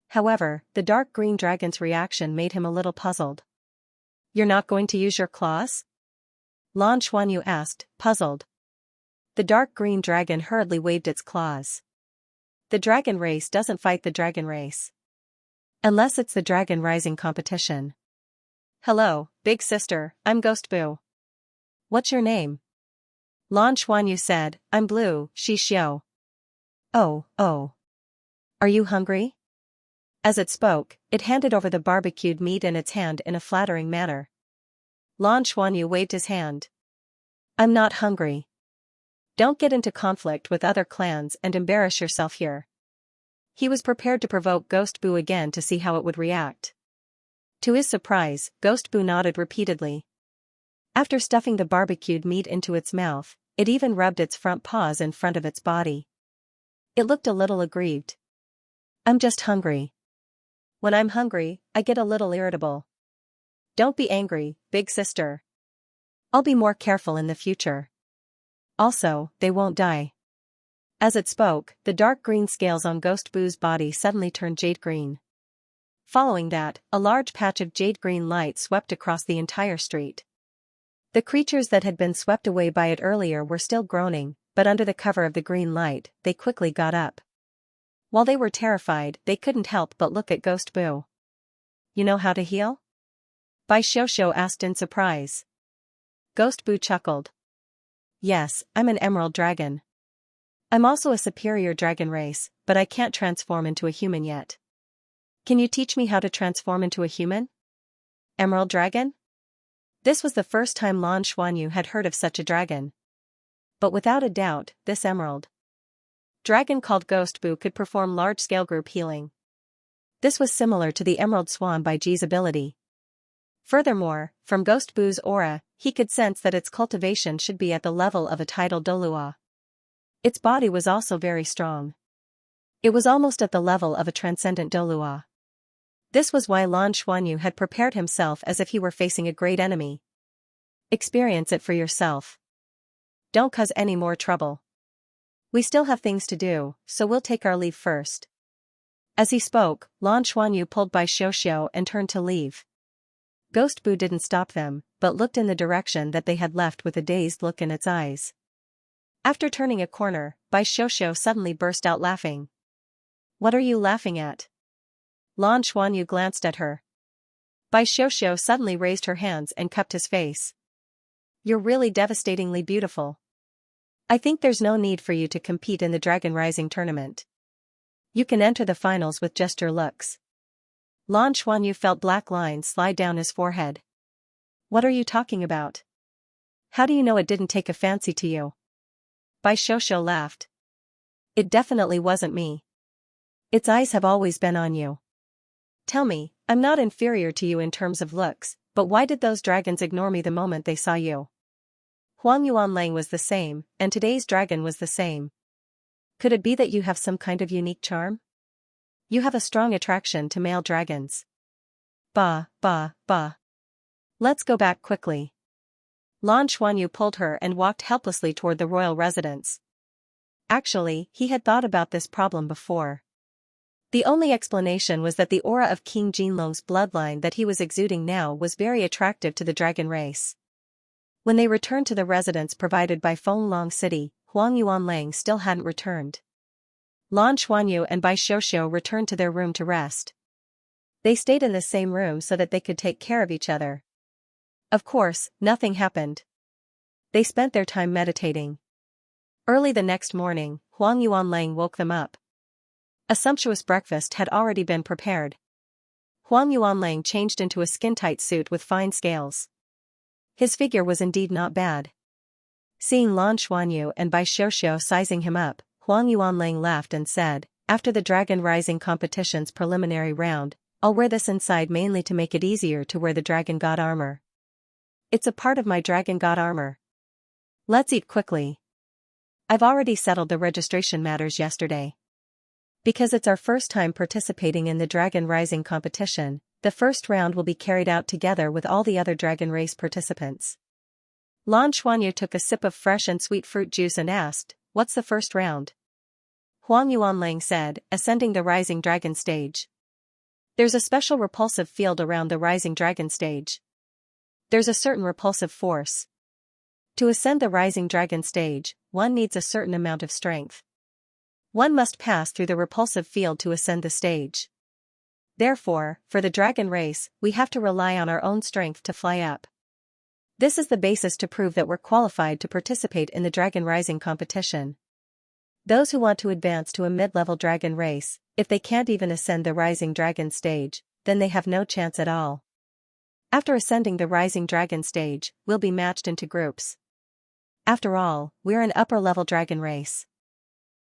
Speaker 1: However, the dark green dragon's reaction made him a little puzzled. You're not going to use your claws? Lan Xuanyu asked, puzzled. The dark green dragon hurriedly waved its claws. The dragon race doesn't fight the dragon race. Unless it's the dragon rising competition. Hello, big sister, I'm Ghost Boo. What's your name? Lan Xuanyu said, I'm Blue, Xixiu. Oh. Are you hungry? As it spoke, it handed over the barbecued meat in its hand in a flattering manner. Lan Xuanyu waved his hand. I'm not hungry. Don't get into conflict with other clans and embarrass yourself here. He was prepared to provoke Ghost Boo again to see how it would react. To his surprise, Ghost Boo nodded repeatedly. After stuffing the barbecued meat into its mouth, it even rubbed its front paws in front of its body. It looked a little aggrieved. I'm just hungry. When I'm hungry, I get a little irritable. Don't be angry, big sister. I'll be more careful in the future. Also, they won't die. As it spoke, the dark green scales on Ghost Boo's body suddenly turned jade green. Following that, a large patch of jade green light swept across the entire street. The creatures that had been swept away by it earlier were still groaning, but under the cover of the green light, they quickly got up. While they were terrified, they couldn't help but look at Ghost Boo. You know how to heal? Bai Xiuxiu asked in surprise. Ghost Boo chuckled. Yes, I'm an emerald dragon. I'm also a superior dragon race, but I can't transform into a human yet. Can you teach me how to transform into a human? Emerald dragon? This was the first time Lan Xuanyu had heard of such a dragon. But without a doubt, this emerald dragon called Ghost Boo could perform large-scale group healing. This was similar to the Emerald Swan by Ji's ability. Furthermore, from Ghost Boo's aura, he could sense that its cultivation should be at the level of a tidal Douluo. Its body was also very strong. It was almost at the level of a transcendent Douluo. This was why Lan Xuanyu had prepared himself as if he were facing a great enemy. Experience it for yourself. Don't cause any more trouble. We still have things to do, so we'll take our leave first. As he spoke, Lan Xuanyu pulled Bai Xiuxiu and turned to leave. Ghost Boo didn't stop them, but looked in the direction that they had left with a dazed look in its eyes. After turning a corner, Bai Xiuxiu suddenly burst out laughing. What are you laughing at? Lan Xuanyu glanced at her. Bai Xiuxiu suddenly raised her hands and cupped his face. You're really devastatingly beautiful. I think there's no need for you to compete in the Dragon Rising tournament. You can enter the finals with just your looks. Lan Xuanyu felt black lines slide down his forehead. What are you talking about? How do you know it didn't take a fancy to you? Bai Xiuxiu laughed. It definitely wasn't me. Its eyes have always been on you. Tell me, I'm not inferior to you in terms of looks, but why did those dragons ignore me the moment they saw you? Huang Yuanlang was the same, and today's dragon was the same. Could it be that you have some kind of unique charm? You have a strong attraction to male dragons. Bah. Let's go back quickly. Lan Xuanyu pulled her and walked helplessly toward the royal residence. Actually, he had thought about this problem before. The only explanation was that the aura of King Jinlong's bloodline that he was exuding now was very attractive to the dragon race. When they returned to the residence provided by Fenglong City, Huang Yuanlang still hadn't returned. Lan Xuanyu and Bai Xiuxiu returned to their room to rest. They stayed in the same room so that they could take care of each other. Of course, nothing happened. They spent their time meditating. Early the next morning, Huang Yuanlang woke them up. A sumptuous breakfast had already been prepared. Huang Yuanlang changed into a skin-tight suit with fine scales. His figure was indeed not bad. Seeing Lan Xuanyu and Bai Xiuxiu sizing him up, Huang Yuanlang laughed and said, after the Dragon Rising competition's preliminary round, I'll wear this inside mainly to make it easier to wear the Dragon God armor. It's a part of my Dragon God armor. Let's eat quickly. I've already settled the registration matters yesterday. Because it's our first time participating in the Dragon Rising competition, the first round will be carried out together with all the other Dragon Race participants. Lan Xuanyu took a sip of fresh and sweet fruit juice and asked, what's the first round? Huang Yuanlang said, ascending the Rising Dragon stage. There's a special repulsive field around the Rising Dragon stage. There's a certain repulsive force. To ascend the rising dragon stage, one needs a certain amount of strength. One must pass through the repulsive field to ascend the stage. Therefore, for the dragon race, we have to rely on our own strength to fly up. This is the basis to prove that we're qualified to participate in the dragon rising competition. Those who want to advance to a mid-level dragon race, if they can't even ascend the rising dragon stage, then they have no chance at all. After ascending the rising dragon stage, we'll be matched into groups. After all, we're an upper-level dragon race.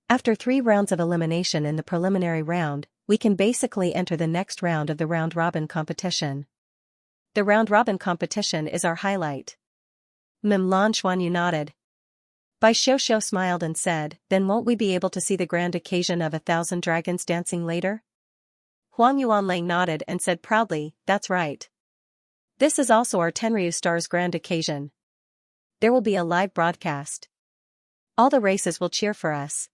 Speaker 1: After 3 rounds of elimination in the preliminary round, we can basically enter the next round of the round-robin competition. The round-robin competition is our highlight. Lan Xuanyu nodded. Bai Xiaoxiao smiled and said, then won't we be able to see the grand occasion of 1,000 dragons dancing later? Huang Yuanlang nodded and said proudly, that's right. This is also our Tenryu Star's grand occasion. There will be a live broadcast. All the races will cheer for us.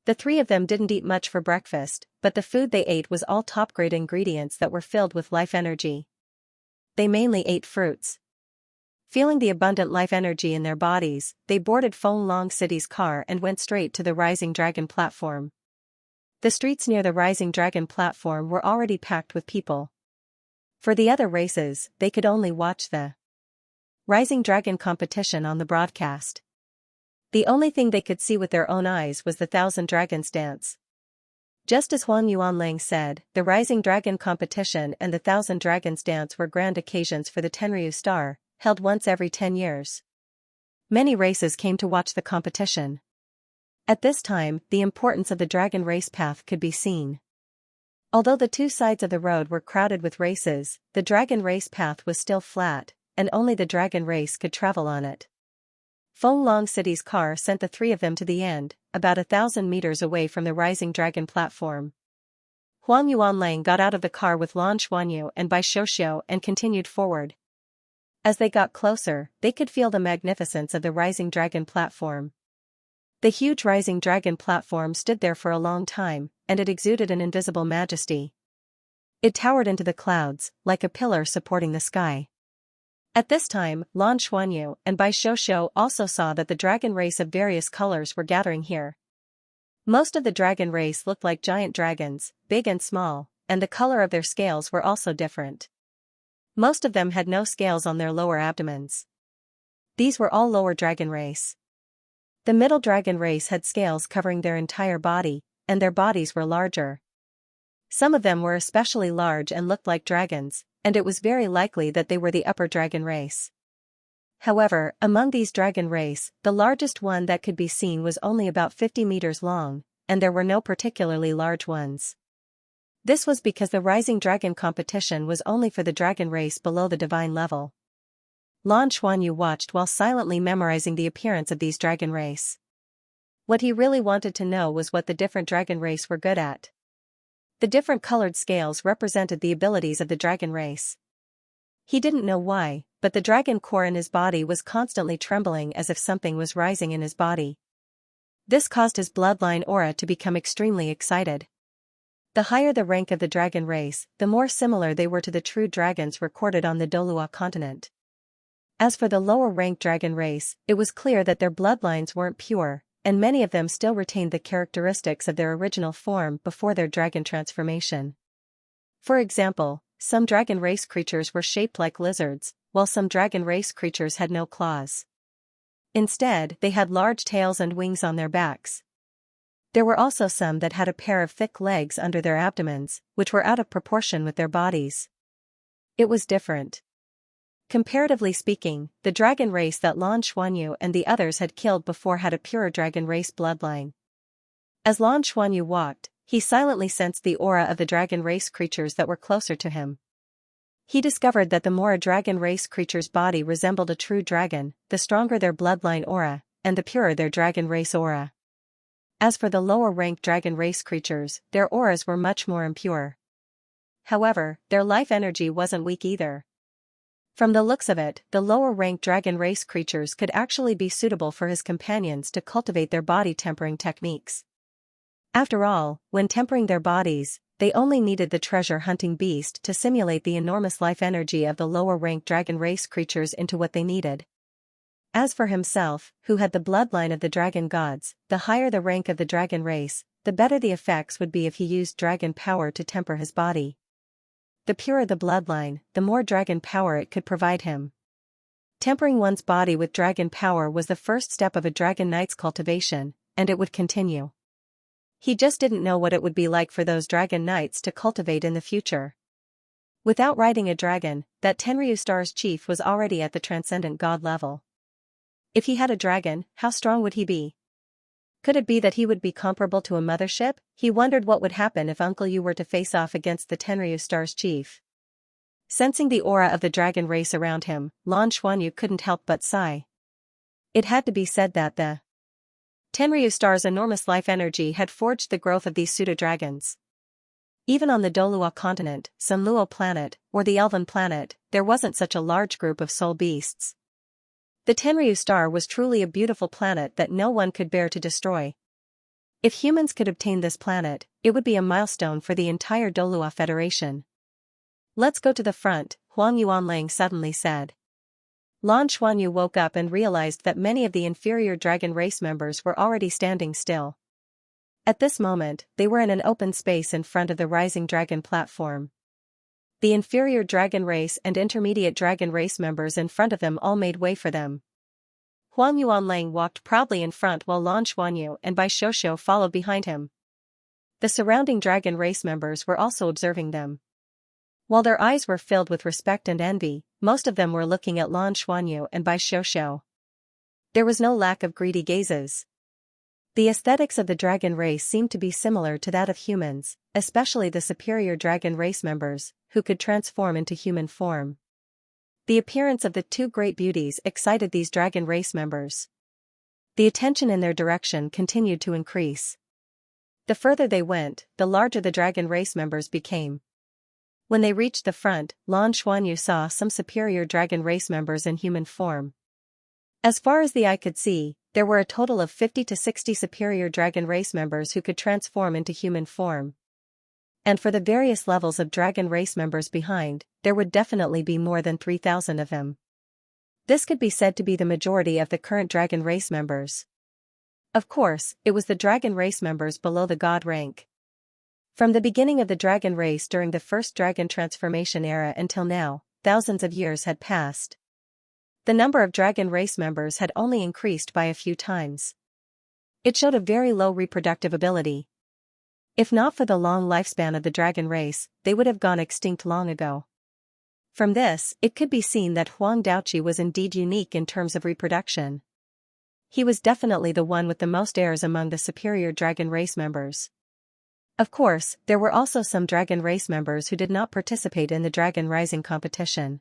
Speaker 1: The 3 of them didn't eat much for breakfast, but the food they ate was all top-grade ingredients that were filled with life energy. They mainly ate fruits. Feeling the abundant life energy in their bodies, they boarded Fenglong City's car and went straight to the Rising Dragon platform. The streets near the Rising Dragon platform were already packed with people. For the other races, they could only watch the Rising Dragon competition on the broadcast. The only thing they could see with their own eyes was the 1,000 dragons dance. Just as Huang Yuanlang said, the Rising Dragon competition and the 1,000 dragons dance were grand occasions for the Tenryu Star, held once every 10 years. Many races came to watch the competition. At this time, the importance of the dragon race path could be seen. Although the 2 sides of the road were crowded with races, the dragon race path was still flat, and only the dragon race could travel on it. Fenglong City's car sent the 3 of them to the end, about 1,000 meters away from the Rising Dragon platform. Huang Yuanlang got out of the car with Lan Xuanyu and Bai Xiaoxiao and continued forward. As they got closer, they could feel the magnificence of the Rising Dragon platform. The huge Rising Dragon platform stood there for a long time, and it exuded an invisible majesty. It towered into the clouds, like a pillar supporting the sky. At this time, Lan Xuanyu and Bai Xiaoxiao also saw that the dragon race of various colors were gathering here. Most of the dragon race looked like giant dragons, big and small, and the color of their scales were also different. Most of them had no scales on their lower abdomens. These were all lower dragon race. The middle dragon race had scales covering their entire body, and their bodies were larger. Some of them were especially large and looked like dragons, and it was very likely that they were the upper dragon race. However, among these dragon race, the largest one that could be seen was only about 50 meters long, and there were no particularly large ones. This was because the Rising Dragon competition was only for the dragon race below the divine level. Lan Xuanyu watched while silently memorizing the appearance of these dragon race. What he really wanted to know was what the different dragon race were good at. The different colored scales represented the abilities of the dragon race. He didn't know why, but the dragon core in his body was constantly trembling as if something was rising in his body. This caused his bloodline aura to become extremely excited. The higher the rank of the dragon race, the more similar they were to the true dragons recorded on the Douluo continent. As for the lower-ranked dragon race, it was clear that their bloodlines weren't pure, and many of them still retained the characteristics of their original form before their dragon transformation. For example, some dragon race creatures were shaped like lizards, while some dragon race creatures had no claws. Instead, they had large tails and wings on their backs. There were also some that had a pair of thick legs under their abdomens, which were out of proportion with their bodies. It was different. Comparatively speaking, the dragon race that Lan Xuanyu and the others had killed before had a pure dragon race bloodline. As Lan Xuanyu walked, he silently sensed the aura of the dragon race creatures that were closer to him. He discovered that the more a dragon race creature's body resembled a true dragon, the stronger their bloodline aura, and the purer their dragon race aura. As for the lower-ranked dragon race creatures, their auras were much more impure. However, their life energy wasn't weak either. From the looks of it, the lower-ranked dragon race creatures could actually be suitable for his companions to cultivate their body tempering techniques. After all, when tempering their bodies, they only needed the treasure-hunting beast to simulate the enormous life energy of the lower-ranked dragon race creatures into what they needed. As for himself, who had the bloodline of the dragon gods, the higher the rank of the dragon race, the better the effects would be if he used dragon power to temper his body. The purer the bloodline, the more dragon power it could provide him. Tempering one's body with dragon power was the first step of a dragon knight's cultivation, and it would continue. He just didn't know what it would be like for those dragon knights to cultivate in the future. Without riding a dragon, that Tenryu Star's chief was already at the transcendent god level. If he had a dragon, how strong would he be? Could it be that he would be comparable to a mothership? He wondered what would happen if Uncle Yu were to face off against the Tenryu Star's chief. Sensing the aura of the dragon race around him, Lan Xuanyu couldn't help but sigh. It had to be said that the Tenryu Star's enormous life energy had forged the growth of these pseudo-dragons. Even on the Douluo continent, Sunluo planet, or the Elven planet, there wasn't such a large group of soul beasts. The Tenryu Star was truly a beautiful planet that no one could bear to destroy. If humans could obtain this planet, it would be a milestone for the entire Douluo Federation. "Let's go to the front," Huang Yuanlang suddenly said. Lan Xuanyu woke up and realized that many of the inferior dragon race members were already standing still. At this moment, they were in an open space in front of the rising dragon platform. The inferior dragon race and intermediate dragon race members in front of them all made way for them. Huang Yuanlang walked proudly in front while Lan Xuanyu and Bai Shoushou followed behind him. The surrounding dragon race members were also observing them. While their eyes were filled with respect and envy, most of them were looking at Lan Xuanyu and Bai Shoushou. There was no lack of greedy gazes. The aesthetics of the dragon race seemed to be similar to that of humans, especially the superior dragon race members, who could transform into human form. The appearance of the two great beauties excited these dragon race members. The attention in their direction continued to increase. The further they went, the larger the dragon race members became. When they reached the front, Lan Xuanyu saw some superior dragon race members in human form. As far as the eye could see, there were a total of 50 to 60 superior dragon race members who could transform into human form. And for the various levels of dragon race members behind, there would definitely be more than 3,000 of them. This could be said to be the majority of the current dragon race members. Of course, it was the dragon race members below the god rank. From the beginning of the dragon race during the first dragon transformation era until now, thousands of years had passed. The number of dragon race members had only increased by a few times. It showed a very low reproductive ability. If not for the long lifespan of the dragon race, they would have gone extinct long ago. From this, it could be seen that Huang Daoqi was indeed unique in terms of reproduction. He was definitely the one with the most heirs among the superior dragon race members. Of course, there were also some dragon race members who did not participate in the dragon rising competition.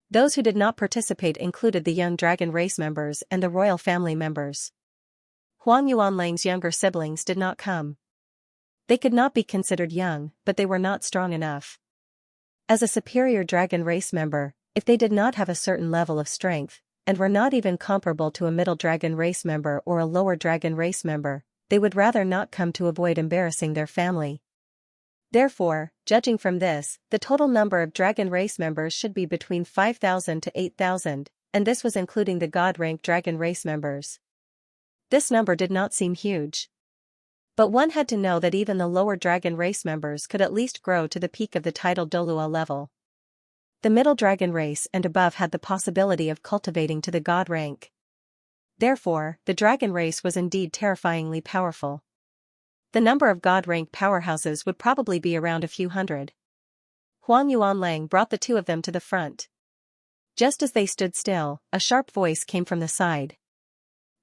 Speaker 1: Those who did not participate included the young dragon race members and the royal family members. Huang Yuanlang's younger siblings did not come. They could not be considered young, but they were not strong enough. As a superior dragon race member, if they did not have a certain level of strength, and were not even comparable to a middle dragon race member or a lower dragon race member, they would rather not come to avoid embarrassing their family. Therefore, judging from this, the total number of dragon race members should be between 5,000 to 8,000, and this was including the god-rank dragon race members. This number did not seem huge. But one had to know that even the lower dragon race members could at least grow to the peak of the titled Douluo level. The middle dragon race and above had the possibility of cultivating to the god rank. Therefore, the dragon race was indeed terrifyingly powerful. The number of god-rank powerhouses would probably be around a few hundred. Huang Yuanlang brought the two of them to the front. Just as they stood still, a sharp voice came from the side.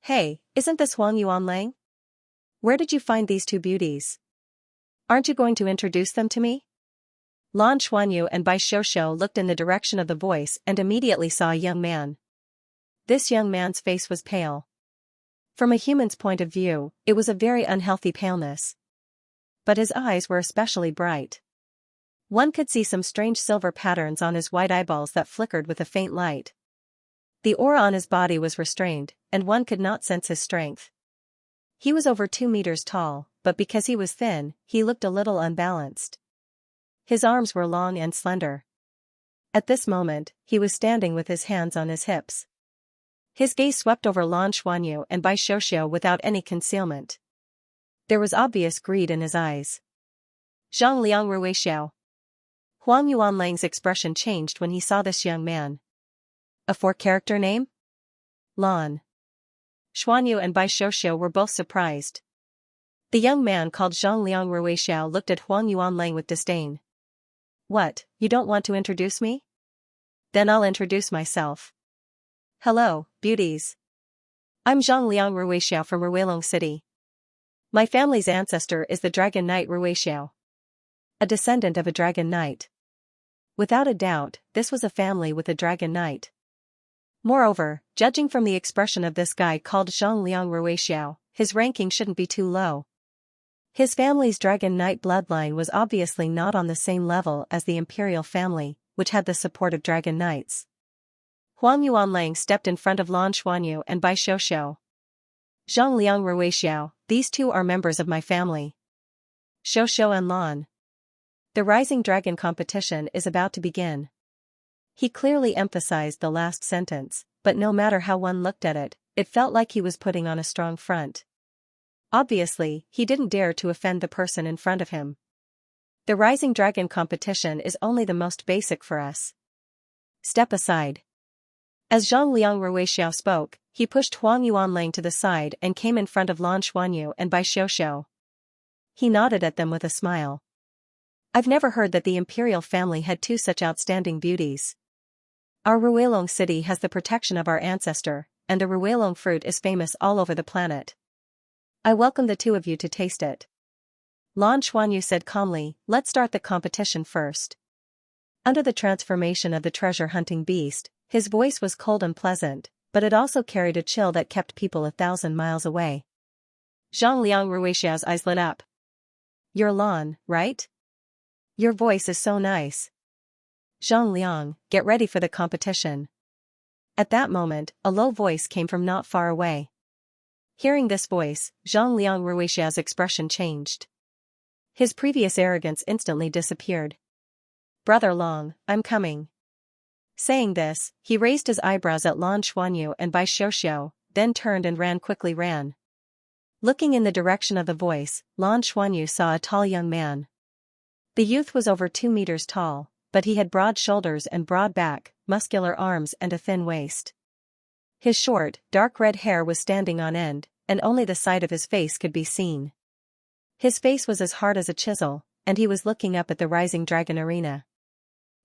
Speaker 1: "Hey, isn't this Huang Yuanlang? Where did you find these two beauties? Aren't you going to introduce them to me?" Lan Xuanyu and Bai Shoushou looked in the direction of the voice and immediately saw a young man. This young man's face was pale. From a human's point of view, it was a very unhealthy paleness. But his eyes were especially bright. One could see some strange silver patterns on his white eyeballs that flickered with a faint light. The aura on his body was restrained, and one could not sense his strength. He was over 2 meters tall, but because he was thin, he looked a little unbalanced. His arms were long and slender. At this moment, he was standing with his hands on his hips. His gaze swept over Lan Xuanyu and Bai Xiuxiu without any concealment. There was obvious greed in his eyes. Zhang Liang Ruixiao. Huang Yuanlang's expression changed when he saw this young man. A four-character name? Lan Xuanyu and Bai Xiuxiu were both surprised. The young man called Zhang Liang Ruixiao looked at Huang Yuanlang with disdain. What, you don't want to introduce me? Then I'll introduce myself. Hello, beauties. I'm Zhang Liang Ruixiao from Ruilong City. My family's ancestor is the Dragon Knight Ruixiao. A descendant of a Dragon Knight. Without a doubt, this was a family with a Dragon Knight. Moreover, judging from the expression of this guy called Zhang Liang Ruixiao, his ranking shouldn't be too low. His family's Dragon Knight bloodline was obviously not on the same level as the Imperial family, which had the support of Dragon Knights. Huang Yuanlang stepped in front of Lan Xuanyu and Bai Xiuxiu. Zhang Liang Ruixiao, these two are members of my family. Xiuxiu and Lan. The Rising Dragon competition is about to begin. He clearly emphasized the last sentence, but no matter how one looked at it, it felt like he was putting on a strong front. Obviously, he didn't dare to offend the person in front of him. The Rising Dragon competition is only the most basic for us. Step aside. As Zhang Liang Ruixiao spoke, he pushed Huang Yuanlang to the side and came in front of Lan Xuanyu and Bai Xiuxiu. He nodded at them with a smile. I've never heard that the imperial family had two such outstanding beauties. Our Ruilong city has the protection of our ancestor, and the Ruilong fruit is famous all over the planet. I welcome the two of you to taste it. Lan Xuanyu said calmly, let's start the competition first. Under the transformation of the treasure-hunting beast, his voice was cold and pleasant, but it also carried a chill that kept people 1,000 miles away. Zhang Liang Ruixiao's eyes lit up. You're Lan, right? Your voice is so nice. Zhang Liang, get ready for the competition. At that moment, a low voice came from not far away. Hearing this voice, Zhang Liang Ruixiao's expression changed. His previous arrogance instantly disappeared. Brother Long, I'm coming. Saying this, he raised his eyebrows at Lan Xuanyu and Bai Xiuxiu, then turned and quickly ran. Looking in the direction of the voice, Lan Xuanyu saw a tall young man. The youth was over 2 meters tall, but he had broad shoulders and broad back, muscular arms and a thin waist. His short, dark red hair was standing on end, and only the side of his face could be seen. His face was as hard as a chisel, and he was looking up at the Rising Dragon arena.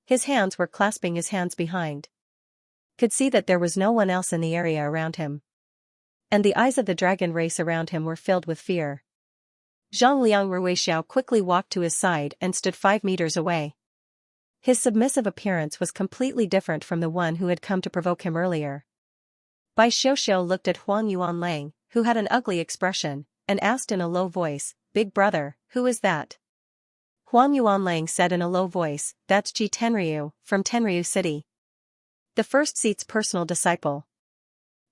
Speaker 1: His hands were clasping his hands behind. Could see that there was no one else in the area around him. And the eyes of the dragon race around him were filled with fear. Zhang Liang Ruixiao quickly walked to his side and stood 5 meters away. His submissive appearance was completely different from the one who had come to provoke him earlier. Bai Xiuxiu looked at Huang Yuanlang, who had an ugly expression, and asked in a low voice, Big brother, who is that? Huang Yuanlang said in a low voice, that's Ji Tenryu, from Tenryu City. The first seat's personal disciple.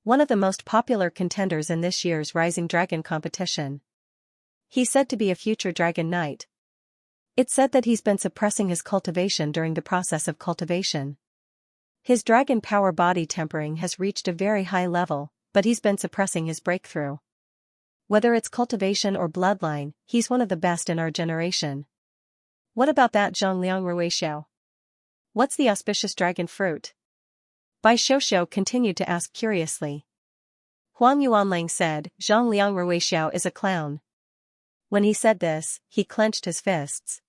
Speaker 1: One of the most popular contenders in this year's Rising Dragon competition. He's said to be a future Dragon Knight. It's said that he's been suppressing his cultivation during the process of cultivation. His dragon power body tempering has reached a very high level, but he's been suppressing his breakthrough. Whether it's cultivation or bloodline, he's one of the best in our generation. What about that Zhang Liang Ruixiao? What's the auspicious dragon fruit? Bai Xiuxiu continued to ask curiously. Huang Yuanlang said, Zhang Liang Ruixiao is a clown. When he said this, he clenched his fists.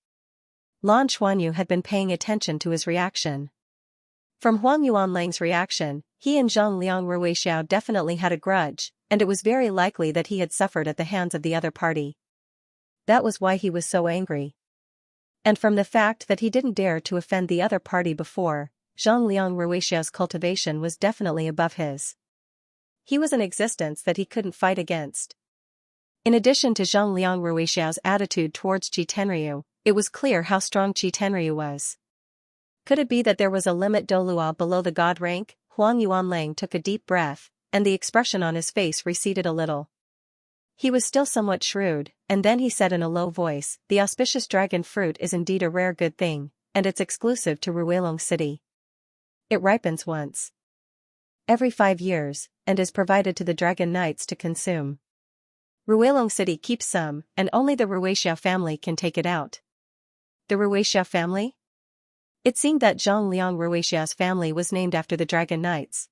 Speaker 1: Lan Xuanyu had been paying attention to his reaction. From Huang Yuanlang's reaction, he and Zhang Liang Ruixiao definitely had a grudge, and it was very likely that he had suffered at the hands of the other party. That was why he was so angry. And from the fact that he didn't dare to offend the other party before, Zhang Liang Ruixiao's cultivation was definitely above his. He was an existence that he couldn't fight against. In addition to Zhang Liang Ruixiao's attitude towards Ji Tenryu, it was clear how strong Ji Tenryu was. Could it be that there was a limit Douluo below the god rank? Huang Yuanlang took a deep breath, and the expression on his face receded a little. He was still somewhat shrewd, and then he said in a low voice, "The auspicious dragon fruit is indeed a rare good thing, and it's exclusive to Ruelong City. It ripens once every 5 years, and is provided to the dragon knights to consume. Ruelong City keeps some, and only the Ruixia family can take it out." The Ruixia family? It seemed that Zhang Liang Ruixia's family was named after the dragon knights.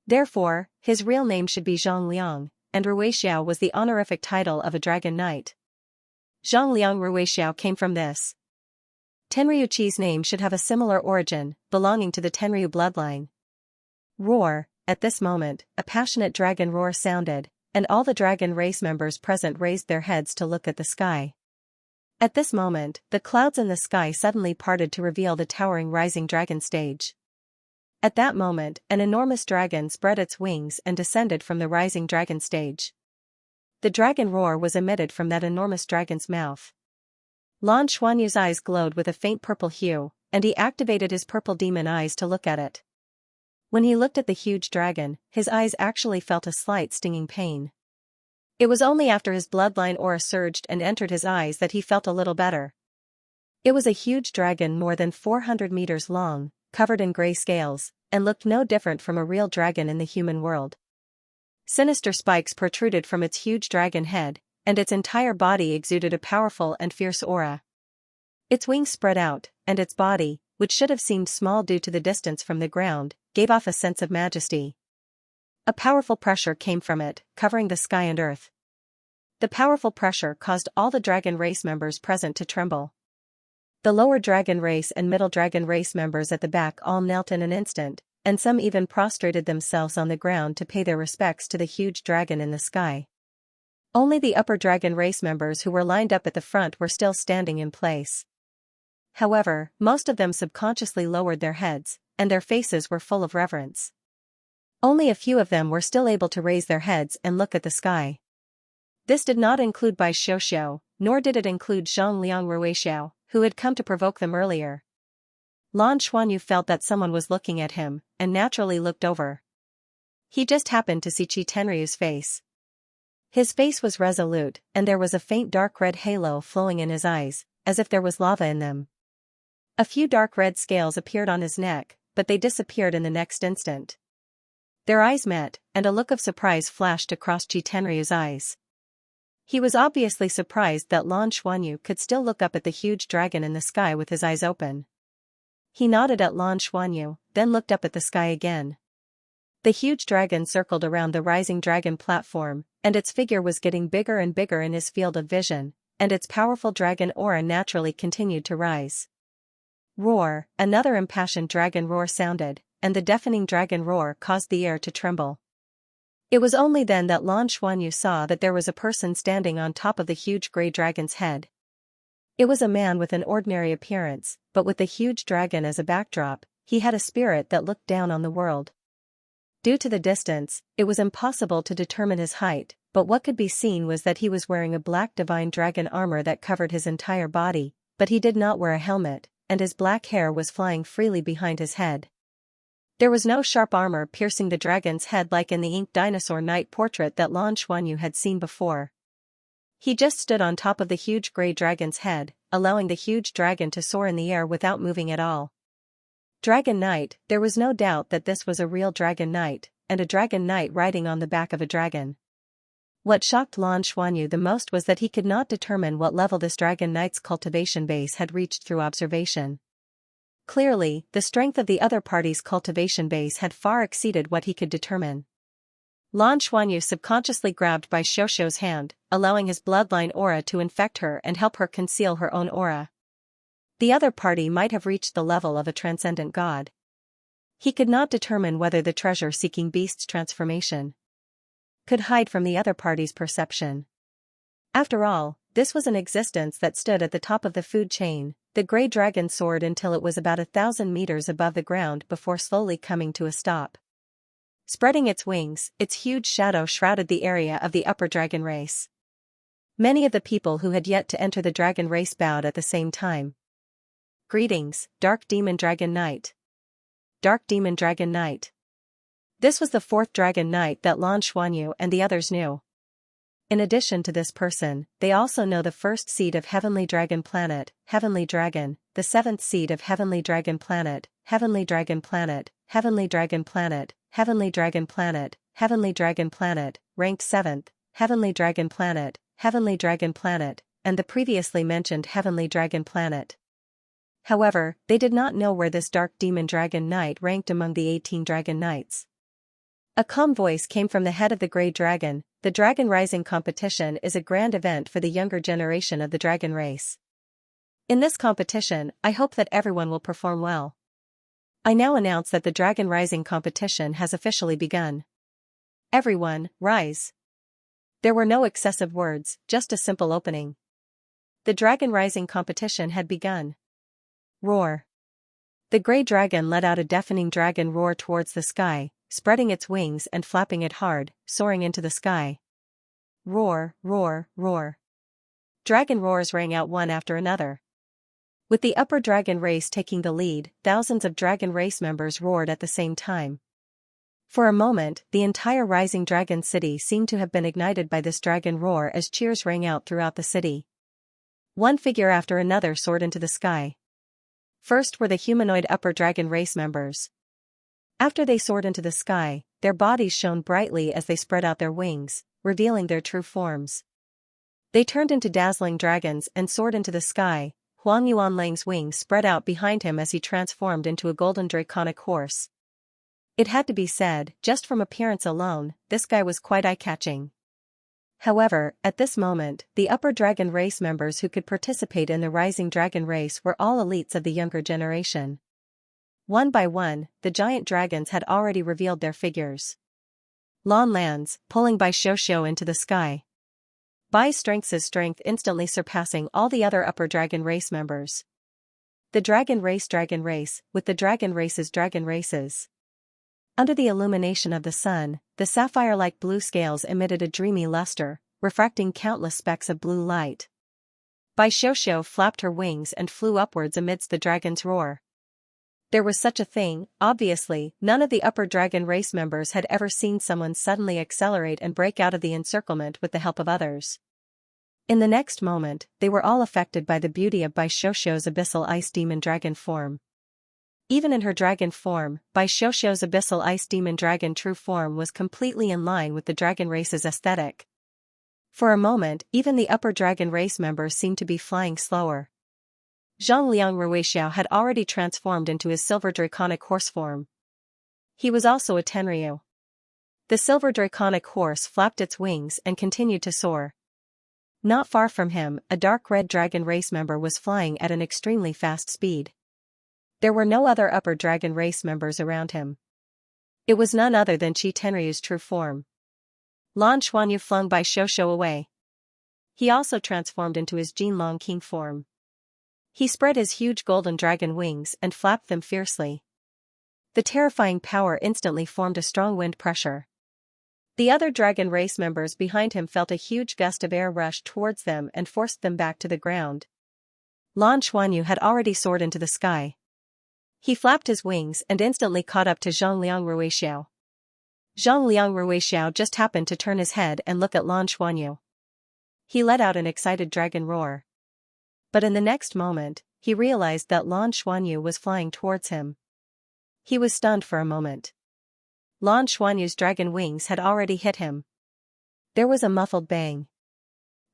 Speaker 1: Therefore, his real name should be Zhang Liang, and Ruixia was the honorific title of a dragon knight. Zhang Liang Ruixia came from this. Tenryuchi's name should have a similar origin, belonging to the Tenryu bloodline. Roar! At this moment, a passionate dragon roar sounded, and all the dragon race members present raised their heads to look at the sky. At this moment, the clouds in the sky suddenly parted to reveal the towering rising dragon stage. At that moment, an enormous dragon spread its wings and descended from the rising dragon stage. The dragon roar was emitted from that enormous dragon's mouth. Lan Xuanyu's eyes glowed with a faint purple hue, and he activated his purple demon eyes to look at it. When he looked at the huge dragon, his eyes actually felt a slight stinging pain. It was only after his bloodline aura surged and entered his eyes that he felt a little better. It was a huge dragon more than 400 meters long, covered in gray scales, and looked no different from a real dragon in the human world. Sinister spikes protruded from its huge dragon head, and its entire body exuded a powerful and fierce aura. Its wings spread out, and its body, which should have seemed small due to the distance from the ground, gave off a sense of majesty. A powerful pressure came from it, covering the sky and earth. The powerful pressure caused all the dragon race members present to tremble. The lower dragon race and middle dragon race members at the back all knelt in an instant, and some even prostrated themselves on the ground to pay their respects to the huge dragon in the sky. Only the upper dragon race members who were lined up at the front were still standing in place. However, most of them subconsciously lowered their heads, and their faces were full of reverence. Only a few of them were still able to raise their heads and look at the sky. This did not include Bai Xiuxiu, nor did it include Zhang Liang Ruixiao, who had come to provoke them earlier. Lan Xuanyu felt that someone was looking at him, and naturally looked over. He just happened to see Qi Tenryu's face. His face was resolute, and there was a faint dark red halo flowing in his eyes, as if there was lava in them. A few dark red scales appeared on his neck, but they disappeared in the next instant. Their eyes met, and a look of surprise flashed across Qi Tenryu's eyes. He was obviously surprised that Lan Xuanyu could still look up at the huge dragon in the sky with his eyes open. He nodded at Lan Xuanyu, then looked up at the sky again. The huge dragon circled around the rising dragon platform, and its figure was getting bigger and bigger in his field of vision, and its powerful dragon aura naturally continued to rise. Roar! Another impassioned dragon roar sounded, and the deafening dragon roar caused the air to tremble. It was only then that Lan Xuanyu saw that there was a person standing on top of the huge grey dragon's head. It was a man with an ordinary appearance, but with the huge dragon as a backdrop, he had a spirit that looked down on the world. Due to the distance, it was impossible to determine his height, but what could be seen was that he was wearing a black divine dragon armor that covered his entire body, but he did not wear a helmet, and his black hair was flying freely behind his head. There was no sharp armor piercing the dragon's head like in the ink dinosaur knight portrait that Lan Xuanyu had seen before. He just stood on top of the huge grey dragon's head, allowing the huge dragon to soar in the air without moving at all. Dragon Knight, there was no doubt that this was a real dragon knight, and a dragon knight riding on the back of a dragon. What shocked Lan Xuanyu the most was that he could not determine what level this dragon knight's cultivation base had reached through observation. Clearly, the strength of the other party's cultivation base had far exceeded what he could determine. Lan Xuanyu subconsciously grabbed Bai Xiuxiu's hand, allowing his bloodline aura to infect her and help her conceal her own aura. The other party might have reached the level of a transcendent god. He could not determine whether the treasure-seeking beast's transformation could hide from the other party's perception. After all, this was an existence that stood at the top of the food chain. The grey dragon soared until it was about 1,000 meters above the ground before slowly coming to a stop. Spreading its wings, its huge shadow shrouded the area of the upper dragon race. Many of the people who had yet to enter the dragon race bowed at the same time. Greetings, Dark Demon Dragon Knight. Dark Demon Dragon Knight. This was the fourth dragon knight that Lan Xuanyu and the others knew. In addition to this person, they also know the first seed of Heavenly Dragon Planet, Heavenly Dragon, the seventh seed of Heavenly Dragon Planet, Heavenly Dragon Planet, Heavenly Dragon Planet, Heavenly Dragon Planet, Heavenly Dragon Planet, ranked 7th, Heavenly Dragon Planet, Heavenly Dragon Planet, and the previously mentioned Heavenly Dragon Planet. However, they did not know where this Dark Demon Dragon Knight ranked among the 18 Dragon Knights. A calm voice came from the head of the Grey Dragon. The Dragon Rising competition is a grand event for the younger generation of the dragon race. In this competition, I hope that everyone will perform well. I now announce that the Dragon Rising competition has officially begun. Everyone, rise. There were no excessive words, just a simple opening. The Dragon Rising competition had begun. Roar. The Grey Dragon let out a deafening dragon roar towards the sky, spreading its wings and flapping it hard, soaring into the sky. Roar, roar, roar. Dragon roars rang out one after another. With the upper dragon race taking the lead, thousands of dragon race members roared at the same time. For a moment, the entire Rising Dragon City seemed to have been ignited by this dragon roar as cheers rang out throughout the city. One figure after another soared into the sky. First were the humanoid upper dragon race members. After they soared into the sky, their bodies shone brightly as they spread out their wings, revealing their true forms. They turned into dazzling dragons and soared into the sky. Huang Yuanlang's wings spread out behind him as he transformed into a golden draconic horse. It had to be said, just from appearance alone, this guy was quite eye-catching. However, at this moment, the upper dragon race members who could participate in the Rising Dragon race were all elites of the younger generation. One by one, the giant dragons had already revealed their figures. Lan lands, pulling Bai Xiaoxiao into the sky. Bai's strength instantly surpassing all the other upper dragon race members. The dragon race, with the dragon races. Under the illumination of the sun, the sapphire-like blue scales emitted a dreamy luster, refracting countless specks of blue light. Bai Xiaoxiao flapped her wings and flew upwards amidst the dragon's roar. There was such a thing, obviously, none of the upper dragon race members had ever seen someone suddenly accelerate and break out of the encirclement with the help of others. In the next moment, they were all affected by the beauty of Bai Xiaoxiao's abyssal ice demon dragon form. Even in her dragon form, Bai Xiaoxiao's abyssal ice demon dragon true form was completely in line with the dragon race's aesthetic. For a moment, even the upper dragon race members seemed to be flying slower. Zhang Ruixiao had already transformed into his silver draconic horse form. He was also a Tenryu. The silver draconic horse flapped its wings and continued to soar. Not far from him, a dark red dragon race member was flying at an extremely fast speed. There were no other upper dragon race members around him. It was none other than Qi Tenryu's true form. Lan Xuanyu flung Bai Xiaoxiao away. He also transformed into his Jinlong King form. He spread his huge golden dragon wings and flapped them fiercely. The terrifying power instantly formed a strong wind pressure. The other dragon race members behind him felt a huge gust of air rush towards them and forced them back to the ground. Lan Xuanyu had already soared into the sky. He flapped his wings and instantly caught up to Zhang Ruixiao. Zhang Ruixiao just happened to turn his head and look at Lan Xuanyu. He let out an excited dragon roar. But in the next moment, he realized that Lan Xuanyu was flying towards him. He was stunned for a moment. Lan Xuanyu's dragon wings had already hit him. There was a muffled bang.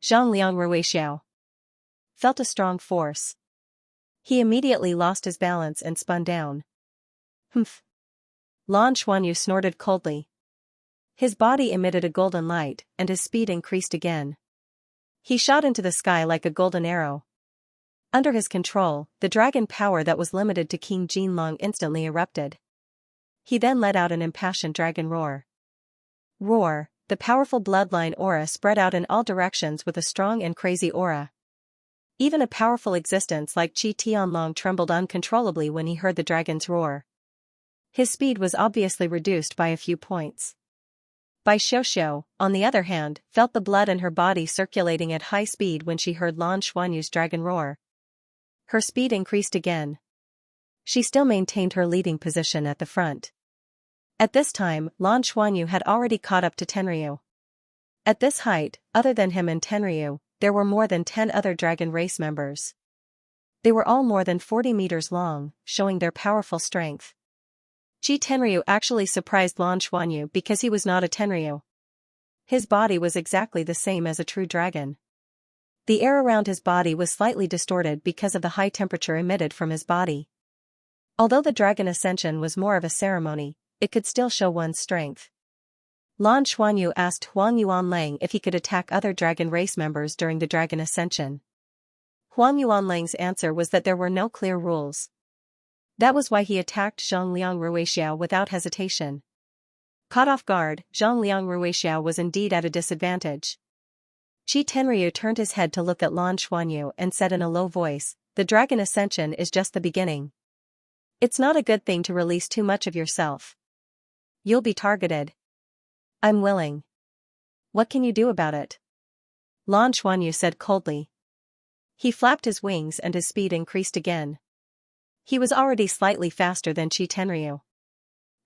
Speaker 1: Zhang Ruixiao felt a strong force. He immediately lost his balance and spun down. Humph! Lan Xuanyu snorted coldly. His body emitted a golden light, and his speed increased again. He shot into the sky like a golden arrow. Under his control, the dragon power that was limited to King Jinlong instantly erupted. He then let out an impassioned dragon roar. Roar, the powerful bloodline aura spread out in all directions with a strong and crazy aura. Even a powerful existence like Qi Tianlong trembled uncontrollably when he heard the dragon's roar. His speed was obviously reduced by a few points. Bai Xiaoxiao, on the other hand, felt the blood in her body circulating at high speed when she heard Lan Xuanyu's dragon roar. Her speed increased again. She still maintained her leading position at the front. At this time, Lan Xuanyu had already caught up to Tenryu. At this height, other than him and Tenryu, there were more than 10 other dragon race members. They were all more than 40 meters long, showing their powerful strength. Tenryu actually surprised Lan Xuanyu because he was not a Tenryu. His body was exactly the same as a true dragon. The air around his body was slightly distorted because of the high temperature emitted from his body. Although the dragon ascension was more of a ceremony, it could still show one's strength. Lan Xuanyu asked Huang Yuanlang if he could attack other dragon race members during the dragon ascension. Huang Yuanlang's answer was that there were no clear rules. That was why he attacked Zhang Liang Ruixiao without hesitation. Caught off guard, Zhang Liang Ruixiao was indeed at a disadvantage. Tenryu turned his head to look at Lan Xuanyu and said in a low voice, "The dragon ascension is just the beginning. It's not a good thing to release too much of yourself. You'll be targeted." "I'm willing. What can you do about it?" Lan Xuanyu said coldly. He flapped his wings and his speed increased again. He was already slightly faster than Tenryu.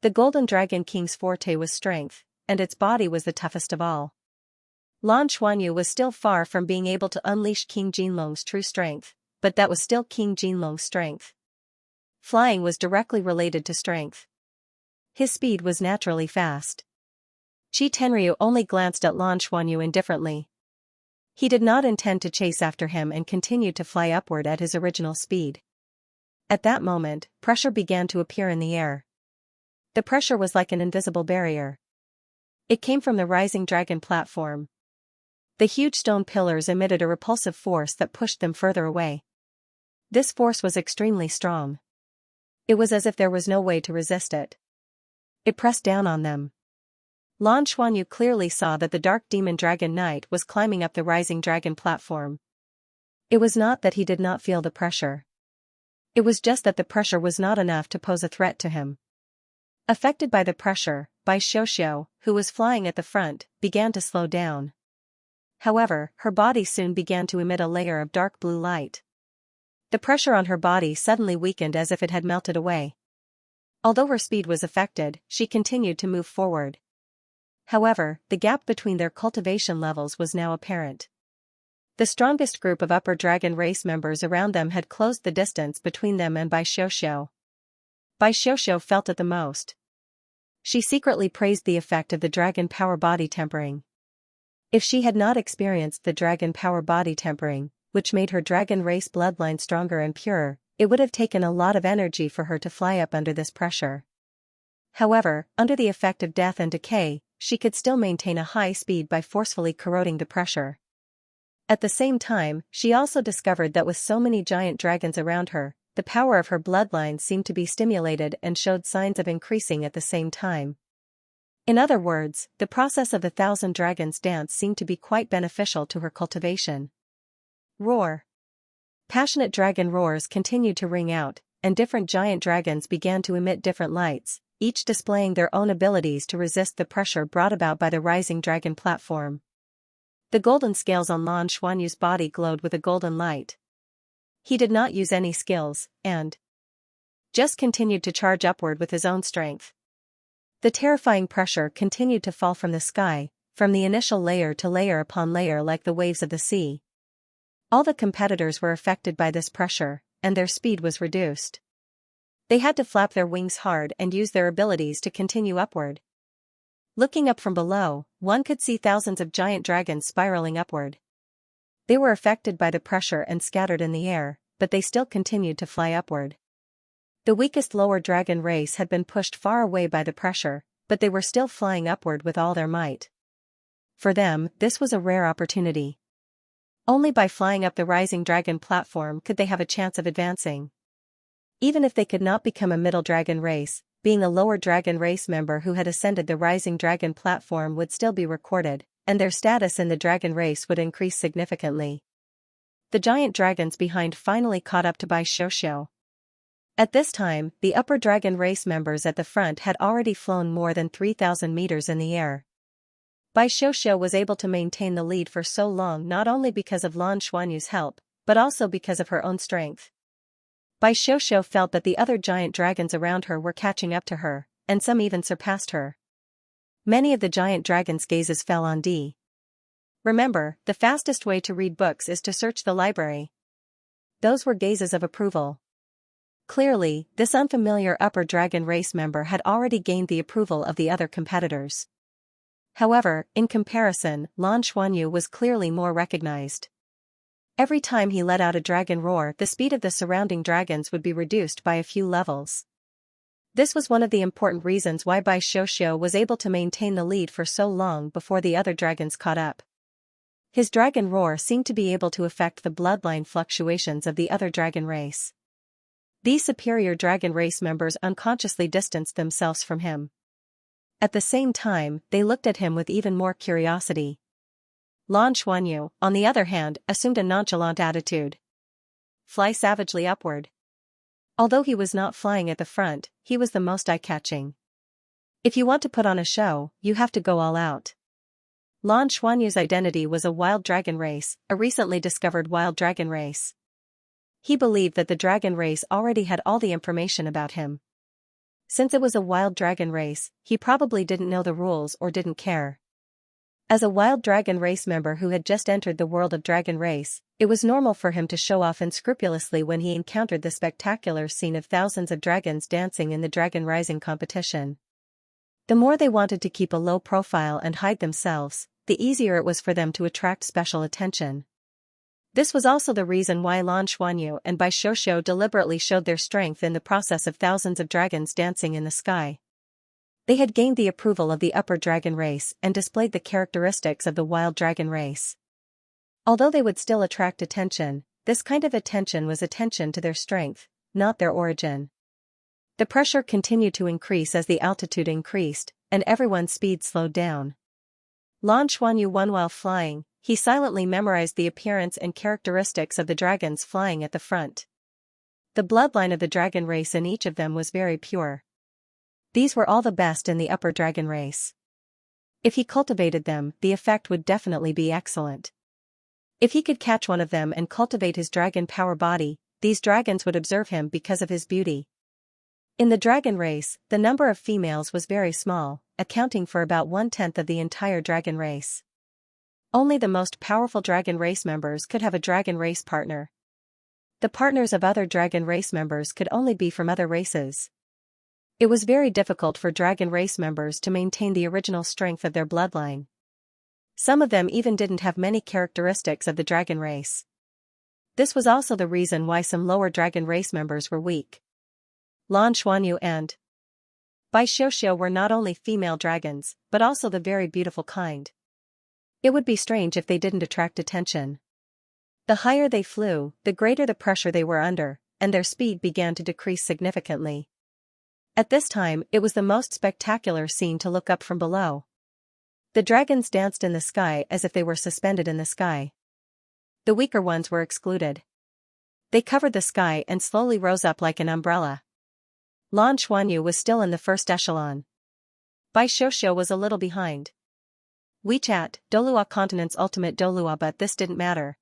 Speaker 1: The Golden Dragon King's forte was strength, and its body was the toughest of all. Lan Xuanyu was still far from being able to unleash King Jinlong's true strength, but that was still King Jinlong's strength. Flying was directly related to strength. His speed was naturally fast. Tenryu only glanced at Lan Xuanyu indifferently. He did not intend to chase after him and continued to fly upward at his original speed. At that moment, pressure began to appear in the air. The pressure was like an invisible barrier. It came from the rising dragon platform. The huge stone pillars emitted a repulsive force that pushed them further away. This force was extremely strong. It was as if there was no way to resist it. It pressed down on them. Lan Xuanyu clearly saw that the dark demon dragon knight was climbing up the rising dragon platform. It was not that he did not feel the pressure. It was just that the pressure was not enough to pose a threat to him. Affected by the pressure, Bai Xiuxiu, who was flying at the front, began to slow down. However, her body soon began to emit a layer of dark blue light. The pressure on her body suddenly weakened as if it had melted away. Although her speed was affected, she continued to move forward. However, the gap between their cultivation levels was now apparent. The strongest group of upper dragon race members around them had closed the distance between them and Bai Xiuxiu. Bai Xiuxiu felt it the most. She secretly praised the effect of the dragon power body tempering. If she had not experienced the dragon power body tempering, which made her dragon race bloodline stronger and purer, it would have taken a lot of energy for her to fly up under this pressure. However, under the effect of death and decay, she could still maintain a high speed by forcefully corroding the pressure. At the same time, she also discovered that with so many giant dragons around her, the power of her bloodline seemed to be stimulated and showed signs of increasing at the same time. In other words, the process of the 1,000 dragons dance seemed to be quite beneficial to her cultivation. Roar. Passionate dragon roars continued to ring out, and different giant dragons began to emit different lights, each displaying their own abilities to resist the pressure brought about by the rising dragon platform. The golden scales on Lan Xuanyu's body glowed with a golden light. He did not use any skills, and just continued to charge upward with his own strength. The terrifying pressure continued to fall from the sky, from the initial layer to layer upon layer like the waves of the sea. All the competitors were affected by this pressure, and their speed was reduced. They had to flap their wings hard and use their abilities to continue upward. Looking up from below, one could see thousands of giant dragons spiraling upward. They were affected by the pressure and scattered in the air, but they still continued to fly upward. The weakest lower dragon race had been pushed far away by the pressure, but they were still flying upward with all their might. For them, this was a rare opportunity. Only by flying up the rising dragon platform could they have a chance of advancing. Even if they could not become a middle dragon race, being a lower dragon race member who had ascended the rising dragon platform would still be recorded, and their status in the dragon race would increase significantly. The giant dragons behind finally caught up to Bai Xiuxiu. At this time, the upper dragon race members at the front had already flown more than 3,000 meters in the air. Bai Xiuxiu was able to maintain the lead for so long not only because of Lan Xuanyu's help, but also because of her own strength. Bai Xiuxiu felt that the other giant dragons around her were catching up to her, and some even surpassed her. Many of the giant dragons' gazes fell on D. Remember, the fastest way to read books is to search the library. Those were gazes of approval. Clearly, this unfamiliar upper dragon race member had already gained the approval of the other competitors. However, in comparison, Lan Xuanyu was clearly more recognized. Every time he let out a dragon roar, the speed of the surrounding dragons would be reduced by a few levels. This was one of the important reasons why Bai Xiuxiu was able to maintain the lead for so long before the other dragons caught up. His dragon roar seemed to be able to affect the bloodline fluctuations of the other dragon race. These superior dragon race members unconsciously distanced themselves from him. At the same time, they looked at him with even more curiosity. Lan Xuanyu, on the other hand, assumed a nonchalant attitude. Fly savagely upward. Although he was not flying at the front, he was the most eye-catching. If you want to put on a show, you have to go all out. Lan Xuanyu's identity was a wild dragon race, a recently discovered wild dragon race. He believed that the dragon race already had all the information about him. Since it was a wild dragon race, he probably didn't know the rules or didn't care. As a wild dragon race member who had just entered the world of dragon race, it was normal for him to show off unscrupulously when he encountered the spectacular scene of thousands of dragons dancing in the dragon rising competition. The more they wanted to keep a low profile and hide themselves, the easier it was for them to attract special attention. This was also the reason why Lan Xuanyu and Bai Xiuxiu deliberately showed their strength in the process of thousands of dragons dancing in the sky. They had gained the approval of the upper dragon race and displayed the characteristics of the wild dragon race. Although they would still attract attention, this kind of attention was attention to their strength, not their origin. The pressure continued to increase as the altitude increased, and everyone's speed slowed down. Lan Xuanyu won while flying. He silently memorized the appearance and characteristics of the dragons flying at the front. The bloodline of the dragon race in each of them was very pure. These were all the best in the upper dragon race. If he cultivated them, the effect would definitely be excellent. If he could catch one of them and cultivate his dragon power body, these dragons would observe him because of his beauty. In the dragon race, the number of females was very small, accounting for about 1/10 of the entire dragon race. Only the most powerful dragon race members could have a dragon race partner. The partners of other dragon race members could only be from other races. It was very difficult for dragon race members to maintain the original strength of their bloodline. Some of them even didn't have many characteristics of the dragon race. This was also the reason why some lower dragon race members were weak. Lan Xuanyu and Bai Xiuxiu were not only female dragons, but also the very beautiful kind. It would be strange if they didn't attract attention. The higher they flew, the greater the pressure they were under, and their speed began to decrease significantly. At this time, it was the most spectacular scene to look up from below. The dragons danced in the sky as if they were suspended in the sky. The weaker ones were excluded. They covered the sky and slowly rose up like an umbrella. Lan Xuanyu was still in the first echelon. Bai Xiuxiu was a little behind. WeChat, Douluo Continent's ultimate Douluo, but this didn't matter.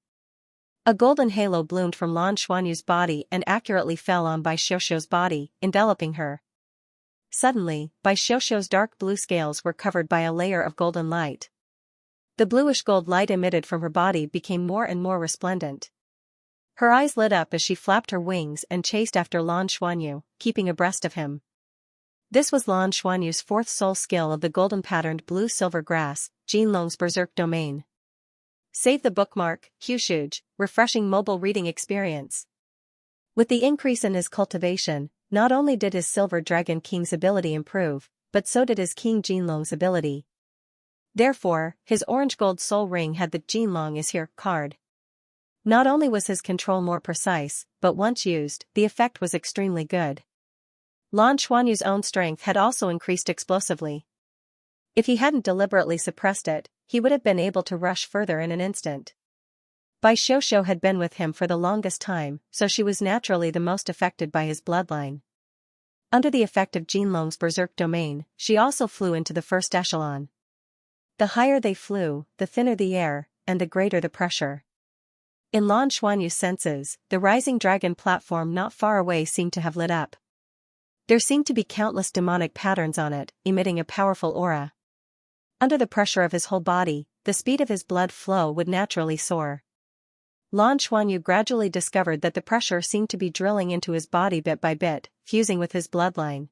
Speaker 1: A golden halo bloomed from Lan Xuanyu's body and accurately fell on Bai Xiuxiu's body, enveloping her. Suddenly, Bai Xiuxiu's dark blue scales were covered by a layer of golden light. The bluish gold light emitted from her body became more and more resplendent. Her eyes lit up as she flapped her wings and chased after Lan Xuanyu, keeping abreast of him. This was Lan Xuanyu's fourth soul skill of the golden-patterned blue-silver grass, Jinlong's Berserk Domain. Save the bookmark, Hushuge, refreshing mobile reading experience. With the increase in his cultivation, not only did his Silver Dragon King's ability improve, but so did his King Jinlong's ability. Therefore, his orange-gold soul ring had the Jinlong is here card. Not only was his control more precise, but once used, the effect was extremely good. Lan Xuanyu's own strength had also increased explosively. If he hadn't deliberately suppressed it, he would have been able to rush further in an instant. Bai Xiuxiu had been with him for the longest time, so she was naturally the most affected by his bloodline. Under the effect of Jinlong's Berserk Domain, she also flew into the first echelon. The higher they flew, the thinner the air, and the greater the pressure. In Lan Xuanyu's senses, the rising dragon platform not far away seemed to have lit up. There seemed to be countless demonic patterns on it, emitting a powerful aura. Under the pressure of his whole body, the speed of his blood flow would naturally soar. Lan Xuanyu gradually discovered that the pressure seemed to be drilling into his body bit by bit, fusing with his bloodline.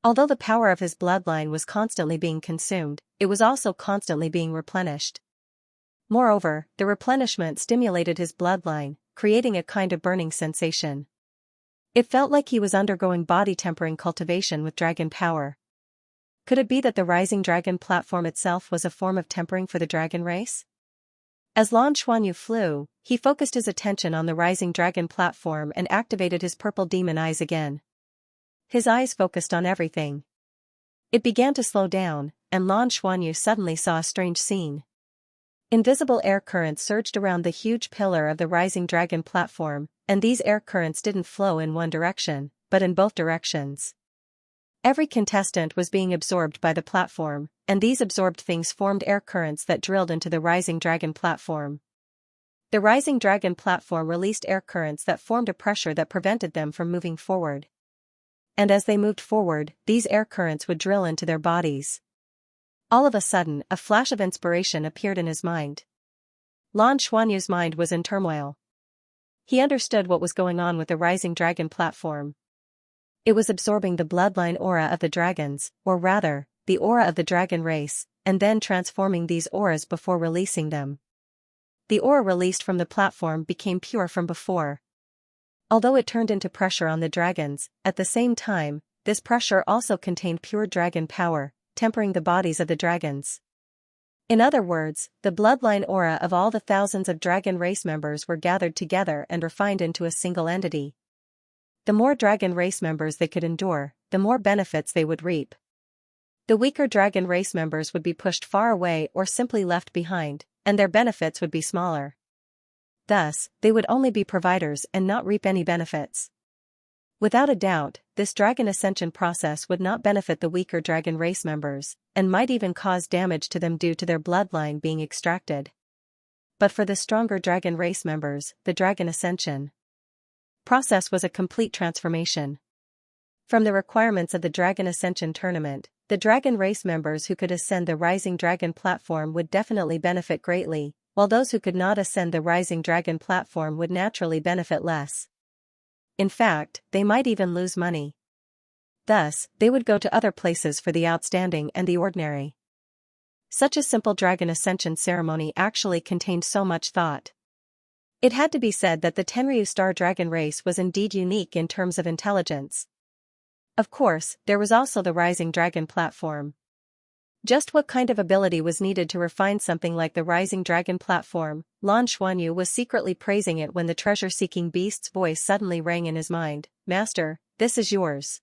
Speaker 1: Although the power of his bloodline was constantly being consumed, it was also constantly being replenished. Moreover, the replenishment stimulated his bloodline, creating a kind of burning sensation. It felt like he was undergoing body-tempering cultivation with dragon power. Could it be that the Rising Dragon platform itself was a form of tempering for the dragon race? As Lan Xuanyu flew, he focused his attention on the Rising Dragon platform and activated his purple demon eyes again. His eyes focused on everything. It began to slow down, and Lan Xuanyu suddenly saw a strange scene. Invisible air currents surged around the huge pillar of the Rising Dragon platform, and these air currents didn't flow in one direction, but in both directions. Every contestant was being absorbed by the platform, and these absorbed things formed air currents that drilled into the Rising Dragon platform. The Rising Dragon platform released air currents that formed a pressure that prevented them from moving forward. And as they moved forward, these air currents would drill into their bodies. All of a sudden, a flash of inspiration appeared in his mind. Lan Xuanyu's mind was in turmoil. He understood what was going on with the Rising Dragon platform. It was absorbing the bloodline aura of the dragons, or rather, the aura of the dragon race, and then transforming these auras before releasing them. The aura released from the platform became pure from before. Although it turned into pressure on the dragons, at the same time, this pressure also contained pure dragon power, tempering the bodies of the dragons. In other words, the bloodline aura of all the thousands of dragon race members were gathered together and refined into a single entity. The more dragon race members they could endure, the more benefits they would reap. The weaker dragon race members would be pushed far away or simply left behind, and their benefits would be smaller. Thus, they would only be providers and not reap any benefits. Without a doubt, this dragon ascension process would not benefit the weaker dragon race members, and might even cause damage to them due to their bloodline being extracted. But for the stronger dragon race members, the dragon ascension process was a complete transformation. From the requirements of the Dragon Ascension tournament, the dragon race members who could ascend the Rising Dragon platform would definitely benefit greatly, while those who could not ascend the Rising Dragon platform would naturally benefit less. In fact, they might even lose money. Thus, they would go to other places for the outstanding and the ordinary. Such a simple dragon ascension ceremony actually contained so much thought. It had to be said that the Tenryu Star Dragon race was indeed unique in terms of intelligence. Of course, there was also the Rising Dragon platform. Just what kind of ability was needed to refine something like the Rising Dragon platform? Lan Xuanyu was secretly praising it when the treasure-seeking beast's voice suddenly rang in his mind. "Master, this is yours."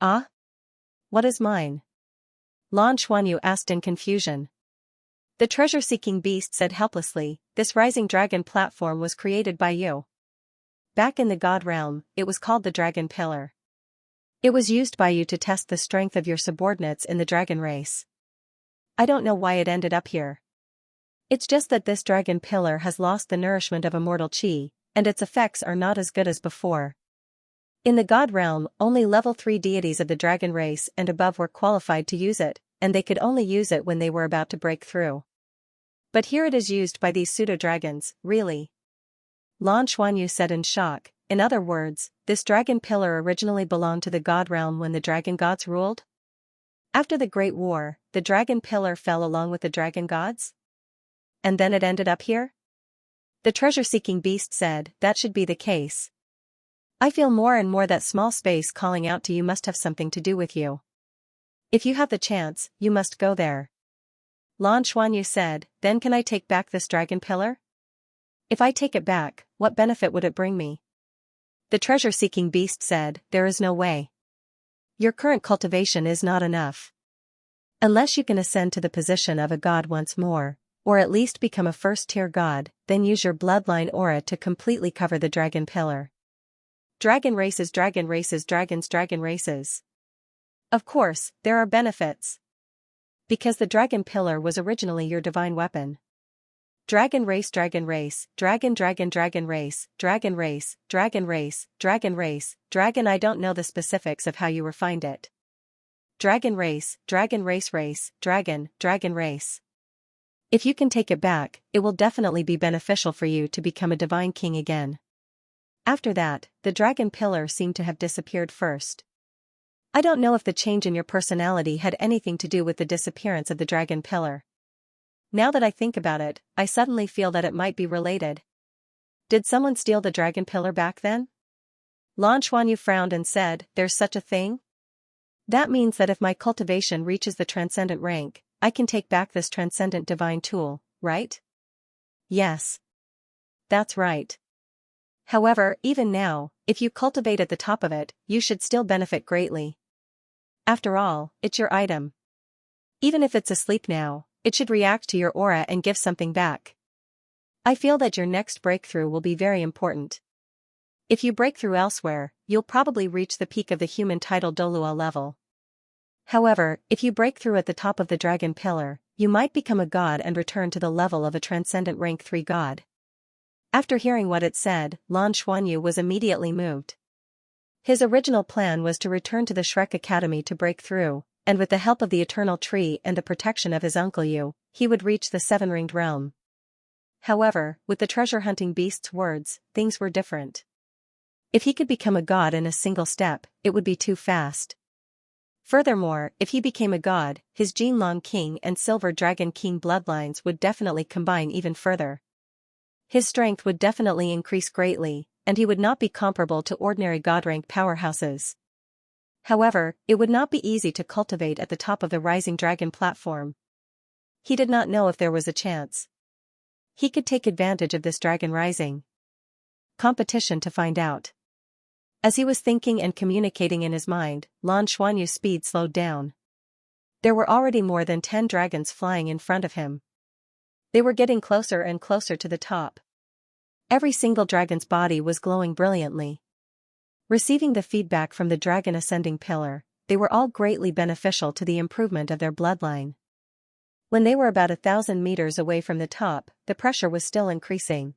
Speaker 1: "Ah? What is mine?" Lan Xuanyu asked in confusion. The treasure-seeking beast said helplessly, "This Rising Dragon platform was created by you. Back in the God realm, it was called the Dragon Pillar. It was used by you to test the strength of your subordinates in the dragon race. I don't know why it ended up here. It's just that this Dragon Pillar has lost the nourishment of immortal chi, and its effects are not as good as before. In the God realm, only level 3 deities of the dragon race and above were qualified to use it, and they could only use it when they were about to break through. But here it is used by these pseudo-dragons, really?" Lan Xuanyu said in shock. In other words, this dragon pillar originally belonged to the God realm when the dragon gods ruled? After the Great War, the dragon pillar fell along with the dragon gods? And then it ended up here? The treasure-seeking beast said, "That should be the case. I feel more and more that small space calling out to you must have something to do with you. If you have the chance, you must go there." Lan Xuanyu said, "Then can I take back this dragon pillar? If I take it back, what benefit would it bring me?" The treasure-seeking beast said, "There is no way. Your current cultivation is not enough. Unless you can ascend to the position of a god once more, or at least become a first-tier god, then use your bloodline aura to completely cover the dragon pillar." Dragon races, dragon races. Of course, there are benefits. Because the dragon pillar was originally your divine weapon. Dragon race, dragon race, dragon race, dragon race, dragon race, dragon race, dragon. I don't know the specifics of how you refined it. Dragon race, dragon race, dragon race. If you can take it back, it will definitely be beneficial for you to become a divine king again. After that, the dragon pillar seemed to have disappeared first. I don't know if the change in your personality had anything to do with the disappearance of the dragon pillar. Now that I think about it, I suddenly feel that it might be related. Did someone steal the dragon pillar back then? Lan Xuanyu frowned and said, "There's such a thing? That means that if my cultivation reaches the transcendent rank, I can take back this transcendent divine tool, right?" Yes. That's right. However, even now, if you cultivate at the top of it, you should still benefit greatly. After all, it's your item. Even if it's asleep now, it should react to your aura and give something back. I feel that your next breakthrough will be very important. If you break through elsewhere, you'll probably reach the peak of the human title Douluo level. However, if you break through at the top of the dragon pillar, you might become a god and return to the level of a transcendent rank 3 god. After hearing what it said, Lan Xuanyu was immediately moved. His original plan was to return to the Shrek Academy to break through, and with the help of the Eternal Tree and the protection of his uncle Yu, he would reach the Seven-Ringed Realm. However, with the treasure-hunting beast's words, things were different. If he could become a god in a single step, it would be too fast. Furthermore, if he became a god, his Jinlong King and Silver Dragon King bloodlines would definitely combine even further. His strength would definitely increase greatly, and he would not be comparable to ordinary god-rank powerhouses. However, it would not be easy to cultivate at the top of the Rising Dragon platform. He did not know if there was a chance. He could take advantage of this dragon rising competition to find out. As he was thinking and communicating in his mind, Lan Xuanyu's speed slowed down. There were already more than 10 dragons flying in front of him. They were getting closer and closer to the top. Every single dragon's body was glowing brilliantly. Receiving the feedback from the dragon ascending pillar, they were all greatly beneficial to the improvement of their bloodline. When they were about 1,000 meters away from the top, the pressure was still increasing.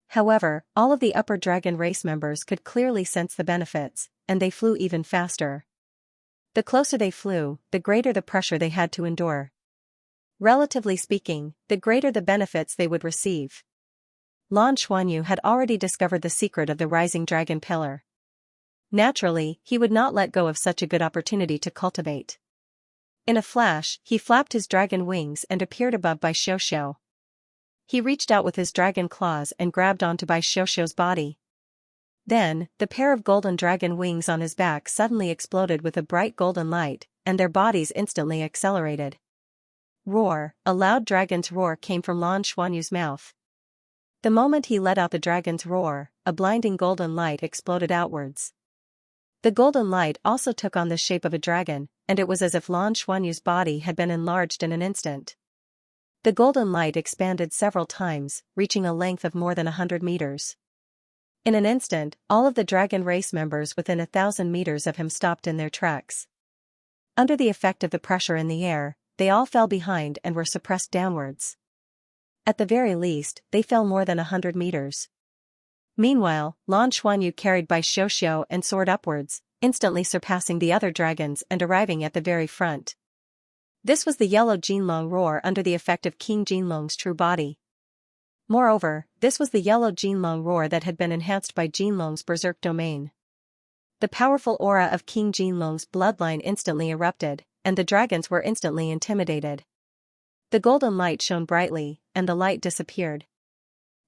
Speaker 1: However, all of the upper dragon race members could clearly sense the benefits, and they flew even faster. The closer they flew, the greater the pressure they had to endure. Relatively speaking, the greater the benefits they would receive. Lan Xuanyu had already discovered the secret of the rising dragon pillar. Naturally, he would not let go of such a good opportunity to cultivate. In a flash, he flapped his dragon wings and appeared above Bai Xiuxiu. He reached out with his dragon claws and grabbed onto Bai Xiuxiu's body. Then, the pair of golden dragon wings on his back suddenly exploded with a bright golden light, and their bodies instantly accelerated. Roar! A loud dragon's roar came from Lan Xuanyu's mouth. The moment he let out the dragon's roar, a blinding golden light exploded outwards. The golden light also took on the shape of a dragon, and it was as if Lan Xuanyu's body had been enlarged in an instant. The golden light expanded several times, reaching a length of more than 100 meters. In an instant, all of the dragon race members within 1,000 meters of him stopped in their tracks. Under the effect of the pressure in the air, they all fell behind and were suppressed downwards. At the very least, they fell more than 100 meters. Meanwhile, Lan Xuanyu carried Bai Xiuxiu and soared upwards, instantly surpassing the other dragons and arriving at the very front. This was the yellow Jinlong roar under the effect of King Jinlong's true body. Moreover, this was the yellow Jinlong roar that had been enhanced by Jinlong's berserk domain. The powerful aura of King Jinlong's bloodline instantly erupted, and the dragons were instantly intimidated. The golden light shone brightly, and the light disappeared.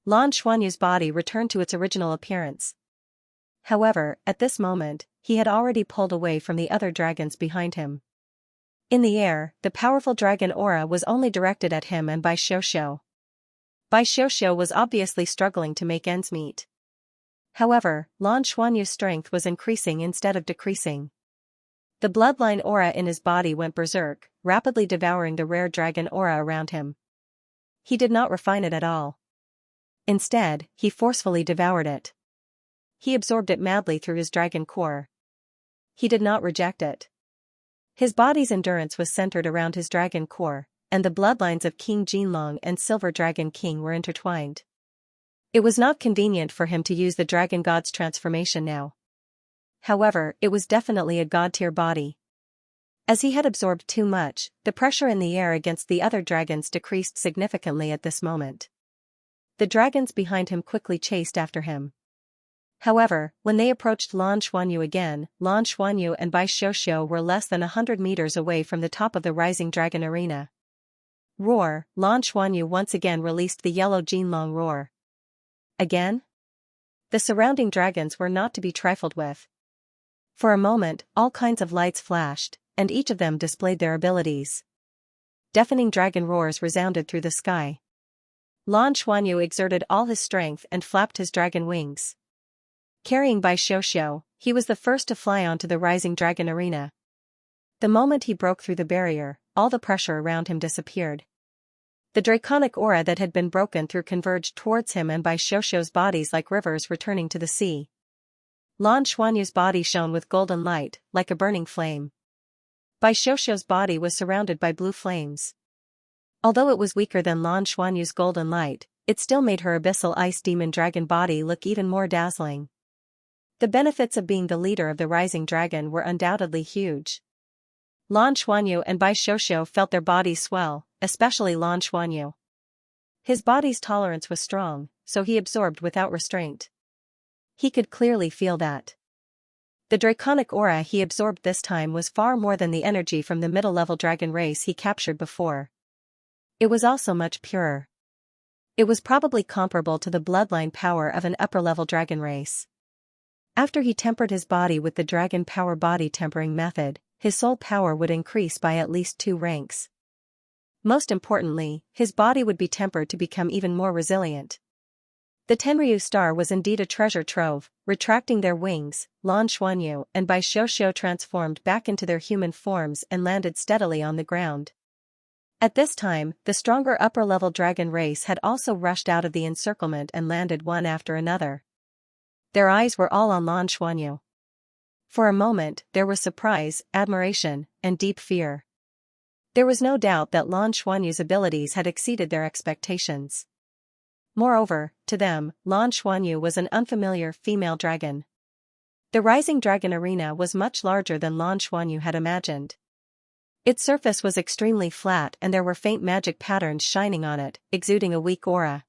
Speaker 1: Lan Xuanyu's body returned to its original appearance. However, at this moment, he had already pulled away from the other dragons behind him. In the air, the powerful dragon aura was only directed at him and Bai Xiuxiu. Bai Xiuxiu was obviously struggling to make ends meet. However, Lan Xuanyu's strength was increasing instead of decreasing. The bloodline aura in his body went berserk, rapidly devouring the rare dragon aura around him. He did not refine it at all. Instead, he forcefully devoured it. He absorbed it madly through his dragon core. He did not reject it. His body's endurance was centered around his dragon core, and the bloodlines of King Jinlong and Silver Dragon King were intertwined. It was not convenient for him to use the dragon god's transformation now. However, it was definitely a god-tier body. As he had absorbed too much, the pressure in the air against the other dragons decreased significantly at this moment. The dragons behind him quickly chased after him. However, when they approached Lan Xuanyu again, Lan Xuanyu and Bai Xiuxiu were less than 100 meters away from the top of the rising dragon arena. Roar! Lan Xuanyu once again released the yellow Jinlong roar. Again? The surrounding dragons were not to be trifled with. For a moment, all kinds of lights flashed, and each of them displayed their abilities. Deafening dragon roars resounded through the sky. Lan Xuanyu exerted all his strength and flapped his dragon wings. Carrying Bai Xiuxiu, he was the first to fly onto the rising dragon arena. The moment he broke through the barrier, all the pressure around him disappeared. The draconic aura that had been broken through converged towards him and Bai Xiuxiu's bodies like rivers returning to the sea. Lan Xuanyu's body shone with golden light, like a burning flame. Bai Xiuxiu's body was surrounded by blue flames. Although it was weaker than Lan Xuanyu's golden light, it still made her abyssal ice demon dragon body look even more dazzling. The benefits of being the leader of the rising dragon were undoubtedly huge. Lan Xuanyu and Bai Xiuxiu felt their bodies swell, especially Lan Xuanyu. His body's tolerance was strong, so he absorbed without restraint. He could clearly feel that. The draconic aura he absorbed this time was far more than the energy from the middle-level dragon race he captured before. It was also much purer. It was probably comparable to the bloodline power of an upper-level dragon race. After he tempered his body with the dragon power body tempering method, his soul power would increase by at least 2 ranks. Most importantly, his body would be tempered to become even more resilient. The Tenryu star was indeed a treasure trove. Retracting their wings, Lan Xuanyu and Bai Xiuxiu transformed back into their human forms and landed steadily on the ground. At this time, the stronger upper-level dragon race had also rushed out of the encirclement and landed one after another. Their eyes were all on Lan Xuanyu. For a moment, there was surprise, admiration, and deep fear. There was no doubt that Lan Xuanyu's abilities had exceeded their expectations. Moreover, to them, Lan Xuanyu was an unfamiliar female dragon. The rising dragon arena was much larger than Lan Xuanyu had imagined. Its surface was extremely flat and there were faint magic patterns shining on it, exuding a weak aura.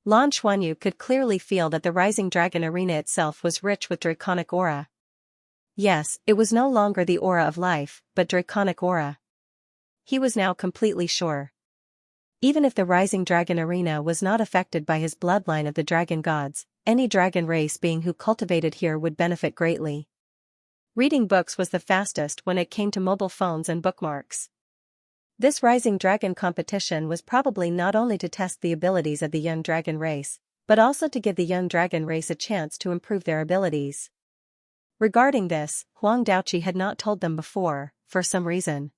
Speaker 1: Lan Xuanyu could clearly feel that the rising dragon arena itself was rich with draconic aura. Yes, it was no longer the aura of life, but draconic aura. He was now completely sure. Even if the rising dragon arena was not affected by his bloodline of the dragon gods, any dragon race being who cultivated here would benefit greatly. Reading books was the fastest when it came to mobile phones and bookmarks. This rising dragon competition was probably not only to test the abilities of the young dragon race, but also to give the young dragon race a chance to improve their abilities. Regarding this, Huang Daoqi had not told them before, for some reason.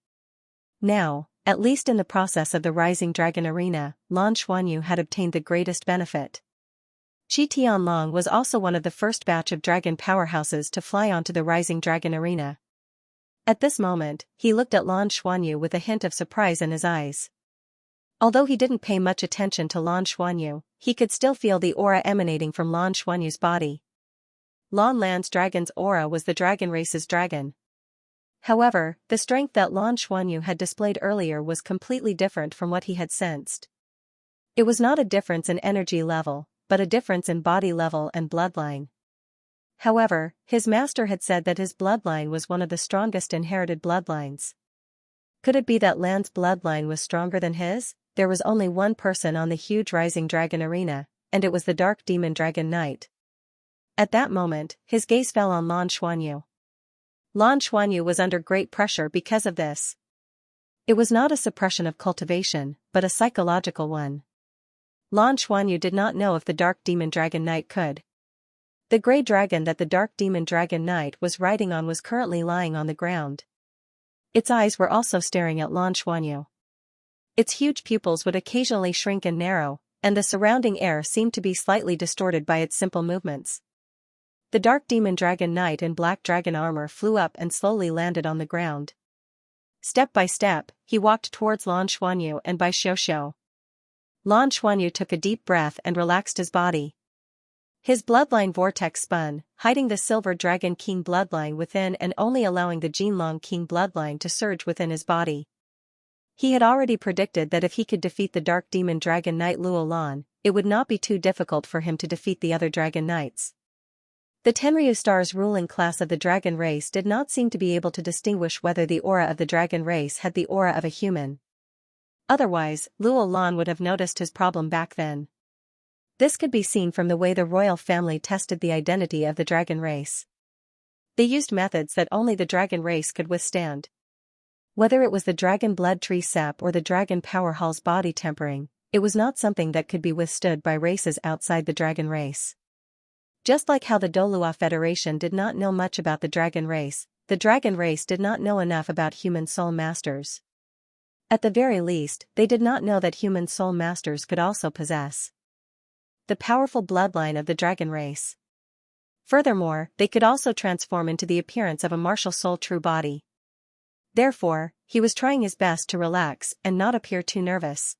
Speaker 1: Now, at least in the process of the rising dragon arena, Lan Xuanyu had obtained the greatest benefit. Qi Tianlong was also one of the first batch of dragon powerhouses to fly onto the rising dragon arena. At this moment, he looked at Lan Xuanyu with a hint of surprise in his eyes. Although he didn't pay much attention to Lan Xuanyu, he could still feel the aura emanating from Lan Xuanyu's body. Lan Lan's dragon's aura was the dragon race's dragon. However, the strength that Lan Xuanyu had displayed earlier was completely different from what he had sensed. It was not a difference in energy level, but a difference in body level and bloodline. However, his master had said that his bloodline was one of the strongest inherited bloodlines. Could it be that Lan's bloodline was stronger than his? There was only one person on the huge rising dragon arena, and it was the dark demon dragon knight. At that moment, his gaze fell on Lan Xuanyu. Lan Xuanyu was under great pressure because of this. It was not a suppression of cultivation, but a psychological one. Lan Xuanyu did not know if the dark demon dragon knight could. The grey dragon that the dark demon dragon knight was riding on was currently lying on the ground. Its eyes were also staring at Lan Xuanyu. Its huge pupils would occasionally shrink and narrow, and the surrounding air seemed to be slightly distorted by its simple movements. The dark demon dragon knight in black dragon armor flew up and slowly landed on the ground. Step by step, he walked towards Lan Xuanyu and Bai Xiuxiu. Lan Xuanyu took a deep breath and relaxed his body. His bloodline vortex spun, hiding the Silver Dragon King bloodline within and only allowing the Jinlong King bloodline to surge within his body. He had already predicted that if he could defeat the Dark Demon Dragon Knight Luo Lan, it would not be too difficult for him to defeat the other Dragon Knights. The Tenryu Star's ruling class of the dragon race did not seem to be able to distinguish whether the aura of the dragon race had the aura of a human. Otherwise, Luo Lan would have noticed his problem back then. This could be seen from the way the royal family tested the identity of the dragon race. They used methods that only the dragon race could withstand. Whether it was the dragon blood tree sap or the dragon power hall's body tempering, it was not something that could be withstood by races outside the dragon race. Just like how the Douluo Federation did not know much about the dragon race did not know enough about human soul masters. At the very least, they did not know that human soul masters could also possess the powerful bloodline of the dragon race. Furthermore, they could also transform into the appearance of a martial soul true body. Therefore, he was trying his best to relax and not appear too nervous.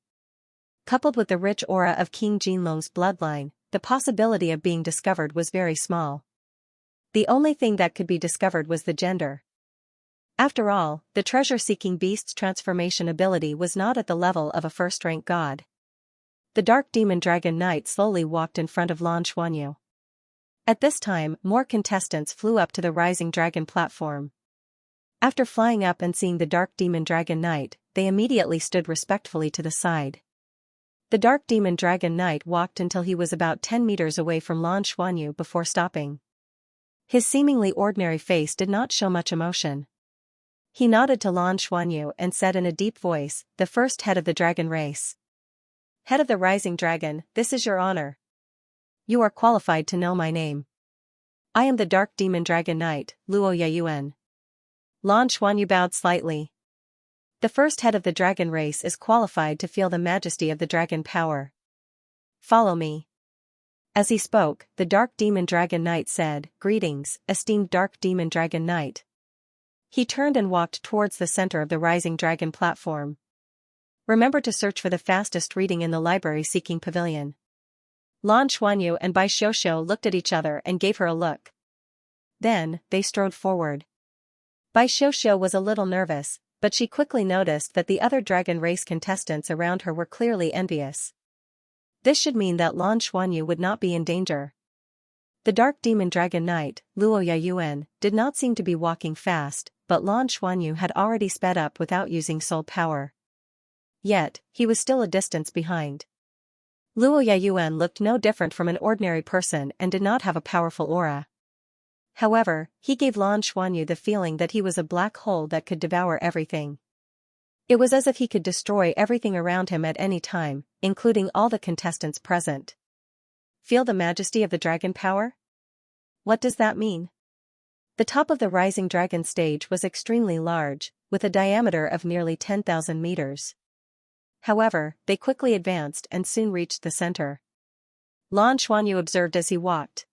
Speaker 1: Coupled with the rich aura of King Jinlong's bloodline, the possibility of being discovered was very small. The only thing that could be discovered was the gender. After all, the treasure-seeking beast's transformation ability was not at the level of a first-rank god. The Dark Demon Dragon Knight slowly walked in front of Lan Xuanyu. At this time, more contestants flew up to the Rising Dragon platform. After flying up and seeing the Dark Demon Dragon Knight, they immediately stood respectfully to the side. The Dark Demon Dragon Knight walked until he was about 10 meters away from Lan Xuanyu before stopping. His seemingly ordinary face did not show much emotion. He nodded to Lan Xuanyu and said in a deep voice, "The first head of the dragon race. Head of the Rising Dragon, this is your honor. You are qualified to know my name. I am the Dark Demon Dragon Knight, Luo Yayuan." Lan Xuanyu bowed slightly. The first head of the dragon race is qualified to feel the majesty of the dragon power. Follow me. As he spoke, the Dark Demon Dragon Knight said, "Greetings, esteemed Dark Demon Dragon Knight." He turned and walked towards the center of the Rising Dragon platform. Remember to search for the fastest reading in the library-seeking pavilion. Lan Xuanyu and Bai Xiuxiu looked at each other and gave her a look. Then, they strode forward. Bai Xiuxiu was a little nervous, but she quickly noticed that the other dragon race contestants around her were clearly envious. This should mean that Lan Xuanyu would not be in danger. The Dark Demon Dragon Knight, Luo Yayuan, did not seem to be walking fast, but Lan Xuanyu had already sped up without using soul power. Yet, he was still a distance behind. Luo Yayuan looked no different from an ordinary person and did not have a powerful aura. However, he gave Lan Xuanyu the feeling that he was a black hole that could devour everything. It was as if he could destroy everything around him at any time, including all the contestants present. Feel the majesty of the dragon power? What does that mean? The top of the Rising Dragon stage was extremely large, with a diameter of nearly 10,000 meters. However, they quickly advanced and soon reached the center. Lan Xuanyu observed as he walked.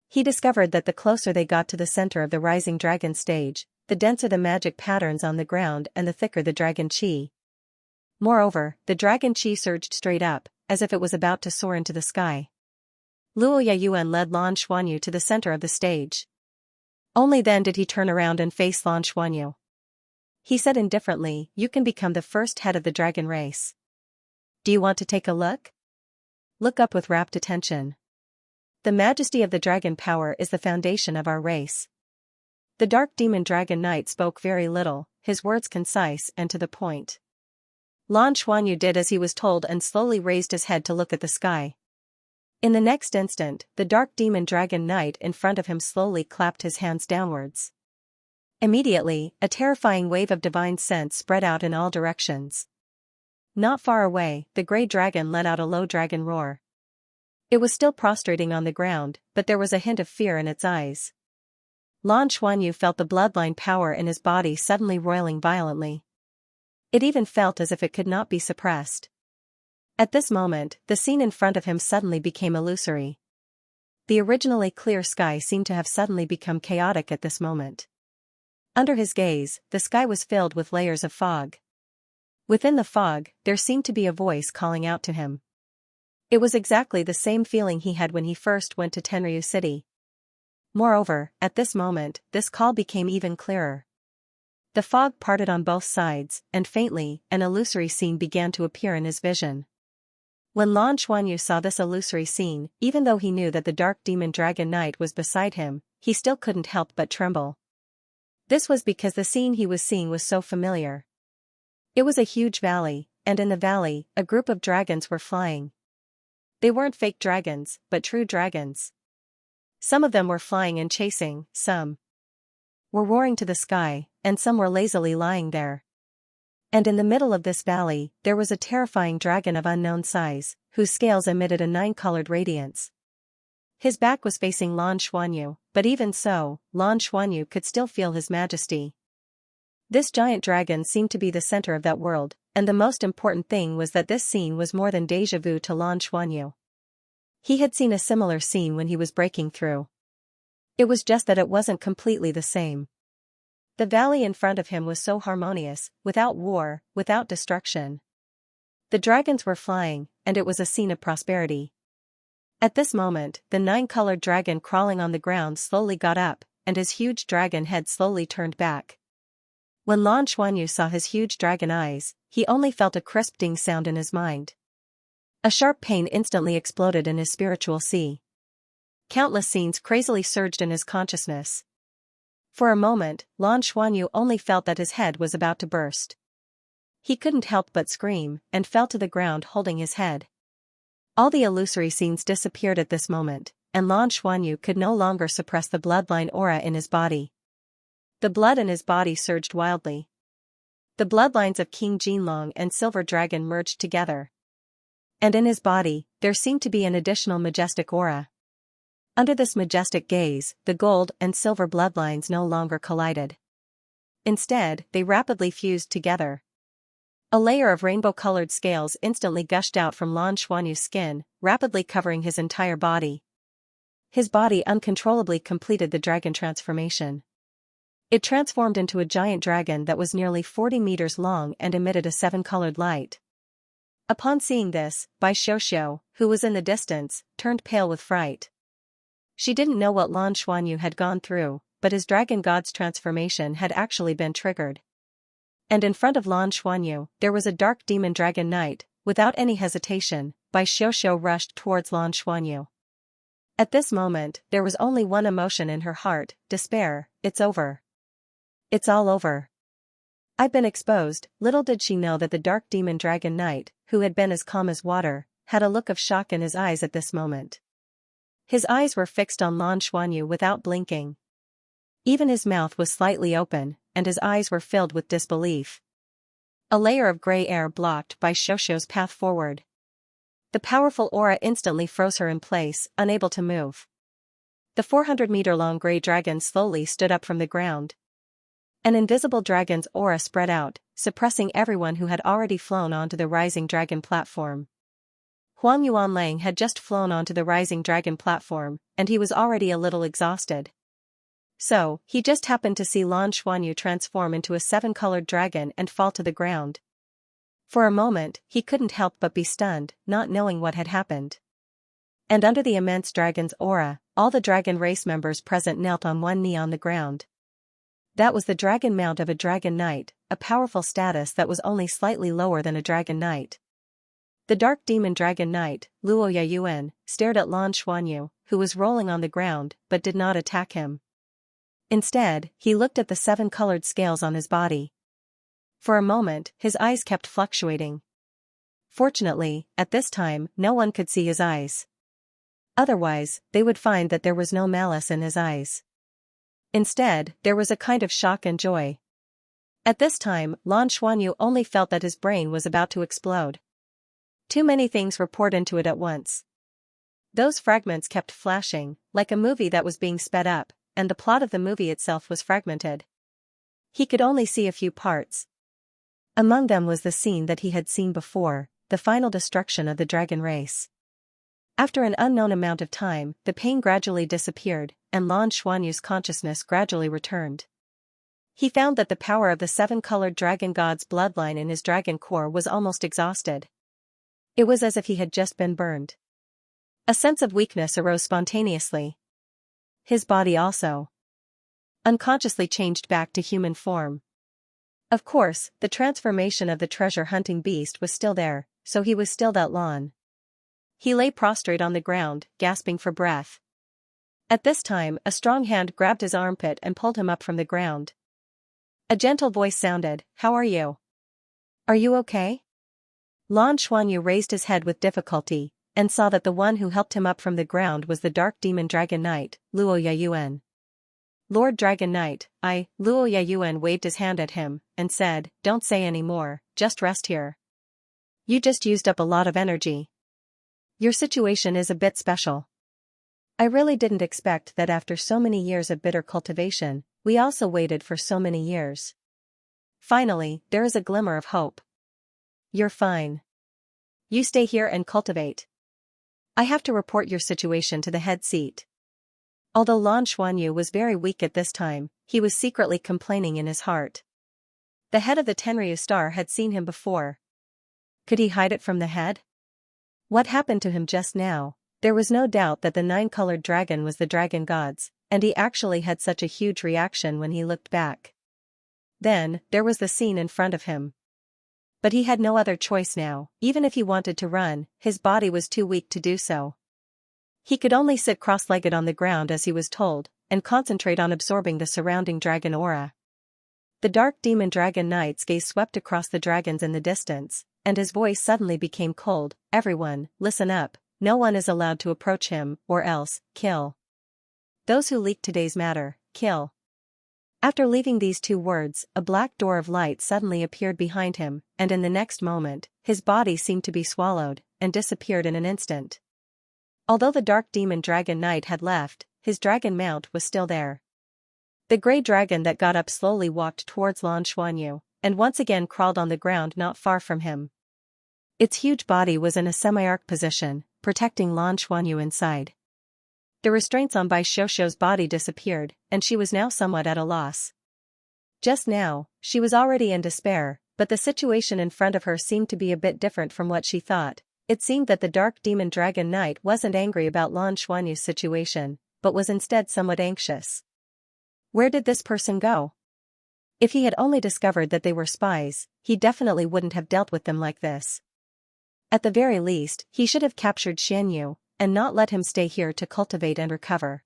Speaker 1: He discovered that the closer they got to the center of the Rising Dragon stage, the denser the magic patterns on the ground and the thicker the dragon chi. Moreover, the dragon chi surged straight up, as if it was about to soar into the sky. Luo Yayuan led Lan Xuanyu to the center of the stage. Only then did he turn around and face Lan Xuanyu. He said indifferently, "You can become the first head of the dragon race. Do you want to take a look? Look up with rapt attention. The majesty of the dragon power is the foundation of our race." The Dark Demon Dragon Knight spoke very little, his words concise and to the point. Lan Xuanyu did as he was told and slowly raised his head to look at the sky. In the next instant, the Dark Demon Dragon Knight in front of him slowly clapped his hands downwards. Immediately, a terrifying wave of divine scent spread out in all directions. Not far away, the grey dragon let out a low dragon roar. It was still prostrating on the ground, but there was a hint of fear in its eyes. Lan Xuanyu felt the bloodline power in his body suddenly roiling violently. It even felt as if it could not be suppressed. At this moment, the scene in front of him suddenly became illusory. The originally clear sky seemed to have suddenly become chaotic at this moment. Under his gaze, the sky was filled with layers of fog. Within the fog, there seemed to be a voice calling out to him. It was exactly the same feeling he had when he first went to Tenryu City. Moreover, at this moment, this call became even clearer. The fog parted on both sides, and faintly, an illusory scene began to appear in his vision. When Lan Xuanyu saw this illusory scene, even though he knew that the dark demon dragon knight was beside him, he still couldn't help but tremble. This was because the scene he was seeing was so familiar. It was a huge valley, and in the valley, a group of dragons were flying. They weren't fake dragons, but true dragons. Some of them were flying and chasing, some were roaring to the sky, and some were lazily lying there. And in the middle of this valley, there was a terrifying dragon of unknown size, whose scales emitted a 9-colored radiance. His back was facing Lan Xuanyu, but even so, Lan Xuanyu could still feel his majesty. This giant dragon seemed to be the center of that world, and the most important thing was that this scene was more than déjà vu to Lan Xuanyu. He had seen a similar scene when he was breaking through. It was just that it wasn't completely the same. The valley in front of him was so harmonious, without war, without destruction. The dragons were flying, and it was a scene of prosperity. At this moment, the 9-colored dragon crawling on the ground slowly got up, and his huge dragon head slowly turned back. When Lan Xuanyu saw his huge dragon eyes, he only felt a crisp ding sound in his mind. A sharp pain instantly exploded in his spiritual sea. Countless scenes crazily surged in his consciousness. For a moment, Lan Xuanyu only felt that his head was about to burst. He couldn't help but scream, and fell to the ground holding his head. All the illusory scenes disappeared at this moment, and Lan Xuanyu could no longer suppress the bloodline aura in his body. The blood in his body surged wildly. The bloodlines of King Jinlong and Silver Dragon merged together. And in his body, there seemed to be an additional majestic aura. Under this majestic gaze, the gold and silver bloodlines no longer collided. Instead, they rapidly fused together. A layer of rainbow-colored scales instantly gushed out from Lan Xuanyu's skin, rapidly covering his entire body. His body uncontrollably completed the dragon transformation. It transformed into a giant dragon that was nearly 40 meters long and emitted a 7-colored light. Upon seeing this, Bai Xiuxiu, who was in the distance, turned pale with fright. She didn't know what Lan Xuanyu had gone through, but his dragon god's transformation had actually been triggered. And in front of Lan Xuanyu, there was a dark demon dragon knight. Without any hesitation, Bai Xiuxiu rushed towards Lan Xuanyu. At this moment, there was only one emotion in her heart: despair. It's over. It's all over. I've been exposed. Little did she know that the dark demon dragon knight, who had been as calm as water, had a look of shock in his eyes at this moment. His eyes were fixed on Lan Xuanyu without blinking. Even his mouth was slightly open, and his eyes were filled with disbelief. A layer of gray air blocked Bai Xiuxiu's path forward. The powerful aura instantly froze her in place, unable to move. The 400-meter-long gray dragon slowly stood up from the ground. An invisible dragon's aura spread out, suppressing everyone who had already flown onto the rising dragon platform. Huang Yuanlang had just flown onto the rising dragon platform, and he was already a little exhausted. So, he just happened to see Lan Xuanyu transform into a 7-colored dragon and fall to the ground. For a moment, he couldn't help but be stunned, not knowing what had happened. And under the immense dragon's aura, all the dragon race members present knelt on one knee on the ground. That was the dragon mount of a dragon knight, a powerful status that was only slightly lower than a dragon knight. The dark demon dragon knight, Luo Yayuan, stared at Lan Xuanyu, who was rolling on the ground, but did not attack him. Instead, he looked at the 7-colored scales on his body. For a moment, his eyes kept fluctuating. Fortunately, at this time, no one could see his eyes. Otherwise, they would find that there was no malice in his eyes. Instead, there was a kind of shock and joy. At this time, Lan Xuanyu only felt that his brain was about to explode. Too many things were poured into it at once. Those fragments kept flashing, like a movie that was being sped up, and the plot of the movie itself was fragmented. He could only see a few parts. Among them was the scene that he had seen before, the final destruction of the dragon race. After an unknown amount of time, the pain gradually disappeared, and Lan Xuanyu's consciousness gradually returned. He found that the power of the 7-colored dragon god's bloodline in his dragon core was almost exhausted. It was as if he had just been burned. A sense of weakness arose spontaneously. His body also unconsciously changed back to human form. Of course, the transformation of the treasure-hunting beast was still there, so he was still that Lan. He lay prostrate on the ground, gasping for breath. At this time, a strong hand grabbed his armpit and pulled him up from the ground. A gentle voice sounded, "How are you? Are you okay?" Lan Xuanyu raised his head with difficulty, and saw that the one who helped him up from the ground was the Dark Demon Dragon Knight, Luo Yayuan. "Lord Dragon Knight, Luo Yayuan waved his hand at him, and said, "Don't say any more, just rest here. You just used up a lot of energy. Your situation is a bit special. I really didn't expect that after so many years of bitter cultivation, we also waited for so many years. Finally, there is a glimmer of hope. You're fine. You stay here and cultivate. I have to report your situation to the head seat." Although Lan Xuanyu was very weak at this time, he was secretly complaining in his heart. The head of the Tenryu star had seen him before. Could he hide it from the head? What happened to him just now? There was no doubt that the nine-colored dragon was the dragon god's, and he actually had such a huge reaction when he looked back. Then, there was the scene in front of him. But he had no other choice now. Even if he wanted to run, his body was too weak to do so. He could only sit cross-legged on the ground as he was told, and concentrate on absorbing the surrounding dragon aura. The Dark Demon Dragon Knight's gaze swept across the dragons in the distance, and his voice suddenly became cold. "Everyone, listen up, no one is allowed to approach him, or else, kill. Those who leak today's matter, kill." After leaving these two words, a black door of light suddenly appeared behind him, and in the next moment, his body seemed to be swallowed, and disappeared in an instant. Although the Dark Demon Dragon Knight had left, his dragon mount was still there. The grey dragon that got up slowly walked towards Lan Xuanyu, and once again crawled on the ground not far from him. Its huge body was in a semi-arc position, protecting Lan Xuanyu inside. The restraints on Bai Xiuxiu's body disappeared, and she was now somewhat at a loss. Just now, she was already in despair, but the situation in front of her seemed to be a bit different from what she thought. It seemed that the Dark Demon Dragon Knight wasn't angry about Lan Xuanyu's situation, but was instead somewhat anxious. Where did this person go? If he had only discovered that they were spies, he definitely wouldn't have dealt with them like this. At the very least, he should have captured Xianyu, and not let him stay here to cultivate and recover.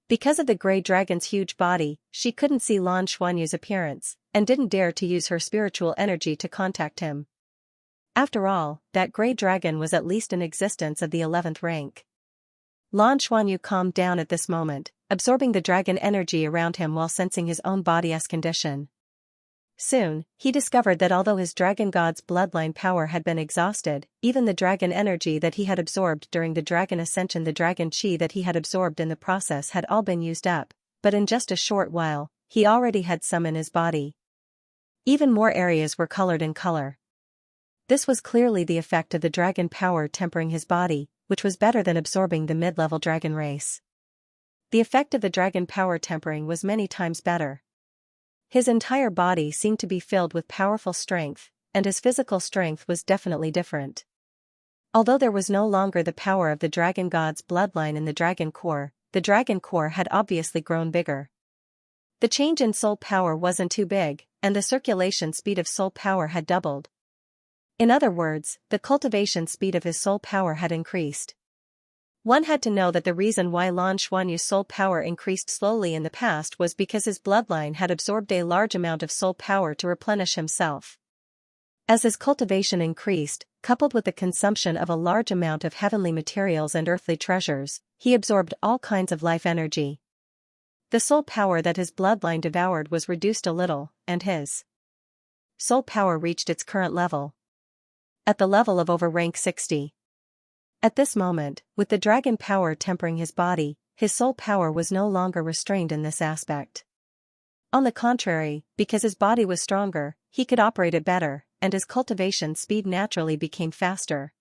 Speaker 1: Because of the grey dragon's huge body, she couldn't see Lan Xuanyu's appearance, and didn't dare to use her spiritual energy to contact him. After all, that grey dragon was at least in existence of the 11th rank. Lan Xuanyu calmed down at this moment, absorbing the dragon energy around him while sensing his own body's condition. Soon, he discovered that although his dragon god's bloodline power had been exhausted, even the dragon energy that he had absorbed during the dragon ascension, the dragon chi that he had absorbed in the process, had all been used up, but in just a short while, he already had some in his body. Even more areas were colored in color. This was clearly the effect of the dragon power tempering his body, which was better than absorbing the mid-level dragon race. The effect of the dragon power tempering was many times better. His entire body seemed to be filled with powerful strength, and his physical strength was definitely different. Although there was no longer the power of the dragon god's bloodline in the dragon core had obviously grown bigger. The change in soul power wasn't too big, and the circulation speed of soul power had doubled. In other words, the cultivation speed of his soul power had increased. One had to know that the reason why Lan Xuanyu's soul power increased slowly in the past was because his bloodline had absorbed a large amount of soul power to replenish himself. As his cultivation increased, coupled with the consumption of a large amount of heavenly materials and earthly treasures, he absorbed all kinds of life energy. The soul power that his bloodline devoured was reduced a little, and his soul power reached its current level. At the level of over rank 60. At this moment, with the dragon power tempering his body, his soul power was no longer restrained in this aspect. On the contrary, because his body was stronger, he could operate it better, and his cultivation speed naturally became faster.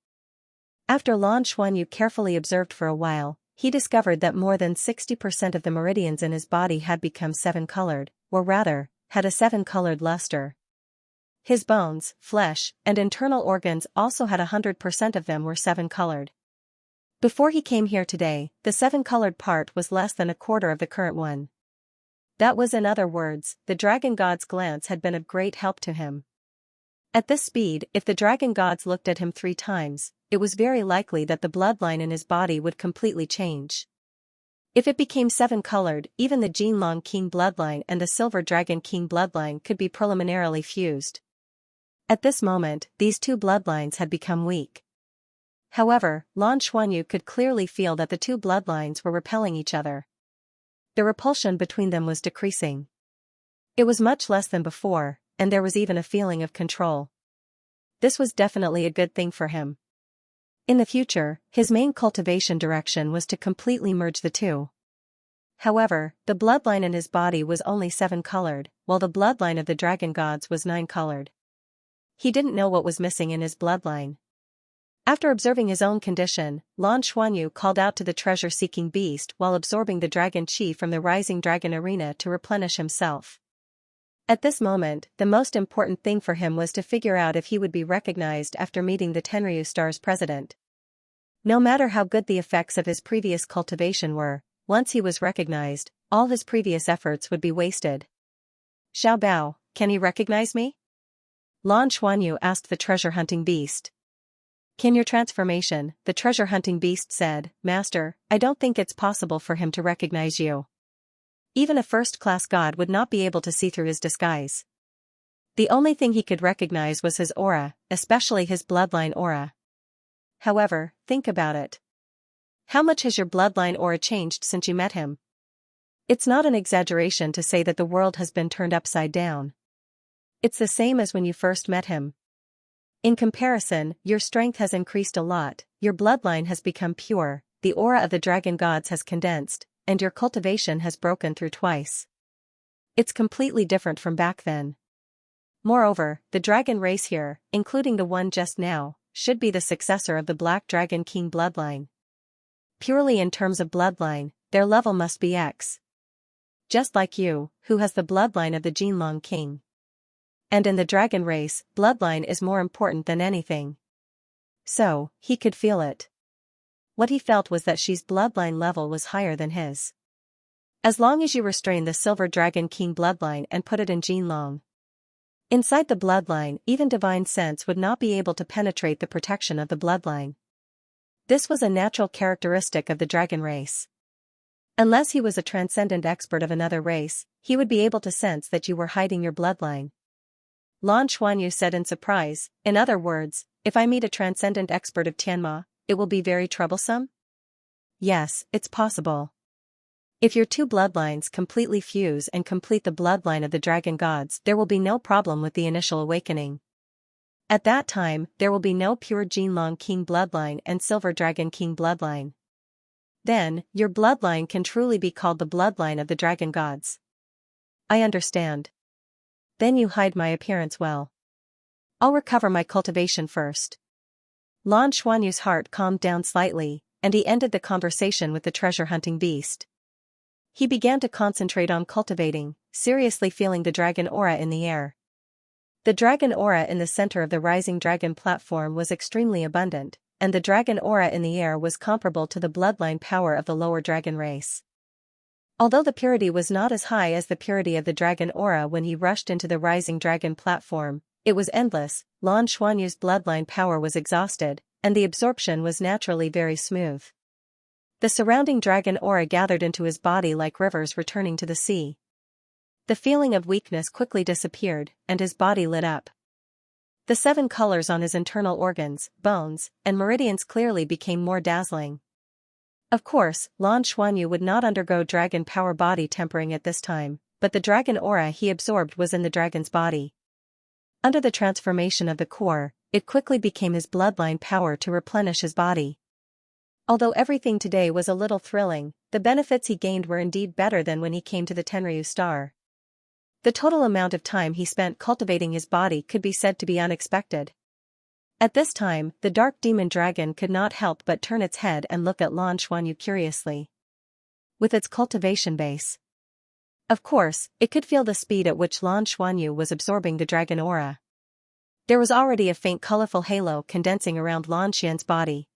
Speaker 1: After Lan Xuanyu carefully observed for a while, he discovered that more than 60% of the meridians in his body had become seven-colored, or rather, had a seven-colored luster. His bones, flesh, and internal organs also had 100% of them were 7-colored. Before he came here today, the 7-colored part was less than a quarter of the current one. That was, in other words, the dragon god's glance had been of great help to him. At this speed, if the dragon gods looked at him 3 times, it was very likely that the bloodline in his body would completely change. If it became 7-colored, even the Jinlong King bloodline and the Silver Dragon King bloodline could be preliminarily fused. At this moment, these 2 bloodlines had become weak. However, Lan Xuanyu could clearly feel that the 2 bloodlines were repelling each other. The repulsion between them was decreasing. It was much less than before, and there was even a feeling of control. This was definitely a good thing for him. In the future, his main cultivation direction was to completely merge the 2. However, the bloodline in his body was only 7-colored, while the bloodline of the dragon gods was 9-colored. He didn't know what was missing in his bloodline. After observing his own condition, Lan Xuanyu called out to the treasure-seeking beast while absorbing the dragon chi from the rising dragon arena to replenish himself. At this moment, the most important thing for him was to figure out if he would be recognized after meeting the Tenryu Star's president. No matter how good the effects of his previous cultivation were, once he was recognized, all his previous efforts would be wasted. "Xiao Bao, can he recognize me?" Lan Xuanyu asked the treasure-hunting beast. "Can your transformation," the treasure-hunting beast said. "Master, I don't think it's possible for him to recognize you. Even a first-class god would not be able to see through his disguise. The only thing he could recognize was his aura, especially his bloodline aura. However, think about it. How much has your bloodline aura changed since you met him? It's not an exaggeration to say that the world has been turned upside down. It's the same as when you first met him. In comparison, your strength has increased a lot, your bloodline has become pure, the aura of the dragon gods has condensed, and your cultivation has broken through twice. It's completely different from back then. Moreover, the dragon race here, including the one just now, should be the successor of the Black Dragon King bloodline. Purely in terms of bloodline, their level must be X. Just like you, who has the bloodline of the Jinlong King. And in the dragon race, bloodline is more important than anything. So, he could feel it. What he felt was that she's bloodline level was higher than his. As long as you restrain the Silver Dragon King bloodline and put it in Jinlong. Inside the bloodline, even divine sense would not be able to penetrate the protection of the bloodline. This was a natural characteristic of the dragon race. Unless he was a transcendent expert of another race, he would be able to sense that you were hiding your bloodline. Lan Xuanyu said in surprise, "In other words, if I meet a transcendent expert of Tianma, it will be very troublesome?" "Yes, it's possible. If your 2 bloodlines completely fuse and complete the bloodline of the dragon gods, there will be no problem with the initial awakening. At that time, there will be no pure Jinlong King bloodline and Silver Dragon King bloodline. Then, your bloodline can truly be called the bloodline of the dragon gods." "I understand. Then you hide my appearance well. I'll recover my cultivation first." Lan Xuanyu's heart calmed down slightly, and he ended the conversation with the treasure-hunting beast. He began to concentrate on cultivating, seriously feeling the dragon aura in the air. The dragon aura in the center of the rising dragon platform was extremely abundant, and the dragon aura in the air was comparable to the bloodline power of the lower dragon race. Although the purity was not as high as the purity of the dragon aura when he rushed into the rising dragon platform, it was endless. Lan Xuanyu's bloodline power was exhausted, and the absorption was naturally very smooth. The surrounding dragon aura gathered into his body like rivers returning to the sea. The feeling of weakness quickly disappeared, and his body lit up. The 7 colors on his internal organs, bones, and meridians clearly became more dazzling. Of course, Lan Xuanyu would not undergo dragon power body tempering at this time, but the dragon aura he absorbed was in the dragon's body. Under the transformation of the core, it quickly became his bloodline power to replenish his body. Although everything today was a little thrilling, the benefits he gained were indeed better than when he came to the Tenryu Star. The total amount of time he spent cultivating his body could be said to be unexpected. At this time, the dark demon dragon could not help but turn its head and look at Lan Xuanyu curiously. With its cultivation base. Of course, it could feel the speed at which Lan Xuanyu was absorbing the dragon aura. There was already a faint colorful halo condensing around Lan Xian's body.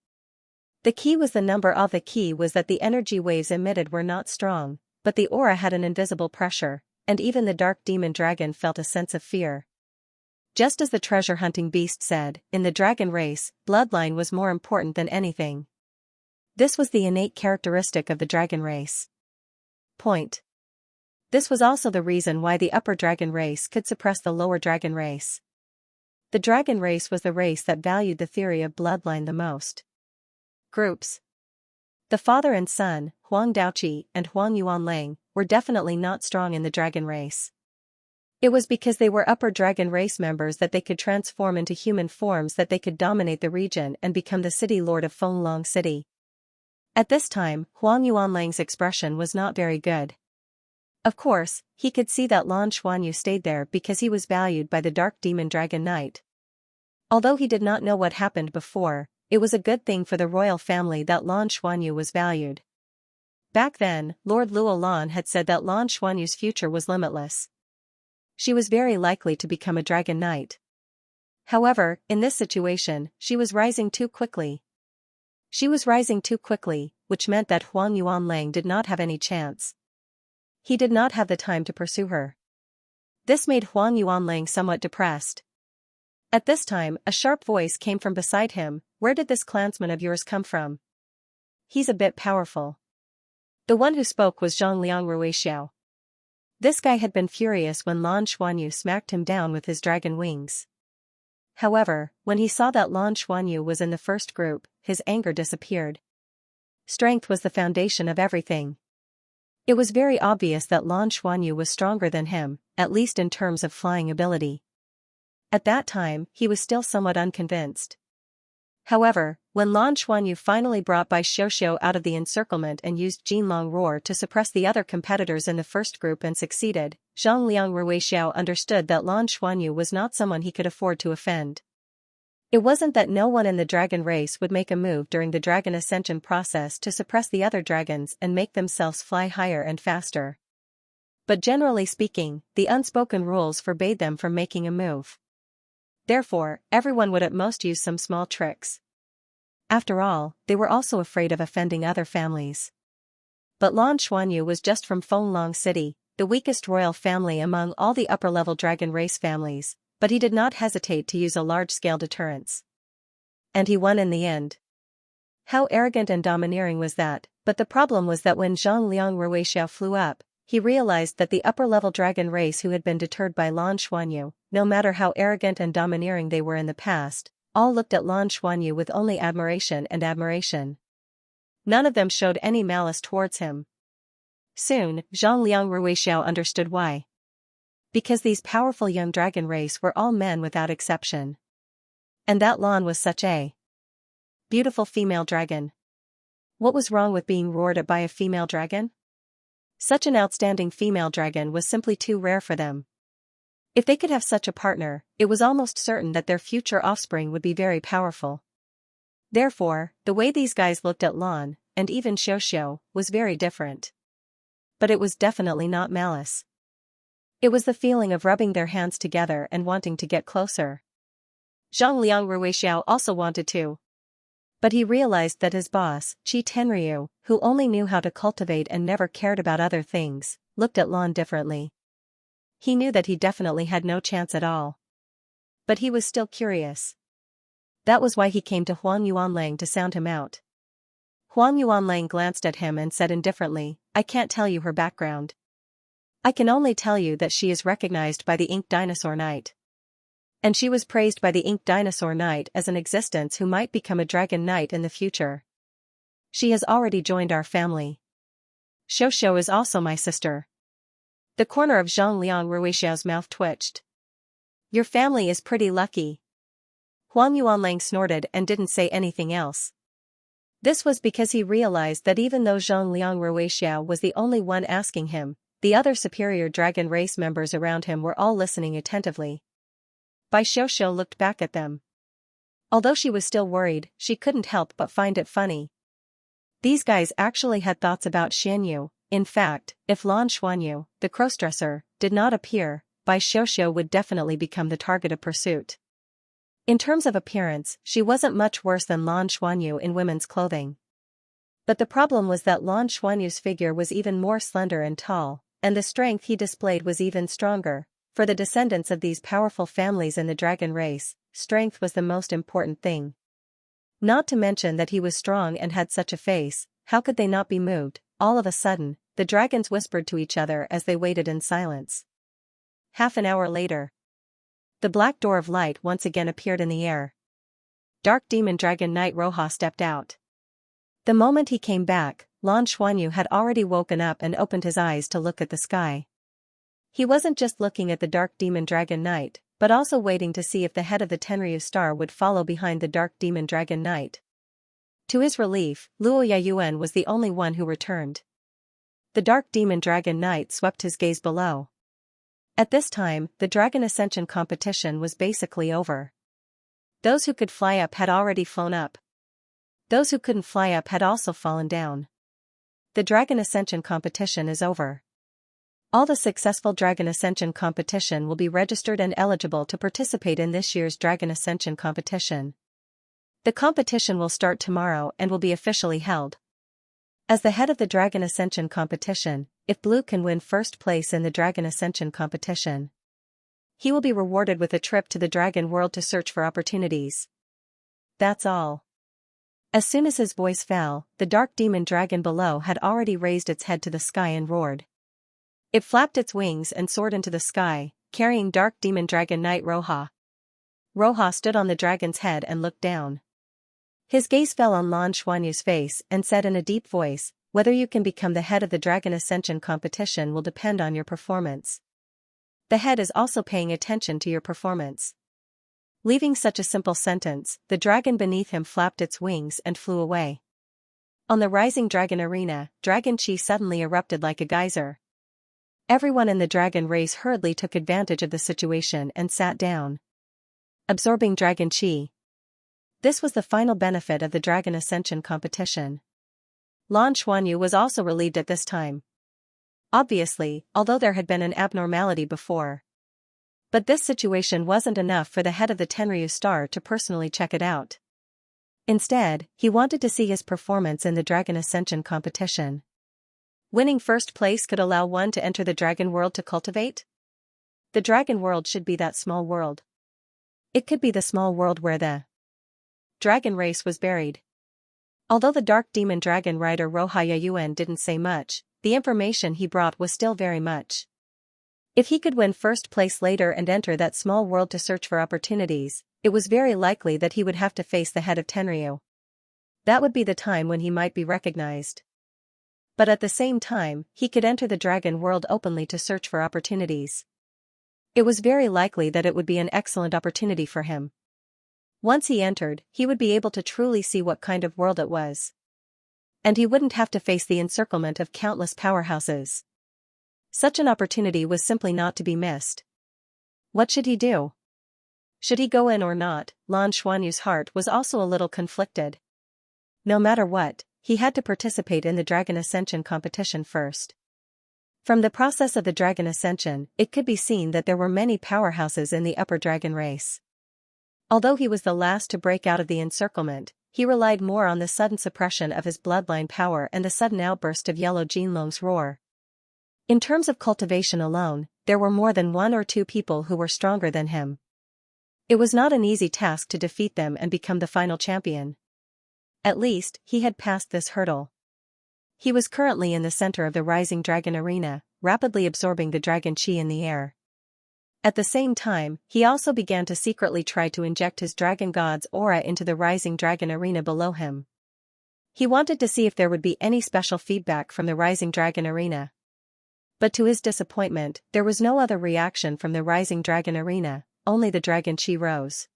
Speaker 1: The key was that the energy waves emitted were not strong, but the aura had an invisible pressure, and even the dark demon dragon felt a sense of fear. Just as the treasure-hunting beast said, in the dragon race, bloodline was more important than anything. This was the innate characteristic of the dragon race. Point. This was also the reason why the upper dragon race could suppress the lower dragon race. The dragon race was the race that valued the theory of bloodline the most. Groups. The father and son, Huang Daoqi and Huang Yuanlang, were definitely not strong in the dragon race. It was because they were upper dragon race members that they could transform into human forms that they could dominate the region and become the city lord of Fenglong City. At this time, Huang Yuanlang's expression was not very good. Of course, he could see that Lan Xuanyu stayed there because he was valued by the Dark Demon Dragon Knight. Although he did not know what happened before, it was a good thing for the royal family that Lan Xuanyu was valued. Back then, Lord Luo Lan had said that Lan Xuanyu's future was limitless. She was very likely to become a dragon knight. However, in this situation, she was rising too quickly. Which meant that Huang Yuanlang did not have any chance. He did not have the time to pursue her. This made Huang Yuanlang somewhat depressed. At this time, a sharp voice came from beside him. "Where did this clansman of yours come from? He's a bit powerful." The one who spoke was Zhongliang Ruixiao. This guy had been furious when Lan Xuanyu smacked him down with his dragon wings. However, when he saw that Lan Xuanyu was in the first group, his anger disappeared. Strength was the foundation of everything. It was very obvious that Lan Xuanyu was stronger than him, at least in terms of flying ability. At that time, he was still somewhat unconvinced. However, when Lan Xuanyu finally brought Bai Xiuxiu out of the encirclement and used Jinlong Roar to suppress the other competitors in the first group and succeeded, Zhongliang Ruixiao understood that Lan Xuanyu was not someone he could afford to offend. It wasn't that no one in the dragon race would make a move during the dragon ascension process to suppress the other dragons and make themselves fly higher and faster. But generally speaking, the unspoken rules forbade them from making a move. Therefore, everyone would at most use some small tricks. After all, they were also afraid of offending other families. But Lan Xuanyu was just from Fenglong City, the weakest royal family among all the upper-level dragon race families, but he did not hesitate to use a large-scale deterrence. And he won in the end. How arrogant and domineering was that? But the problem was that when Zhongliang Ruixiao flew up, he realized that the upper-level dragon race who had been deterred by Lan Xuanyu, no matter how arrogant and domineering they were in the past, all looked at Lan Xuanyu with only admiration and admiration. None of them showed any malice towards him. Soon, Zhongliang Ruixiao understood why. Because these powerful young dragon race were all men without exception. And that Lan was such a beautiful female dragon. What was wrong with being roared at by a female dragon? Such an outstanding female dragon was simply too rare for them. If they could have such a partner, it was almost certain that their future offspring would be very powerful. Therefore, the way these guys looked at Lan, and even Xiuxiu, was very different. But it was definitely not malice. It was the feeling of rubbing their hands together and wanting to get closer. Zhongliang Ruixiao also wanted to. But he realized that his boss, Qi Tenryu, who only knew how to cultivate and never cared about other things, looked at Lan differently. He knew that he definitely had no chance at all. But he was still curious. That was why he came to Huang Yuanlang to sound him out. Huang Yuanlang glanced at him and said indifferently, "I can't tell you her background. I can only tell you that she is recognized by the Ink Dinosaur Knight. And she was praised by the Ink Dinosaur Knight as an existence who might become a dragon knight in the future. She has already joined our family. Xiuxiu is also my sister." The corner of Zhongliang Ruixiao's mouth twitched. "Your family is pretty lucky." Huang Yuanlang snorted and didn't say anything else. This was because he realized that even though Zhongliang Ruixiao was the only one asking him, the other superior dragon race members around him were all listening attentively. Bai Xiuxiu looked back at them. Although she was still worried, she couldn't help but find it funny. These guys actually had thoughts about Xianyu. In fact, if Lan Xuanyu, the crossdresser, did not appear, Bai Xiuxiu would definitely become the target of pursuit. In terms of appearance, she wasn't much worse than Lan Xuanyu in women's clothing. But the problem was that Lan Xuanyu's figure was even more slender and tall, and the strength he displayed was even stronger. For the descendants of these powerful families in the dragon race, strength was the most important thing. Not to mention that he was strong and had such a face, how could they not be moved? All of a sudden, the dragons whispered to each other as they waited in silence. Half an hour later, the black door of light once again appeared in the air. Dark Demon Dragon Knight Roja stepped out. The moment he came back, Lan Xuanyu had already woken up and opened his eyes to look at the sky. He wasn't just looking at the Dark Demon Dragon Knight, but also waiting to see if the head of the Tenryu star would follow behind the Dark Demon Dragon Knight. To his relief, Luo Yayuan was the only one who returned. The Dark Demon Dragon Knight swept his gaze below. At this time, the Dragon Ascension competition was basically over. Those who could fly up had already flown up. Those who couldn't fly up had also fallen down. The Dragon Ascension competition is over. All the successful Dragon Ascension competition will be registered and eligible to participate in this year's Dragon Ascension competition. The competition will start tomorrow and will be officially held. As the head of the Dragon Ascension competition, if Blue can win first place in the Dragon Ascension competition, he will be rewarded with a trip to the Dragon World to search for opportunities. That's all. As soon as his voice fell, the Dark Demon Dragon below had already raised its head to the sky and roared. It flapped its wings and soared into the sky, carrying Dark Demon Dragon Knight Roja. Roja stood on the dragon's head and looked down. His gaze fell on Lan Xuanyu's face and said in a deep voice, "Whether you can become the head of the Dragon Ascension competition will depend on your performance. The head is also paying attention to your performance." Leaving such a simple sentence, the dragon beneath him flapped its wings and flew away. On the rising dragon arena, dragon chi suddenly erupted like a geyser. Everyone in the dragon race hurriedly took advantage of the situation and sat down. Absorbing dragon chi. This was the final benefit of the Dragon Ascension competition. Lan Xuanyu was also relieved at this time. Obviously, although there had been an abnormality before. But this situation wasn't enough for the head of the Tenryu star to personally check it out. Instead, he wanted to see his performance in the Dragon Ascension competition. Winning first place could allow one to enter the Dragon World to cultivate? The Dragon World should be that small world. It could be the small world where the dragon race was buried. Although the Dark Demon Dragon rider Roja Yayuan didn't say much, the information he brought was still very much. If he could win first place later and enter that small world to search for opportunities, it was very likely that he would have to face the head of Tenryu. That would be the time when he might be recognized. But at the same time, he could enter the Dragon World openly to search for opportunities. It was very likely that it would be an excellent opportunity for him. Once he entered, he would be able to truly see what kind of world it was. And he wouldn't have to face the encirclement of countless powerhouses. Such an opportunity was simply not to be missed. What should he do? Should he go in or not? Lan Xuanyu's heart was also a little conflicted. No matter what, he had to participate in the Dragon Ascension competition first. From the process of the Dragon Ascension, it could be seen that there were many powerhouses in the upper dragon race. Although he was the last to break out of the encirclement, he relied more on the sudden suppression of his bloodline power and the sudden outburst of Yellow Jinlong's roar. In terms of cultivation alone, there were more than one or two people who were stronger than him. It was not an easy task to defeat them and become the final champion. At least, he had passed this hurdle. He was currently in the center of the rising dragon arena, rapidly absorbing the dragon chi in the air. At the same time, he also began to secretly try to inject his dragon god's aura into the rising dragon arena below him. He wanted to see if there would be any special feedback from the rising dragon arena. But to his disappointment, there was no other reaction from the rising dragon arena, only the dragon chi rose.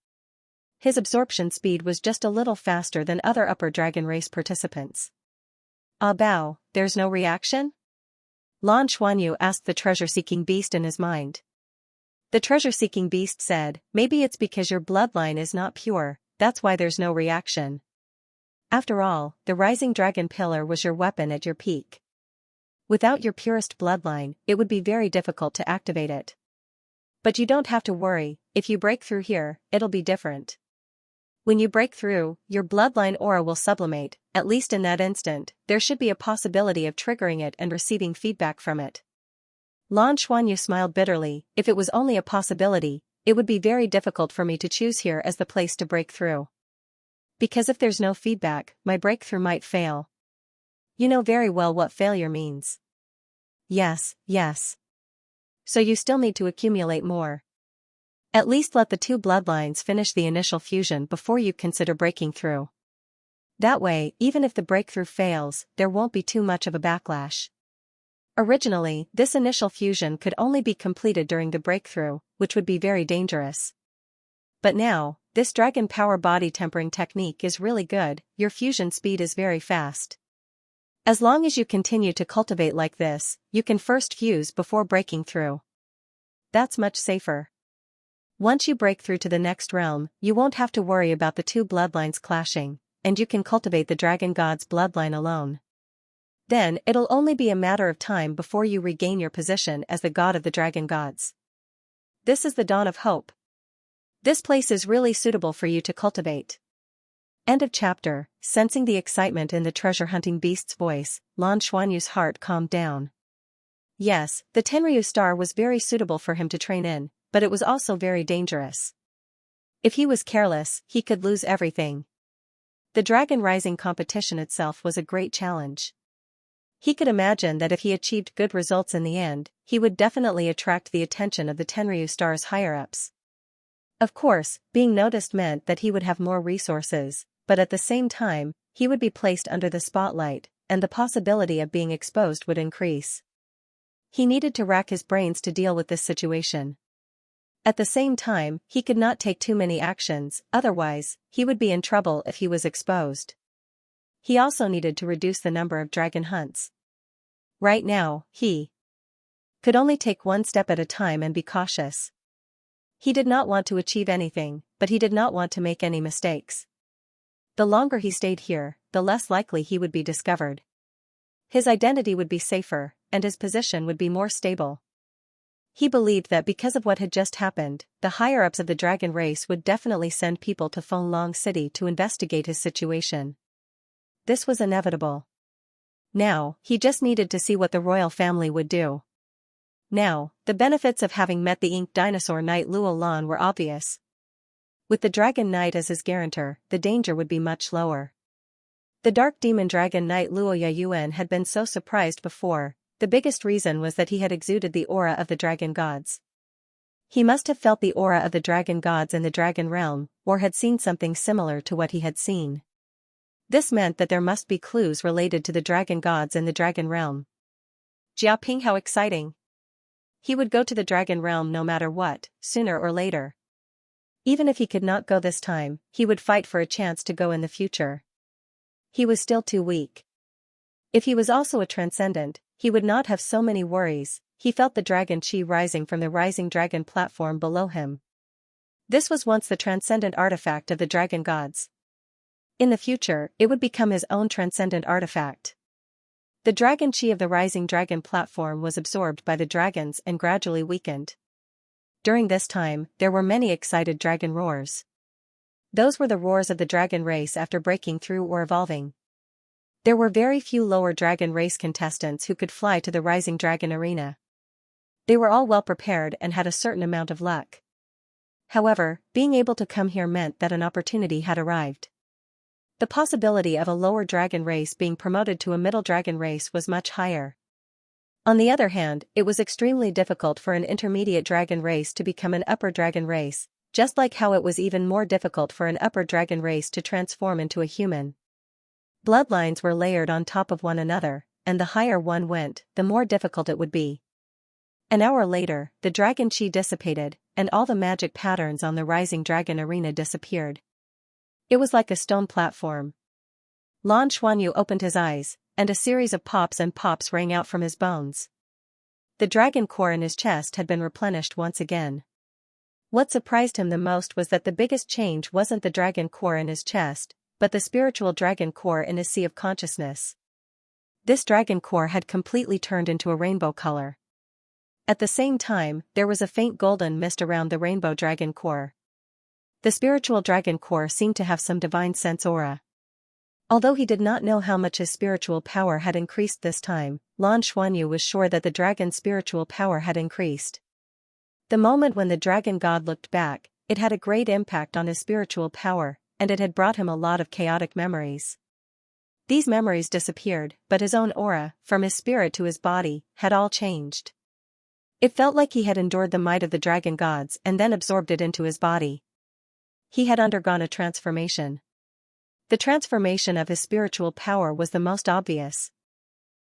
Speaker 1: His absorption speed was just a little faster than other upper dragon race participants. "Ah Bao, there's no reaction?" Lan Xuanyu asked the treasure-seeking beast in his mind. The treasure-seeking beast said, "Maybe it's because your bloodline is not pure, that's why there's no reaction. After all, the rising dragon pillar was your weapon at your peak. Without your purest bloodline, it would be very difficult to activate it. But you don't have to worry, if you break through here, it'll be different." When you break through, your bloodline aura will sublimate. At least in that instant, there should be a possibility of triggering it and receiving feedback from it. Lan Xuanyu smiled bitterly. If it was only a possibility, it would be very difficult for me to choose here as the place to break through. Because if there's no feedback, my breakthrough might fail. You know very well what failure means. Yes, yes. So you still need to accumulate more. At least let the two bloodlines finish the initial fusion before you consider breaking through. That way, even if the breakthrough fails, there won't be too much of a backlash. Originally, this initial fusion could only be completed during the breakthrough, which would be very dangerous. But now, this dragon power body tempering technique is really good. Your fusion speed is very fast. As long as you continue to cultivate like this, you can first fuse before breaking through. That's much safer. Once you break through to the next realm, you won't have to worry about the two bloodlines clashing, and you can cultivate the dragon god's bloodline alone. Then, it'll only be a matter of time before you regain your position as the god of the dragon gods. This is the dawn of hope. This place is really suitable for you to cultivate. End of chapter. Sensing the excitement in the treasure-hunting beast's voice, Lan Xuanyu's heart calmed down. Yes, the Tenryu star was very suitable for him to train in, but it was also very dangerous. If he was careless, he could lose everything. The Dragon Rising competition itself was a great challenge. He could imagine that if he achieved good results in the end, he would definitely attract the attention of the Tenryu star's higher-ups. Of course, being noticed meant that he would have more resources, but at the same time, he would be placed under the spotlight, and the possibility of being exposed would increase. He needed to rack his brains to deal with this situation. At the same time, he could not take too many actions, otherwise, he would be in trouble if he was exposed. He also needed to reduce the number of dragon hunts. Right now, he could only take one step at a time and be cautious. He did not want to achieve anything, but he did not want to make any mistakes. The longer he stayed here, the less likely he would be discovered. His identity would be safer, and his position would be more stable. He believed that because of what had just happened, the higher-ups of the dragon race would definitely send people to Fenglong City to investigate his situation. This was inevitable. Now, he just needed to see what the royal family would do. Now, the benefits of having met the Ink Dinosaur Knight Luo Lan were obvious. With the Dragon Knight as his guarantor, the danger would be much lower. The Dark Demon Dragon Knight Luo Yayuan had been so surprised before. The biggest reason was that he had exuded the aura of the dragon gods. He must have felt the aura of the dragon gods in the dragon realm, or had seen something similar to what he had seen. This meant that there must be clues related to the dragon gods in the dragon realm. Jiaping, how exciting! He would go to the dragon realm no matter what, sooner or later. Even if he could not go this time, he would fight for a chance to go in the future. He was still too weak. If he was also a transcendent, he would not have so many worries. He felt the dragon chi rising from the rising dragon platform below him. This was once the transcendent artifact of the dragon gods. In the future, it would become his own transcendent artifact. The dragon chi of the rising dragon platform was absorbed by the dragons and gradually weakened. During this time, there were many excited dragon roars. Those were the roars of the dragon race after breaking through or evolving. There were very few lower dragon race contestants who could fly to the rising dragon arena. They were all well prepared and had a certain amount of luck. However, being able to come here meant that an opportunity had arrived. The possibility of a lower dragon race being promoted to a middle dragon race was much higher. On the other hand, it was extremely difficult for an intermediate dragon race to become an upper dragon race, just like how it was even more difficult for an upper dragon race to transform into a human. Bloodlines were layered on top of one another, and the higher one went, the more difficult it would be. An hour later, the dragon chi dissipated, and all the magic patterns on the rising dragon arena disappeared. It was like a stone platform. Lan Xuanyu opened his eyes, and a series of pops and pops rang out from his bones. The dragon core in his chest had been replenished once again. What surprised him the most was that the biggest change wasn't the dragon core in his chest, but the spiritual dragon core in his sea of consciousness. This dragon core had completely turned into a rainbow color. At the same time, there was a faint golden mist around the rainbow dragon core. The spiritual dragon core seemed to have some divine sense aura. Although he did not know how much his spiritual power had increased this time, Lan Xuanyu was sure that the dragon's spiritual power had increased. The moment when the dragon god looked back, it had a great impact on his spiritual power, and it had brought him a lot of chaotic memories. These memories disappeared, but his own aura, from his spirit to his body, had all changed. It felt like he had endured the might of the dragon gods and then absorbed it into his body. He had undergone a transformation. The transformation of his spiritual power was the most obvious.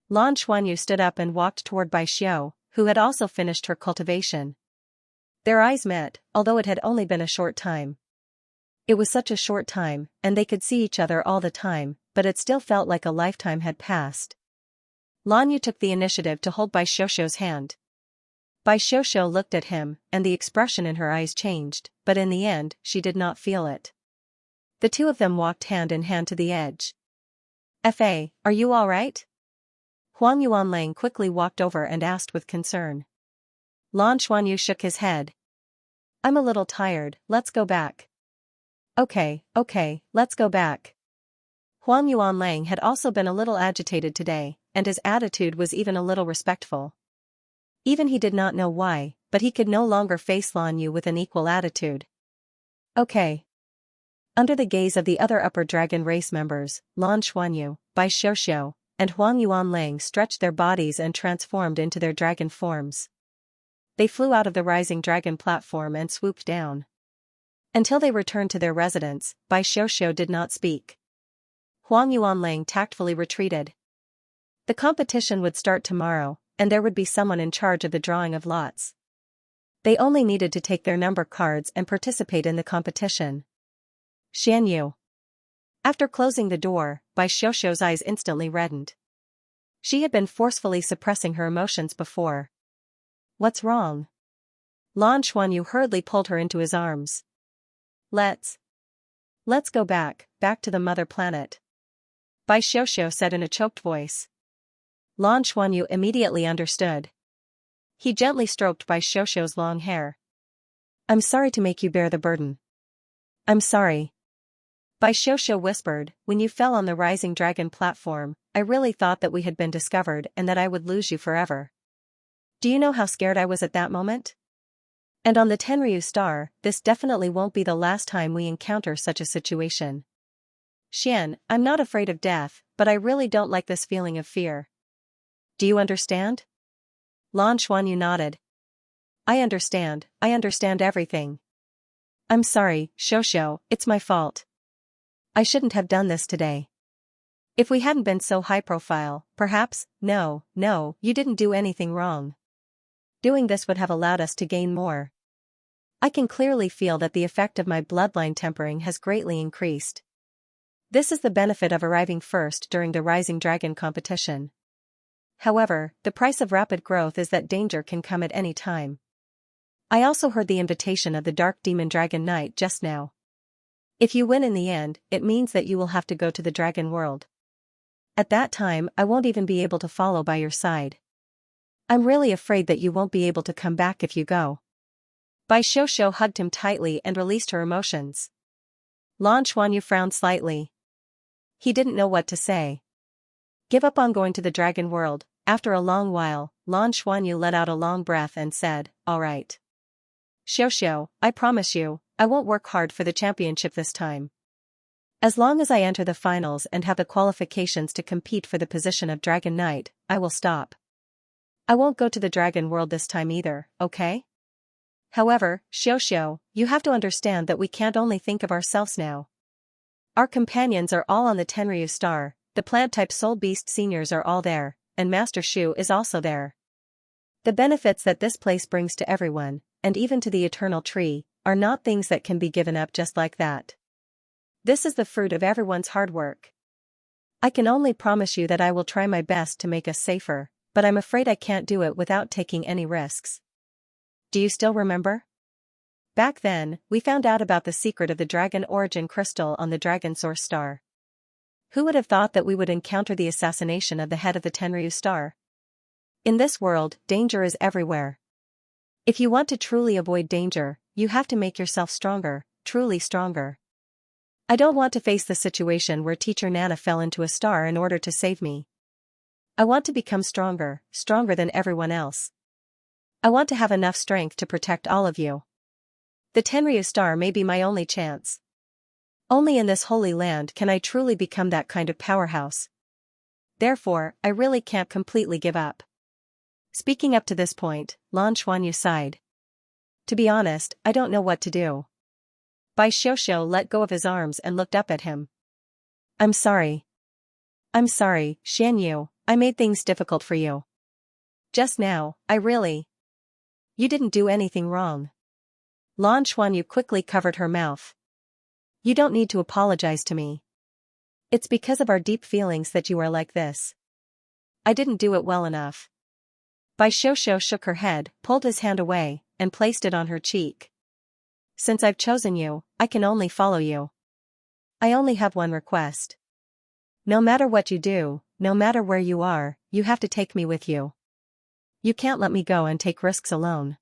Speaker 1: Lan Xuanyu stood up and walked toward Bai Xiao, who had also finished her cultivation. Their eyes met, although it had only been a short time. It was such a short time, and they could see each other all the time, but it still felt like a lifetime had passed. Lan Yu took the initiative to hold Bai Xiaoxiao's hand. Bai Xiaoxiao looked at him, and the expression in her eyes changed, but in the end, she did not feel it. The two of them walked hand in hand to the edge. "Fa, are you all right?" Huang Yuanlang quickly walked over and asked with concern. Lan Xuanyu shook his head. "I'm a little tired, let's go back." Okay, let's go back." Huang Yuanlang had also been a little agitated today, and his attitude was even a little respectful. Even he did not know why, but he could no longer face Lan Yu with an equal attitude. Okay. Under the gaze of the other upper dragon race members, Lan Xuanyu, Bai Xiaoxiao, and Huang Yuanlang stretched their bodies and transformed into their dragon forms. They flew out of the rising dragon platform and swooped down. Until they returned to their residence, Bai Xiaoxiao did not speak. Huang Yuanlang tactfully retreated. The competition would start tomorrow, and there would be someone in charge of the drawing of lots. They only needed to take their number cards and participate in the competition. Xianyu. After closing the door, Bai Xiaoxiao's eyes instantly reddened. She had been forcefully suppressing her emotions before. What's wrong? Lan Xuanyu hurriedly pulled her into his arms. Let's go back to the mother planet. Bai Xiaoxiao said in a choked voice. Lan Xuanyu immediately understood. He gently stroked Bai Xiaoxiao's long hair. I'm sorry to make you bear the burden. I'm sorry. Bai Xiaoxiao whispered, when you fell on the rising dragon platform, I really thought that we had been discovered and that I would lose you forever. Do you know how scared I was at that moment? And on the Tenryu star, this definitely won't be the last time we encounter such a situation. Xian, I'm not afraid of death, but I really don't like this feeling of fear. Do you understand? Lan Xuanyu nodded. I understand everything. I'm sorry, Xiaoxiao, it's my fault. I shouldn't have done this today. If we hadn't been so high profile, perhaps, no, you didn't do anything wrong. Doing this would have allowed us to gain more. I can clearly feel that the effect of my bloodline tempering has greatly increased. This is the benefit of arriving first during the Rising Dragon competition. However, the price of rapid growth is that danger can come at any time. I also heard the invitation of the Dark Demon Dragon Knight just now. If you win in the end, it means that you will have to go to the Dragon World. At that time, I won't even be able to follow by your side. I'm really afraid that you won't be able to come back if you go. Bai Xiaoxiao hugged him tightly and released her emotions. Lan Xuanyu frowned slightly. He didn't know what to say. Give up on going to the Dragon World. After a long while, Lan Xuanyu let out a long breath and said, all right. Xiaoxiao, I promise you, I won't work hard for the championship this time. As long as I enter the finals and have the qualifications to compete for the position of Dragon Knight, I will stop. I won't go to the Dragon World this time either, okay? However, Xiaoxiao, you have to understand that we can't only think of ourselves now. Our companions are all on the Tenryu star, the plant-type soul beast seniors are all there, and Master Shu is also there. The benefits that this place brings to everyone, and even to the eternal tree, are not things that can be given up just like that. This is the fruit of everyone's hard work. I can only promise you that I will try my best to make us safer, but I'm afraid I can't do it without taking any risks. Do you still remember? Back then, we found out about the secret of the dragon origin crystal on the Dragon Source star. Who would have thought that we would encounter the assassination of the head of the Tenryu star? In this world, danger is everywhere. If you want to truly avoid danger, you have to make yourself stronger, truly stronger. I don't want to face the situation where Teacher Nana fell into a star in order to save me. I want to become stronger, stronger than everyone else. I want to have enough strength to protect all of you. The Tenryu star may be my only chance. Only in this holy land can I truly become that kind of powerhouse. Therefore, I really can't completely give up. Speaking up to this point, Lan Xuanyu sighed. To be honest, I don't know what to do. Bai Xiuxiu let go of his arms and looked up at him. I'm sorry. I'm sorry, Xianyu, I made things difficult for you. Just now, You didn't do anything wrong. Lan Xuanyu quickly covered her mouth. You don't need to apologize to me. It's because of our deep feelings that you are like this. I didn't do it well enough. Bai Xiuxiu shook her head, pulled his hand away, and placed it on her cheek. Since I've chosen you, I can only follow you. I only have one request. No matter what you do, no matter where you are, you have to take me with you. You can't let me go and take risks alone.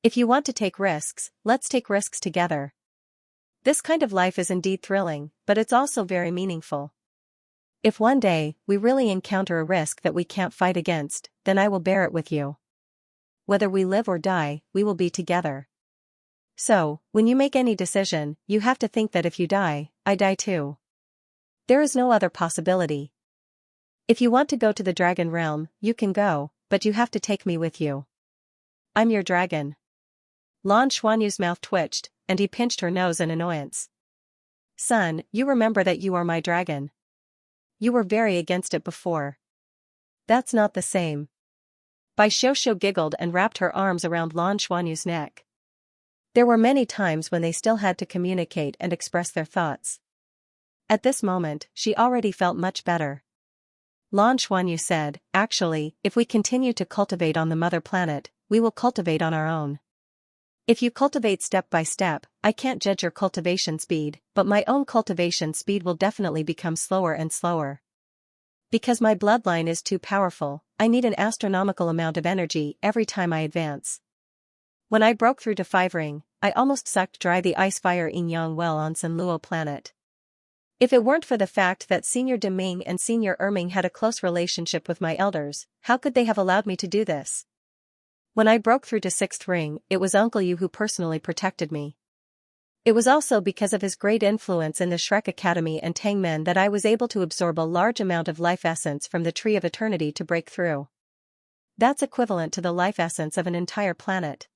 Speaker 1: If you want to take risks, let's take risks together. This kind of life is indeed thrilling, but it's also very meaningful. If one day, we really encounter a risk that we can't fight against, then I will bear it with you. Whether we live or die, we will be together. So, when you make any decision, you have to think that if you die, I die too. There is no other possibility. If you want to go to the dragon realm, you can go, but you have to take me with you. I'm your dragon. Lan Xuanyu's mouth twitched, and he pinched her nose in annoyance. Son, you remember that you are my dragon. You were very against it before. That's not the same. Bai Xiuxiu giggled and wrapped her arms around Lan Xuanyu's neck. There were many times when they still had to communicate and express their thoughts. At this moment, she already felt much better. Lan Xuanyu said, actually, if we continue to cultivate on the mother planet, we will cultivate on our own. If you cultivate step by step, I can't judge your cultivation speed, but my own cultivation speed will definitely become slower and slower. Because my bloodline is too powerful, I need an astronomical amount of energy every time I advance. When I broke through to 5 ring, I almost sucked dry the ice fire Yin Yang well on Douluo planet. If it weren't for the fact that Senior Deming and Senior Erming had a close relationship with my elders, how could they have allowed me to do this? When I broke through to 6th ring, it was Uncle Yu who personally protected me. It was also because of his great influence in the Shrek Academy and Tangmen that I was able to absorb a large amount of life essence from the Tree of Eternity to break through. That's equivalent to the life essence of an entire planet.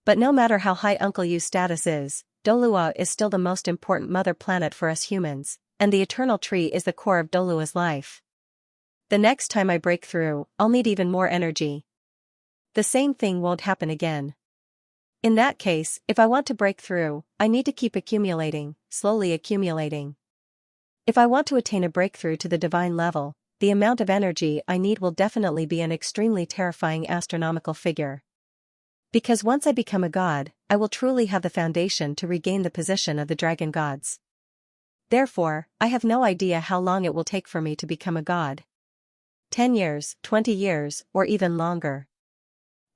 Speaker 1: But no matter how high Uncle Yu's status is, Douluo is still the most important mother planet for us humans, and the eternal tree is the core of Douluo's life. The next time I break through, I'll need even more energy. The same thing won't happen again. In that case, if I want to break through, I need to keep accumulating, slowly accumulating. If I want to attain a breakthrough to the divine level, the amount of energy I need will definitely be an extremely terrifying astronomical figure. Because once I become a god, I will truly have the foundation to regain the position of the dragon gods. Therefore, I have no idea how long it will take for me to become a god. 10 years, 20 years, or even longer.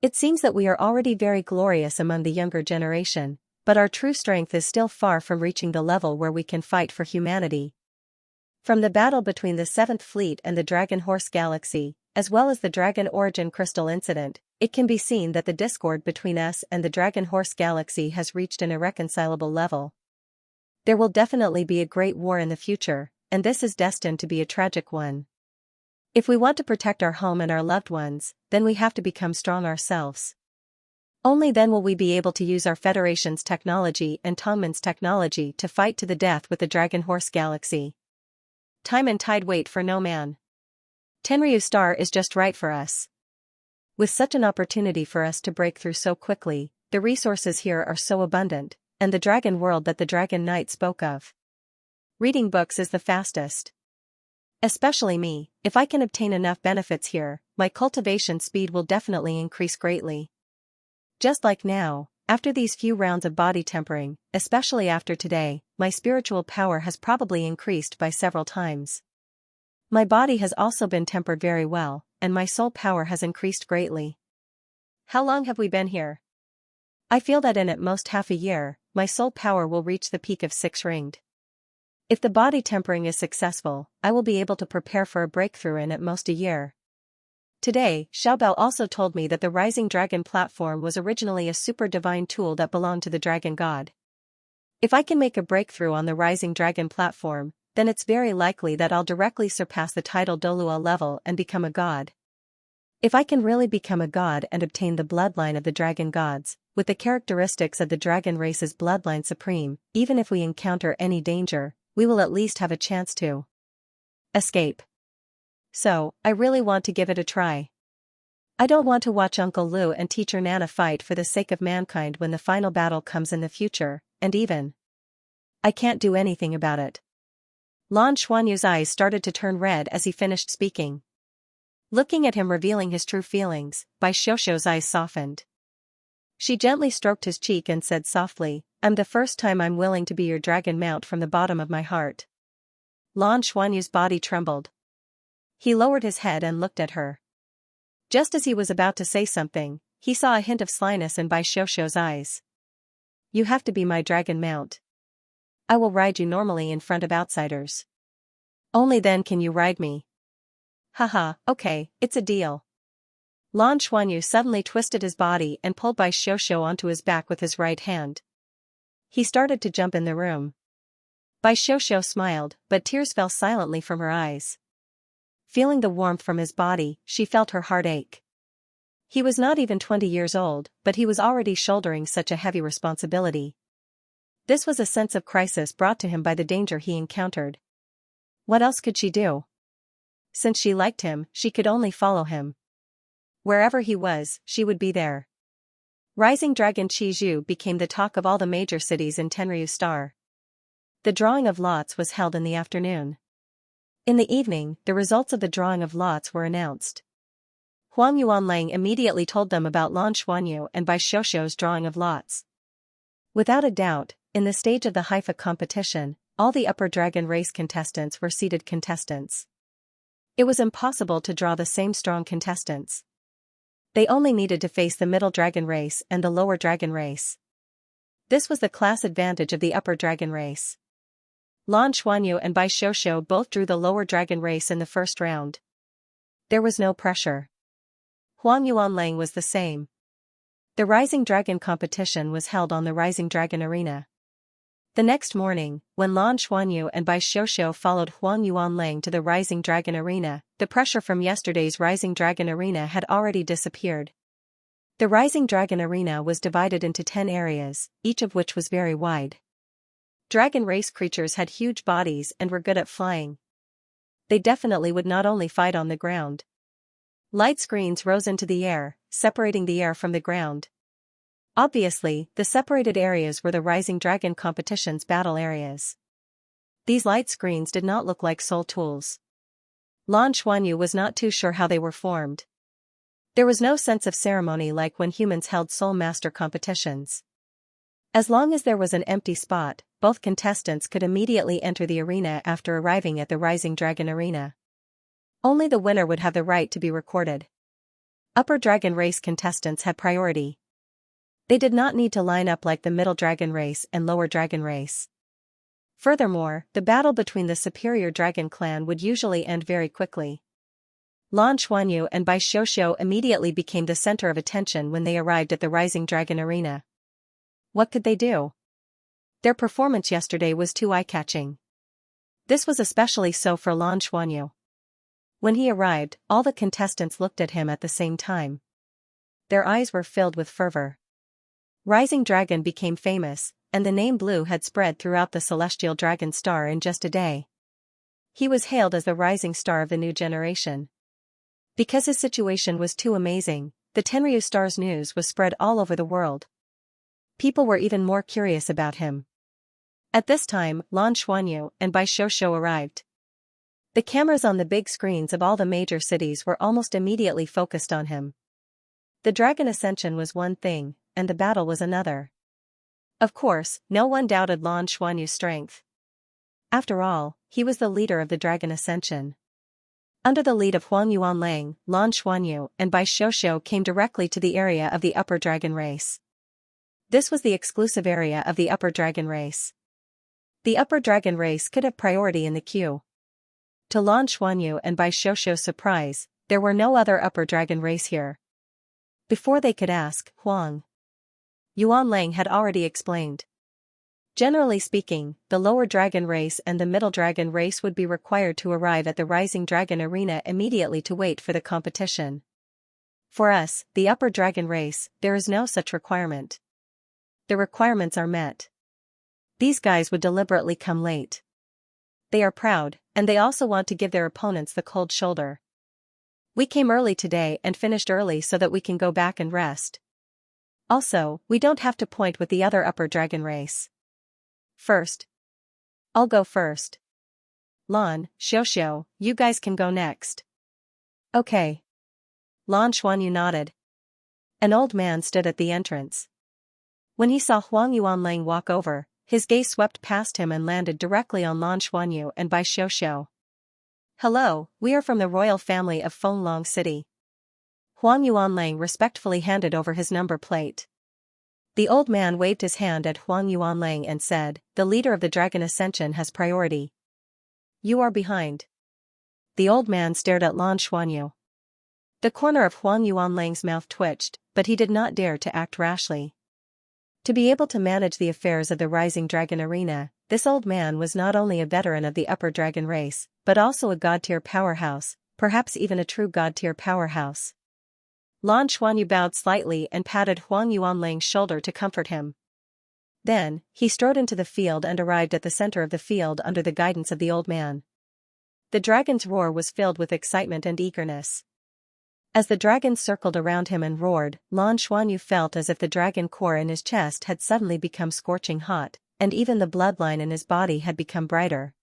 Speaker 1: It seems that we are already very glorious among the younger generation, but our true strength is still far from reaching the level where we can fight for humanity. From the battle between the 7th Fleet and the Dragon Horse Galaxy, as well as the Dragon Origin Crystal incident, it can be seen that the discord between us and the Dragon Horse Galaxy has reached an irreconcilable level. There will definitely be a great war in the future, and this is destined to be a tragic one. If we want to protect our home and our loved ones, then we have to become strong ourselves. Only then will we be able to use our Federation's technology and Tongmen's technology to fight to the death with the Dragon Horse Galaxy. Time and tide wait for no man. Tenryu Star is just right for us. With such an opportunity for us to break through so quickly, the resources here are so abundant, and the dragon world that the Dragon Knight spoke of. Reading books is the fastest. Especially me, if I can obtain enough benefits here, my cultivation speed will definitely increase greatly. Just like now, after these few rounds of body tempering, especially after today, my spiritual power has probably increased by several times. My body has also been tempered very well, and my soul power has increased greatly. How long have we been here? I feel that in at most half a year, my soul power will reach the peak of 6-ringed. If the body tempering is successful, I will be able to prepare for a breakthrough in at most a year. Today, Xiaobao also told me that the Rising Dragon platform was originally a super divine tool that belonged to the Dragon God. If I can make a breakthrough on the Rising Dragon platform, then it's very likely that I'll directly surpass the title Douluo level and become a god. If I can really become a god and obtain the bloodline of the dragon gods, with the characteristics of the dragon race's bloodline supreme, even if we encounter any danger, we will at least have a chance to escape. So, I really want to give it a try. I don't want to watch Uncle Lu and Teacher Nana fight for the sake of mankind when the final battle comes in the future, and even I can't do anything about it. Lan Xuanyu's eyes started to turn red as he finished speaking. Looking at him revealing his true feelings, Bai Xiuxiu's eyes softened. She gently stroked his cheek and said softly, "I'm the first time I'm willing to be your dragon mount from the bottom of my heart." Lan Xuanyu's body trembled. He lowered his head and looked at her. Just as he was about to say something, he saw a hint of slyness in Bai Xiuxiu's eyes. "You have to be my dragon mount. I will ride you normally in front of outsiders. Only then can you ride me." "Haha, okay, it's a deal." Lan Xuanyu suddenly twisted his body and pulled Bai Xiuxiu onto his back with his right hand. He started to jump in the room. Bai Xiuxiu smiled, but tears fell silently from her eyes. Feeling the warmth from his body, she felt her heart ache. He was not even 20 years old, but he was already shouldering such a heavy responsibility. This was a sense of crisis brought to him by the danger he encountered. What else could she do? Since she liked him, she could only follow him. Wherever he was, she would be there. Rising Dragon Qizhu became the talk of all the major cities in Tenryu Star. The drawing of lots was held in the afternoon. In the evening, the results of the drawing of lots were announced. Huang Yuanlang immediately told them about Lan Xuanyu and Bai Xiuxiu's drawing of lots. Without a doubt, in the stage of the Haifa competition, all the upper dragon race contestants were seeded contestants. It was impossible to draw the same strong contestants. They only needed to face the middle dragon race and the lower dragon race. This was the class advantage of the upper dragon race. Lan Xuanyu and Bai Xiuxiu both drew the lower dragon race in the first round. There was no pressure. Huang Yuanlang was the same. The Rising Dragon competition was held on the Rising Dragon Arena. The next morning, when Lan Xuanyu and Bai Xiuxiu followed Huang Yuanlang to the Rising Dragon Arena, the pressure from yesterday's Rising Dragon Arena had already disappeared. The Rising Dragon Arena was divided into 10 areas, each of which was very wide. Dragon race creatures had huge bodies and were good at flying. They definitely would not only fight on the ground. Light screens rose into the air, separating the air from the ground. Obviously, the separated areas were the Rising Dragon competition's battle areas. These light screens did not look like soul tools. Lan Xuanyu was not too sure how they were formed. There was no sense of ceremony like when humans held Soul Master competitions. As long as there was an empty spot, both contestants could immediately enter the arena after arriving at the Rising Dragon Arena. Only the winner would have the right to be recorded. Upper Dragon Race contestants had priority. They did not need to line up like the Middle Dragon Race and Lower Dragon Race. Furthermore, the battle between the Superior Dragon Clan would usually end very quickly. Lan Xuanyu and Bai Xiuxiu immediately became the center of attention when they arrived at the Rising Dragon Arena. What could they do? Their performance yesterday was too eye-catching. This was especially so for Lan Xuanyu. When he arrived, all the contestants looked at him at the same time. Their eyes were filled with fervor. Rising Dragon became famous, and the name Blue had spread throughout the celestial dragon star in just a day. He was hailed as the rising star of the new generation. Because his situation was too amazing, the Tenryu Star's news was spread all over the world. People were even more curious about him. At this time, Lan Xuanyu and Bai Xiuxiu arrived. The cameras on the big screens of all the major cities were almost immediately focused on him. The Dragon Ascension was one thing, and the battle was another. Of course, no one doubted Lan Xuanyu's strength. After all, he was the leader of the Dragon Ascension. Under the lead of Huang Yuanlang, Lan Xuanyu and Bai Xiuxiu came directly to the area of the Upper Dragon Race. This was the exclusive area of the upper dragon race. The upper dragon race could have priority in the queue. To Lan Xuanyu and Bai Xiuxiu's surprise, there were no other upper dragon race here. Before they could ask, Huang Yuanlang had already explained. Generally speaking, the lower dragon race and the middle dragon race would be required to arrive at the rising dragon arena immediately to wait for the competition. For us, the upper dragon race, there is no such requirement. The requirements are met. These guys would deliberately come late. They are proud, and they also want to give their opponents the cold shoulder. We came early today and finished early so that we can go back and rest. Also, we don't have to point with the other upper dragon race. First. I'll go first. Lan, Xiuxiu, you guys can go next. Okay. Lan Xuanyu nodded. An old man stood at the entrance. When he saw Huang Yuanlang walk over, his gaze swept past him and landed directly on Lan Xuanyu and Bai Xiuxiu. Hello, we are from the royal family of Fenglong City. Huang Yuanlang respectfully handed over his number plate. The old man waved his hand at Huang Yuanlang and said, "The leader of the Dragon Ascension has priority. You are behind." The old man stared at Lan Xuanyu. The corner of Huang Yuanlang's mouth twitched, but he did not dare to act rashly. To be able to manage the affairs of the rising dragon arena, this old man was not only a veteran of the upper dragon race, but also a god-tier powerhouse, perhaps even a true god-tier powerhouse. Lan Xuanyu bowed slightly and patted Huang Yuanlang's shoulder to comfort him. Then, he strode into the field and arrived at the center of the field under the guidance of the old man. The dragon's roar was filled with excitement and eagerness. As the dragons circled around him and roared, Lan Xuanyu felt as if the dragon core in his chest had suddenly become scorching hot, and even the bloodline in his body had become brighter.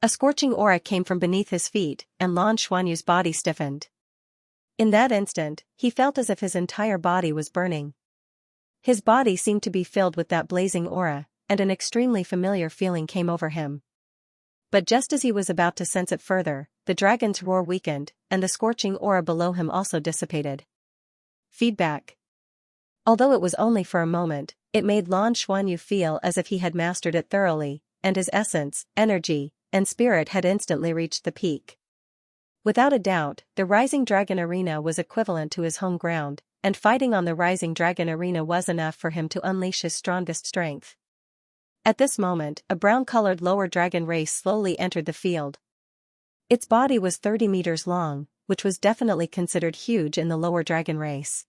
Speaker 1: A scorching aura came from beneath his feet, and Lan Xuanyu's body stiffened. In that instant, he felt as if his entire body was burning. His body seemed to be filled with that blazing aura, and an extremely familiar feeling came over him. But just as he was about to sense it further, the dragon's roar weakened, and the scorching aura below him also dissipated. Feedback. Although it was only for a moment, it made Lan Xuanyu feel as if he had mastered it thoroughly, and his essence, energy, and spirit had instantly reached the peak. Without a doubt, the Rising Dragon Arena was equivalent to his home ground, and fighting on the Rising Dragon Arena was enough for him to unleash his strongest strength. At this moment, a brown-colored lower dragon race slowly entered the field. Its body was 30 meters long, which was definitely considered huge in the lower dragon race.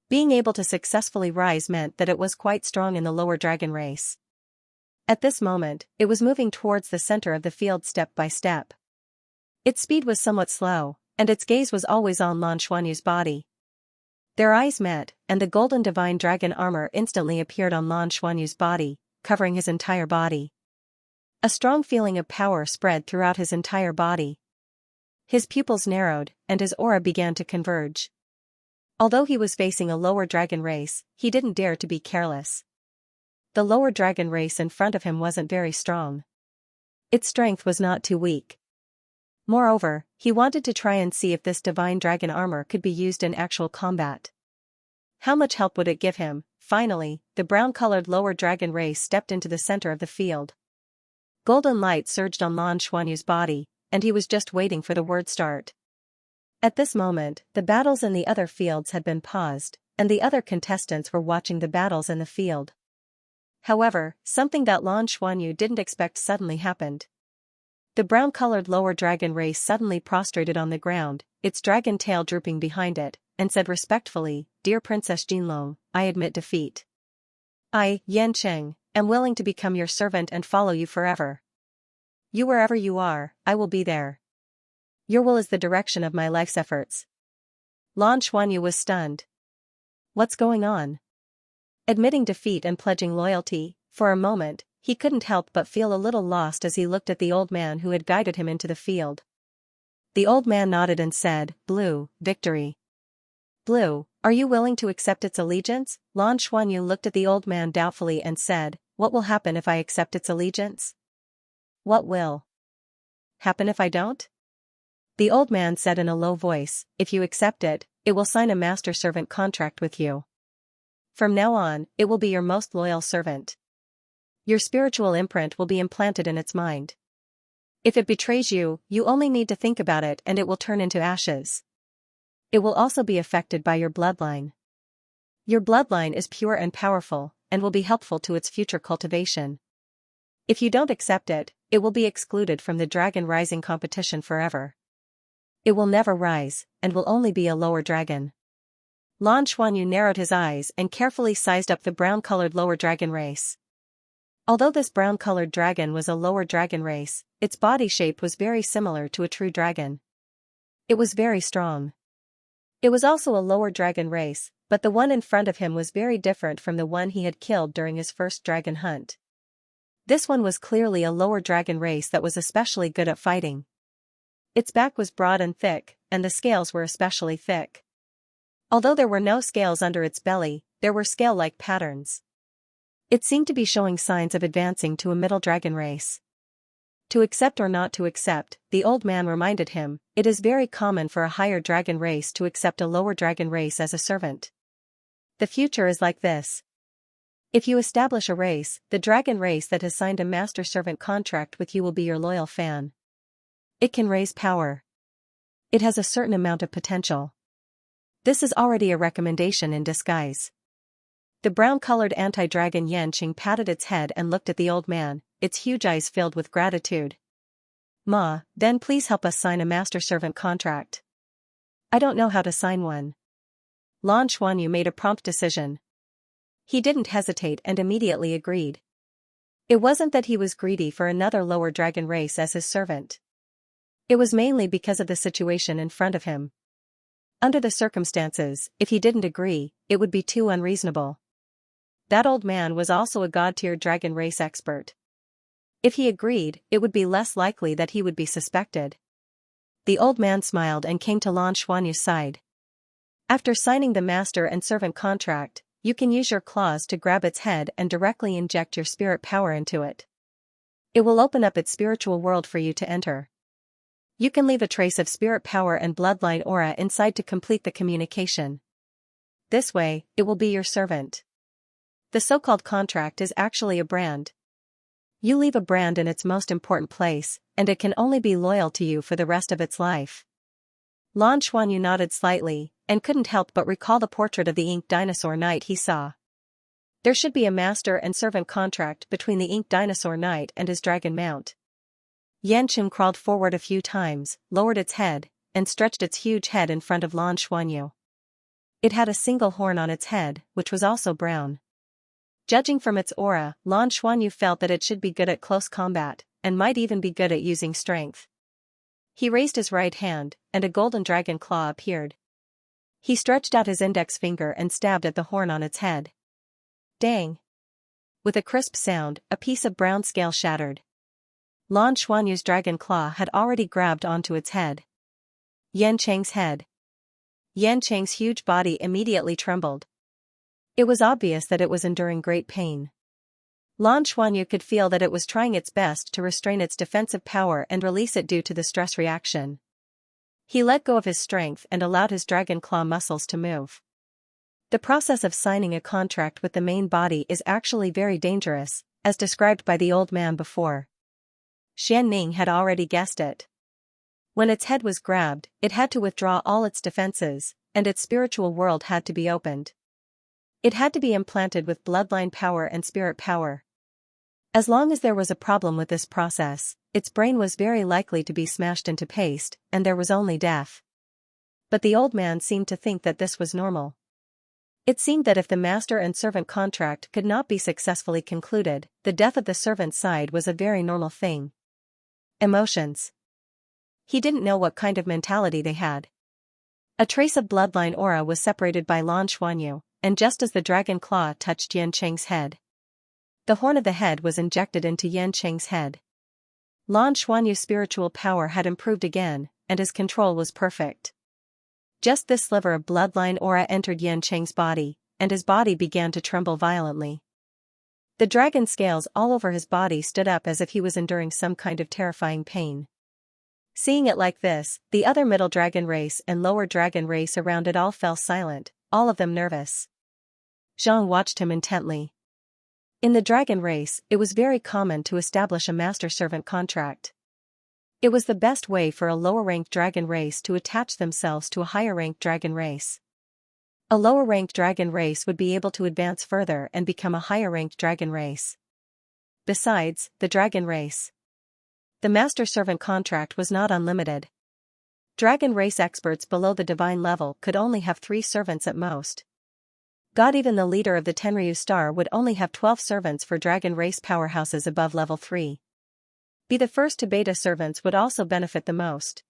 Speaker 1: Being able to successfully rise meant that it was quite strong in the lower dragon race. At this moment, it was moving towards the center of the field step by step. Its speed was somewhat slow, and its gaze was always on Lan Xuanyu's body. Their eyes met, and the golden divine dragon armor instantly appeared on Lan Xuanyu's body, covering his entire body. A strong feeling of power spread throughout his entire body. His pupils narrowed, and his aura began to converge. Although he was facing a lower dragon race, he didn't dare to be careless. The lower dragon race in front of him wasn't very strong. Its strength was not too weak. Moreover, he wanted to try and see if this divine dragon armor could be used in actual combat. How much help would it give him? Finally, the brown-colored lower dragon race stepped into the center of the field. Golden light surged on Lan Xuanyu's body, and he was just waiting for the word start. At this moment, the battles in the other fields had been paused, and the other contestants were watching the battles in the field. However, something that Lan Xuanyu didn't expect suddenly happened. The brown-colored lower dragon race suddenly prostrated on the ground, its dragon tail drooping behind it, and said respectfully, "Dear Princess Jinlong, I admit defeat. I, Yan Cheng, am willing to become your servant and follow you forever. You wherever you are, I will be there. Your will is the direction of my life's efforts." Lan Xuanyu was stunned. What's going on? Admitting defeat and pledging loyalty, for a moment, he couldn't help but feel a little lost as he looked at the old man who had guided him into the field. The old man nodded and said, "Blue, victory. Blue, are you willing to accept its allegiance?" Lan Xuanyu looked at the old man doubtfully and said, "What will happen if I accept its allegiance?" "What will happen if I don't?" The old man said in a low voice, "If you accept it, it will sign a master-servant contract with you. From now on, it will be your most loyal servant. Your spiritual imprint will be implanted in its mind. If it betrays you, you only need to think about it and it will turn into ashes. It will also be affected by your bloodline. Your bloodline is pure and powerful, and will be helpful to its future cultivation. If you don't accept it, it will be excluded from the dragon rising competition forever. It will never rise, and will only be a lower dragon. Lan Xuanyu narrowed his eyes and carefully sized up the brown-colored lower dragon race. Although this brown-colored dragon was a lower dragon race, its body shape was very similar to a true dragon. It was very strong. It was also a lower dragon race, but the one in front of him was very different from the one he had killed during his first dragon hunt. This one was clearly a lower dragon race that was especially good at fighting. Its back was broad and thick, and the scales were especially thick. Although there were no scales under its belly, there were scale-like patterns. It seemed to be showing signs of advancing to a middle dragon race. To accept or not to accept, the old man reminded him, it is very common for a higher dragon race to accept a lower dragon race as a servant. The future is like this. If you establish a race, the dragon race that has signed a master-servant contract with you will be your loyal fan. It can raise power. It has a certain amount of potential. This is already a recommendation in disguise. The brown-colored anti-dragon Xianxia patted its head and looked at the old man, its huge eyes filled with gratitude. Ma, then please help us sign a master-servant contract. I don't know how to sign one. Lan Xuanyu made a prompt decision. He didn't hesitate and immediately agreed. It wasn't that he was greedy for another lower dragon race as his servant. It was mainly because of the situation in front of him. Under the circumstances, if he didn't agree, it would be too unreasonable. That old man was also a god-tier dragon race expert. If he agreed, it would be less likely that he would be suspected. The old man smiled and came to Lan Xuanyu's side. After signing the master and servant contract, you can use your claws to grab its head and directly inject your spirit power into it. It will open up its spiritual world for you to enter. You can leave a trace of spirit power and bloodline aura inside to complete the communication. This way, it will be your servant. The so-called contract is actually a brand. You leave a brand in its most important place, and it can only be loyal to you for the rest of its life. Lan Xuanyu nodded slightly, and couldn't help but recall the portrait of the ink dinosaur knight he saw. There should be a master and servant contract between the ink dinosaur knight and his dragon mount. Xianxia crawled forward a few times, lowered its head, and stretched its huge head in front of Lan Xuanyu. It had a single horn on its head, which was also brown. Judging from its aura, Lan Xuanyu felt that it should be good at close combat, and might even be good at using strength. He raised his right hand, and a golden dragon claw appeared. He stretched out his index finger and stabbed at the horn on its head. Dang! With a crisp sound, a piece of brown scale shattered. Lan Xuanyu's dragon claw had already grabbed onto its head. Xianxia's head. Xianxia's huge body immediately trembled. It was obvious that it was enduring great pain. Lan Xuanyu could feel that it was trying its best to restrain its defensive power and release it due to the stress reaction. He let go of his strength and allowed his dragon claw muscles to move. The process of signing a contract with the main body is actually very dangerous, as described by the old man before. Xianning had already guessed it. When its head was grabbed, it had to withdraw all its defenses, and its spiritual world had to be opened. It had to be implanted with bloodline power and spirit power. As long as there was a problem with this process, its brain was very likely to be smashed into paste, and there was only death. But the old man seemed to think that this was normal. It seemed that if the master and servant contract could not be successfully concluded, the death of the servant's side was a very normal thing. Emotions. He didn't know what kind of mentality they had. A trace of bloodline aura was separated by Lan Xuanyu, and just as the dragon claw touched Xianxia's head, the horn of the head was injected into Xianxia's head. Lan Xuanyu's spiritual power had improved again, and his control was perfect. Just this sliver of bloodline aura entered Xianxia's body, and his body began to tremble violently. The dragon scales all over his body stood up as if he was enduring some kind of terrifying pain. Seeing it like this, the other middle dragon race and lower dragon race around it all fell silent, all of them nervous. Zhang watched him intently. In the dragon race, it was very common to establish a master-servant contract. It was the best way for a lower-ranked dragon race to attach themselves to a higher-ranked dragon race. A lower-ranked dragon race would be able to advance further and become a higher-ranked dragon race. Besides, the dragon race. The master-servant contract was not unlimited. Dragon race experts below the divine level could only have 3 servants at most. God, even the leader of the Tenryu star, would only have 12 servants for dragon race powerhouses above level 3. Be the first to beta servants would also benefit the most.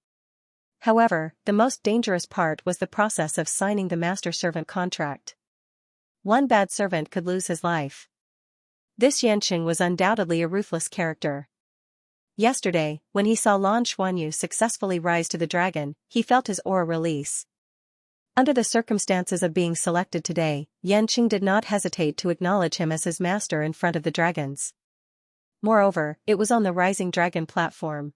Speaker 1: However, the most dangerous part was the process of signing the master-servant contract. One bad servant could lose his life. This Xianxia was undoubtedly a ruthless character. Yesterday, when he saw Lan Xuanyu successfully rise to the dragon, he felt his aura release. Under the circumstances of being selected today, Xianxia did not hesitate to acknowledge him as his master in front of the dragons. Moreover, it was on the rising dragon platform.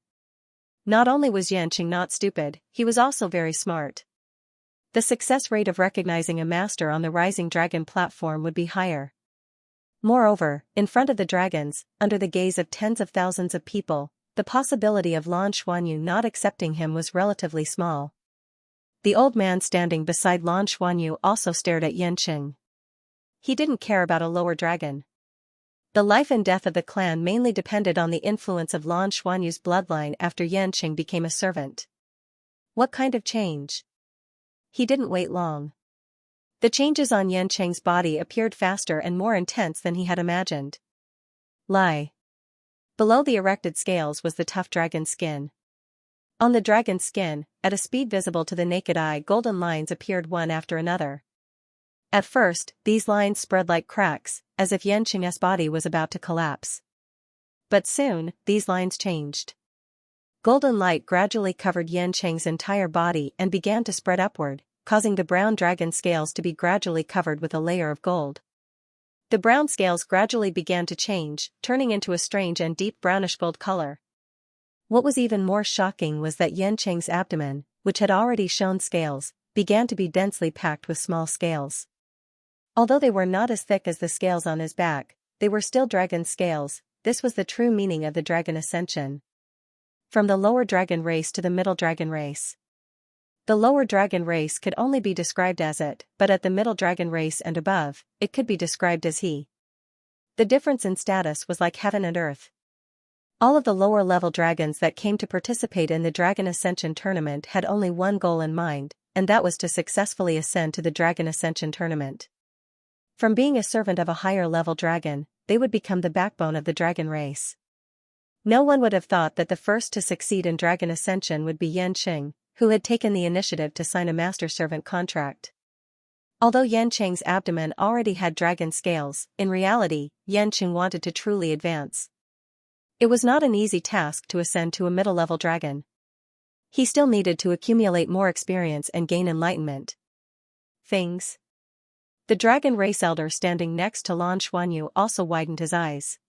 Speaker 1: Not only was Xianxia not stupid, he was also very smart. The success rate of recognizing a master on the rising dragon platform would be higher. Moreover, in front of the dragons, under the gaze of tens of thousands of people, the possibility of Lan Xuanyu not accepting him was relatively small. The old man standing beside Lan Xuanyu also stared at Xianxia. He didn't care about a lower dragon. The life and death of the clan mainly depended on the influence of Lan Xuanyu's bloodline after Xianxia became a servant. What kind of change? He didn't wait long. The changes on Xianxia's body appeared faster and more intense than he had imagined. Lie. Below the erected scales was the tough dragon skin. On the dragon's skin, at a speed visible to the naked eye, golden lines appeared one after another. At first, these lines spread like cracks, as if Xianxia's body was about to collapse. But soon, these lines changed. Golden light gradually covered Xianxia's entire body and began to spread upward, causing the brown dragon scales to be gradually covered with a layer of gold. The brown scales gradually began to change, turning into a strange and deep brownish gold color. What was even more shocking was that Xianxia's abdomen, which had already shown scales, began to be densely packed with small scales. Although they were not as thick as the scales on his back, they were still dragon scales. This was the true meaning of the dragon ascension. From the lower dragon race to the middle dragon race. The lower dragon race could only be described as it, but at the middle dragon race and above, it could be described as he. The difference in status was like heaven and earth. All of the lower level dragons that came to participate in the Dragon Ascension tournament had only one goal in mind, and that was to successfully ascend to the Dragon Ascension tournament. From being a servant of a higher level dragon, they would become the backbone of the dragon race. No one would have thought that the first to succeed in Dragon Ascension would be Xianxia, who had taken the initiative to sign a master-servant contract. Although Xianxia's abdomen already had dragon scales, in reality, Xianxia wanted to truly advance. It was not an easy task to ascend to a middle-level dragon. He still needed to accumulate more experience and gain enlightenment. Things. The dragon race elder standing next to Lan Xuanyu also widened his eyes.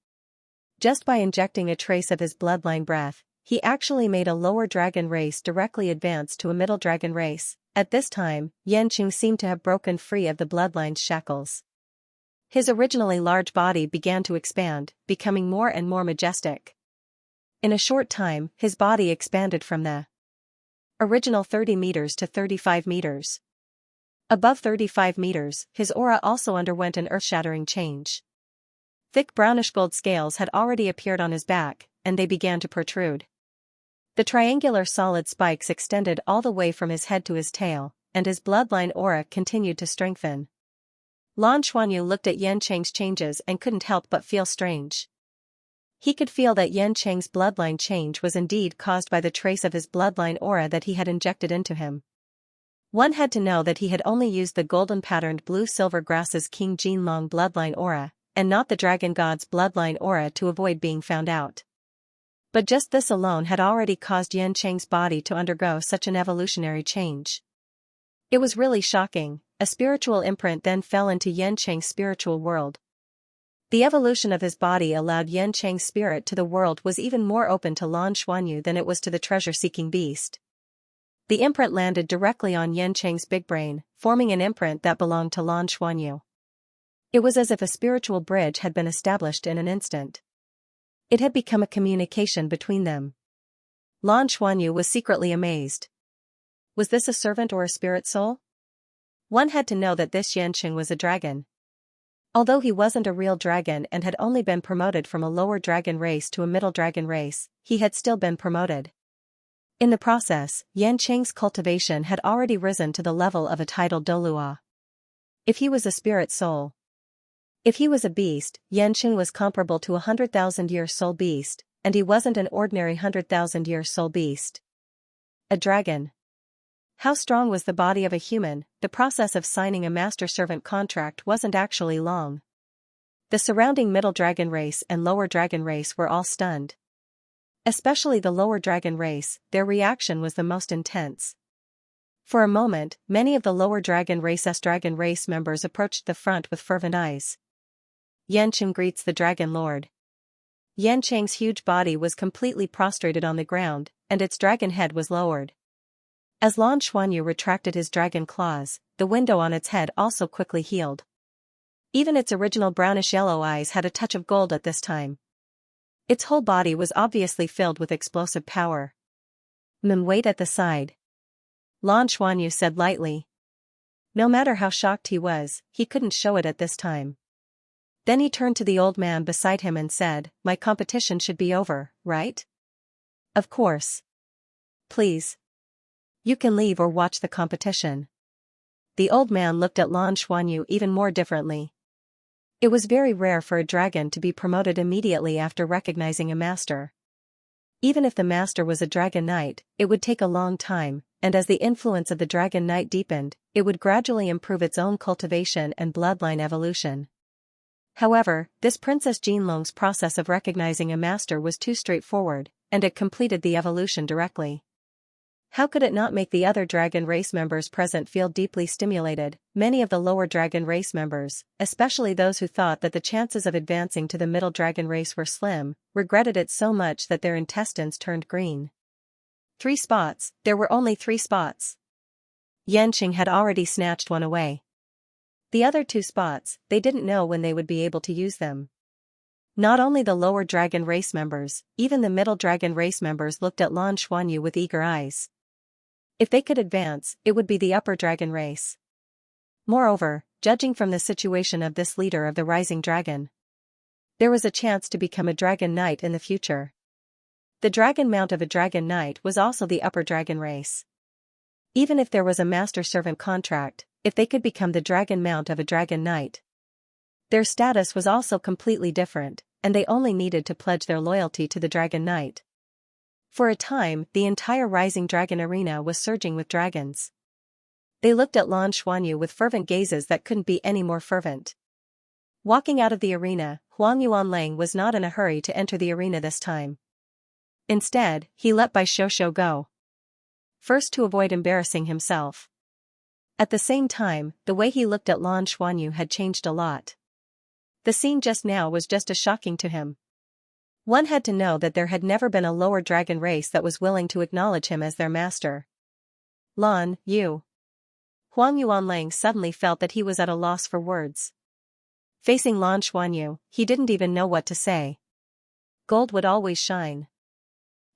Speaker 1: Just by injecting a trace of his bloodline breath, he actually made a lower dragon race directly advance to a middle dragon race. At this time, Xianxia seemed to have broken free of the bloodline's shackles. His originally large body began to expand, becoming more and more majestic. In a short time, his body expanded from the original 30 meters to 35 meters. Above 35 meters, his aura also underwent an earth-shattering change. Thick brownish gold scales had already appeared on his back, and they began to protrude. The triangular solid spikes extended all the way from his head to his tail, and his bloodline aura continued to strengthen. Lan Xuanyu looked at Xianxia's changes and couldn't help but feel strange. He could feel that Xianxia's bloodline change was indeed caused by the trace of his bloodline aura that he had injected into him. One had to know that he had only used the golden-patterned blue-silver grasses King Jinlong bloodline aura, and not the dragon god's bloodline aura, to avoid being found out. But just this alone had already caused Xianxia's body to undergo such an evolutionary change. It was really shocking. A spiritual imprint then fell into Xianxia's spiritual world. The evolution of his body allowed Xianxia's spirit to the world was even more open to Lan Xuanyu than it was to the treasure-seeking beast. The imprint landed directly on Xianxia's big brain, forming an imprint that belonged to Lan Xuanyu. It was as if a spiritual bridge had been established in an instant. It had become a communication between them. Lan Xuanyu was secretly amazed. Was this a servant or a spirit soul? One had to know that this Xianxia was a dragon. Although he wasn't a real dragon and had only been promoted from a lower dragon race to a middle dragon race, he had still been promoted. In the process, Xianxia's cultivation had already risen to the level of a titled Douluo. If he was a spirit soul. If he was a beast, Xianxia was comparable to a 100,000-year soul beast, and he wasn't an ordinary 100,000-year soul beast. A dragon. How strong was the body of a human? The process of signing a master-servant contract wasn't actually long. The surrounding middle dragon race and lower dragon race were all stunned. Especially the lower dragon race, their reaction was the most intense. For a moment, many of the lower dragon race members approached the front with fervent eyes. Yancheng greets the Dragon Lord. Yancheng's huge body was completely prostrated on the ground, and its dragon head was lowered. As Lan Xuanyu retracted his dragon claws, the window on its head also quickly healed. Even its original brownish-yellow eyes had a touch of gold at this time. Its whole body was obviously filled with explosive power. Wait at the side. Lan Xuanyu said lightly. No matter how shocked he was, he couldn't show it at this time. Then he turned to the old man beside him and said, "My competition should be over, right?" "Of course. Please. You can leave or watch the competition." The old man looked at Lan Xuanyu even more differently. It was very rare for a dragon to be promoted immediately after recognizing a master. Even if the master was a dragon knight, it would take a long time, and as the influence of the dragon knight deepened, it would gradually improve its own cultivation and bloodline evolution. However, this Princess Jinlong's process of recognizing a master was too straightforward, and it completed the evolution directly. How could it not make the other dragon race members present feel deeply stimulated? Many of the lower dragon race members, especially those who thought that the chances of advancing to the middle dragon race were slim, regretted it so much that their intestines turned green. 3 spots, there were only 3 spots. Yanqing had already snatched one away. The other 2 spots, they didn't know when they would be able to use them. Not only the lower dragon race members, even the middle dragon race members looked at Lan Xuanyu with eager eyes. If they could advance, it would be the upper dragon race. Moreover, judging from the situation of this leader of the rising dragon, there was a chance to become a dragon knight in the future. The dragon mount of a dragon knight was also the upper dragon race. Even if there was a master-servant contract, if they could become the dragon mount of a dragon knight, their status was also completely different, and they only needed to pledge their loyalty to the dragon knight. For a time, the entire rising dragon arena was surging with dragons. They looked at Lan Xuanyu with fervent gazes that couldn't be any more fervent. Walking out of the arena, Huang Yuanlang was not in a hurry to enter the arena this time. Instead, he let Bai Shoushou go. First to avoid embarrassing himself. At the same time, the way he looked at Lan Xuanyu had changed a lot. The scene just now was just as shocking to him. One had to know that there had never been a lower dragon race that was willing to acknowledge him as their master. Lan, you. Huang Yuanlang suddenly felt that he was at a loss for words. Facing Lan Xuanyu, he didn't even know what to say. Gold would always shine.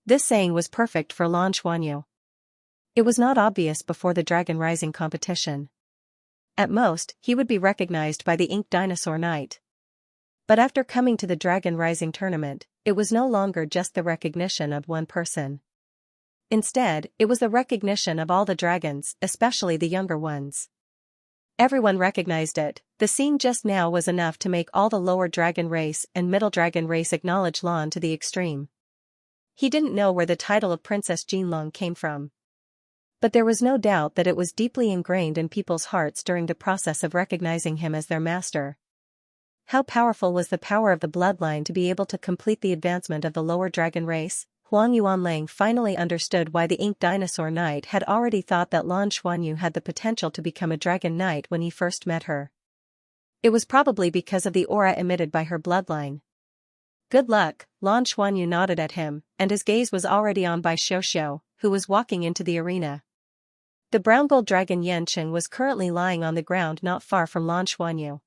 Speaker 1: This saying was perfect for Lan Xuanyu. It was not obvious before the Dragon Rising competition. At most, he would be recognized by the Ink Dinosaur Knight. But after coming to the Dragon Rising tournament, it was no longer just the recognition of one person. Instead, it was the recognition of all the dragons, especially the younger ones. Everyone recognized it. The scene just now was enough to make all the lower dragon race and middle dragon race acknowledge Lan to the extreme. He didn't know where the title of Princess Jinlong came from. But there was no doubt that it was deeply ingrained in people's hearts during the process of recognizing him as their master. How powerful was the power of the bloodline to be able to complete the advancement of the lower dragon race? Huang Yuanlang finally understood why the Ink Dinosaur Knight had already thought that Lan Xuanyu had the potential to become a dragon knight when he first met her. It was probably because of the aura emitted by her bloodline. Good luck, Lan Xuanyu nodded at him, and his gaze was already on Bai Shoushou, who was walking into the arena. The brown gold dragon Yanqing was currently lying on the ground not far from Lan Xuanyu.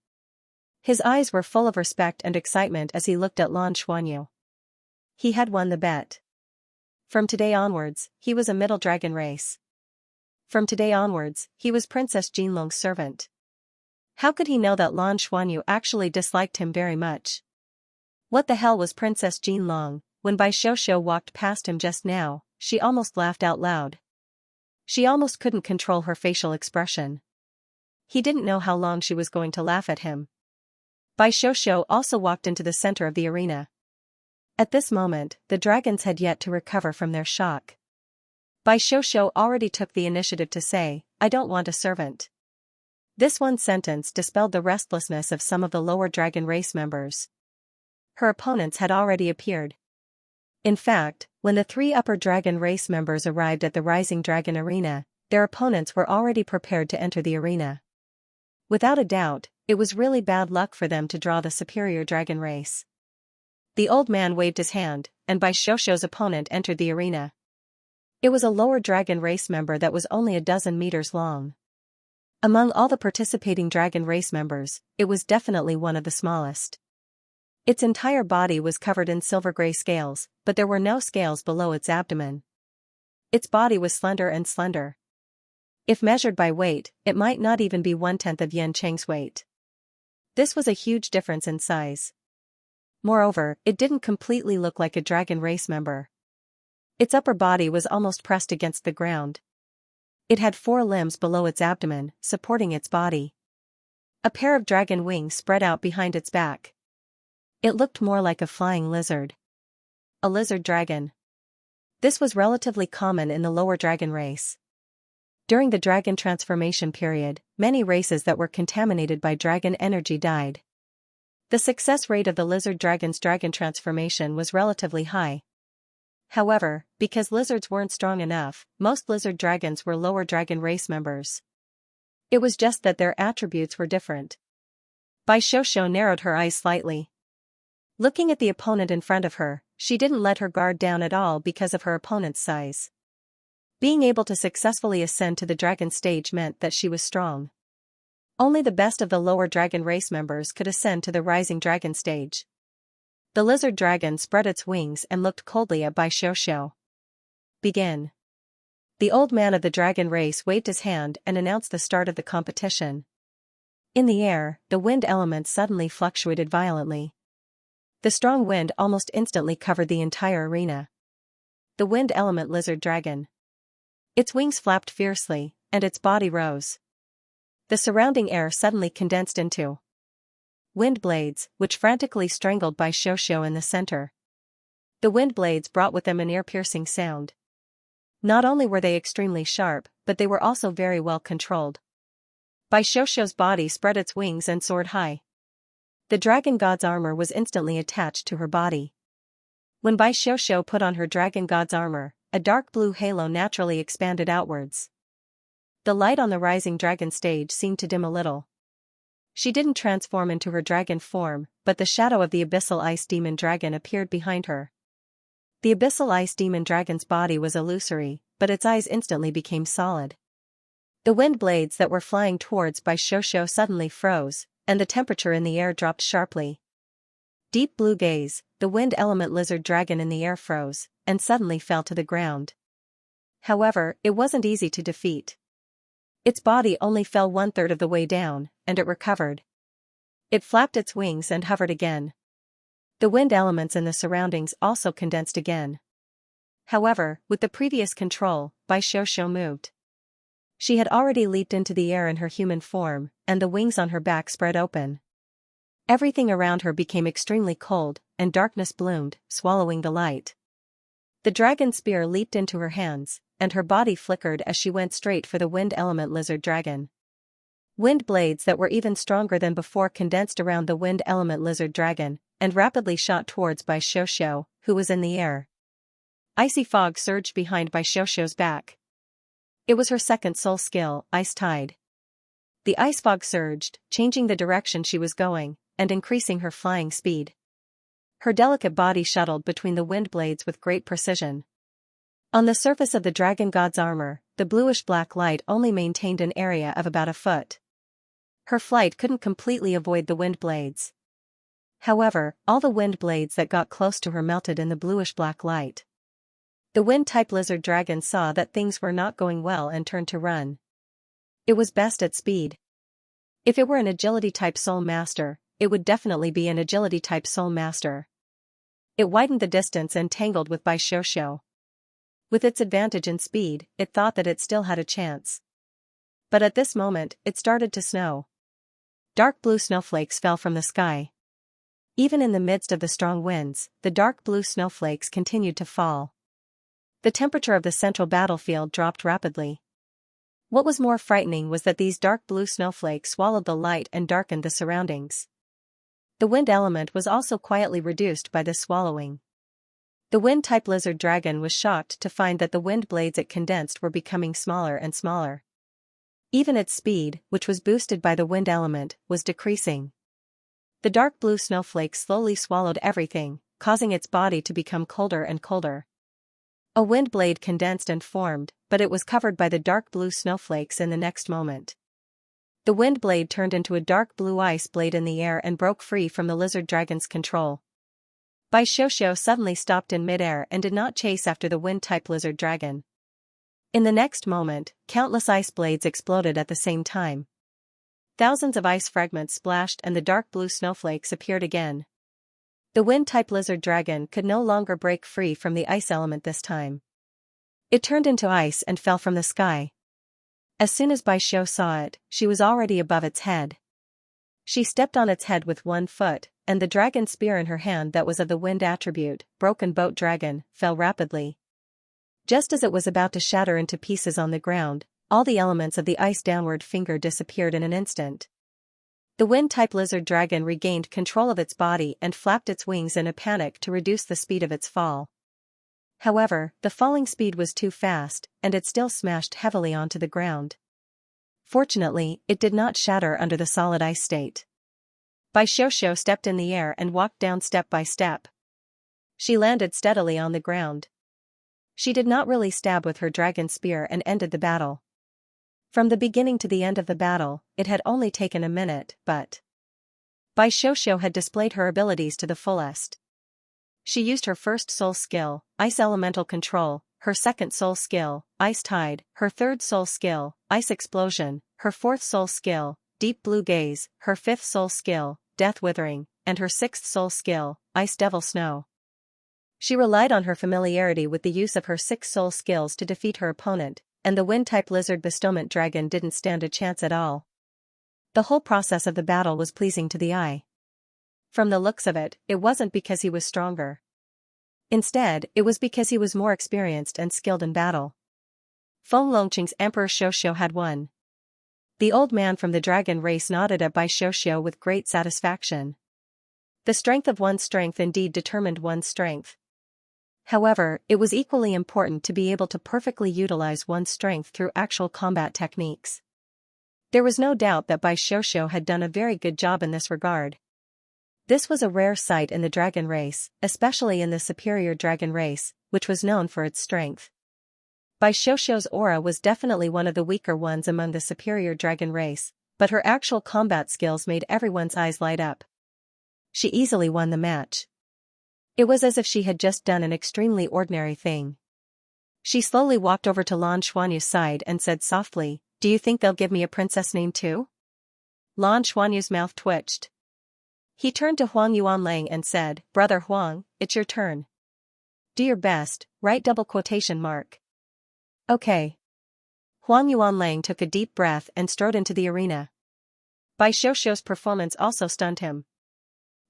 Speaker 1: His eyes were full of respect and excitement as he looked at Lan Xuanyu. He had won the bet. From today onwards, he was a middle dragon race. From today onwards, he was Princess Jinlong's servant. How could he know that Lan Xuanyu actually disliked him very much? What the hell was Princess Jinlong? When Bai Xiuxiu walked past him just now, she almost laughed out loud. She almost couldn't control her facial expression. He didn't know how long she was going to laugh at him. Bai Xiuxiu also walked into the center of the arena. At this moment, the dragons had yet to recover from their shock. Bai Xiuxiu already took the initiative to say, "I don't want a servant." This one sentence dispelled the restlessness of some of the lower dragon race members. Her opponents had already appeared. In fact, when the 3 upper dragon race members arrived at the Rising Dragon Arena, their opponents were already prepared to enter the arena. Without a doubt, it was really bad luck for them to draw the superior dragon race. The old man waved his hand, and Bai Xiuxiu's opponent entered the arena. It was a lower dragon race member that was only a dozen meters long. Among all the participating dragon race members, it was definitely one of the smallest. Its entire body was covered in silver-gray scales, but there were no scales below its abdomen. Its body was slender and slender. If measured by weight, it might not even be 1/10 of Yan Cheng's weight. This was a huge difference in size. Moreover, it didn't completely look like a dragon race member. Its upper body was almost pressed against the ground. It had 4 limbs below its abdomen, supporting its body. A pair of dragon wings spread out behind its back. It looked more like a flying lizard. A lizard dragon. This was relatively common in the lower dragon race. During the dragon transformation period, many races that were contaminated by dragon energy died. The success rate of the lizard dragon's dragon transformation was relatively high. However, because lizards weren't strong enough, most lizard dragons were lower dragon race members. It was just that their attributes were different. Bai Xiuxiu narrowed her eyes slightly. Looking at the opponent in front of her, she didn't let her guard down at all because of her opponent's size. Being able to successfully ascend to the dragon stage meant that she was strong. Only the best of the lower dragon race members could ascend to the rising dragon stage. The lizard dragon spread its wings and looked coldly at Bai Xiuxiu. "Begin." The old man of the dragon race waved his hand and announced the start of the competition. In the air, the wind element suddenly fluctuated violently. The strong wind almost instantly covered the entire arena. The wind element lizard dragon. Its wings flapped fiercely, and its body rose. The surrounding air suddenly condensed into wind blades, which frantically strangled Bai Xiuxiu in the center. The wind blades brought with them an ear-piercing sound. Not only were they extremely sharp, but they were also very well controlled. Bai Xiuxiu's body spread its wings and soared high. The dragon god's armor was instantly attached to her body. When Bai Xiuxiu put on her dragon god's armor, a dark blue halo naturally expanded outwards. The light on the rising dragon stage seemed to dim a little. She didn't transform into her dragon form, but the shadow of the abyssal ice demon dragon appeared behind her. The abyssal ice demon dragon's body was illusory, but its eyes instantly became solid. The wind blades that were flying towards Bai Xiuxiu suddenly froze, and the temperature in the air dropped sharply. Deep blue gaze, the wind element lizard dragon in the air froze, and suddenly fell to the ground. However, it wasn't easy to defeat. Its body only fell 1/3 of the way down, and it recovered. It flapped its wings and hovered again. The wind elements in the surroundings also condensed again. However, with the previous control, Bai Xiuxiu moved. She had already leaped into the air in her human form, and the wings on her back spread open. Everything around her became extremely cold, and darkness bloomed, swallowing the light. The dragon spear leaped into her hands, and her body flickered as she went straight for the wind element lizard dragon. Wind blades that were even stronger than before condensed around the wind element lizard dragon, and rapidly shot towards Bai Xiuxiu, who was in the air. Icy fog surged behind Bai Xiuxiu's back. It was her second soul skill, Ice Tide. The ice fog surged, changing the direction she was going, and increasing her flying speed. Her delicate body shuttled between the wind blades with great precision. On the surface of the dragon god's armor, the bluish-black light only maintained an area of about a foot. Her flight couldn't completely avoid the wind blades. However, all the wind blades that got close to her melted in the bluish-black light. The wind-type lizard dragon saw that things were not going well and turned to run. It was best at speed. If it were an agility-type soul master, it would definitely be an agility-type soul master. It widened the distance and tangled with Bai Xiuxiu. With its advantage in speed, it thought that it still had a chance. But at this moment, it started to snow. Dark blue snowflakes fell from the sky. Even in the midst of the strong winds, the dark blue snowflakes continued to fall. The temperature of the central battlefield dropped rapidly. What was more frightening was that these dark blue snowflakes swallowed the light and darkened the surroundings. The wind element was also quietly reduced by this swallowing. The wind-type lizard dragon was shocked to find that the wind blades it condensed were becoming smaller and smaller. Even its speed, which was boosted by the wind element, was decreasing. The dark blue snowflakes slowly swallowed everything, causing its body to become colder and colder. A wind blade condensed and formed, but it was covered by the dark blue snowflakes in the next moment. The wind blade turned into a dark blue ice blade in the air and broke free from the lizard dragon's control. Bai Xiuxiu suddenly stopped in midair and did not chase after the wind-type lizard dragon. In the next moment, countless ice blades exploded at the same time. Thousands of ice fragments splashed and the dark blue snowflakes appeared again. The wind-type lizard dragon could no longer break free from the ice element this time. It turned into ice and fell from the sky. As soon as Bai Xiu saw it, she was already above its head. She stepped on its head with one foot, and the dragon spear in her hand that was of the wind attribute, Broken Boat Dragon, fell rapidly. Just as it was about to shatter into pieces on the ground, all the elements of the ice downward finger disappeared in an instant. The wind-type lizard dragon regained control of its body and flapped its wings in a panic to reduce the speed of its fall. However, the falling speed was too fast, and it still smashed heavily onto the ground. Fortunately, it did not shatter under the solid ice state. Bai Xiuxiu stepped in the air and walked down step by step. She landed steadily on the ground. She did not really stab with her dragon spear and ended the battle. From the beginning to the end of the battle, it had only taken a minute, but Bai Xiuxiu had displayed her abilities to the fullest. She used her first soul skill, Ice Elemental Control, her second soul skill, Ice Tide, her third soul skill, Ice Explosion, her fourth soul skill, Deep Blue Gaze, her fifth soul skill, Death Withering, and her sixth soul skill, Ice Devil Snow. She relied on her familiarity with the use of her 6 soul skills to defeat her opponent, and the wind-type lizard bestowment dragon didn't stand a chance at all. The whole process of the battle was pleasing to the eye. From the looks of it, it wasn't because he was stronger. Instead, it was because he was more experienced and skilled in battle. Feng Longqing's Emperor Xiuxiu had won. The old man from the dragon race nodded at Bai Xiuxiu with great satisfaction. The strength of one's strength indeed determined one's strength. However, it was equally important to be able to perfectly utilize one's strength through actual combat techniques. There was no doubt that Bai Xiuxiu had done a very good job in this regard. This was a rare sight in the dragon race, especially in the superior dragon race, which was known for its strength. Bai Xiuxiu's aura was definitely one of the weaker ones among the superior dragon race, but her actual combat skills made everyone's eyes light up. She easily won the match. It was as if she had just done an extremely ordinary thing. She slowly walked over to Lan Xuanyu's side and said softly, "Do you think they'll give me a princess name too?" Lan Xuanyu's mouth twitched. He turned to Huang Yuanlang and said, "Brother Huang, it's your turn. Do your best, write double quotation mark." "Okay." Huang Yuanlang took a deep breath and strode into the arena. Bai Xiuxiu's performance also stunned him.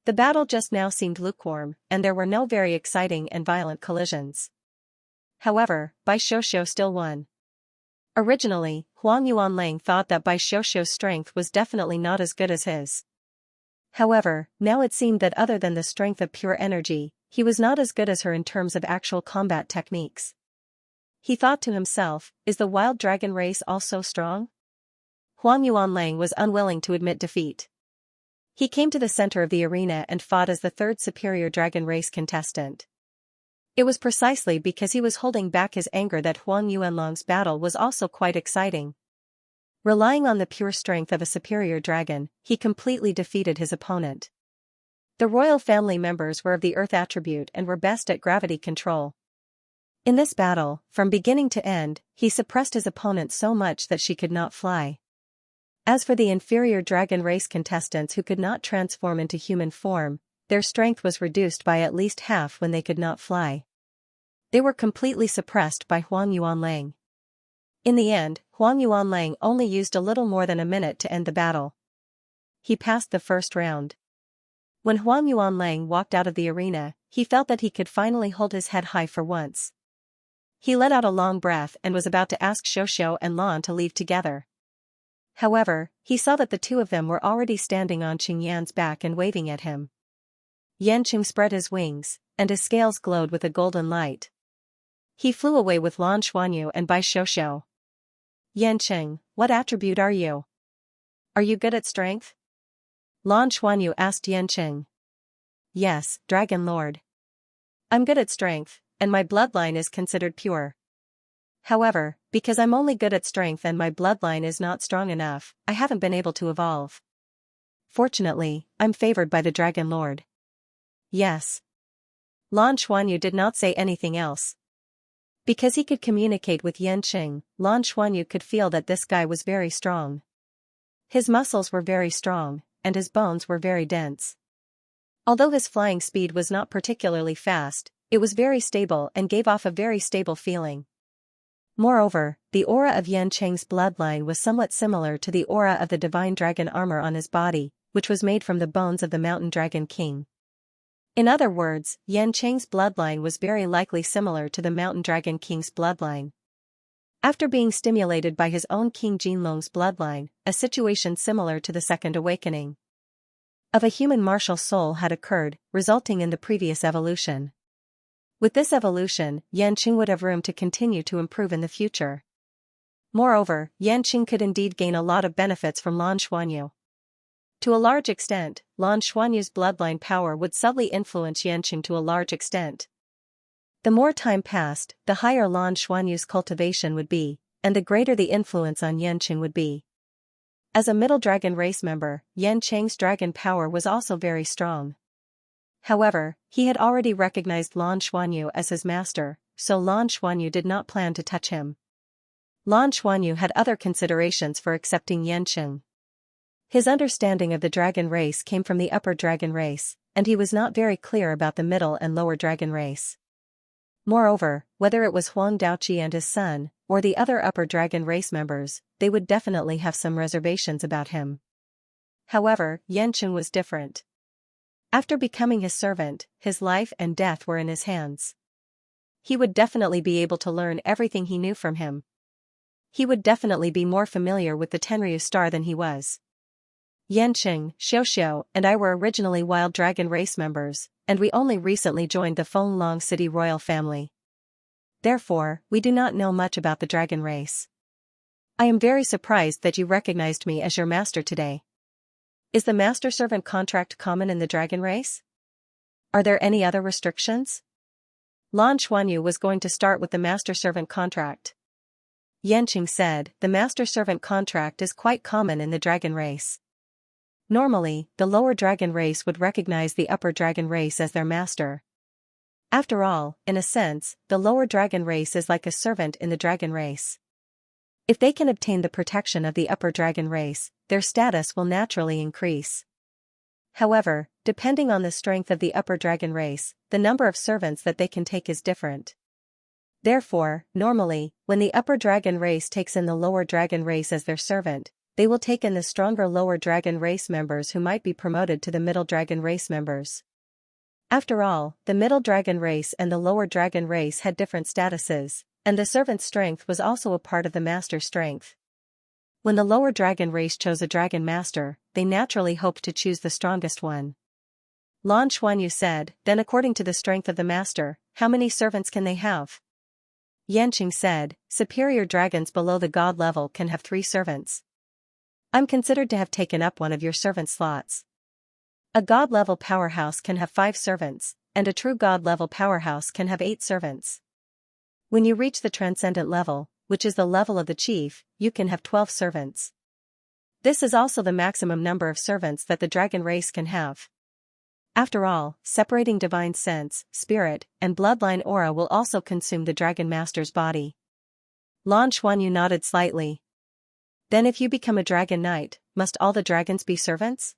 Speaker 1: The battle just now seemed lukewarm, and there were no very exciting and violent collisions. However, Bai Xiuxiu still won. Originally, Huang Yuanlang thought that Bai Xiuxiu's strength was definitely not as good as his. However, now it seemed that other than the strength of pure energy, he was not as good as her in terms of actual combat techniques. He thought to himself, is the wild dragon race also strong? Huang Yuanlang was unwilling to admit defeat. He came to the center of the arena and fought as the third superior dragon race contestant. It was precisely because he was holding back his anger that Huang Yuanlang's battle was also quite exciting. Relying on the pure strength of a superior dragon, he completely defeated his opponent. The royal family members were of the earth attribute and were best at gravity control. In this battle, from beginning to end, he suppressed his opponent so much that she could not fly. As for the inferior dragon race contestants who could not transform into human form, their strength was reduced by at least half when they could not fly. They were completely suppressed by Huang Yuanlang. In the end, Huang Yuanlang only used a little more than a minute to end the battle. He passed the first round. When Huang Yuanlang walked out of the arena, he felt that he could finally hold his head high for once. He let out a long breath and was about to ask Xiaoxiao and Lan to leave together. However, he saw that the two of them were already standing on Qingyan's back and waving at him. Yanqing spread his wings, and his scales glowed with a golden light. He flew away with Lan Xuanyu and Bai Xiaoxiao. Yanqing, what attribute are you? Are you good at strength? Lan Xuanyu asked Yanqing. Yes, Dragon Lord. I'm good at strength, and my bloodline is considered pure. However, because I'm only good at strength and my bloodline is not strong enough, I haven't been able to evolve. Fortunately, I'm favored by the Dragon Lord. Yes. Lan Xuanyu did not say anything else. Because he could communicate with Yanqing, Lan Xuanyu could feel that this guy was very strong. His muscles were very strong, and his bones were very dense. Although his flying speed was not particularly fast, it was very stable and gave off a very stable feeling. Moreover, the aura of Yanqing's bloodline was somewhat similar to the aura of the divine dragon armor on his body, which was made from the bones of the mountain dragon king. In other words, Yanqing's bloodline was very likely similar to the mountain dragon king's bloodline. After being stimulated by his own King Jinlong's bloodline, a situation similar to the Second Awakening of a human martial soul had occurred, resulting in the previous evolution. With this evolution, Yanqing would have room to continue to improve in the future. Moreover, Yanqing could indeed gain a lot of benefits from Lan Xuanyu. To a large extent, Lan Xuanyu's bloodline power would subtly influence Yanqing to a large extent. The more time passed, the higher Lan Xuanyu's cultivation would be, and the greater the influence on Yanqing would be. As a middle dragon race member, Yanqing's dragon power was also very strong. However, he had already recognized Lan Xuanyu as his master, so Lan Xuanyu did not plan to touch him. Lan Xuanyu had other considerations for accepting Yanqing. His understanding of the dragon race came from the upper dragon race, and he was not very clear about the middle and lower dragon race. Moreover, whether it was Huang Daoqi and his son, or the other upper dragon race members, they would definitely have some reservations about him. However, Yanqing was different. After becoming his servant, his life and death were in his hands. He would definitely be able to learn everything he knew from him. He would definitely be more familiar with the Tenryu star than he was. Yanqing, Xiaoxiao, and I were originally wild dragon race members, and we only recently joined the Fenglong City royal family. Therefore, we do not know much about the dragon race. I am very surprised that you recognized me as your master today. Is the master-servant contract common in the dragon race? Are there any other restrictions? Lan Xuanyu was going to start with the master-servant contract. Yanqing said, the master-servant contract is quite common in the dragon race. Normally, the lower dragon race would recognize the upper dragon race as their master. After all, in a sense, the lower dragon race is like a servant in the dragon race. If they can obtain the protection of the upper dragon race, their status will naturally increase. However, depending on the strength of the upper dragon race, the number of servants that they can take is different. Therefore, normally, when the upper dragon race takes in the lower dragon race as their servant, they will take in the stronger lower dragon race members who might be promoted to the middle dragon race members. After all, the middle dragon race and the lower dragon race had different statuses, and the servant's strength was also a part of the master's strength. When the lower dragon race chose a dragon master, they naturally hoped to choose the strongest one. Lan Xuanyu said, then according to the strength of the master, how many servants can they have? Yanqing said, superior dragons below the god level can have 3 servants. I'm considered to have taken up one of your servant slots. A god-level powerhouse can have 5 servants, and a true god-level powerhouse can have 8 servants. When you reach the transcendent level, which is the level of the chief, you can have 12 servants. This is also the maximum number of servants that the dragon race can have. After all, separating divine sense, spirit, and bloodline aura will also consume the dragon master's body. Lan Xuanyu nodded slightly. Then if you become a dragon knight, must all the dragons be servants?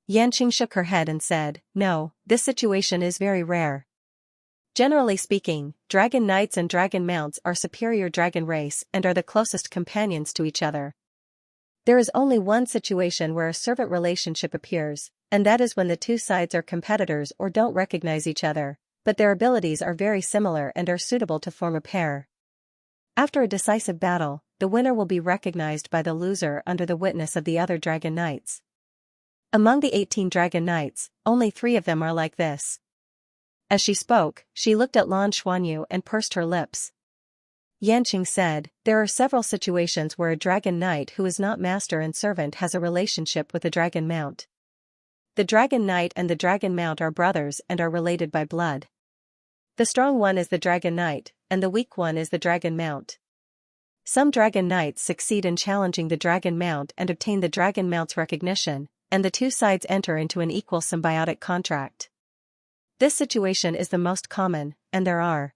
Speaker 1: Yanqing shook her head and said, no, this situation is very rare. Generally speaking, dragon knights and dragon mounts are superior dragon race and are the closest companions to each other. There is only one situation where a servant relationship appears, and that is when the two sides are competitors or don't recognize each other, but their abilities are very similar and are suitable to form a pair. After a decisive battle, the winner will be recognized by the loser under the witness of the other dragon knights. Among the 18 dragon knights, only 3 of them are like this. As she spoke, she looked at Lan Xuanyu and pursed her lips. Yanqing said, there are several situations where a dragon knight who is not master and servant has a relationship with a dragon mount. The dragon knight and the dragon mount are brothers and are related by blood. The strong one is the dragon knight, and the weak one is the dragon mount. Some dragon knights succeed in challenging the dragon mount and obtain the dragon mount's recognition, and the two sides enter into an equal symbiotic contract. This situation is the most common, and there are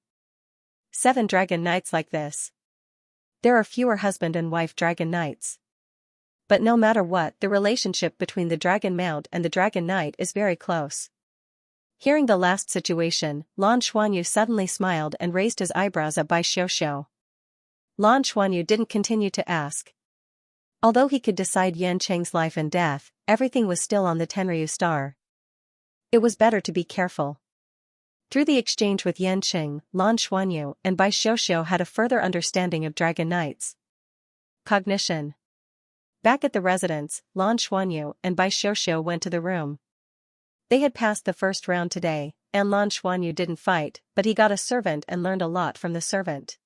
Speaker 1: 7 dragon knights like this. There are fewer husband and wife dragon knights. But no matter what, the relationship between the dragon mount and the dragon knight is very close. Hearing the last situation, Lan Xuanyu suddenly smiled and raised his eyebrows at Bai Xiuxiu. Lan Xuanyu didn't continue to ask. Although he could decide Yanqing's life and death, everything was still on the Tenryu star. It was better to be careful. Through the exchange with Yanqing, Lan Xuanyu and Bai Xiuxiu had a further understanding of dragon knights. Cognition. Back at the residence, Lan Xuanyu and Bai Xiuxiu went to the room. They had passed the first round today, and Lan Xuanyu didn't fight, but he got a servant and learned a lot from the servant.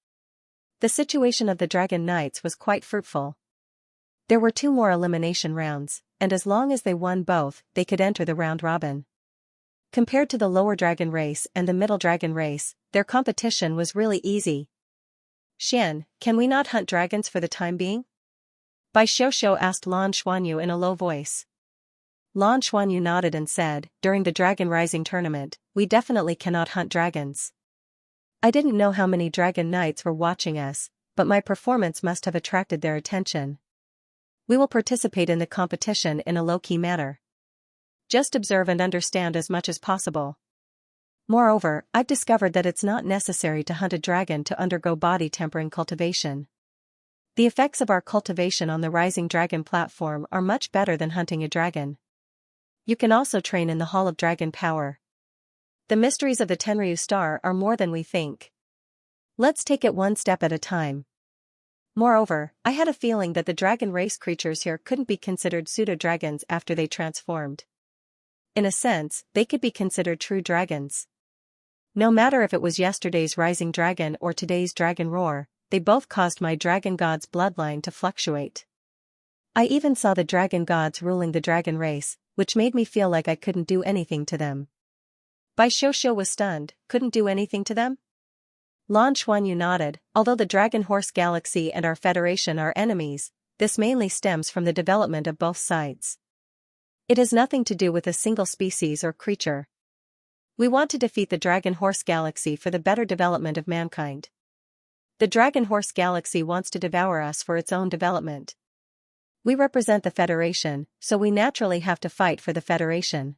Speaker 1: The situation of the dragon knights was quite fruitful. There were 2 more elimination rounds, and as long as they won both, they could enter the round robin. Compared to the lower dragon race and the middle dragon race, their competition was really easy. Xian, can we not hunt dragons for the time being? Bai Xiuxiu asked Lan Xuanyu in a low voice. Lan Xuanyu nodded and said, during the Dragon Rising tournament, we definitely cannot hunt dragons. I didn't know how many dragon knights were watching us, but my performance must have attracted their attention. We will participate in the competition in a low-key manner. Just observe and understand as much as possible. Moreover, I've discovered that it's not necessary to hunt a dragon to undergo body tempering cultivation. The effects of our cultivation on the Rising Dragon platform are much better than hunting a dragon. You can also train in the Hall of Dragon Power. The mysteries of the Tenryu Star are more than we think. Let's take it one step at a time. Moreover, I had a feeling that the dragon race creatures here couldn't be considered pseudo-dragons after they transformed. In a sense, they could be considered true dragons. No matter if it was yesterday's rising dragon or today's dragon roar, they both caused my dragon god's bloodline to fluctuate. I even saw the dragon gods ruling the dragon race, which made me feel like I couldn't do anything to them. Bai Xiuxiu was stunned. Couldn't do anything to them? Lan Xuanyu nodded. Although the Dragon Horse Galaxy and our Federation are enemies, this mainly stems from the development of both sides. It has nothing to do with a single species or creature. We want to defeat the Dragon Horse Galaxy for the better development of mankind. The Dragon Horse Galaxy wants to devour us for its own development. We represent the Federation, so we naturally have to fight for the Federation.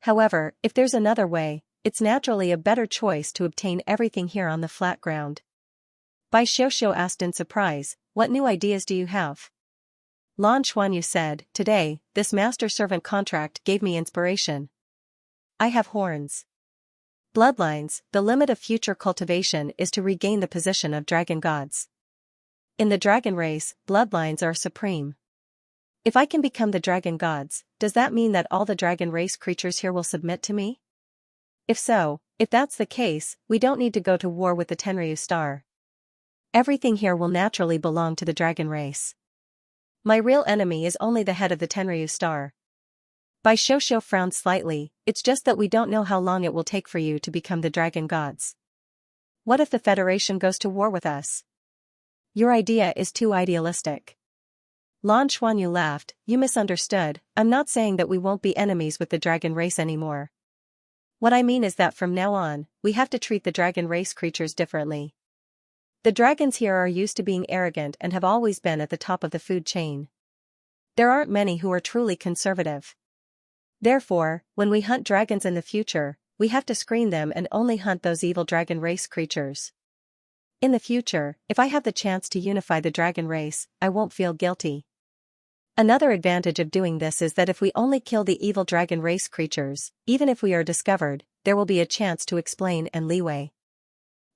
Speaker 1: However, if there's another way, it's naturally a better choice to obtain everything here on the flat ground. Bai Xiuxiu asked in surprise, what new ideas do you have? Lan Xuanyu said, today, this master-servant contract gave me inspiration. I have horns. Bloodlines, the limit of future cultivation is to regain the position of dragon gods. In the dragon race, bloodlines are supreme. If I can become the dragon gods, does that mean that all the dragon race creatures here will submit to me? If so, if that's the case, we don't need to go to war with the Tenryu Star. Everything here will naturally belong to the dragon race. My real enemy is only the head of the Tenryu Star. Bai Xiuxiu frowned slightly. It's just that we don't know how long it will take for you to become the dragon gods. What if the Federation goes to war with us? Your idea is too idealistic. Lan Xuanyu laughed, you misunderstood, I'm not saying that we won't be enemies with the dragon race anymore. What I mean is that from now on, we have to treat the dragon race creatures differently. The dragons here are used to being arrogant and have always been at the top of the food chain. There aren't many who are truly conservative. Therefore, when we hunt dragons in the future, we have to screen them and only hunt those evil dragon race creatures. In the future, if I have the chance to unify the dragon race, I won't feel guilty. Another advantage of doing this is that if we only kill the evil dragon race creatures, even if we are discovered, there will be a chance to explain and leeway.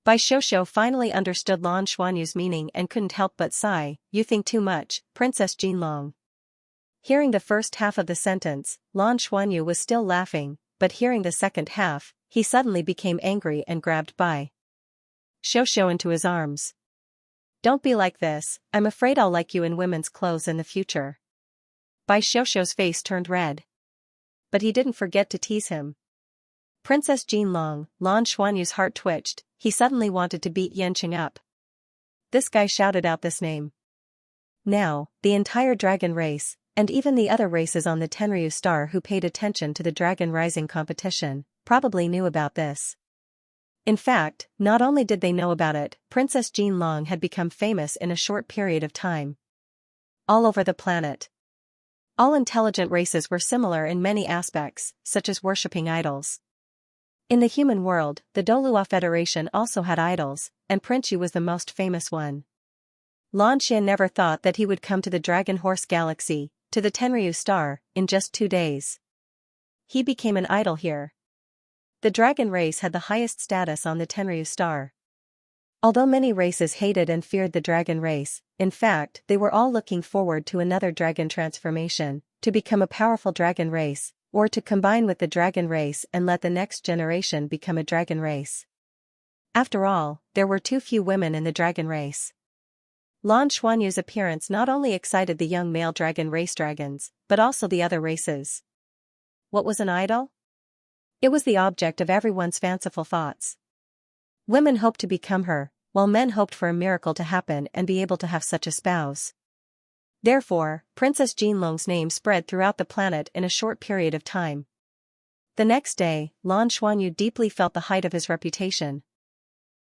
Speaker 1: Bai Xiuxiu finally understood Lan Xuanyu's meaning and couldn't help but sigh, you think too much, Princess Jinlong. Hearing the first half of the sentence, Lan Xuanyu was still laughing, but hearing the second half, he suddenly became angry and grabbed Bai Xiuxiu into his arms. Don't be like this, I'm afraid I'll like you in women's clothes in the future. Bai Xiuxiu's face turned red. But he didn't forget to tease him. Princess Jinlong, Lan Xuanyu's heart twitched, he suddenly wanted to beat Xianxia up. This guy shouted out this name. Now, the entire dragon race, and even the other races on the Tenryu star who paid attention to the dragon rising competition, probably knew about this. In fact, not only did they know about it, Princess Jinlong had become famous in a short period of time. All over the planet. All intelligent races were similar in many aspects, such as worshipping idols. In the human world, the Douluo Federation also had idols, and Prince Yu was the most famous one. Lan Xian never thought that he would come to the Dragon Horse Galaxy, to the Tenryu star, in just 2 days. He became an idol here. The dragon race had the highest status on the Tenryu star. Although many races hated and feared the dragon race, in fact they were all looking forward to another dragon transformation, to become a powerful dragon race, or to combine with the dragon race and let the next generation become a dragon race. After all, there were too few women in the dragon race. Lan Xuanyu's appearance not only excited the young male dragon race dragons, but also the other races. What was an idol? It was the object of everyone's fanciful thoughts. Women hoped to become her, while men hoped for a miracle to happen and be able to have such a spouse. Therefore, Princess Jinlong's name spread throughout the planet in a short period of time. The next day, Lan Xuanyu deeply felt the height of his reputation.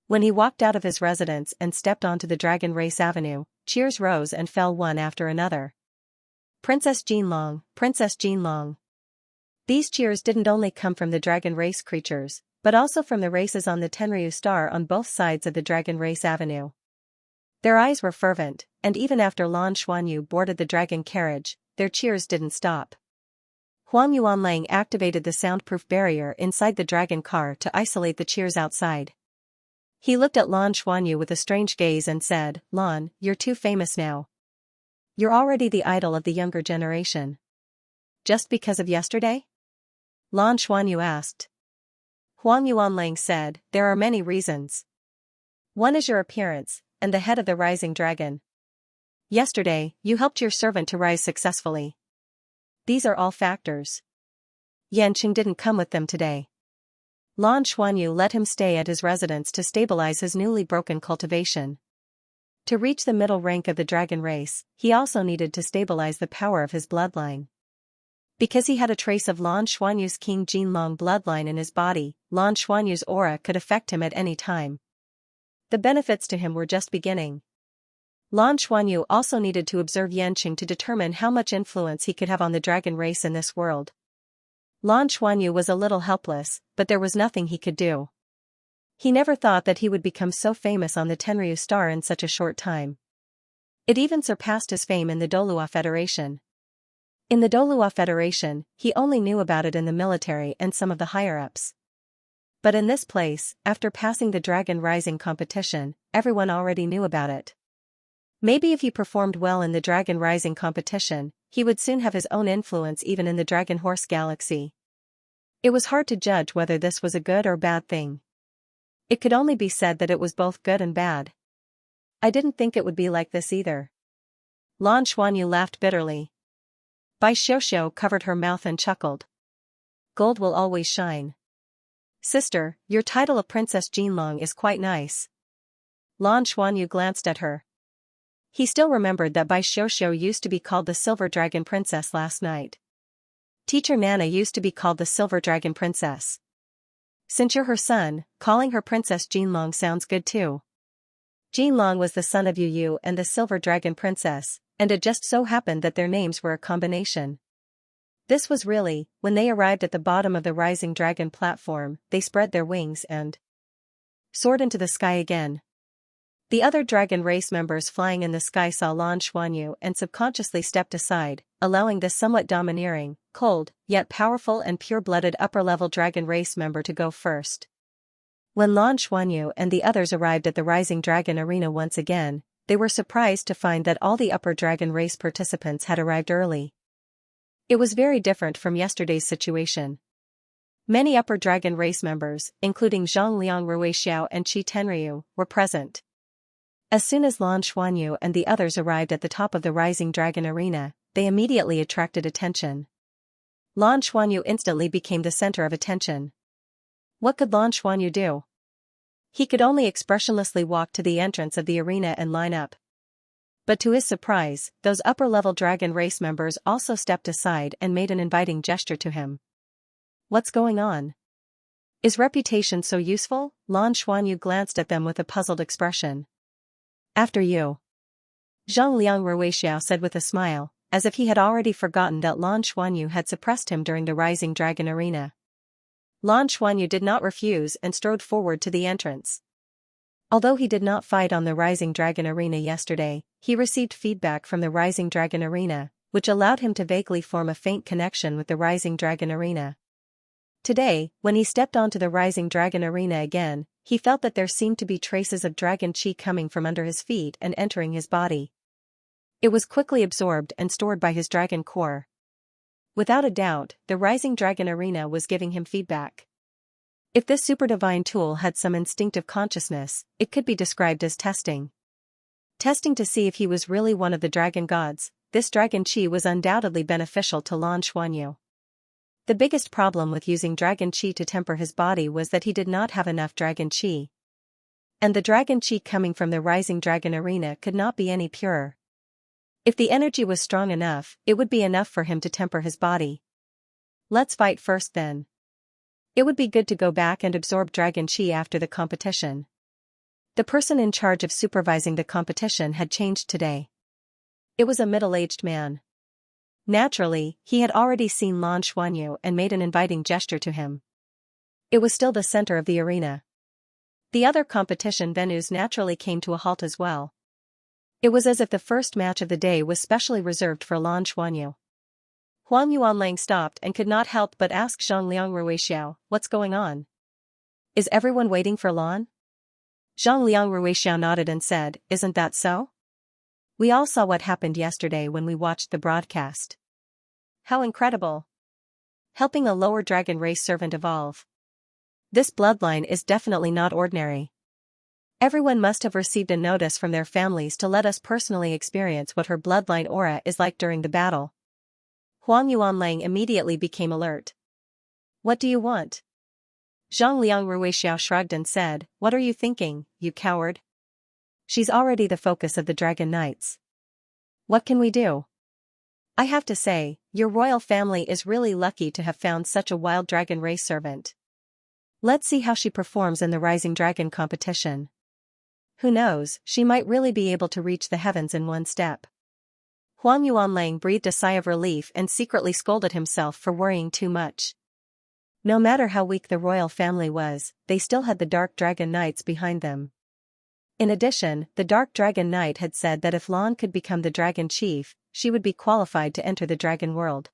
Speaker 1: When he walked out of his residence and stepped onto the Dragon Race Avenue, cheers rose and fell one after another. Princess Jinlong, Princess Jinlong. These cheers didn't only come from the Dragon Race creatures, but also from the races on the Tenryu star on both sides of the Dragon Race Avenue. Their eyes were fervent, and even after Lan Xuanyu boarded the dragon carriage, their cheers didn't stop. Huang Yuanlang activated the soundproof barrier inside the dragon car to isolate the cheers outside. He looked at Lan Xuanyu with a strange gaze and said, Lan, you're too famous now. You're already the idol of the younger generation. Just because of yesterday? Lan Xuanyu asked. Huang Yuanlang said, there are many reasons. One is your appearance, and the head of the rising dragon. Yesterday, you helped your servant to rise successfully. These are all factors. Yanqing didn't come with them today. Lan Xuanyu let him stay at his residence to stabilize his newly broken cultivation. To reach the middle rank of the dragon race, he also needed to stabilize the power of his bloodline. Because he had a trace of Lan Xuanyu's King Jinlong bloodline in his body, Lan Xuanyu's aura could affect him at any time. The benefits to him were just beginning. Lan Xuanyu also needed to observe Yanqing to determine how much influence he could have on the dragon race in this world. Lan Xuanyu was a little helpless, but there was nothing he could do. He never thought that he would become so famous on the Tenryu star in such a short time. It even surpassed his fame in the Douluo Federation. In the Douluo Federation, he only knew about it in the military and some of the higher-ups. But in this place, after passing the Dragon Rising competition, everyone already knew about it. Maybe if he performed well in the Dragon Rising competition, he would soon have his own influence even in the Dragon Horse Galaxy. It was hard to judge whether this was a good or bad thing. It could only be said that it was both good and bad. I didn't think it would be like this either. Lan Xuanyu laughed bitterly. Bai Xiuxiu covered her mouth and chuckled. Gold will always shine. Sister, your title of Princess Jinlong is quite nice. Lan Xuanyu glanced at her. He still remembered that Bai Xiuxiu used to be called the Silver Dragon Princess last night. Teacher Nana used to be called the Silver Dragon Princess. Since you're her son, calling her Princess Jinlong sounds good too. Jinlong was the son of Yu Yu and the Silver Dragon Princess, and it just so happened that their names were a combination. This was really, when they arrived at the bottom of the Rising Dragon platform, they spread their wings and soared into the sky again. The other dragon race members flying in the sky saw Lan Xuanyu and subconsciously stepped aside, allowing this somewhat domineering, cold, yet powerful and pure-blooded upper-level dragon race member to go first. When Lan Xuanyu and the others arrived at the Rising Dragon arena once again, they were surprised to find that all the upper dragon race participants had arrived early. It was very different from yesterday's situation. Many upper dragon race members, including Zhang Liang Ruixiao and Qi Tenryu, were present. As soon as Lan Xuanyu and the others arrived at the top of the Rising Dragon arena, they immediately attracted attention. Lan Xuanyu instantly became the center of attention. What could Lan Xuanyu do? He could only expressionlessly walk to the entrance of the arena and line up. But to his surprise, those upper-level dragon race members also stepped aside and made an inviting gesture to him. What's going on? Is reputation so useful? Lan Xuanyu glanced at them with a puzzled expression. After you. Zhang Liang Ruixiao said with a smile, as if he had already forgotten that Lan Xuanyu had suppressed him during the Rising Dragon arena. Lan Xuanyu did not refuse and strode forward to the entrance. Although he did not fight on the Rising Dragon arena yesterday, he received feedback from the Rising Dragon arena, which allowed him to vaguely form a faint connection with the Rising Dragon arena. Today, when he stepped onto the Rising Dragon arena again, he felt that there seemed to be traces of dragon chi coming from under his feet and entering his body. It was quickly absorbed and stored by his dragon core. Without a doubt, the Rising Dragon arena was giving him feedback. If this super divine tool had some instinctive consciousness, it could be described as testing. Testing to see if he was really one of the dragon gods, this dragon chi was undoubtedly beneficial to Lan Xuanyu. The biggest problem with using dragon chi to temper his body was that he did not have enough dragon chi. And the dragon chi coming from the Rising Dragon arena could not be any purer. If the energy was strong enough, it would be enough for him to temper his body. Let's fight first then. It would be good to go back and absorb dragon chi after the competition. The person in charge of supervising the competition had changed today. It was a middle-aged man. Naturally, he had already seen Lan Xuanyu and made an inviting gesture to him. It was still the center of the arena. The other competition venues naturally came to a halt as well. It was as if the first match of the day was specially reserved for Lan Xuanyu. Huang Yuanlang stopped and could not help but ask Zhang Liang Ruixiao, "What's going on? Is everyone waiting for Lan?" Zhang Liang Ruixiao nodded and said, "Isn't that so? We all saw what happened yesterday when we watched the broadcast. How incredible! Helping a lower dragon race servant evolve. This bloodline is definitely not ordinary. Everyone must have received a notice from their families to let us personally experience what her bloodline aura is like during the battle." Huang Yuanlang immediately became alert. "What do you want?" Zhang Liang Ruixiao shrugged and said, "What are you thinking, you coward? She's already the focus of the Dragon Knights. What can we do? I have to say, your royal family is really lucky to have found such a wild dragon race servant. Let's see how she performs in the Rising Dragon competition. Who knows, she might really be able to reach the heavens in one step." Huang Yuanlang breathed a sigh of relief and secretly scolded himself for worrying too much. No matter how weak the royal family was, they still had the Dark Dragon Knights behind them. In addition, the Dark Dragon Knight had said that if Lan could become the Dragon Chief, she would be qualified to enter the Dragon World.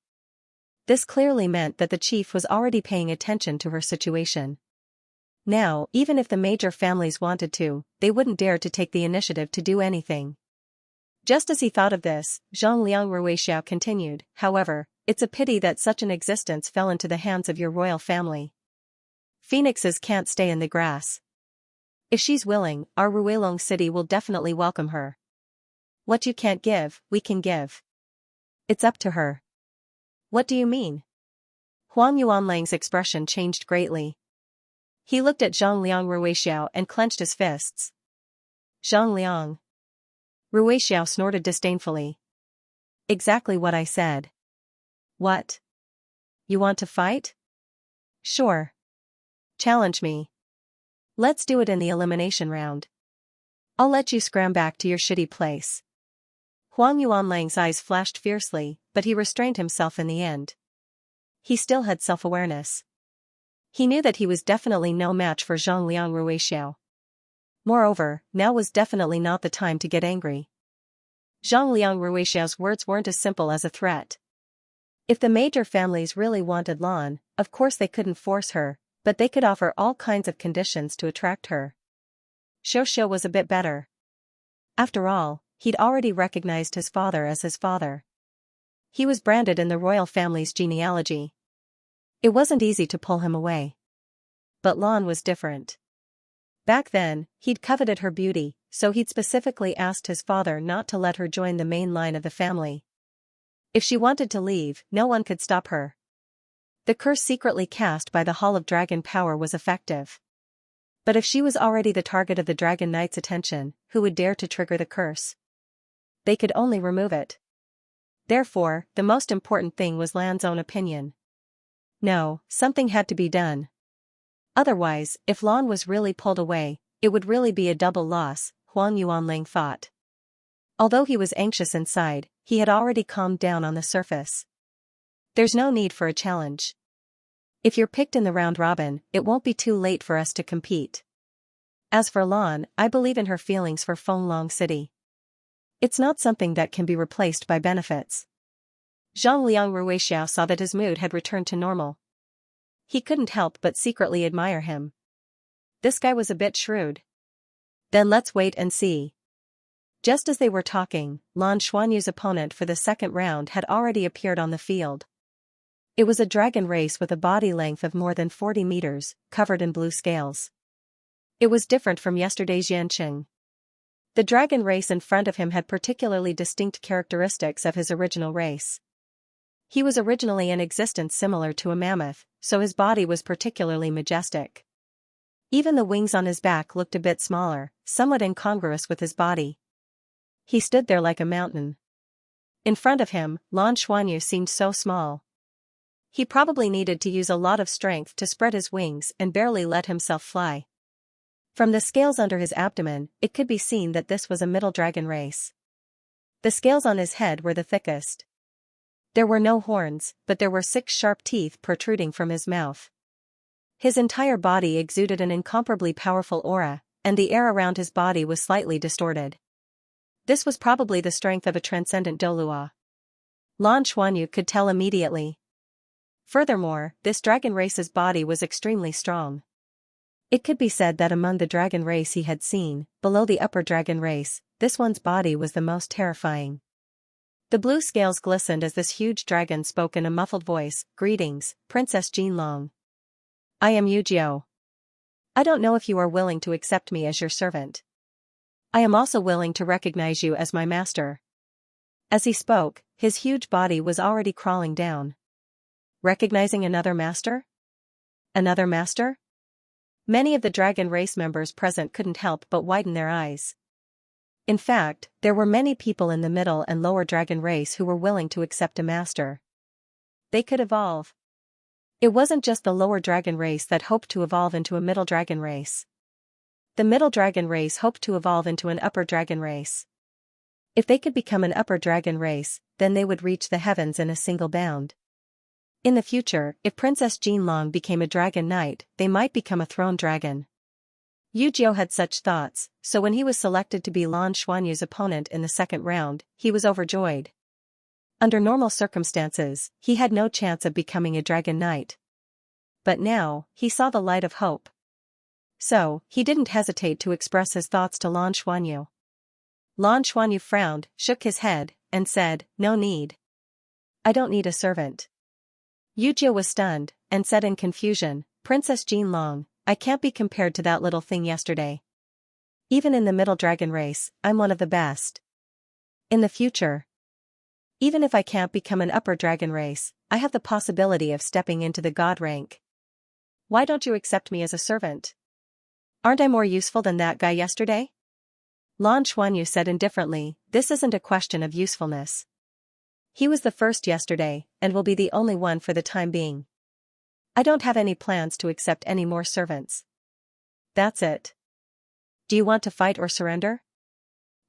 Speaker 1: This clearly meant that the chief was already paying attention to her situation. Now, even if the major families wanted to, they wouldn't dare to take the initiative to do anything. Just as he thought of this, Zhang Liang Ruixiao continued, "However, it's a pity that such an existence fell into the hands of your royal family. Phoenixes can't stay in the grass. If she's willing, our Ruilong city will definitely welcome her. What you can't give, we can give. It's up to her." "What do you mean?" Huang Yuanlang's expression changed greatly. He looked at Zhang Liang Ruixiao and clenched his fists. "Zhang Liang. Rui Xiao snorted disdainfully. Exactly what I said. What? You want to fight? Sure. Challenge me. Let's do it in the elimination round. I'll let you scram back to your shitty place. Huang Yuanlang's eyes flashed fiercely, but he restrained himself in the end. He still had self-awareness. He knew that he was definitely no match for Zhongliang Ruixiao. Moreover, now was definitely not the time to get angry. Zhongliang Ruixiao's words weren't as simple as a threat. If the major families really wanted Lan, of course they couldn't force her, but they could offer all kinds of conditions to attract her. Xiao was a bit better. After all, he'd already recognized his father as his father. He was branded in the royal family's genealogy. It wasn't easy to pull him away. But Lan was different. Back then, he'd coveted her beauty, so he'd specifically asked his father not to let her join the main line of the family. If she wanted to leave, no one could stop her. The curse secretly cast by the Hall of Dragon Power was effective. But if she was already the target of the Dragon Knight's attention, who would dare to trigger the curse? They could only remove it. Therefore, the most important thing was Lan's own opinion. No, something had to be done. Otherwise, if Lan was really pulled away, it would really be a double loss, Huang Yuanling thought. Although he was anxious inside, he had already calmed down on the surface. There's no need for a challenge. If you're picked in the round robin, it won't be too late for us to compete. As for Lan, I believe in her feelings for Fenglong City. It's not something that can be replaced by benefits. Zhongliang Ruixiao saw that his mood had returned to normal. He couldn't help but secretly admire him. This guy was a bit shrewd. Then let's wait and see. Just as they were talking, Lan Xuanyu's opponent for the second round had already appeared on the field. It was a dragon race with a body length of more than 40 meters, covered in blue scales. It was different from yesterday's Xianxia. The dragon race in front of him had particularly distinct characteristics of his original race. He was originally in existence similar to a mammoth, so his body was particularly majestic. Even the wings on his back looked a bit smaller, somewhat incongruous with his body. He stood there like a mountain. In front of him, Lan Xuanyu seemed so small. He probably needed to use a lot of strength to spread his wings and barely let himself fly. From the scales under his abdomen, it could be seen that this was a middle dragon race. The scales on his head were the thickest. There were no horns, but there were 6 sharp teeth protruding from his mouth. His entire body exuded an incomparably powerful aura, and the air around his body was slightly distorted. This was probably the strength of a transcendent Douluo. Lan Xuanyu could tell immediately. Furthermore, this dragon race's body was extremely strong. It could be said that among the dragon race he had seen, below the upper dragon race, this one's body was the most terrifying. The blue scales glistened as this huge dragon spoke in a muffled voice, "Greetings, Princess Jinlong. I am Yujiao. I don't know if you are willing to accept me as your servant. I am also willing to recognize you as my master." As he spoke, his huge body was already crawling down. Recognizing another master? Another master? Many of the dragon race members present couldn't help but widen their eyes. In fact, there were many people in the middle and lower dragon race who were willing to accept a master. They could evolve. It wasn't just the lower dragon race that hoped to evolve into a middle dragon race. The middle dragon race hoped to evolve into an upper dragon race. If they could become an upper dragon race, then they would reach the heavens in a single bound. In the future, if Princess Jinlong became a dragon knight, they might become a throne dragon. Yujiao had such thoughts, so when he was selected to be Lan Xuanyu's opponent in the second round, he was overjoyed. Under normal circumstances, he had no chance of becoming a dragon knight. But now, he saw the light of hope. So, he didn't hesitate to express his thoughts to Lan Xuanyu. Lan Xuanyu frowned, shook his head, and said, "No need. I don't need a servant." Yujiao was stunned, and said in confusion, "Princess Jinlong, I can't be compared to that little thing yesterday. Even in the middle dragon race, I'm one of the best. In the future, even if I can't become an upper dragon race, I have the possibility of stepping into the god rank. Why don't you accept me as a servant? Aren't I more useful than that guy yesterday?" Lan Xuanyu said indifferently, this isn't a question of usefulness. He was the first yesterday, and will be the only one for the time being. I don't have any plans to accept any more servants. That's it. Do you want to fight or surrender?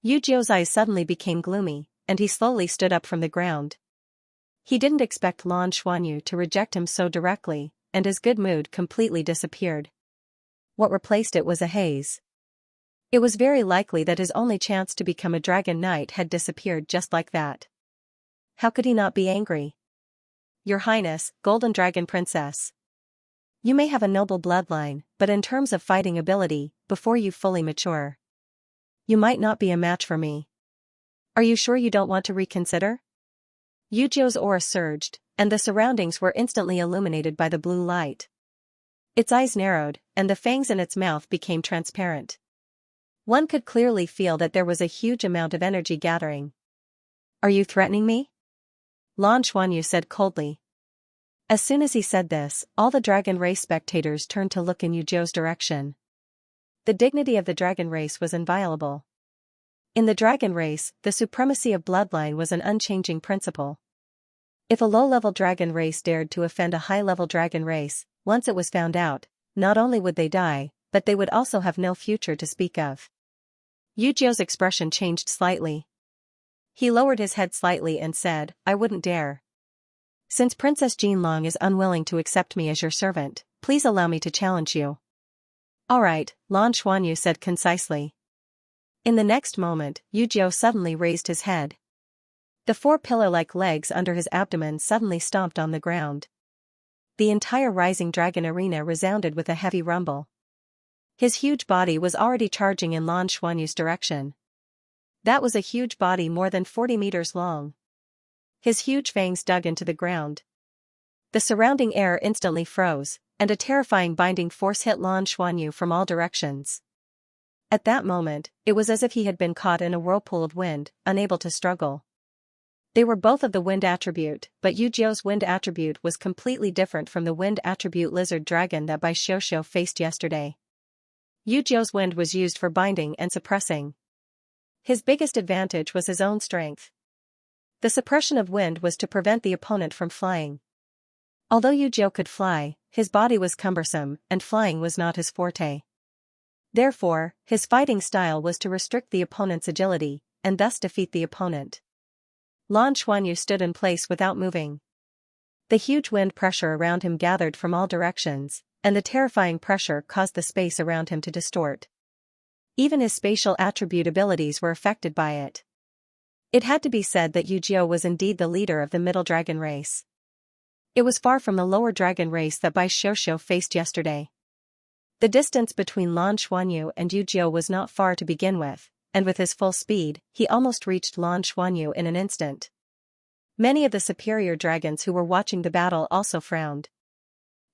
Speaker 1: Yu Jiu's eyes suddenly became gloomy, and he slowly stood up from the ground. He didn't expect Lan Xuanyu to reject him so directly, and his good mood completely disappeared. What replaced it was a haze. It was very likely that his only chance to become a dragon knight had disappeared just like that. How could he not be angry? Your Highness, Golden Dragon Princess. You may have a noble bloodline, but in terms of fighting ability, before you fully mature, you might not be a match for me. Are you sure you don't want to reconsider? Yu Jiu's aura surged, and the surroundings were instantly illuminated by the blue light. Its eyes narrowed, and the fangs in its mouth became transparent. One could clearly feel that there was a huge amount of energy gathering. Are you threatening me? Lan Xuanyu said coldly. As soon as he said this, all the dragon race spectators turned to look in Yu Jiu's direction. The dignity of the dragon race was inviolable. In the dragon race, the supremacy of bloodline was an unchanging principle. If a low-level dragon race dared to offend a high-level dragon race, once it was found out, not only would they die, but they would also have no future to speak of. Yu Jiu's expression changed slightly. He lowered his head slightly and said, I wouldn't dare. Since Princess Jinlong is unwilling to accept me as your servant, please allow me to challenge you. All right, Lan Xuanyu said concisely. In the next moment, Yu Jiu suddenly raised his head. The four pillar-like legs under his abdomen suddenly stomped on the ground. The entire rising dragon arena resounded with a heavy rumble. His huge body was already charging in Lan Xuanyu's direction. That was a huge body more than 40 meters long. His huge fangs dug into the ground. The surrounding air instantly froze, and a terrifying binding force hit Lan Xuanyu from all directions. At that moment, it was as if he had been caught in a whirlpool of wind, unable to struggle. They were both of the wind attribute, but Yu Jiu's wind attribute was completely different from the wind attribute lizard dragon that Bai Xiuxiu faced yesterday. Yu Jiu's wind was used for binding and suppressing. His biggest advantage was his own strength. The suppression of wind was to prevent the opponent from flying. Although Yu Jiu could fly, his body was cumbersome, and flying was not his forte. Therefore, his fighting style was to restrict the opponent's agility, and thus defeat the opponent. Lan Xuanyu stood in place without moving. The huge wind pressure around him gathered from all directions, and the terrifying pressure caused the space around him to distort. Even his spatial attribute abilities were affected by it. It had to be said that Yu Jiu was indeed the leader of the middle dragon race. It was far from the lower dragon race that Bai Xiuxiu faced yesterday. The distance between Lan Xuanyu and Yu Jiu was not far to begin with, and with his full speed, he almost reached Lan Xuanyu in an instant. Many of the superior dragons who were watching the battle also frowned.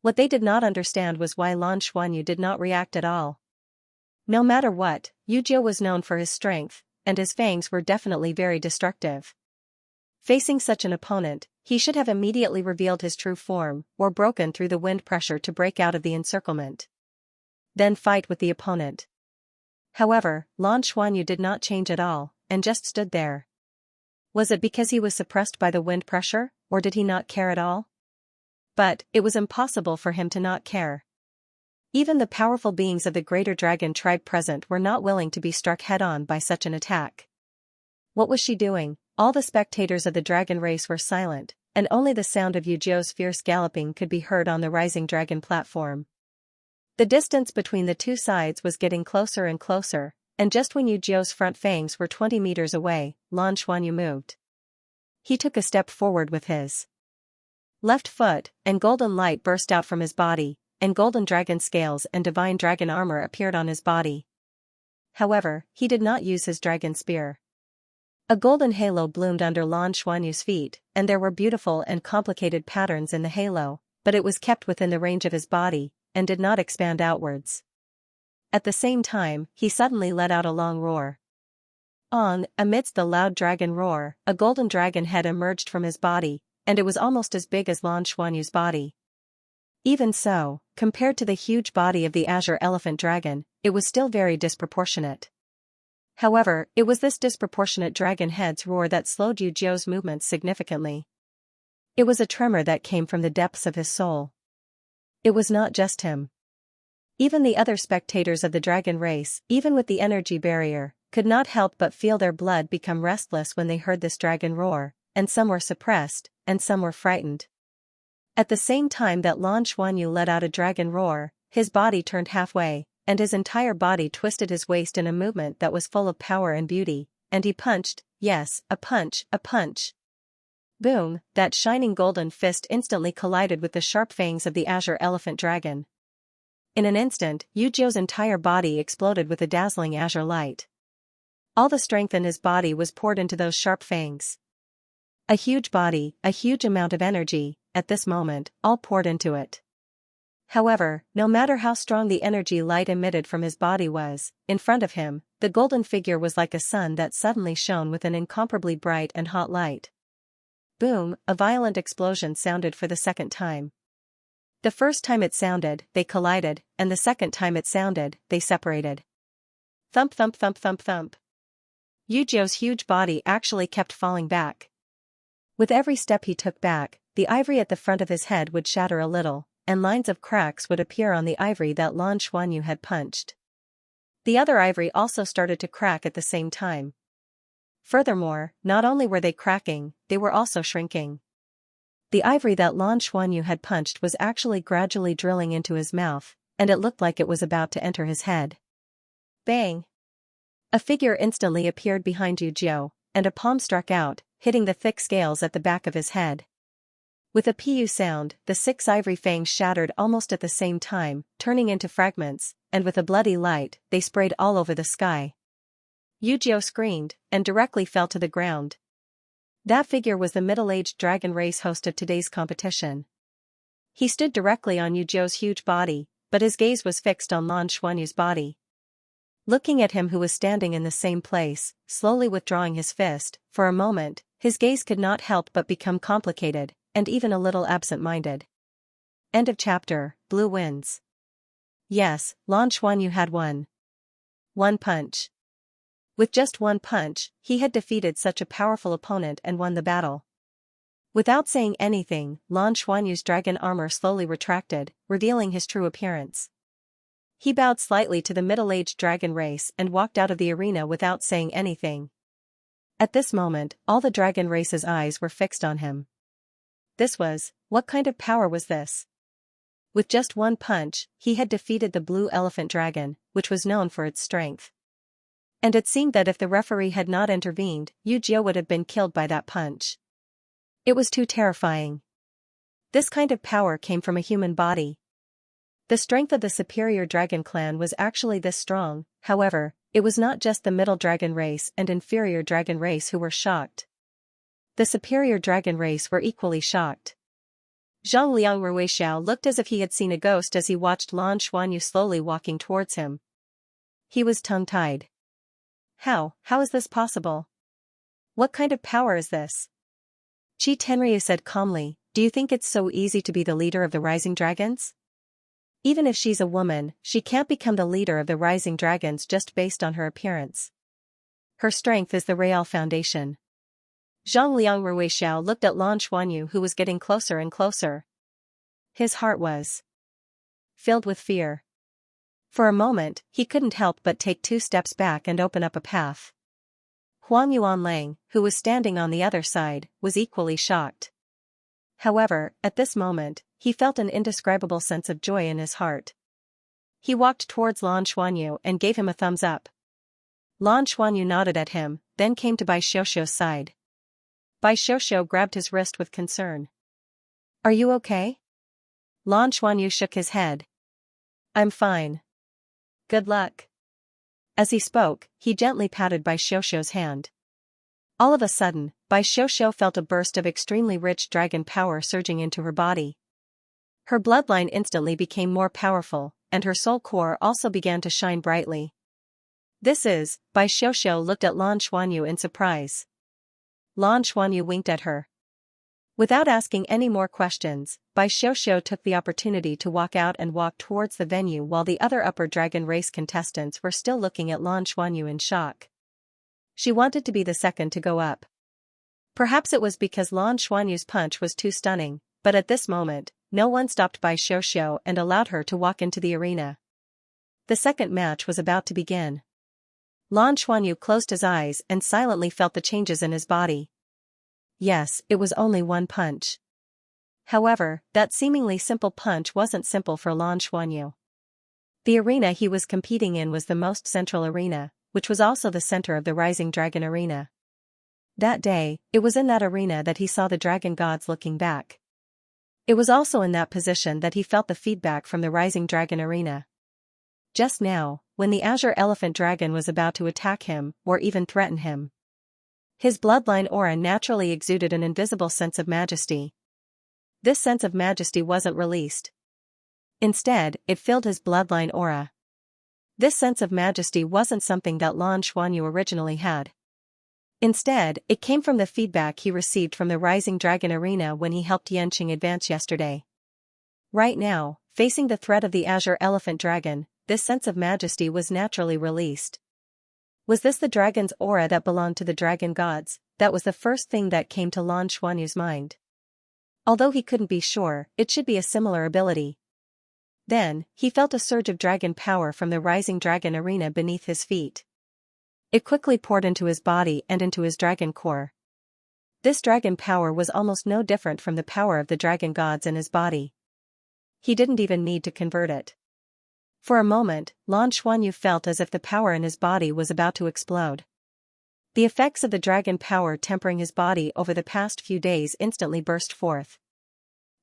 Speaker 1: What they did not understand was why Lan Xuanyu did not react at all. No matter what, Yu Jiu was known for his strength, and his fangs were definitely very destructive. Facing such an opponent, he should have immediately revealed his true form, or broken through the wind pressure to break out of the encirclement. Then fight with the opponent. However, Lan Xuanyu did not change at all, and just stood there. Was it because he was suppressed by the wind pressure, or did he not care at all? But, it was impossible for him to not care. Even the powerful beings of the greater dragon tribe present were not willing to be struck head-on by such an attack. What was she doing? All the spectators of the dragon race were silent, and only the sound of Yu Jiu's fierce galloping could be heard on the rising dragon platform. The distance between the two sides was getting closer and closer, and just when Yu Jiu's front fangs were 20 meters away, Lan Xuanyu moved. He took a step forward with his left foot, and golden light burst out from his body, and golden dragon scales and divine dragon armor appeared on his body. However, he did not use his dragon spear. A golden halo bloomed under Lan Xuanyu's feet, and there were beautiful and complicated patterns in the halo, but it was kept within the range of his body, and did not expand outwards. At the same time, he suddenly let out a long roar. Amidst the loud dragon roar, a golden dragon head emerged from his body, and it was almost as big as Lan Xuanyu's body. Even so, compared to the huge body of the azure elephant dragon, it was still very disproportionate. However, it was this disproportionate dragon head's roar that slowed Yu Jiu's movements significantly. It was a tremor that came from the depths of his soul. It was not just him. Even the other spectators of the dragon race, even with the energy barrier, could not help but feel their blood become restless when they heard this dragon roar, and some were suppressed, and some were frightened. At the same time that Lan Xuanyu let out a dragon roar, his body turned halfway, and his entire body twisted his waist in a movement that was full of power and beauty, and he punched, yes, a punch, a punch. Boom, that shining golden fist instantly collided with the sharp fangs of the azure elephant dragon. In an instant, Yu Jiu's entire body exploded with a dazzling azure light. All the strength in his body was poured into those sharp fangs. A huge body, a huge amount of energy, at this moment, all poured into it. However, no matter how strong the energy light emitted from his body was, in front of him, the golden figure was like a sun that suddenly shone with an incomparably bright and hot light. Boom, a violent explosion sounded for the second time. The first time it sounded, they collided, and the second time it sounded, they separated. Thump thump thump thump thump. Yu Jiu's huge body actually kept falling back. With every step he took back, the ivory at the front of his head would shatter a little, and lines of cracks would appear on the ivory that Lan Xuanyu had punched. The other ivory also started to crack at the same time. Furthermore, not only were they cracking, they were also shrinking. The ivory that Lan Xuanyu had punched was actually gradually drilling into his mouth, and it looked like it was about to enter his head. Bang! A figure instantly appeared behind Yu Jiu, and a palm struck out, hitting the thick scales at the back of his head. With a pu sound, the 6 ivory fangs shattered almost at the same time, turning into fragments, and with a bloody light, they sprayed all over the sky. Yu Jiu screamed, and directly fell to the ground. That figure was the middle-aged dragon race host of today's competition. He stood directly on Yu Jiu's huge body, but his gaze was fixed on Lan Xuanyu's body. Looking at him who was standing in the same place, slowly withdrawing his fist, for a moment, his gaze could not help but become complicated, and even a little absent-minded. End of chapter. Blue wins. Yes, Lan Xuanyu had won. One punch. With just one punch, he had defeated such a powerful opponent and won the battle. Without saying anything, Lan Xuanyu's dragon armor slowly retracted, revealing his true appearance. He bowed slightly to the middle-aged dragon race and walked out of the arena without saying anything. At this moment, all the dragon race's eyes were fixed on him. What kind of power was this? With just one punch, he had defeated the blue elephant dragon, which was known for its strength. And it seemed that if the referee had not intervened, Yu Jiu would have been killed by that punch. It was too terrifying. This kind of power came from a human body. The strength of the superior dragon clan was actually this strong. However, it was not just the middle dragon race and inferior dragon race who were shocked. The superior dragon race were equally shocked. Zhang Liang Ruixiao looked as if he had seen a ghost as he watched Lan Xuanyu slowly walking towards him. He was tongue-tied. How is this possible? What kind of power is this? Qi Tenryu said calmly, do you think it's so easy to be the leader of the Rising Dragons? Even if she's a woman, she can't become the leader of the Rising Dragons just based on her appearance. Her strength is the Real Foundation. Zhang Liang Ruixiao looked at Lan Xuanyu who was getting closer and closer. His heart was filled with fear. For a moment, he couldn't help but take 2 steps back and open up a path. Huang Yuanlang, who was standing on the other side, was equally shocked. However, at this moment, he felt an indescribable sense of joy in his heart. He walked towards Lan Xuanyu and gave him a thumbs up. Lan Xuanyu nodded at him, then came to Bai Xiuxiu's side. Bai Xiuxiu grabbed his wrist with concern. Are you okay? Lan Xuanyu shook his head. I'm fine. Good luck. As he spoke, he gently patted Bai Xiuxiu's hand. All of a sudden, Bai Xiuxiu felt a burst of extremely rich dragon power surging into her body. Her bloodline instantly became more powerful, and her soul core also began to shine brightly. Bai Xiuxiu looked at Lan Xuanyu in surprise. Lan Xuanyu winked at her. Without asking any more questions, Bai Xiuxiu took the opportunity to walk out and walk towards the venue while the other upper dragon race contestants were still looking at Lan Xuanyu in shock. She wanted to be the second to go up. Perhaps it was because Lan Xuanyu's punch was too stunning, but at this moment, no one stopped Bai Xiaoxiao and allowed her to walk into the arena. The second match was about to begin. Lan Xuanyu closed his eyes and silently felt the changes in his body. Yes, it was only one punch. However, that seemingly simple punch wasn't simple for Lan Xuanyu. The arena he was competing in was the most central arena, which was also the center of the Rising Dragon Arena. That day, it was in that arena that he saw the dragon gods looking back. It was also in that position that he felt the feedback from the Rising Dragon Arena. Just now, when the Azure Elephant Dragon was about to attack him, or even threaten him, his bloodline aura naturally exuded an invisible sense of majesty. This sense of majesty wasn't released. Instead, it filled his bloodline aura. This sense of majesty wasn't something that Lan Xuanyu originally had. Instead, it came from the feedback he received from the Rising Dragon Arena when he helped Yanqing advance yesterday. Right now, facing the threat of the Azure Elephant Dragon, this sense of majesty was naturally released. Was this the dragon's aura that belonged to the dragon gods? That was the first thing that came to Lan Xuanyu's mind. Although he couldn't be sure, it should be a similar ability. Then, he felt a surge of dragon power from the Rising Dragon Arena beneath his feet. It quickly poured into his body and into his dragon core. This dragon power was almost no different from the power of the dragon gods in his body. He didn't even need to convert it. For a moment, Lan Xuanyu felt as if the power in his body was about to explode. The effects of the dragon power tempering his body over the past few days instantly burst forth.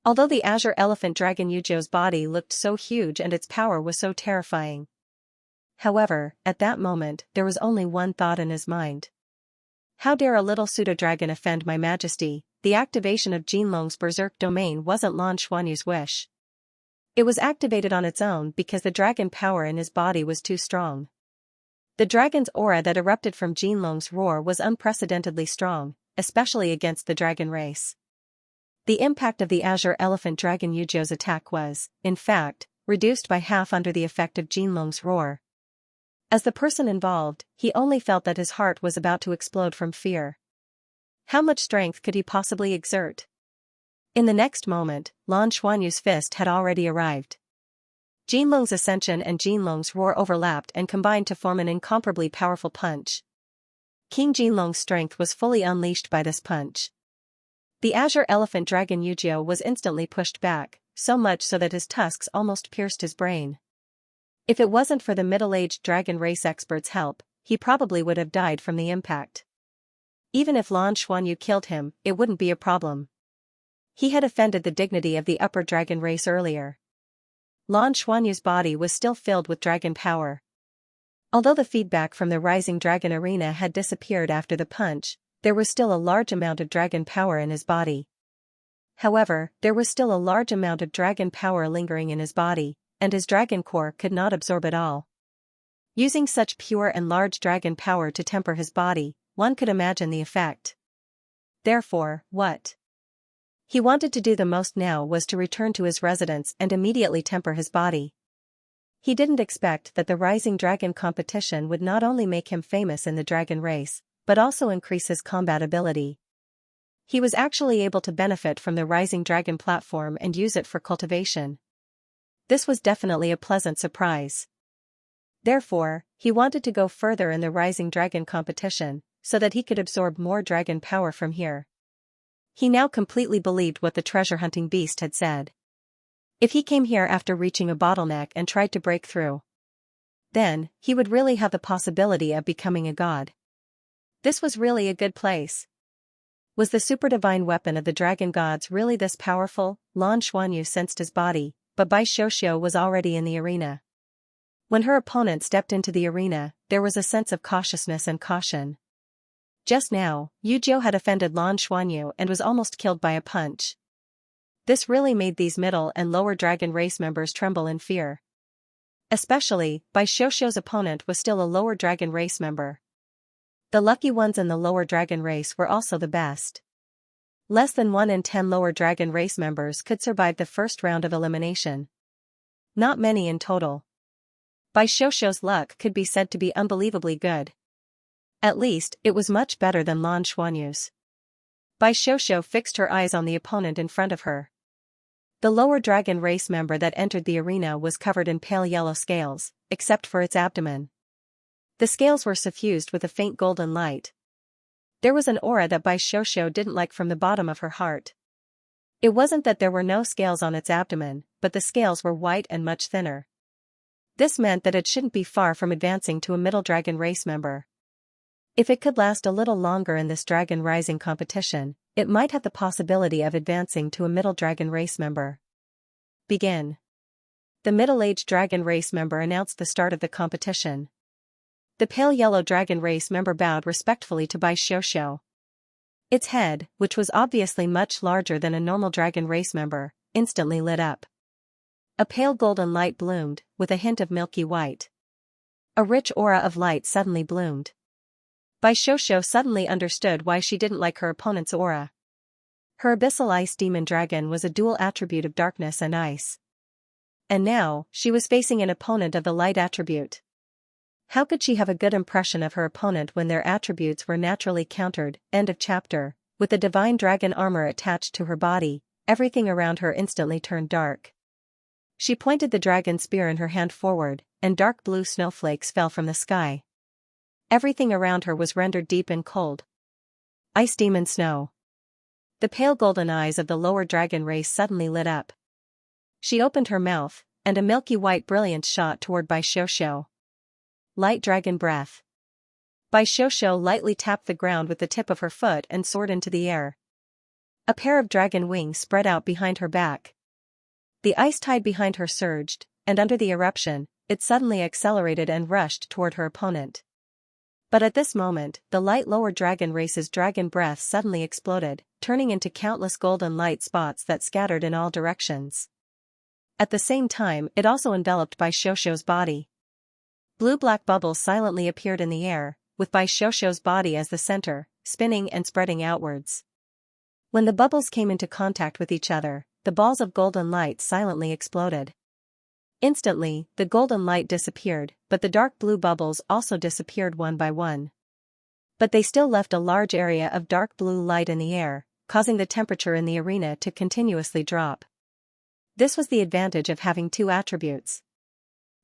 Speaker 1: Although the Azure Elephant Dragon Yuzhou's body looked so huge and its power was so terrifying. However, at that moment, there was only one thought in his mind. How dare a little pseudo-dragon offend my majesty? The activation of Jinlong's berserk domain wasn't Lan Xuanyu's wish. It was activated on its own because the dragon power in his body was too strong. The dragon's aura that erupted from Jinlong's roar was unprecedentedly strong, especially against the dragon race. The impact of the Azure Elephant Dragon Yuzhou's attack was, in fact, reduced by half under the effect of Jinlong's roar. As the person involved, he only felt that his heart was about to explode from fear. How much strength could he possibly exert? In the next moment, Lan Xuanyu's fist had already arrived. Jinlong's ascension and Jinlong's roar overlapped and combined to form an incomparably powerful punch. King Jinlong's strength was fully unleashed by this punch. The Azure Elephant Dragon Yuzhou was instantly pushed back, so much so that his tusks almost pierced his brain. If it wasn't for the middle-aged dragon race expert's help, he probably would have died from the impact. Even if Lan Xuanyu killed him, it wouldn't be a problem. He had offended the dignity of the upper dragon race earlier. Lan Xuanyu's body was still filled with dragon power. Although the feedback from the Rising Dragon Arena had disappeared after the punch, there was still a large amount of dragon power in his body. However, there was still a large amount of dragon power lingering in his body, and his dragon core could not absorb it all. Using such pure and large dragon power to temper his body, one could imagine the effect. Therefore, what he wanted to do the most now was to return to his residence and immediately temper his body. He didn't expect that the Rising Dragon competition would not only make him famous in the dragon race, but also increase his combat ability. He was actually able to benefit from the Rising Dragon platform and use it for cultivation. This was definitely a pleasant surprise. Therefore, he wanted to go further in the Rising Dragon competition, so that he could absorb more dragon power from here. He now completely believed what the treasure-hunting beast had said. If he came here after reaching a bottleneck and tried to break through, then, he would really have the possibility of becoming a god. This was really a good place. Was the super divine weapon of the dragon gods really this powerful? Lan Xuanyu sensed his body, but Bai Xiaoxiao was already in the arena. When her opponent stepped into the arena, there was a sense of cautiousness and caution. Just now, Yuzhou had offended Lan Xuanyu and was almost killed by a punch. This really made these middle and lower dragon race members tremble in fear. Especially, Bai Xiaoxiao's opponent was still a lower dragon race member. The lucky ones in the lower dragon race were also the best. Less than 1 in 10 lower dragon race members could survive the first round of elimination. Not many in total. Bai Xiaoxiao's luck could be said to be unbelievably good. At least, it was much better than Lan Xuanyu's. Bai Xiuxiu fixed her eyes on the opponent in front of her. The lower dragon race member that entered the arena was covered in pale yellow scales, except for its abdomen. The scales were suffused with a faint golden light. There was an aura that Bai Xiuxiu didn't like from the bottom of her heart. It wasn't that there were no scales on its abdomen, but the scales were white and much thinner. This meant that it shouldn't be far from advancing to a middle dragon race member. If it could last a little longer in this dragon rising competition, it might have the possibility of advancing to a middle dragon race member. Begin. The middle-aged dragon race member announced the start of the competition. The pale yellow dragon race member bowed respectfully to Bai Xiuxiu. Its head, which was obviously much larger than a normal dragon race member, instantly lit up. A pale golden light bloomed, with a hint of milky white. A rich aura of light suddenly bloomed. Bai Xiuxiu suddenly understood why she didn't like her opponent's aura. Her abyssal ice demon dragon was a dual attribute of darkness and ice. And now, she was facing an opponent of the light attribute. How could she have a good impression of her opponent when their attributes were naturally countered? End of chapter. With the divine dragon armor attached to her body, everything around her instantly turned dark. She pointed the dragon spear in her hand forward, and dark blue snowflakes fell from the sky. Everything around her was rendered deep and cold. Ice demon snow. The pale golden eyes of the lower dragon race suddenly lit up. She opened her mouth, and a milky white brilliance shot toward Bai Xiuxiu. Light dragon breath. Bai Xiuxiu lightly tapped the ground with the tip of her foot and soared into the air. A pair of dragon wings spread out behind her back. The ice tide behind her surged, and under the eruption, it suddenly accelerated and rushed toward her opponent. But at this moment, the light lower dragon race's dragon breath suddenly exploded, turning into countless golden light spots that scattered in all directions. At the same time, it also enveloped Bai Xiuxiu's body. Blue-black bubbles silently appeared in the air, with Bai Xiuxiu's body as the center, spinning and spreading outwards. When the bubbles came into contact with each other, the balls of golden light silently exploded. Instantly, the golden light disappeared, but the dark blue bubbles also disappeared one by one. But they still left a large area of dark blue light in the air, causing the temperature in the arena to continuously drop. This was the advantage of having two attributes.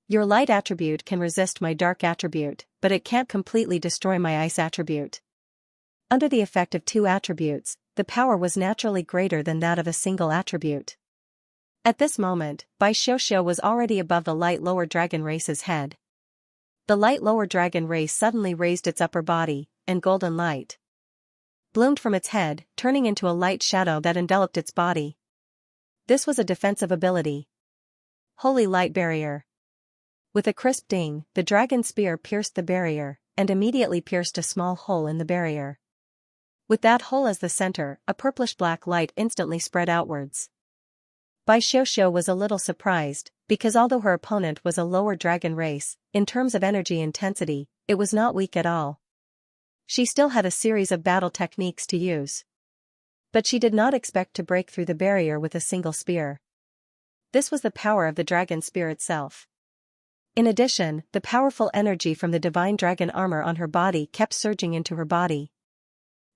Speaker 1: Your light attribute can resist my dark attribute, but it can't completely destroy my ice attribute. Under the effect of two attributes, the power was naturally greater than that of a single attribute. At this moment, Bai Xiuxiu was already above the light lower dragon race's head. The light lower dragon race suddenly raised its upper body, and golden light bloomed from its head, turning into a light shadow that enveloped its body. This was a defensive ability. Holy Light Barrier. With a crisp ding, the dragon spear pierced the barrier, and immediately pierced a small hole in the barrier. With that hole as the center, a purplish-black light instantly spread outwards. Bai Xiuxiu was a little surprised, because although her opponent was a lower dragon race, in terms of energy intensity, it was not weak at all. She still had a series of battle techniques to use. But she did not expect to break through the barrier with a single spear. This was the power of the dragon spear itself. In addition, the powerful energy from the divine dragon armor on her body kept surging into her body.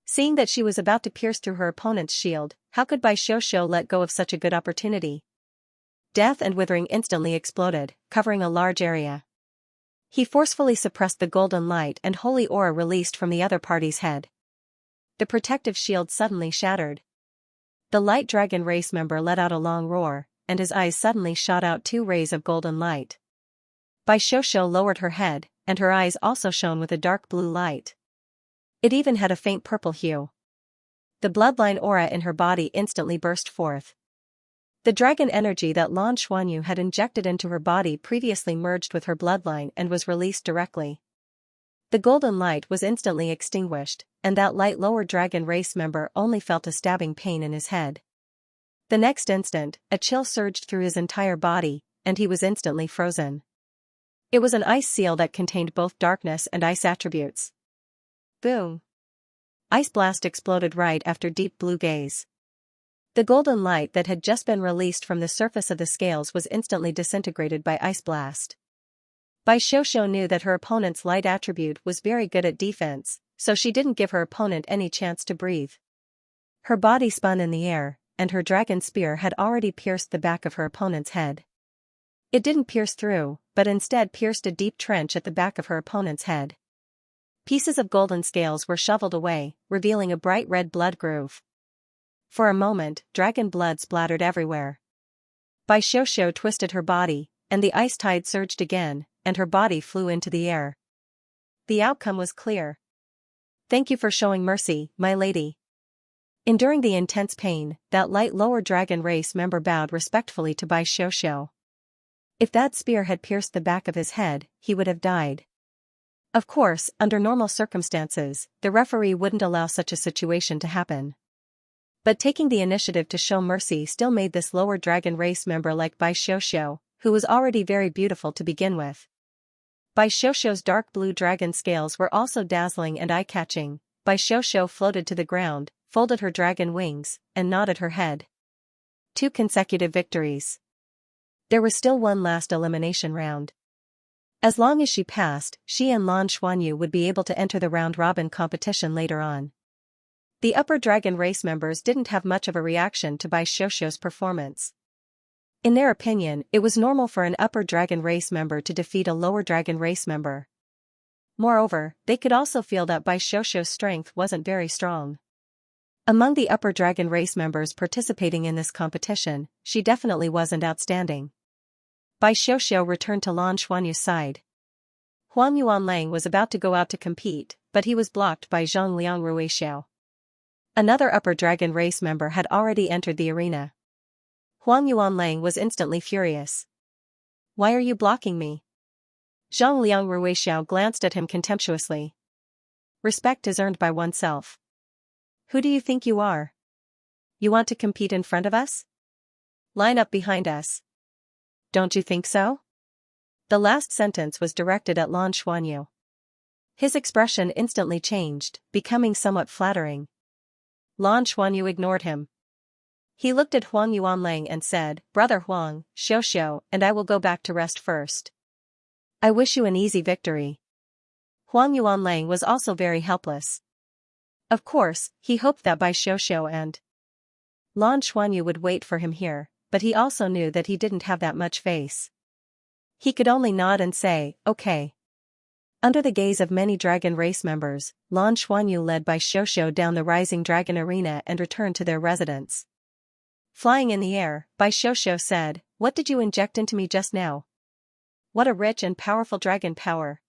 Speaker 1: Seeing that she was about to pierce through her opponent's shield, how could Bai Xiuxiu let go of such a good opportunity? Death and withering instantly exploded, covering a large area. He forcefully suppressed the golden light and holy aura released from the other party's head. The protective shield suddenly shattered. The light dragon race member let out a long roar, and his eyes suddenly shot out two rays of golden light. Bai Xiuxiu lowered her head, and her eyes also shone with a dark blue light. It even had a faint purple hue. The bloodline aura in her body instantly burst forth. The dragon energy that Lan Xuanyu had injected into her body previously merged with her bloodline and was released directly. The golden light was instantly extinguished, and that light lower dragon race member only felt a stabbing pain in his head. The next instant, a chill surged through his entire body, and he was instantly frozen. It was an ice seal that contained both darkness and ice attributes. Boom! Ice blast exploded right after deep blue gaze. The golden light that had just been released from the surface of the scales was instantly disintegrated by ice blast. Bai Xiuxiu knew that her opponent's light attribute was very good at defense, so she didn't give her opponent any chance to breathe. Her body spun in the air, and her dragon spear had already pierced the back of her opponent's head. It didn't pierce through, but instead pierced a deep trench at the back of her opponent's head. Pieces of golden scales were shoveled away, revealing a bright red blood groove. For a moment, dragon blood splattered everywhere. Bai Xiuxiu twisted her body, and the ice tide surged again, and her body flew into the air. The outcome was clear. "Thank you for showing mercy, my lady." Enduring the intense pain, that light lower dragon race member bowed respectfully to Bai Xiuxiu. If that spear had pierced the back of his head, he would have died. Of course, under normal circumstances, the referee wouldn't allow such a situation to happen. But taking the initiative to show mercy still made this lower dragon race member like Bai Xiuxiu, who was already very beautiful to begin with. Bai Xiuxiu's dark blue dragon scales were also dazzling and eye-catching. Bai Xiuxiu floated to the ground, folded her dragon wings, and nodded her head. 2 consecutive victories. There was still one last elimination round. As long as she passed, she and Lan Xuanyu would be able to enter the round-robin competition later on. The upper dragon race members didn't have much of a reaction to Bai Xiuxiu's performance. In their opinion, it was normal for an upper dragon race member to defeat a lower dragon race member. Moreover, they could also feel that Bai Xiuxiu's strength wasn't very strong. Among the upper dragon race members participating in this competition, she definitely wasn't outstanding. Bai Xiuxiu returned to Lan Xuanyu's side. Huang Yuanlang was about to go out to compete, but he was blocked by Zhang Liang Ruixiao. Another upper dragon race member had already entered the arena. Huang Yuanlang was instantly furious. "Why are you blocking me?" Zhang Liang Ruixiao glanced at him contemptuously. "Respect is earned by oneself. Who do you think you are? You want to compete in front of us? Line up behind us. Don't you think so?" The last sentence was directed at Lan Xuanyu. His expression instantly changed, becoming somewhat flattering. Lan Xuanyu ignored him. He looked at Huang Yuanlang and said, "Brother Huang, Xiuxiu and I will go back to rest first. I wish you an easy victory." Huang Yuanlang was also very helpless. Of course, he hoped that Bai Xiuxiu and Lan Xuanyu would wait for him here, but he also knew that he didn't have that much face. He could only nod and say, "Okay." Under the gaze of many dragon race members, Lan Xuanyu led Bai Xiuxiu down the rising dragon arena and returned to their residence. Flying in the air, Bai Xiuxiu said, "What did you inject into me just now? What a rich and powerful dragon power.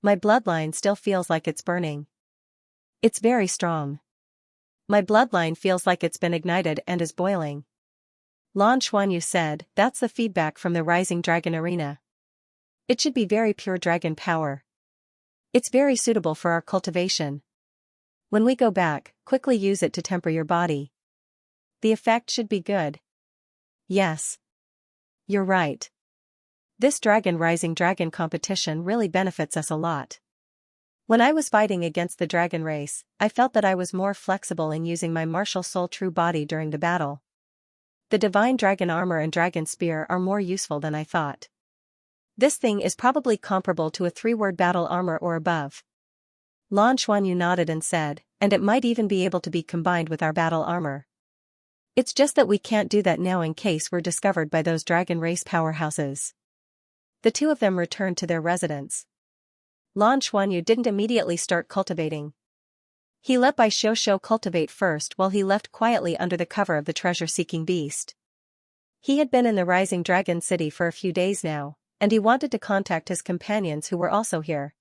Speaker 1: My bloodline still feels like it's burning. It's very strong. My bloodline feels like it's been ignited and is boiling." Lan Xuanyu said, "That's the feedback from the rising dragon arena. It should be very pure dragon power. It's very suitable for our cultivation. When we go back, quickly use it to temper your body. The effect should be good." "Yes. You're right. This dragon rising dragon competition really benefits us a lot. When I was fighting against the dragon race, I felt that I was more flexible in using my martial soul true body during the battle. The divine dragon armor and dragon spear are more useful than I thought. This thing is probably comparable to a 3-word battle armor or above." Lan Xuanyu nodded and said, "And it might even be able to be combined with our battle armor. It's just that we can't do that now in case we're discovered by those dragon race powerhouses." The two of them returned to their residence. Lan Xuanyu didn't immediately start cultivating. He let Bai Xiuxiu cultivate first while he left quietly under the cover of the treasure-seeking beast. He had been in the rising dragon city for a few days now, and he wanted to contact his companions who were also here.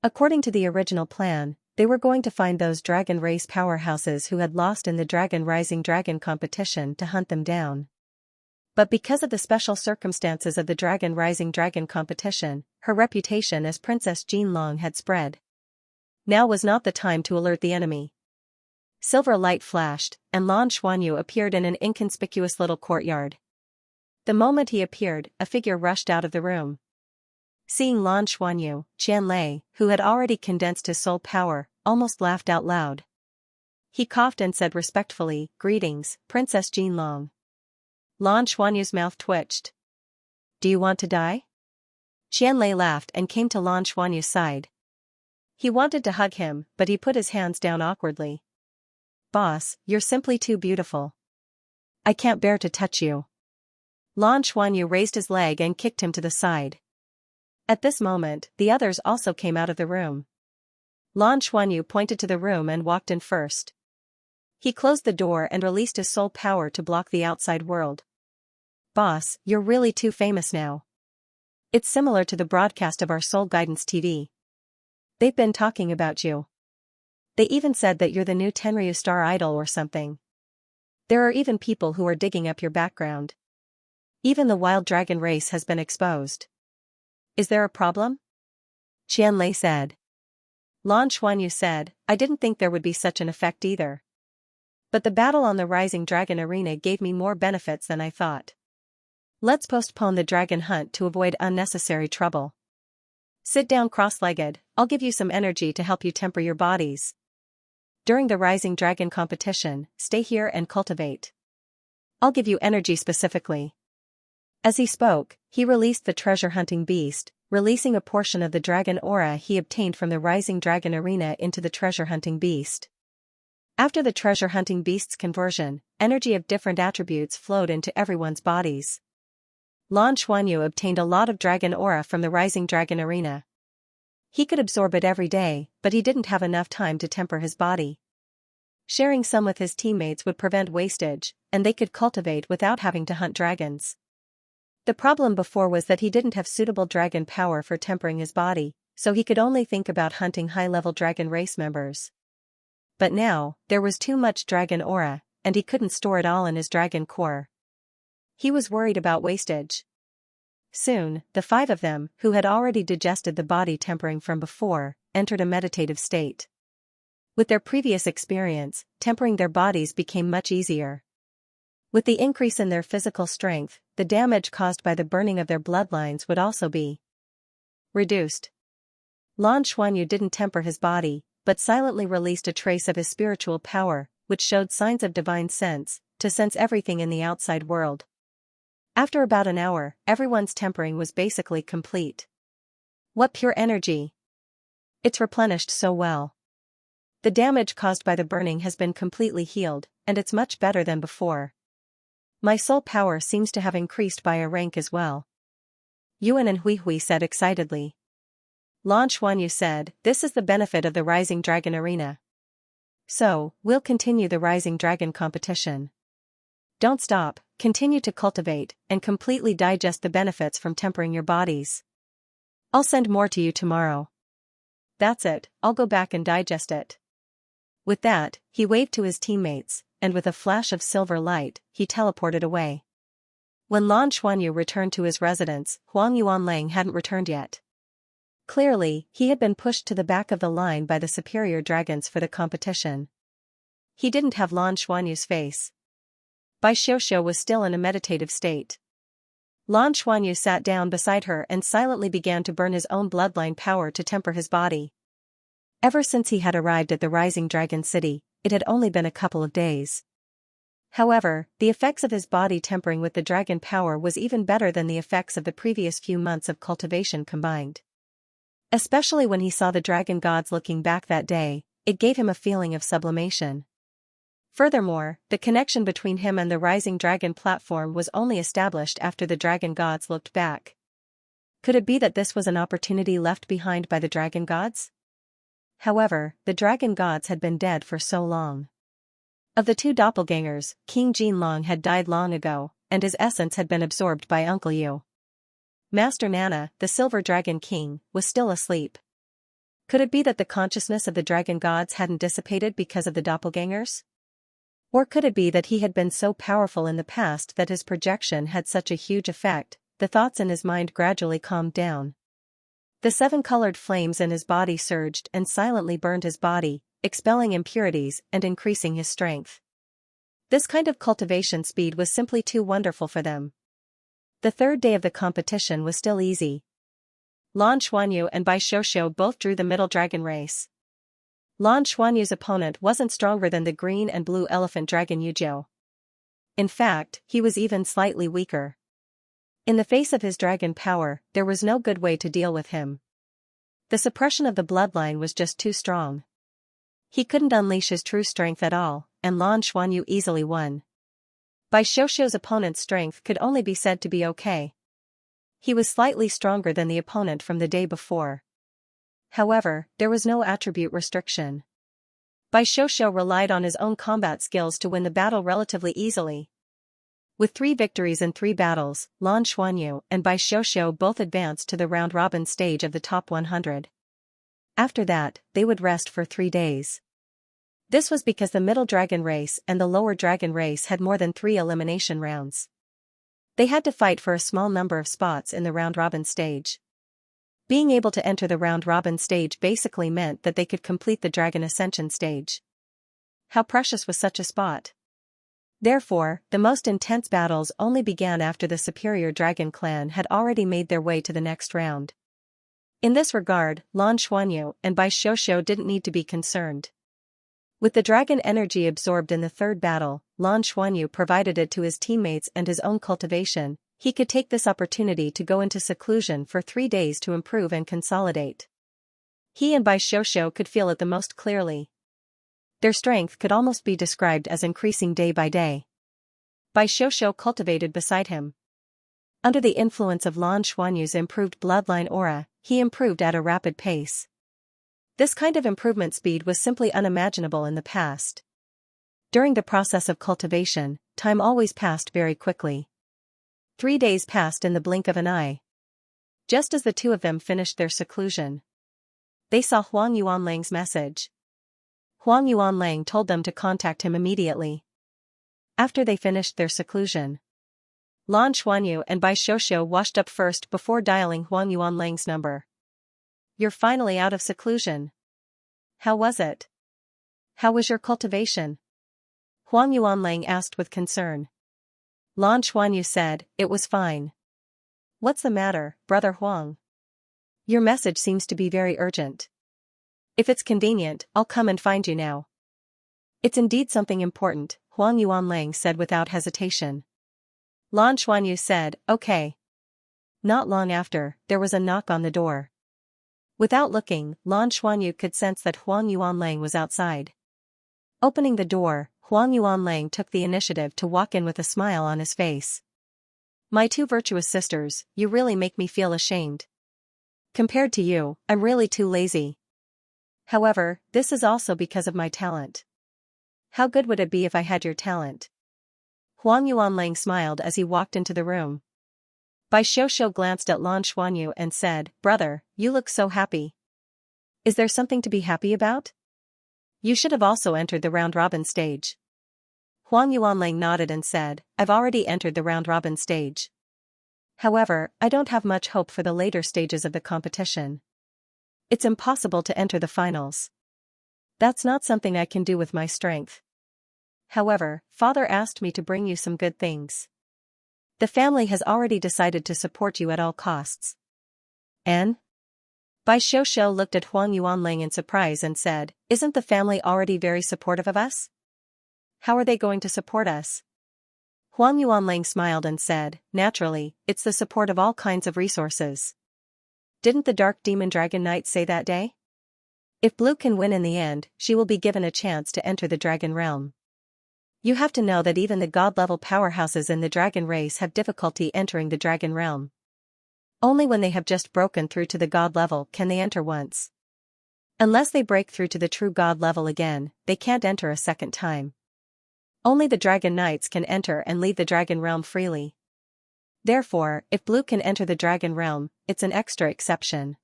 Speaker 1: According to the original plan, they were going to find those dragon race powerhouses who had lost in the dragon rising dragon competition to hunt them down. But because of the special circumstances of the dragon rising dragon competition, her reputation as Princess Jinlong had spread. Now was not the time to alert the enemy. Silver light flashed, and Lan Xuanyu appeared in an inconspicuous little courtyard. The moment he appeared, a figure rushed out of the room. Seeing Lan Xuanyu, Qianlei, who had already condensed his soul power, almost laughed out loud. He coughed and said respectfully, "Greetings, Princess Jinlong." Lan Xuanyu's mouth twitched. "Do you want to die?" Qianlei laughed and came to Lan Xuanyu's side. He wanted to hug him, but he put his hands down awkwardly. "Boss, you're simply too beautiful. I can't bear to touch you." Lan Xuanyu raised his leg and kicked him to the side. At this moment, the others also came out of the room. Lan Xuanyu pointed to the room and walked in first. He closed the door and released his soul power to block the outside world. "Boss, you're really too famous now. It's similar to the broadcast of our Soul Guidance TV. They've been talking about you. They even said that you're the new Tenryu star idol or something. There are even people who are digging up your background. Even the wild dragon race has been exposed. Is there a problem?" Qianlei said. Lan Xuanyu said, "I didn't think there would be such an effect either. But the battle on the Rising Dragon Arena gave me more benefits than I thought. Let's postpone the dragon hunt to avoid unnecessary trouble. Sit down cross-legged, I'll give you some energy to help you temper your bodies. During the Rising Dragon competition, stay here and cultivate. I'll give you energy specifically." As he spoke, he released the treasure-hunting beast, releasing a portion of the dragon aura he obtained from the Rising Dragon Arena into the treasure-hunting beast. After the treasure-hunting beast's conversion, energy of different attributes flowed into everyone's bodies. Lan Xuanyu obtained a lot of dragon aura from the Rising Dragon Arena. He could absorb it every day, but he didn't have enough time to temper his body. Sharing some with his teammates would prevent wastage, and they could cultivate without having to hunt dragons. The problem before was that he didn't have suitable dragon power for tempering his body, so he could only think about hunting high-level dragon race members. But now, there was too much dragon aura, and he couldn't store it all in his dragon core. He was worried about wastage. Soon, the 5 of them, who had already digested the body tempering from before, entered a meditative state. With their previous experience, tempering their bodies became much easier. With the increase in their physical strength, the damage caused by the burning of their bloodlines would also be reduced. Lan Xuanyu didn't temper his body, but silently released a trace of his spiritual power, which showed signs of divine sense, to sense everything in the outside world. After about an hour, everyone's tempering was basically complete. What pure energy! It's replenished so well. The damage caused by the burning has been completely healed, and it's much better than before. My soul power seems to have increased by a rank as well. Yuan and Hui said excitedly. Lan Xuanyu said, "This is the benefit of the Rising Dragon Arena. So, we'll continue the Rising Dragon competition. Don't stop, continue to cultivate, and completely digest the benefits from tempering your bodies. I'll send more to you tomorrow." "That's it, I'll go back and digest it." With that, he waved to his teammates, and with a flash of silver light, he teleported away. When Lan Xuanyu returned to his residence, Huang Yuanlang hadn't returned yet. Clearly, he had been pushed to the back of the line by the superior dragons for the competition. He didn't have Lan Xuanyu's face. Bai Xiuxiu was still in a meditative state. Lan Xuanyu sat down beside her and silently began to burn his own bloodline power to temper his body. Ever since he had arrived at the Rising Dragon City, it had only been a couple of days. However, the effects of his body tempering with the dragon power was even better than the effects of the previous few months of cultivation combined. Especially when he saw the dragon gods looking back that day, it gave him a feeling of sublimation. Furthermore, the connection between him and the Rising Dragon platform was only established after the dragon gods looked back. Could it be that this was an opportunity left behind by the dragon gods? However, the dragon gods had been dead for so long. Of the 2 doppelgangers, King Jinlong had died long ago, and his essence had been absorbed by Uncle Yu. Master Nana, the Silver Dragon King, was still asleep. Could it be that the consciousness of the dragon gods hadn't dissipated because of the doppelgangers? Or could it be that he had been so powerful in the past that his projection had such a huge effect? The thoughts in his mind gradually calmed down. The 7-colored flames in his body surged and silently burned his body, expelling impurities and increasing his strength. This kind of cultivation speed was simply too wonderful for them. The 3rd day of the competition was still easy. Lan Xuanyu and Bai Xiuxiu both drew the middle dragon race. Lan Xuanyu's opponent wasn't stronger than the green and blue elephant dragon Yujiu. In fact, he was even slightly weaker. In the face of his dragon power, there was no good way to deal with him. The suppression of the bloodline was just too strong. He couldn't unleash his true strength at all, and Lan Xuanyu easily won. Bai Xiuxiu's opponent's strength could only be said to be okay. He was slightly stronger than the opponent from the day before. However, there was no attribute restriction. Bai Xiuxiu relied on his own combat skills to win the battle relatively easily. With 3 victories in 3 battles, Lan Xuanyu and Bai Xiuxiu both advanced to the round-robin stage of the top 100. After that, they would rest for 3 days. This was because the middle dragon race and the lower dragon race had more than 3 elimination rounds. They had to fight for a small number of spots in the round-robin stage. Being able to enter the round-robin stage basically meant that they could complete the Dragon Ascension stage. How precious was such a spot? Therefore, the most intense battles only began after the superior dragon clan had already made their way to the next round. In this regard, Lan Xuanyu and Bai Xiuxiu didn't need to be concerned. With the dragon energy absorbed in the 3rd battle, Lan Xuanyu provided it to his teammates and his own cultivation. He could take this opportunity to go into seclusion for 3 days to improve and consolidate. He and Bai Xiuxiu could feel it the most clearly. Their strength could almost be described as increasing day by day. Bai Xiuxiu cultivated beside him. Under the influence of Lan Xuanyu's improved bloodline aura, he improved at a rapid pace. This kind of improvement speed was simply unimaginable in the past. During the process of cultivation, time always passed very quickly. 3 days passed in the blink of an eye. Just as the 2 of them finished their seclusion, they saw Huang Yuanlang's message. Huang Yuanlang told them to contact him immediately. After they finished their seclusion, Lan Xuanyu and Bai Xiuxiu washed up first before dialing Huang Yuanlang's number. "You're finally out of seclusion. How was it? How was your cultivation?" Huang Yuanlang asked with concern. Lan Xuanyu said, "It was fine." "What's the matter, Brother Huang? Your message seems to be very urgent. If it's convenient, I'll come and find you now." "It's indeed something important," Huang Yuanlang said without hesitation. Lan Xuanyu said, "Okay." Not long after, there was a knock on the door. Without looking, Lan Xuanyu could sense that Huang Yuanlang was outside. Opening the door, Huang Yuanlang took the initiative to walk in with a smile on his face. "My 2 virtuous sisters, you really make me feel ashamed. Compared to you, I'm really too lazy. However, this is also because of my talent. How good would it be if I had your talent?" Huang Yuanlang smiled as he walked into the room. Bai Xiuxiu glanced at Lan Xuanyu and said, "Brother, you look so happy. Is there something to be happy about? You should have also entered the round-robin stage." Huang Yuanlang nodded and said, "I've already entered the round-robin stage. However, I don't have much hope for the later stages of the competition. It's impossible to enter the finals. That's not something I can do with my strength. However, Father asked me to bring you some good things. The family has already decided to support you at all costs." "And?" Bai Xiuxiu looked at Huang Yuanlang in surprise and said, "Isn't the family already very supportive of us? How are they going to support us?" Huang Yuanlang smiled and said, "Naturally, it's the support of all kinds of resources. Didn't the Dark Demon Dragon Knight say that day? If Blue can win in the end, she will be given a chance to enter the Dragon Realm. You have to know that even the god-level powerhouses in the dragon race have difficulty entering the Dragon Realm. Only when they have just broken through to the god level can they enter once. Unless they break through to the true god level again, they can't enter a second time. Only the Dragon Knights can enter and leave the Dragon Realm freely. Therefore, if Blue can enter the Dragon Realm, it's an extra exception.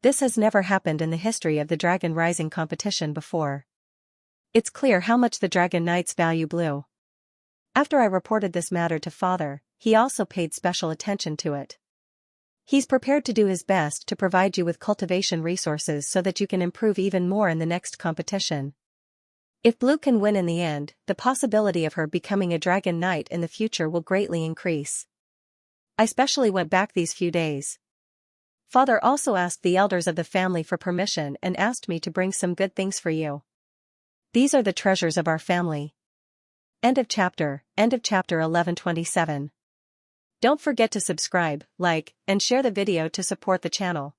Speaker 1: This has never happened in the history of the Dragon Rising competition before. It's clear how much the Dragon Knights value Blue. After I reported this matter to Father, he also paid special attention to it. He's prepared to do his best to provide you with cultivation resources so that you can improve even more in the next competition. If Blue can win in the end, the possibility of her becoming a Dragon Knight in the future will greatly increase. I specially went back these few days. Father also asked the elders of the family for permission and asked me to bring some good things for you. These are the treasures of our family. End of chapter 1127. Don't forget to subscribe, like, and share the video to support the channel.